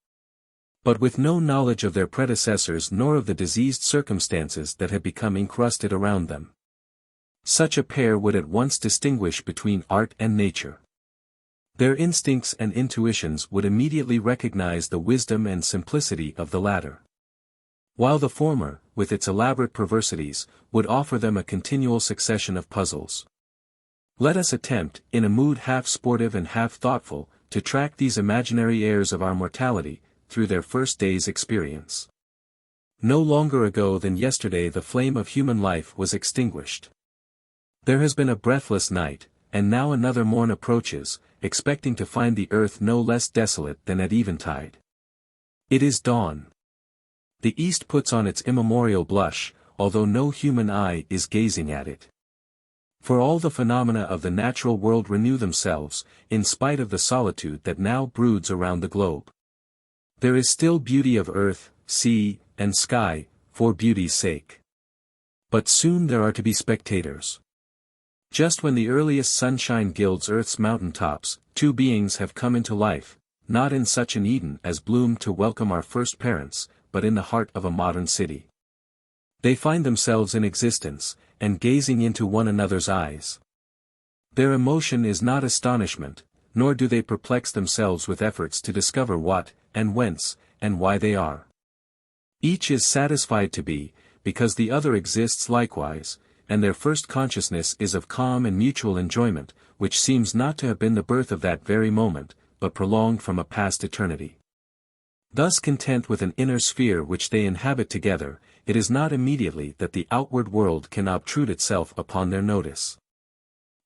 But with no knowledge of their predecessors nor of the diseased circumstances that had become encrusted around them. Such a pair would at once distinguish between art and nature. Their instincts and intuitions would immediately recognize the wisdom and simplicity of the latter, while the former, with its elaborate perversities, would offer them a continual succession of puzzles. Let us attempt, in a mood half sportive and half thoughtful, to track these imaginary heirs of our mortality, through their first day's experience. No longer ago than yesterday the flame of human life was extinguished. There has been a breathless night, and now another morn approaches, expecting to find the earth no less desolate than at eventide. It is dawn. The east puts on its immemorial blush, although no human eye is gazing at it. For all the phenomena of the natural world renew themselves, in spite of the solitude that now broods around the globe. There is still beauty of earth, sea, and sky, for beauty's sake. But soon there are to be spectators. Just when the earliest sunshine gilds earth's mountain tops, two beings have come into life, not in such an Eden as bloomed to welcome our first parents, but in the heart of a modern city. They find themselves in existence, and gazing into one another's eyes. Their emotion is not astonishment, nor do they perplex themselves with efforts to discover what, and whence, and why they are. Each is satisfied to be, because the other exists likewise, and their first consciousness is of calm and mutual enjoyment, which seems not to have been the birth of that very moment, but prolonged from a past eternity. Thus content with an inner sphere which they inhabit together, it is not immediately that the outward world can obtrude itself upon their notice.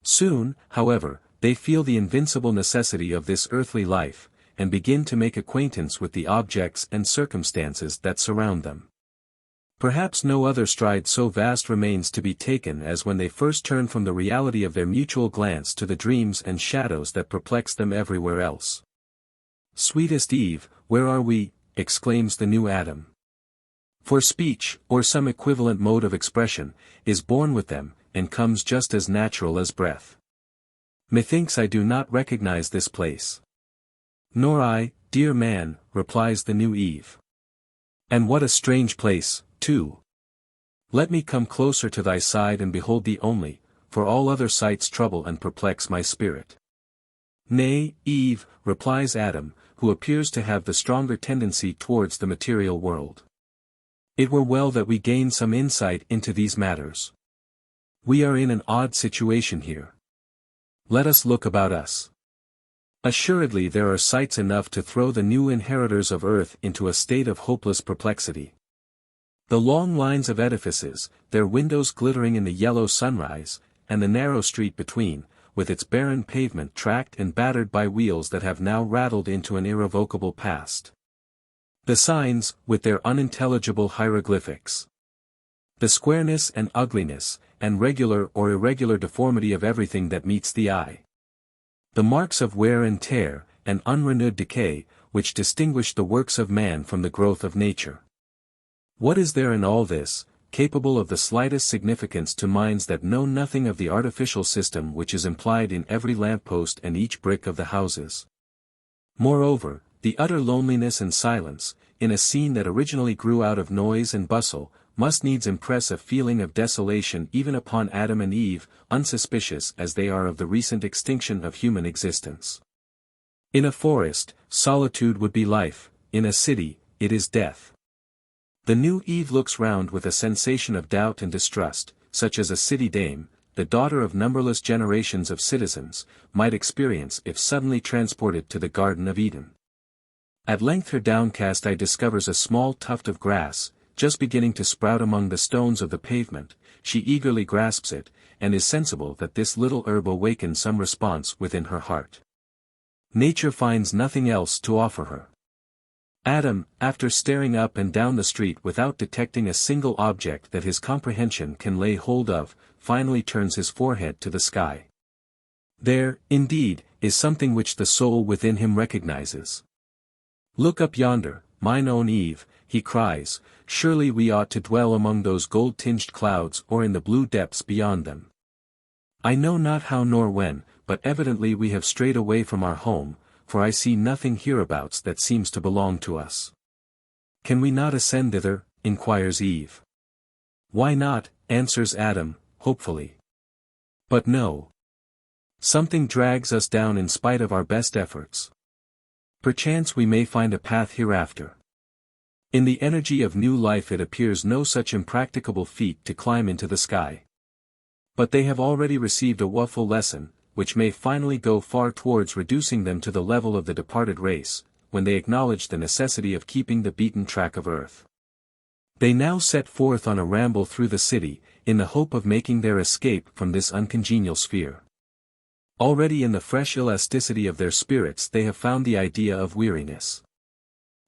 Soon, however, they feel the invincible necessity of this earthly life, and begin to make acquaintance with the objects and circumstances that surround them. Perhaps no other stride so vast remains to be taken as when they first turn from the reality of their mutual glance to the dreams and shadows that perplex them everywhere else. "Sweetest Eve, where are we?" exclaims the new Adam. For speech, or some equivalent mode of expression, is born with them, and comes just as natural as breath. "Methinks I do not recognize this place." "Nor I, dear man," replies the new Eve. "And what a strange place, too. Let me come closer to thy side and behold thee only, for all other sights trouble and perplex my spirit." "Nay, Eve," replies Adam, who appears to have the stronger tendency towards the material world. "It were well that we gain some insight into these matters. We are in an odd situation here. Let us look about us. Assuredly there are sights enough to throw the new inheritors of earth into a state of hopeless perplexity. The long lines of edifices, their windows glittering in the yellow sunrise, and the narrow street between, with its barren pavement tracked and battered by wheels that have now rattled into an irrevocable past. The signs, with their unintelligible hieroglyphics. The squareness and ugliness, and regular or irregular deformity of everything that meets the eye. The marks of wear and tear, and unrenewed decay, which distinguish the works of man from the growth of nature. What is there in all this, capable of the slightest significance to minds that know nothing of the artificial system which is implied in every lamppost and each brick of the houses? Moreover, the utter loneliness and silence, in a scene that originally grew out of noise and bustle, must needs impress a feeling of desolation even upon Adam and Eve, unsuspicious as they are of the recent extinction of human existence. In a forest, solitude would be life; in a city, it is death. The new Eve looks round with a sensation of doubt and distrust, such as a city dame, the daughter of numberless generations of citizens, might experience if suddenly transported to the Garden of Eden. At length her downcast eye discovers a small tuft of grass, just beginning to sprout among the stones of the pavement. She eagerly grasps it, and is sensible that this little herb awakens some response within her heart. Nature finds nothing else to offer her. Adam, after staring up and down the street without detecting a single object that his comprehension can lay hold of, finally turns his forehead to the sky. There, indeed, is something which the soul within him recognizes. "Look up yonder, mine own Eve," he cries, "surely we ought to dwell among those gold-tinged clouds or in the blue depths beyond them. I know not how nor when, but evidently we have strayed away from our home, for I see nothing hereabouts that seems to belong to us. Can we not ascend thither?" inquires Eve. "Why not?" answers Adam, hopefully. But no. Something drags us down in spite of our best efforts. Perchance we may find a path hereafter. In the energy of new life it appears no such impracticable feat to climb into the sky. But they have already received a woeful lesson, which may finally go far towards reducing them to the level of the departed race, when they acknowledge the necessity of keeping the beaten track of earth. They now set forth on a ramble through the city, in the hope of making their escape from this uncongenial sphere. Already in the fresh elasticity of their spirits they have found the idea of weariness.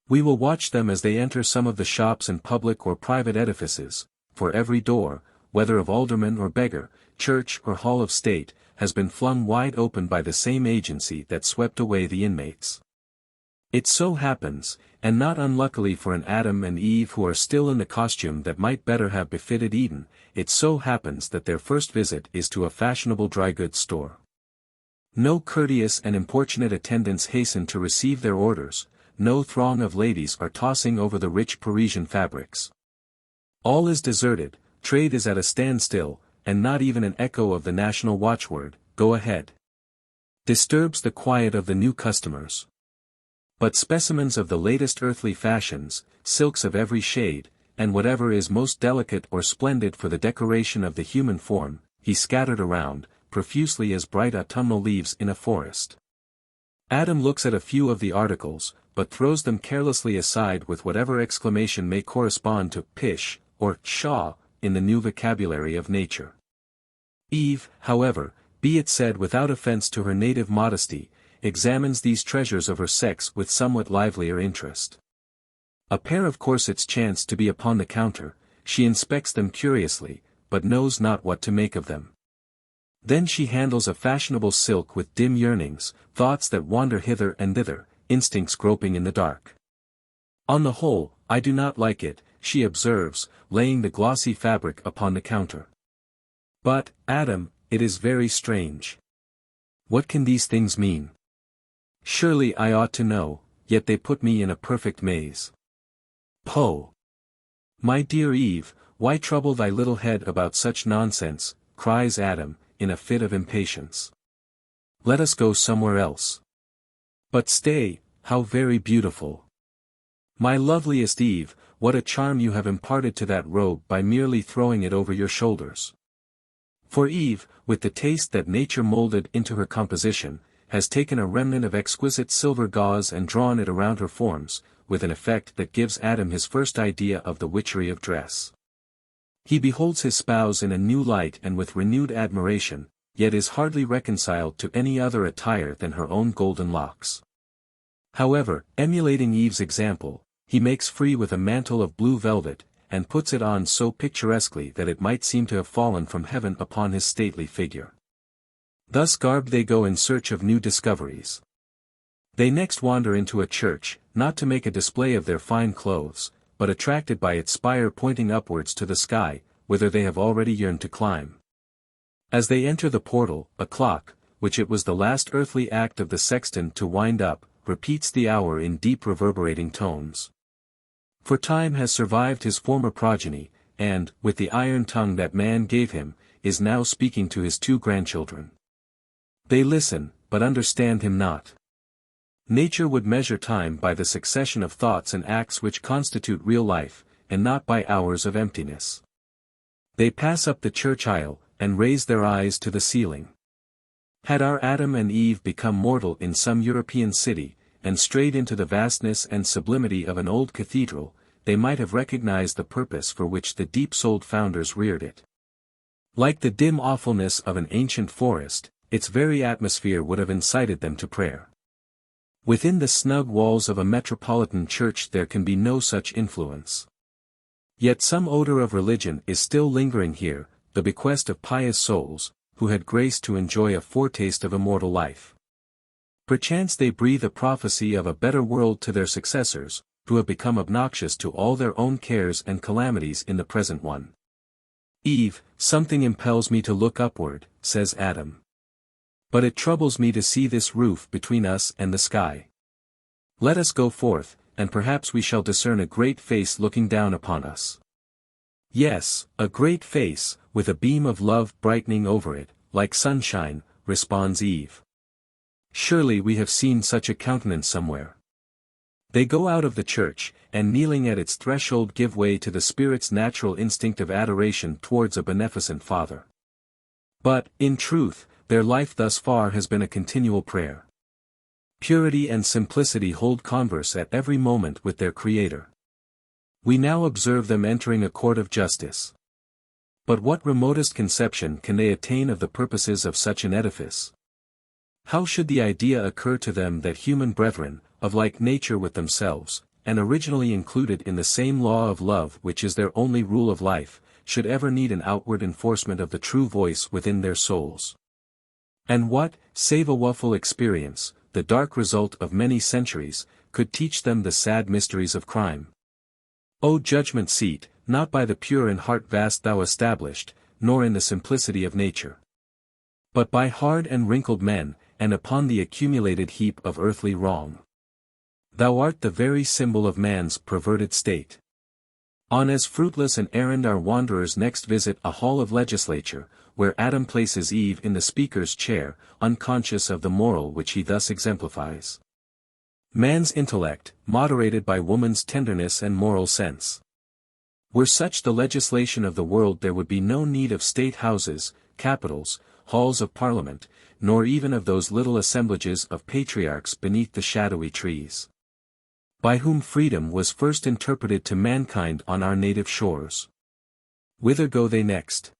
We will watch them as they enter some of the shops and public or private edifices, for every door, whether of alderman or beggar, church or hall of state, has been flung wide open by the same agency that swept away the inmates. It so happens, and not unluckily for an Adam and Eve who are still in the costume that might better have befitted Eden, it so happens that their first visit is to a fashionable dry goods store. No courteous and importunate attendants hasten to receive their orders, no throng of ladies are tossing over the rich Parisian fabrics. All is deserted, trade is at a standstill, and not even an echo of the national watchword, "Go ahead," disturbs the quiet of the new customers. But specimens of the latest earthly fashions, silks of every shade, and whatever is most delicate or splendid for the decoration of the human form, he scattered around, profusely as bright autumnal leaves in a forest. Adam looks at a few of the articles, but throws them carelessly aside with whatever exclamation may correspond to "pish," or "pshaw," in the new vocabulary of nature. Eve, however, be it said without offense to her native modesty, examines these treasures of her sex with somewhat livelier interest. A pair of corsets chance to be upon the counter, she inspects them curiously, but knows not what to make of them. Then she handles a fashionable silk with dim yearnings, thoughts that wander hither and thither, instincts groping in the dark. "On the whole, I do not like it," she observes, laying the glossy fabric upon the counter. "But, Adam, it is very strange. What can these things mean? Surely I ought to know, yet they put me in a perfect maze." "Poh! My dear Eve, why trouble thy little head about such nonsense?" cries Adam, in a fit of impatience. "Let us go somewhere else." "But stay, how very beautiful! My loveliest Eve, what a charm you have imparted to that robe by merely throwing it over your shoulders." For Eve, with the taste that nature molded into her composition, has taken a remnant of exquisite silver gauze and drawn it around her forms, with an effect that gives Adam his first idea of the witchery of dress. He beholds his spouse in a new light and with renewed admiration, yet is hardly reconciled to any other attire than her own golden locks. However, emulating Eve's example, he makes free with a mantle of blue velvet, and puts it on so picturesquely that it might seem to have fallen from heaven upon his stately figure. Thus garbed they go in search of new discoveries. They next wander into a church, not to make a display of their fine clothes, but attracted by its spire pointing upwards to the sky, whither they have already yearned to climb. As they enter the portal, a clock, which it was the last earthly act of the sexton to wind up, repeats the hour in deep reverberating tones. For time has survived his former progeny, and, with the iron tongue that man gave him, is now speaking to his 2 grandchildren. They listen, but understand him not. Nature would measure time by the succession of thoughts and acts which constitute real life, and not by hours of emptiness. They pass up the church aisle, and raise their eyes to the ceiling. Had our Adam and Eve become mortal in some European city, and strayed into the vastness and sublimity of an old cathedral, they might have recognized the purpose for which the deep-souled founders reared it. Like the dim awfulness of an ancient forest, its very atmosphere would have incited them to prayer. Within the snug walls of a metropolitan church there can be no such influence. Yet some odor of religion is still lingering here, the bequest of pious souls, who had grace to enjoy a foretaste of immortal life. Perchance they breathe a prophecy of a better world to their successors, who have become obnoxious to all their own cares and calamities in the present one. Eve, something impels me to look upward, says Adam. But it troubles me to see this roof between us and the sky. Let us go forth, and perhaps we shall discern a great face looking down upon us. Yes, a great face, with a beam of love brightening over it, like sunshine, responds Eve. Surely we have seen such a countenance somewhere. They go out of the church, and kneeling at its threshold give way to the spirit's natural instinct of adoration towards a beneficent Father. But, in truth, their life thus far has been a continual prayer. Purity and simplicity hold converse at every moment with their Creator. We now observe them entering a court of justice. But what remotest conception can they attain of the purposes of such an edifice? How should the idea occur to them that human brethren, of like nature with themselves, and originally included in the same law of love which is their only rule of life, should ever need an outward enforcement of the true voice within their souls? And what, save a woeful experience, the dark result of many centuries, could teach them the sad mysteries of crime? O judgment seat, not by the pure in heart vast thou established, nor in the simplicity of nature, but by hard and wrinkled men, and upon the accumulated heap of earthly wrong. Thou art the very symbol of man's perverted state. On as fruitless an errand our wanderers next visit a hall of legislature, where Adam places Eve in the speaker's chair, unconscious of the moral which he thus exemplifies. Man's intellect, moderated by woman's tenderness and moral sense. Were such the legislation of the world there would be no need of state houses, capitals, halls of parliament, nor even of those little assemblages of patriarchs beneath the shadowy trees, by whom freedom was first interpreted to mankind on our native shores. Whither go they next?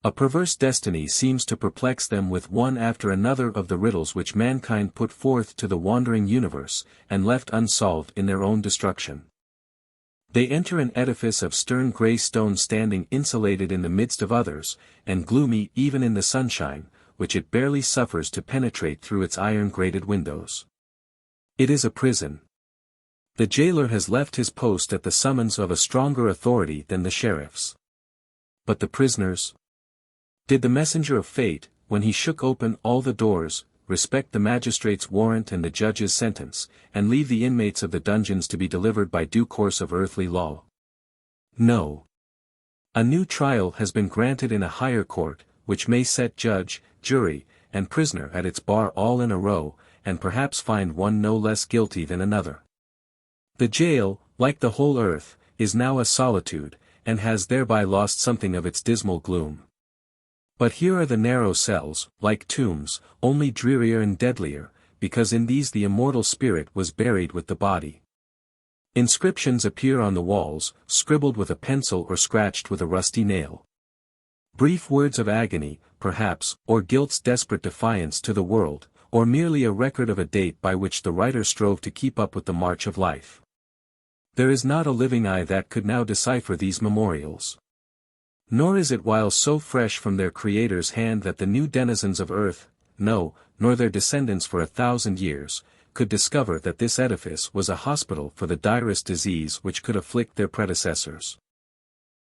A perverse destiny seems to perplex them with one after another of the riddles which mankind put forth to the wandering universe, and left unsolved in their own destruction. They enter an edifice of stern grey stone standing insulated in the midst of others, and gloomy even in the sunshine, which it barely suffers to penetrate through its iron-grated windows. It is a prison. The jailer has left his post at the summons of a stronger authority than the sheriff's. But the prisoners? Did the messenger of fate, when he shook open all the doors, respect the magistrate's warrant and the judge's sentence, and leave the inmates of the dungeons to be delivered by due course of earthly law? No. A new trial has been granted in a higher court, which may set judge, jury, and prisoner at its bar all in a row, and perhaps find one no less guilty than another. The jail, like the whole earth, is now a solitude, and has thereby lost something of its dismal gloom. But here are the narrow cells, like tombs, only drearier and deadlier, because in these the immortal spirit was buried with the body. Inscriptions appear on the walls, scribbled with a pencil or scratched with a rusty nail. Brief words of agony, perhaps, or guilt's desperate defiance to the world, or merely a record of a date by which the writer strove to keep up with the march of life. There is not a living eye that could now decipher these memorials. Nor is it while so fresh from their Creator's hand that the new denizens of earth, no, nor their descendants for 1,000 years, could discover that this edifice was a hospital for the direst disease which could afflict their predecessors.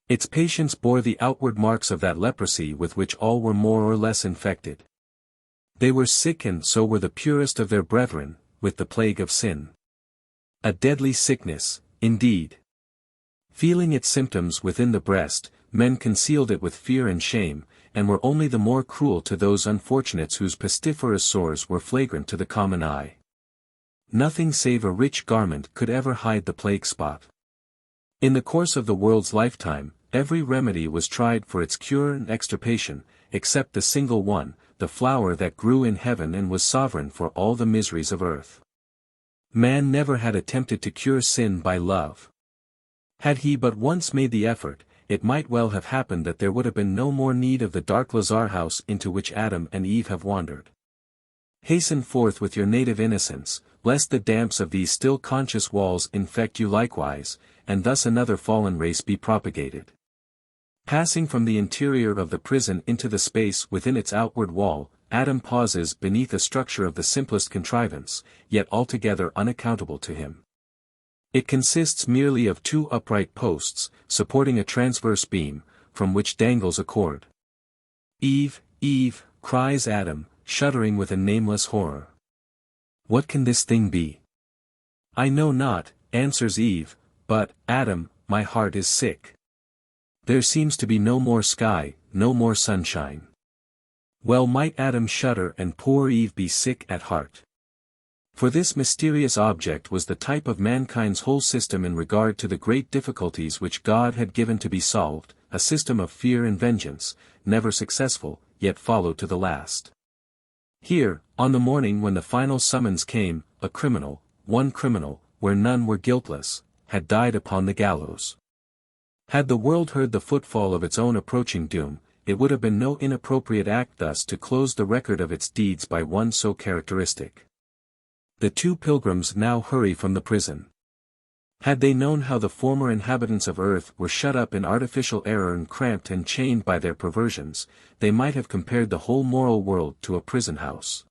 Its patients bore the outward marks of that leprosy with which all were more or less infected. They were sick, and so were the purest of their brethren, with the plague of sin. A deadly sickness, indeed. Feeling its symptoms within the breast, men concealed it with fear and shame, and were only the more cruel to those unfortunates whose pestiferous sores were flagrant to the common eye. Nothing save a rich garment could ever hide the plague spot. In the course of the world's lifetime, every remedy was tried for its cure and extirpation, except the single one, the flower that grew in heaven and was sovereign for all the miseries of earth. Man never had attempted to cure sin by love. Had he but once made the effort, it might well have happened that there would have been no more need of the dark lazar house into which Adam and Eve have wandered. Hasten forth with your native innocence, lest the damps of these still conscious walls infect you likewise, and thus another fallen race be propagated. Passing from the interior of the prison into the space within its outward wall, Adam pauses beneath a structure of the simplest contrivance, yet altogether unaccountable to him. It consists merely of two upright posts, supporting a transverse beam, from which dangles a cord. "Eve, Eve," cries Adam, shuddering with a nameless horror. "What can this thing be?" "I know not," answers Eve, "but, Adam, my heart is sick. There seems to be no more sky, no more sunshine." Well might Adam shudder and poor Eve be sick at heart. For this mysterious object was the type of mankind's whole system in regard to the great difficulties which God had given to be solved, a system of fear and vengeance, never successful, yet followed to the last. Here, on the morning when the final summons came, a criminal, one criminal, where none were guiltless, had died upon the gallows. Had the world heard the footfall of its own approaching doom, it would have been no inappropriate act thus to close the record of its deeds by one so characteristic. The two pilgrims now hurry from the prison. Had they known how the former inhabitants of earth were shut up in artificial error and cramped and chained by their perversions, they might have compared the whole moral world to a prison house,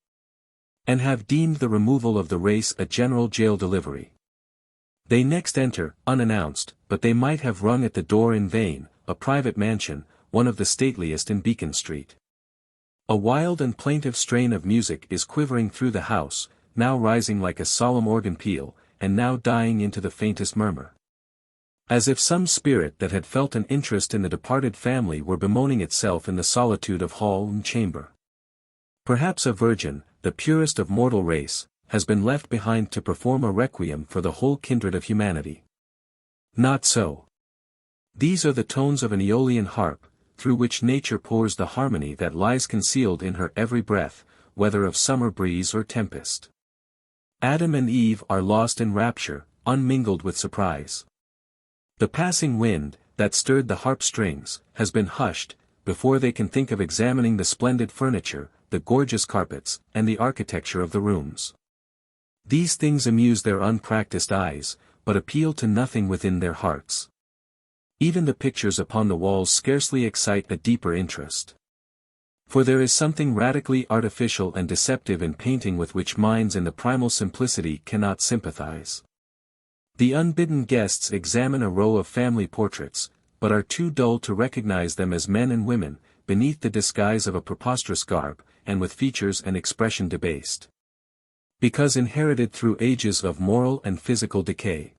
and have deemed the removal of the race a general jail delivery. They next enter, unannounced, but they might have rung at the door in vain, a private mansion, one of the stateliest in Beacon Street. A wild and plaintive strain of music is quivering through the house, now rising like a solemn organ peal, and now dying into the faintest murmur. As if some spirit that had felt an interest in the departed family were bemoaning itself in the solitude of hall and chamber. Perhaps a virgin, the purest of mortal race, has been left behind to perform a requiem for the whole kindred of humanity. Not so. These are the tones of an Aeolian harp, through which nature pours the harmony that lies concealed in her every breath, whether of summer breeze or tempest. Adam and Eve are lost in rapture, unmingled with surprise. The passing wind, that stirred the harp strings, has been hushed, before they can think of examining the splendid furniture, the gorgeous carpets, and the architecture of the rooms. These things amuse their unpracticed eyes, but appeal to nothing within their hearts. Even the pictures upon the walls scarcely excite a deeper interest. For there is something radically artificial and deceptive in painting with which minds in the primal simplicity cannot sympathize. The unbidden guests examine a row of family portraits, but are too dull to recognize them as men and women, beneath the disguise of a preposterous garb, and with features and expression debased. Because inherited through ages of moral and physical decay.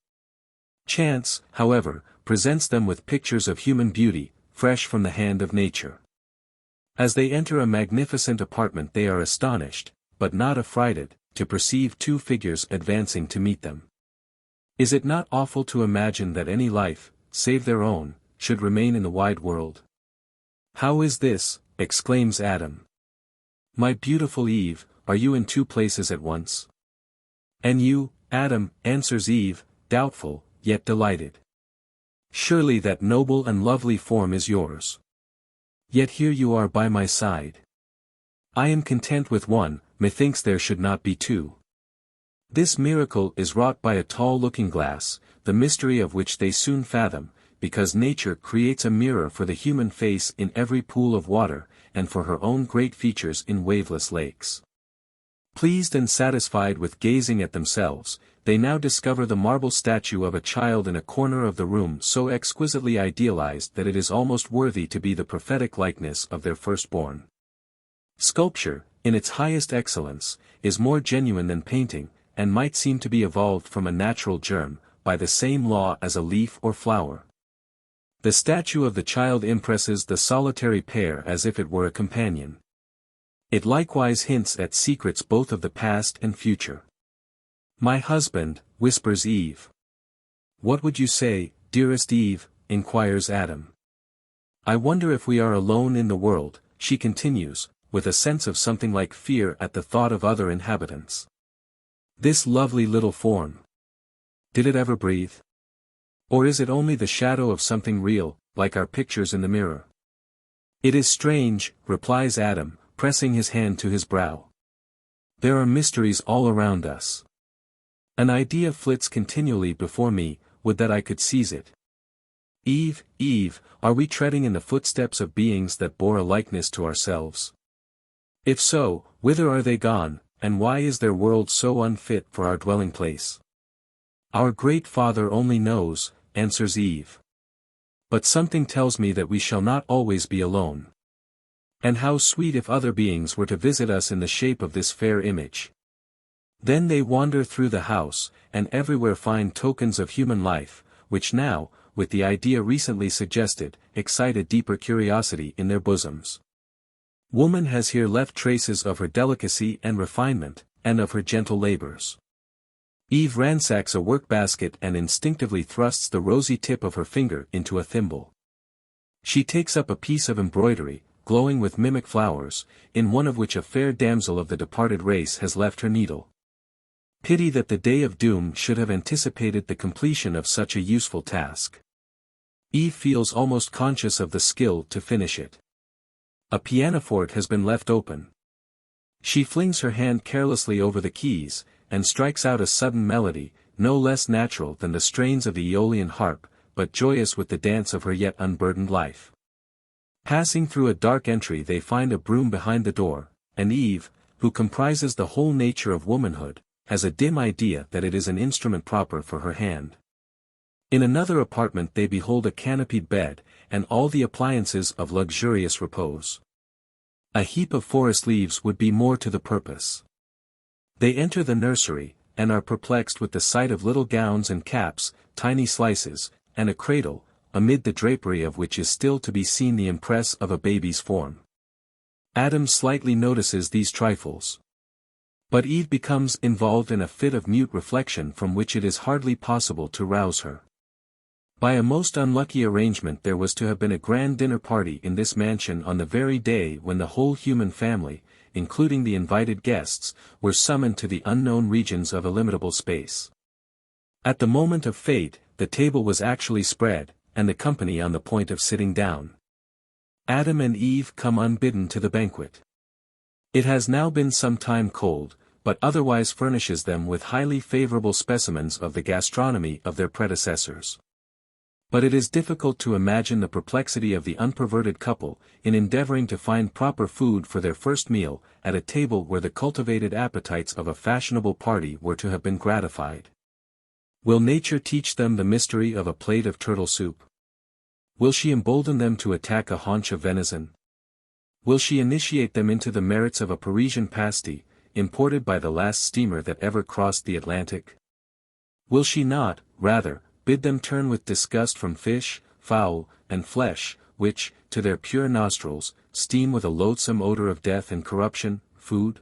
Chance, however, presents them with pictures of human beauty, fresh from the hand of nature. As they enter a magnificent apartment they are astonished, but not affrighted, to perceive two figures advancing to meet them. Is it not awful to imagine that any life, save their own, should remain in the wide world? "How is this?" exclaims Adam. "My beautiful Eve, are you in two places at once?" "And you, Adam," answers Eve, doubtful, yet delighted. "Surely that noble and lovely form is yours. Yet here you are by my side. I am content with one, methinks there should not be two." This miracle is wrought by a tall looking-glass, the mystery of which they soon fathom, because nature creates a mirror for the human face in every pool of water, and for her own great features in waveless lakes. Pleased and satisfied with gazing at themselves, they now discover the marble statue of a child in a corner of the room so exquisitely idealized that it is almost worthy to be the prophetic likeness of their firstborn. Sculpture, in its highest excellence, is more genuine than painting, and might seem to be evolved from a natural germ, by the same law as a leaf or flower. The statue of the child impresses the solitary pair as if it were a companion. It likewise hints at secrets both of the past and future. "My husband," whispers Eve. "What would you say, dearest Eve?" inquires Adam. "I wonder if we are alone in the world," she continues, with a sense of something like fear at the thought of other inhabitants. "This lovely little form. Did it ever breathe? Or is it only the shadow of something real, like our pictures in the mirror?" "It is strange," replies Adam, pressing his hand to his brow. "There are mysteries all around us. An idea flits continually before me, would that I could seize it. Eve, Eve, are we treading in the footsteps of beings that bore a likeness to ourselves? If so, whither are they gone, and why is their world so unfit for our dwelling place?" "Our great Father only knows," answers Eve. "But something tells me that we shall not always be alone. And how sweet if other beings were to visit us in the shape of this fair image." Then they wander through the house, and everywhere find tokens of human life, which now, with the idea recently suggested, excite a deeper curiosity in their bosoms. Woman has here left traces of her delicacy and refinement, and of her gentle labors. Eve ransacks a work-basket and instinctively thrusts the rosy tip of her finger into a thimble. She takes up a piece of embroidery, glowing with mimic flowers, in one of which a fair damsel of the departed race has left her needle. Pity that the day of doom should have anticipated the completion of such a useful task. Eve feels almost conscious of the skill to finish it. A pianoforte has been left open. She flings her hand carelessly over the keys, and strikes out a sudden melody, no less natural than the strains of the Aeolian harp, but joyous with the dance of her yet unburdened life. Passing through a dark entry they find a broom behind the door, and Eve, who comprises the whole nature of womanhood, has a dim idea that it is an instrument proper for her hand. In another apartment they behold a canopied bed, and all the appliances of luxurious repose. A heap of forest leaves would be more to the purpose. They enter the nursery, and are perplexed with the sight of little gowns and caps, tiny slices, and a cradle, amid the drapery of which is still to be seen the impress of a baby's form. Adam slightly notices these trifles. But Eve becomes involved in a fit of mute reflection from which it is hardly possible to rouse her. By a most unlucky arrangement there was to have been a grand dinner party in this mansion on the very day when the whole human family, including the invited guests, were summoned to the unknown regions of illimitable space. At the moment of fate, the table was actually spread, and the company on the point of sitting down. Adam and Eve come unbidden to the banquet. It has now been some time cold, but otherwise furnishes them with highly favorable specimens of the gastronomy of their predecessors. But it is difficult to imagine the perplexity of the unperverted couple, in endeavoring to find proper food for their first meal, at a table where the cultivated appetites of a fashionable party were to have been gratified. Will nature teach them the mystery of a plate of turtle soup? Will she embolden them to attack a haunch of venison? Will she initiate them into the merits of a Parisian pasty, imported by the last steamer that ever crossed the Atlantic? Will she not, rather, bid them turn with disgust from fish, fowl, and flesh, which, to their pure nostrils, steam with a loathsome odor of death and corruption, food?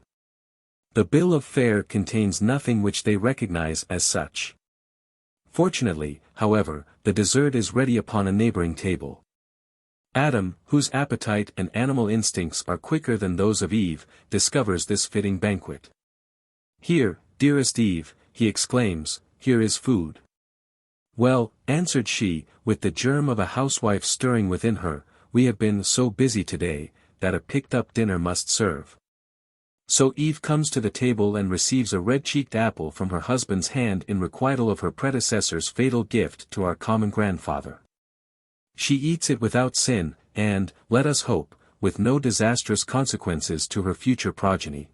The bill of fare contains nothing which they recognize as such. Fortunately, however, the dessert is ready upon a neighboring table. Adam, whose appetite and animal instincts are quicker than those of Eve, discovers this fitting banquet. "Here, dearest Eve," he exclaims, "here is food." "Well," answered she, with the germ of a housewife stirring within her, "we have been so busy today, that a picked-up dinner must serve." So Eve comes to the table and receives a red-cheeked apple from her husband's hand in requital of her predecessor's fatal gift to our common grandfather. She eats it without sin, and, let us hope, with no disastrous consequences to her future progeny.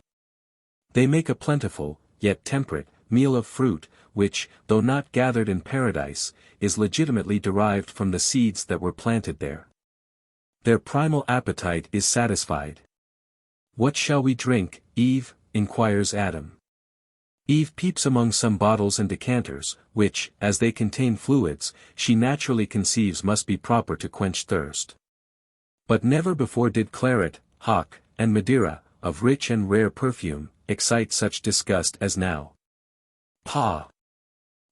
They make a plentiful, yet temperate, meal of fruit, which, though not gathered in paradise, is legitimately derived from the seeds that were planted there. Their primal appetite is satisfied. "What shall we drink, Eve?" inquires Adam. Eve peeps among some bottles and decanters, which, as they contain fluids, she naturally conceives must be proper to quench thirst. But never before did claret, hock, and Madeira, of rich and rare perfume, excite such disgust as now. "Pah!"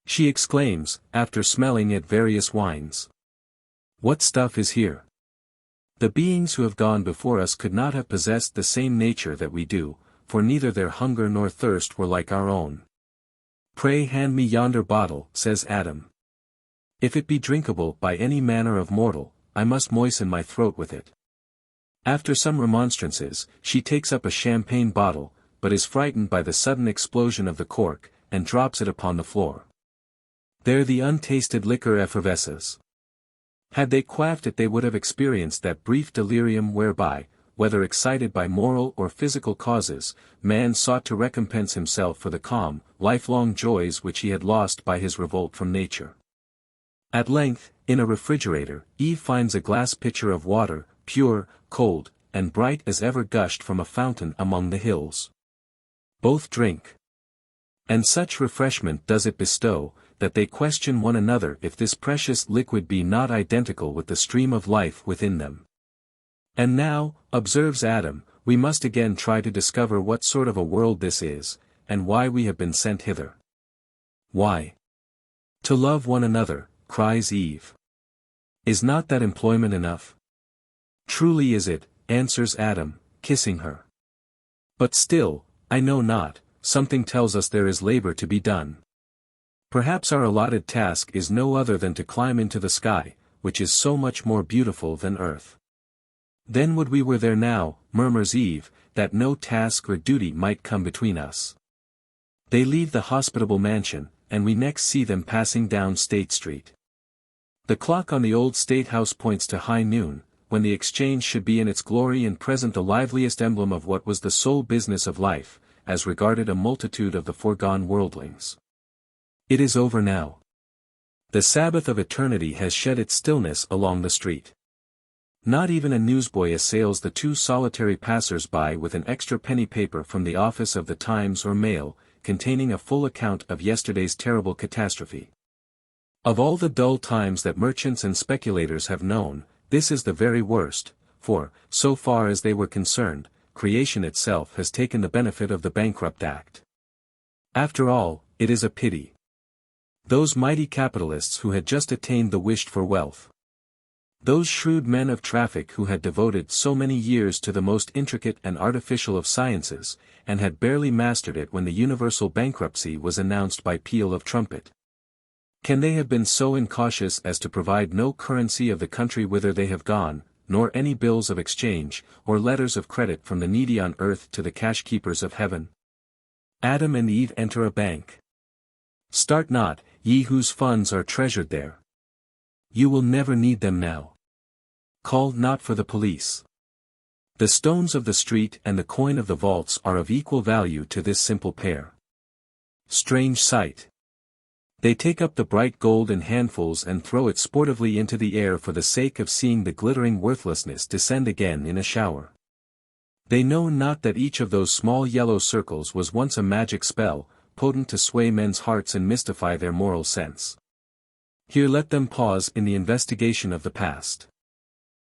she exclaims, after smelling at various wines. "What stuff is here? The beings who have gone before us could not have possessed the same nature that we do, for neither their hunger nor thirst were like our own." "Pray hand me yonder bottle," says Adam. "If it be drinkable by any manner of mortal, I must moisten my throat with it." After some remonstrances, she takes up a champagne bottle, but is frightened by the sudden explosion of the cork, and drops it upon the floor. There the untasted liquor effervesces. Had they quaffed it they would have experienced that brief delirium whereby, whether excited by moral or physical causes, man sought to recompense himself for the calm, lifelong joys which he had lost by his revolt from nature. At length, in a refrigerator, Eve finds a glass pitcher of water, pure, cold, and bright as ever gushed from a fountain among the hills. Both drink. And such refreshment does it bestow, that they question one another if this precious liquid be not identical with the stream of life within them. "And now," observes Adam, "we must again try to discover what sort of a world this is, and why we have been sent hither." "Why? To love one another," cries Eve. "Is not that employment enough?" "Truly is it," answers Adam, kissing her. "But still, I know not, something tells us there is labor to be done. Perhaps our allotted task is no other than to climb into the sky, which is so much more beautiful than earth." "Then would we were there now," murmurs Eve, "that no task or duty might come between us." They leave the hospitable mansion, and we next see them passing down State Street. The clock on the old State House points to high noon, when the exchange should be in its glory and present the liveliest emblem of what was the sole business of life, as regarded a multitude of the foregone worldlings. It is over now. The Sabbath of eternity has shed its stillness along the street. Not even a newsboy assails the two solitary passers-by with an extra penny paper from the office of the Times or Mail, containing a full account of yesterday's terrible catastrophe. Of all the dull times that merchants and speculators have known, this is the very worst, for, so far as they were concerned, creation itself has taken the benefit of the Bankrupt Act. After all, it is a pity. Those mighty capitalists who had just attained the wished-for wealth. Those shrewd men of traffic who had devoted so many years to the most intricate and artificial of sciences, and had barely mastered it when the universal bankruptcy was announced by peal of trumpet. Can they have been so incautious as to provide no currency of the country whither they have gone, nor any bills of exchange, or letters of credit from the needy on earth to the cash-keepers of heaven? Adam and Eve enter a bank. "Start not, ye whose funds are treasured there. You will never need them now. Call not for the police. The stones of the street and the coin of the vaults are of equal value to this simple pair." Strange sight. They take up the bright gold in handfuls and throw it sportively into the air for the sake of seeing the glittering worthlessness descend again in a shower. They know not that each of those small yellow circles was once a magic spell, potent to sway men's hearts and mystify their moral sense. Here let them pause in the investigation of the past.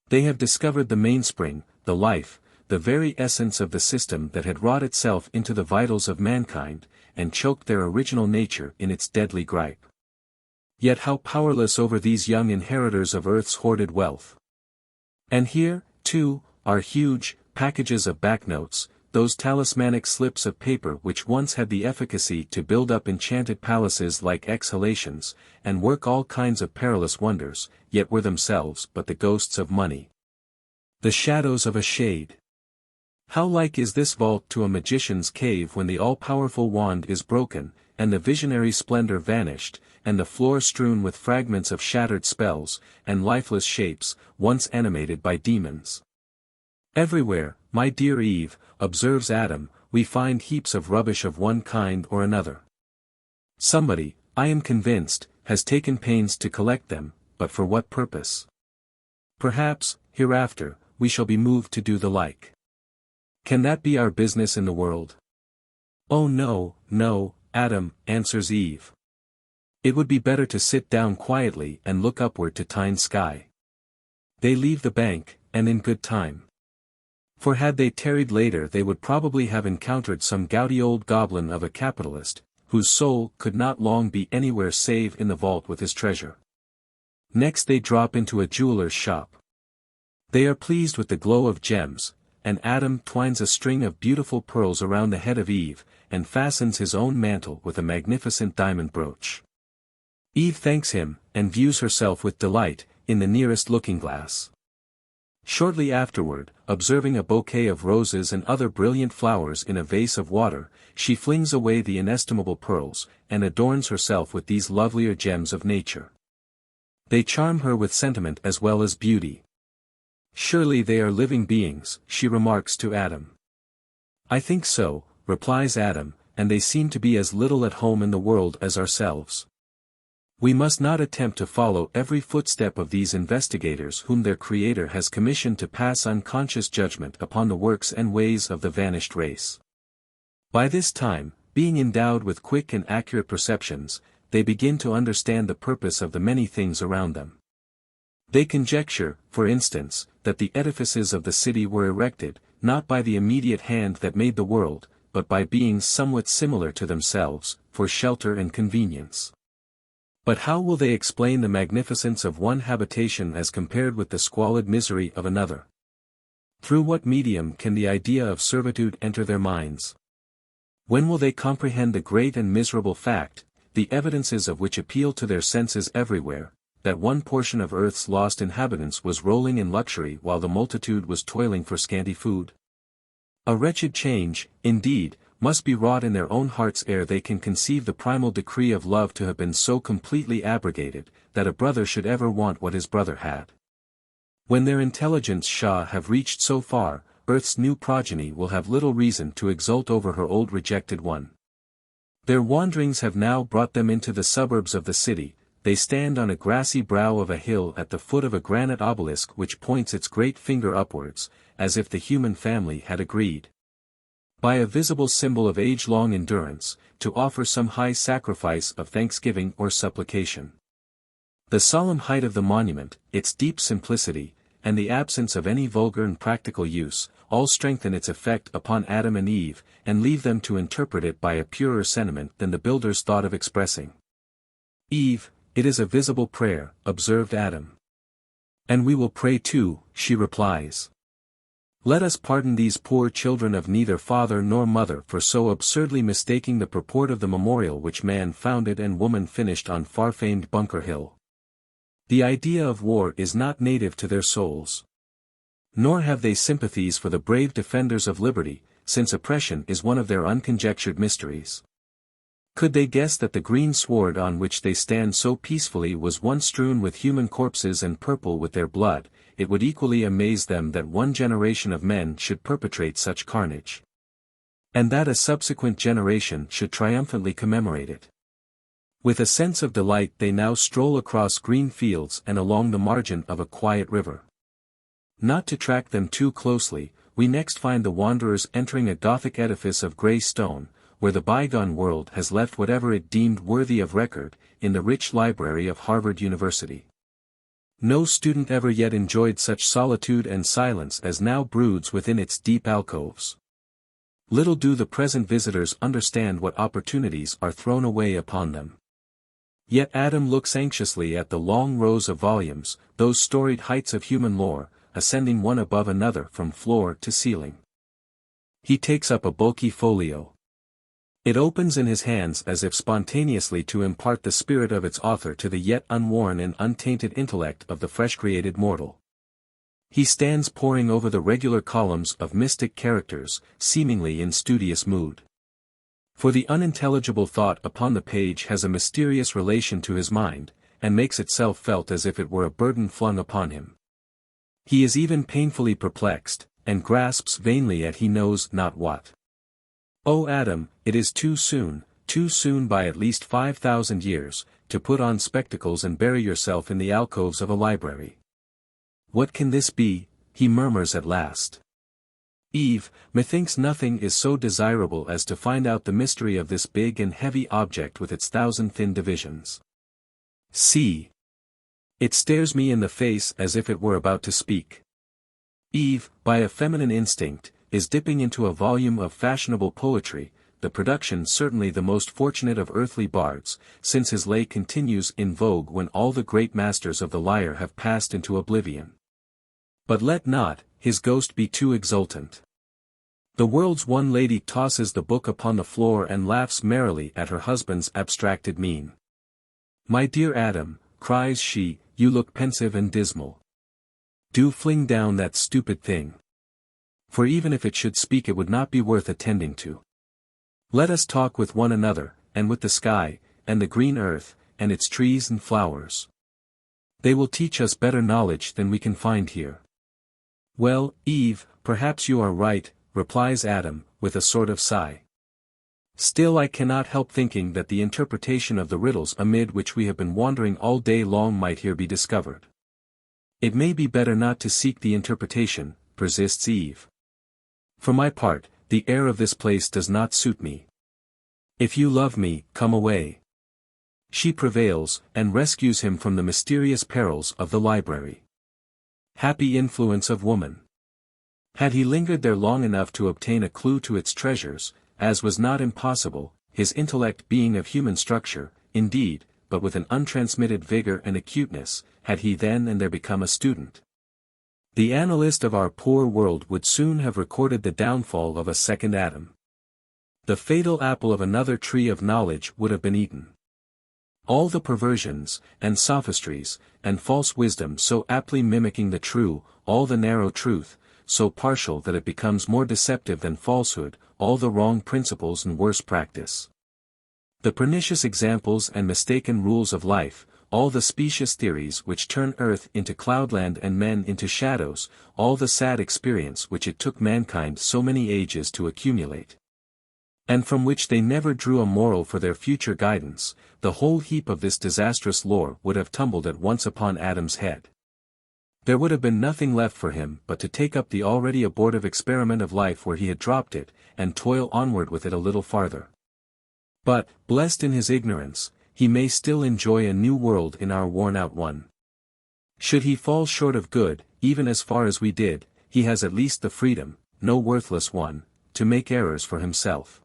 They have discovered the mainspring, the life, the very essence of the system that had wrought itself into the vitals of mankind, and choked their original nature in its deadly gripe. Yet how powerless over these young inheritors of earth's hoarded wealth. And here, too, are huge packages of banknotes, those talismanic slips of paper which once had the efficacy to build up enchanted palaces like exhalations, and work all kinds of perilous wonders, yet were themselves but the ghosts of money. The shadows of a shade. How like is this vault to a magician's cave when the all-powerful wand is broken, and the visionary splendor vanished, and the floor strewn with fragments of shattered spells, and lifeless shapes, once animated by demons. Everywhere, my dear Eve, observes Adam, we find heaps of rubbish of one kind or another. Somebody, I am convinced, has taken pains to collect them, but for what purpose? Perhaps, hereafter, we shall be moved to do the like. Can that be our business in the world? Oh no, no, Adam, answers Eve. It would be better to sit down quietly and look upward to Tyne's sky. They leave the bank, and in good time. For had they tarried later they would probably have encountered some gouty old goblin of a capitalist, whose soul could not long be anywhere save in the vault with his treasure. Next they drop into a jeweller's shop. They are pleased with the glow of gems, and Adam twines a string of beautiful pearls around the head of Eve, and fastens his own mantle with a magnificent diamond brooch. Eve thanks him, and views herself with delight, in the nearest looking-glass. Shortly afterward, observing a bouquet of roses and other brilliant flowers in a vase of water, she flings away the inestimable pearls, and adorns herself with these lovelier gems of nature. They charm her with sentiment as well as beauty. Surely they are living beings, she remarks to Adam. I think so, replies Adam, and they seem to be as little at home in the world as ourselves. We must not attempt to follow every footstep of these investigators whom their Creator has commissioned to pass unconscious judgment upon the works and ways of the vanished race. By this time, being endowed with quick and accurate perceptions, they begin to understand the purpose of the many things around them. They conjecture, for instance, that the edifices of the city were erected, not by the immediate hand that made the world, but by beings somewhat similar to themselves, for shelter and convenience. But how will they explain the magnificence of one habitation as compared with the squalid misery of another? Through what medium can the idea of servitude enter their minds? When will they comprehend the great and miserable fact, the evidences of which appeal to their senses everywhere, that one portion of earth's lost inhabitants was rolling in luxury while the multitude was toiling for scanty food? A wretched change, indeed, must be wrought in their own hearts ere they can conceive the primal decree of love to have been so completely abrogated, that a brother should ever want what his brother had. When their intelligence shall have reached so far, earth's new progeny will have little reason to exult over her old rejected one. Their wanderings have now brought them into the suburbs of the city. They stand on a grassy brow of a hill at the foot of a granite obelisk which points its great finger upwards, as if the human family had agreed, by a visible symbol of age-long endurance, to offer some high sacrifice of thanksgiving or supplication. The solemn height of the monument, its deep simplicity, and the absence of any vulgar and practical use, all strengthen its effect upon Adam and Eve, and leave them to interpret it by a purer sentiment than the builders thought of expressing. Eve, it is a visible prayer, observed Adam. And we will pray too, she replies. Let us pardon these poor children of neither father nor mother for so absurdly mistaking the purport of the memorial which man founded and woman finished on far-famed Bunker Hill. The idea of war is not native to their souls. Nor have they sympathies for the brave defenders of liberty, since oppression is one of their unconjectured mysteries. Could they guess that the green sward on which they stand so peacefully was once strewn with human corpses and purple with their blood, it would equally amaze them that one generation of men should perpetrate such carnage, and that a subsequent generation should triumphantly commemorate it. With a sense of delight they now stroll across green fields and along the margin of a quiet river. Not to track them too closely, we next find the wanderers entering a Gothic edifice of grey stone, where the bygone world has left whatever it deemed worthy of record, in the rich library of Harvard University. No student ever yet enjoyed such solitude and silence as now broods within its deep alcoves. Little do the present visitors understand what opportunities are thrown away upon them. Yet Adam looks anxiously at the long rows of volumes, those storied heights of human lore, ascending one above another from floor to ceiling. He takes up a bulky folio. It opens in his hands as if spontaneously to impart the spirit of its author to the yet unworn and untainted intellect of the fresh-created mortal. He stands poring over the regular columns of mystic characters, seemingly in studious mood. For the unintelligible thought upon the page has a mysterious relation to his mind, and makes itself felt as if it were a burden flung upon him. He is even painfully perplexed, and grasps vainly at he knows not what. O Adam, it is too soon by at least 5,000 years, to put on spectacles and bury yourself in the alcoves of a library. What can this be? He murmurs at last. Eve, methinks nothing is so desirable as to find out the mystery of this big and heavy object with its thousand thin divisions. See! It stares me in the face as if it were about to speak. Eve, by a feminine instinct, is dipping into a volume of fashionable poetry, the production certainly the most fortunate of earthly bards, since his lay continues in vogue when all the great masters of the lyre have passed into oblivion. But let not his ghost be too exultant. The world's one lady tosses the book upon the floor and laughs merrily at her husband's abstracted mien. My dear Adam, cries she, you look pensive and dismal. Do fling down that stupid thing. For even if it should speak it would not be worth attending to. Let us talk with one another, and with the sky, and the green earth, and its trees and flowers. They will teach us better knowledge than we can find here. Well, Eve, perhaps you are right, replies Adam, with a sort of sigh. Still I cannot help thinking that the interpretation of the riddles amid which we have been wandering all day long might here be discovered. It may be better not to seek the interpretation, persists Eve. For my part, the air of this place does not suit me. If you love me, come away. She prevails, and rescues him from the mysterious perils of the library. Happy influence of woman. Had he lingered there long enough to obtain a clue to its treasures, as was not impossible, his intellect being of human structure, indeed, but with an untransmitted vigor and acuteness, had he then and there become a student. The annalist of our poor world would soon have recorded the downfall of a second Adam. The fatal apple of another tree of knowledge would have been eaten. All the perversions, and sophistries, and false wisdom so aptly mimicking the true, all the narrow truth, so partial that it becomes more deceptive than falsehood, all the wrong principles and worse practice. The pernicious examples and mistaken rules of life, all the specious theories which turn earth into cloudland and men into shadows, all the sad experience which it took mankind so many ages to accumulate, and from which they never drew a moral for their future guidance, the whole heap of this disastrous lore would have tumbled at once upon Adam's head. There would have been nothing left for him but to take up the already abortive experiment of life where he had dropped it, and toil onward with it a little farther. But, blessed in his ignorance, he may still enjoy a new world in our worn-out one. Should he fall short of good, even as far as we did, he has at least the freedom, no worthless one, to make errors for himself.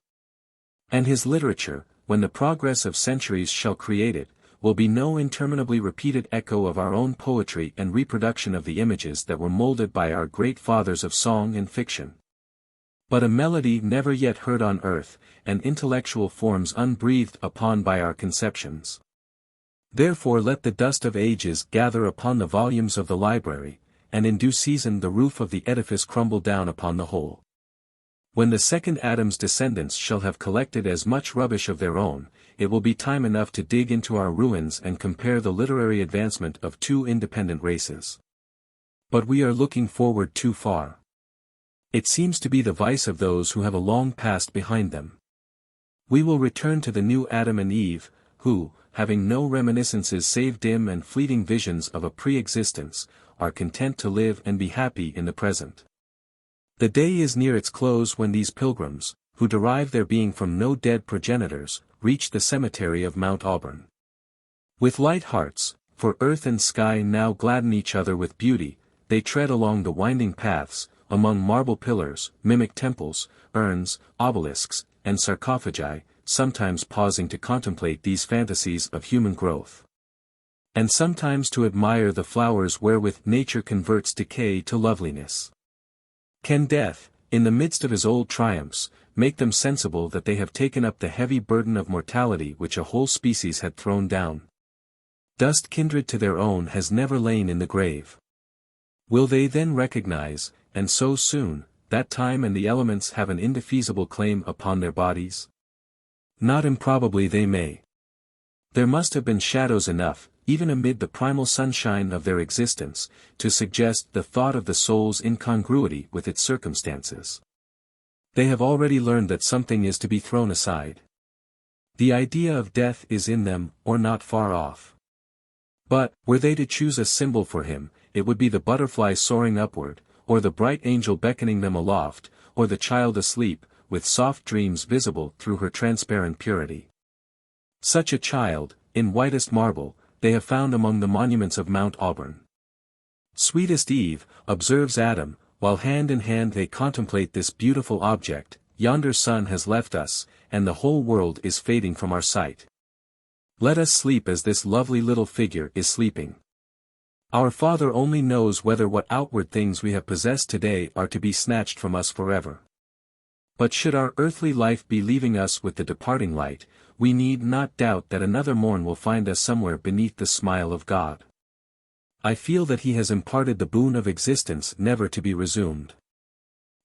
And his literature, when the progress of centuries shall create it, will be no interminably repeated echo of our own poetry and reproduction of the images that were molded by our great fathers of song and fiction. But a melody never yet heard on earth, and intellectual forms unbreathed upon by our conceptions. Therefore let the dust of ages gather upon the volumes of the library, and in due season the roof of the edifice crumble down upon the whole. When the second Adam's descendants shall have collected as much rubbish of their own, it will be time enough to dig into our ruins and compare the literary advancement of two independent races. But we are looking forward too far. It seems to be the vice of those who have a long past behind them. We will return to the new Adam and Eve, who, having no reminiscences save dim and fleeting visions of a pre-existence, are content to live and be happy in the present. The day is near its close when these pilgrims, who derive their being from no dead progenitors, reach the cemetery of Mount Auburn. With light hearts, for earth and sky now gladden each other with beauty, they tread along the winding paths, among marble pillars, mimic temples, urns, obelisks, and sarcophagi, sometimes pausing to contemplate these fantasies of human growth, and sometimes to admire the flowers wherewith nature converts decay to loveliness. Can death, in the midst of his old triumphs, make them sensible that they have taken up the heavy burden of mortality which a whole species had thrown down? Dust kindred to their own has never lain in the grave. Will they then recognize, and so soon, that time and the elements have an indefeasible claim upon their bodies? Not improbably they may. There must have been shadows enough, even amid the primal sunshine of their existence, to suggest the thought of the soul's incongruity with its circumstances. They have already learned that something is to be thrown aside. The idea of death is in them, or not far off. But, were they to choose a symbol for him, it would be the butterfly soaring upward, or the bright angel beckoning them aloft, or the child asleep, with soft dreams visible through her transparent purity. Such a child, in whitest marble, they have found among the monuments of Mount Auburn. Sweetest Eve, observes Adam, while hand in hand they contemplate this beautiful object, yonder sun has left us, and the whole world is fading from our sight. Let us sleep as this lovely little figure is sleeping. Our Father only knows whether what outward things we have possessed today are to be snatched from us forever. But should our earthly life be leaving us with the departing light, we need not doubt that another morn will find us somewhere beneath the smile of God. I feel that He has imparted the boon of existence never to be resumed.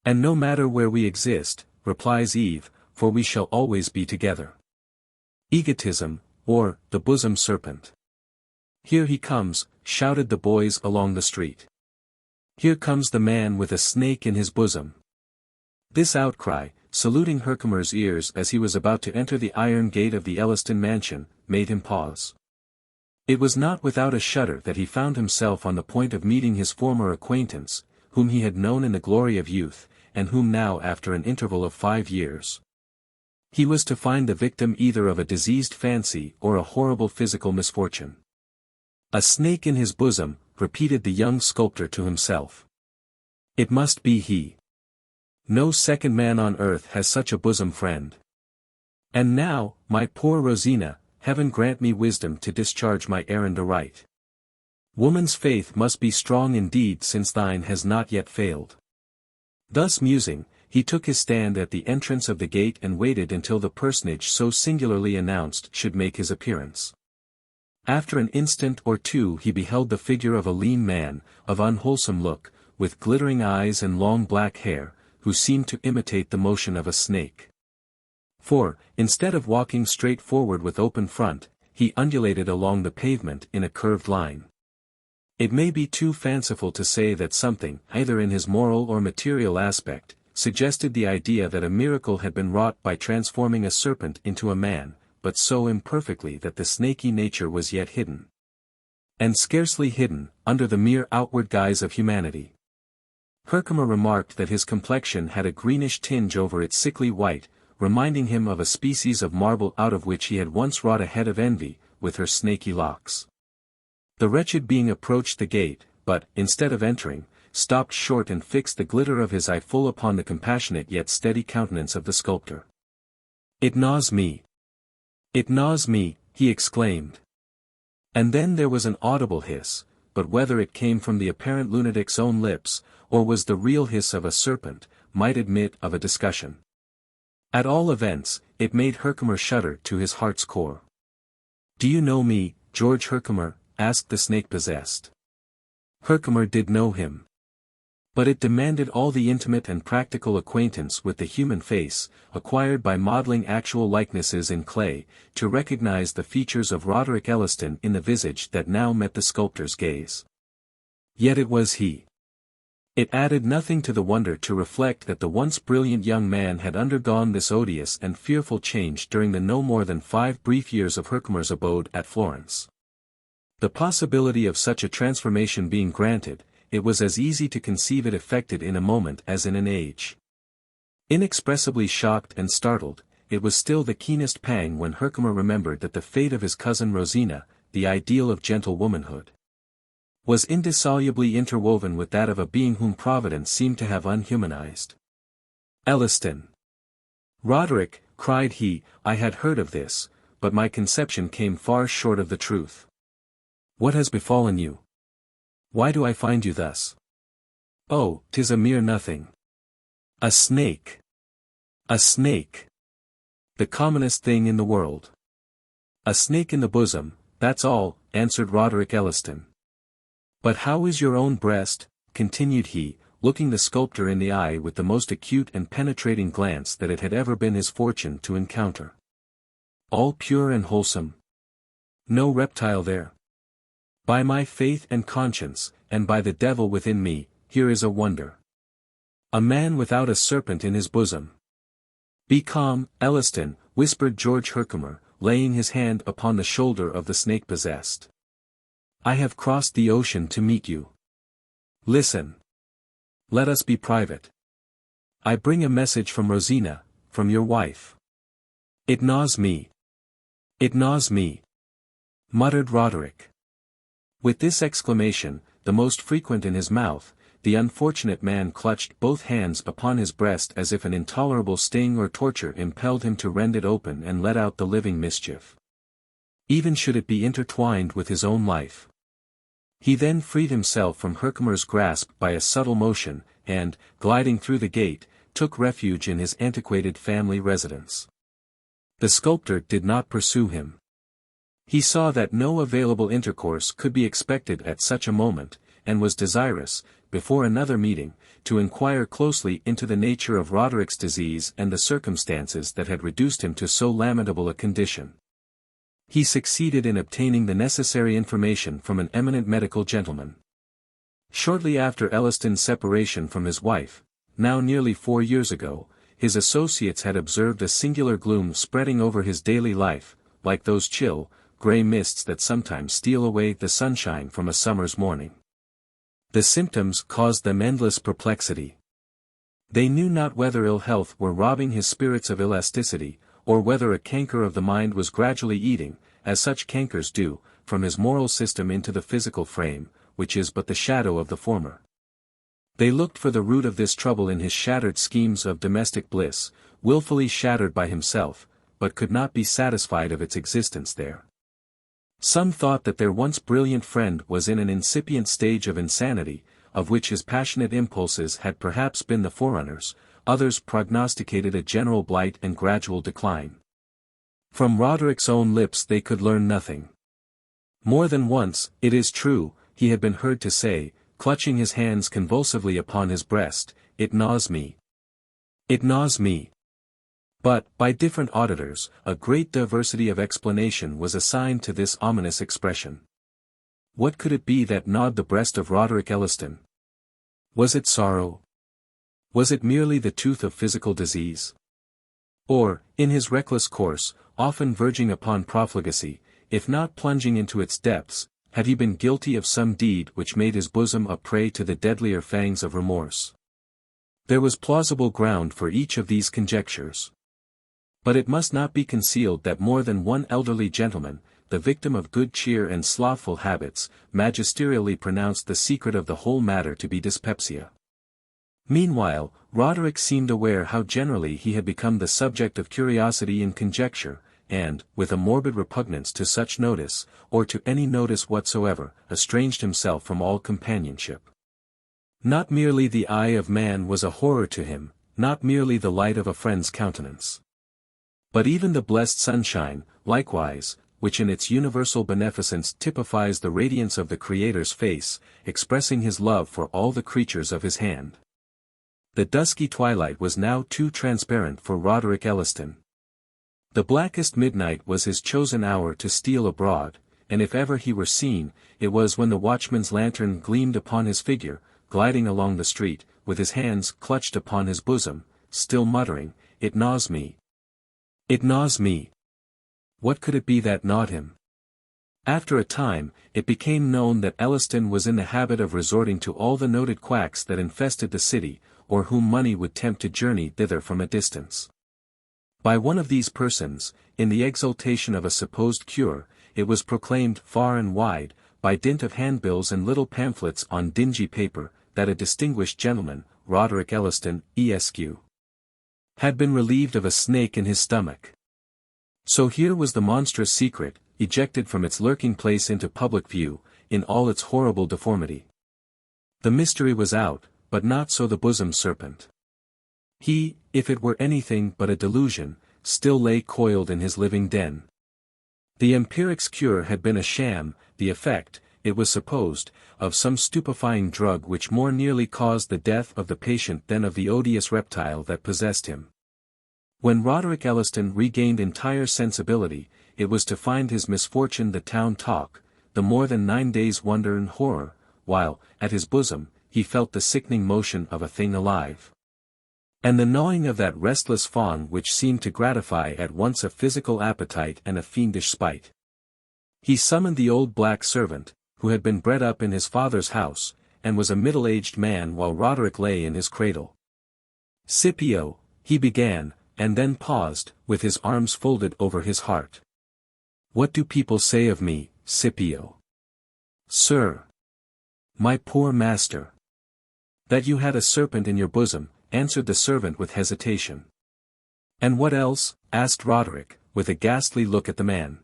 And no matter where we exist, replies Eve, for we shall always be together. Egotism, or, the bosom serpent. Here he comes, shouted the boys along the street. Here comes the man with a snake in his bosom. This outcry, saluting Herkimer's ears as he was about to enter the iron gate of the Elliston mansion, made him pause. It was not without a shudder that he found himself on the point of meeting his former acquaintance, whom he had known in the glory of youth, and whom now after an interval of 5 years. He was to find the victim either of a diseased fancy or a horrible physical misfortune. A snake in his bosom, repeated the young sculptor to himself. It must be he. No second man on earth has such a bosom friend. And now, my poor Rosina, Heaven grant me wisdom to discharge my errand aright. Woman's faith must be strong indeed since thine has not yet failed. Thus musing, he took his stand at the entrance of the gate and waited until the personage so singularly announced should make his appearance. After an instant or two he beheld the figure of a lean man, of unwholesome look, with glittering eyes and long black hair, who seemed to imitate the motion of a snake. For, instead of walking straight forward with open front, he undulated along the pavement in a curved line. It may be too fanciful to say that something, either in his moral or material aspect, suggested the idea that a miracle had been wrought by transforming a serpent into a man, but so imperfectly that the snaky nature was yet hidden. And scarcely hidden, under the mere outward guise of humanity. Herkimer remarked that his complexion had a greenish tinge over its sickly white, reminding him of a species of marble out of which he had once wrought a head of envy, with her snaky locks. The wretched being approached the gate, but, instead of entering, stopped short and fixed the glitter of his eye full upon the compassionate yet steady countenance of the sculptor. "It gnaws me. It gnaws me," he exclaimed. And then there was an audible hiss, but whether it came from the apparent lunatic's own lips, or was the real hiss of a serpent, might admit of a discussion. At all events, it made Herkimer shudder to his heart's core. "Do you know me, George Herkimer?" asked the snake-possessed. Herkimer did know him. But it demanded all the intimate and practical acquaintance with the human face, acquired by modeling actual likenesses in clay, to recognize the features of Roderick Elliston in the visage that now met the sculptor's gaze. Yet it was he. It added nothing to the wonder to reflect that the once brilliant young man had undergone this odious and fearful change during the no more than 5 brief years of Herkimer's abode at Florence. The possibility of such a transformation being granted, it was as easy to conceive it effected in a moment as in an age. Inexpressibly shocked and startled, it was still the keenest pang when Herkimer remembered that the fate of his cousin Rosina, the ideal of gentle womanhood, was indissolubly interwoven with that of a being whom Providence seemed to have unhumanized. "Elliston! Roderick," cried he, "I had heard of this, but my conception came far short of the truth. What has befallen you? Why do I find you thus? Oh, 'tis a mere nothing. A snake! A snake! The commonest thing in the world. A snake in the bosom, that's all," answered Roderick Elliston. "But how is your own breast?" continued he, looking the sculptor in the eye with the most acute and penetrating glance that it had ever been his fortune to encounter. "All pure and wholesome? No reptile there? By my faith and conscience, and by the devil within me, here is a wonder. A man without a serpent in his bosom." "Be calm, Elliston," whispered George Herkimer, laying his hand upon the shoulder of the snake-possessed. "I have crossed the ocean to meet you. Listen. Let us be private. I bring a message from Rosina, from your wife." "It gnaws me. It gnaws me," muttered Roderick. With this exclamation, the most frequent in his mouth, the unfortunate man clutched both hands upon his breast as if an intolerable sting or torture impelled him to rend it open and let out the living mischief. Even should it be intertwined with his own life. He then freed himself from Herkimer's grasp by a subtle motion, and, gliding through the gate, took refuge in his antiquated family residence. The sculptor did not pursue him. He saw that no available intercourse could be expected at such a moment, and was desirous, before another meeting, to inquire closely into the nature of Roderick's disease and the circumstances that had reduced him to so lamentable a condition. He succeeded in obtaining the necessary information from an eminent medical gentleman. Shortly after Elliston's separation from his wife, now nearly 4 years ago, his associates had observed a singular gloom spreading over his daily life, like those chill, grey mists that sometimes steal away the sunshine from a summer's morning. The symptoms caused them endless perplexity. They knew not whether ill health were robbing his spirits of elasticity, or whether a canker of the mind was gradually eating, as such cankers do, from his moral system into the physical frame, which is but the shadow of the former. They looked for the root of this trouble in his shattered schemes of domestic bliss, wilfully shattered by himself, but could not be satisfied of its existence there. Some thought that their once brilliant friend was in an incipient stage of insanity, of which his passionate impulses had perhaps been the forerunners, others prognosticated a general blight and gradual decline. From Roderick's own lips they could learn nothing. More than once, it is true, he had been heard to say, clutching his hands convulsively upon his breast, "It gnaws me. It gnaws me." But, by different auditors, a great diversity of explanation was assigned to this ominous expression. What could it be that gnawed the breast of Roderick Elliston? Was it sorrow? Was it merely the tooth of physical disease? Or, in his reckless course, often verging upon profligacy, if not plunging into its depths, had he been guilty of some deed which made his bosom a prey to the deadlier fangs of remorse? There was plausible ground for each of these conjectures. But it must not be concealed that more than one elderly gentleman, the victim of good cheer and slothful habits, magisterially pronounced the secret of the whole matter to be dyspepsia. Meanwhile, Roderick seemed aware how generally he had become the subject of curiosity and conjecture, and, with a morbid repugnance to such notice, or to any notice whatsoever, estranged himself from all companionship. Not merely the eye of man was a horror to him, not merely the light of a friend's countenance. But even the blessed sunshine, likewise, which in its universal beneficence typifies the radiance of the Creator's face, expressing his love for all the creatures of his hand. The dusky twilight was now too transparent for Roderick Elliston. The blackest midnight was his chosen hour to steal abroad, and if ever he were seen, it was when the watchman's lantern gleamed upon his figure, gliding along the street, with his hands clutched upon his bosom, still muttering, "It gnaws me. It gnaws me." What could it be that gnawed him? After a time, it became known that Elliston was in the habit of resorting to all the noted quacks that infested the city, or whom money would tempt to journey thither from a distance. By one of these persons, in the exultation of a supposed cure, it was proclaimed far and wide, by dint of handbills and little pamphlets on dingy paper, that a distinguished gentleman, Roderick Elliston, Esq., had been relieved of a snake in his stomach. So here was the monstrous secret, ejected from its lurking place into public view, in all its horrible deformity. The mystery was out, but not so the bosom serpent. He, if it were anything but a delusion, still lay coiled in his living den. The empiric's cure had been a sham, the effect, it was supposed, of some stupefying drug which more nearly caused the death of the patient than of the odious reptile that possessed him. When Roderick Elliston regained entire sensibility, it was to find his misfortune the town talk, the more than 9 days' wonder and horror, while, at his bosom, he felt the sickening motion of a thing alive. and the gnawing of that restless fawn which seemed to gratify at once a physical appetite and a fiendish spite. He summoned the old black servant, who had been bred up in his father's house, and was a middle-aged man while Roderick lay in his cradle. "Scipio," he began, and then paused, with his arms folded over his heart. "What do people say of me, Scipio?" "Sir." "My poor master." "That you had a serpent in your bosom," answered the servant with hesitation. "And what else?" asked Roderick, with a ghastly look at the man.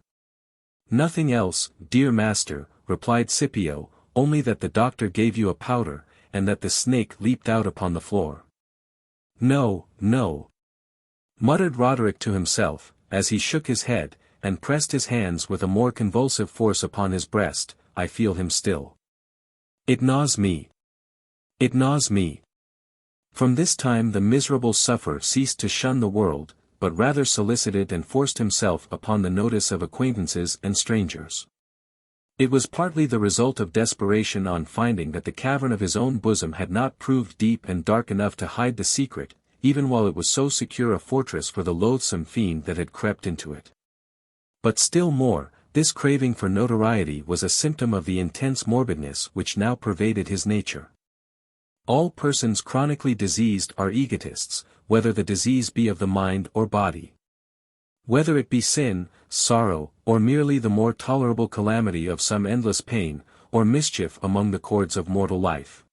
"Nothing else, dear master," replied Scipio, "only that the doctor gave you a powder, and that the snake leaped out upon the floor." "No, no," muttered Roderick to himself, as he shook his head, and pressed his hands with a more convulsive force upon his breast. "I feel him still. It gnaws me. It gnaws me." From this time the miserable sufferer ceased to shun the world, but rather solicited and forced himself upon the notice of acquaintances and strangers. It was partly the result of desperation on finding that the cavern of his own bosom had not proved deep and dark enough to hide the secret, even while it was so secure a fortress for the loathsome fiend that had crept into it. But still more, this craving for notoriety was a symptom of the intense morbidness which now pervaded his nature. All persons chronically diseased are egotists, whether the disease be of the mind or body. Whether it be sin, sorrow, or merely the more tolerable calamity of some endless pain, or mischief among the chords of mortal life.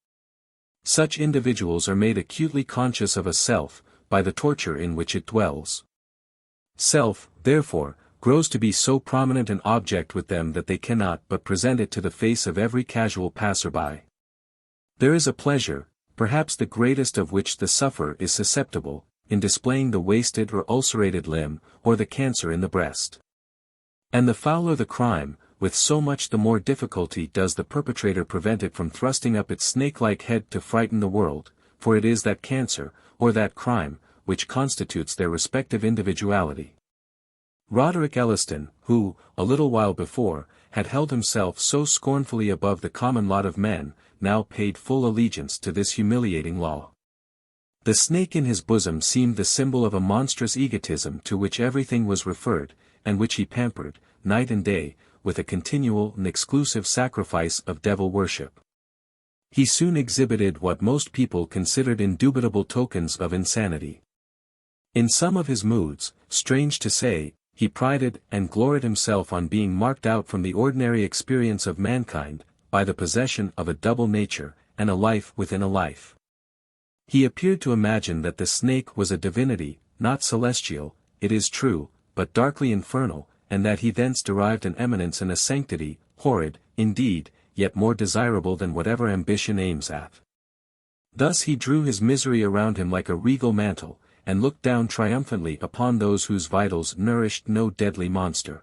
Such individuals are made acutely conscious of a self, by the torture in which it dwells. Self, therefore, grows to be so prominent an object with them that they cannot but present it to the face of every casual passer-by. There is a pleasure, perhaps the greatest of which the sufferer is susceptible, in displaying the wasted or ulcerated limb, or the cancer in the breast. And the fouler the crime, with so much the more difficulty does the perpetrator prevent it from thrusting up its snake-like head to frighten the world, for it is that cancer, or that crime, which constitutes their respective individuality. Roderick Elliston, who, a little while before, had held himself so scornfully above the common lot of men, now paid full allegiance to this humiliating law. The snake in his bosom seemed the symbol of a monstrous egotism to which everything was referred, and which he pampered, night and day, with a continual and exclusive sacrifice of devil worship. He soon exhibited what most people considered indubitable tokens of insanity. In some of his moods, strange to say, he prided and gloried himself on being marked out from the ordinary experience of mankind, by the possession of a double nature, and a life within a life. He appeared to imagine that the snake was a divinity, not celestial, it is true, but darkly infernal, and that he thence derived an eminence and a sanctity, horrid, indeed, yet more desirable than whatever ambition aims at. Thus he drew his misery around him like a regal mantle, and looked down triumphantly upon those whose vitals nourished no deadly monster.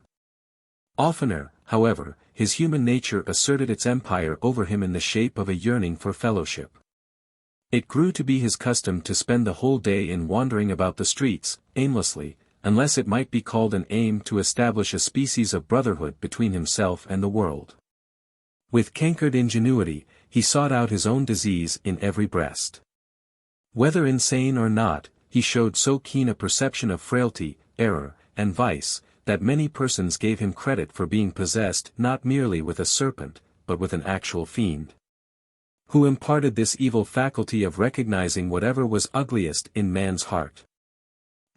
Oftener, however, his human nature asserted its empire over him in the shape of a yearning for fellowship. It grew to be his custom to spend the whole day in wandering about the streets, aimlessly, unless it might be called an aim to establish a species of brotherhood between himself and the world. With cankered ingenuity, he sought out his own disease in every breast. Whether insane or not, he showed so keen a perception of frailty, error, and vice, that many persons gave him credit for being possessed not merely with a serpent, but with an actual fiend, who imparted this evil faculty of recognizing whatever was ugliest in man's heart.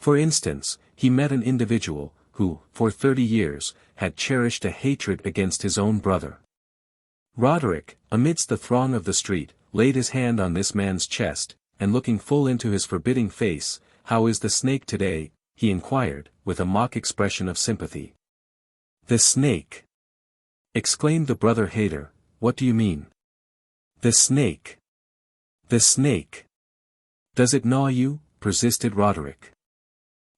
For instance, he met an individual, who, for 30 years, had cherished a hatred against his own brother. Roderick, amidst the throng of the street, laid his hand on this man's chest, and looking full into his forbidding face, "How is the snake today?" he inquired, with a mock expression of sympathy. "The snake!" exclaimed the brother hater. "What do you mean?" "The snake! The snake! Does it gnaw you?" persisted Roderick.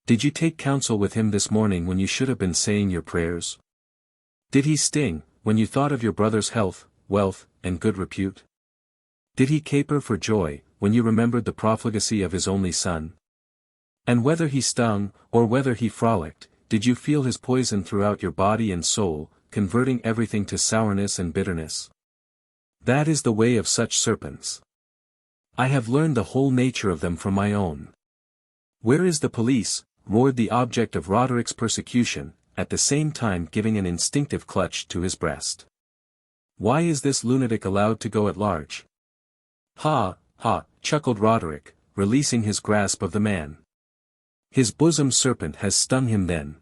"Did you take counsel with him this morning when you should have been saying your prayers? Did he sting, when you thought of your brother's health, wealth, and good repute? Did he caper for joy, when you remembered the profligacy of his only son? And whether he stung, or whether he frolicked, did you feel his poison throughout your body and soul, converting everything to sourness and bitterness? That is the way of such serpents. I have learned the whole nature of them from my own. "Where is the police?" roared the object of Roderick's persecution, at the same time giving an instinctive clutch to his breast. "Why is this lunatic allowed to go at large?" "Ha, ha," chuckled Roderick, releasing his grasp of the man. "His bosom serpent has stung him then."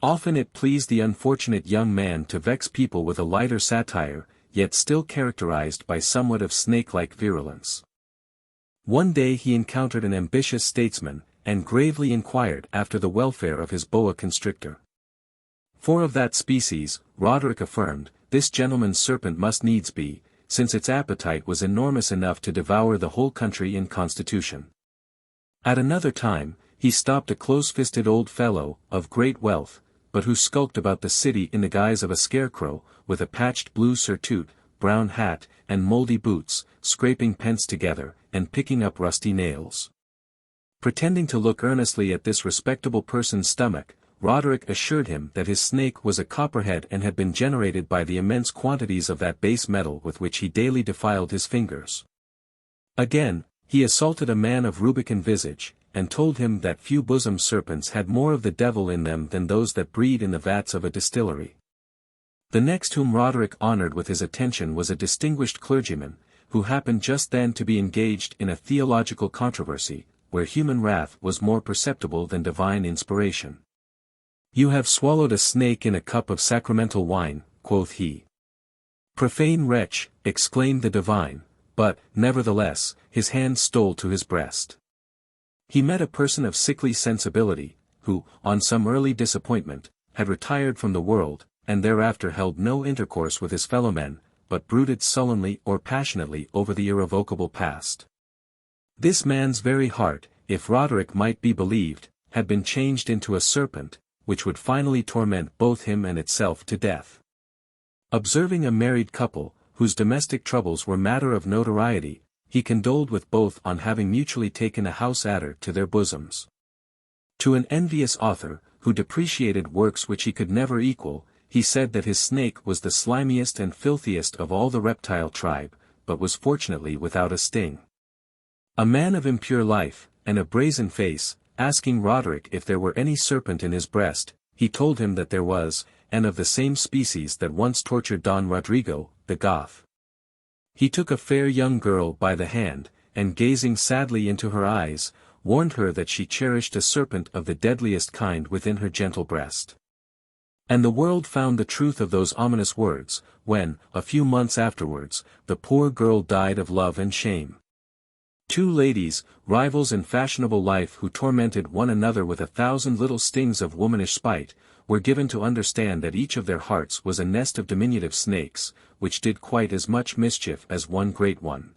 Often it pleased the unfortunate young man to vex people with a lighter satire, yet still characterized by somewhat of snake-like virulence. One day he encountered an ambitious statesman, and gravely inquired after the welfare of his boa constrictor. For of that species, Roderick affirmed, this gentleman's serpent must needs be, since its appetite was enormous enough to devour the whole country in constitution. At another time, he stopped a close-fisted old fellow, of great wealth, but who skulked about the city in the guise of a scarecrow, with a patched blue surtout, brown hat, and mouldy boots, scraping pence together, and picking up rusty nails. Pretending to look earnestly at this respectable person's stomach, Roderick assured him that his snake was a copperhead and had been generated by the immense quantities of that base metal with which he daily defiled his fingers. Again, he assaulted a man of rubicund visage, and told him that few bosom serpents had more of the devil in them than those that breed in the vats of a distillery. The next whom Roderick honored with his attention was a distinguished clergyman, who happened just then to be engaged in a theological controversy, where human wrath was more perceptible than divine inspiration. "You have swallowed a snake in a cup of sacramental wine," quoth he. "Profane wretch," exclaimed the divine, but, nevertheless, his hand stole to his breast. He met a person of sickly sensibility, who, on some early disappointment, had retired from the world, and thereafter held no intercourse with his fellowmen, but brooded sullenly or passionately over the irrevocable past. This man's very heart, if Roderick might be believed, had been changed into a serpent, which would finally torment both him and itself to death. Observing a married couple, whose domestic troubles were matter of notoriety, he condoled with both on having mutually taken a house adder to their bosoms. To an envious author, who depreciated works which he could never equal, he said that his snake was the slimiest and filthiest of all the reptile tribe, but was fortunately without a sting. A man of impure life, and a brazen face, asking Roderick if there were any serpent in his breast, he told him that there was, and of the same species that once tortured Don Rodrigo, the Goth. He took a fair young girl by the hand, and gazing sadly into her eyes, warned her that she cherished a serpent of the deadliest kind within her gentle breast. And the world found the truth of those ominous words, when, a few months afterwards, the poor girl died of love and shame. Two ladies, rivals in fashionable life who tormented one another with 1,000 little stings of womanish spite, were given to understand that each of their hearts was a nest of diminutive snakes, which did quite as much mischief as one great one.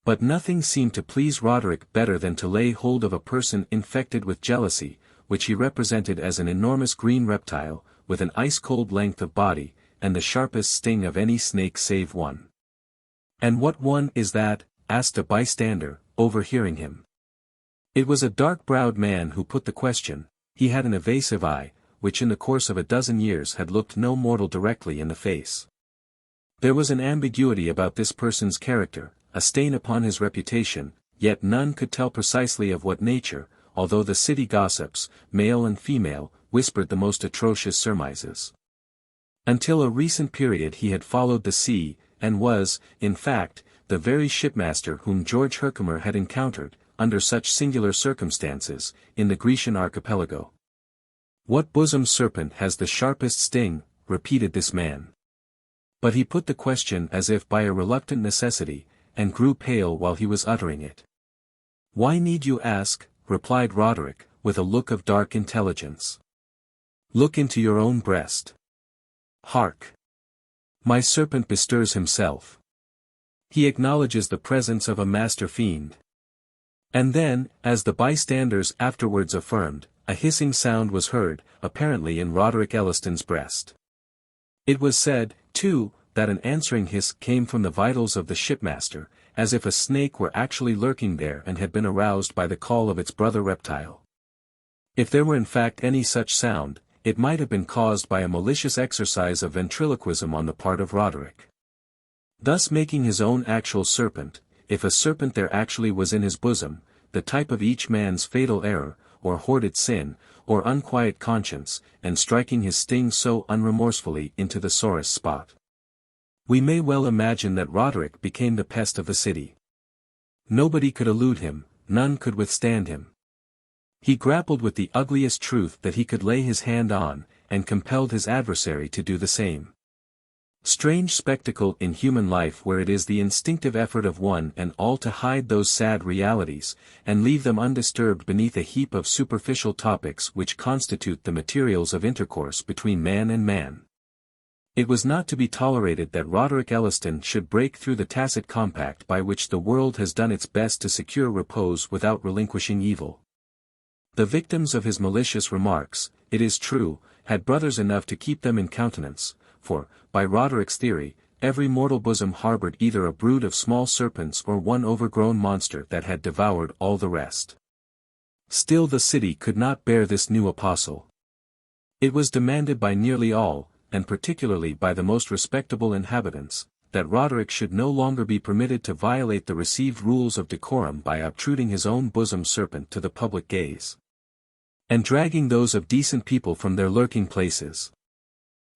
But nothing seemed to please Roderick better than to lay hold of a person infected with jealousy, which he represented as an enormous green reptile, with an ice-cold length of body, and the sharpest sting of any snake save one. "And what one is that?" asked a bystander, overhearing him. It was a dark-browed man who put the question. He had an evasive eye, which in the course of a dozen years had looked no mortal directly in the face. There was an ambiguity about this person's character, a stain upon his reputation, yet none could tell precisely of what nature, although the city gossips, male and female, whispered the most atrocious surmises. Until a recent period he had followed the sea, and was, in fact, the very shipmaster whom George Herkimer had encountered, under such singular circumstances, in the Grecian archipelago. "What bosom serpent has the sharpest sting?" repeated this man. But he put the question as if by a reluctant necessity, and grew pale while he was uttering it. "Why need you ask?" replied Roderick, with a look of dark intelligence. "Look into your own breast. Hark! My serpent bestirs himself. He acknowledges the presence of a master fiend." And then, as the bystanders afterwards affirmed, a hissing sound was heard, apparently in Roderick Elliston's breast. It was said, too, that an answering hiss came from the vitals of the shipmaster, as if a snake were actually lurking there and had been aroused by the call of its brother reptile. If there were in fact any such sound, it might have been caused by a malicious exercise of ventriloquism on the part of Roderick. Thus making his own actual serpent, if a serpent there actually was in his bosom, the type of each man's fatal error, or hoarded sin, or unquiet conscience, and striking his sting so unremorsefully into the sorest spot. We may well imagine that Roderick became the pest of the city. Nobody could elude him, none could withstand him. He grappled with the ugliest truth that he could lay his hand on, and compelled his adversary to do the same. Strange spectacle in human life where it is the instinctive effort of one and all to hide those sad realities, and leave them undisturbed beneath a heap of superficial topics which constitute the materials of intercourse between man and man. It was not to be tolerated that Roderick Elliston should break through the tacit compact by which the world has done its best to secure repose without relinquishing evil. The victims of his malicious remarks, it is true, had brothers enough to keep them in countenance, for, by Roderick's theory, every mortal bosom harbored either a brood of small serpents or one overgrown monster that had devoured all the rest. Still the city could not bear this new apostle. It was demanded by nearly all, and particularly by the most respectable inhabitants, that Roderick should no longer be permitted to violate the received rules of decorum by obtruding his own bosom serpent to the public gaze, and dragging those of decent people from their lurking places.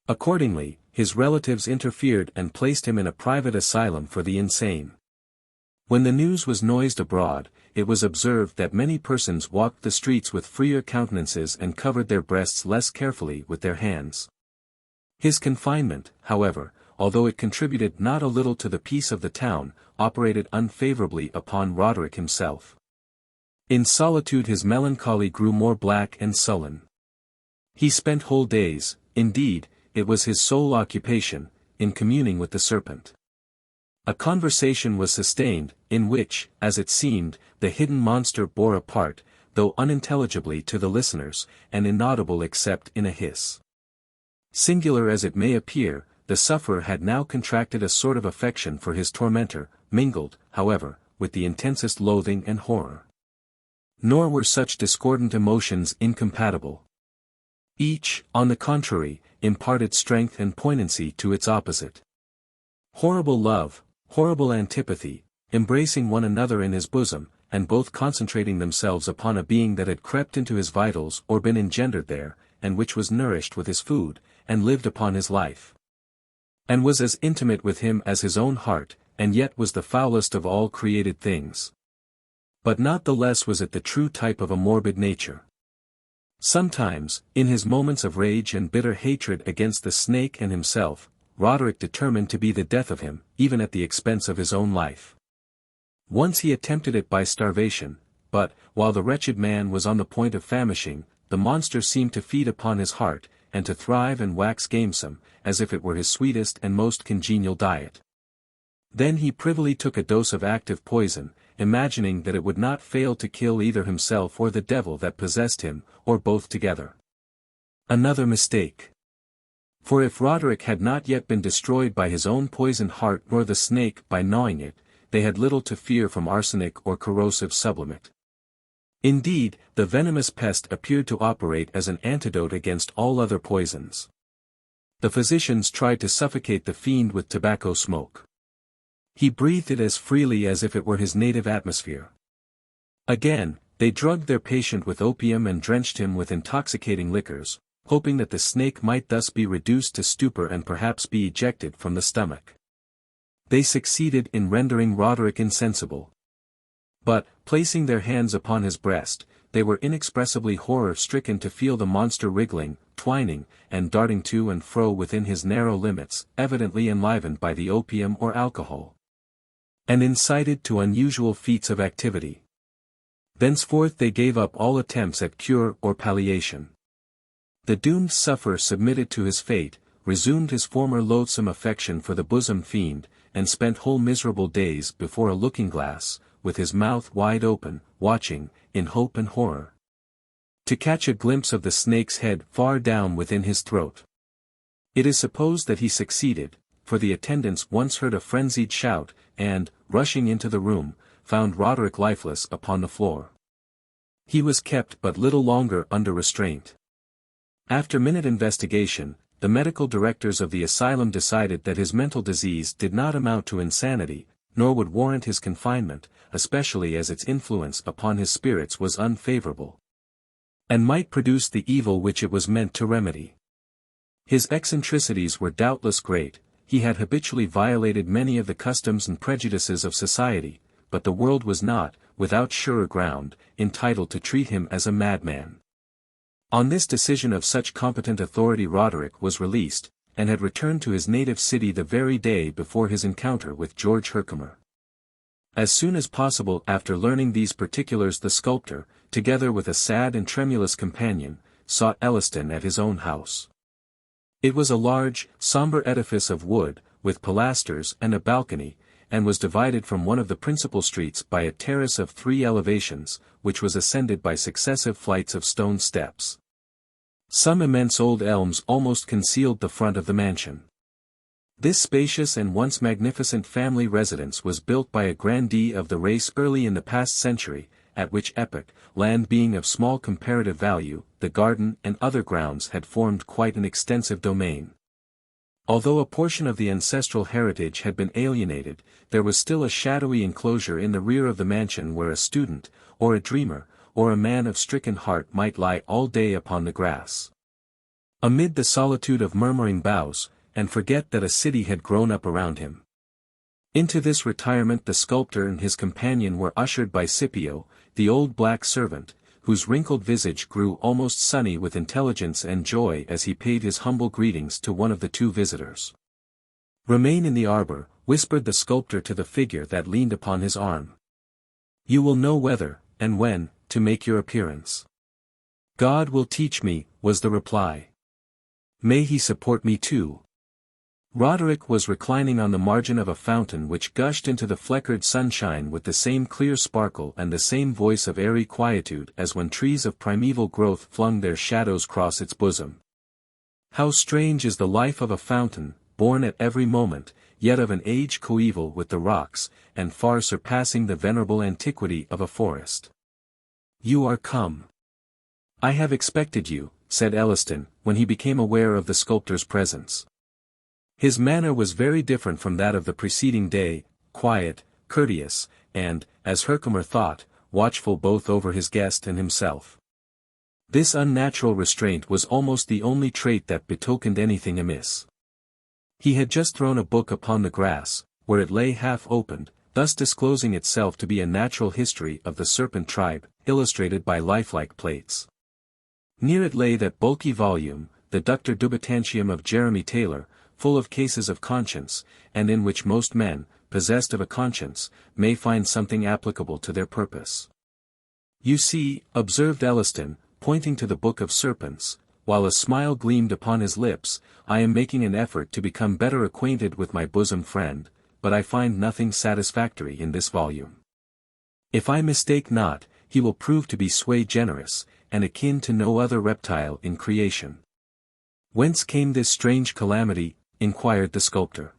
Accordingly, his relatives interfered and placed him in a private asylum for the insane. When the news was noised abroad, it was observed that many persons walked the streets with freer countenances and covered their breasts less carefully with their hands. His confinement, however, although it contributed not a little to the peace of the town, operated unfavorably upon Roderick himself. In solitude his melancholy grew more black and sullen. He spent whole days, indeed, it was his sole occupation, in communing with the serpent. A conversation was sustained, in which, as it seemed, the hidden monster bore a part, though unintelligibly to the listeners, and inaudible except in a hiss. Singular as it may appear, the sufferer had now contracted a sort of affection for his tormentor, mingled, however, with the intensest loathing and horror. Nor were such discordant emotions incompatible. Each, on the contrary, imparted strength and poignancy to its opposite. Horrible love, horrible antipathy, embracing one another in his bosom, and both concentrating themselves upon a being that had crept into his vitals or been engendered there, and which was nourished with his food, and lived upon his life, and was as intimate with him as his own heart, and yet was the foulest of all created things. But not the less was it the true type of a morbid nature. Sometimes, in his moments of rage and bitter hatred against the snake and himself, Roderick determined to be the death of him, even at the expense of his own life. Once he attempted it by starvation, but, while the wretched man was on the point of famishing, the monster seemed to feed upon his heart, and to thrive and wax gamesome, as if it were his sweetest and most congenial diet. Then he privily took a dose of active poison, imagining that it would not fail to kill either himself or the devil that possessed him, or both together. Another mistake. For if Roderick had not yet been destroyed by his own poisoned heart nor the snake by gnawing it, they had little to fear from arsenic or corrosive sublimate. Indeed, the venomous pest appeared to operate as an antidote against all other poisons. The physicians tried to suffocate the fiend with tobacco smoke. He breathed it as freely as if it were his native atmosphere. Again, they drugged their patient with opium and drenched him with intoxicating liquors, hoping that the snake might thus be reduced to stupor and perhaps be ejected from the stomach. They succeeded in rendering Roderick insensible. But, placing their hands upon his breast, they were inexpressibly horror-stricken to feel the monster wriggling, twining, and darting to and fro within his narrow limits, evidently enlivened by the opium or alcohol, and incited to unusual feats of activity. Thenceforth they gave up all attempts at cure or palliation. The doomed sufferer submitted to his fate, resumed his former loathsome affection for the bosom fiend, and spent whole miserable days before a looking-glass, with his mouth wide open, watching, in hope and horror, to catch a glimpse of the snake's head far down within his throat. It is supposed that he succeeded, for the attendants once heard a frenzied shout, and, rushing into the room, found Roderick lifeless upon the floor. He was kept but little longer under restraint. After minute investigation, the medical directors of the asylum decided that his mental disease did not amount to insanity, nor would warrant his confinement, especially as its influence upon his spirits was unfavorable, and might produce the evil which it was meant to remedy. His eccentricities were doubtless great, he had habitually violated many of the customs and prejudices of society, but the world was not, without surer ground, entitled to treat him as a madman. On this decision of such competent authority Roderick was released, and had returned to his native city the very day before his encounter with George Herkimer. As soon as possible after learning these particulars the sculptor, together with a sad and tremulous companion, sought Elliston at his own house. It was a large, sombre edifice of wood, with pilasters and a balcony, and was divided from one of the principal streets by a terrace of 3 elevations, which was ascended by successive flights of stone steps. Some immense old elms almost concealed the front of the mansion. This spacious and once magnificent family residence was built by a grandee of the race early in the past century, at which epoch, land being of small comparative value, the garden and other grounds had formed quite an extensive domain. Although a portion of the ancestral heritage had been alienated, there was still a shadowy enclosure in the rear of the mansion where a student, or a dreamer, or a man of stricken heart might lie all day upon the grass, amid the solitude of murmuring boughs, and forget that a city had grown up around him. Into this retirement the sculptor and his companion were ushered by Scipio, the old black servant, whose wrinkled visage grew almost sunny with intelligence and joy as he paid his humble greetings to one of the 2 visitors. "Remain in the arbor," whispered the sculptor to the figure that leaned upon his arm. "You will know whether, and when, to make your appearance." "God will teach me," was the reply. "May he support me too." Roderick was reclining on the margin of a fountain which gushed into the fleckered sunshine with the same clear sparkle and the same voice of airy quietude as when trees of primeval growth flung their shadows across its bosom. How strange is the life of a fountain, born at every moment, yet of an age coeval with the rocks, and far surpassing the venerable antiquity of a forest. "You are come. I have expected you," said Elliston, when he became aware of the sculptor's presence. His manner was very different from that of the preceding day, quiet, courteous, and, as Herkimer thought, watchful both over his guest and himself. This unnatural restraint was almost the only trait that betokened anything amiss. He had just thrown a book upon the grass, where it lay half opened, thus disclosing itself to be a natural history of the serpent tribe, illustrated by lifelike plates. Near it lay that bulky volume, the Ductor Dubitantium of Jeremy Taylor, full of cases of conscience, and in which most men, possessed of a conscience, may find something applicable to their purpose. "You see," observed Elliston, pointing to the Book of Serpents, while a smile gleamed upon his lips, "I am making an effort to become better acquainted with my bosom friend, but I find nothing satisfactory in this volume. If I mistake not, he will prove to be sui generis, and akin to no other reptile in creation." "Whence came this strange calamity?" inquired the sculptor.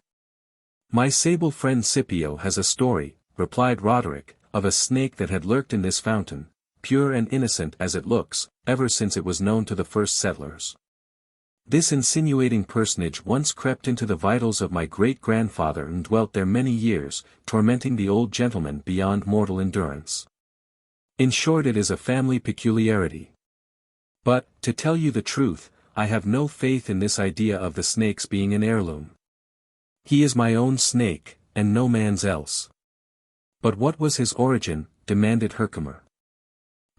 "My sable friend Scipio has a story," replied Roderick, "of a snake that had lurked in this fountain, pure and innocent as it looks, ever since it was known to the first settlers. This insinuating personage once crept into the vitals of my great-grandfather and dwelt there many years, tormenting the old gentleman beyond mortal endurance. In short, it is a family peculiarity. But, to tell you the truth, I have no faith in this idea of the snake's being an heirloom. He is my own snake, and no man's else." "But what was his origin?" demanded Herkimer.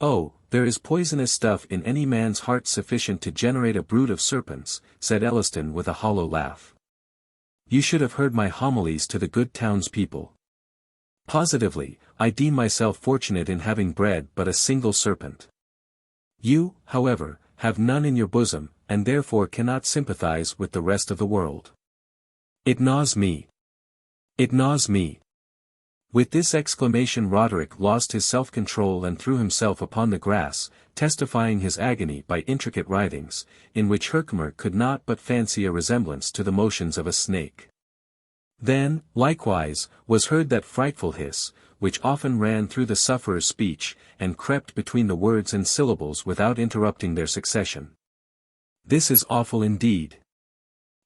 "Oh, there is poisonous stuff in any man's heart sufficient to generate a brood of serpents," said Elliston with a hollow laugh. "You should have heard my homilies to the good townspeople. Positively, I deem myself fortunate in having bred but a single serpent. You, however, have none in your bosom, and therefore cannot sympathize with the rest of the world. It gnaws me. It gnaws me." With this exclamation Roderick lost his self-control and threw himself upon the grass, testifying his agony by intricate writhings, in which Herkimer could not but fancy a resemblance to the motions of a snake. Then, likewise, was heard that frightful hiss, which often ran through the sufferer's speech, and crept between the words and syllables without interrupting their succession. "This is awful indeed!"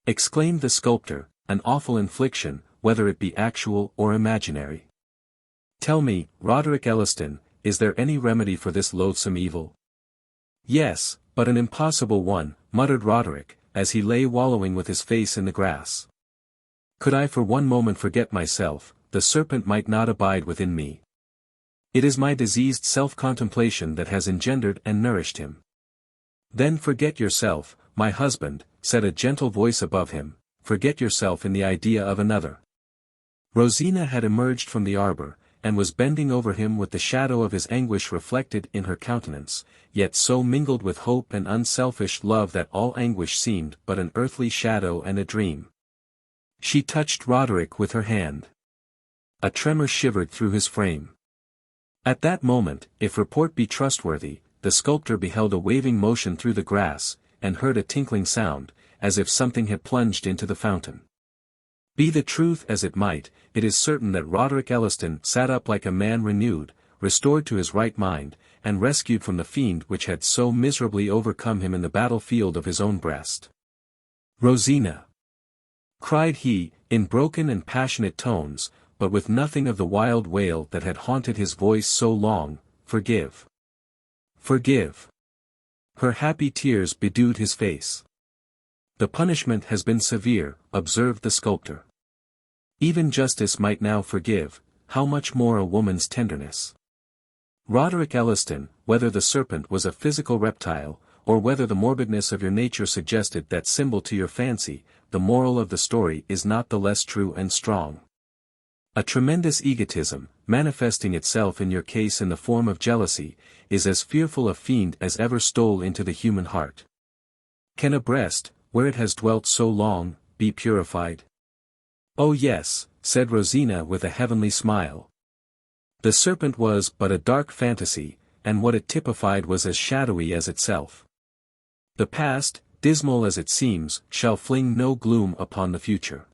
exclaimed the sculptor, "an awful infliction, whether it be actual or imaginary. Tell me, Roderick Elliston, is there any remedy for this loathsome evil? Yes, but an impossible one, muttered Roderick, as he lay wallowing with his face in the grass. Could I for one moment forget myself, the serpent might not abide within me. It is my diseased self-contemplation that has engendered and nourished him. Then forget yourself, my husband, said a gentle voice above him, forget yourself in the idea of another. Rosina had emerged from the arbor, and was bending over him with the shadow of his anguish reflected in her countenance, yet so mingled with hope and unselfish love that all anguish seemed but an earthly shadow and a dream. She touched Roderick with her hand. A tremor shivered through his frame. At that moment, if report be trustworthy, the sculptor beheld a waving motion through the grass, and heard a tinkling sound, as if something had plunged into the fountain. Be the truth as it might, it is certain that Roderick Elliston sat up like a man renewed, restored to his right mind, and rescued from the fiend which had so miserably overcome him in the battlefield of his own breast. Rosina! Cried he, in broken and passionate tones, but with nothing of the wild wail that had haunted his voice so long, forgive. Forgive. Her happy tears bedewed his face. The punishment has been severe, observed the sculptor. Even justice might now forgive, how much more a woman's tenderness. Roderick Elliston, whether the serpent was a physical reptile, or whether the morbidness of your nature suggested that symbol to your fancy, the moral of the story is not the less true and strong. A tremendous egotism, manifesting itself in your case in the form of jealousy, is as fearful a fiend as ever stole into the human heart. Can a breast, where it has dwelt so long, be purified? Oh yes, said Rosina with a heavenly smile. The serpent was but a dark fantasy, and what it typified was as shadowy as itself. The past, dismal as it seems, shall fling no gloom upon the future.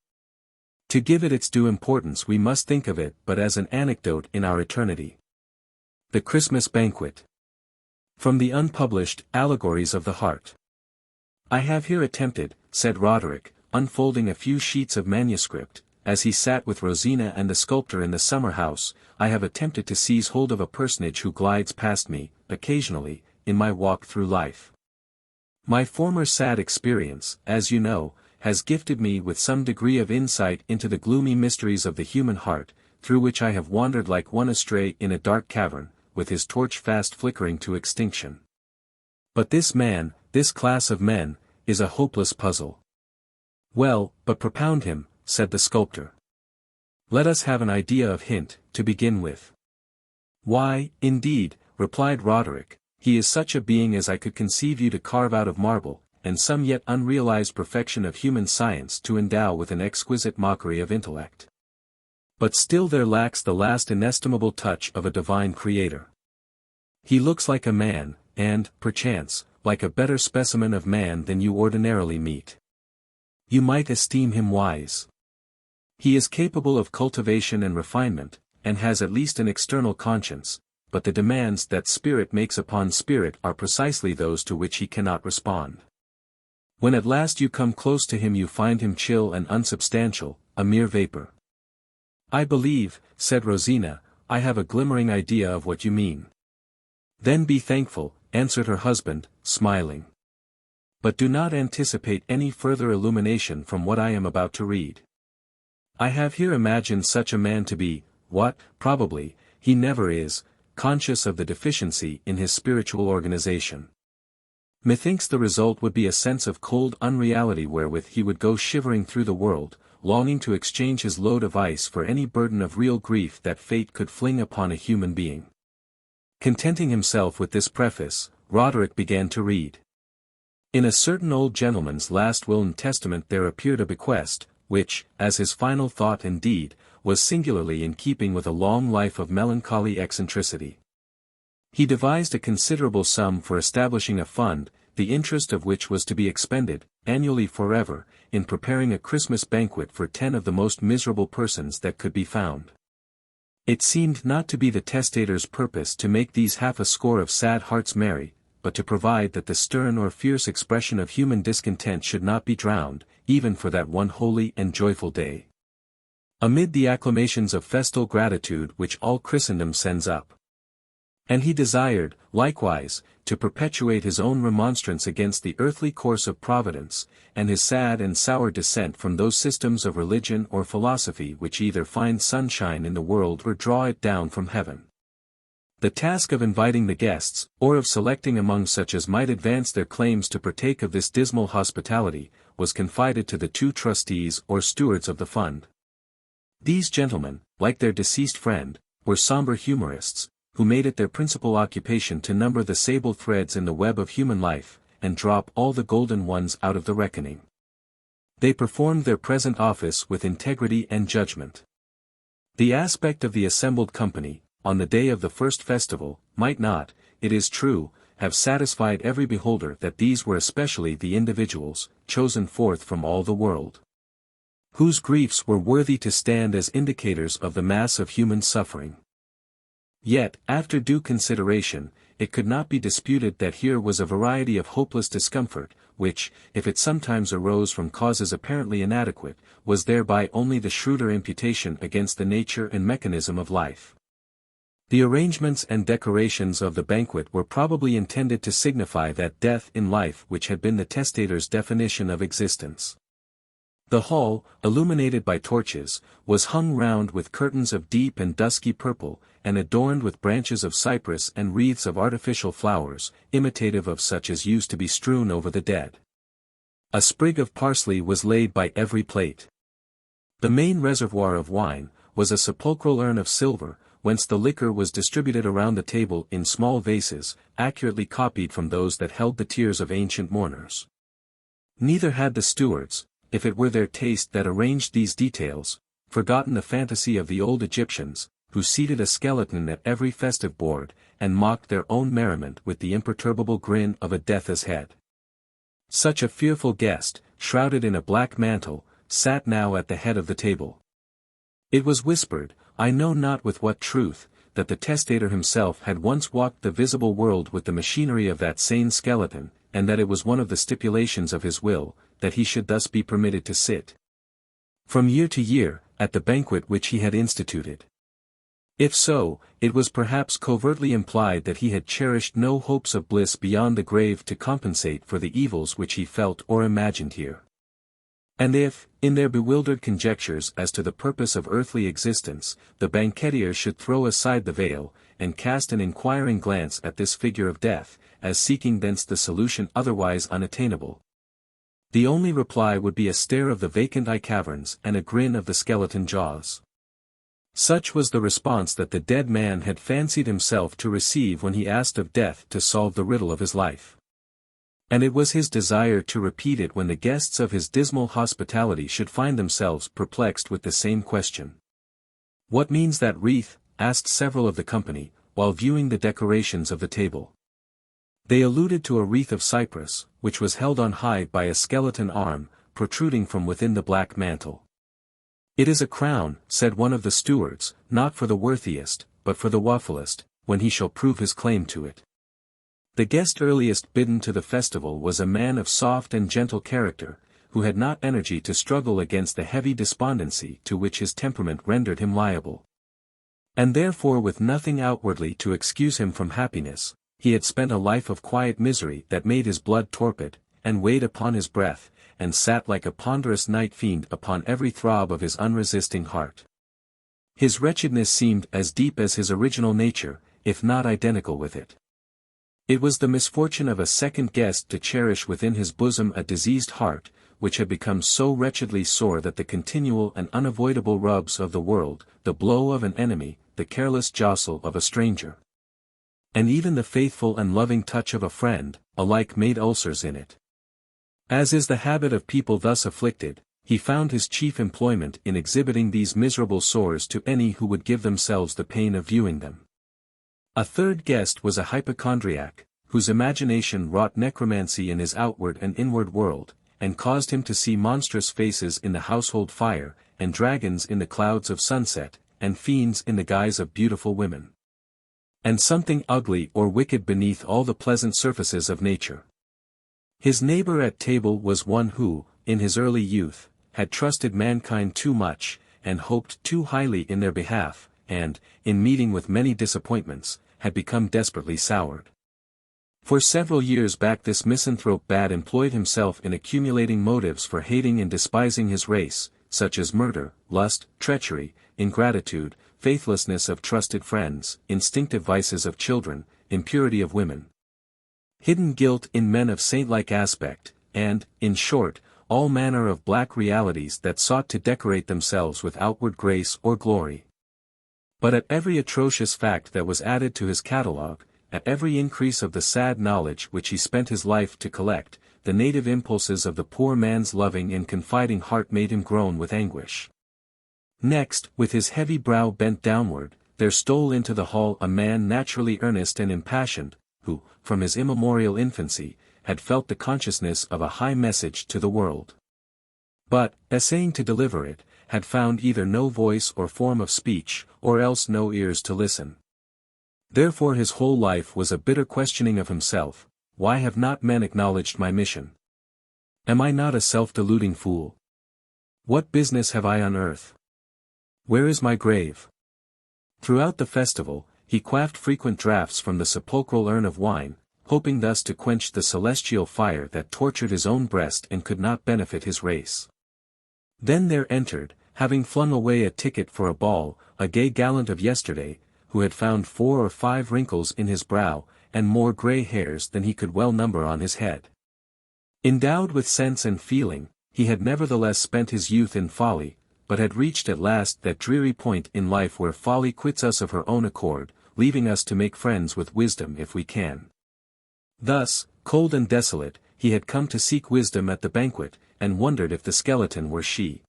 To give it its due importance we must think of it but as an anecdote in our eternity. The Christmas Banquet. From the unpublished Allegories of the Heart. I have here attempted, said Roderick, unfolding a few sheets of manuscript, as he sat with Rosina and the sculptor in the summer house, I have attempted to seize hold of a personage who glides past me, occasionally, in my walk through life. My former sad experience, as you know, has gifted me with some degree of insight into the gloomy mysteries of the human heart, through which I have wandered like one astray in a dark cavern, with his torch fast flickering to extinction. But this man, this class of men, is a hopeless puzzle. Well, but propound him, said the sculptor. Let us have an idea of hint, to begin with. Why, indeed, replied Roderick, he is such a being as I could conceive you to carve out of marble, and some yet unrealized perfection of human science to endow with an exquisite mockery of intellect. But still there lacks the last inestimable touch of a divine creator. He looks like a man, and, perchance, like a better specimen of man than you ordinarily meet. You might esteem him wise. He is capable of cultivation and refinement, and has at least an external conscience, but the demands that spirit makes upon spirit are precisely those to which he cannot respond. When at last you come close to him you find him chill and unsubstantial, a mere vapor. I believe, said Rosina, I have a glimmering idea of what you mean. Then be thankful, answered her husband, smiling. But do not anticipate any further illumination from what I am about to read. I have here imagined such a man to be, what, probably, he never is, conscious of the deficiency in his spiritual organization. Methinks the result would be a sense of cold unreality wherewith he would go shivering through the world, longing to exchange his load of ice for any burden of real grief that fate could fling upon a human being. Contenting himself with this preface, Roderick began to read. In a certain old gentleman's last will and testament there appeared a bequest, which, as his final thought and deed, was singularly in keeping with a long life of melancholy eccentricity. He devised a considerable sum for establishing a fund, the interest of which was to be expended, annually forever, in preparing a Christmas banquet for 10 of the most miserable persons that could be found. It seemed not to be the testator's purpose to make these half a score of sad hearts merry, but to provide that the stern or fierce expression of human discontent should not be drowned, even for that one holy and joyful day. amid the acclamations of festal gratitude which all Christendom sends up. And he desired, likewise, to perpetuate his own remonstrance against the earthly course of providence, and his sad and sour dissent from those systems of religion or philosophy which either find sunshine in the world or draw it down from heaven. The task of inviting the guests, or of selecting among such as might advance their claims to partake of this dismal hospitality, was confided to the 2 trustees or stewards of the fund. These gentlemen, like their deceased friend, were somber humorists, who made it their principal occupation to number the sable threads in the web of human life, and drop all the golden ones out of the reckoning. They performed their present office with integrity and judgment. The aspect of the assembled company, on the day of the first festival, might not, it is true, have satisfied every beholder that these were especially the individuals, chosen forth from all the world, whose griefs were worthy to stand as indicators of the mass of human suffering. Yet, after due consideration, it could not be disputed that here was a variety of hopeless discomfort, which, if it sometimes arose from causes apparently inadequate, was thereby only the shrewder imputation against the nature and mechanism of life. The arrangements and decorations of the banquet were probably intended to signify that death in life which had been the testator's definition of existence. The hall, illuminated by torches, was hung round with curtains of deep and dusky purple, and adorned with branches of cypress and wreaths of artificial flowers, imitative of such as used to be strewn over the dead. A sprig of parsley was laid by every plate. The main reservoir of wine was a sepulchral urn of silver, whence the liquor was distributed around the table in small vases, accurately copied from those that held the tears of ancient mourners. Neither had the stewards, if it were their taste that arranged these details, forgotten the fantasy of the old Egyptians, who seated a skeleton at every festive board, and mocked their own merriment with the imperturbable grin of a death's head. Such a fearful guest, shrouded in a black mantle, sat now at the head of the table. It was whispered, I know not with what truth, that the testator himself had once walked the visible world with the machinery of that same skeleton, and that it was one of the stipulations of his will, that he should thus be permitted to sit, from year to year, at the banquet which he had instituted. If so, it was perhaps covertly implied that he had cherished no hopes of bliss beyond the grave to compensate for the evils which he felt or imagined here. And if, in their bewildered conjectures as to the purpose of earthly existence, the banquetiers should throw aside the veil, and cast an inquiring glance at this figure of death, as seeking thence the solution otherwise unattainable, the only reply would be a stare of the vacant eye caverns and a grin of the skeleton jaws. Such was the response that the dead man had fancied himself to receive when he asked of death to solve the riddle of his life. And it was his desire to repeat it when the guests of his dismal hospitality should find themselves perplexed with the same question. What means that wreath? Asked several of the company, while viewing the decorations of the table. They alluded to a wreath of cypress, which was held on high by a skeleton arm, protruding from within the black mantle. It is a crown, said one of the stewards, not for the worthiest, but for the wafflest, when he shall prove his claim to it. The guest earliest bidden to the festival was a man of soft and gentle character, who had not energy to struggle against the heavy despondency to which his temperament rendered him liable. And therefore with nothing outwardly to excuse him from happiness, he had spent a life of quiet misery that made his blood torpid, and weighed upon his breath, and sat like a ponderous night fiend upon every throb of his unresisting heart. His wretchedness seemed as deep as his original nature, if not identical with it. It was the misfortune of a second guest to cherish within his bosom a diseased heart, which had become so wretchedly sore that the continual and unavoidable rubs of the world, the blow of an enemy, the careless jostle of a stranger, and even the faithful and loving touch of a friend, alike made ulcers in it. As is the habit of people thus afflicted, he found his chief employment in exhibiting these miserable sores to any who would give themselves the pain of viewing them. A third guest was a hypochondriac, whose imagination wrought necromancy in his outward and inward world, and caused him to see monstrous faces in the household fire, and dragons in the clouds of sunset, and fiends in the guise of beautiful women, and something ugly or wicked beneath all the pleasant surfaces of nature. His neighbor at table was one who, in his early youth, had trusted mankind too much, and hoped too highly in their behalf, and, in meeting with many disappointments, had become desperately soured. For several years back this misanthrope had employed himself in accumulating motives for hating and despising his race, such as murder, lust, treachery, ingratitude, faithlessness of trusted friends, instinctive vices of children, impurity of women, hidden guilt in men of saint-like aspect, and, in short, all manner of black realities that sought to decorate themselves with outward grace or glory. But at every atrocious fact that was added to his catalogue, at every increase of the sad knowledge which he spent his life to collect, the native impulses of the poor man's loving and confiding heart made him groan with anguish. Next, with his heavy brow bent downward, there stole into the hall a man naturally earnest and impassioned, who, from his immemorial infancy, had felt the consciousness of a high message to the world. But, essaying to deliver it, had found either no voice or form of speech, or else no ears to listen. Therefore his whole life was a bitter questioning of himself: why have not men acknowledged my mission? Am I not a self-deluding fool? What business have I on earth? Where is my grave? Throughout the festival, he quaffed frequent draughts from the sepulchral urn of wine, hoping thus to quench the celestial fire that tortured his own breast and could not benefit his race. Then there entered, having flung away a ticket for a ball, a gay gallant of yesterday, who had found 4 or 5 wrinkles in his brow, and more grey hairs than he could well number on his head. Endowed with sense and feeling, he had nevertheless spent his youth in folly, but had reached at last that dreary point in life where folly quits us of her own accord, leaving us to make friends with wisdom if we can. Thus, cold and desolate, he had come to seek wisdom at the banquet, and wondered if the skeleton were she.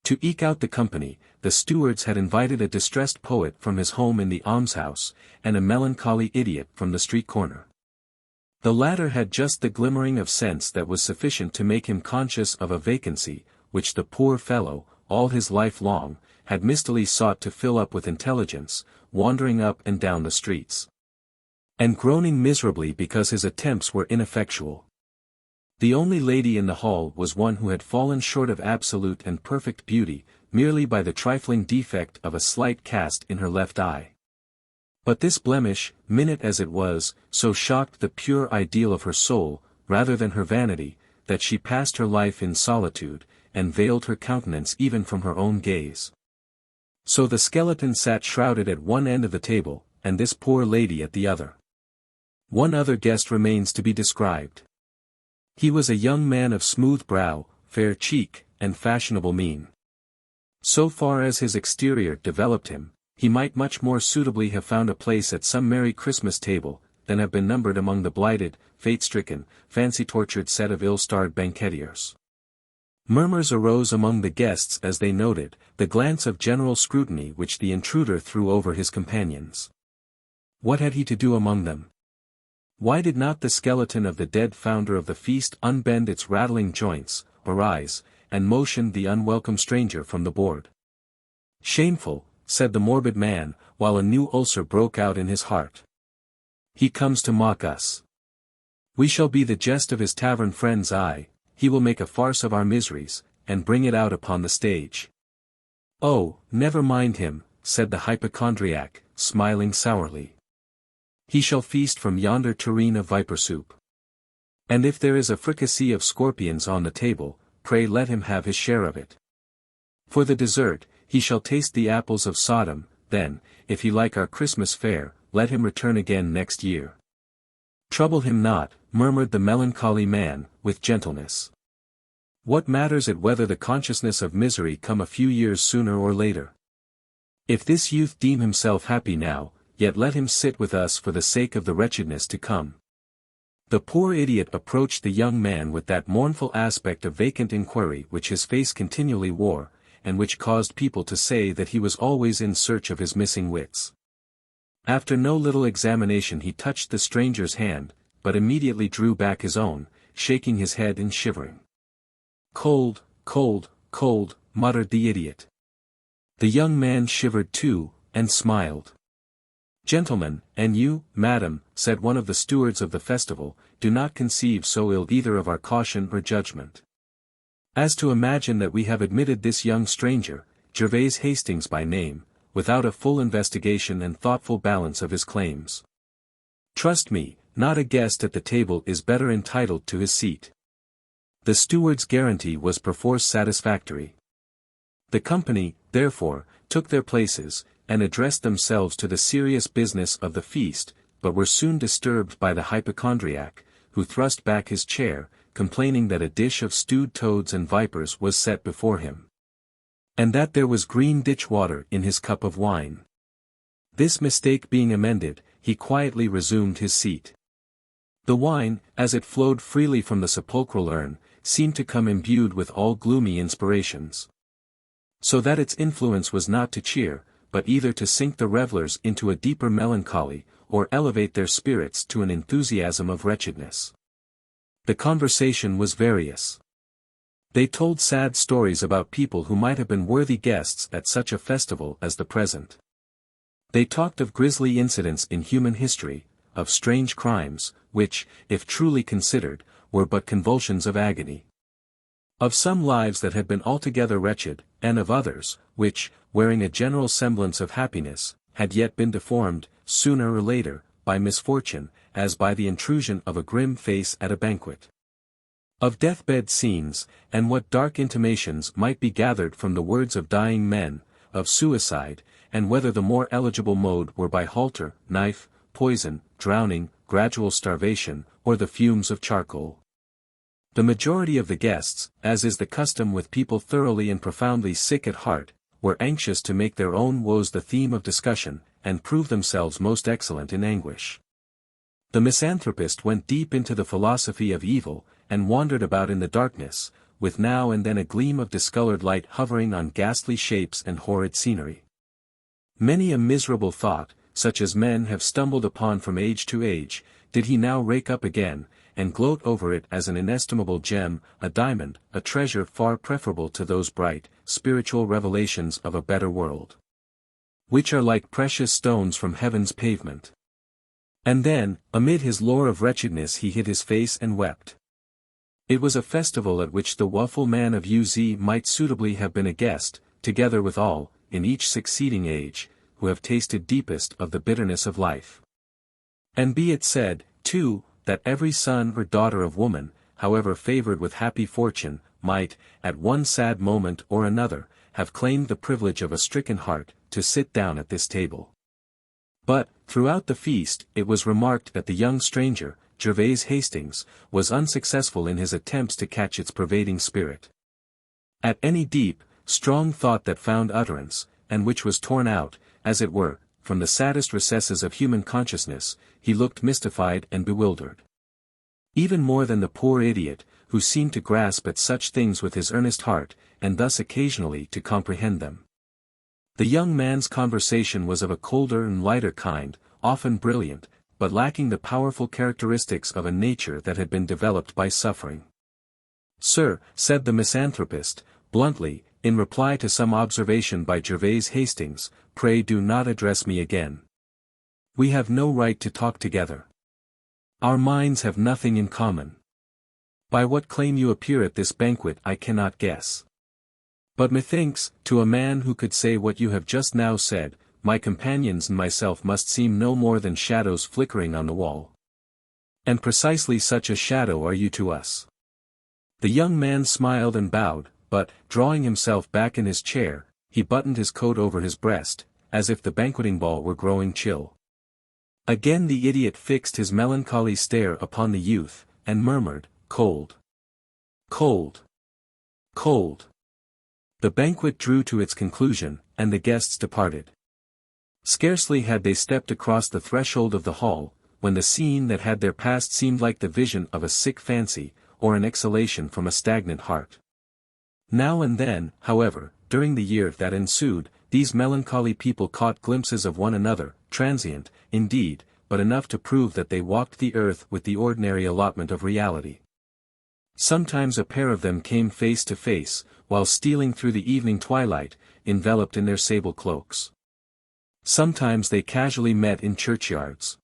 To eke out the company, the stewards had invited a distressed poet from his home in the almshouse, and a melancholy idiot from the street corner. The latter had just the glimmering of sense that was sufficient to make him conscious of a vacancy, which the poor fellow, all his life long, had mistily sought to fill up with intelligence, wandering up and down the streets, and groaning miserably because his attempts were ineffectual. The only lady in the hall was one who had fallen short of absolute and perfect beauty, merely by the trifling defect of a slight cast in her left eye. But this blemish, minute as it was, so shocked the pure ideal of her soul, rather than her vanity, that she passed her life in solitude, and veiled her countenance even from her own gaze. So the skeleton sat shrouded at one end of the table, and this poor lady at the other. One other guest remains to be described. He was a young man of smooth brow, fair cheek, and fashionable mien. So far as his exterior developed him, he might much more suitably have found a place at some merry Christmas table, than have been numbered among the blighted, fate-stricken, fancy-tortured set of ill-starred banquetiers. Murmurs arose among the guests as they noted the glance of general scrutiny which the intruder threw over his companions. What had he to do among them? Why did not the skeleton of the dead founder of the feast unbend its rattling joints, arise, and motion the unwelcome stranger from the board? Shameful, said the morbid man, while a new ulcer broke out in his heart. He comes to mock us. We shall be the jest of his tavern friends. He will make a farce of our miseries, and bring it out upon the stage. Oh, never mind him, said the hypochondriac, smiling sourly. He shall feast from yonder tureen of viper soup. And if there is a fricassee of scorpions on the table, pray let him have his share of it. For the dessert, he shall taste the apples of Sodom, then, if he like our Christmas fare, let him return again next year. Trouble him not, murmured the melancholy man, with gentleness. What matters it whether the consciousness of misery come a few years sooner or later? If this youth deem himself happy now, yet let him sit with us for the sake of the wretchedness to come. The poor idiot approached the young man with that mournful aspect of vacant inquiry which his face continually wore, and which caused people to say that he was always in search of his missing wits. After no little examination he touched the stranger's hand, but immediately drew back his own, shaking his head and shivering. Cold, cold, cold, muttered the idiot. The young man shivered too, and smiled. Gentlemen, and you, madam, said one of the stewards of the festival, do not conceive so ill either of our caution or judgment. As to imagine that we have admitted this young stranger, Gervase Hastings by name, without a full investigation and thoughtful balance of his claims. Trust me, not a guest at the table is better entitled to his seat. The steward's guarantee was perforce satisfactory. The company, therefore, took their places, and addressed themselves to the serious business of the feast, but were soon disturbed by the hypochondriac, who thrust back his chair, complaining that a dish of stewed toads and vipers was set before him, and that there was green ditch water in his cup of wine. This mistake being amended, he quietly resumed his seat. The wine, as it flowed freely from the sepulchral urn, seemed to come imbued with all gloomy inspirations, so that its influence was not to cheer, but either to sink the revellers into a deeper melancholy, or elevate their spirits to an enthusiasm of wretchedness. The conversation was various. They told sad stories about people who might have been worthy guests at such a festival as the present. They talked of grisly incidents in human history, of strange crimes, which, if truly considered, were but convulsions of agony. Of some lives that had been altogether wretched, and of others, which, wearing a general semblance of happiness, had yet been deformed, sooner or later, by misfortune, as by the intrusion of a grim face at a banquet. Of deathbed scenes, and what dark intimations might be gathered from the words of dying men, of suicide, and whether the more eligible mode were by halter, knife, poison, drowning, gradual starvation, or the fumes of charcoal. The majority of the guests, as is the custom with people thoroughly and profoundly sick at heart, were anxious to make their own woes the theme of discussion, and prove themselves most excellent in anguish. The misanthropist went deep into the philosophy of evil, and wandered about in the darkness, with now and then a gleam of discolored light hovering on ghastly shapes and horrid scenery. Many a miserable thought, such as men have stumbled upon from age to age, did he now rake up again, and gloat over it as an inestimable gem, a diamond, a treasure far preferable to those bright, spiritual revelations of a better world, which are like precious stones from heaven's pavement. And then, amid his lore of wretchedness he hid his face and wept. It was a festival at which the woeful man of Uz might suitably have been a guest, together with all, in each succeeding age, who have tasted deepest of the bitterness of life. And be it said, too, that every son or daughter of woman, however favored with happy fortune, might, at one sad moment or another, have claimed the privilege of a stricken heart, to sit down at this table. But, throughout the feast, it was remarked that the young stranger, Gervase Hastings, was unsuccessful in his attempts to catch its pervading spirit. At any deep, strong thought that found utterance, and which was torn out, as it were, from the saddest recesses of human consciousness, he looked mystified and bewildered. Even more than the poor idiot, who seemed to grasp at such things with his earnest heart, and thus occasionally to comprehend them. The young man's conversation was of a colder and lighter kind, often brilliant, but lacking the powerful characteristics of a nature that had been developed by suffering. "Sir," said the misanthropist, bluntly, in reply to some observation by Gervase Hastings, "pray do not address me again. We have no right to talk together. Our minds have nothing in common. By what claim you appear at this banquet I cannot guess. But methinks, to a man who could say what you have just now said, my companions and myself must seem no more than shadows flickering on the wall. And precisely such a shadow are you to us." The young man smiled and bowed, but, drawing himself back in his chair, he buttoned his coat over his breast, as if the banqueting ball were growing chill. Again the idiot fixed his melancholy stare upon the youth, and murmured, "Cold. Cold. Cold." The banquet drew to its conclusion, and the guests departed. Scarcely had they stepped across the threshold of the hall, when the scene that had their past seemed like the vision of a sick fancy, or an exhalation from a stagnant heart. Now and then, however, during the year that ensued, these melancholy people caught glimpses of one another, transient, indeed, but enough to prove that they walked the earth with the ordinary allotment of reality. Sometimes a pair of them came face to face, while stealing through the evening twilight, enveloped in their sable cloaks. Sometimes they casually met in churchyards.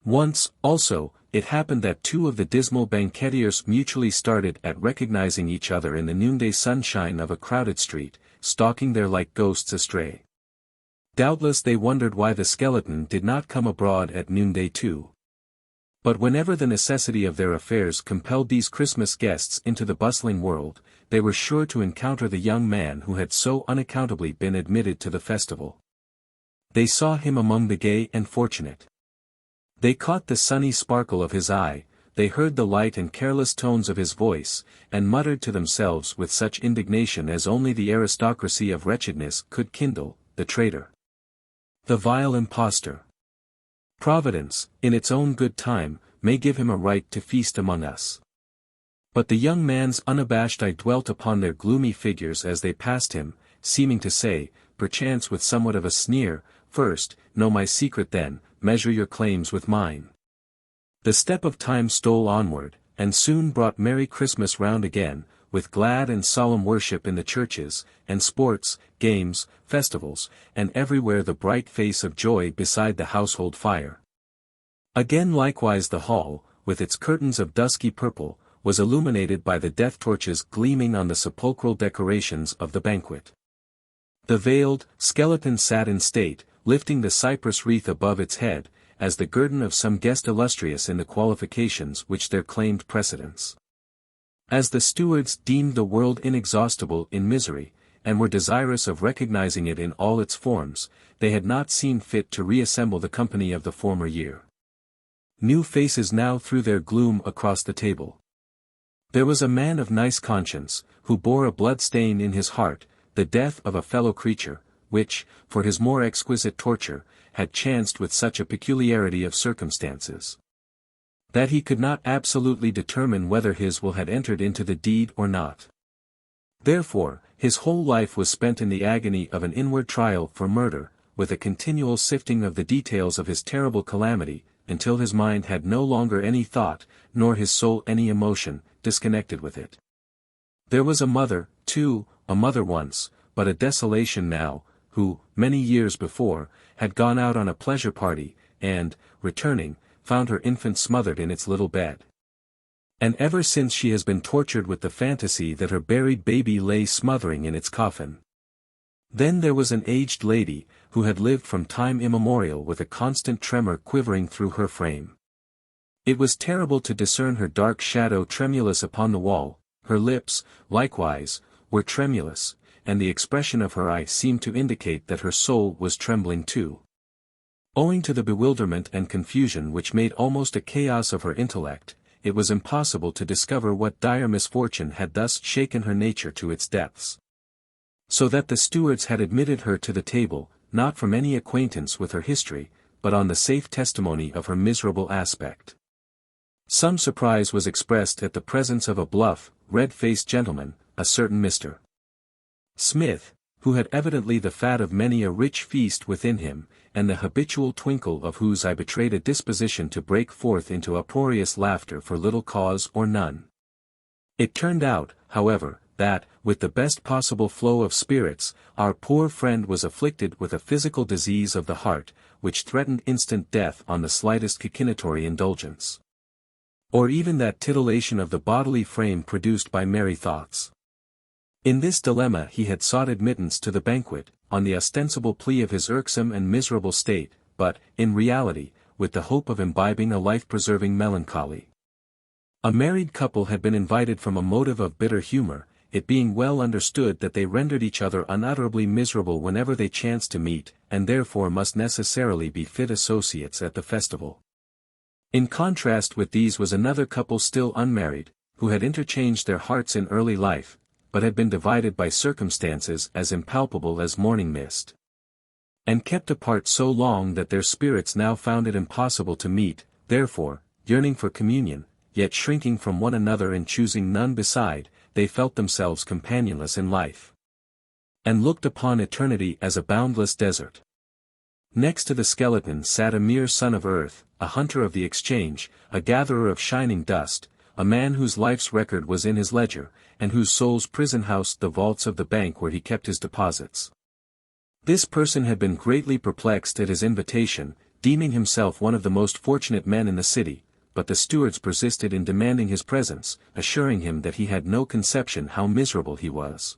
Once, also, it happened that two of the dismal banquetiers mutually started at recognizing each other in the noonday sunshine of a crowded street, stalking there like ghosts astray. Doubtless they wondered why the skeleton did not come abroad at noonday too. But whenever the necessity of their affairs compelled these Christmas guests into the bustling world, they were sure to encounter the young man who had so unaccountably been admitted to the festival. They saw him among the gay and fortunate. They caught the sunny sparkle of his eye, they heard the light and careless tones of his voice, and muttered to themselves with such indignation as only the aristocracy of wretchedness could kindle, the traitor, the vile impostor. Providence, in its own good time, may give him a right to feast among us. But the young man's unabashed eye dwelt upon their gloomy figures as they passed him, seeming to say, perchance with somewhat of a sneer, first, know my secret then, measure your claims with mine. The step of time stole onward, and soon brought Merry Christmas round again, with glad and solemn worship in the churches, and sports, games, festivals, and everywhere the bright face of joy beside the household fire. Again likewise the hall, with its curtains of dusky purple, was illuminated by the death torches gleaming on the sepulchral decorations of the banquet. The veiled skeleton sat in state, lifting the cypress wreath above its head, as the guerdon of some guest illustrious in the qualifications which there claimed precedence. As the stewards deemed the world inexhaustible in misery, and were desirous of recognizing it in all its forms, they had not seen fit to reassemble the company of the former year. New faces now threw their gloom across the table. There was a man of nice conscience, who bore a blood stain in his heart, the death of a fellow creature, which, for his more exquisite torture, had chanced with such a peculiarity of circumstances, that he could not absolutely determine whether his will had entered into the deed or not. Therefore, his whole life was spent in the agony of an inward trial for murder, with a continual sifting of the details of his terrible calamity, until his mind had no longer any thought, nor his soul any emotion, disconnected with it. There was a mother, too, a mother once, but a desolation now, who, many years before, had gone out on a pleasure party, and, returning, found her infant smothered in its little bed. And ever since she has been tortured with the fantasy that her buried baby lay smothering in its coffin. Then there was an aged lady, who had lived from time immemorial with a constant tremor quivering through her frame. It was terrible to discern her dark shadow tremulous upon the wall, her lips, likewise, were tremulous, and the expression of her eye seemed to indicate that her soul was trembling too. Owing to the bewilderment and confusion which made almost a chaos of her intellect, it was impossible to discover what dire misfortune had thus shaken her nature to its depths. So that the stewards had admitted her to the table, not from any acquaintance with her history, but on the safe testimony of her miserable aspect. Some surprise was expressed at the presence of a bluff, red-faced gentleman, a certain Mr. Smith, who had evidently the fat of many a rich feast within him, and the habitual twinkle of whose eye betrayed a disposition to break forth into uproarious laughter for little cause or none. It turned out, however, that, with the best possible flow of spirits, our poor friend was afflicted with a physical disease of the heart, which threatened instant death on the slightest cachinnatory indulgence, or even that titillation of the bodily frame produced by merry thoughts. In this dilemma he had sought admittance to the banquet, on the ostensible plea of his irksome and miserable state, but, in reality, with the hope of imbibing a life-preserving melancholy. A married couple had been invited from a motive of bitter humor, it being well understood that they rendered each other unutterably miserable whenever they chanced to meet, and therefore must necessarily be fit associates at the festival. In contrast with these was another couple still unmarried, who had interchanged their hearts in early life, but had been divided by circumstances as impalpable as morning mist, and kept apart so long that their spirits now found it impossible to meet, therefore, yearning for communion, yet shrinking from one another and choosing none beside, they felt themselves companionless in life, and looked upon eternity as a boundless desert. Next to the skeleton sat a mere son of earth, a hunter of the exchange, a gatherer of shining dust, a man whose life's record was in his ledger, and whose soul's prison housed the vaults of the bank where he kept his deposits. This person had been greatly perplexed at his invitation, deeming himself one of the most fortunate men in the city, but the stewards persisted in demanding his presence, assuring him that he had no conception how miserable he was.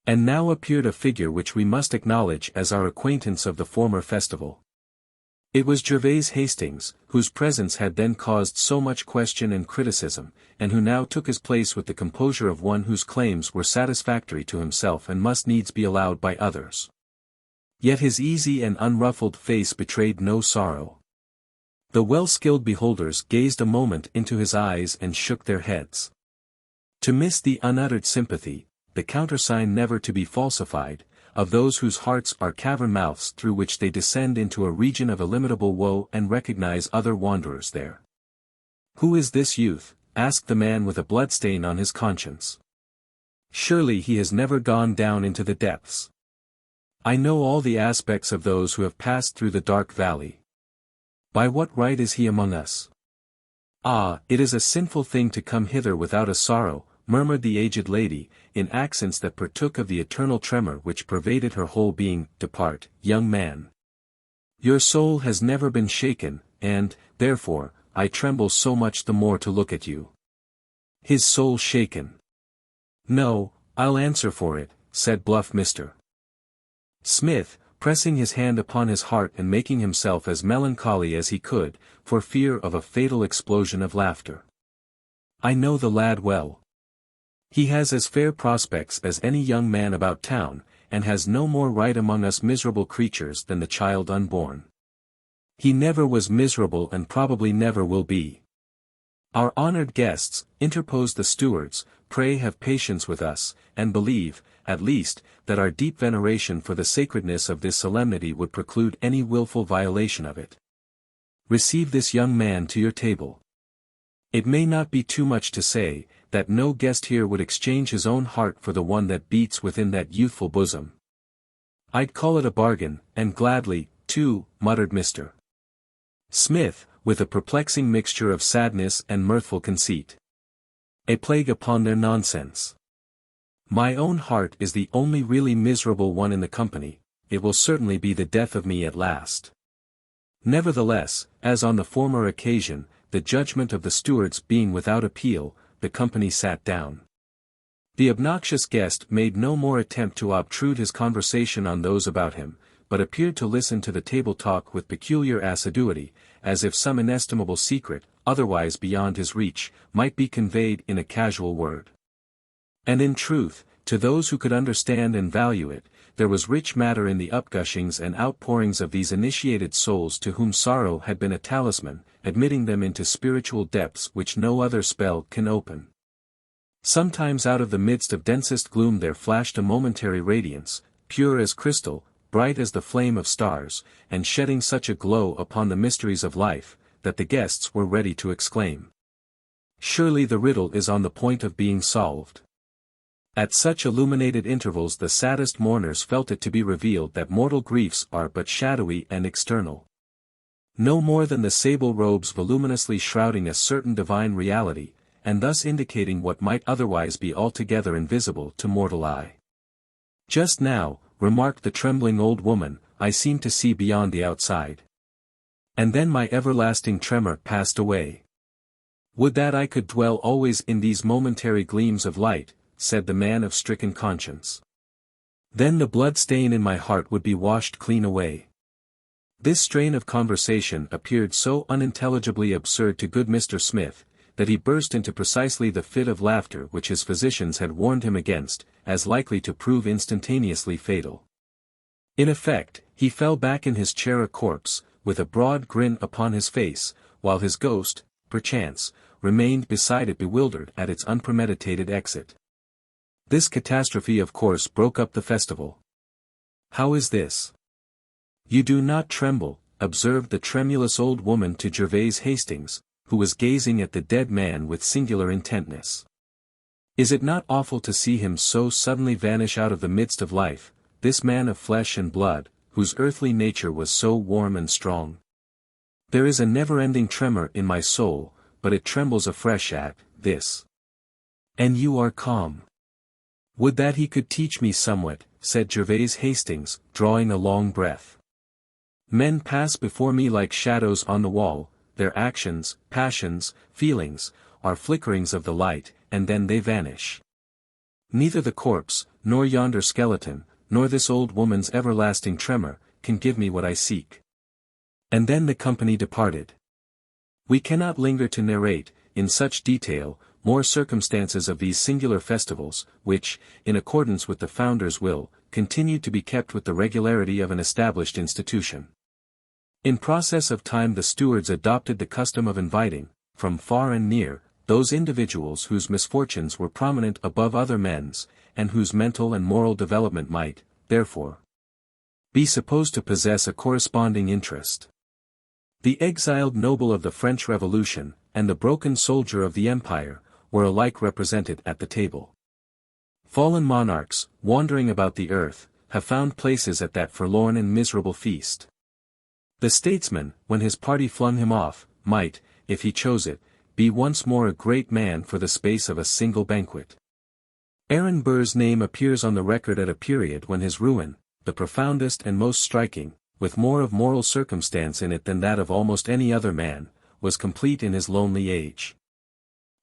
And now appeared a figure which we must acknowledge as our acquaintance of the former festival. It was Gervase Hastings, whose presence had then caused so much question and criticism, and who now took his place with the composure of one whose claims were satisfactory to himself and must needs be allowed by others. Yet his easy and unruffled face betrayed no sorrow. The well-skilled beholders gazed a moment into his eyes and shook their heads. To miss the unuttered sympathy, the countersign never to be falsified, of those whose hearts are cavern mouths through which they descend into a region of illimitable woe and recognize other wanderers there. "Who is this youth?" asked the man with a bloodstain on his conscience. "Surely he has never gone down into the depths. I know all the aspects of those who have passed through the dark valley. By what right is he among us?" "Ah, it is a sinful thing to come hither without a sorrow," murmured the aged lady, in accents that partook of the eternal tremor which pervaded her whole being. "Depart, young man. Your soul has never been shaken, and, therefore, I tremble so much the more to look at you." "His soul shaken? No, I'll answer for it," said bluff Mr. Smith, pressing his hand upon his heart and making himself as melancholy as he could, for fear of a fatal explosion of laughter. "I know the lad well. He has as fair prospects as any young man about town, and has no more right among us miserable creatures than the child unborn. He never was miserable and probably never will be." "Our honored guests," interposed the stewards, "pray have patience with us, and believe, at least, that our deep veneration for the sacredness of this solemnity would preclude any wilful violation of it. Receive this young man to your table. It may not be too much to say, that no guest here would exchange his own heart for the one that beats within that youthful bosom." "I'd call it a bargain, and gladly, too," muttered Mr. Smith, with a perplexing mixture of sadness and mirthful conceit. "A plague upon their nonsense. My own heart is the only really miserable one in the company, it will certainly be the death of me at last." Nevertheless, as on the former occasion, the judgment of the stewards being without appeal, the company sat down. The obnoxious guest made no more attempt to obtrude his conversation on those about him, but appeared to listen to the table talk with peculiar assiduity, as if some inestimable secret, otherwise beyond his reach, might be conveyed in a casual word. And in truth, to those who could understand and value it, there was rich matter in the upgushings and outpourings of these initiated souls to whom sorrow had been a talisman, admitting them into spiritual depths which no other spell can open. Sometimes out of the midst of densest gloom there flashed a momentary radiance, pure as crystal, bright as the flame of stars, and shedding such a glow upon the mysteries of life, that the guests were ready to exclaim, "Surely the riddle is on the point of being solved." At such illuminated intervals the saddest mourners felt it to be revealed that mortal griefs are but shadowy and external. No more than the sable robes voluminously shrouding a certain divine reality, and thus indicating what might otherwise be altogether invisible to mortal eye. "Just now," remarked the trembling old woman, "I seemed to see beyond the outside. And then my everlasting tremor passed away. Would that I could dwell always in these momentary gleams of light," said the man of stricken conscience. "Then the blood stain in my heart would be washed clean away." This strain of conversation appeared so unintelligibly absurd to good Mr. Smith, that he burst into precisely the fit of laughter which his physicians had warned him against, as likely to prove instantaneously fatal. In effect, he fell back in his chair a corpse, with a broad grin upon his face, while his ghost, perchance, remained beside it bewildered at its unpremeditated exit. This catastrophe of course broke up the festival. "How is this? You do not tremble," observed the tremulous old woman to Gervase Hastings, who was gazing at the dead man with singular intentness. "Is it not awful to see him so suddenly vanish out of the midst of life, this man of flesh and blood, whose earthly nature was so warm and strong? There is a never-ending tremor in my soul, but it trembles afresh at this. And you are calm." "Would that he could teach me somewhat," said Gervase Hastings, drawing a long breath. "Men pass before me like shadows on the wall, their actions, passions, feelings, are flickerings of the light, and then they vanish. Neither the corpse, nor yonder skeleton, nor this old woman's everlasting tremor, can give me what I seek. And then the company departed. We cannot linger to narrate, in such detail, more circumstances of these singular festivals, which, in accordance with the founder's will, continued to be kept with the regularity of an established institution. In process of time the stewards adopted the custom of inviting, from far and near, those individuals whose misfortunes were prominent above other men's, and whose mental and moral development might, therefore, be supposed to possess a corresponding interest. The exiled noble of the French Revolution, and the broken soldier of the Empire, were alike represented at the table. Fallen monarchs, wandering about the earth, have found places at that forlorn and miserable feast. The statesman, when his party flung him off, might, if he chose it, be once more a great man for the space of a single banquet. Aaron Burr's name appears on the record at a period when his ruin, the profoundest and most striking, with more of moral circumstance in it than that of almost any other man, was complete in his lonely age.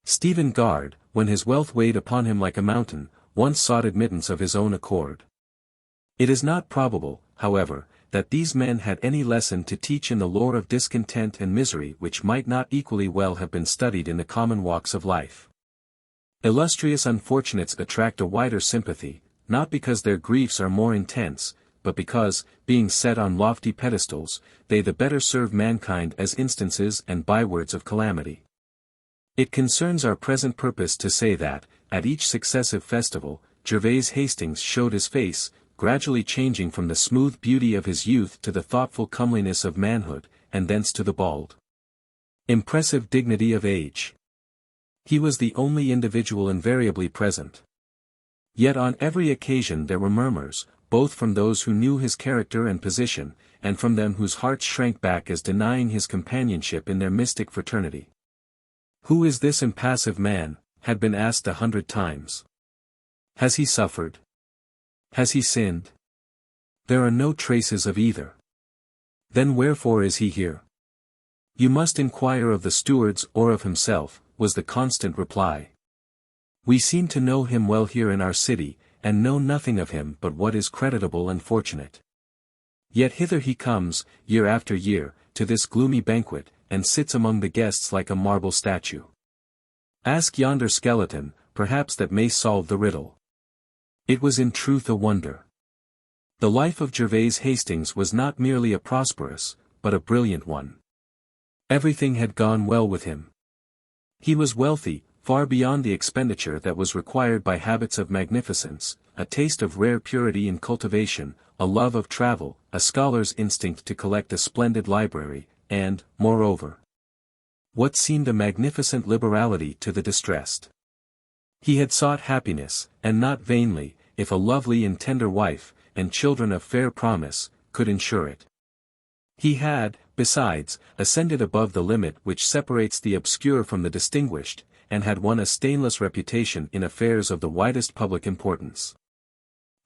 Stephen Guard, when his wealth weighed upon him like a mountain, once sought admittance of his own accord. It is not probable, however, that these men had any lesson to teach in the lore of discontent and misery which might not equally well have been studied in the common walks of life. Illustrious unfortunates attract a wider sympathy, not because their griefs are more intense, but because, being set on lofty pedestals, they the better serve mankind as instances and bywords of calamity. It concerns our present purpose to say that, at each successive festival, Gervase Hastings showed his face, gradually changing from the smooth beauty of his youth to the thoughtful comeliness of manhood, and thence to the bald, impressive dignity of age. He was the only individual invariably present. Yet on every occasion there were murmurs, both from those who knew his character and position, and from them whose hearts shrank back as denying his companionship in their mystic fraternity. Who is this impassive man, had been asked 100 times. Has he suffered? Has he sinned? There are no traces of either. Then wherefore is he here? You must inquire of the stewards or of himself, was the constant reply. We seem to know him well here in our city, and know nothing of him but what is creditable and fortunate. Yet hither he comes, year after year, to this gloomy banquet, and sits among the guests like a marble statue. Ask yonder skeleton, perhaps that may solve the riddle. It was in truth a wonder. The life of Gervase Hastings was not merely a prosperous, but a brilliant one. Everything had gone well with him. He was wealthy, far beyond the expenditure that was required by habits of magnificence, a taste of rare purity in cultivation, a love of travel, a scholar's instinct to collect a splendid library, and, moreover, what seemed a magnificent liberality to the distressed. He had sought happiness, and not vainly, if a lovely and tender wife, and children of fair promise, could ensure it. He had, besides, ascended above the limit which separates the obscure from the distinguished, and had won a stainless reputation in affairs of the widest public importance.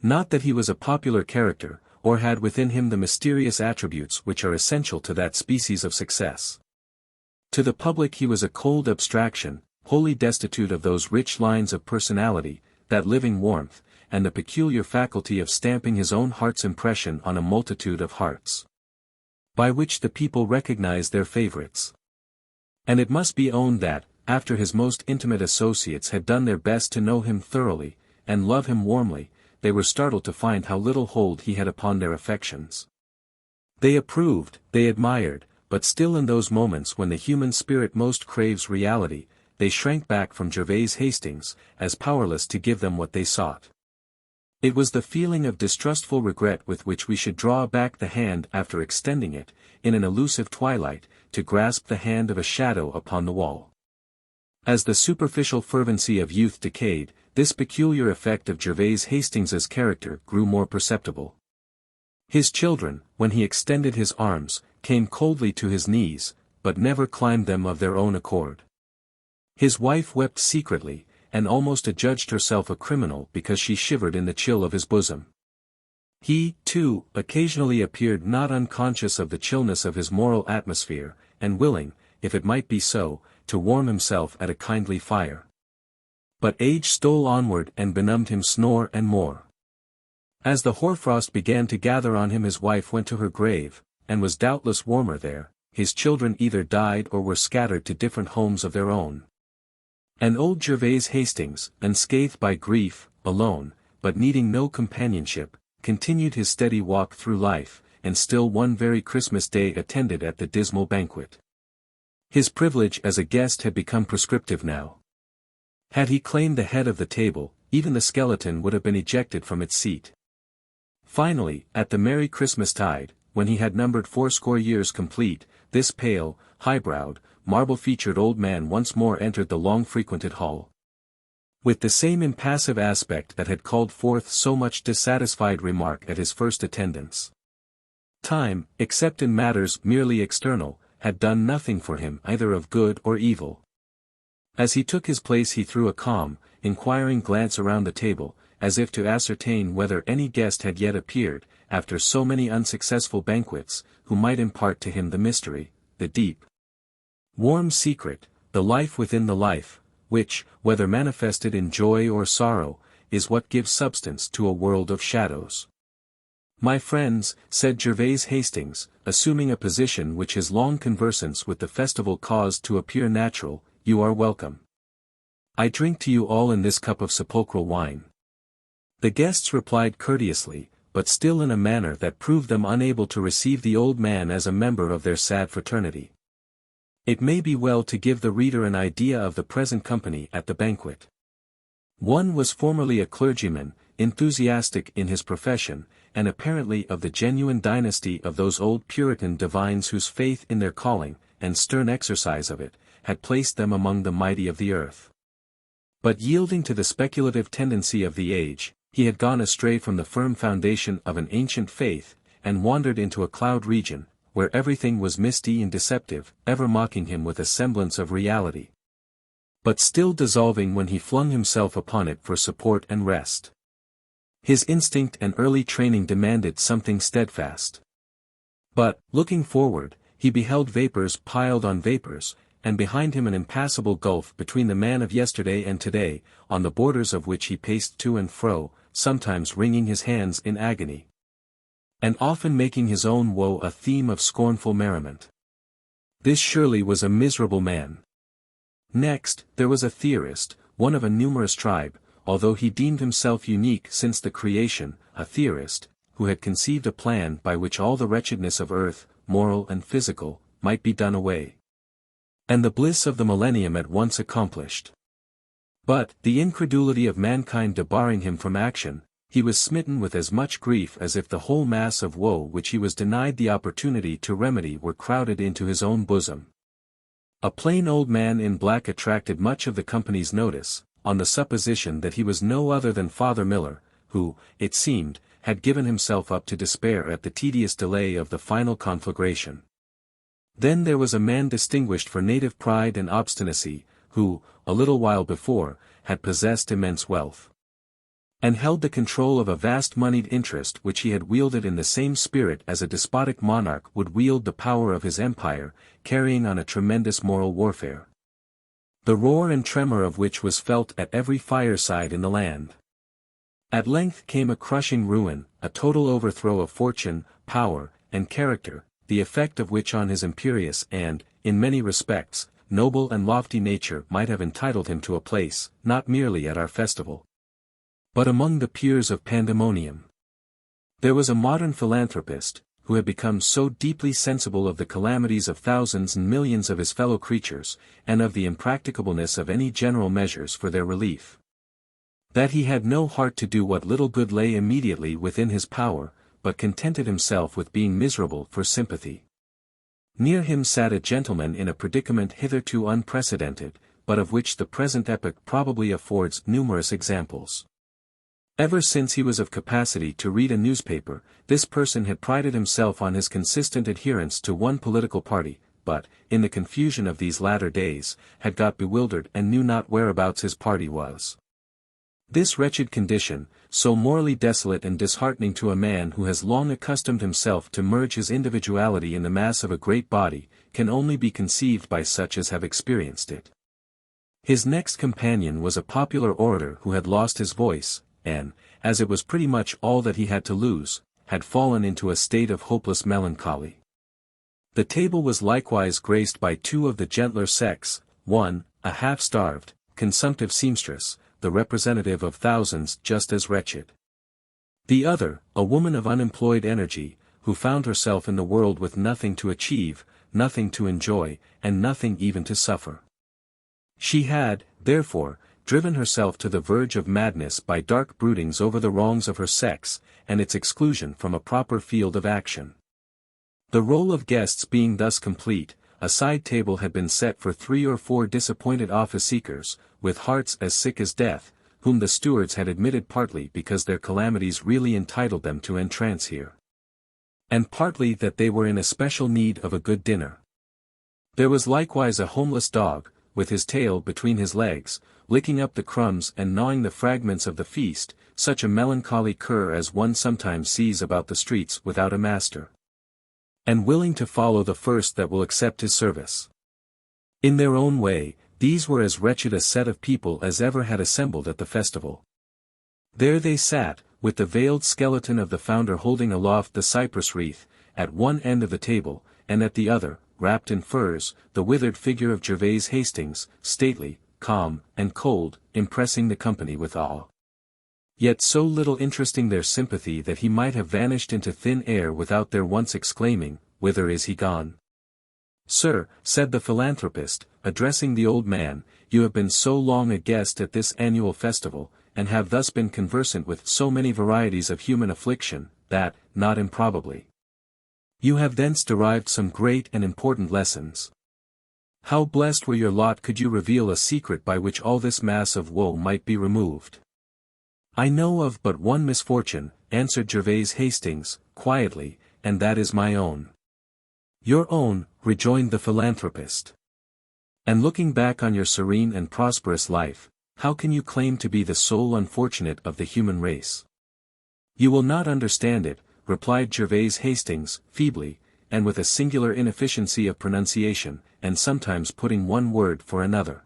Not that he was a popular character, or had within him the mysterious attributes which are essential to that species of success. To the public he was a cold abstraction, wholly destitute of those rich lines of personality, that living warmth, and the peculiar faculty of stamping his own heart's impression on a multitude of hearts, by which the people recognize their favorites. And it must be owned that, after his most intimate associates had done their best to know him thoroughly, and love him warmly, they were startled to find how little hold he had upon their affections. They approved, they admired, but still in those moments when the human spirit most craves reality, they shrank back from Gervase Hastings, as powerless to give them what they sought. It was the feeling of distrustful regret with which we should draw back the hand after extending it, in an elusive twilight, to grasp the hand of a shadow upon the wall. As the superficial fervency of youth decayed, this peculiar effect of Gervase Hastings's character grew more perceptible. His children, when he extended his arms, came coldly to his knees, but never climbed them of their own accord. His wife wept secretly, and almost adjudged herself a criminal because she shivered in the chill of his bosom. He, too, occasionally appeared not unconscious of the chillness of his moral atmosphere, and willing, if it might be so, to warm himself at a kindly fire. But age stole onward and benumbed him more and more. As the hoarfrost began to gather on him, his wife went to her grave, and was doubtless warmer there. His children either died or were scattered to different homes of their own. And old Gervase Hastings, unscathed by grief, alone, but needing no companionship, continued his steady walk through life, and still one very Christmas day attended at the dismal banquet. His privilege as a guest had become prescriptive now. Had he claimed the head of the table, even the skeleton would have been ejected from its seat. Finally, at the merry Christmastide, when he had numbered 80 years complete, this pale, high-browed, marble-featured old man once more entered the long-frequented hall. With the same impassive aspect that had called forth so much dissatisfied remark at his first attendance. Time, except in matters merely external, had done nothing for him either of good or evil. As he took his place he threw a calm, inquiring glance around the table, as if to ascertain whether any guest had yet appeared, after so many unsuccessful banquets, who might impart to him the mystery, the deep, warm secret, the life within the life, which, whether manifested in joy or sorrow, is what gives substance to a world of shadows. "My friends," said Gervase Hastings, assuming a position which his long conversance with the festival caused to appear natural, "you are welcome. I drink to you all in this cup of sepulchral wine." The guests replied courteously, but still in a manner that proved them unable to receive the old man as a member of their sad fraternity. It may be well to give the reader an idea of the present company at the banquet. One was formerly a clergyman, enthusiastic in his profession, and apparently of the genuine dynasty of those old Puritan divines whose faith in their calling, and stern exercise of it, had placed them among the mighty of the earth. But yielding to the speculative tendency of the age, he had gone astray from the firm foundation of an ancient faith, and wandered into a cloud region, where everything was misty and deceptive, ever mocking him with a semblance of reality, but still dissolving when he flung himself upon it for support and rest. His instinct and early training demanded something steadfast. But, looking forward, he beheld vapors piled on vapors, and behind him an impassable gulf between the man of yesterday and today, on the borders of which he paced to and fro, sometimes wringing his hands in agony, and often making his own woe a theme of scornful merriment. This surely was a miserable man. Next, there was a theorist, one of a numerous tribe, although he deemed himself unique since the creation, a theorist, who had conceived a plan by which all the wretchedness of earth, moral and physical, might be done away, and the bliss of the millennium at once accomplished. But, the incredulity of mankind debarring him from action, he was smitten with as much grief as if the whole mass of woe which he was denied the opportunity to remedy were crowded into his own bosom. A plain old man in black attracted much of the company's notice, on the supposition that he was no other than Father Miller, who, it seemed, had given himself up to despair at the tedious delay of the final conflagration. Then there was a man distinguished for native pride and obstinacy, who, a little while before, had possessed immense wealth, and held the control of a vast moneyed interest which he had wielded in the same spirit as a despotic monarch would wield the power of his empire, carrying on a tremendous moral warfare, the roar and tremor of which was felt at every fireside in the land. At length came a crushing ruin, a total overthrow of fortune, power, and character, the effect of which on his imperious and, in many respects, noble and lofty nature might have entitled him to a place, not merely at our festival, but among the peers of pandemonium. There was a modern philanthropist, who had become so deeply sensible of the calamities of thousands and millions of his fellow creatures, and of the impracticableness of any general measures for their relief, that he had no heart to do what little good lay immediately within his power, but contented himself with being miserable for sympathy. Near him sat a gentleman in a predicament hitherto unprecedented, but of which the present epoch probably affords numerous examples. Ever since he was of capacity to read a newspaper, this person had prided himself on his consistent adherence to one political party, but, in the confusion of these latter days, had got bewildered and knew not whereabouts his party was. This wretched condition, so morally desolate and disheartening to a man who has long accustomed himself to merge his individuality in the mass of a great body, can only be conceived by such as have experienced it. His next companion was a popular orator who had lost his voice, and, as it was pretty much all that he had to lose, had fallen into a state of hopeless melancholy. The table was likewise graced by two of the gentler sex, one, a half-starved, consumptive seamstress, the representative of thousands just as wretched. The other, a woman of unemployed energy, who found herself in the world with nothing to achieve, nothing to enjoy, and nothing even to suffer. She had, therefore, driven herself to the verge of madness by dark broodings over the wrongs of her sex, and its exclusion from a proper field of action. The roll of guests being thus complete, a side table had been set for 3 or 4 disappointed office-seekers, with hearts as sick as death, whom the stewards had admitted partly because their calamities really entitled them to entrance here, and partly that they were in especial need of a good dinner. There was likewise a homeless dog, with his tail between his legs, licking up the crumbs and gnawing the fragments of the feast, such a melancholy cur as one sometimes sees about the streets without a master, and willing to follow the first that will accept his service. In their own way, these were as wretched a set of people as ever had assembled at the festival. There they sat, with the veiled skeleton of the founder holding aloft the cypress wreath, at one end of the table, and at the other, wrapped in furs, the withered figure of Gervase Hastings, stately, calm, and cold, impressing the company with awe, yet so little interesting their sympathy that he might have vanished into thin air without their once exclaiming, "Whither is he gone?" "Sir," said the philanthropist, addressing the old man, "you have been so long a guest at this annual festival, and have thus been conversant with so many varieties of human affliction, that, not improbably, you have thence derived some great and important lessons. How blessed were your lot could you reveal a secret by which all this mass of woe might be removed." "I know of but one misfortune," answered Gervase Hastings, quietly, "and that is my own." "Your own," rejoined the philanthropist. "And looking back on your serene and prosperous life, how can you claim to be the sole unfortunate of the human race?" "You will not understand it," replied Gervase Hastings, feebly, and with a singular inefficiency of pronunciation, and sometimes putting one word for another.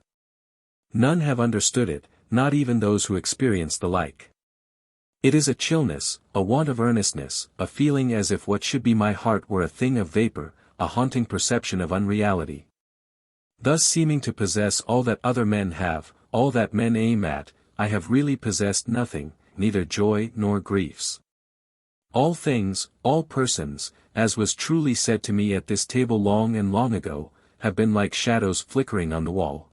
"None have understood it, not even those who experience the like. It is a chillness, a want of earnestness, a feeling as if what should be my heart were a thing of vapor, a haunting perception of unreality. Thus seeming to possess all that other men have, all that men aim at, I have really possessed nothing, neither joy nor griefs. All things, all persons, as was truly said to me at this table long and long ago, have been like shadows flickering on the wall.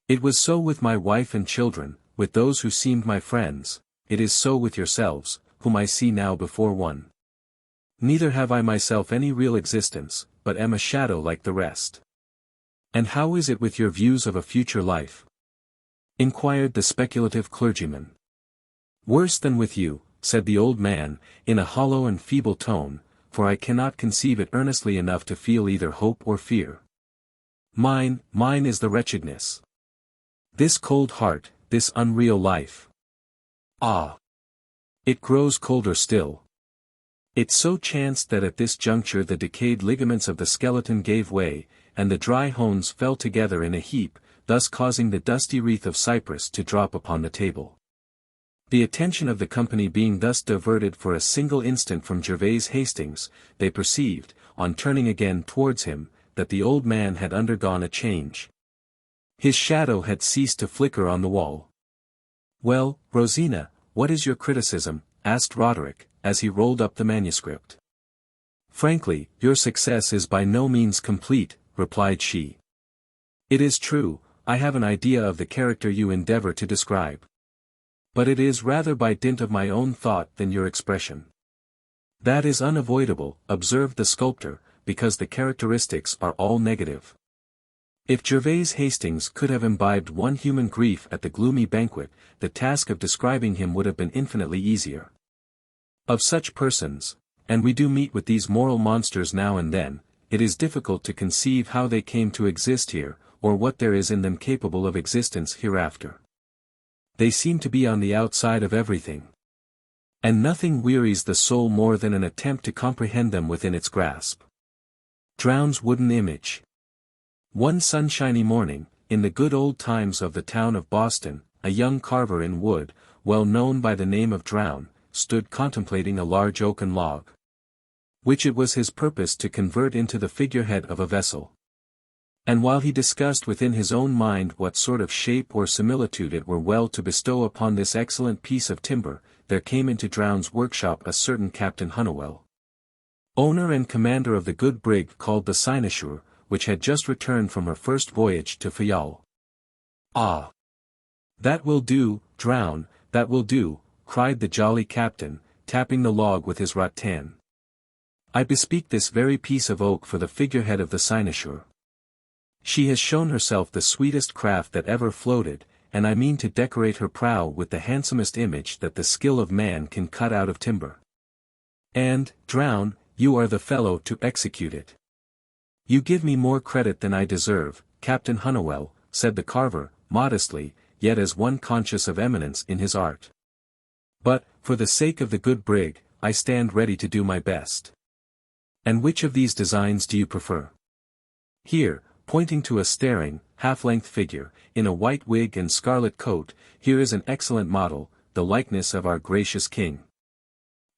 It was so with my wife and children, with those who seemed my friends, it is so with yourselves, whom I see now before one. Neither have I myself any real existence, but am a shadow like the rest." "And how is it with your views of a future life?" inquired the speculative clergyman. "Worse than with you," said the old man, in a hollow and feeble tone, "for I cannot conceive it earnestly enough to feel either hope or fear. Mine is the wretchedness. This cold heart, this unreal life. Ah! It grows colder still." It so chanced that at this juncture the decayed ligaments of the skeleton gave way, and the dry bones fell together in a heap, thus causing the dusty wreath of cypress to drop upon the table. The attention of the company being thus diverted for a single instant from Gervase Hastings, they perceived, on turning again towards him, that the old man had undergone a change. His shadow had ceased to flicker on the wall. "Well, Rosina, what is your criticism?" asked Roderick, as he rolled up the manuscript. "Frankly, your success is by no means complete," replied she. "It is true, I have an idea of the character you endeavor to describe. But it is rather by dint of my own thought than your expression." "That is unavoidable," observed the sculptor, "because the characteristics are all negative. If Gervase Hastings could have imbibed one human grief at the gloomy banquet, the task of describing him would have been infinitely easier. Of such persons, and we do meet with these moral monsters now and then, it is difficult to conceive how they came to exist here, or what there is in them capable of existence hereafter. They seem to be on the outside of everything. And nothing wearies the soul more than an attempt to comprehend them within its grasp." Drowne's wooden image. One sunshiny morning, in the good old times of the town of Boston, a young carver in wood, well known by the name of Drown, stood contemplating a large oaken log, which it was his purpose to convert into the figurehead of a vessel. And while he discussed within his own mind what sort of shape or similitude it were well to bestow upon this excellent piece of timber, there came into Drown's workshop a certain Captain Hunnewell, owner and commander of the good brig called the Signor, which had just returned from her first voyage to Fayal. "Ah! That will do, Drown, that will do," cried the jolly captain, tapping the log with his rattan. "I bespeak this very piece of oak for the figurehead of the Signor. She has shown herself the sweetest craft that ever floated, and I mean to decorate her prow with the handsomest image that the skill of man can cut out of timber. And, Drown, you are the fellow to execute it." "You give me more credit than I deserve, Captain Hunnewell," said the carver, modestly, yet as one conscious of eminence in his art. "But, for the sake of the good brig, I stand ready to do my best. And which of these designs do you prefer? Here," pointing to a staring, half-length figure, in a white wig and scarlet coat, "here is an excellent model, the likeness of our gracious king.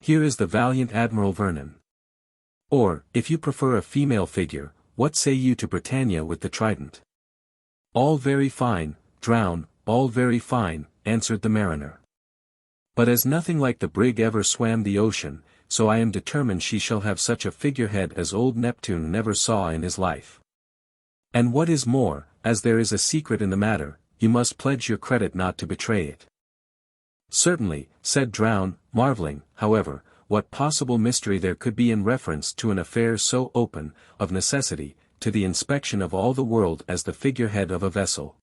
Here is the valiant Admiral Vernon. Or, if you prefer a female figure, what say you to Britannia with the trident?" "All very fine, Drown, all very fine," answered the mariner. "But as nothing like the brig ever swam the ocean, so I am determined she shall have such a figurehead as old Neptune never saw in his life. And what is more, as there is a secret in the matter, you must pledge your credit not to betray it." "Certainly," said Drown, marveling, however, what possible mystery there could be in reference to an affair so open, of necessity, to the inspection of all the world as the figurehead of a vessel.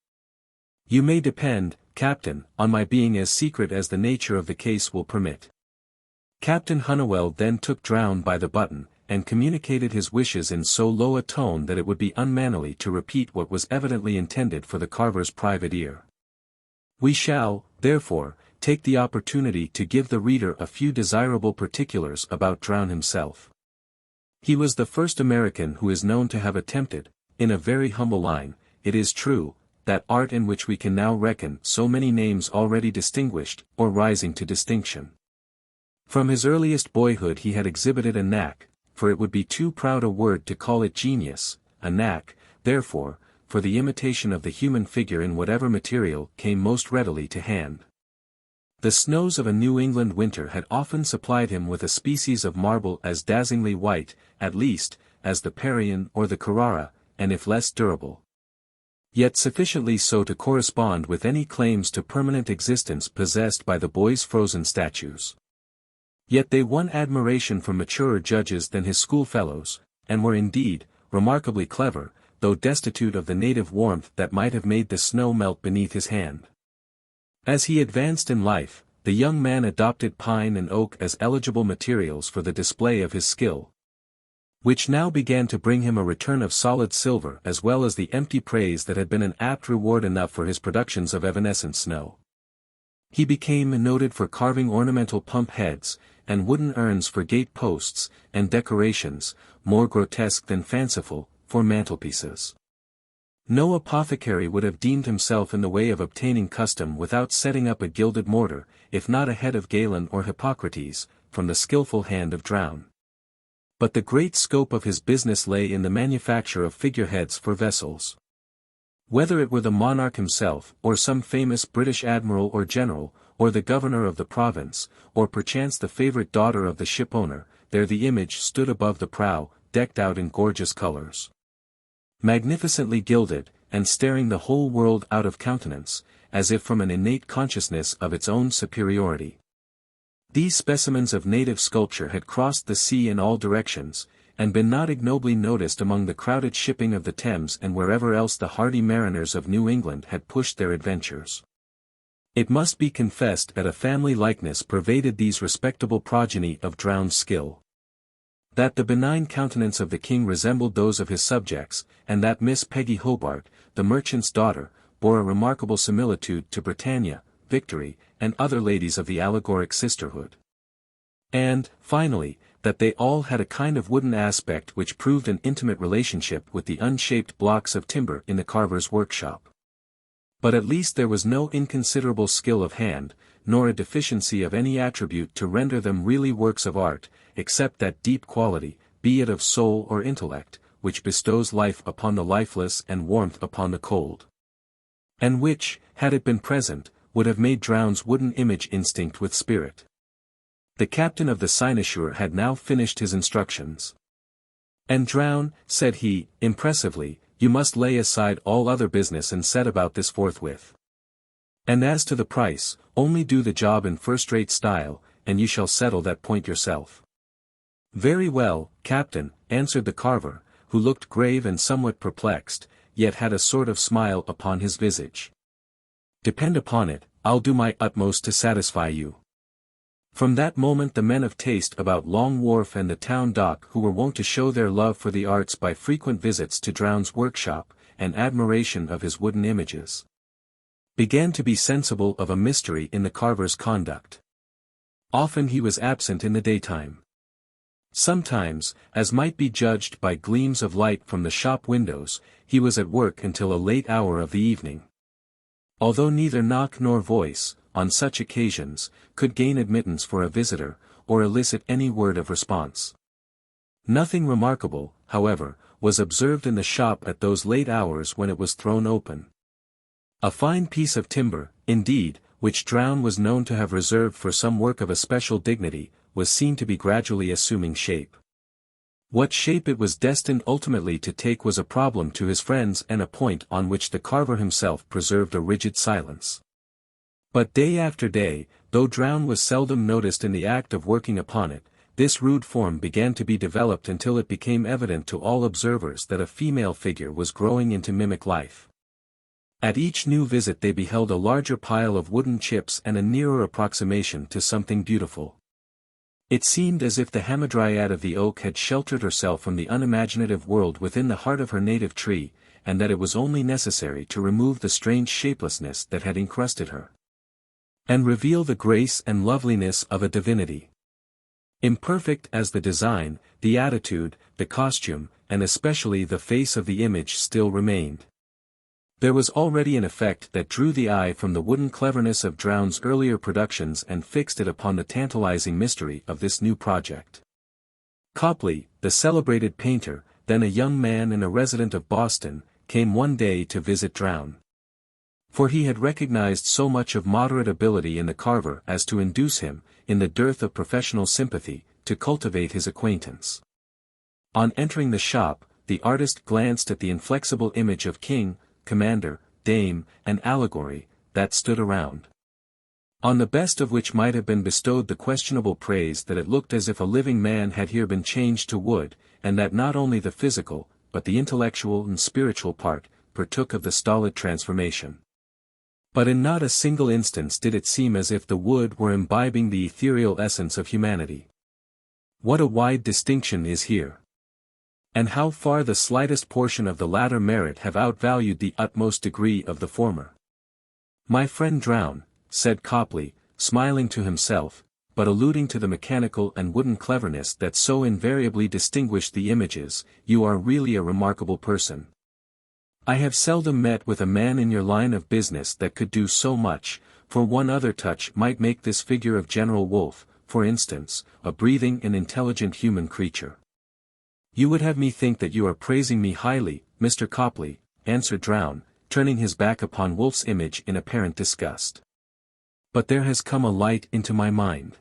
"You may depend, Captain, on my being as secret as the nature of the case will permit." Captain Hunnewell then took Drown by the button, and communicated his wishes in so low a tone that it would be unmanly to repeat what was evidently intended for the carver's private ear. We shall, therefore, take the opportunity to give the reader a few desirable particulars about Drown himself. He was the first American who is known to have attempted, in a very humble line, it is true, that art in which we can now reckon so many names already distinguished, or rising to distinction. From his earliest boyhood he had exhibited a knack, for it would be too proud a word to call it genius, a knack, therefore, for the imitation of the human figure in whatever material came most readily to hand. The snows of a New England winter had often supplied him with a species of marble as dazzlingly white, at least, as the Parian or the Carrara, and if less durable, yet sufficiently so to correspond with any claims to permanent existence possessed by the boy's frozen statues. Yet they won admiration from maturer judges than his schoolfellows, and were indeed, remarkably clever, though destitute of the native warmth that might have made the snow melt beneath his hand. As he advanced in life, the young man adopted pine and oak as eligible materials for the display of his skill, which now began to bring him a return of solid silver as well as the empty praise that had been an apt reward enough for his productions of evanescent snow. He became noted for carving ornamental pump heads, and wooden urns for gate posts, and decorations, more grotesque than fanciful, for mantelpieces. No apothecary would have deemed himself in the way of obtaining custom without setting up a gilded mortar, if not ahead of Galen or Hippocrates, from the skilful hand of Drown. But the great scope of his business lay in the manufacture of figureheads for vessels. Whether it were the monarch himself, or some famous British admiral or general, or the governor of the province, or perchance the favorite daughter of the shipowner, there the image stood above the prow, decked out in gorgeous colors, magnificently gilded, and staring the whole world out of countenance, as if from an innate consciousness of its own superiority. These specimens of native sculpture had crossed the sea in all directions, and been not ignobly noticed among the crowded shipping of the Thames and wherever else the hardy mariners of New England had pushed their adventures. It must be confessed that a family likeness pervaded these respectable progeny of Drown's skill. That the benign countenance of the king resembled those of his subjects, and that Miss Peggy Hobart, the merchant's daughter, bore a remarkable similitude to Britannia, Victory, and other ladies of the allegoric sisterhood. And, finally, that they all had a kind of wooden aspect which proved an intimate relationship with the unshaped blocks of timber in the carver's workshop. But at least there was no inconsiderable skill of hand, nor a deficiency of any attribute to render them really works of art, except that deep quality, be it of soul or intellect, which bestows life upon the lifeless and warmth upon the cold. And which, had it been present, would have made Drowne's wooden image instinct with spirit. The captain of the cynosure had now finished his instructions. "And Drowne," said he, impressively, "you must lay aside all other business and set about this forthwith. And as to the price, only do the job in first-rate style, and you shall settle that point yourself." "Very well, Captain," answered the carver, who looked grave and somewhat perplexed, yet had a sort of smile upon his visage. "Depend upon it, I'll do my utmost to satisfy you." From that moment the men of taste about Long Wharf and the town dock, who were wont to show their love for the arts by frequent visits to Drowne's workshop, and admiration of his wooden images, began to be sensible of a mystery in the carver's conduct. Often he was absent in the daytime. Sometimes, as might be judged by gleams of light from the shop windows, he was at work until a late hour of the evening. Although neither knock nor voice, on such occasions, could gain admittance for a visitor, or elicit any word of response. Nothing remarkable, however, was observed in the shop at those late hours when it was thrown open. A fine piece of timber, indeed, which Drowne was known to have reserved for some work of especial dignity, was seen to be gradually assuming shape. What shape it was destined ultimately to take was a problem to his friends and a point on which the carver himself preserved a rigid silence. But day after day, though Drowne was seldom noticed in the act of working upon it, this rude form began to be developed until it became evident to all observers that a female figure was growing into mimic life. At each new visit they beheld a larger pile of wooden chips and a nearer approximation to something beautiful. It seemed as if the hamadryad of the oak had sheltered herself from the unimaginative world within the heart of her native tree, and that it was only necessary to remove the strange shapelessness that had encrusted her, and reveal the grace and loveliness of a divinity. Imperfect as the design, the attitude, the costume, and especially the face of the image still remained. There was already an effect that drew the eye from the wooden cleverness of Drowne's earlier productions and fixed it upon the tantalizing mystery of this new project. Copley, the celebrated painter, then a young man and a resident of Boston, came one day to visit Drowne. For he had recognized so much of moderate ability in the carver as to induce him, in the dearth of professional sympathy, to cultivate his acquaintance. On entering the shop, the artist glanced at the inflexible image of king, commander, dame, and allegory, that stood around, on the best of which might have been bestowed the questionable praise that it looked as if a living man had here been changed to wood, and that not only the physical, but the intellectual and spiritual part, partook of the stolid transformation. But in not a single instance did it seem as if the wood were imbibing the ethereal essence of humanity. What a wide distinction is here! And how far the slightest portion of the latter merit have outvalued the utmost degree of the former. "My friend Drowne," said Copley, smiling to himself, but alluding to the mechanical and wooden cleverness that so invariably distinguished the images, "you are really a remarkable person. I have seldom met with a man in your line of business that could do so much, for one other touch might make this figure of General Wolfe, for instance, a breathing and intelligent human creature." "You would have me think that you are praising me highly, Mr. Copley," answered Drowne, turning his back upon Wolfe's image in apparent disgust. "But there has come a light into my mind.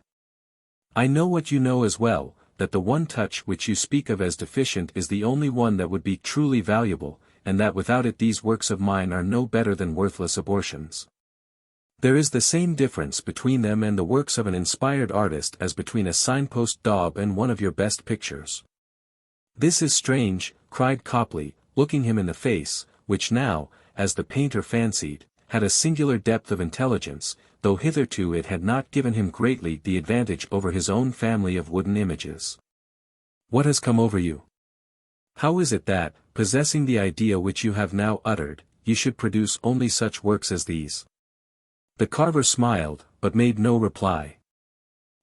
I know what you know as well, that the one touch which you speak of as deficient is the only one that would be truly valuable, and that without it these works of mine are no better than worthless abortions. There is the same difference between them and the works of an inspired artist as between a signpost daub and one of your best pictures." "This is strange," cried Copley, looking him in the face, which now, as the painter fancied, had a singular depth of intelligence, though hitherto it had not given him greatly the advantage over his own family of wooden images. "What has come over you? How is it that, possessing the idea which you have now uttered, you should produce only such works as these?" The carver smiled, but made no reply.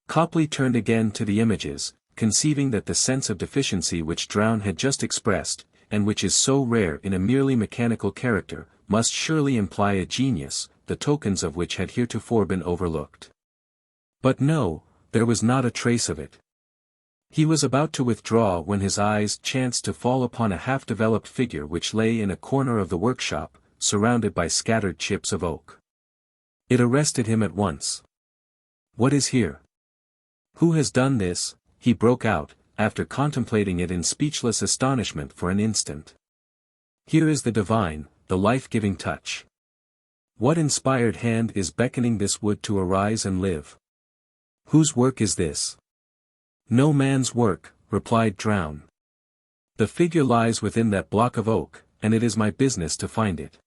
Copley turned again to the images, conceiving that the sense of deficiency which Drowne had just expressed, and which is so rare in a merely mechanical character, must surely imply a genius, the tokens of which had heretofore been overlooked. But no, there was not a trace of it. He was about to withdraw when his eyes chanced to fall upon a half-developed figure which lay in a corner of the workshop, surrounded by scattered chips of oak. It arrested him at once. "What is here? Who has done this?" he broke out, after contemplating it in speechless astonishment for an instant. "Here is the divine, the life-giving touch. What inspired hand is beckoning this wood to arise and live? Whose work is this?" "No man's work," replied Drowne. "The figure lies within that block of oak, and it is my business to find it."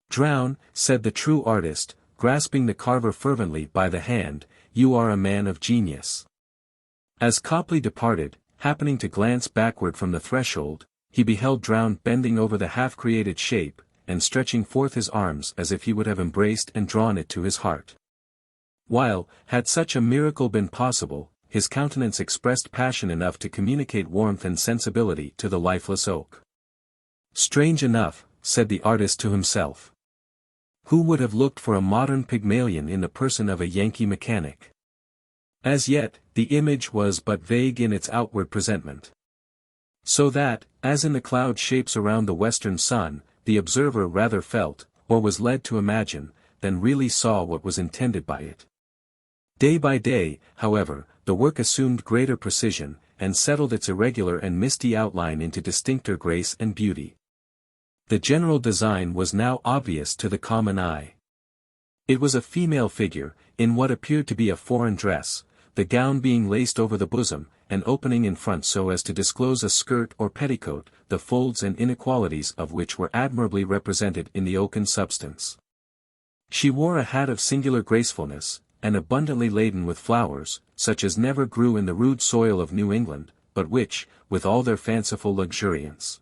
"Drowne," said the true artist, grasping the carver fervently by the hand, "you are a man of genius." As Copley departed, happening to glance backward from the threshold, he beheld Drowne bending over the half-created shape, and stretching forth his arms as if he would have embraced and drawn it to his heart. While, had such a miracle been possible, his countenance expressed passion enough to communicate warmth and sensibility to the lifeless oak. "Strange enough," said the artist to himself. "Who would have looked for a modern Pygmalion in the person of a Yankee mechanic?" As yet, the image was but vague in its outward presentment. So that, as in the cloud shapes around the western sun, the observer rather felt, or was led to imagine, than really saw what was intended by it. Day by day, however, the work assumed greater precision, and settled its irregular and misty outline into distincter grace and beauty. The general design was now obvious to the common eye. It was a female figure, in what appeared to be a foreign dress, the gown being laced over the bosom, and opening in front so as to disclose a skirt or petticoat, the folds and inequalities of which were admirably represented in the oaken substance. She wore a hat of singular gracefulness, and abundantly laden with flowers, such as never grew in the rude soil of New England, but which, with all their fanciful luxuriance,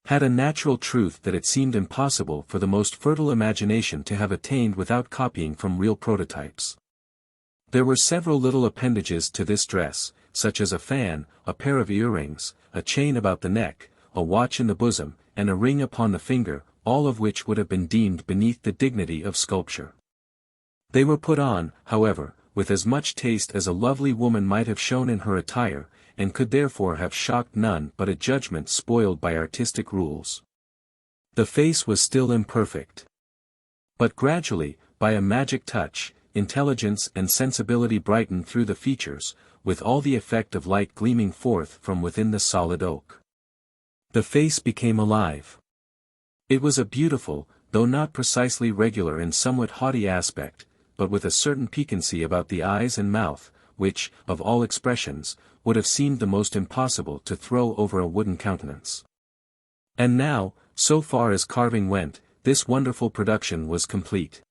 had a natural truth that it seemed impossible for the most fertile imagination to have attained without copying from real prototypes. There were several little appendages to this dress, such as a fan, a pair of earrings, a chain about the neck, a watch in the bosom, and a ring upon the finger, all of which would have been deemed beneath the dignity of sculpture. They were put on, however, with as much taste as a lovely woman might have shown in her attire, and could therefore have shocked none but a judgment spoiled by artistic rules. The face was still imperfect. But gradually, by a magic touch, intelligence and sensibility brightened through the features, with all the effect of light gleaming forth from within the solid oak. The face became alive. It was a beautiful, though not precisely regular and somewhat haughty aspect, but with a certain piquancy about the eyes and mouth, which, of all expressions, would have seemed the most impossible to throw over a wooden countenance. And now, so far as carving went, this wonderful production was complete.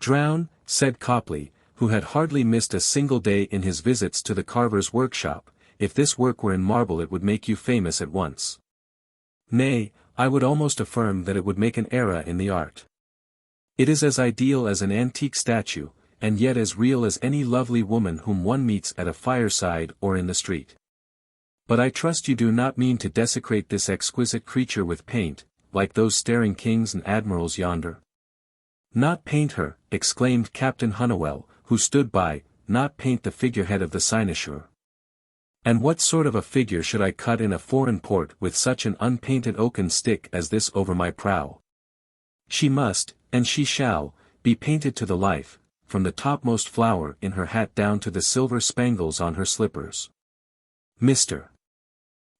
"Drowne," said Copley, who had hardly missed a single day in his visits to the carver's workshop, "if this work were in marble it would make you famous at once. Nay, I would almost affirm that it would make an era in the art. It is as ideal as an antique statue, and yet as real as any lovely woman whom one meets at a fireside or in the street. But I trust you do not mean to desecrate this exquisite creature with paint, like those staring kings and admirals yonder." "Not paint her," exclaimed Captain Hunnewell, who stood by, "not paint the figurehead of the cynosure. And what sort of a figure should I cut in a foreign port with such an unpainted oaken stick as this over my prow? She must, and she shall, be painted to the life, from the topmost flower in her hat down to the silver spangles on her slippers." "Mr.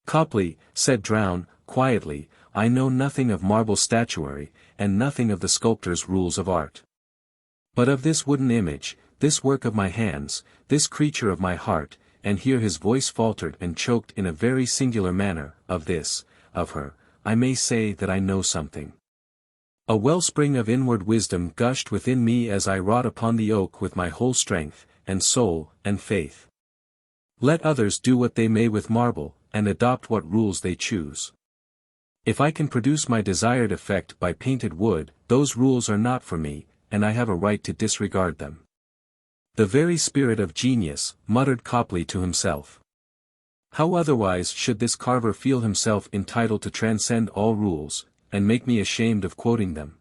Copley," said Drowne, quietly, "I know nothing of marble statuary, and nothing of the sculptor's rules of art. But of this wooden image, this work of my hands, this creature of my heart," and here his voice faltered and choked in a very singular manner, "of this, of her, I may say that I know something. A wellspring of inward wisdom gushed within me as I wrought upon the oak with my whole strength, and soul, and faith. Let others do what they may with marble, and adopt what rules they choose. If I can produce my desired effect by painted wood, those rules are not for me, and I have a right to disregard them." "The very spirit of genius," muttered Copley to himself. "How otherwise should this carver feel himself entitled to transcend all rules, and make me ashamed of quoting them?"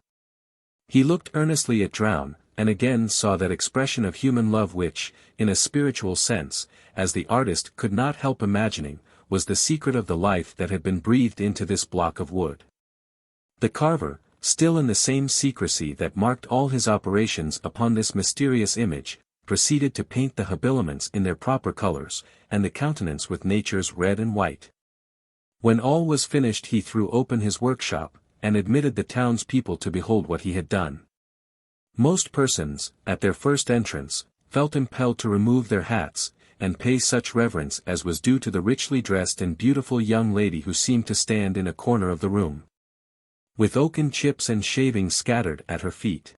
He looked earnestly at Drowne, and again saw that expression of human love which, in a spiritual sense, as the artist could not help imagining, was the secret of the life that had been breathed into this block of wood. The carver, still in the same secrecy that marked all his operations upon this mysterious image, proceeded to paint the habiliments in their proper colors, and the countenance with nature's red and white. When all was finished he threw open his workshop, and admitted the townspeople to behold what he had done. Most persons, at their first entrance, felt impelled to remove their hats, and pay such reverence as was due to the richly dressed and beautiful young lady who seemed to stand in a corner of the room, with oaken chips and shavings scattered at her feet.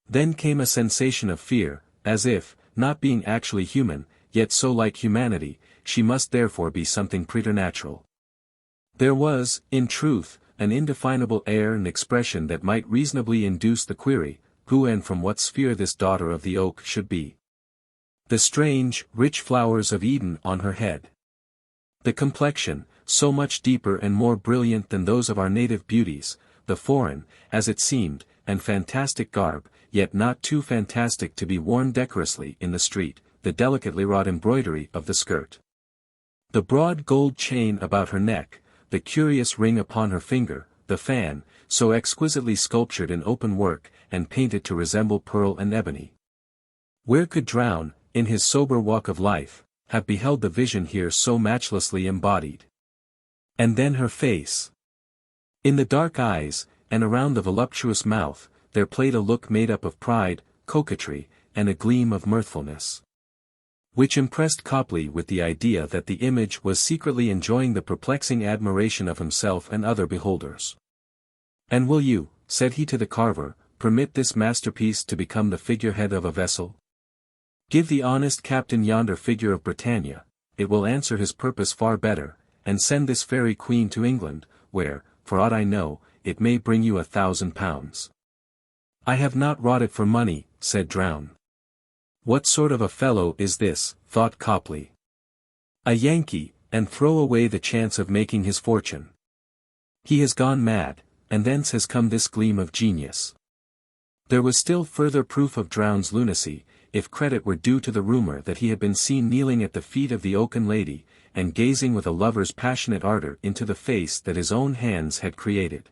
Then came a sensation of fear, as if, not being actually human, yet so like humanity, she must therefore be something preternatural. There was, in truth, an indefinable air and expression that might reasonably induce the query, who and from what sphere this daughter of the oak should be. The strange, rich flowers of Eden on her head. The complexion, so much deeper and more brilliant than those of our native beauties, the foreign, as it seemed, and fantastic garb, yet not too fantastic to be worn decorously in the street, the delicately wrought embroidery of the skirt. The broad gold chain about her neck, the curious ring upon her finger, the fan, so exquisitely sculptured in open work, and painted to resemble pearl and ebony. Where could Drowne, in his sober walk of life, have beheld the vision here so matchlessly embodied? And then her face. In the dark eyes, and around the voluptuous mouth, there played a look made up of pride, coquetry, and a gleam of mirthfulness, which impressed Copley with the idea that the image was secretly enjoying the perplexing admiration of himself and other beholders. "And will you," said he to the carver, "permit this masterpiece to become the figurehead of a vessel? Give the honest captain yonder figure of Britannia, it will answer his purpose far better, and send this fairy queen to England, where, for aught I know, it may bring you £1,000. "I have not wrought it for money," said Drowne. What sort of a fellow is this, thought Copley. A Yankee, and throw away the chance of making his fortune. He has gone mad, and thence has come this gleam of genius. There was still further proof of Drowne's lunacy, if credit were due to the rumor that he had been seen kneeling at the feet of the oaken lady, and gazing with a lover's passionate ardor into the face that his own hands had created.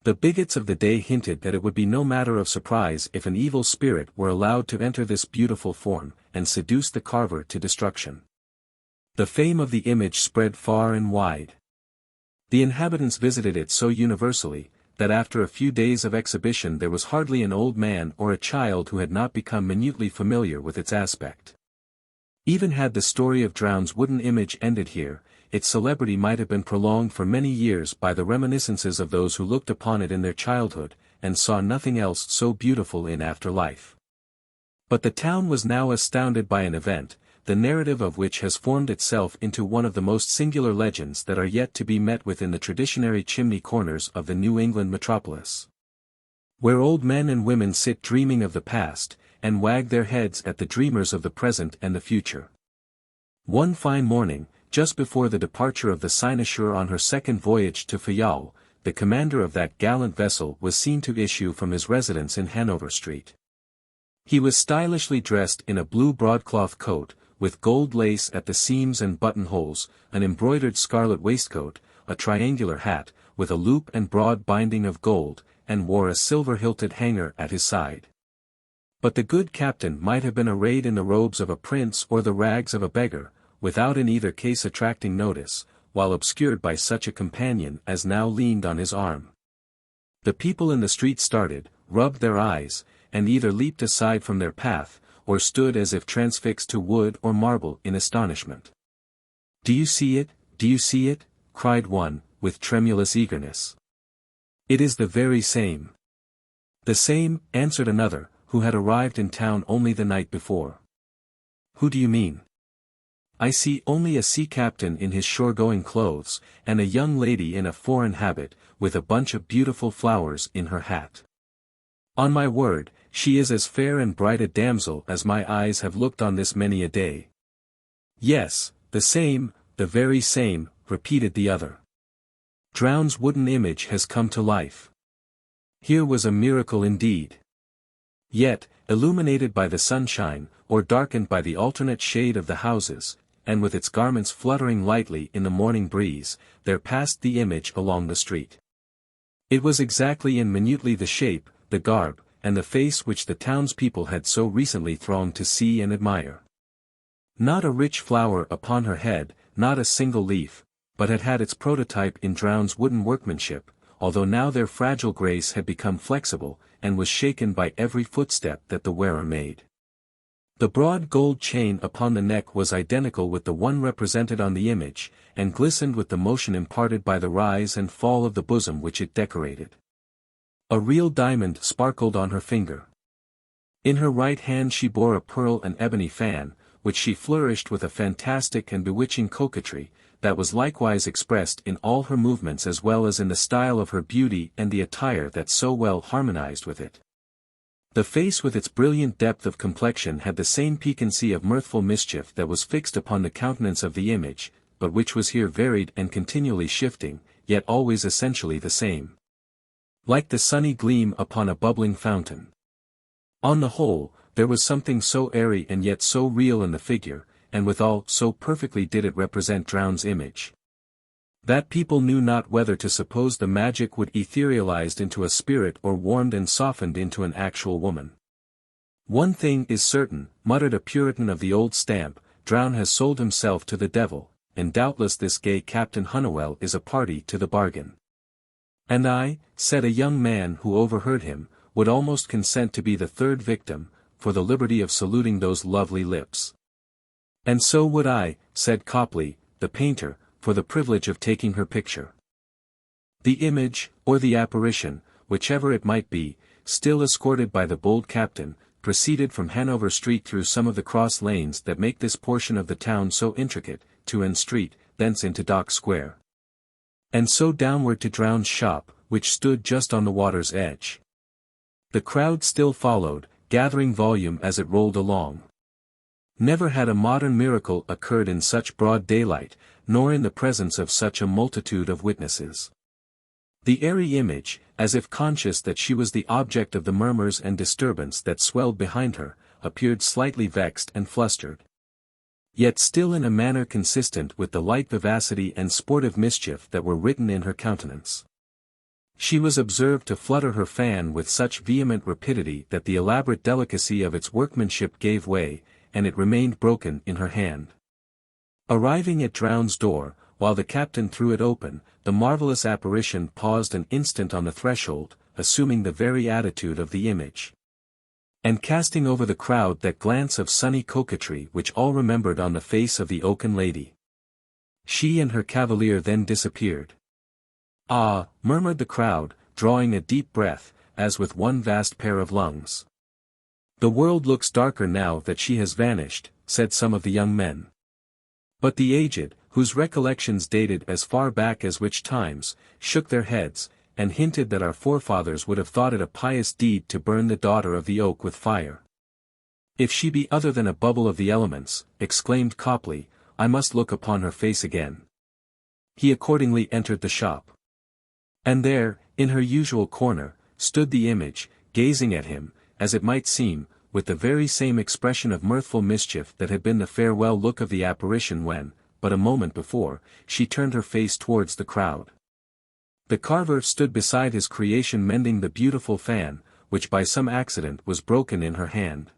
The bigots of the day hinted that it would be no matter of surprise if an evil spirit were allowed to enter this beautiful form, and seduce the carver to destruction. The fame of the image spread far and wide. The inhabitants visited it so universally, that after a few days of exhibition there was hardly an old man or a child who had not become minutely familiar with its aspect. Even had the story of Drowne's wooden image ended here, its celebrity might have been prolonged for many years by the reminiscences of those who looked upon it in their childhood, and saw nothing else so beautiful in after life. But the town was now astounded by an event, the narrative of which has formed itself into one of the most singular legends that are yet to be met with in the traditionary chimney corners of the New England metropolis, where old men and women sit dreaming of the past, and wag their heads at the dreamers of the present and the future. One fine morning, just before the departure of the signor on her second voyage to Fayal, the commander of that gallant vessel was seen to issue from his residence in Hanover Street. He was stylishly dressed in a blue broadcloth coat, with gold lace at the seams and buttonholes, an embroidered scarlet waistcoat, a triangular hat, with a loop and broad binding of gold, and wore a silver-hilted hanger at his side. But the good captain might have been arrayed in the robes of a prince or the rags of a beggar, without in either case attracting notice, while obscured by such a companion as now leaned on his arm. The people in the street started, rubbed their eyes, and either leaped aside from their path, or stood as if transfixed to wood or marble in astonishment. "Do you see it? Do you see it?" cried one, with tremulous eagerness. "It is the very same." "The same," answered another, who had arrived in town only the night before. "Who do you mean?" "I see only a sea captain in his shore-going clothes, and a young lady in a foreign habit, with a bunch of beautiful flowers in her hat. On my word, she is as fair and bright a damsel as my eyes have looked on this many a day." "Yes, the same, the very same," repeated the other. "Drowne's wooden image has come to life. Here was a miracle indeed." Yet, illuminated by the sunshine, or darkened by the alternate shade of the houses, and with its garments fluttering lightly in the morning breeze, there passed the image along the street. It was exactly and minutely the shape, the garb, and the face which the townspeople had so recently thronged to see and admire. Not a rich flower upon her head, not a single leaf, but had its prototype in Drowne's wooden workmanship, although now their fragile grace had become flexible, and was shaken by every footstep that the wearer made. The broad gold chain upon the neck was identical with the one represented on the image, and glistened with the motion imparted by the rise and fall of the bosom which it decorated. A real diamond sparkled on her finger. In her right hand she bore a pearl and ebony fan, which she flourished with a fantastic and bewitching coquetry, that was likewise expressed in all her movements as well as in the style of her beauty and the attire that so well harmonized with it. The face with its brilliant depth of complexion had the same piquancy of mirthful mischief that was fixed upon the countenance of the image, but which was here varied and continually shifting, yet always essentially the same. Like the sunny gleam upon a bubbling fountain. On the whole, there was something so airy and yet so real in the figure, and withal so perfectly did it represent Drowne's image, that people knew not whether to suppose the magic would etherealized into a spirit or warmed and softened into an actual woman. "One thing is certain," muttered a Puritan of the old stamp, "Drowne has sold himself to the devil, and doubtless this gay Captain Hunawell is a party to the bargain." "And I," said a young man who overheard him, "would almost consent to be the third victim, for the liberty of saluting those lovely lips." "And so would I," said Copley, the painter, "for the privilege of taking her picture." The image, or the apparition, whichever it might be, still escorted by the bold captain, proceeded from Hanover Street through some of the cross lanes that make this portion of the town so intricate, to N Street, thence into Dock Square. And so downward to Drowne's shop, which stood just on the water's edge. The crowd still followed, gathering volume as it rolled along. Never had a modern miracle occurred in such broad daylight, nor in the presence of such a multitude of witnesses. The airy image, as if conscious that she was the object of the murmurs and disturbance that swelled behind her, appeared slightly vexed and flustered. Yet still in a manner consistent with the light vivacity and sportive mischief that were written in her countenance. She was observed to flutter her fan with such vehement rapidity that the elaborate delicacy of its workmanship gave way, and it remained broken in her hand. Arriving at Drowne's door, while the captain threw it open, the marvelous apparition paused an instant on the threshold, assuming the very attitude of the image, and casting over the crowd that glance of sunny coquetry which all remembered on the face of the oaken lady. She and her cavalier then disappeared. "Ah," murmured the crowd, drawing a deep breath, as with one vast pair of lungs. "The world looks darker now that she has vanished," said some of the young men. But the aged, whose recollections dated as far back as which times, shook their heads, and hinted that our forefathers would have thought it a pious deed to burn the daughter of the oak with fire. "If she be other than a bubble of the elements," exclaimed Copley, "I must look upon her face again." He accordingly entered the shop. And there, in her usual corner, stood the image, gazing at him, as it might seem, with the very same expression of mirthful mischief that had been the farewell look of the apparition when, but a moment before, she turned her face towards the crowd. The carver stood beside his creation mending the beautiful fan, which by some accident was broken in her hand.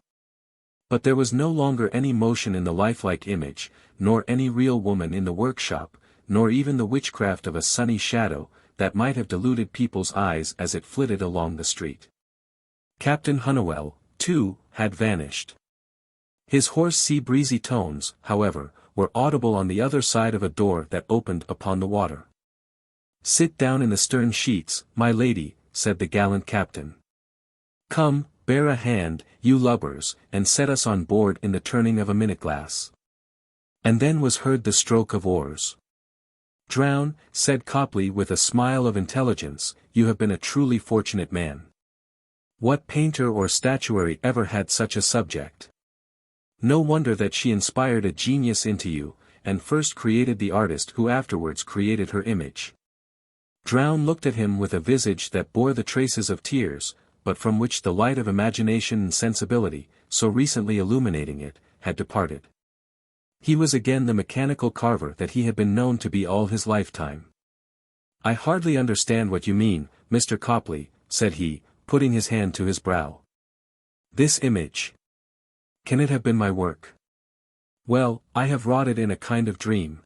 But there was no longer any motion in the lifelike image, nor any real woman in the workshop, nor even the witchcraft of a sunny shadow, that might have deluded people's eyes as it flitted along the street. Captain Hunawell, too, had vanished. His hoarse sea-breezy tones, however, were audible on the other side of a door that opened upon the water. "Sit down in the stern sheets, my lady," said the gallant captain. "Come, bear a hand, you lubbers, and set us on board in the turning of a minute-glass." And then was heard the stroke of oars. "Drowne," said Copley with a smile of intelligence, "you have been a truly fortunate man. What painter or statuary ever had such a subject? No wonder that she inspired a genius into you, and first created the artist who afterwards created her image." Drowne looked at him with a visage that bore the traces of tears, but from which the light of imagination and sensibility, so recently illuminating it, had departed. He was again the mechanical carver that he had been known to be all his lifetime. "I hardly understand what you mean, Mr. Copley," said he, putting his hand to his brow. "This image. Can it have been my work? Well, I have wrought it in a kind of dream.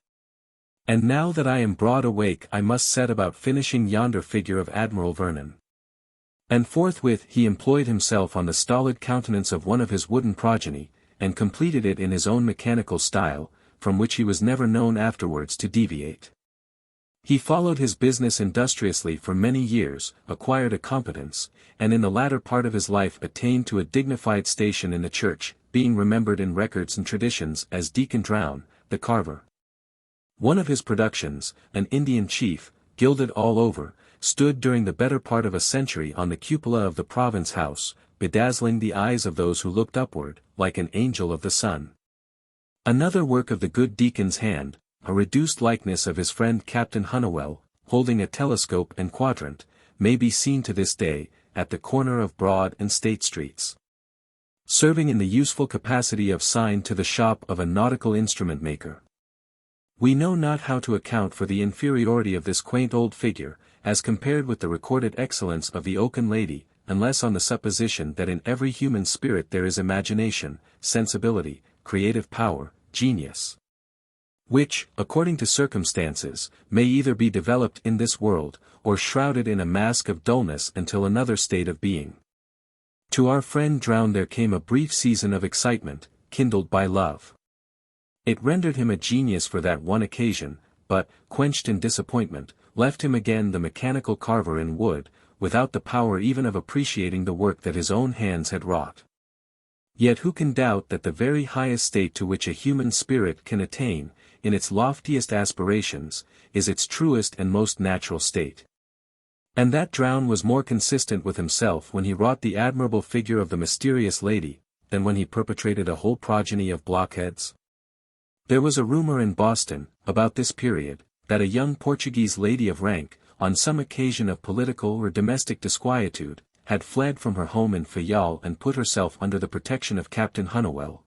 And now that I am broad awake I must set about finishing yonder figure of Admiral Vernon." And forthwith he employed himself on the stolid countenance of one of his wooden progeny, and completed it in his own mechanical style, from which he was never known afterwards to deviate. He followed his business industriously for many years, acquired a competence, and in the latter part of his life attained to a dignified station in the church, being remembered in records and traditions as Deacon Drowne, the carver. One of his productions, an Indian chief, gilded all over, stood during the better part of a century on the cupola of the province house, bedazzling the eyes of those who looked upward, like an angel of the sun. Another work of the good deacon's hand, a reduced likeness of his friend Captain Hunnewell, holding a telescope and quadrant, may be seen to this day, at the corner of Broad and State Streets. Serving in the useful capacity of sign to the shop of a nautical instrument maker. We know not how to account for the inferiority of this quaint old figure, as compared with the recorded excellence of the Oaken Lady, unless on the supposition that in every human spirit there is imagination, sensibility, creative power, genius, which, according to circumstances, may either be developed in this world, or shrouded in a mask of dullness until another state of being. To our friend Drowne there came a brief season of excitement, kindled by love. It rendered him a genius for that one occasion, but, quenched in disappointment, left him again the mechanical carver in wood, without the power even of appreciating the work that his own hands had wrought. Yet who can doubt that the very highest state to which a human spirit can attain, in its loftiest aspirations, is its truest and most natural state? And that Drowne was more consistent with himself when he wrought the admirable figure of the mysterious lady, than when he perpetrated a whole progeny of blockheads? There was a rumor in Boston, about this period, that a young Portuguese lady of rank, on some occasion of political or domestic disquietude, had fled from her home in Fayal and put herself under the protection of Captain Hunnewell,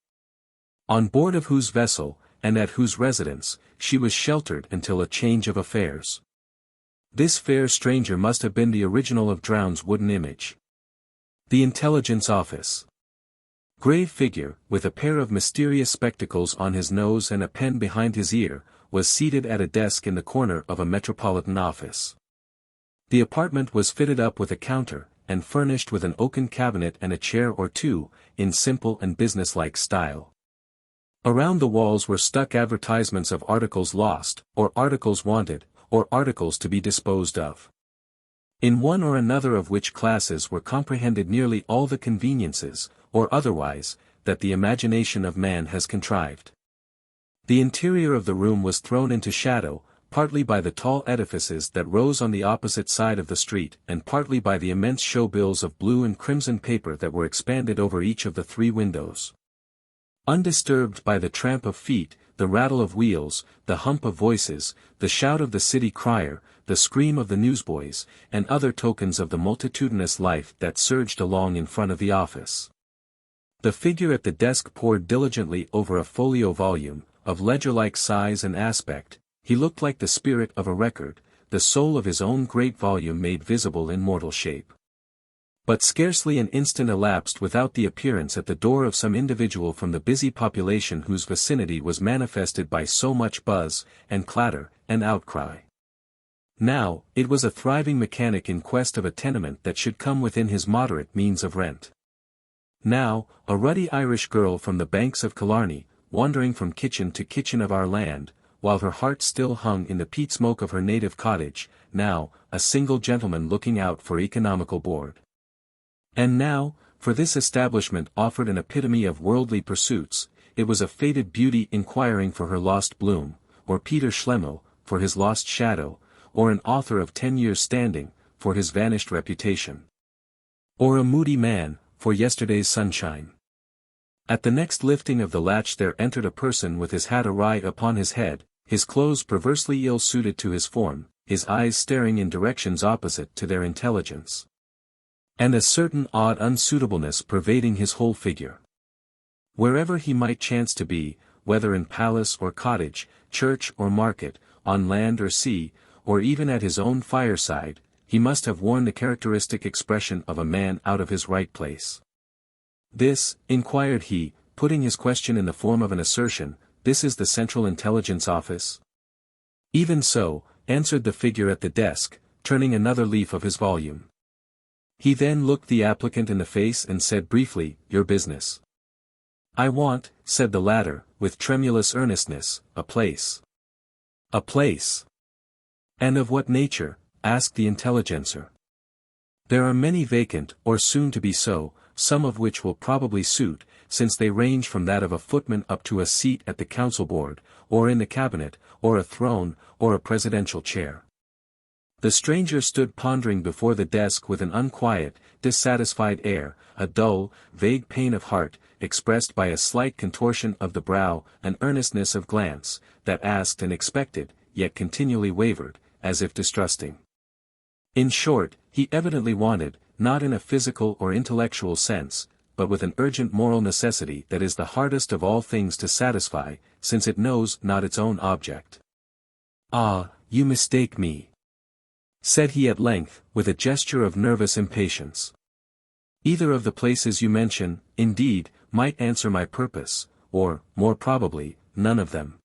on board of whose vessel, and at whose residence, she was sheltered until a change of affairs. This fair stranger must have been the original of Drowne's wooden image. The Intelligence Office. Grave figure, with a pair of mysterious spectacles on his nose and a pen behind his ear, was seated at a desk in the corner of a metropolitan office. The apartment was fitted up with a counter, and furnished with an oaken cabinet and a chair or two, in simple and businesslike style. Around the walls were stuck advertisements of articles lost, or articles wanted, or articles to be disposed of. In one or another of which classes were comprehended nearly all the conveniences, or otherwise, that the imagination of man has contrived. The interior of the room was thrown into shadow, partly by the tall edifices that rose on the opposite side of the street and partly by the immense show bills of blue and crimson paper that were expanded over each of the 3 windows. Undisturbed by the tramp of feet, the rattle of wheels, the hump of voices, the shout of the city crier, the scream of the newsboys, and other tokens of the multitudinous life that surged along in front of the office. The figure at the desk pored diligently over a folio volume, of ledger-like size and aspect. He looked like the spirit of a record, the soul of his own great volume made visible in mortal shape. But scarcely an instant elapsed without the appearance at the door of some individual from the busy population whose vicinity was manifested by so much buzz, and clatter, and outcry. Now, it was a thriving mechanic in quest of a tenement that should come within his moderate means of rent. Now, a ruddy Irish girl from the banks of Killarney, wandering from kitchen to kitchen of our land, while her heart still hung in the peat smoke of her native cottage, now, a single gentleman looking out for economical board. And now, for this establishment offered an epitome of worldly pursuits, it was a faded beauty inquiring for her lost bloom, or Peter Schlemihl, for his lost shadow, or an author of 10 years' standing, for his vanished reputation. Or a moody man, for yesterday's sunshine. At the next lifting of the latch there entered a person with his hat awry upon his head, his clothes perversely ill-suited to his form, his eyes staring in directions opposite to their intelligence. and a certain odd unsuitableness pervading his whole figure. Wherever he might chance to be, whether in palace or cottage, church or market, on land or sea, or even at his own fireside, he must have worn the characteristic expression of a man out of his right place. This, inquired he, putting his question in the form of an assertion, this is the Central Intelligence Office? Even so, answered the figure at the desk, turning another leaf of his volume. He then looked the applicant in the face and said briefly, your business. I want, said the latter, with tremulous earnestness, a place. A place. And of what nature? Asked the intelligencer. There are many vacant, or soon to be so, some of which will probably suit, since they range from that of a footman up to a seat at the council board, or in the cabinet, or a throne, or a presidential chair. The stranger stood pondering before the desk with an unquiet, dissatisfied air, a dull, vague pain of heart, expressed by a slight contortion of the brow, an earnestness of glance, that asked and expected, yet continually wavered, as if distrusting. In short, he evidently wanted, not in a physical or intellectual sense, but with an urgent moral necessity that is the hardest of all things to satisfy, since it knows not its own object. Ah, you mistake me, said he at length, with a gesture of nervous impatience. Either of the places you mention, indeed, might answer my purpose, or, more probably, none of them.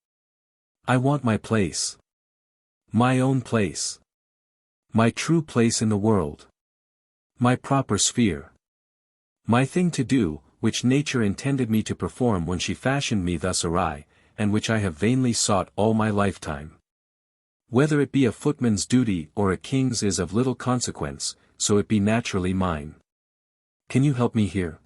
I want my place. My own place. My true place in the world. My proper sphere. My thing to do, which nature intended me to perform when she fashioned me thus awry, and which I have vainly sought all my lifetime. Whether it be a footman's duty or a king's is of little consequence, so it be naturally mine. Can you help me here?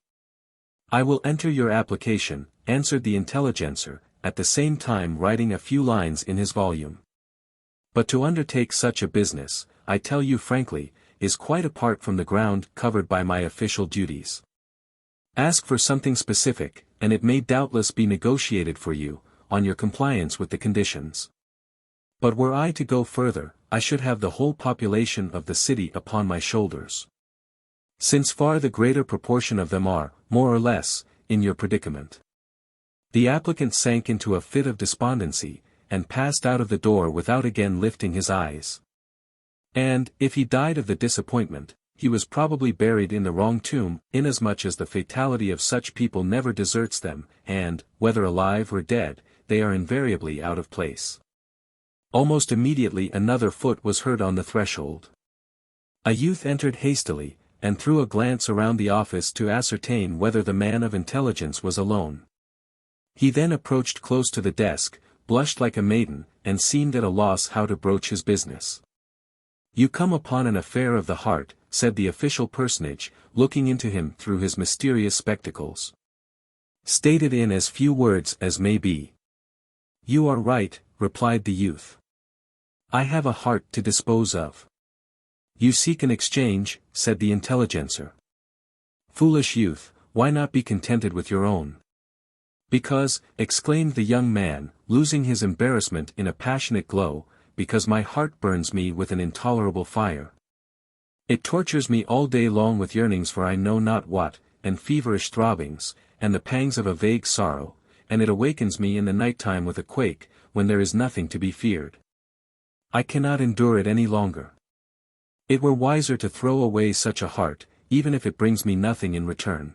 I will enter your application, answered the intelligencer, at the same time writing a few lines in his volume. But to undertake such a business, I tell you frankly, is quite apart from the ground covered by my official duties. Ask for something specific, and it may doubtless be negotiated for you, on your compliance with the conditions. But were I to go further, I should have the whole population of the city upon my shoulders. Since far the greater proportion of them are, more or less, in your predicament. The applicant sank into a fit of despondency, and passed out of the door without again lifting his eyes. And, if he died of the disappointment, he was probably buried in the wrong tomb, inasmuch as the fatality of such people never deserts them, and, whether alive or dead, they are invariably out of place. Almost immediately another foot was heard on the threshold. A youth entered hastily, and threw a glance around the office to ascertain whether the man of intelligence was alone. He then approached close to the desk, blushed like a maiden, and seemed at a loss how to broach his business. You come upon an affair of the heart, said the official personage, looking into him through his mysterious spectacles. State it in as few words as may be. You are right, replied the youth. I have a heart to dispose of. You seek an exchange, said the intelligencer. Foolish youth, why not be contented with your own? Because, exclaimed the young man, losing his embarrassment in a passionate glow, because my heart burns me with an intolerable fire. It tortures me all day long with yearnings for I know not what, and feverish throbbings, and the pangs of a vague sorrow, and it awakens me in the night time with a quake, when there is nothing to be feared. I cannot endure it any longer. It were wiser to throw away such a heart, even if it brings me nothing in return.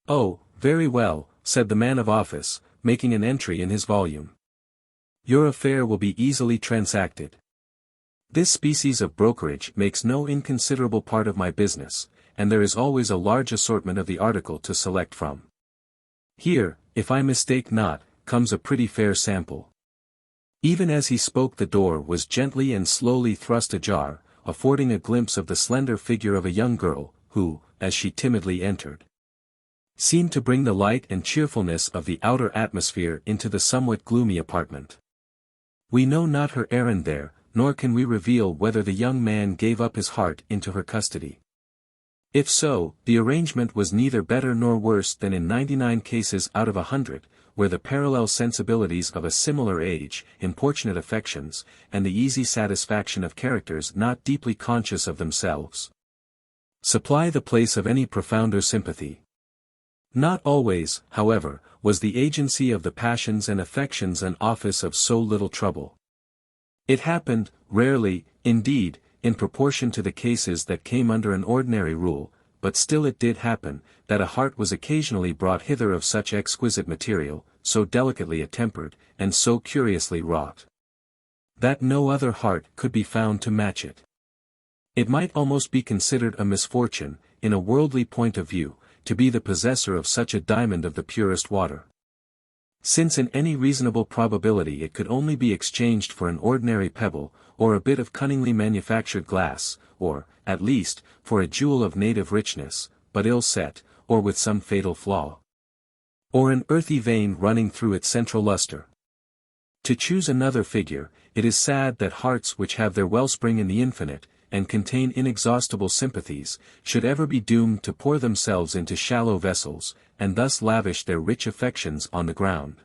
Oh, very well, said the man of office, making an entry in his volume. Your affair will be easily transacted. This species of brokerage makes no inconsiderable part of my business, and there is always a large assortment of the article to select from. Here, if I mistake not, comes a pretty fair sample. Even as he spoke the door was gently and slowly thrust ajar, affording a glimpse of the slender figure of a young girl, who, as she timidly entered, seemed to bring the light and cheerfulness of the outer atmosphere into the somewhat gloomy apartment. We know not her errand there, nor can we reveal whether the young man gave up his heart into her custody. If so, the arrangement was neither better nor worse than in 99 cases out of 100, where the parallel sensibilities of a similar age, importunate affections, and the easy satisfaction of characters not deeply conscious of themselves, supply the place of any profounder sympathy. Not always, however, was the agency of the passions and affections an office of so little trouble. It happened, rarely, indeed, in proportion to the cases that came under an ordinary rule, but still it did happen, that a heart was occasionally brought hither of such exquisite material, so delicately attempered, and so curiously wrought, that no other heart could be found to match it. It might almost be considered a misfortune, in a worldly point of view, to be the possessor of such a diamond of the purest water. Since in any reasonable probability it could only be exchanged for an ordinary pebble, or a bit of cunningly manufactured glass, or, at least, for a jewel of native richness, but ill set, or with some fatal flaw, or an earthy vein running through its central luster. To choose another figure, it is sad that hearts which have their wellspring in the infinite, and contain inexhaustible sympathies, should ever be doomed to pour themselves into shallow vessels, and thus lavish their rich affections on the ground.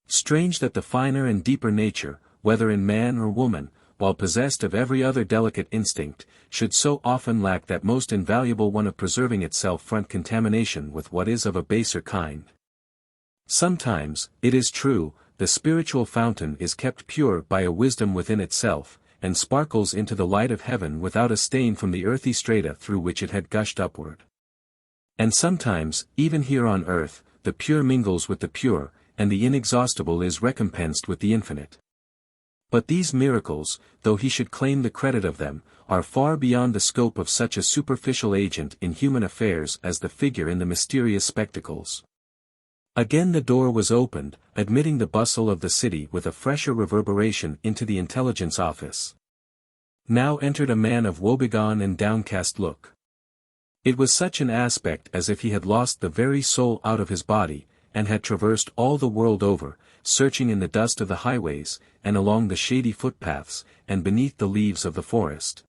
Strange that the finer and deeper nature, whether in man or woman, while possessed of every other delicate instinct, should so often lack that most invaluable one of preserving itself from contamination with what is of a baser kind. Sometimes, it is true, the spiritual fountain is kept pure by a wisdom within itself, and sparkles into the light of heaven without a stain from the earthy strata through which it had gushed upward. And sometimes, even here on earth, the pure mingles with the pure, and the inexhaustible is recompensed with the infinite. But these miracles, though he should claim the credit of them, are far beyond the scope of such a superficial agent in human affairs as the figure in the mysterious spectacles. Again the door was opened, admitting the bustle of the city with a fresher reverberation into the intelligence office. Now entered a man of woebegone and downcast look. It was such an aspect as if he had lost the very soul out of his body, and had traversed all the world over, searching in the dust of the highways, and along the shady footpaths, and beneath the leaves of the forest,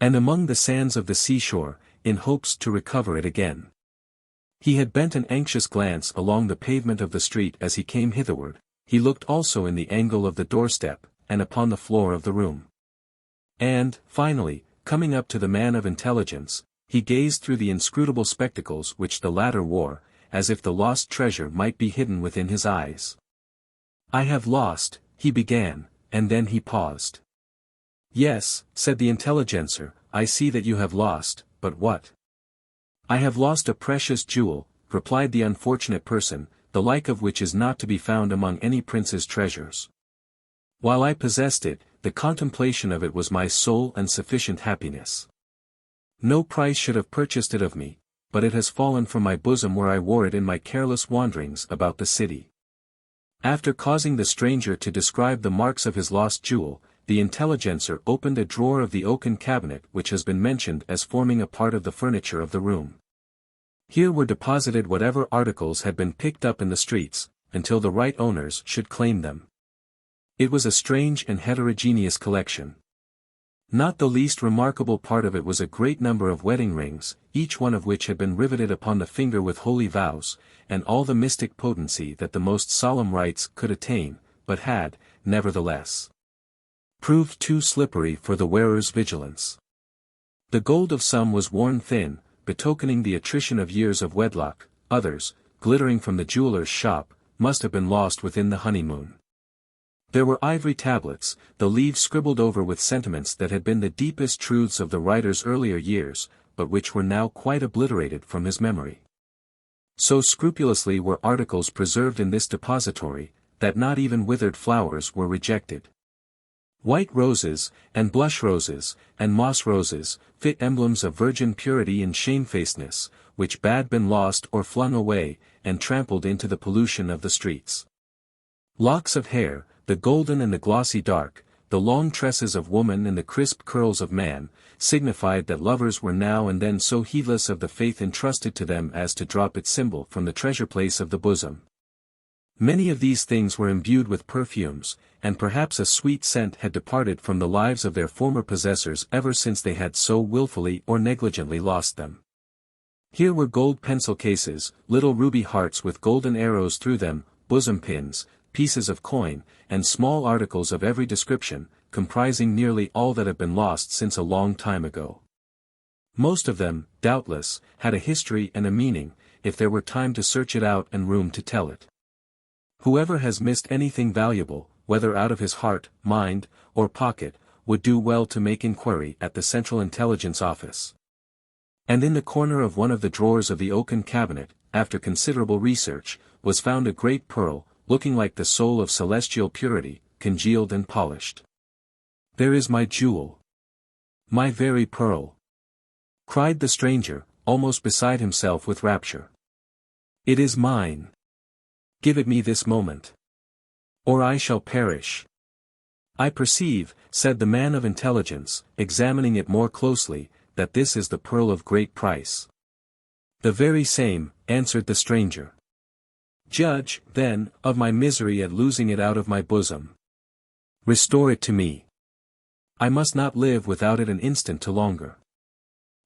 and among the sands of the seashore, in hopes to recover it again. He had bent an anxious glance along the pavement of the street as he came hitherward, he looked also in the angle of the doorstep, and upon the floor of the room. And, finally, coming up to the man of intelligence, he gazed through the inscrutable spectacles which the latter wore, as if the lost treasure might be hidden within his eyes. "I have lost," he began, and then he paused. "Yes," said the intelligencer, "I see that you have lost, but what?" "I have lost a precious jewel," replied the unfortunate person, "the like of which is not to be found among any prince's treasures. While I possessed it, the contemplation of it was my sole and sufficient happiness. No price should have purchased it of me, but it has fallen from my bosom where I wore it in my careless wanderings about the city." After causing the stranger to describe the marks of his lost jewel, the intelligencer opened a drawer of the oaken cabinet which has been mentioned as forming a part of the furniture of the room. Here were deposited whatever articles had been picked up in the streets, until the right owners should claim them. It was a strange and heterogeneous collection. Not the least remarkable part of it was a great number of wedding rings, each one of which had been riveted upon the finger with holy vows, and all the mystic potency that the most solemn rites could attain, but had, nevertheless, proved too slippery for the wearer's vigilance. The gold of some was worn thin, betokening the attrition of years of wedlock, others, glittering from the jeweller's shop, must have been lost within the honeymoon. There were ivory tablets, the leaves scribbled over with sentiments that had been the deepest truths of the writer's earlier years, but which were now quite obliterated from his memory. So scrupulously were articles preserved in this depository, that not even withered flowers were rejected. White roses, and blush roses, and moss roses, fit emblems of virgin purity and shamefacedness, which bad been lost or flung away, and trampled into the pollution of the streets. Locks of hair, the golden and the glossy dark, the long tresses of woman and the crisp curls of man, signified that lovers were now and then so heedless of the faith entrusted to them as to drop its symbol from the treasure place of the bosom. Many of these things were imbued with perfumes, and perhaps a sweet scent had departed from the lives of their former possessors ever since they had so wilfully or negligently lost them. Here were gold pencil cases, little ruby hearts with golden arrows through them, bosom pins, pieces of coin, and small articles of every description, comprising nearly all that have been lost since a long time ago. Most of them, doubtless, had a history and a meaning, if there were time to search it out and room to tell it. Whoever has missed anything valuable, whether out of his heart, mind, or pocket, would do well to make inquiry at the Central Intelligence Office. And in the corner of one of the drawers of the oaken cabinet, after considerable research, was found a great pearl, looking like the soul of celestial purity, congealed and polished. "There is my jewel. My very pearl!" cried the stranger, almost beside himself with rapture. "It is mine. Give it me this moment, or I shall perish." "I perceive," said the man of intelligence, examining it more closely, "that this is the pearl of great price." "The very same," answered the stranger. "Judge, then, of my misery at losing it out of my bosom. Restore it to me. I must not live without it an instant to longer."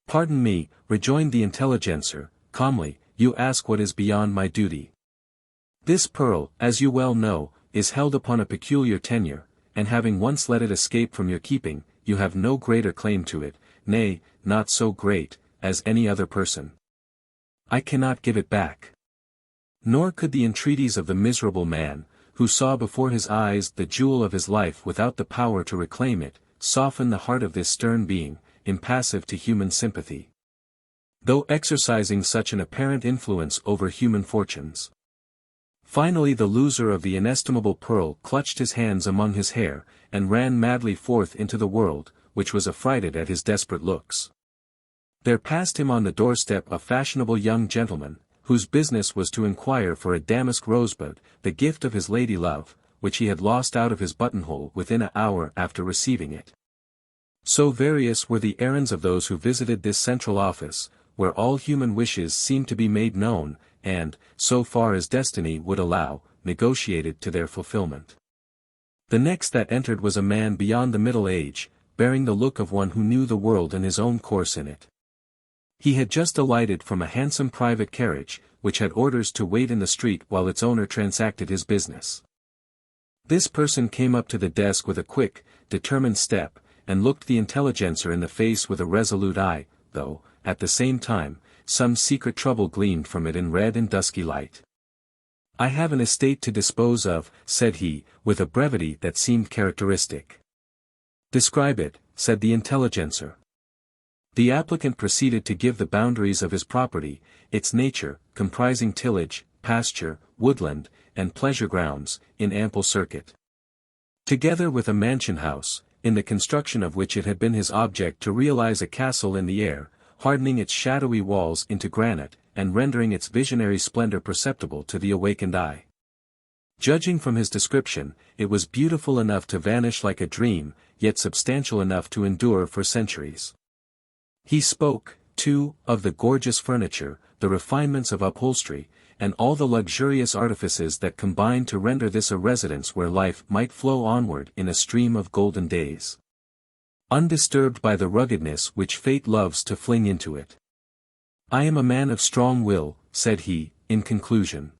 "Pardon me," rejoined the intelligencer, calmly, "you ask what is beyond my duty. This pearl, as you well know, is held upon a peculiar tenure, and having once let it escape from your keeping, you have no greater claim to it, nay, not so great, as any other person. I cannot give it back." Nor could the entreaties of the miserable man, who saw before his eyes the jewel of his life without the power to reclaim it, soften the heart of this stern being, impassive to human sympathy, though exercising such an apparent influence over human fortunes. Finally the loser of the inestimable pearl clutched his hands among his hair, and ran madly forth into the world, which was affrighted at his desperate looks. There passed him on the doorstep a fashionable young gentleman, whose business was to inquire for a damask rosebud, the gift of his lady love, which he had lost out of his buttonhole within an hour after receiving it. So various were the errands of those who visited this central office, where all human wishes seemed to be made known, and, so far as destiny would allow, negotiated to their fulfillment. The next that entered was a man beyond the middle age, bearing the look of one who knew the world and his own course in it. He had just alighted from a handsome private carriage, which had orders to wait in the street while its owner transacted his business. This person came up to the desk with a quick, determined step, and looked the intelligencer in the face with a resolute eye, though, at the same time, some secret trouble gleamed from it in red and dusky light. "I have an estate to dispose of," said he, with a brevity that seemed characteristic. "Describe it," said the intelligencer. The applicant proceeded to give the boundaries of his property, its nature, comprising tillage, pasture, woodland, and pleasure grounds, in ample circuit. Together with a mansion house, in the construction of which it had been his object to realize a castle in the air, hardening its shadowy walls into granite, and rendering its visionary splendor perceptible to the awakened eye. Judging from his description, it was beautiful enough to vanish like a dream, yet substantial enough to endure for centuries. He spoke, too, of the gorgeous furniture, the refinements of upholstery, and all the luxurious artifices that combined to render this a residence where life might flow onward in a stream of golden days, undisturbed by the ruggedness which fate loves to fling into it. "I am a man of strong will," said he, in conclusion.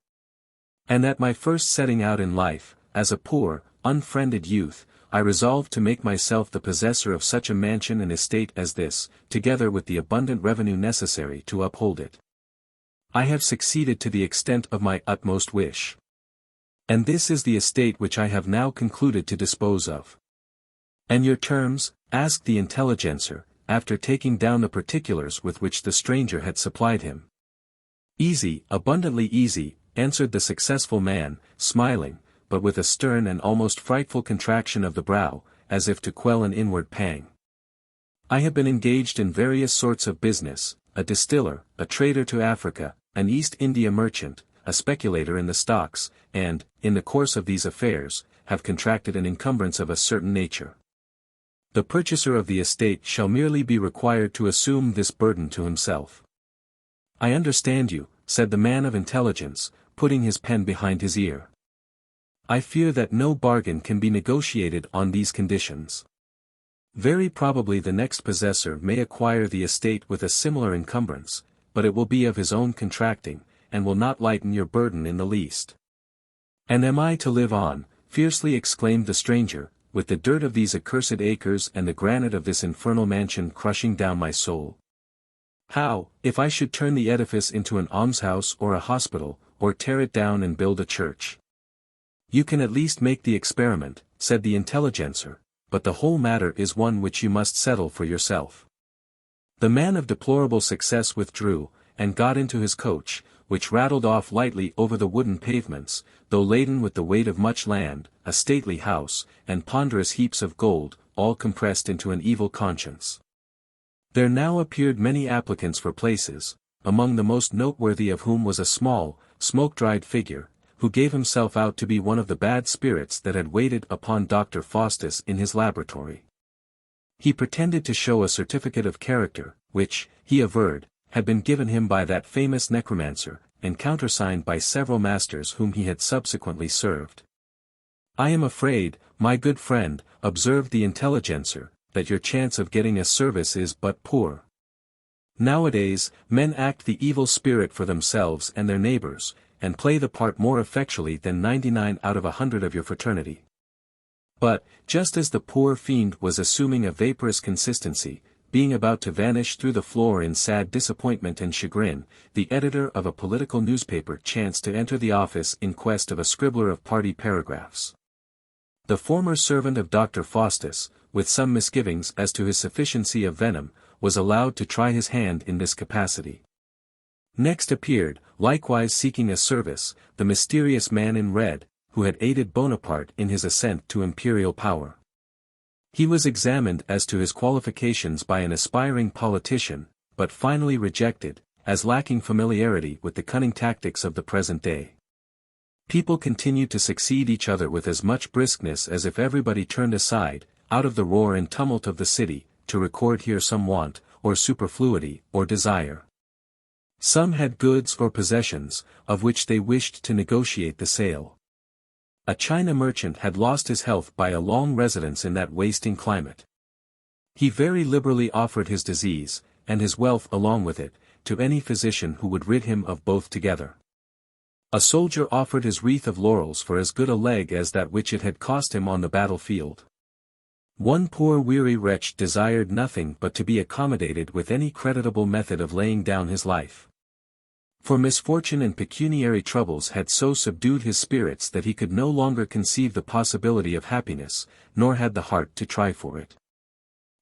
"And at my first setting out in life, as a poor, unfriended youth, I resolved to make myself the possessor of such a mansion and estate as this, together with the abundant revenue necessary to uphold it. I have succeeded to the extent of my utmost wish. And this is the estate which I have now concluded to dispose of." "And your terms?" asked the intelligencer, after taking down the particulars with which the stranger had supplied him. "Easy, abundantly easy," answered the successful man, smiling, but with a stern and almost frightful contraction of the brow, as if to quell an inward pang. "I have been engaged in various sorts of business, a distiller, a trader to Africa, an East India merchant, a speculator in the stocks, and, in the course of these affairs, have contracted an encumbrance of a certain nature. The purchaser of the estate shall merely be required to assume this burden to himself." "I understand you," said the man of intelligence, putting his pen behind his ear. "I fear that no bargain can be negotiated on these conditions. Very probably the next possessor may acquire the estate with a similar encumbrance, but it will be of his own contracting, and will not lighten your burden in the least." "And am I to live on," fiercely exclaimed the stranger, "with the dirt of these accursed acres and the granite of this infernal mansion crushing down my soul? How, if I should turn the edifice into an almshouse or a hospital, or tear it down and build a church? You can at least make the experiment, said the intelligencer, but the whole matter is one which you must settle for yourself. The man of deplorable success withdrew, and got into his coach, which rattled off lightly over the wooden pavements, though laden with the weight of much land, a stately house, and ponderous heaps of gold, all compressed into an evil conscience. There now appeared many applicants for places, among the most noteworthy of whom was a small, smoke-dried figure, who gave himself out to be one of the bad spirits that had waited upon Dr. Faustus in his laboratory. He pretended to show a certificate of character, which, he averred, had been given him by that famous necromancer, and countersigned by several masters whom he had subsequently served. I am afraid, my good friend, observed the intelligencer, that your chance of getting a service is but poor. Nowadays, men act the evil spirit for themselves and their neighbors, and play the part more effectually than 99 out of 100 of your fraternity. But, just as the poor fiend was assuming a vaporous consistency, being about to vanish through the floor in sad disappointment and chagrin, the editor of a political newspaper chanced to enter the office in quest of a scribbler of party paragraphs. The former servant of Dr. Faustus, with some misgivings as to his sufficiency of venom, was allowed to try his hand in this capacity. Next appeared, likewise seeking a service, the mysterious man in red, who had aided Bonaparte in his ascent to imperial power. He was examined as to his qualifications by an aspiring politician, but finally rejected, as lacking familiarity with the cunning tactics of the present day. People continued to succeed each other with as much briskness as if everybody turned aside, out of the roar and tumult of the city, to record here some want, or superfluity, or desire. Some had goods or possessions, of which they wished to negotiate the sale. A China merchant had lost his health by a long residence in that wasting climate. He very liberally offered his disease, and his wealth along with it, to any physician who would rid him of both together. A soldier offered his wreath of laurels for as good a leg as that which it had cost him on the battlefield. One poor weary wretch desired nothing but to be accommodated with any creditable method of laying down his life. For misfortune and pecuniary troubles had so subdued his spirits that he could no longer conceive the possibility of happiness, nor had the heart to try for it.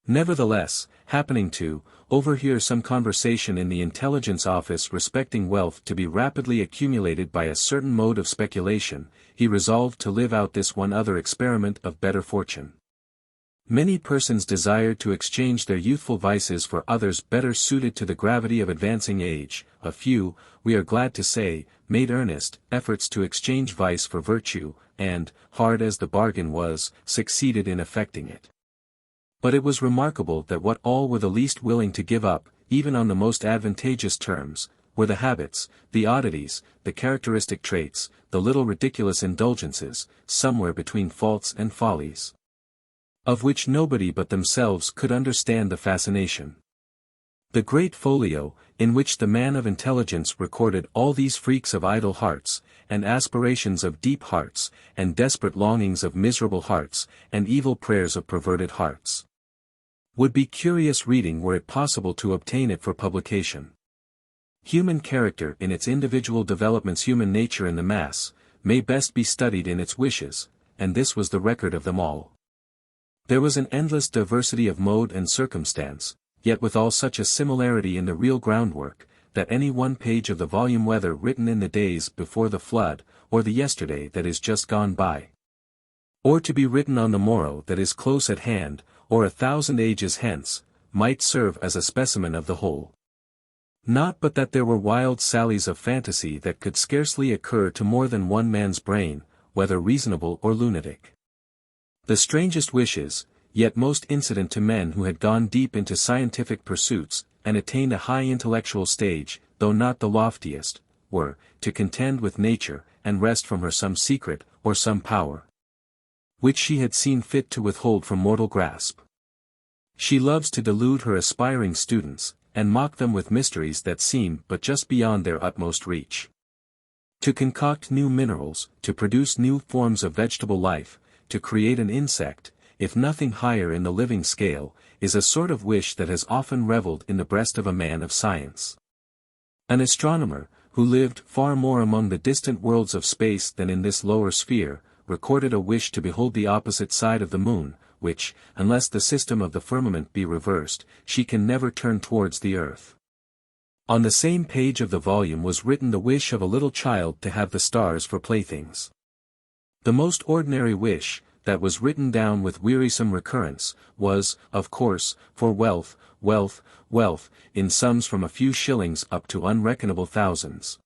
Nevertheless, happening to overhear some conversation in the intelligence office respecting wealth to be rapidly accumulated by a certain mode of speculation, he resolved to live out this one other experiment of better fortune. Many persons desired to exchange their youthful vices for others better suited to the gravity of advancing age. A few, we are glad to say, made earnest efforts to exchange vice for virtue, and, hard as the bargain was, succeeded in effecting it. But it was remarkable that what all were the least willing to give up, even on the most advantageous terms, were the habits, the oddities, the characteristic traits, the little ridiculous indulgences, somewhere between faults and follies, of which nobody but themselves could understand the fascination. The great folio, in which the man of intelligence recorded all these freaks of idle hearts, and aspirations of deep hearts, and desperate longings of miserable hearts, and evil prayers of perverted hearts, would be curious reading were it possible to obtain it for publication. Human character in its individual developments, human nature in the mass, may best be studied in its wishes, and this was the record of them all. There was an endless diversity of mode and circumstance, yet withal such a similarity in the real groundwork, that any one page of the volume, whether written in the days before the flood, or the yesterday that is just gone by, or to be written on the morrow that is close at hand, or 1,000 ages hence, might serve as a specimen of the whole. Not but that there were wild sallies of fantasy that could scarcely occur to more than one man's brain, whether reasonable or lunatic. The strangest wishes, yet most incident to men who had gone deep into scientific pursuits, and attained a high intellectual stage, though not the loftiest, were, to contend with nature, and wrest from her some secret, or some power, which she had seen fit to withhold from mortal grasp. She loves to delude her aspiring students, and mock them with mysteries that seem but just beyond their utmost reach. To concoct new minerals, to produce new forms of vegetable life, to create an insect, if nothing higher in the living scale, is a sort of wish that has often reveled in the breast of a man of science. An astronomer, who lived far more among the distant worlds of space than in this lower sphere, recorded a wish to behold the opposite side of the moon, which, unless the system of the firmament be reversed, she can never turn towards the earth. On the same page of the volume was written the wish of a little child to have the stars for playthings. The most ordinary wish, that was written down with wearisome recurrence, was, of course, for wealth, wealth, wealth, in sums from a few shillings up to unreckonable thousands.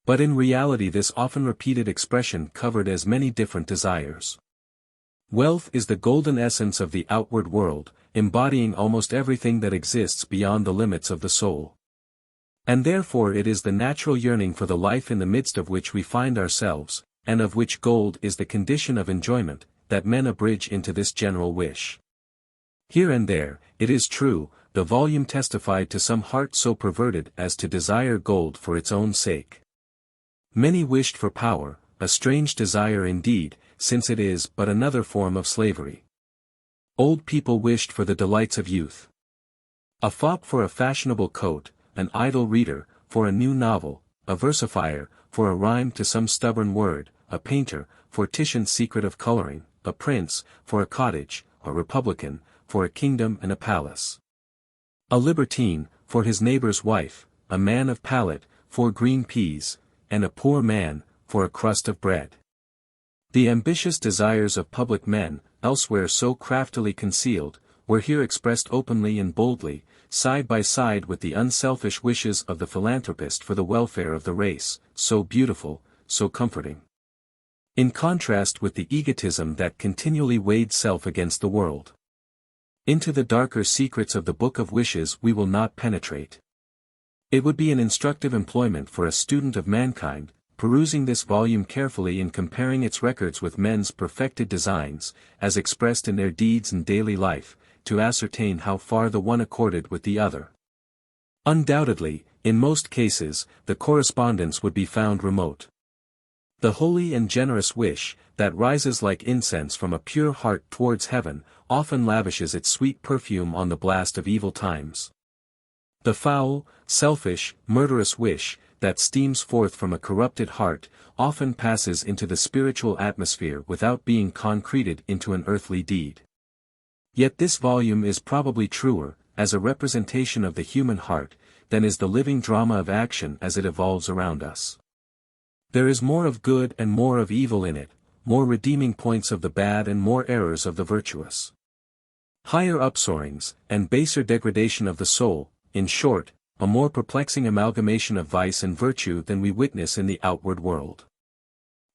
But in reality this often repeated expression covered as many different desires. Wealth is the golden essence of the outward world, embodying almost everything that exists beyond the limits of the soul. And therefore it is the natural yearning for the life in the midst of which we find ourselves, and of which gold is the condition of enjoyment, that men abridge into this general wish. Here and there, it is true, the volume testified to some heart so perverted as to desire gold for its own sake. Many wished for power, a strange desire indeed, since it is but another form of slavery. Old people wished for the delights of youth. A fop for a fashionable coat, an idle reader, for a new novel, a versifier, for a rhyme to some stubborn word, a painter, for Titian's secret of coloring, a prince, for a cottage, a republican, for a kingdom and a palace. A libertine, for his neighbor's wife, a man of palate, for green peas, and a poor man, for a crust of bread. The ambitious desires of public men, elsewhere so craftily concealed, were here expressed openly and boldly, side by side with the unselfish wishes of the philanthropist for the welfare of the race, so beautiful, so comforting. In contrast with the egotism that continually weighed self against the world. Into the darker secrets of the Book of Wishes we will not penetrate. It would be an instructive employment for a student of mankind, perusing this volume carefully and comparing its records with men's perfected designs, as expressed in their deeds and daily life, to ascertain how far the one accorded with the other. Undoubtedly, in most cases, the correspondence would be found remote. The holy and generous wish, that rises like incense from a pure heart towards heaven, often lavishes its sweet perfume on the blast of evil times. The foul, selfish, murderous wish, that steams forth from a corrupted heart, often passes into the spiritual atmosphere without being concreted into an earthly deed. Yet this volume is probably truer, as a representation of the human heart, than is the living drama of action as it evolves around us. There is more of good and more of evil in it, more redeeming points of the bad and more errors of the virtuous. Higher upsoarings, and baser degradation of the soul, in short, a more perplexing amalgamation of vice and virtue than we witness in the outward world.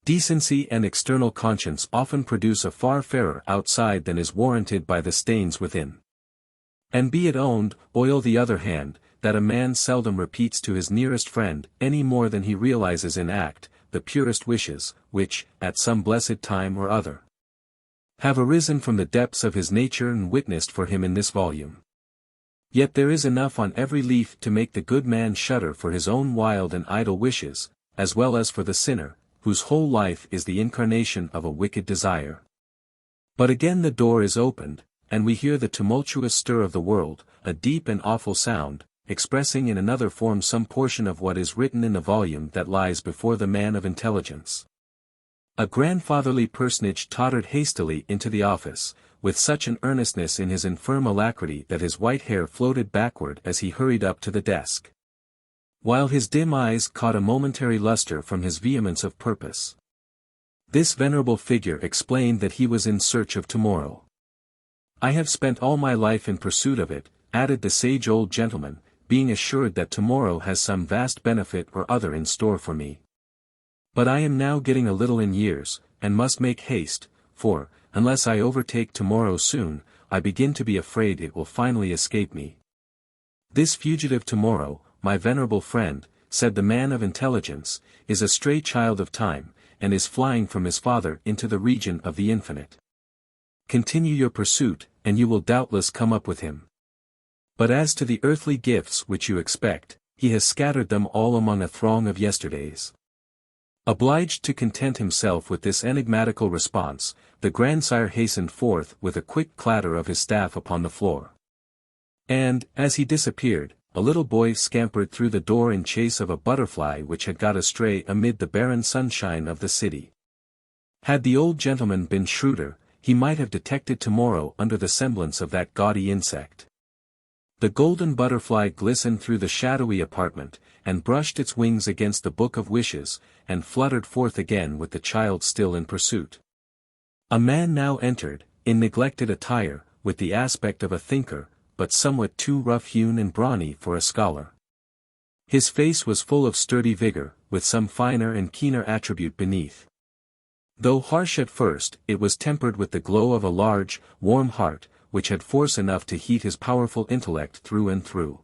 Decency and external conscience often produce a far fairer outside than is warranted by the stains within. And be it owned, on the other hand, that a man seldom repeats to his nearest friend, any more than he realizes in act, the purest wishes, which, at some blessed time or other, have arisen from the depths of his nature and witnessed for him in this volume. Yet there is enough on every leaf to make the good man shudder for his own wild and idle wishes, as well as for the sinner, whose whole life is the incarnation of a wicked desire. But again the door is opened, and we hear the tumultuous stir of the world, a deep and awful sound, expressing in another form some portion of what is written in the volume that lies before the man of intelligence. A grandfatherly personage tottered hastily into the office, with such an earnestness in his infirm alacrity that his white hair floated backward as he hurried up to the desk, while his dim eyes caught a momentary luster from his vehemence of purpose. This venerable figure explained that he was in search of tomorrow. "I have spent all my life in pursuit of it," added the sage old gentleman, being assured that tomorrow has some vast benefit or other in store for me. "But I am now getting a little in years, and must make haste, for, unless I overtake tomorrow soon, I begin to be afraid it will finally escape me." "This fugitive tomorrow, my venerable friend," said the man of intelligence, "is a stray child of time, and is flying from his father into the region of the infinite. Continue your pursuit, and you will doubtless come up with him. But as to the earthly gifts which you expect, he has scattered them all among a throng of yesterdays. Obliged to content himself with this enigmatical response, the grandsire hastened forth with a quick clatter of his staff upon the floor. And, as he disappeared, a little boy scampered through the door in chase of a butterfly which had got astray amid the barren sunshine of the city. Had the old gentleman been shrewder, he might have detected tomorrow under the semblance of that gaudy insect. The golden butterfly glistened through the shadowy apartment, and brushed its wings against the book of wishes, and fluttered forth again with the child still in pursuit. A man now entered, in neglected attire, with the aspect of a thinker, but somewhat too rough-hewn and brawny for a scholar. His face was full of sturdy vigor, with some finer and keener attribute beneath. Though harsh at first, it was tempered with the glow of a large, warm heart, which had force enough to heat his powerful intellect through and through.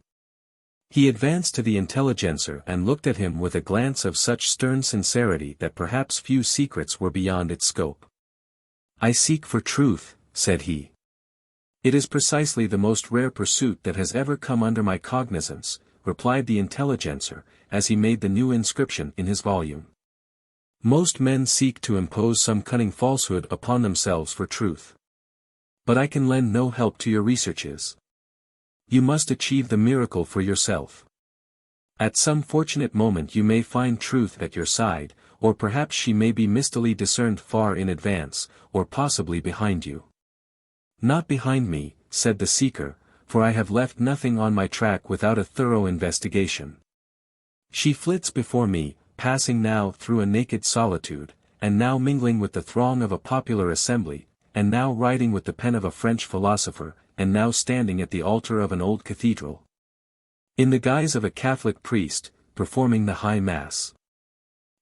He advanced to the intelligencer and looked at him with a glance of such stern sincerity that perhaps few secrets were beyond its scope. "I seek for truth," said he. "It is precisely the most rare pursuit that has ever come under my cognizance," replied the intelligencer, as he made the new inscription in his volume. "Most men seek to impose some cunning falsehood upon themselves for truth. But I can lend no help to your researches. You must achieve the miracle for yourself. At some fortunate moment you may find truth at your side, or perhaps she may be mistily discerned far in advance, or possibly behind you." "Not behind me," said the seeker, "for I have left nothing on my track without a thorough investigation. She flits before me, passing now through a naked solitude, and now mingling with the throng of a popular assembly, and now writing with the pen of a French philosopher, and now standing at the altar of an old cathedral. In the guise of a Catholic priest, performing the High Mass.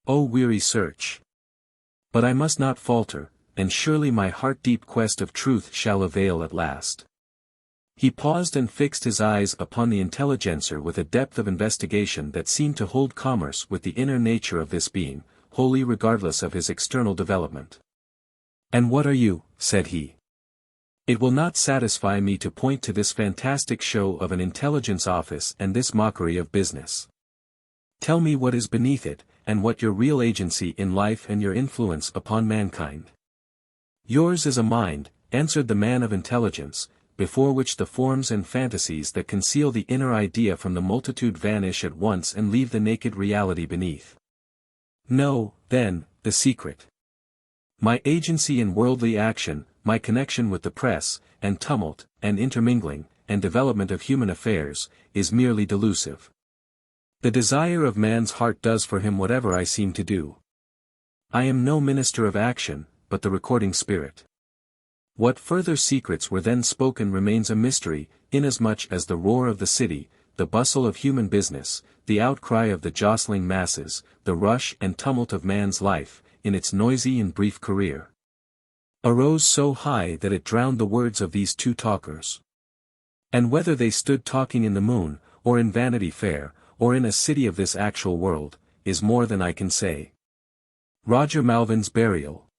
Oh weary search! But I must not falter, and surely my heart-deep quest of truth shall avail at last." He paused and fixed his eyes upon the intelligencer with a depth of investigation that seemed to hold commerce with the inner nature of this being, wholly regardless of his external development. "And what are you?" said he. "It will not satisfy me to point to this fantastic show of an intelligence office and this mockery of business. Tell me what is beneath it, and what your real agency in life and your influence upon mankind." "Yours is a mind," answered the man of intelligence, "before which the forms and fantasies that conceal the inner idea from the multitude vanish at once and leave the naked reality beneath." "Know, then, the secret. My agency in worldly action, my connection with the press, and tumult, and intermingling, and development of human affairs, is merely delusive. The desire of man's heart does for him whatever I seem to do. I am no minister of action, but the recording spirit. What further secrets were then spoken remains a mystery, inasmuch as the roar of the city, the bustle of human business, the outcry of the jostling masses, the rush and tumult of man's life, in its noisy and brief career, arose so high that it drowned the words of these two talkers. And whether they stood talking in the moon, or in Vanity Fair, or in a city of this actual world, is more than I can say." Roger Malvin's burial.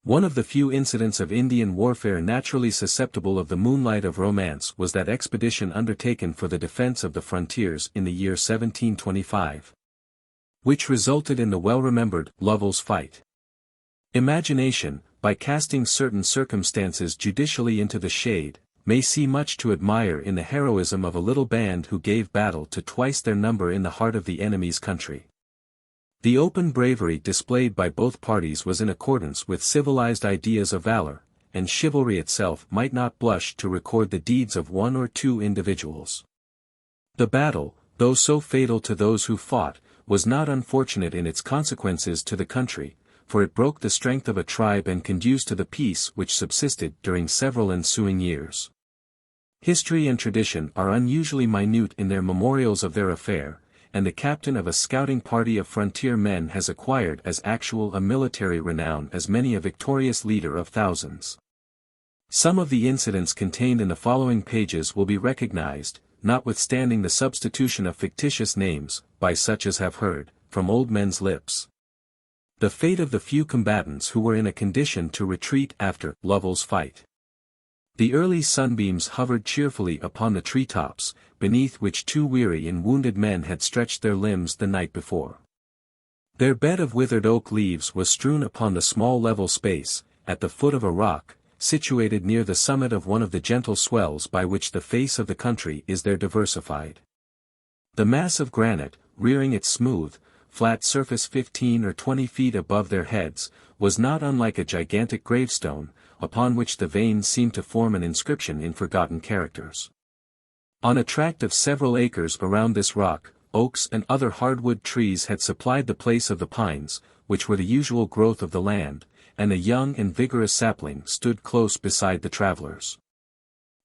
One of the few incidents of Indian warfare naturally susceptible of the moonlight of romance was that expedition undertaken for the defense of the frontiers in the year 1725. Which resulted in the well-remembered Lovell's fight. Imagination, by casting certain circumstances judicially into the shade, may see much to admire in the heroism of a little band who gave battle to twice their number in the heart of the enemy's country. The open bravery displayed by both parties was in accordance with civilized ideas of valor, and chivalry itself might not blush to record the deeds of one or two individuals. The battle, though so fatal to those who fought, was not unfortunate in its consequences to the country, for it broke the strength of a tribe and conduced to the peace which subsisted during several ensuing years. History and tradition are unusually minute in their memorials of their affair, and the captain of a scouting party of frontier men has acquired as actual a military renown as many a victorious leader of thousands. Some of the incidents contained in the following pages will be recognized, notwithstanding the substitution of fictitious names, by such as have heard, from old men's lips, the fate of the few combatants who were in a condition to retreat after Lovell's fight. The early sunbeams hovered cheerfully upon the tree-tops, beneath which two weary and wounded men had stretched their limbs the night before. Their bed of withered oak leaves was strewn upon the small level space, at the foot of a rock, situated near the summit of one of the gentle swells by which the face of the country is there diversified. The mass of granite, rearing its smooth, flat surface 15 or 20 feet above their heads, was not unlike a gigantic gravestone, upon which the veins seemed to form an inscription in forgotten characters. On a tract of several acres around this rock, oaks and other hardwood trees had supplied the place of the pines, which were the usual growth of the land, and a young and vigorous sapling stood close beside the travelers.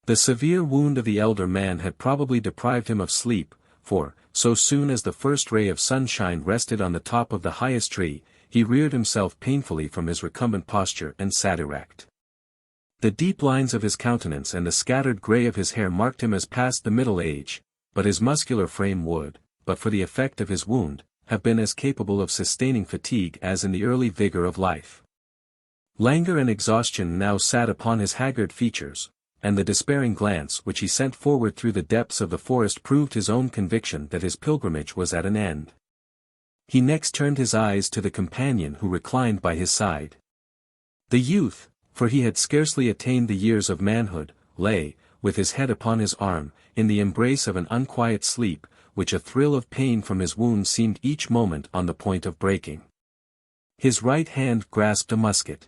The severe wound of the elder man had probably deprived him of sleep, for, so soon as the first ray of sunshine rested on the top of the highest tree, he reared himself painfully from his recumbent posture and sat erect. The deep lines of his countenance and the scattered grey of his hair marked him as past the middle age, but his muscular frame would, but for the effect of his wound, have been as capable of sustaining fatigue as in the early vigour of life. Languor and exhaustion now sat upon his haggard features, and the despairing glance which he sent forward through the depths of the forest proved his own conviction that his pilgrimage was at an end. He next turned his eyes to the companion who reclined by his side. The youth, for he had scarcely attained the years of manhood, lay, with his head upon his arm, in the embrace of an unquiet sleep, which a thrill of pain from his wound seemed each moment on the point of breaking. His right hand grasped a musket.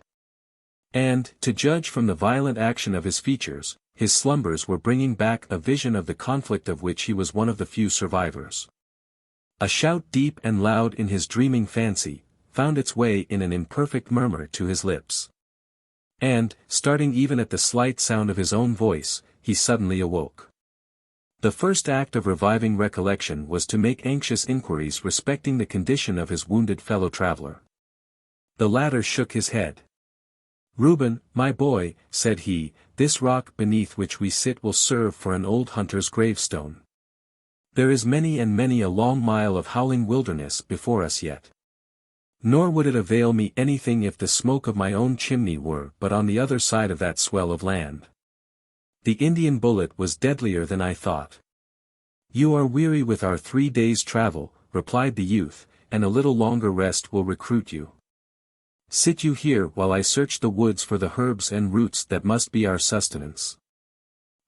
And, to judge from the violent action of his features, his slumbers were bringing back a vision of the conflict of which he was one of the few survivors. A shout deep and loud in his dreaming fancy, found its way in an imperfect murmur to his lips. And, starting even at the slight sound of his own voice, he suddenly awoke. The first act of reviving recollection was to make anxious inquiries respecting the condition of his wounded fellow-traveller. The latter shook his head. "Reuben, my boy," said he, "this rock beneath which we sit will serve for an old hunter's gravestone. There is many and many a long mile of howling wilderness before us yet. Nor would it avail me anything if the smoke of my own chimney were but on the other side of that swell of land. The Indian bullet was deadlier than I thought." "You are weary with our 3 days' travel," replied the youth, "and a little longer rest will recruit you. Sit you here while I search the woods for the herbs and roots that must be our sustenance.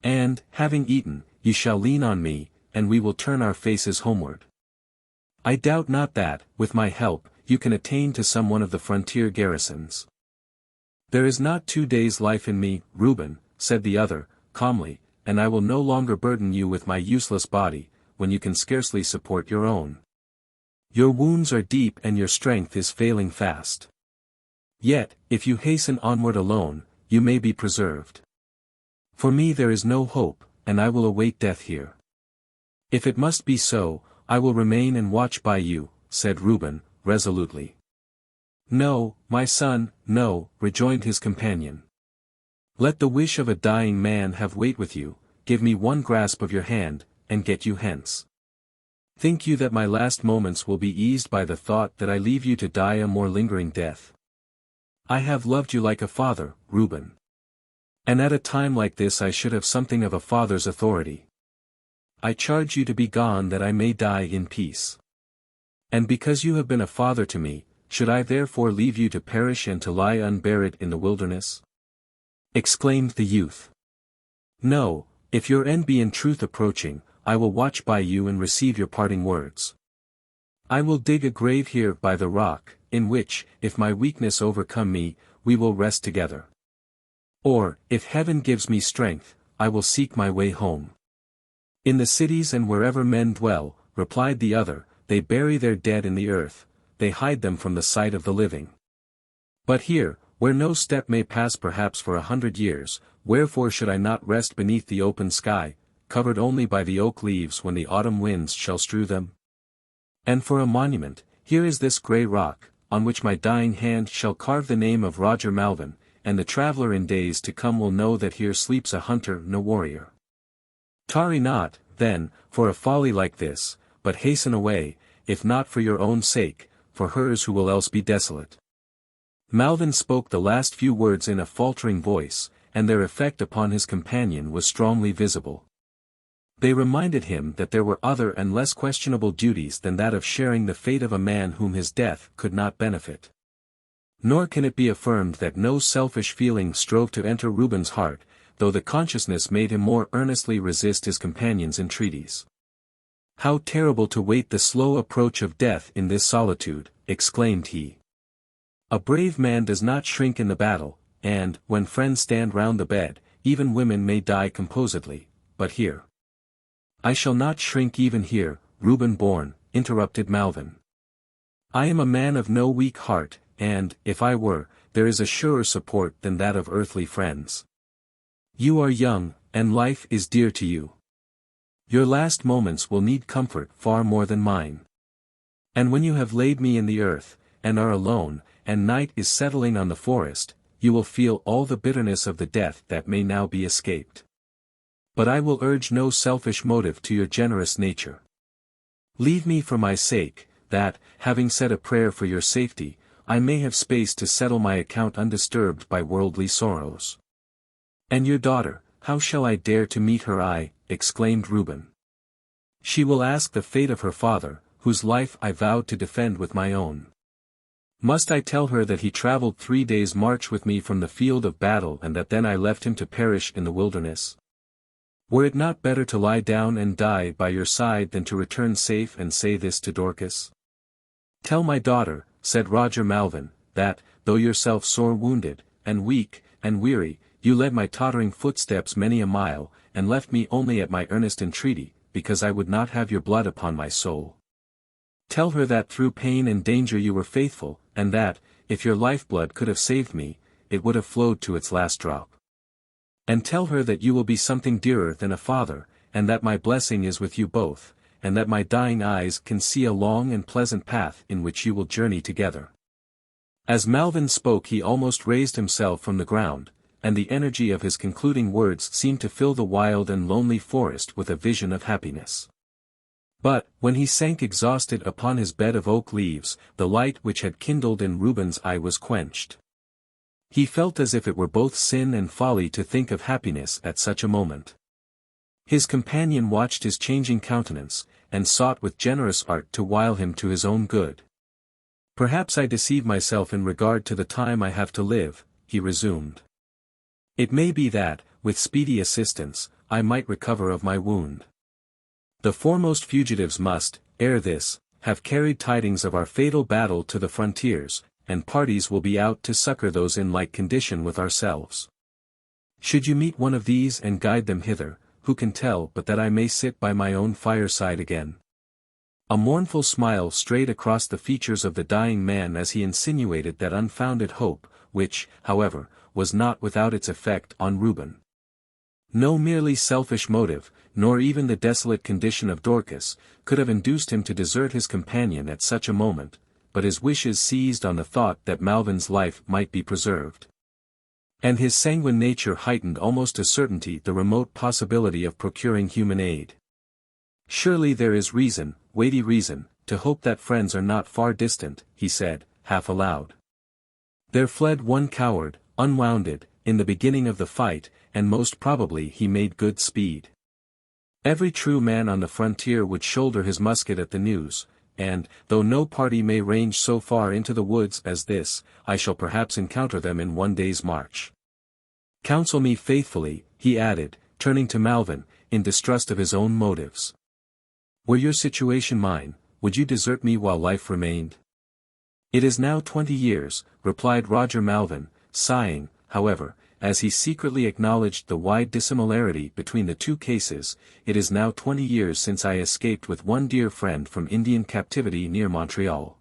And, having eaten, you shall lean on me, and we will turn our faces homeward. I doubt not that, with my help, you can attain to some one of the frontier garrisons." "There is not 2 days' life in me, Reuben," said the other, calmly, "and I will no longer burden you with my useless body, when you can scarcely support your own. Your wounds are deep and your strength is failing fast. Yet, if you hasten onward alone, you may be preserved. For me there is no hope, and I will await death here. If it must be so, I will remain and watch by you," said Reuben, resolutely. "No, my son, no," rejoined his companion. "Let the wish of a dying man have weight with you, give me one grasp of your hand, and get you hence. Think you that my last moments will be eased by the thought that I leave you to die a more lingering death? I have loved you like a father, Reuben. And at a time like this I should have something of a father's authority. I charge you to be gone that I may die in peace. And because you have been a father to me, should I therefore leave you to perish and to lie unburied in the wilderness?" exclaimed the youth. "No, if your end be in truth approaching, I will watch by you and receive your parting words. I will dig a grave here by the rock, in which, if my weakness overcome me, we will rest together. Or, if heaven gives me strength, I will seek my way home. In the cities and wherever men dwell," replied the other, "they bury their dead in the earth, they hide them from the sight of the living. But here, where no step may pass perhaps for 100 years, wherefore should I not rest beneath the open sky, covered only by the oak leaves when the autumn winds shall strew them? And for a monument, here is this grey rock, on which my dying hand shall carve the name of Roger Malvin, and the traveller in days to come will know that here sleeps a hunter no warrior. Tarry not, then, for a folly like this, but hasten away, if not for your own sake, for hers who will else be desolate." Malvin spoke the last few words in a faltering voice, and their effect upon his companion was strongly visible. They reminded him that there were other and less questionable duties than that of sharing the fate of a man whom his death could not benefit. Nor can it be affirmed that no selfish feeling strove to enter Reuben's heart, though the consciousness made him more earnestly resist his companion's entreaties. "How terrible to wait the slow approach of death in this solitude," exclaimed he. "A brave man does not shrink in the battle, and, when friends stand round the bed, even women may die composedly, but here—" "I shall not shrink even here, Reuben born," interrupted Malvin. "I am a man of no weak heart, and, if I were, there is a surer support than that of earthly friends. You are young, and life is dear to you. Your last moments will need comfort far more than mine. And when you have laid me in the earth, and are alone, and night is settling on the forest, you will feel all the bitterness of the death that may now be escaped. But I will urge no selfish motive to your generous nature. Leave me for my sake, that, having said a prayer for your safety, I may have space to settle my account undisturbed by worldly sorrows." "And your daughter, how shall I dare to meet her?" exclaimed Reuben. "She will ask the fate of her father, whose life I vowed to defend with my own. Must I tell her that he traveled 3 days' march with me from the field of battle and that then I left him to perish in the wilderness? Were it not better to lie down and die by your side than to return safe and say this to Dorcas? Tell my daughter," said Roger Malvin, "that, though yourself sore wounded, and weak, and weary, you led my tottering footsteps many a mile, and left me only at my earnest entreaty, because I would not have your blood upon my soul. Tell her that through pain and danger you were faithful, and that, if your lifeblood could have saved me, it would have flowed to its last drop. And tell her that you will be something dearer than a father, and that my blessing is with you both, and that my dying eyes can see a long and pleasant path in which you will journey together." As Malvin spoke he almost raised himself from the ground, and the energy of his concluding words seemed to fill the wild and lonely forest with a vision of happiness. But, when he sank exhausted upon his bed of oak leaves, the light which had kindled in Reuben's eye was quenched. He felt as if it were both sin and folly to think of happiness at such a moment. His companion watched his changing countenance, and sought with generous art to wile him to his own good. "Perhaps I deceive myself in regard to the time I have to live," he resumed. "It may be that, with speedy assistance, I might recover of my wound. The foremost fugitives must, ere this, have carried tidings of our fatal battle to the frontiers, and parties will be out to succor those in like condition with ourselves. Should you meet one of these and guide them hither, who can tell but that I may sit by my own fireside again?" A mournful smile strayed across the features of the dying man as he insinuated that unfounded hope, which, however, was not without its effect on Reuben. No merely selfish motive, nor even the desolate condition of Dorcas, could have induced him to desert his companion at such a moment, but his wishes seized on the thought that Malvin's life might be preserved. And his sanguine nature heightened almost to certainty the remote possibility of procuring human aid. "Surely there is reason, weighty reason, to hope that friends are not far distant," he said, half aloud. "There fled one coward, unwounded, in the beginning of the fight, and most probably he made good speed. Every true man on the frontier would shoulder his musket at the news, and, though no party may range so far into the woods as this, I shall perhaps encounter them in one day's march. Counsel me faithfully," he added, turning to Malvin, in distrust of his own motives. "Were your situation mine, would you desert me while life remained?" "It is now 20 years, replied Roger Malvin, sighing, however, as he secretly acknowledged the wide dissimilarity between the two cases. "It is now 20 years since I escaped with one dear friend from Indian captivity near Montreal.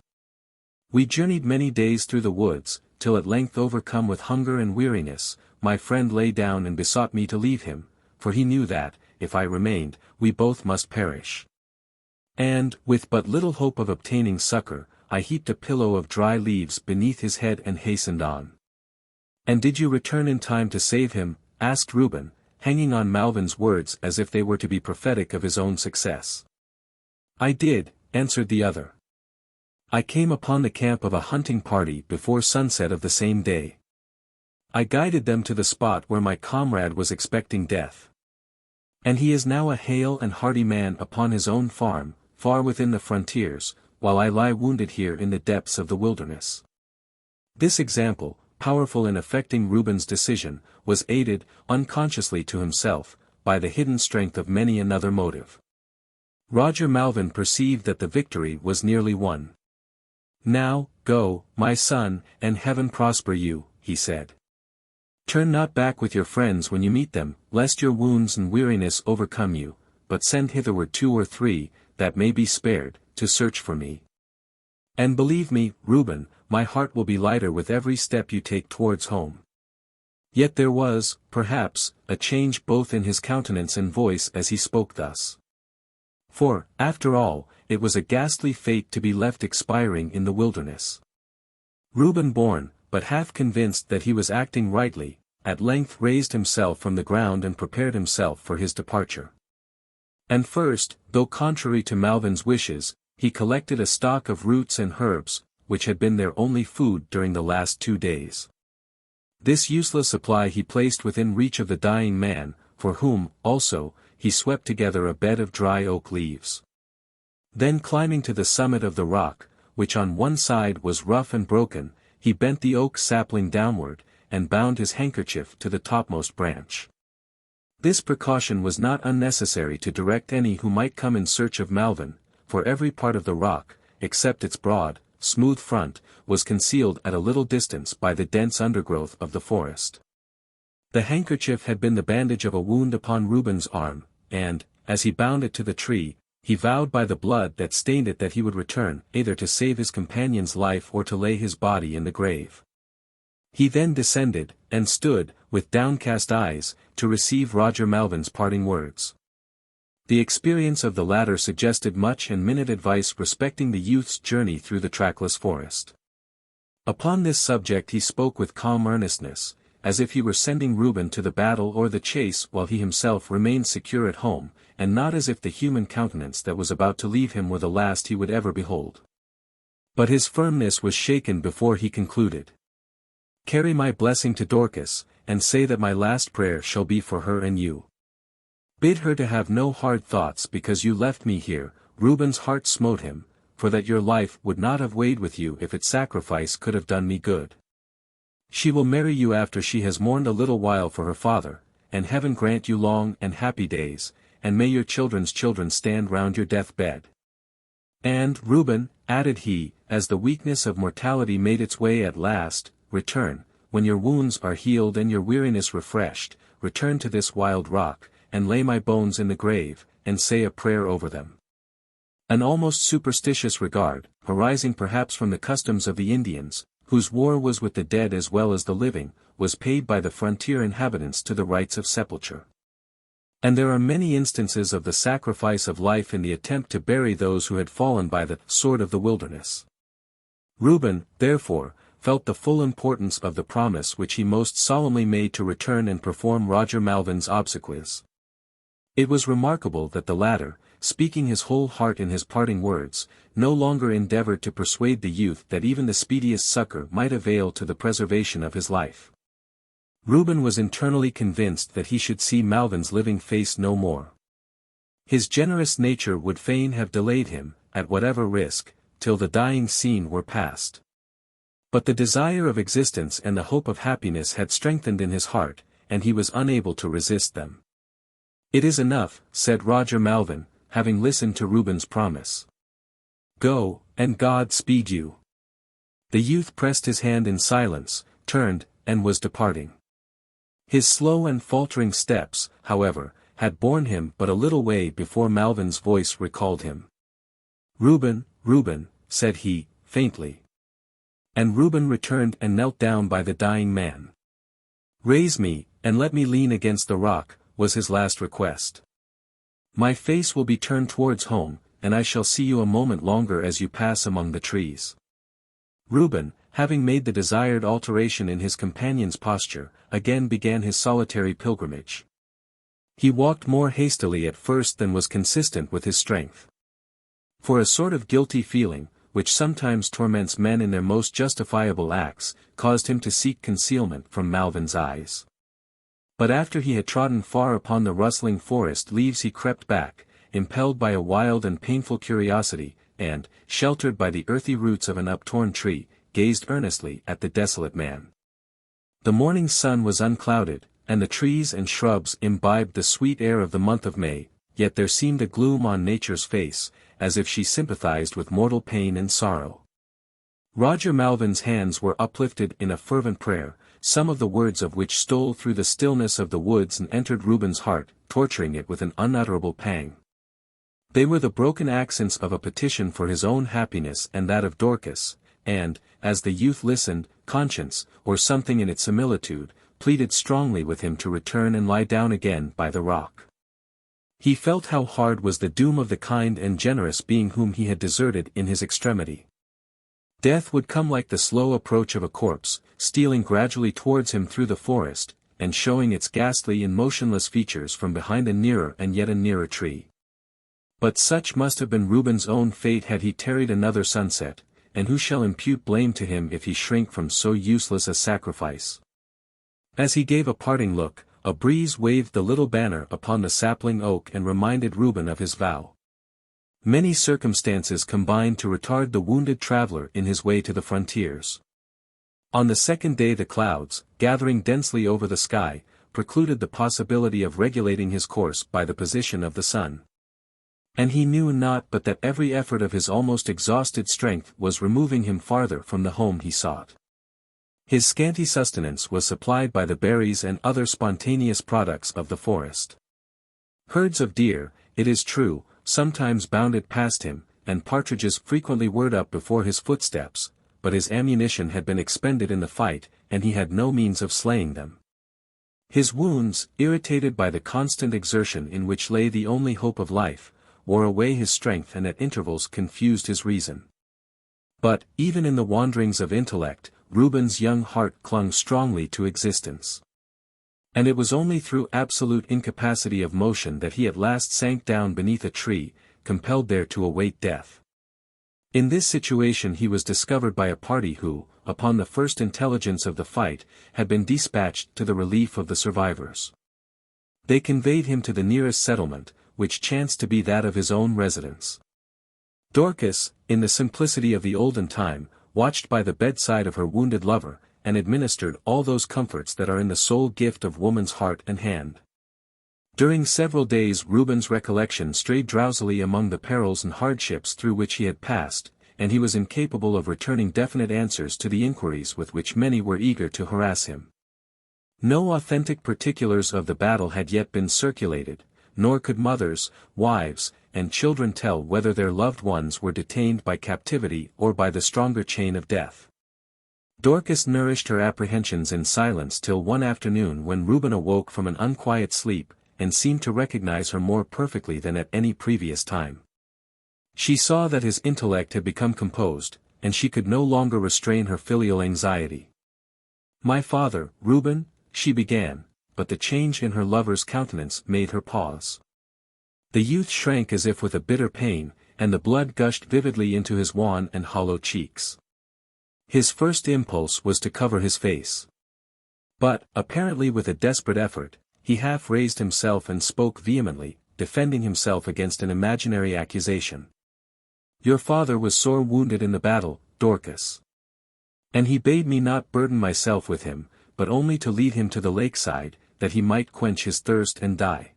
We journeyed many days through the woods, till at length overcome with hunger and weariness, my friend lay down and besought me to leave him, for he knew that, if I remained, we both must perish. And, with but little hope of obtaining succor, I heaped a pillow of dry leaves beneath his head and hastened on." "And did you return in time to save him?" asked Reuben, hanging on Malvin's words as if they were to be prophetic of his own success. "I did," answered the other. "I came upon the camp of a hunting party before sunset of the same day. I guided them to the spot where my comrade was expecting death. And he is now a hale and hearty man upon his own farm, far within the frontiers, while I lie wounded here in the depths of the wilderness. This example, powerful in affecting Reuben's decision, was aided, unconsciously to himself, by the hidden strength of many another motive. Roger Malvin perceived that the victory was nearly won. "Now, go, my son, and heaven prosper you," he said. "Turn not back with your friends when you meet them, lest your wounds and weariness overcome you, but send hitherward 2 or 3, that may be spared, to search for me. And believe me, Reuben, my heart will be lighter with every step you take towards home." Yet there was, perhaps, a change both in his countenance and voice as he spoke thus. For, after all, it was a ghastly fate to be left expiring in the wilderness. Reuben, born, but half convinced that he was acting rightly, at length raised himself from the ground and prepared himself for his departure. And first, though contrary to Malvin's wishes, he collected a stock of roots and herbs, which had been their only food during the last 2 days. This useless supply he placed within reach of the dying man, for whom, also, he swept together a bed of dry oak leaves. Then climbing to the summit of the rock, which on one side was rough and broken, he bent the oak sapling downward, and bound his handkerchief to the topmost branch. This precaution was not unnecessary to direct any who might come in search of Malvin, for every part of the rock, except its broad, smooth front, was concealed at a little distance by the dense undergrowth of the forest. The handkerchief had been the bandage of a wound upon Reuben's arm, and, as he bound it to the tree, he vowed by the blood that stained it that he would return, either to save his companion's life or to lay his body in the grave. He then descended, and stood, with downcast eyes, to receive Roger Malvin's parting words. The experience of the latter suggested much and minute advice respecting the youth's journey through the trackless forest. Upon this subject he spoke with calm earnestness, as if he were sending Reuben to the battle or the chase while he himself remained secure at home, and not as if the human countenance that was about to leave him were the last he would ever behold. But his firmness was shaken before he concluded. "Carry my blessing to Dorcas, and say that my last prayer shall be for her and you. Bid her to have no hard thoughts because you left me here." Reuben's heart smote him, for that your life would not have weighed with you if its sacrifice could have done me good. "She will marry you after she has mourned a little while for her father, and heaven grant you long and happy days, and may your children's children stand round your death-bed. And, Reuben," added he, as the weakness of mortality made its way at last, "return, when your wounds are healed and your weariness refreshed, return to this wild rock, and lay my bones in the grave, and say a prayer over them." An almost superstitious regard, arising perhaps from the customs of the Indians, whose war was with the dead as well as the living, was paid by the frontier inhabitants to the rites of sepulture. And there are many instances of the sacrifice of life in the attempt to bury those who had fallen by the sword of the wilderness. Reuben, therefore, felt the full importance of the promise which he most solemnly made to return and perform Roger Malvin's obsequies. It was remarkable that the latter, speaking his whole heart in his parting words, no longer endeavored to persuade the youth that even the speediest succor might avail to the preservation of his life. Reuben was internally convinced that he should see Malvin's living face no more. His generous nature would fain have delayed him, at whatever risk, till the dying scene were past. But the desire of existence and the hope of happiness had strengthened in his heart, and he was unable to resist them. "It is enough," said Roger Malvin, having listened to Reuben's promise. "Go, and God speed you." The youth pressed his hand in silence, turned, and was departing. His slow and faltering steps, however, had borne him but a little way before Malvin's voice recalled him. "Reuben, Reuben," said he, faintly. And Reuben returned and knelt down by the dying man. "Raise me, and let me lean against the rock," was his last request. "My face will be turned towards home, and I shall see you a moment longer as you pass among the trees." Reuben, having made the desired alteration in his companion's posture, again began his solitary pilgrimage. He walked more hastily at first than was consistent with his strength. For a sort of guilty feeling, which sometimes torments men in their most justifiable acts, caused him to seek concealment from Malvin's eyes. But after he had trodden far upon the rustling forest leaves he crept back, impelled by a wild and painful curiosity, and, sheltered by the earthy roots of an uptorn tree, gazed earnestly at the desolate man. The morning sun was unclouded, and the trees and shrubs imbibed the sweet air of the month of May, yet there seemed a gloom on nature's face, as if she sympathized with mortal pain and sorrow. Roger Malvin's hands were uplifted in a fervent prayer, some of the words of which stole through the stillness of the woods and entered Reuben's heart, torturing it with an unutterable pang. They were the broken accents of a petition for his own happiness and that of Dorcas, and, as the youth listened, conscience, or something in its similitude, pleaded strongly with him to return and lie down again by the rock. He felt how hard was the doom of the kind and generous being whom he had deserted in his extremity. Death would come like the slow approach of a corpse, stealing gradually towards him through the forest, and showing its ghastly and motionless features from behind a nearer and yet a nearer tree. But such must have been Reuben's own fate had he tarried another sunset, and who shall impute blame to him if he shrink from so useless a sacrifice? As he gave a parting look, a breeze waved the little banner upon the sapling oak and reminded Reuben of his vow. Many circumstances combined to retard the wounded traveler in his way to the frontiers. On the second day the clouds, gathering densely over the sky, precluded the possibility of regulating his course by the position of the sun. And he knew not but that every effort of his almost exhausted strength was removing him farther from the home he sought. His scanty sustenance was supplied by the berries and other spontaneous products of the forest. Herds of deer, it is true, sometimes bounded past him, and partridges frequently whirred up before his footsteps, but his ammunition had been expended in the fight, and he had no means of slaying them. His wounds, irritated by the constant exertion in which lay the only hope of life, wore away his strength and at intervals confused his reason. But, even in the wanderings of intellect, Reuben's young heart clung strongly to existence. And it was only through absolute incapacity of motion that he at last sank down beneath a tree, compelled there to await death. In this situation he was discovered by a party who, upon the first intelligence of the fight, had been dispatched to the relief of the survivors. They conveyed him to the nearest settlement, which chanced to be that of his own residence. Dorcas, in the simplicity of the olden time, watched by the bedside of her wounded lover, and administered all those comforts that are in the sole gift of woman's heart and hand. During several days Reuben's recollection strayed drowsily among the perils and hardships through which he had passed, and he was incapable of returning definite answers to the inquiries with which many were eager to harass him. No authentic particulars of the battle had yet been circulated, nor could mothers, wives, and children tell whether their loved ones were detained by captivity or by the stronger chain of death. Dorcas nourished her apprehensions in silence till one afternoon when Reuben awoke from an unquiet sleep, and seemed to recognize her more perfectly than at any previous time. She saw that his intellect had become composed, and she could no longer restrain her filial anxiety. "My father, Reuben," she began, but the change in her lover's countenance made her pause. The youth shrank as if with a bitter pain, and the blood gushed vividly into his wan and hollow cheeks. His first impulse was to cover his face. But, apparently with a desperate effort, he half raised himself and spoke vehemently, defending himself against an imaginary accusation. "Your father was sore wounded in the battle, Dorcas. And he bade me not burden myself with him, but only to lead him to the lakeside, that he might quench his thirst and die.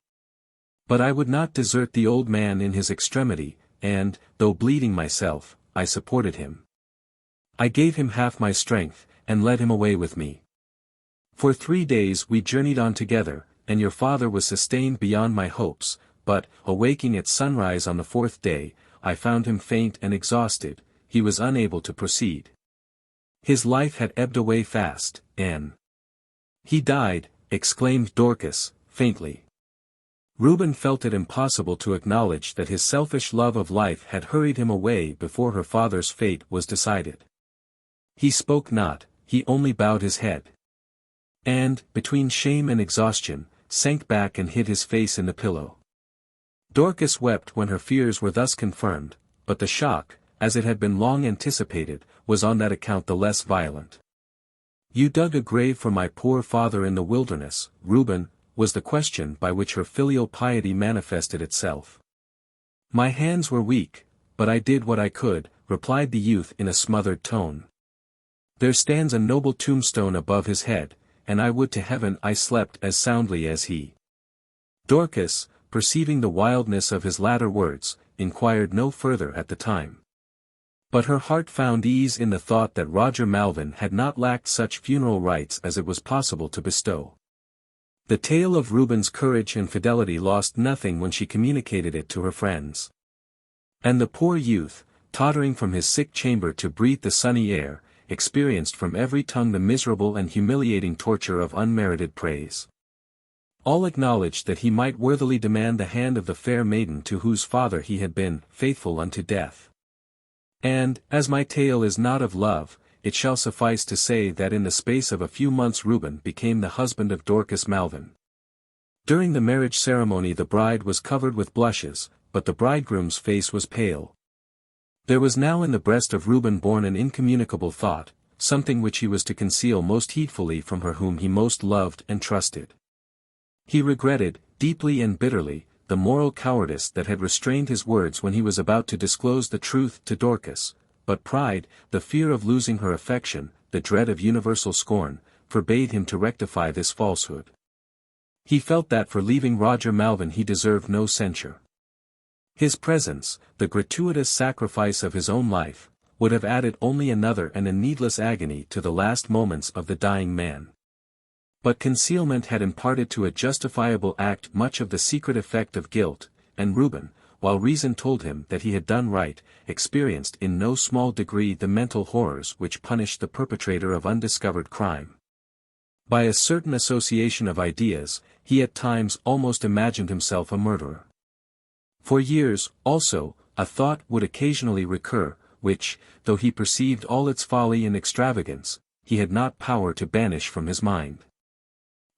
But I would not desert the old man in his extremity, and, though bleeding myself, I supported him. I gave him half my strength, and led him away with me. For 3 days we journeyed on together, and your father was sustained beyond my hopes, but, awaking at sunrise on the 4th day, I found him faint and exhausted, he was unable to proceed. His life had ebbed away fast, and—" "He died," exclaimed Dorcas, faintly. Reuben felt it impossible to acknowledge that his selfish love of life had hurried him away before her father's fate was decided. He spoke not, he only bowed his head. And, between shame and exhaustion, sank back and hid his face in the pillow. Dorcas wept when her fears were thus confirmed, but the shock, as it had been long anticipated, was on that account the less violent. "You dug a grave for my poor father in the wilderness, Reuben," was the question by which her filial piety manifested itself. "My hands were weak, but I did what I could," replied the youth in a smothered tone. "There stands a noble tombstone above his head, and I would to heaven I slept as soundly as he." Dorcas, perceiving the wildness of his latter words, inquired no further at the time. But her heart found ease in the thought that Roger Malvin had not lacked such funeral rites as it was possible to bestow. The tale of Reuben's courage and fidelity lost nothing when she communicated it to her friends. And the poor youth, tottering from his sick chamber to breathe the sunny air, experienced from every tongue the miserable and humiliating torture of unmerited praise. All acknowledged that he might worthily demand the hand of the fair maiden to whose father he had been faithful unto death. And, as my tale is not of love, it shall suffice to say that in the space of a few months Reuben became the husband of Dorcas Malvin. During the marriage ceremony the bride was covered with blushes, but the bridegroom's face was pale. There was now in the breast of Reuben born an incommunicable thought, something which he was to conceal most heedfully from her whom he most loved and trusted. He regretted, deeply and bitterly, the moral cowardice that had restrained his words when he was about to disclose the truth to Dorcas, but pride, the fear of losing her affection, the dread of universal scorn, forbade him to rectify this falsehood. He felt that for leaving Roger Malvin he deserved no censure. His presence, the gratuitous sacrifice of his own life, would have added only another and a needless agony to the last moments of the dying man. But concealment had imparted to a justifiable act much of the secret effect of guilt, and Reuben, while reason told him that he had done right, experienced in no small degree the mental horrors which punish the perpetrator of undiscovered crime. By a certain association of ideas, he at times almost imagined himself a murderer. For years, also, a thought would occasionally recur, which, though he perceived all its folly and extravagance, he had not power to banish from his mind.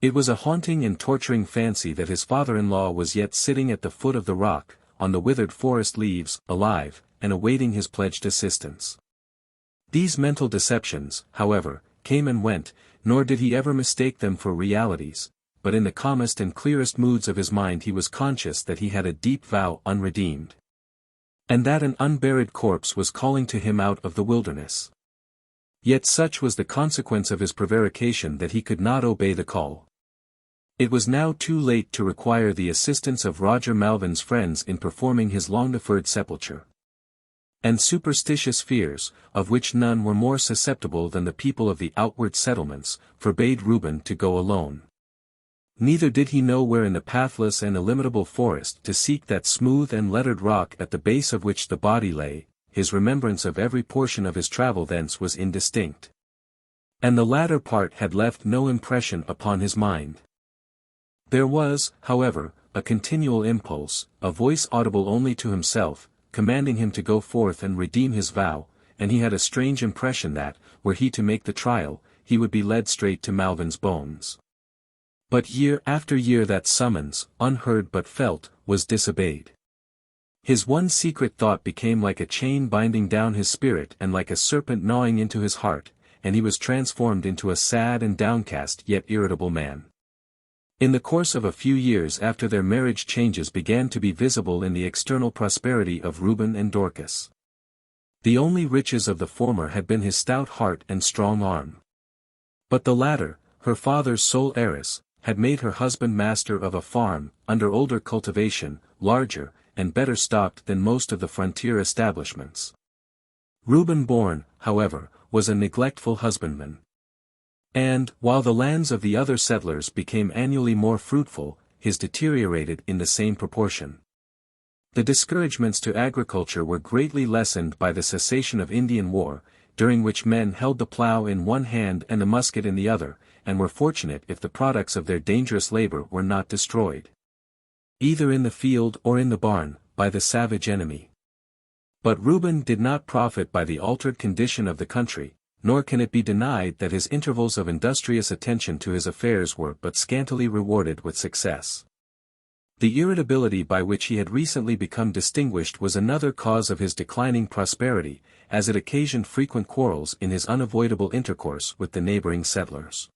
It was a haunting and torturing fancy that his father-in-law was yet sitting at the foot of the rock, on the withered forest leaves, alive, and awaiting his pledged assistance. These mental deceptions, however, came and went, nor did he ever mistake them for realities, but in the calmest and clearest moods of his mind he was conscious that he had a deep vow unredeemed. And that an unburied corpse was calling to him out of the wilderness. Yet such was the consequence of his prevarication that he could not obey the call. It was now too late to require the assistance of Roger Malvin's friends in performing his long-deferred sepulture. And superstitious fears, of which none were more susceptible than the people of the outward settlements, forbade Reuben to go alone. Neither did he know where in the pathless and illimitable forest to seek that smooth and lettered rock at the base of which the body lay. His remembrance of every portion of his travel thence was indistinct. And the latter part had left no impression upon his mind. There was, however, a continual impulse, a voice audible only to himself, commanding him to go forth and redeem his vow, and he had a strange impression that, were he to make the trial, he would be led straight to Malvin's bones. But year after year that summons, unheard but felt, was disobeyed. His one secret thought became like a chain binding down his spirit and like a serpent gnawing into his heart, and he was transformed into a sad and downcast yet irritable man. In the course of a few years after their marriage changes began to be visible in the external prosperity of Reuben and Dorcas. The only riches of the former had been his stout heart and strong arm. But the latter, her father's sole heiress, had made her husband master of a farm, under older cultivation, larger, and better stocked than most of the frontier establishments. Reuben born, however, was a neglectful husbandman. And, while the lands of the other settlers became annually more fruitful, his deteriorated in the same proportion. The discouragements to agriculture were greatly lessened by the cessation of Indian war, during which men held the plough in one hand and the musket in the other, and were fortunate if the products of their dangerous labor were not destroyed, either in the field or in the barn, by the savage enemy. But Reuben did not profit by the altered condition of the country, nor can it be denied that his intervals of industrious attention to his affairs were but scantily rewarded with success. The irritability by which he had recently become distinguished was another cause of his declining prosperity, as it occasioned frequent quarrels in his unavoidable intercourse with the neighboring settlers.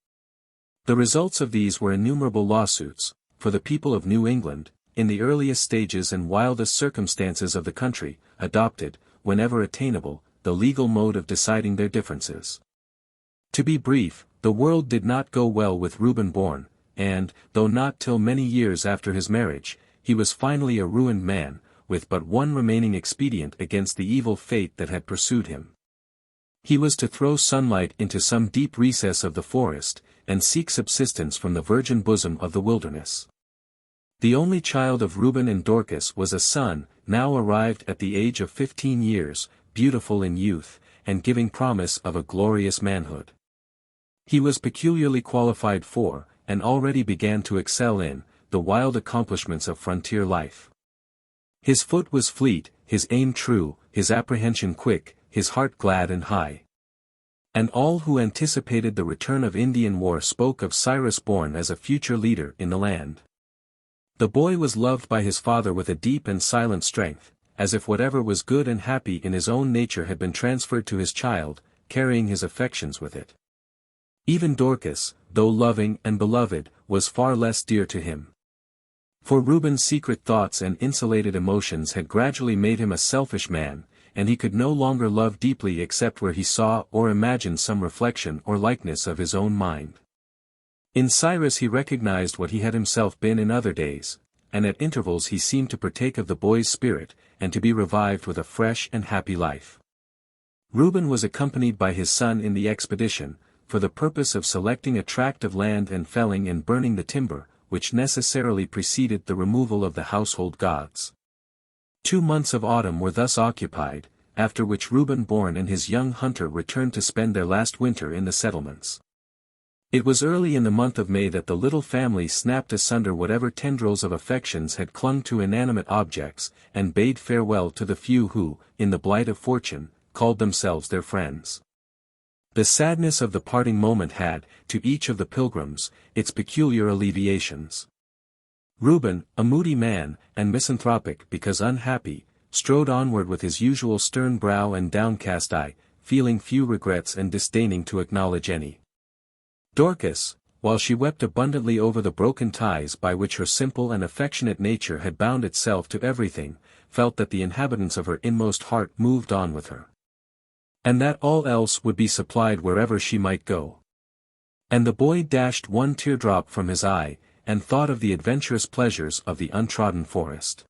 The results of these were innumerable lawsuits, for the people of New England, in the earliest stages and wildest circumstances of the country, adopted, whenever attainable, the legal mode of deciding their differences. To be brief, the world did not go well with Reuben Bourne, and, though not till many years after his marriage, he was finally a ruined man, with but one remaining expedient against the evil fate that had pursued him. He was to throw sunlight into some deep recess of the forest, and seek subsistence from the virgin bosom of the wilderness. The only child of Reuben and Dorcas was a son, now arrived at the age of 15 years, beautiful in youth, and giving promise of a glorious manhood. He was peculiarly qualified for, and already began to excel in, the wild accomplishments of frontier life. His foot was fleet, his aim true, his apprehension quick, his heart glad and high. And all who anticipated the return of Indian war spoke of Cyrus Bourne as a future leader in the land. The boy was loved by his father with a deep and silent strength, as if whatever was good and happy in his own nature had been transferred to his child, carrying his affections with it. Even Dorcas, though loving and beloved, was far less dear to him. For Reuben's secret thoughts and insulated emotions had gradually made him a selfish man, and he could no longer love deeply except where he saw or imagined some reflection or likeness of his own mind. In Cyrus he recognized what he had himself been in other days, and at intervals he seemed to partake of the boy's spirit, and to be revived with a fresh and happy life. Reuben was accompanied by his son in the expedition, for the purpose of selecting a tract of land and felling and burning the timber, which necessarily preceded the removal of the household gods. 2 months of autumn were thus occupied, after which Reuben Bourne and his young hunter returned to spend their last winter in the settlements. It was early in the month of May that the little family snapped asunder whatever tendrils of affections had clung to inanimate objects, and bade farewell to the few who, in the blight of fortune, called themselves their friends. The sadness of the parting moment had, to each of the pilgrims, its peculiar alleviations. Reuben, a moody man, and misanthropic because unhappy, strode onward with his usual stern brow and downcast eye, feeling few regrets and disdaining to acknowledge any. Dorcas, while she wept abundantly over the broken ties by which her simple and affectionate nature had bound itself to everything, felt that the inhabitants of her inmost heart moved on with her, and that all else would be supplied wherever she might go. And the boy dashed one teardrop from his eye, and thought of the adventurous pleasures of the untrodden forest.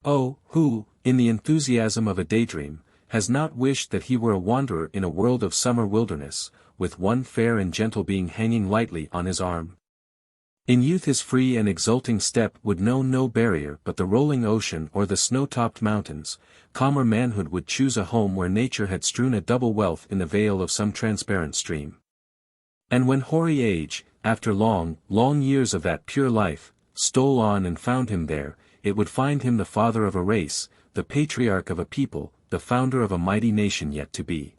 Oh, who, in the enthusiasm of a daydream, has not wished that he were a wanderer in a world of summer wilderness, with one fair and gentle being hanging lightly on his arm? In youth his free and exulting step would know no barrier but the rolling ocean or the snow-topped mountains. Calmer manhood would choose a home where nature had strewn a double wealth in the vale of some transparent stream. And when hoary age, after long, long years of that pure life, stole on and found him there, it would find him the father of a race, the patriarch of a people, the founder of a mighty nation yet to be.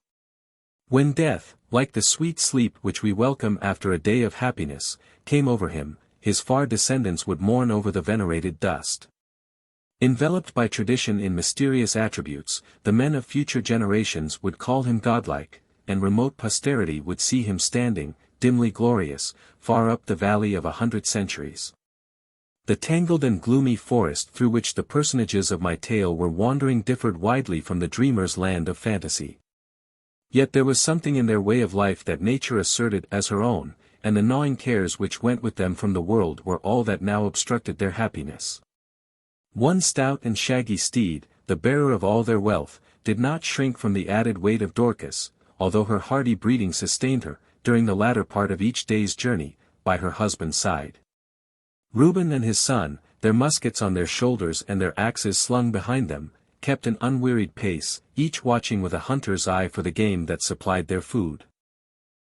When death, like the sweet sleep which we welcome after a day of happiness, came over him, his far descendants would mourn over the venerated dust. Enveloped by tradition in mysterious attributes, the men of future generations would call him godlike, and remote posterity would see him standing, dimly glorious, far up the valley of 100 centuries. The tangled and gloomy forest through which the personages of my tale were wandering differed widely from the dreamer's land of fantasy. Yet there was something in their way of life that nature asserted as her own, and the gnawing cares which went with them from the world were all that now obstructed their happiness. One stout and shaggy steed, the bearer of all their wealth, did not shrink from the added weight of Dorcas, although her hardy breeding sustained her, during the latter part of each day's journey, by her husband's side. Reuben and his son, their muskets on their shoulders and their axes slung behind them, kept an unwearied pace, each watching with a hunter's eye for the game that supplied their food.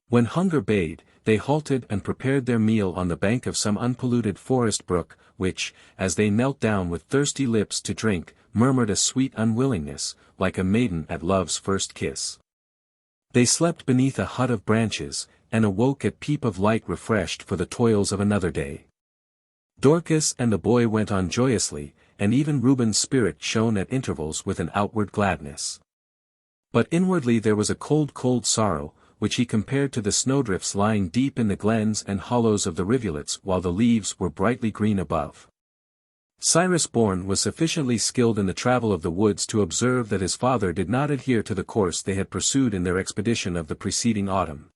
When hunger bade, they halted and prepared their meal on the bank of some unpolluted forest brook, which, as they knelt down with thirsty lips to drink, murmured a sweet unwillingness, like a maiden at love's first kiss. They slept beneath a hut of branches, and awoke at peep of light refreshed for the toils of another day. Dorcas and the boy went on joyously, and even Reuben's spirit shone at intervals with an outward gladness. But inwardly there was a cold sorrow, which he compared to the snowdrifts lying deep in the glens and hollows of the rivulets while the leaves were brightly green above. Cyrus Bourne was sufficiently skilled in the travel of the woods to observe that his father did not adhere to the course they had pursued in their expedition of the preceding autumn.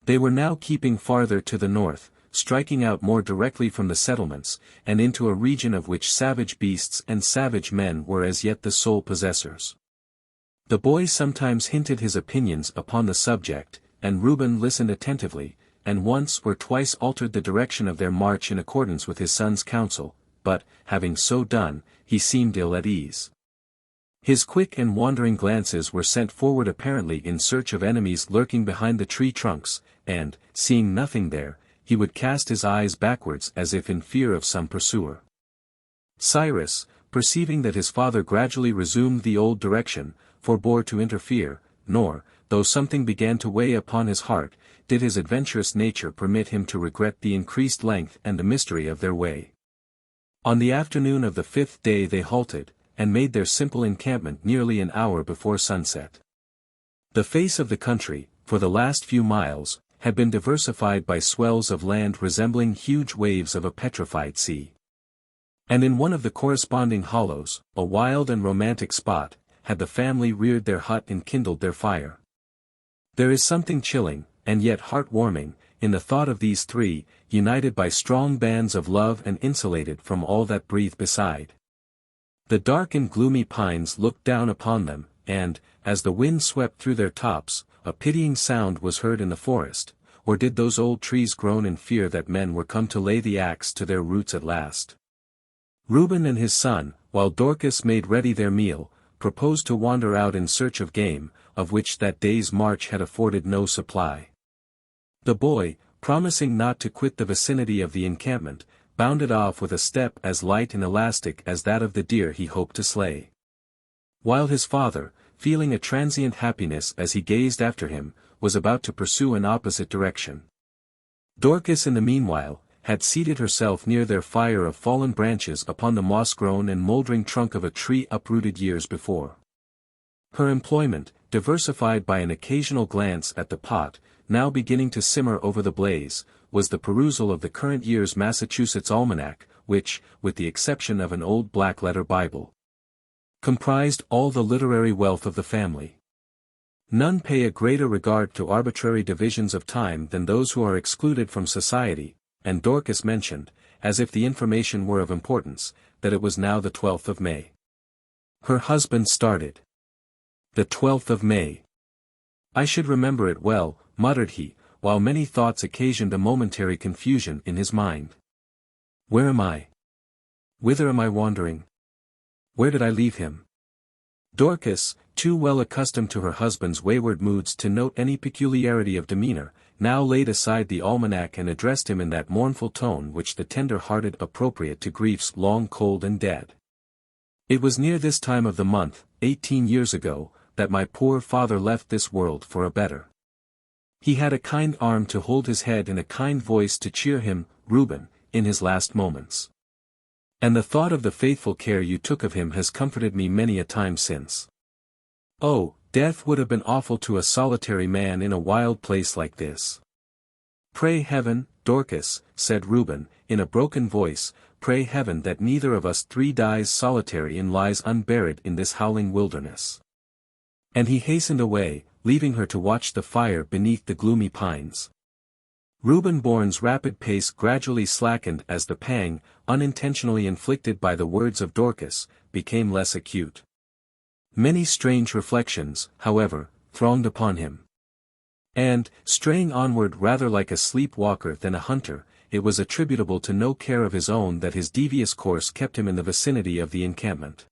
They were now keeping farther to the north, striking out more directly from the settlements, and into a region of which savage beasts and savage men were as yet the sole possessors. The boy sometimes hinted his opinions upon the subject, and Reuben listened attentively, and once or twice altered the direction of their march in accordance with his son's counsel, but, having so done, he seemed ill at ease. His quick and wandering glances were sent forward apparently in search of enemies lurking behind the tree trunks, and, seeing nothing there, he would cast his eyes backwards as if in fear of some pursuer. Cyrus, perceiving that his father gradually resumed the old direction, forbore to interfere, nor, though something began to weigh upon his heart, did his adventurous nature permit him to regret the increased length and the mystery of their way. On the afternoon of the 5th day they halted, and made their simple encampment nearly an hour before sunset. The face of the country, for the last few miles, had been diversified by swells of land resembling huge waves of a petrified sea. And in one of the corresponding hollows, a wild and romantic spot, had the family reared their hut and kindled their fire. There is something chilling, and yet heart-warming, in the thought of these three, united by strong bands of love and insulated from all that breathe beside. The dark and gloomy pines looked down upon them, and, as the wind swept through their tops, a pitying sound was heard in the forest, or did those old trees groan in fear that men were come to lay the axe to their roots at last? Reuben and his son, while Dorcas made ready their meal, proposed to wander out in search of game, of which that day's march had afforded no supply. The boy, promising not to quit the vicinity of the encampment, bounded off with a step as light and elastic as that of the deer he hoped to slay. While his father, feeling a transient happiness as he gazed after him, was about to pursue an opposite direction. Dorcas in the meanwhile, had seated herself near their fire of fallen branches upon the moss-grown and mouldering trunk of a tree uprooted years before. Her employment, diversified by an occasional glance at the pot, now beginning to simmer over the blaze, was the perusal of the current year's Massachusetts Almanac, which, with the exception of an old black-letter Bible, comprised all the literary wealth of the family. None pay a greater regard to arbitrary divisions of time than those who are excluded from society, and Dorcas mentioned, as if the information were of importance, that it was now the 12th of May. Her husband started. The 12th of May. I should remember it well, muttered he, while many thoughts occasioned a momentary confusion in his mind. Where am I? Whither am I wandering? Where did I leave him? Dorcas, too well accustomed to her husband's wayward moods to note any peculiarity of demeanor, now laid aside the almanac and addressed him in that mournful tone which the tender-hearted appropriate to griefs long cold and dead. It was near this time of the month, 18 years ago, that my poor father left this world for a better. He had a kind arm to hold his head and a kind voice to cheer him, Reuben, in his last moments. And the thought of the faithful care you took of him has comforted me many a time since. Oh, death would have been awful to a solitary man in a wild place like this. Pray heaven, Dorcas, said Reuben, in a broken voice, pray heaven that neither of us three dies solitary and lies unburied in this howling wilderness. And he hastened away, leaving her to watch the fire beneath the gloomy pines. Reuben Bourne's rapid pace gradually slackened as the pang, unintentionally inflicted by the words of Dorcas, became less acute. Many strange reflections, however, thronged upon him. And, straying onward rather like a sleep-walker than a hunter, it was attributable to no care of his own that his devious course kept him in the vicinity of the encampment.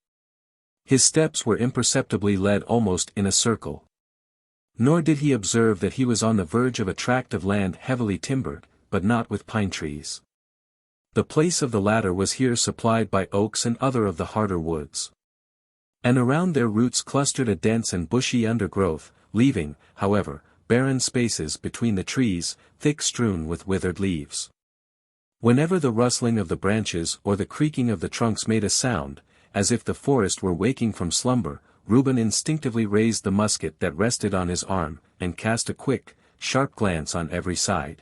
His steps were imperceptibly led almost in a circle. Nor did he observe that he was on the verge of a tract of land heavily timbered, but not with pine trees. The place of the latter was here supplied by oaks and other of the harder woods. And around their roots clustered a dense and bushy undergrowth, leaving, however, barren spaces between the trees, thick strewn with withered leaves. Whenever the rustling of the branches or the creaking of the trunks made a sound, as if the forest were waking from slumber, Reuben instinctively raised the musket that rested on his arm, and cast a quick, sharp glance on every side.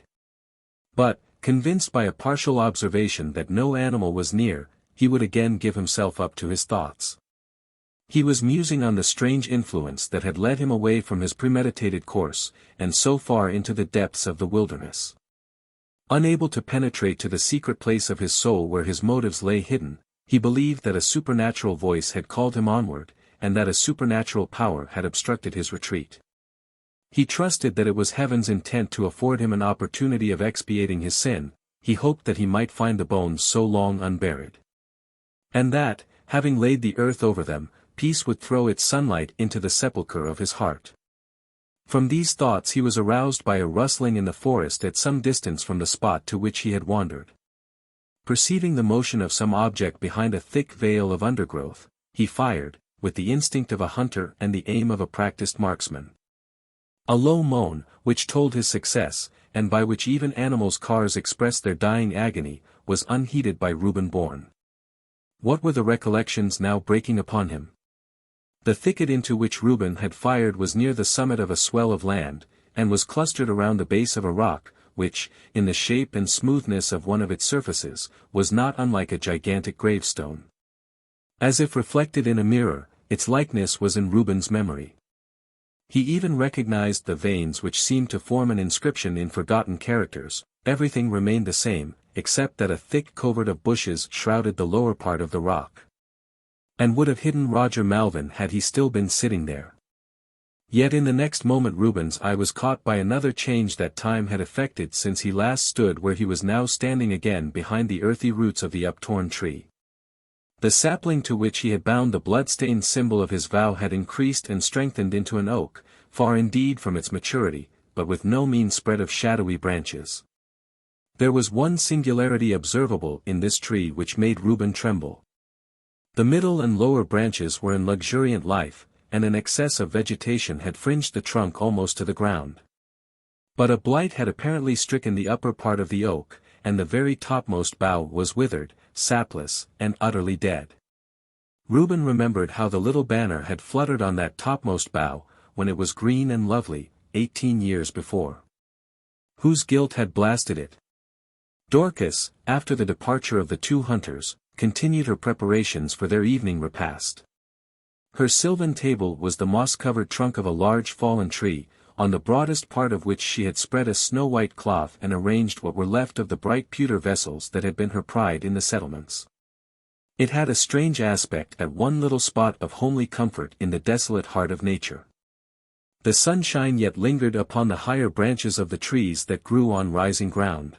But, convinced by a partial observation that no animal was near, he would again give himself up to his thoughts. He was musing on the strange influence that had led him away from his premeditated course, and so far into the depths of the wilderness. Unable to penetrate to the secret place of his soul where his motives lay hidden, he believed that a supernatural voice had called him onward, and that a supernatural power had obstructed his retreat. He trusted that it was heaven's intent to afford him an opportunity of expiating his sin. He hoped that he might find the bones so long unburied. And that, having laid the earth over them, peace would throw its sunlight into the sepulchre of his heart. From these thoughts he was aroused by a rustling in the forest at some distance from the spot to which he had wandered. Perceiving the motion of some object behind a thick veil of undergrowth, he fired, with the instinct of a hunter and the aim of a practiced marksman. A low moan, which told his success, and by which even animals' cars expressed their dying agony, was unheeded by Reuben Bourne. What were the recollections now breaking upon him? The thicket into which Reuben had fired was near the summit of a swell of land, and was clustered around the base of a rock, which, in the shape and smoothness of one of its surfaces, was not unlike a gigantic gravestone. As if reflected in a mirror, its likeness was in Reuben's memory. He even recognized the veins which seemed to form an inscription in forgotten characters. Everything remained the same, except that a thick covert of bushes shrouded the lower part of the rock, and would have hidden Roger Malvin had he still been sitting there. Yet in the next moment Reuben's eye was caught by another change that time had effected since he last stood where he was now standing again behind the earthy roots of the uptorn tree. The sapling to which he had bound the blood-stained symbol of his vow had increased and strengthened into an oak, far indeed from its maturity, but with no mean spread of shadowy branches. There was one singularity observable in this tree which made Reuben tremble. The middle and lower branches were in luxuriant life, and an excess of vegetation had fringed the trunk almost to the ground. But a blight had apparently stricken the upper part of the oak, and the very topmost bough was withered, sapless, and utterly dead. Reuben remembered how the little banner had fluttered on that topmost bough, when it was green and lovely, 18 years before. Whose guilt had blasted it? Dorcas, after the departure of the two hunters, continued her preparations for their evening repast. Her sylvan table was the moss-covered trunk of a large fallen tree, on the broadest part of which she had spread a snow-white cloth and arranged what were left of the bright pewter vessels that had been her pride in the settlements. It had a strange aspect at one little spot of homely comfort in the desolate heart of nature. The sunshine yet lingered upon the higher branches of the trees that grew on rising ground.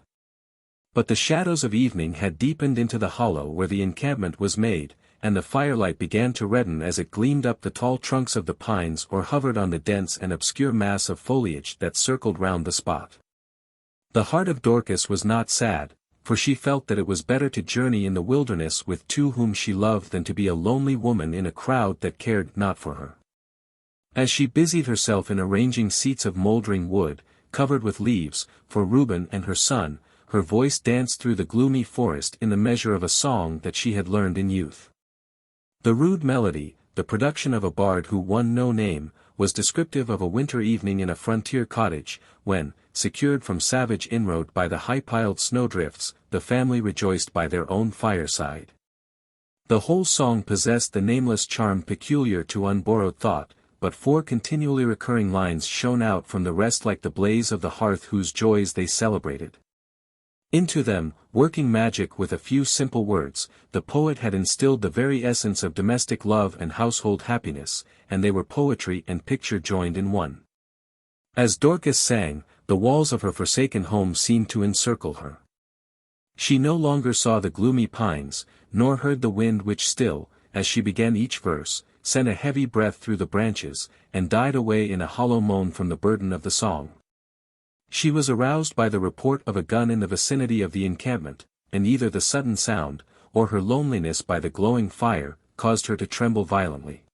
But the shadows of evening had deepened into the hollow where the encampment was made, and the firelight began to redden as it gleamed up the tall trunks of the pines or hovered on the dense and obscure mass of foliage that circled round the spot. The heart of Dorcas was not sad, for she felt that it was better to journey in the wilderness with two whom she loved than to be a lonely woman in a crowd that cared not for her. As she busied herself in arranging seats of mouldering wood, covered with leaves, for Reuben and her son, her voice danced through the gloomy forest in the measure of a song that she had learned in youth. The rude melody, the production of a bard who won no name, was descriptive of a winter evening in a frontier cottage, when, secured from savage inroad by the high-piled snowdrifts, the family rejoiced by their own fireside. The whole song possessed the nameless charm peculiar to unborrowed thought, but four continually recurring lines shone out from the rest like the blaze of the hearth whose joys they celebrated. Into them, working magic with a few simple words, the poet had instilled the very essence of domestic love and household happiness, and they were poetry and picture joined in one. As Dorcas sang, the walls of her forsaken home seemed to encircle her. She no longer saw the gloomy pines, nor heard the wind which still, as she began each verse, sent a heavy breath through the branches, and died away in a hollow moan from the burden of the song. She was aroused by the report of a gun in the vicinity of the encampment, and either the sudden sound, or her loneliness by the glowing fire, caused her to tremble violently.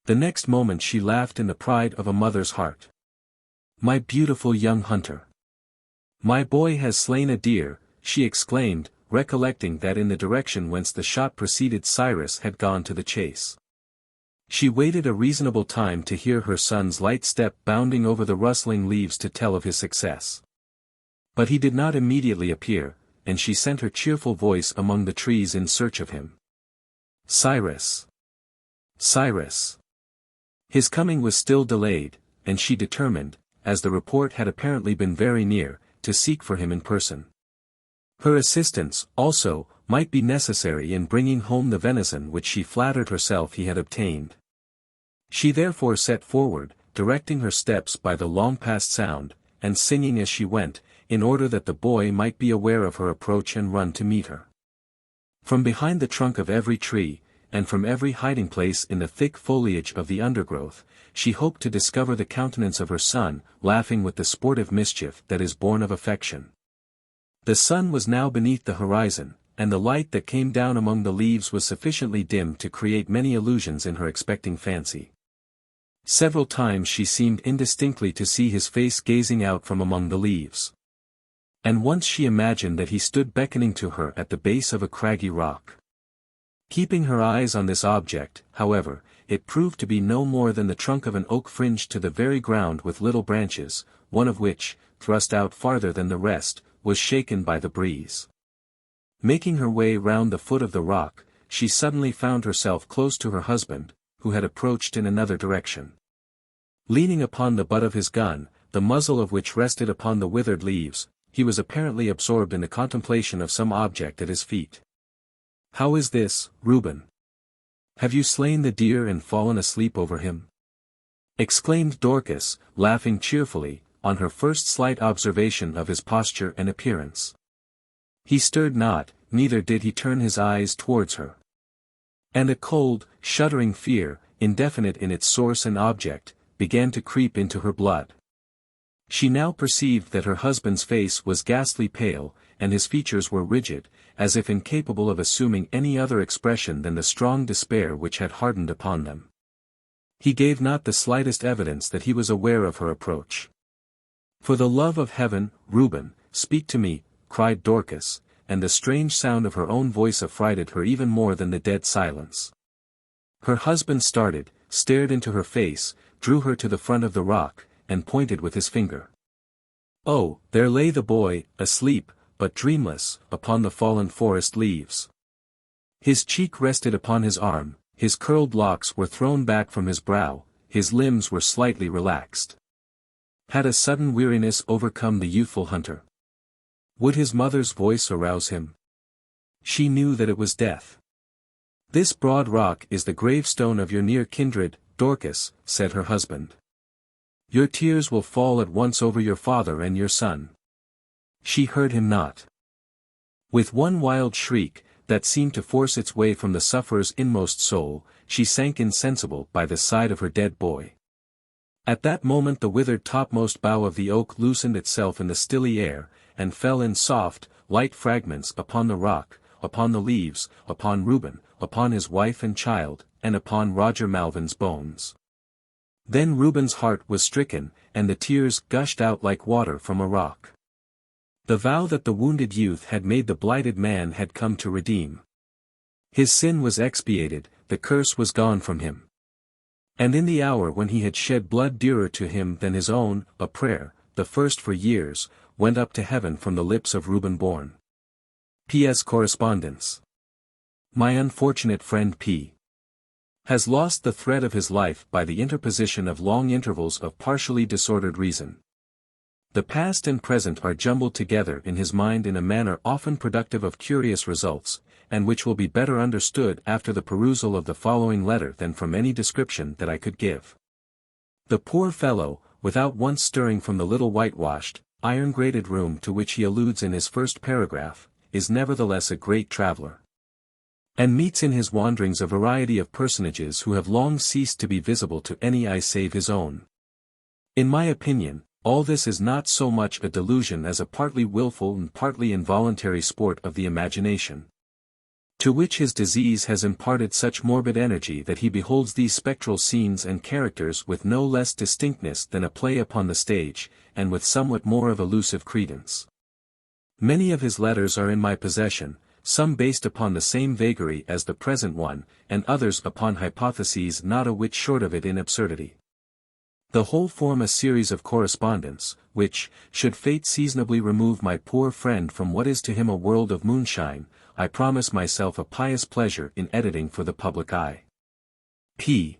The next moment she laughed in the pride of a mother's heart. "My beautiful young hunter! My boy has slain a deer, she exclaimed, recollecting that in the direction whence the shot proceeded Cyrus had gone to the chase. She waited a reasonable time to hear her son's light step bounding over the rustling leaves to tell of his success. But he did not immediately appear, and she sent her cheerful voice among the trees in search of him. Cyrus! Cyrus! His coming was still delayed, and she determined, as the report had apparently been very near, to seek for him in person. Her assistance, also, might be necessary in bringing home the venison which she flattered herself he had obtained. She therefore set forward, directing her steps by the long-past sound, and singing as she went, in order that the boy might be aware of her approach and run to meet her. From behind the trunk of every tree, and from every hiding place in the thick foliage of the undergrowth, she hoped to discover the countenance of her son, laughing with the sportive mischief that is born of affection. The sun was now beneath the horizon, and the light that came down among the leaves was sufficiently dim to create many illusions in her expecting fancy. Several times she seemed indistinctly to see his face gazing out from among the leaves. And once she imagined that he stood beckoning to her at the base of a craggy rock. Keeping her eyes on this object, however, it proved to be no more than the trunk of an oak fringed to the very ground with little branches, one of which, thrust out farther than the rest, was shaken by the breeze. Making her way round the foot of the rock, she suddenly found herself close to her husband, who had approached in another direction. Leaning upon the butt of his gun, the muzzle of which rested upon the withered leaves, he was apparently absorbed in the contemplation of some object at his feet. "How is this, Reuben? Have you slain the deer and fallen asleep over him?" exclaimed Dorcas, laughing cheerfully, on her first slight observation of his posture and appearance. He stirred not, neither did he turn his eyes towards her. And a cold, shuddering fear, indefinite in its source and object, began to creep into her blood. She now perceived that her husband's face was ghastly pale, and his features were rigid, as if incapable of assuming any other expression than the strong despair which had hardened upon them. He gave not the slightest evidence that he was aware of her approach. "For the love of heaven, Reuben, speak to me," cried Dorcas, and the strange sound of her own voice affrighted her even more than the dead silence. Her husband started, stared into her face, drew her to the front of the rock, and pointed with his finger. Oh, there lay the boy, asleep, but dreamless, upon the fallen forest leaves. His cheek rested upon his arm, his curled locks were thrown back from his brow, his limbs were slightly relaxed. Had a sudden weariness overcome the youthful hunter? Would his mother's voice arouse him? She knew that it was death. "This broad rock is the gravestone of your near kindred, Dorcas," said her husband. "Your tears will fall at once over your father and your son." She heard him not. With one wild shriek, that seemed to force its way from the sufferer's inmost soul, she sank insensible by the side of her dead boy. At that moment the withered topmost bough of the oak loosened itself in the stilly air, and fell in soft, light fragments upon the rock, upon the leaves, upon Reuben, upon his wife and child, and upon Roger Malvin's bones. Then Reuben's heart was stricken, and the tears gushed out like water from a rock. The vow that the wounded youth had made the blighted man had come to redeem. His sin was expiated, the curse was gone from him. And in the hour when he had shed blood dearer to him than his own, a prayer, the first for years, went up to heaven from the lips of Reuben Bourne. P.S. Correspondence. My unfortunate friend P. has lost the thread of his life by the interposition of long intervals of partially disordered reason. The past and present are jumbled together in his mind in a manner often productive of curious results, and which will be better understood after the perusal of the following letter than from any description that I could give. The poor fellow, without once stirring from the little whitewashed, iron-grated room to which he alludes in his first paragraph, is nevertheless a great traveller, and meets in his wanderings a variety of personages who have long ceased to be visible to any eye save his own. In my opinion, all this is not so much a delusion as a partly willful and partly involuntary sport of the imagination, to which his disease has imparted such morbid energy that he beholds these spectral scenes and characters with no less distinctness than a play upon the stage, and with somewhat more of elusive credence. Many of his letters are in my possession, some based upon the same vagary as the present one, and others upon hypotheses not a whit short of it in absurdity. The whole form a series of correspondence, which, should fate seasonably remove my poor friend from what is to him a world of moonshine, I promise myself a pious pleasure in editing for the public eye. P.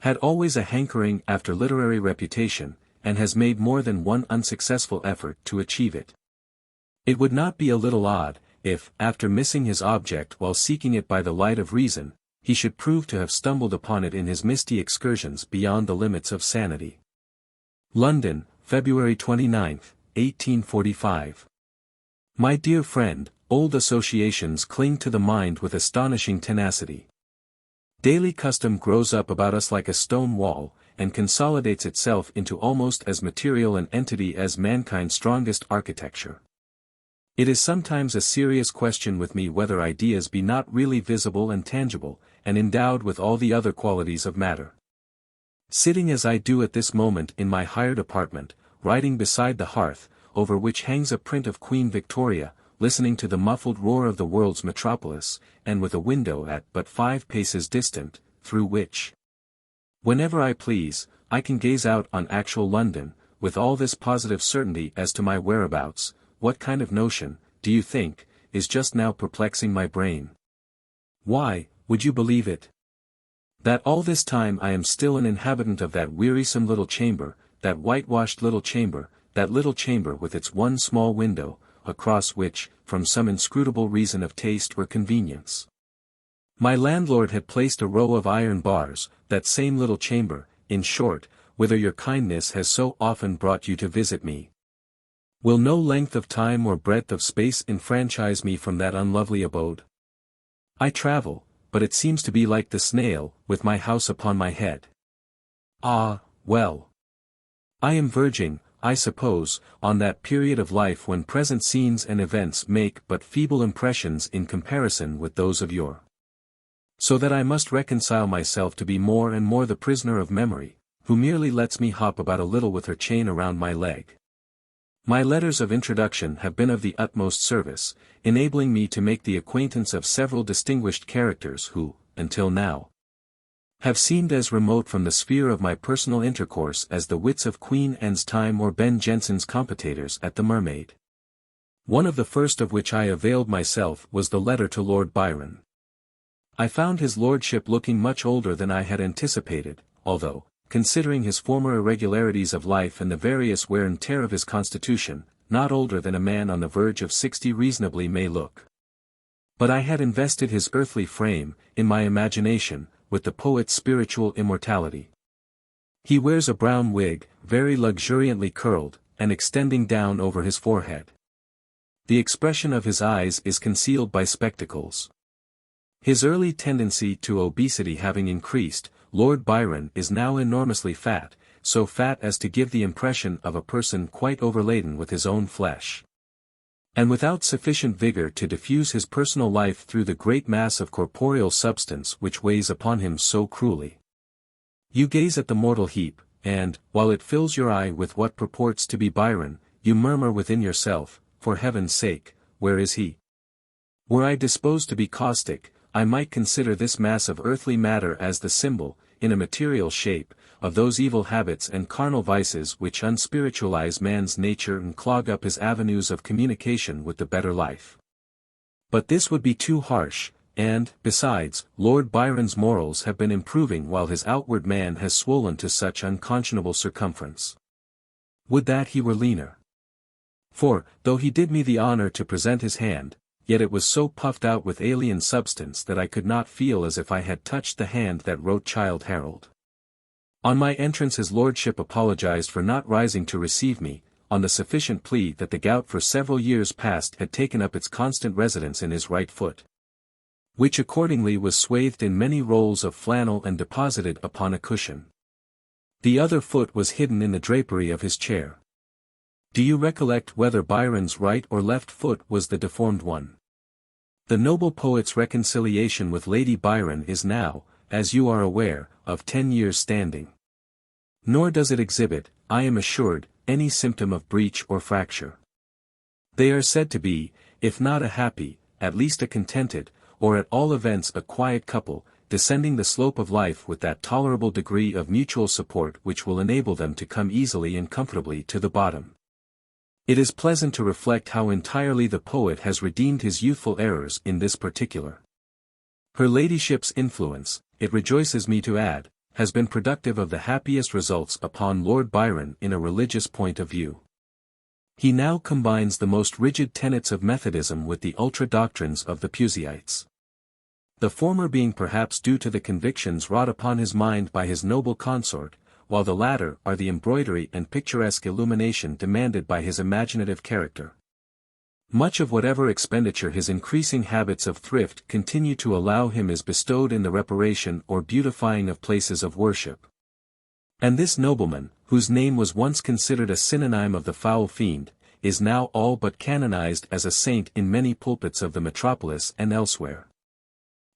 had always a hankering after literary reputation, and has made more than one unsuccessful effort to achieve it. It would not be a little odd, if, after missing his object while seeking it by the light of reason, he should prove to have stumbled upon it in his misty excursions beyond the limits of sanity. London, February 29, 1845. My dear friend, old associations cling to the mind with astonishing tenacity. Daily custom grows up about us like a stone wall, and consolidates itself into almost as material an entity as mankind's strongest architecture. It is sometimes a serious question with me whether ideas be not really visible and tangible, and endowed with all the other qualities of matter. Sitting as I do at this moment in my hired apartment, writing beside the hearth, over which hangs a print of Queen Victoria, listening to the muffled roar of the world's metropolis, and with a window at but 5 paces distant, through which, whenever I please, I can gaze out on actual London, with all this positive certainty as to my whereabouts, what kind of notion, do you think, is just now perplexing my brain? Why, would you believe it? That all this time I am still an inhabitant of that wearisome little chamber, that whitewashed little chamber, that little chamber with its one small window, across which, from some inscrutable reason of taste or convenience, my landlord had placed a row of iron bars, that same little chamber, in short, whither your kindness has so often brought you to visit me. Will no length of time or breadth of space enfranchise me from that unlovely abode? I travel, but it seems to be like the snail, with my house upon my head. Ah, well. I am verging, I suppose, on that period of life when present scenes and events make but feeble impressions in comparison with those of yore. So that I must reconcile myself to be more and more the prisoner of memory, who merely lets me hop about a little with her chain around my leg. My letters of introduction have been of the utmost service, enabling me to make the acquaintance of several distinguished characters who, until now, have seemed as remote from the sphere of my personal intercourse as the wits of Queen Anne's time or Ben Jonson's commentators at the Mermaid. One of the first of which I availed myself was the letter to Lord Byron. I found his lordship looking much older than I had anticipated, although, considering his former irregularities of life and the various wear and tear of his constitution, not older than a man on the verge of 60 reasonably may look. But I had invested his earthly frame, in my imagination, with the poet's spiritual immortality. He wears a brown wig, very luxuriantly curled, and extending down over his forehead. The expression of his eyes is concealed by spectacles. His early tendency to obesity having increased, Lord Byron is now enormously fat, so fat as to give the impression of a person quite overladen with his own flesh, and without sufficient vigor to diffuse his personal life through the great mass of corporeal substance which weighs upon him so cruelly. You gaze at the mortal heap, and, while it fills your eye with what purports to be Byron, you murmur within yourself, for heaven's sake, where is he? Were I disposed to be caustic, I might consider this mass of earthly matter as the symbol, in a material shape, of those evil habits and carnal vices which unspiritualize man's nature and clog up his avenues of communication with the better life. But this would be too harsh, and, besides, Lord Byron's morals have been improving while his outward man has swollen to such unconscionable circumference. Would that he were leaner. For, though he did me the honor to present his hand, yet it was so puffed out with alien substance that I could not feel as if I had touched the hand that wrote Childe Harold. On my entrance his lordship apologized for not rising to receive me, on the sufficient plea that the gout for several years past had taken up its constant residence in his right foot, which accordingly was swathed in many rolls of flannel and deposited upon a cushion. The other foot was hidden in the drapery of his chair. Do you recollect whether Byron's right or left foot was the deformed one? The noble poet's reconciliation with Lady Byron is now, as you are aware, of 10 years' standing. Nor does it exhibit, I am assured, any symptom of breach or fracture. They are said to be, if not a happy, at least a contented, or at all events a quiet couple, descending the slope of life with that tolerable degree of mutual support which will enable them to come easily and comfortably to the bottom. It is pleasant to reflect how entirely the poet has redeemed his youthful errors in this particular. Her ladyship's influence, it rejoices me to add, has been productive of the happiest results upon Lord Byron in a religious point of view. He now combines the most rigid tenets of Methodism with the ultra-doctrines of the Puseites. The former being perhaps due to the convictions wrought upon his mind by his noble consort, while the latter are the embroidery and picturesque illumination demanded by his imaginative character. Much of whatever expenditure his increasing habits of thrift continue to allow him is bestowed in the reparation or beautifying of places of worship. And this nobleman, whose name was once considered a synonym of the foul fiend, is now all but canonized as a saint in many pulpits of the metropolis and elsewhere.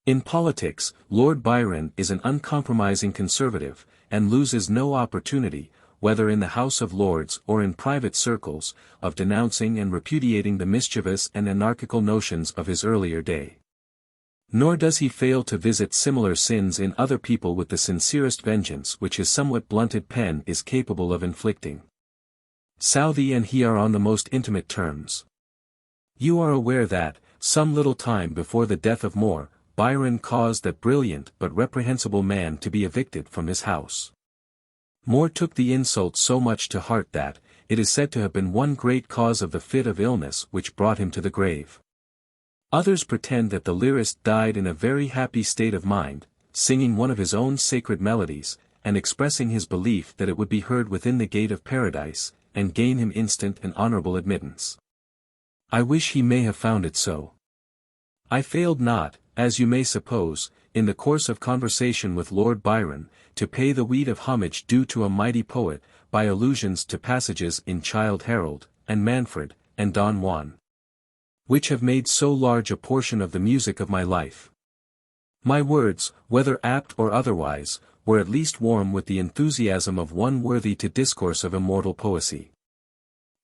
In politics, Lord Byron is an uncompromising conservative, and loses no opportunity, whether in the House of Lords or in private circles, of denouncing and repudiating the mischievous and anarchical notions of his earlier day. Nor does he fail to visit similar sins in other people with the sincerest vengeance which his somewhat blunted pen is capable of inflicting. Southey and he are on the most intimate terms. You are aware that, some little time before the death of Moore, Byron caused that brilliant but reprehensible man to be evicted from his house. Moore took the insult so much to heart that, it is said to have been one great cause of the fit of illness which brought him to the grave. Others pretend that the lyrist died in a very happy state of mind, singing one of his own sacred melodies, and expressing his belief that it would be heard within the gate of paradise, and gain him instant and honorable admittance. I wish he may have found it so. I failed not, as you may suppose, in the course of conversation with Lord Byron, to pay the weed of homage due to a mighty poet, by allusions to passages in Childe Harold, and Manfred, and Don Juan, which have made so large a portion of the music of my life. My words, whether apt or otherwise, were at least warm with the enthusiasm of one worthy to discourse of immortal poesy.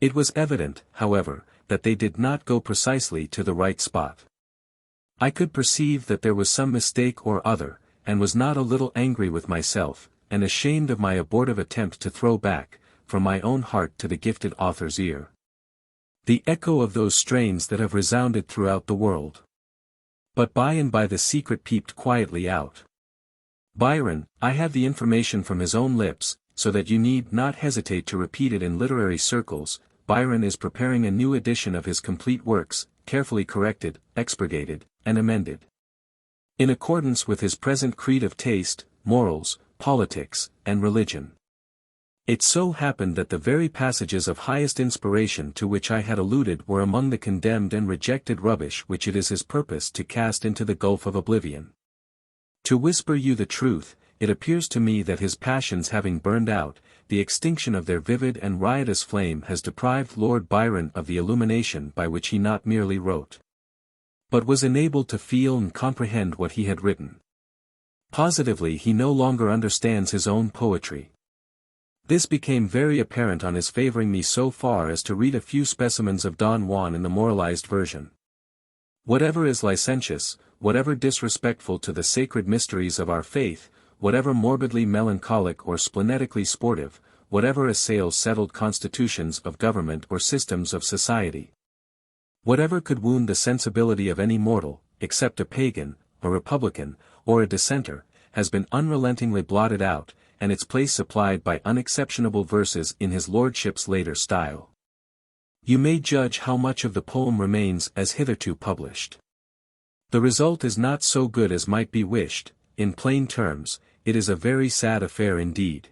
It was evident, however, that they did not go precisely to the right spot. I could perceive that there was some mistake or other, and was not a little angry with myself, and ashamed of my abortive attempt to throw back, from my own heart to the gifted author's ear, the echo of those strains that have resounded throughout the world. But by and by the secret peeped quietly out. Byron, I have the information from his own lips, so that you need not hesitate to repeat it in literary circles. Byron is preparing a new edition of his complete works, carefully corrected, expurgated, and amended, in accordance with his present creed of taste, morals, politics, and religion. It so happened that the very passages of highest inspiration to which I had alluded were among the condemned and rejected rubbish which it is his purpose to cast into the gulf of oblivion. To whisper you the truth, it appears to me that his passions having burned out, the extinction of their vivid and riotous flame has deprived Lord Byron of the illumination by which he not merely wrote, but was enabled to feel and comprehend what he had written. Positively he no longer understands his own poetry. This became very apparent on his favoring me so far as to read a few specimens of Don Juan in the moralized version. Whatever is licentious, whatever disrespectful to the sacred mysteries of our faith, whatever morbidly melancholic or splenetically sportive, whatever assails settled constitutions of government or systems of society, whatever could wound the sensibility of any mortal, except a pagan, a republican, or a dissenter, has been unrelentingly blotted out, and its place supplied by unexceptionable verses in his lordship's later style. You may judge how much of the poem remains as hitherto published. The result is not so good as might be wished. In plain terms, it is a very sad affair indeed.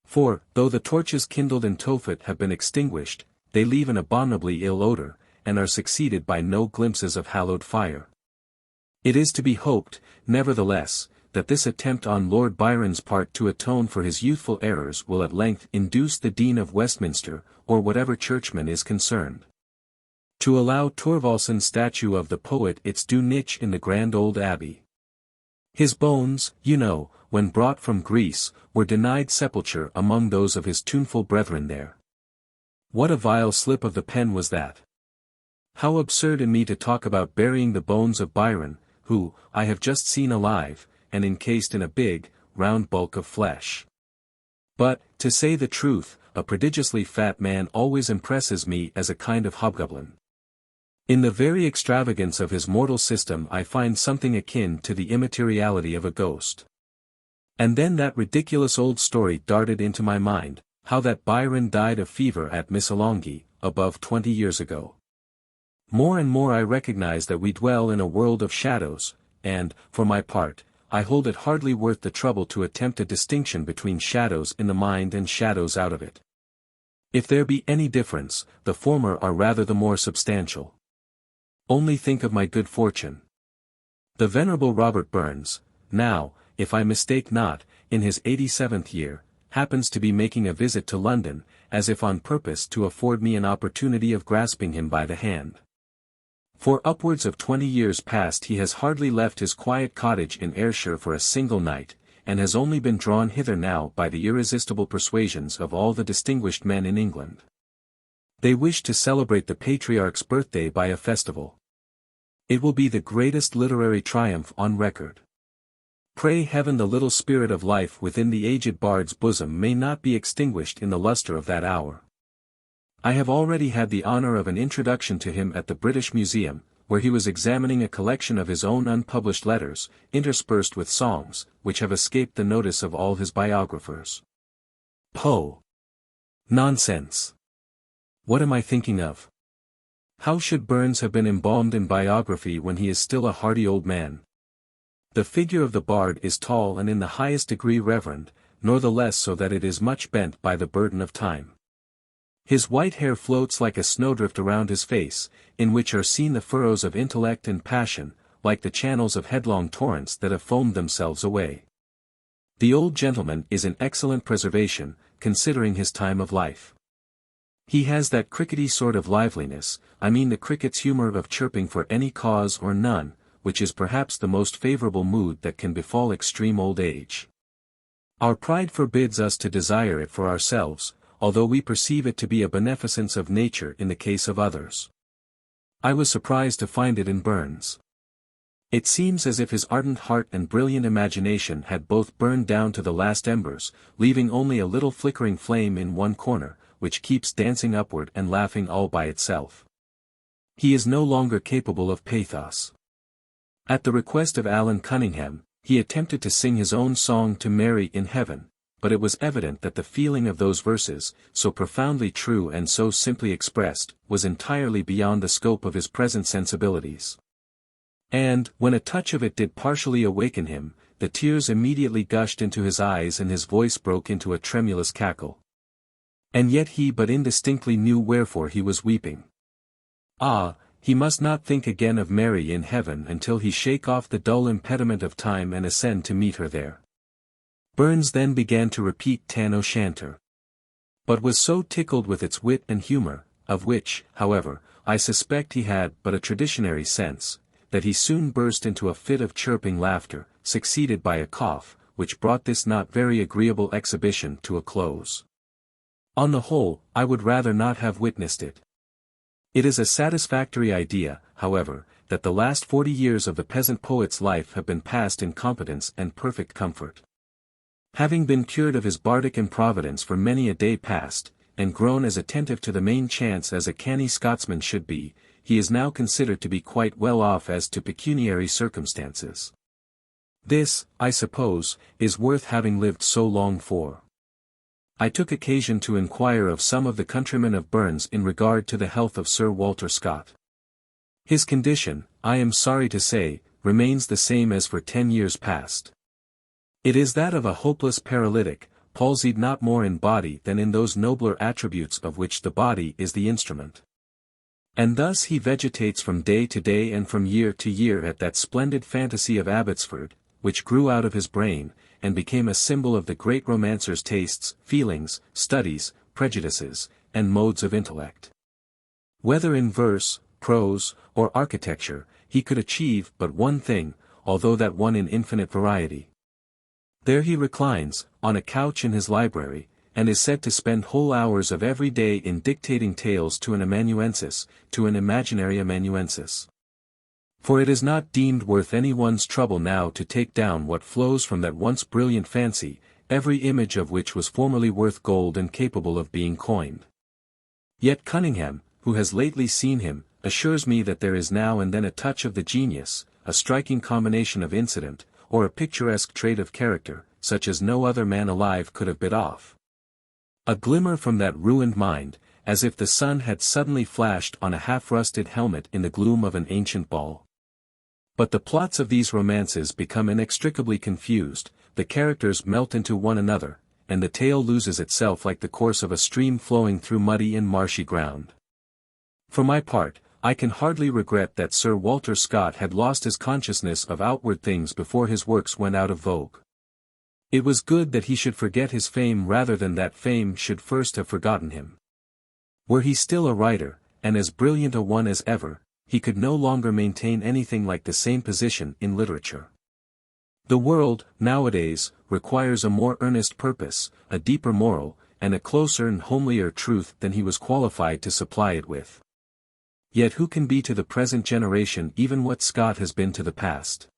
For, though the torches kindled in Tophet have been extinguished, they leave an abominably ill odor, and are succeeded by no glimpses of hallowed fire. It is to be hoped, nevertheless, that this attempt on Lord Byron's part to atone for his youthful errors will at length induce the Dean of Westminster, or whatever churchman is concerned, to allow Thorvaldsen's statue of the poet its due niche in the grand old abbey. His bones, you know, when brought from Greece, were denied sepulture among those of his tuneful brethren there. What a vile slip of the pen was that! How absurd in me to talk about burying the bones of Byron, who, I have just seen alive, and encased in a big, round bulk of flesh. But, to say the truth, a prodigiously fat man always impresses me as a kind of hobgoblin. In the very extravagance of his mortal system I find something akin to the immateriality of a ghost. And then that ridiculous old story darted into my mind, how that Byron died of fever at Missolonghi, above 20 years ago. More and more I recognize that we dwell in a world of shadows, and, for my part, I hold it hardly worth the trouble to attempt a distinction between shadows in the mind and shadows out of it. If there be any difference, the former are rather the more substantial. Only think of my good fortune. The venerable Robert Burns, now, if I mistake not, in his 87th year, happens to be making a visit to London, as if on purpose to afford me an opportunity of grasping him by the hand. For upwards of 20 years past he has hardly left his quiet cottage in Ayrshire for a single night, and has only been drawn hither now by the irresistible persuasions of all the distinguished men in England. They wish to celebrate the patriarch's birthday by a festival. It will be the greatest literary triumph on record. Pray heaven the little spirit of life within the aged bard's bosom may not be extinguished in the lustre of that hour. I have already had the honor of an introduction to him at the British Museum, where he was examining a collection of his own unpublished letters, interspersed with songs, which have escaped the notice of all his biographers. Poe! Nonsense! What am I thinking of? How should Burns have been embalmed in biography when he is still a hearty old man? The figure of the bard is tall and in the highest degree reverend, nor the less so that it is much bent by the burden of time. His white hair floats like a snowdrift around his face, in which are seen the furrows of intellect and passion, like the channels of headlong torrents that have foamed themselves away. The old gentleman is in excellent preservation, considering his time of life. He has that crickety sort of liveliness, I mean the cricket's humor of chirping for any cause or none, which is perhaps the most favorable mood that can befall extreme old age. Our pride forbids us to desire it for ourselves, although we perceive it to be a beneficence of nature in the case of others. I was surprised to find it in Burns. It seems as if his ardent heart and brilliant imagination had both burned down to the last embers, leaving only a little flickering flame in one corner, which keeps dancing upward and laughing all by itself. He is no longer capable of pathos. At the request of Allan Cunningham, he attempted to sing his own song to Mary in heaven, but it was evident that the feeling of those verses, so profoundly true and so simply expressed, was entirely beyond the scope of his present sensibilities. And, when a touch of it did partially awaken him, the tears immediately gushed into his eyes and his voice broke into a tremulous cackle. And yet he but indistinctly knew wherefore he was weeping. Ah, he must not think again of Mary in heaven until he shake off the dull impediment of time and ascend to meet her there. Burns then began to repeat Tam O'Shanter, but was so tickled with its wit and humor, of which, however, I suspect he had but a traditionary sense, that he soon burst into a fit of chirping laughter, succeeded by a cough, which brought this not very agreeable exhibition to a close. On the whole, I would rather not have witnessed it. It is a satisfactory idea, however, that the last 40 years of the peasant poet's life have been passed in competence and perfect comfort. Having been cured of his bardic improvidence for many a day past, and grown as attentive to the main chance as a canny Scotsman should be, he is now considered to be quite well off as to pecuniary circumstances. This, I suppose, is worth having lived so long for. I took occasion to inquire of some of the countrymen of Burns in regard to the health of Sir Walter Scott. His condition, I am sorry to say, remains the same as for 10 years past. It is that of a hopeless paralytic, palsied not more in body than in those nobler attributes of which the body is the instrument. And thus he vegetates from day to day and from year to year at that splendid fantasy of Abbotsford, which grew out of his brain, and became a symbol of the great romancer's tastes, feelings, studies, prejudices, and modes of intellect. Whether in verse, prose, or architecture, he could achieve but one thing, although that one in infinite variety. There he reclines, on a couch in his library, and is said to spend whole hours of every day in dictating tales to an amanuensis, to an imaginary amanuensis. For it is not deemed worth anyone's trouble now to take down what flows from that once brilliant fancy, every image of which was formerly worth gold and capable of being coined. Yet Cunningham, who has lately seen him, assures me that there is now and then a touch of the genius, a striking combination of incident, or a picturesque trait of character, such as no other man alive could have bit off. A glimmer from that ruined mind, as if the sun had suddenly flashed on a half-rusted helmet in the gloom of an ancient ball. But the plots of these romances become inextricably confused, the characters melt into one another, and the tale loses itself like the course of a stream flowing through muddy and marshy ground. For my part, I can hardly regret that Sir Walter Scott had lost his consciousness of outward things before his works went out of vogue. It was good that he should forget his fame rather than that fame should first have forgotten him. Were he still a writer, and as brilliant a one as ever, he could no longer maintain anything like the same position in literature. The world, nowadays, requires a more earnest purpose, a deeper moral, and a closer and homelier truth than he was qualified to supply it with. Yet who can be to the present generation even what Scott has been to the past?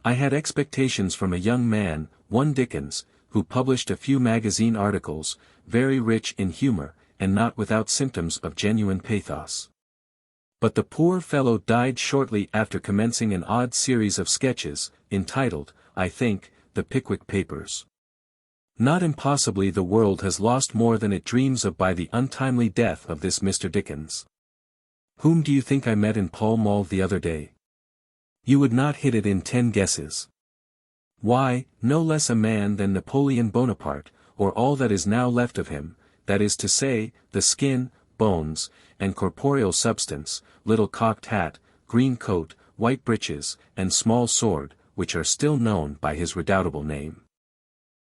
I had expectations from a young man, one Dickens, who published a few magazine articles, very rich in humor, and not without symptoms of genuine pathos. But the poor fellow died shortly after commencing an odd series of sketches, entitled, I think, The Pickwick Papers. Not impossibly the world has lost more than it dreams of by the untimely death of this Mr. Dickens. Whom do you think I met in Pall Mall the other day? You would not hit it in 10 guesses. Why, no less a man than Napoleon Bonaparte, or all that is now left of him, that is to say, the skin, bones, and corporeal substance, little cocked hat, green coat, white breeches, and small sword, which are still known by his redoubtable name.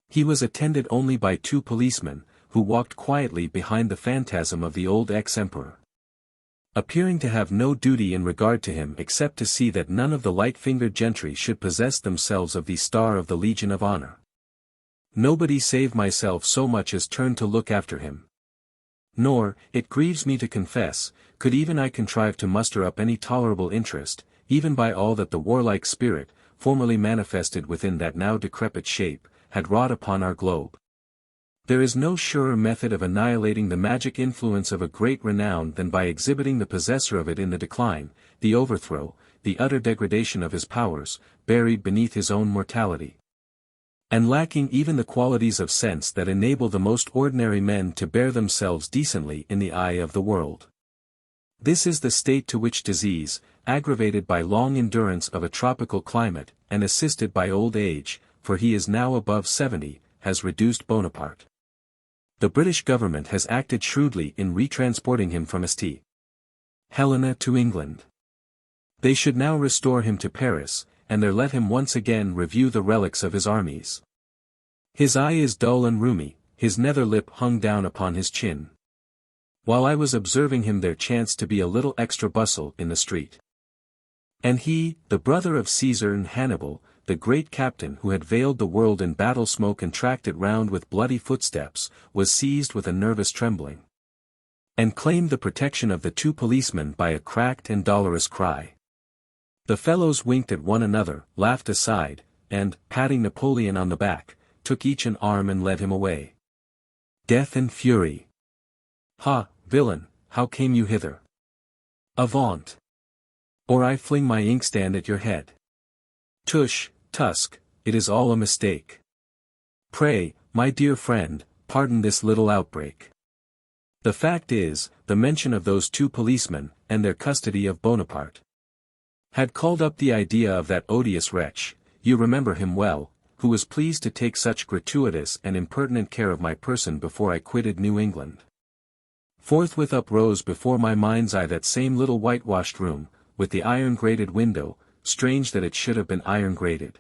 He was attended only by 2 policemen, who walked quietly behind the phantasm of the old ex-emperor, appearing to have no duty in regard to him except to see that none of the light-fingered gentry should possess themselves of the star of the Legion of Honor. Nobody save myself so much as turned to look after him. Nor, it grieves me to confess, could even I contrive to muster up any tolerable interest, even by all that the warlike spirit, formerly manifested within that now decrepit shape, had wrought upon our globe. There is no surer method of annihilating the magic influence of a great renown than by exhibiting the possessor of it in the decline, the overthrow, the utter degradation of his powers, buried beneath his own mortality, and lacking even the qualities of sense that enable the most ordinary men to bear themselves decently in the eye of the world. This is the state to which disease, aggravated by long endurance of a tropical climate, and assisted by old age, for he is now above 70, has reduced Bonaparte. The British government has acted shrewdly in retransporting him from St. Helena to England. They should now restore him to Paris, and there let him once again review the relics of his armies. His eye is dull and rheumy, his nether lip hung down upon his chin. While I was observing him there chanced to be a little extra bustle in the street. And he, the brother of Caesar and Hannibal, the great captain who had veiled the world in battle smoke and tracked it round with bloody footsteps, was seized with a nervous trembling, and claimed the protection of the 2 policemen by a cracked and dolorous cry. The fellows winked at one another, laughed aside, and, patting Napoleon on the back, took each an arm and led him away. Death and fury. Ha, villain, how came you hither? Avaunt! Or I fling my inkstand at your head. Tush, Tusk, it is all a mistake. Pray, my dear friend, pardon this little outbreak. The fact is, the mention of those 2 policemen, and their custody of Bonaparte, had called up the idea of that odious wretch, you remember him well, who was pleased to take such gratuitous and impertinent care of my person before I quitted New England. Forthwith uprose before my mind's eye that same little whitewashed room, with the iron-grated window, strange that it should have been iron-grated,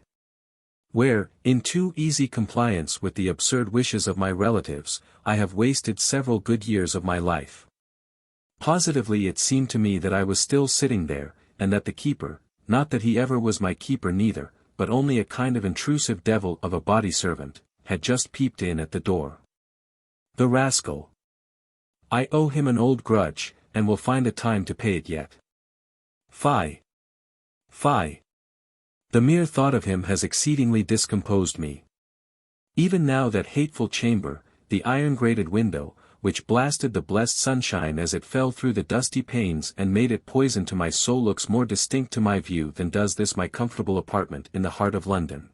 where, in too easy compliance with the absurd wishes of my relatives, I have wasted several good years of my life. Positively it seemed to me that I was still sitting there, and that the keeper, not that he ever was my keeper neither, but only a kind of intrusive devil of a body servant, had just peeped in at the door. The rascal. I owe him an old grudge, and will find a time to pay it yet. Fie! Fie! The mere thought of him has exceedingly discomposed me. Even now that hateful chamber, the iron-grated window, which blasted the blessed sunshine as it fell through the dusty panes and made it poison to my soul, looks more distinct to my view than does this my comfortable apartment in the heart of London.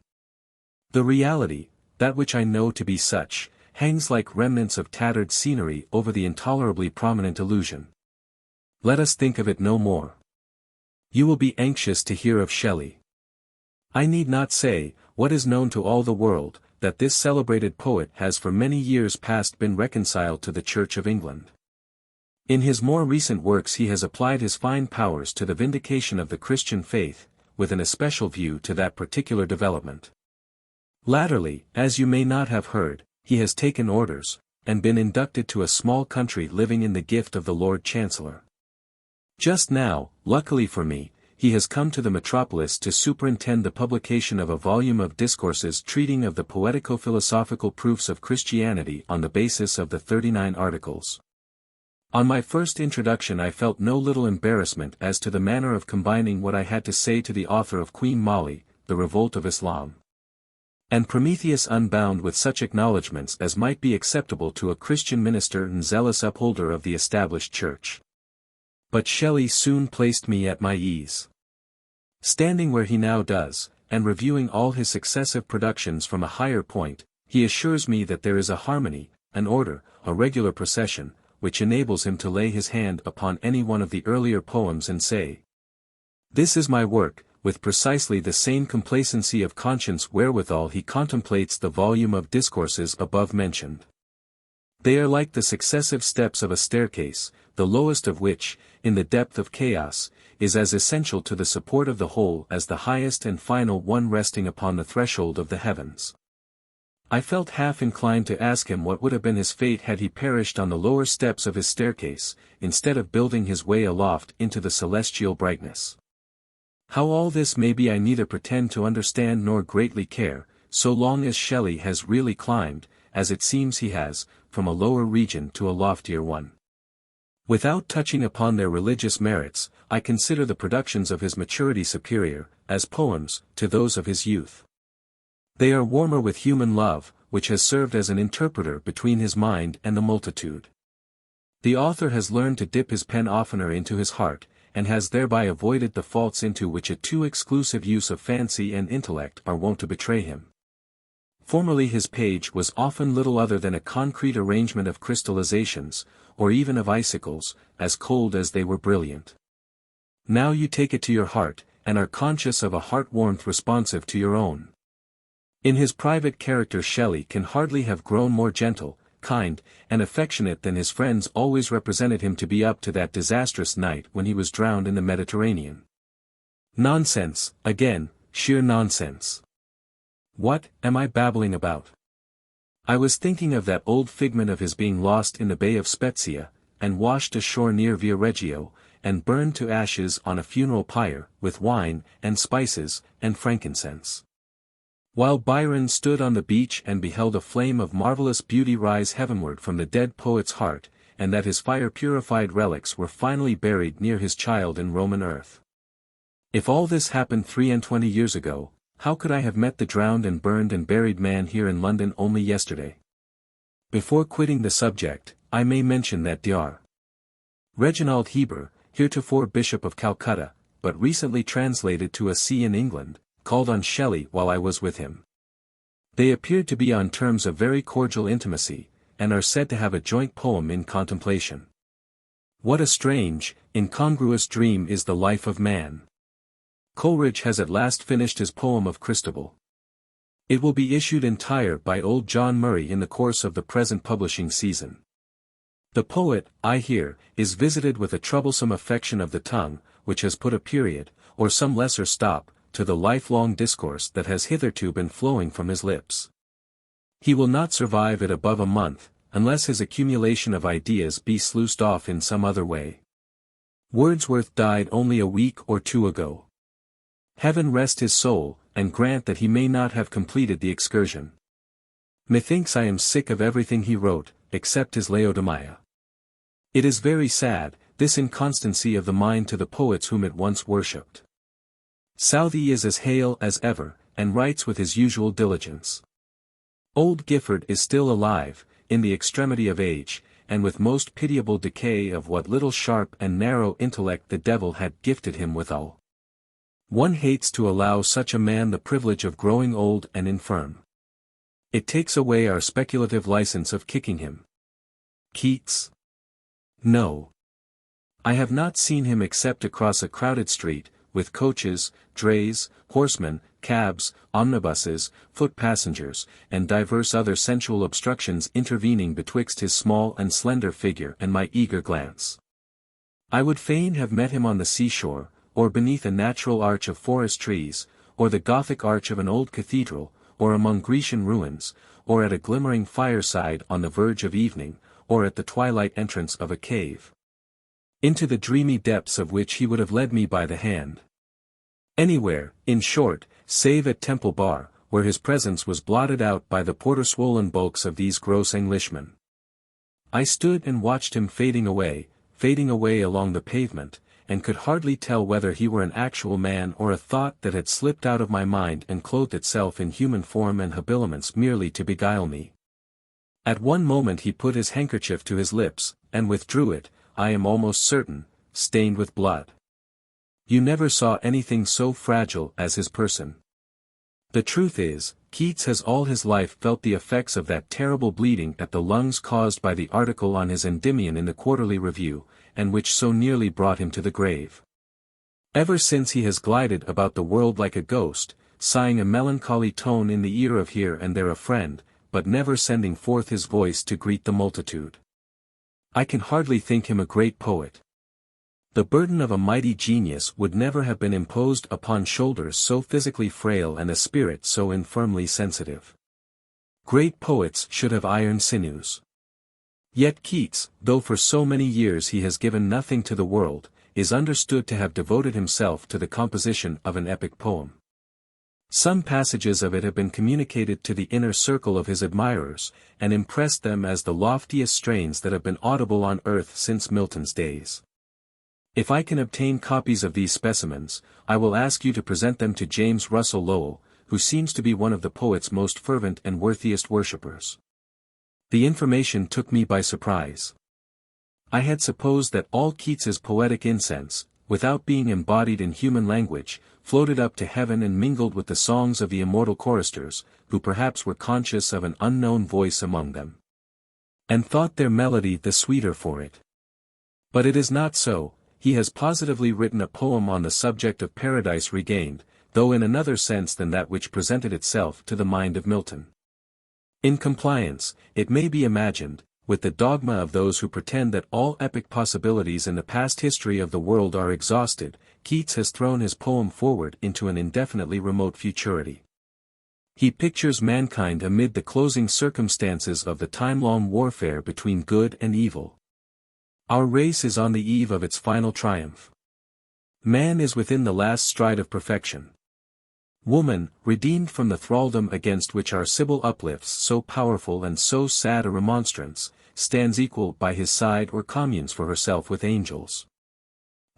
The reality, that which I know to be such, hangs like remnants of tattered scenery over the intolerably prominent illusion. Let us think of it no more. You will be anxious to hear of Shelley. I need not say, what is known to all the world, that this celebrated poet has for many years past been reconciled to the Church of England. In his more recent works he has applied his fine powers to the vindication of the Christian faith, with an especial view to that particular development. Latterly, as you may not have heard, he has taken orders, and been inducted to a small country living in the gift of the Lord Chancellor. Just now, luckily for me, he has come to the metropolis to superintend the publication of a volume of discourses treating of the poetico-philosophical proofs of Christianity on the basis of the 39 Articles. On my first introduction I felt no little embarrassment as to the manner of combining what I had to say to the author of Queen Molly, The Revolt of Islam, and Prometheus Unbound with such acknowledgments as might be acceptable to a Christian minister and zealous upholder of the established church. But Shelley soon placed me at my ease. Standing where he now does, and reviewing all his successive productions from a higher point, he assures me that there is a harmony, an order, a regular procession, which enables him to lay his hand upon any one of the earlier poems and say, "This is my work," with precisely the same complacency of conscience wherewithal he contemplates the volume of discourses above mentioned. They are like the successive steps of a staircase, the lowest of which, in the depth of chaos, is as essential to the support of the whole as the highest and final one resting upon the threshold of the heavens. I felt half inclined to ask him what would have been his fate had he perished on the lower steps of his staircase, instead of building his way aloft into the celestial brightness. How all this may be I neither pretend to understand nor greatly care, so long as Shelley has really climbed, as it seems he has, from a lower region to a loftier one. Without touching upon their religious merits, I consider the productions of his maturity superior, as poems, to those of his youth. They are warmer with human love, which has served as an interpreter between his mind and the multitude. The author has learned to dip his pen oftener into his heart, and has thereby avoided the faults into which a too exclusive use of fancy and intellect are wont to betray him. Formerly his page was often little other than a concrete arrangement of crystallizations, or even of icicles, as cold as they were brilliant. Now you take it to your heart, and are conscious of a heart warmth responsive to your own. In his private character Shelley can hardly have grown more gentle, kind, and affectionate than his friends always represented him to be up to that disastrous night when he was drowned in the Mediterranean. Nonsense, again, sheer nonsense. What am I babbling about? I was thinking of that old figment of his being lost in the Bay of Spezia, and washed ashore near Viareggio, and burned to ashes on a funeral pyre, with wine, and spices, and frankincense. While Byron stood on the beach and beheld a flame of marvelous beauty rise heavenward from the dead poet's heart, and that his fire-purified relics were finally buried near his child in Roman earth. If all this happened 23 years ago, how could I have met the drowned and burned and buried man here in London only yesterday? Before quitting the subject, I may mention that Dr. Reginald Heber, heretofore Bishop of Calcutta, but recently translated to a see in England, called on Shelley while I was with him. They appeared to be on terms of very cordial intimacy, and are said to have a joint poem in contemplation. What a strange, incongruous dream is the life of man! Coleridge has at last finished his poem of Christabel. It will be issued entire by old John Murray in the course of the present publishing season. The poet, I hear, is visited with a troublesome affection of the tongue, which has put a period, or some lesser stop, to the lifelong discourse that has hitherto been flowing from his lips. He will not survive it above a month, unless his accumulation of ideas be sluiced off in some other way. Wordsworth died only a week or two ago. Heaven rest his soul, and grant that he may not have completed the excursion. Methinks I am sick of everything he wrote, except his Laodamia. It is very sad, this inconstancy of the mind to the poets whom it once worshipped. Southey is as hale as ever, and writes with his usual diligence. Old Gifford is still alive, in the extremity of age, and with most pitiable decay of what little sharp and narrow intellect the devil had gifted him withal. One hates to allow such a man the privilege of growing old and infirm. It takes away our speculative license of kicking him. Keats? No. I have not seen him except across a crowded street, with coaches, drays, horsemen, cabs, omnibuses, foot passengers, and divers other sensual obstructions intervening betwixt his small and slender figure and my eager glance. I would fain have met him on the seashore, or beneath a natural arch of forest trees, or the Gothic arch of an old cathedral, or among Grecian ruins, or at a glimmering fireside on the verge of evening, or at the twilight entrance of a cave, into the dreamy depths of which he would have led me by the hand. Anywhere, in short, save at Temple Bar, where his presence was blotted out by the porter-swollen bulks of these gross Englishmen. I stood and watched him fading away along the pavement, and could hardly tell whether he were an actual man or a thought that had slipped out of my mind and clothed itself in human form and habiliments merely to beguile me. At one moment he put his handkerchief to his lips, and withdrew it, I am almost certain, stained with blood. You never saw anything so fragile as his person. The truth is, Keats has all his life felt the effects of that terrible bleeding at the lungs caused by the article on his Endymion in the Quarterly Review, and which so nearly brought him to the grave. Ever since he has glided about the world like a ghost, sighing a melancholy tone in the ear of here and there a friend, but never sending forth his voice to greet the multitude. I can hardly think him a great poet. The burden of a mighty genius would never have been imposed upon shoulders so physically frail and a spirit so infirmly sensitive. Great poets should have iron sinews. Yet Keats, though for so many years he has given nothing to the world, is understood to have devoted himself to the composition of an epic poem. Some passages of it have been communicated to the inner circle of his admirers, and impressed them as the loftiest strains that have been audible on earth since Milton's days. If I can obtain copies of these specimens, I will ask you to present them to James Russell Lowell, who seems to be one of the poet's most fervent and worthiest worshippers. The information took me by surprise. I had supposed that all Keats's poetic incense, without being embodied in human language, floated up to heaven and mingled with the songs of the immortal choristers, who perhaps were conscious of an unknown voice among them, and thought their melody the sweeter for it. But it is not so. He has positively written a poem on the subject of Paradise Regained, though in another sense than that which presented itself to the mind of Milton. In compliance, it may be imagined, with the dogma of those who pretend that all epic possibilities in the past history of the world are exhausted, Keats has thrown his poem forward into an indefinitely remote futurity. He pictures mankind amid the closing circumstances of the time-long warfare between good and evil. Our race is on the eve of its final triumph. Man is within the last stride of perfection. Woman, redeemed from the thraldom against which our Sibyl uplifts so powerful and so sad a remonstrance, stands equal by his side or communes for herself with angels.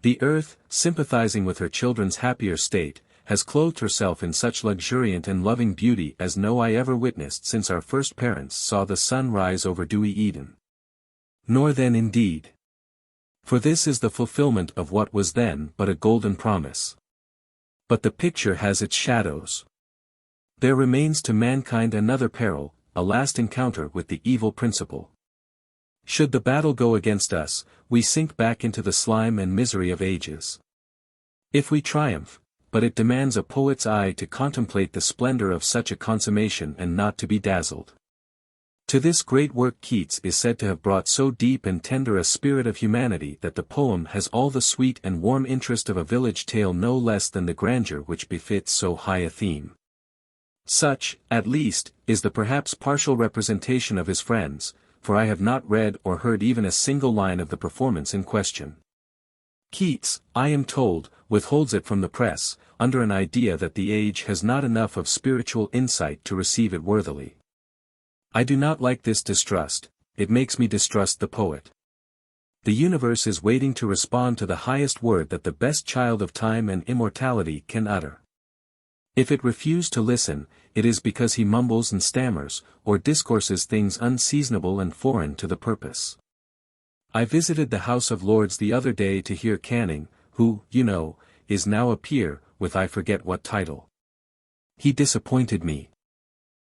The earth, sympathizing with her children's happier state, has clothed herself in such luxuriant and loving beauty as no eye ever witnessed since our first parents saw the sun rise over dewy Eden. Nor then indeed. For this is the fulfillment of what was then but a golden promise. But the picture has its shadows. There remains to mankind another peril, a last encounter with the evil principle. Should the battle go against us, we sink back into the slime and misery of ages. If we triumph, but it demands a poet's eye to contemplate the splendor of such a consummation and not to be dazzled. To this great work Keats is said to have brought so deep and tender a spirit of humanity that the poem has all the sweet and warm interest of a village tale no less than the grandeur which befits so high a theme. Such, at least, is the perhaps partial representation of his friends, for I have not read or heard even a single line of the performance in question. Keats, I am told, withholds it from the press, under an idea that the age has not enough of spiritual insight to receive it worthily. I do not like this distrust, it makes me distrust the poet. The universe is waiting to respond to the highest word that the best child of time and immortality can utter. If it refuse to listen, it is because he mumbles and stammers, or discourses things unseasonable and foreign to the purpose. I visited the House of Lords the other day to hear Canning, who, you know, is now a peer, with I forget what title. He disappointed me.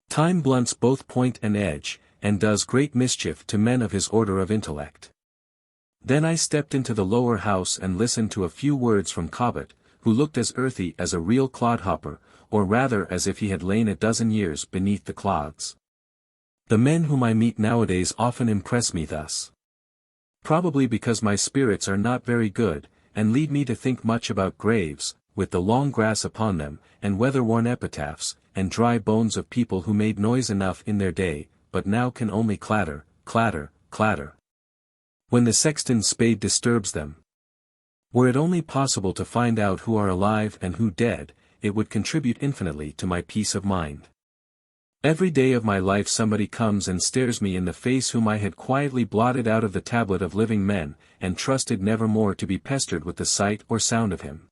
Time blunts both point and edge, and does great mischief to men of his order of intellect. Then I stepped into the lower house and listened to a few words from Cobbett, who looked as earthy as a real clodhopper, or rather as if he had lain a dozen years beneath the clods. The men whom I meet nowadays often impress me thus. Probably because my spirits are not very good, and lead me to think much about graves, with the long grass upon them, and weather-worn epitaphs, and dry bones of people who made noise enough in their day, but now can only clatter, clatter, clatter, when the sexton's spade disturbs them. Were it only possible to find out who are alive and who dead, it would contribute infinitely to my peace of mind. Every day of my life somebody comes and stares me in the face whom I had quietly blotted out of the tablet of living men, and trusted never more to be pestered with the sight or sound of him.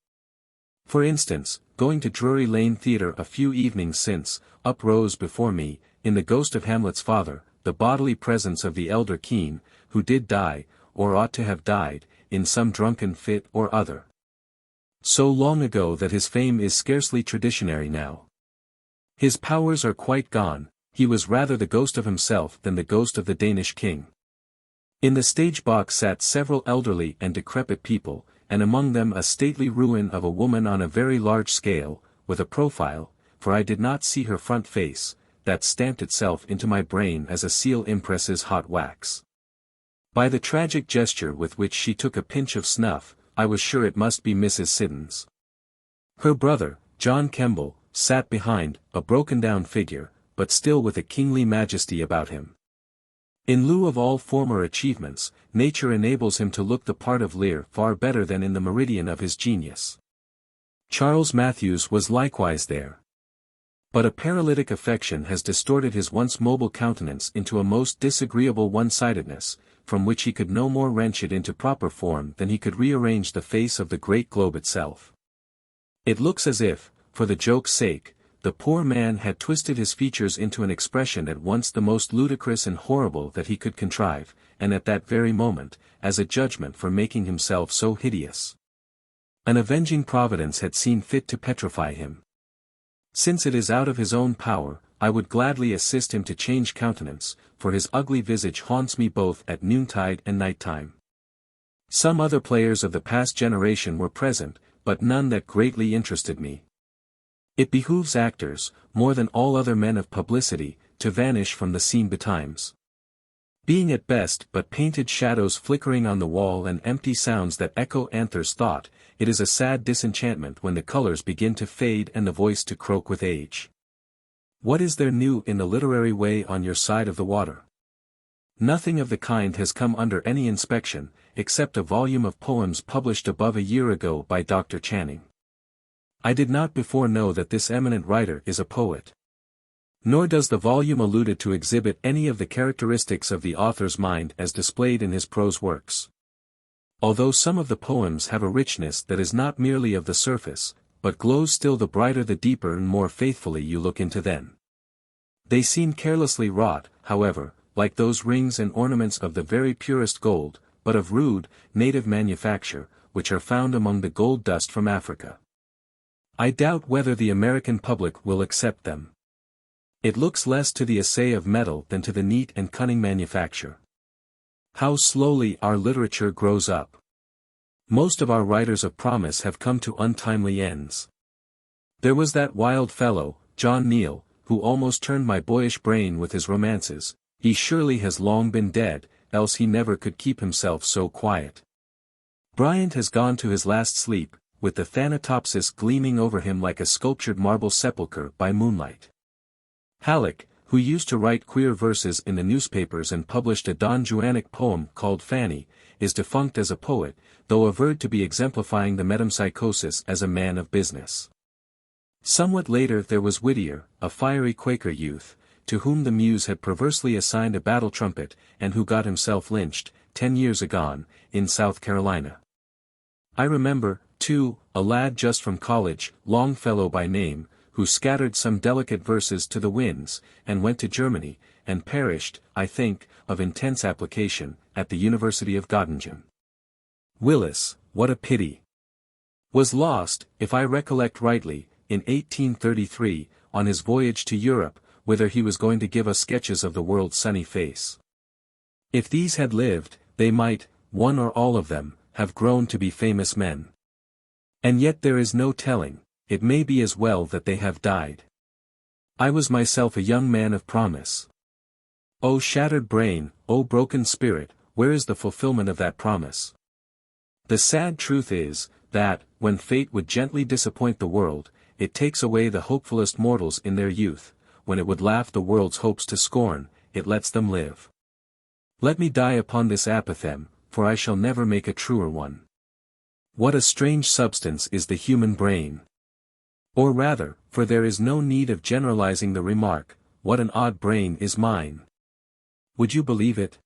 For instance, going to Drury Lane Theatre a few evenings since, up rose before me, in the ghost of Hamlet's father, the bodily presence of the elder Kean, who did die, or ought to have died, in some drunken fit or other. So long ago that his fame is scarcely traditionary now. His powers are quite gone, he was rather the ghost of himself than the ghost of the Danish king. In the stage box sat several elderly and decrepit people, and among them a stately ruin of a woman on a very large scale, with a profile, for I did not see her front face, that stamped itself into my brain as a seal impresses hot wax. By the tragic gesture with which she took a pinch of snuff, I was sure it must be Mrs. Siddons. Her brother, John Kemble, sat behind, a broken-down figure, but still with a kingly majesty about him. In lieu of all former achievements, nature enables him to look the part of Lear far better than in the meridian of his genius. Charles Matthews was likewise there. But a paralytic affection has distorted his once mobile countenance into a most disagreeable one-sidedness, from which he could no more wrench it into proper form than he could rearrange the face of the great globe itself. It looks as if, for the joke's sake, the poor man had twisted his features into an expression at once the most ludicrous and horrible that he could contrive, and at that very moment, as a judgment for making himself so hideous. An avenging providence had seen fit to petrify him. Since it is out of his own power, I would gladly assist him to change countenance, for his ugly visage haunts me both at noontide and night-time. Some other players of the past generation were present, but none that greatly interested me. It behooves actors, more than all other men of publicity, to vanish from the scene betimes. Being at best but painted shadows flickering on the wall and empty sounds that echo Anthor's thought, it is a sad disenchantment when the colors begin to fade and the voice to croak with age. What is there new in the literary way on your side of the water? Nothing of the kind has come under any inspection, except a volume of poems published above a year ago by Dr. Channing. I did not before know that this eminent writer is a poet. Nor does the volume alluded to exhibit any of the characteristics of the author's mind as displayed in his prose works. Although some of the poems have a richness that is not merely of the surface, but glows still the brighter the deeper and more faithfully you look into them. They seem carelessly wrought, however, like those rings and ornaments of the very purest gold, but of rude, native manufacture, which are found among the gold dust from Africa. I doubt whether the American public will accept them. It looks less to the assay of metal than to the neat and cunning manufacture. How slowly our literature grows up. Most of our writers of promise have come to untimely ends. There was that wild fellow, John Neal, who almost turned my boyish brain with his romances. He surely has long been dead, else he never could keep himself so quiet. Bryant has gone to his last sleep, with the Thanatopsis gleaming over him like a sculptured marble sepulchre by moonlight. Halleck, who used to write queer verses in the newspapers and published a Don Juanic poem called Fanny, is defunct as a poet, though averred to be exemplifying the metempsychosis as a man of business. Somewhat later there was Whittier, a fiery Quaker youth, to whom the muse had perversely assigned a battle trumpet, and who got himself lynched, 10 years agone, in South Carolina. I remember, too, a lad just from college, Longfellow by name, who scattered some delicate verses to the winds, and went to Germany, and perished, I think, of intense application, at the University of Göttingen. Willis, what a pity! Was lost, if I recollect rightly, in 1833, on his voyage to Europe, whither he was going to give us sketches of the world's sunny face. If these had lived, they might, one or all of them, have grown to be famous men. And yet there is no telling, it may be as well that they have died. I was myself a young man of promise. O shattered brain, O broken spirit, where is the fulfillment of that promise? The sad truth is, that, when fate would gently disappoint the world, it takes away the hopefullest mortals in their youth, when it would laugh the world's hopes to scorn, it lets them live. Let me die upon this apothegm, for I shall never make a truer one. What a strange substance is the human brain! Or rather, for there is no need of generalizing the remark, what an odd brain is mine. Would you believe it?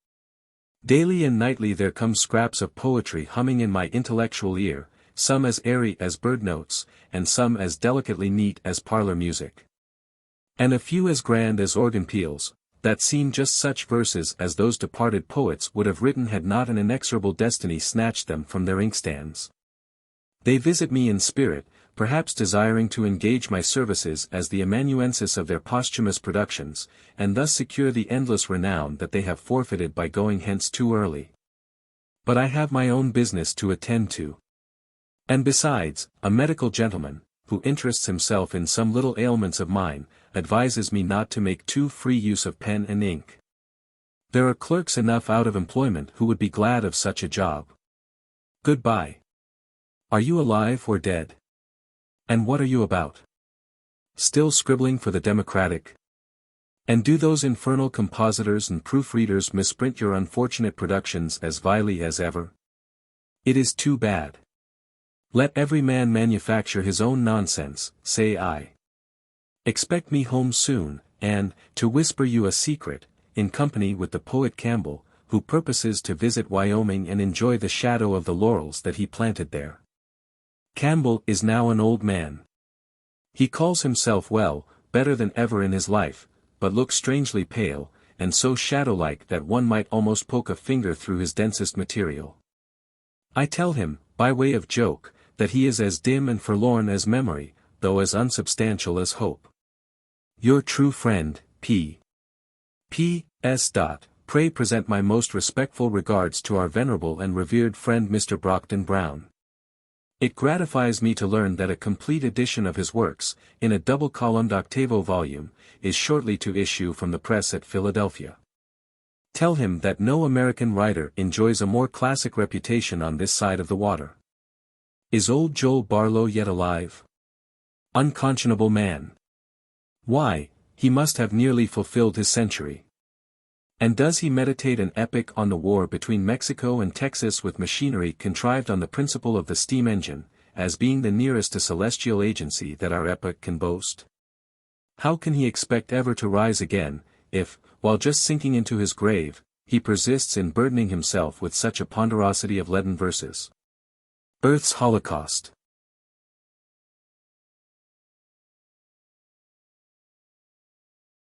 Daily and nightly there come scraps of poetry humming in my intellectual ear, some as airy as bird notes, and some as delicately neat as parlor music. And a few as grand as organ peals, that seem just such verses as those departed poets would have written had not an inexorable destiny snatched them from their inkstands. They visit me in spirit, perhaps desiring to engage my services as the amanuensis of their posthumous productions, and thus secure the endless renown that they have forfeited by going hence too early. But I have my own business to attend to. And besides, a medical gentleman, who interests himself in some little ailments of mine, advises me not to make too free use of pen and ink. There are clerks enough out of employment who would be glad of such a job. Goodbye. Are you alive or dead? And what are you about? Still scribbling for the Democratic? And do those infernal compositors and proofreaders misprint your unfortunate productions as vilely as ever? It is too bad. Let every man manufacture his own nonsense, say I. Expect me home soon, and, to whisper you a secret, in company with the poet Campbell, who purposes to visit Wyoming and enjoy the shadow of the laurels that he planted there. Campbell is now an old man. He calls himself well, better than ever in his life, but looks strangely pale, and so shadow-like that one might almost poke a finger through his densest material. I tell him, by way of joke, that he is as dim and forlorn as memory, though as unsubstantial as hope. Your true friend, P. P.S. Pray present my most respectful regards to our venerable and revered friend Mr. Brockden Brown. It gratifies me to learn that a complete edition of his works, in a double-columned octavo volume, is shortly to issue from the press at Philadelphia. Tell him that no American writer enjoys a more classic reputation on this side of the water. Is old Joel Barlow yet alive? Unconscionable man. Why, he must have nearly fulfilled his century. And does he meditate an epic on the war between Mexico and Texas with machinery contrived on the principle of the steam engine, as being the nearest to celestial agency that our epoch can boast? How can he expect ever to rise again, if, while just sinking into his grave, he persists in burdening himself with such a ponderosity of leaden verses? Earth's Holocaust.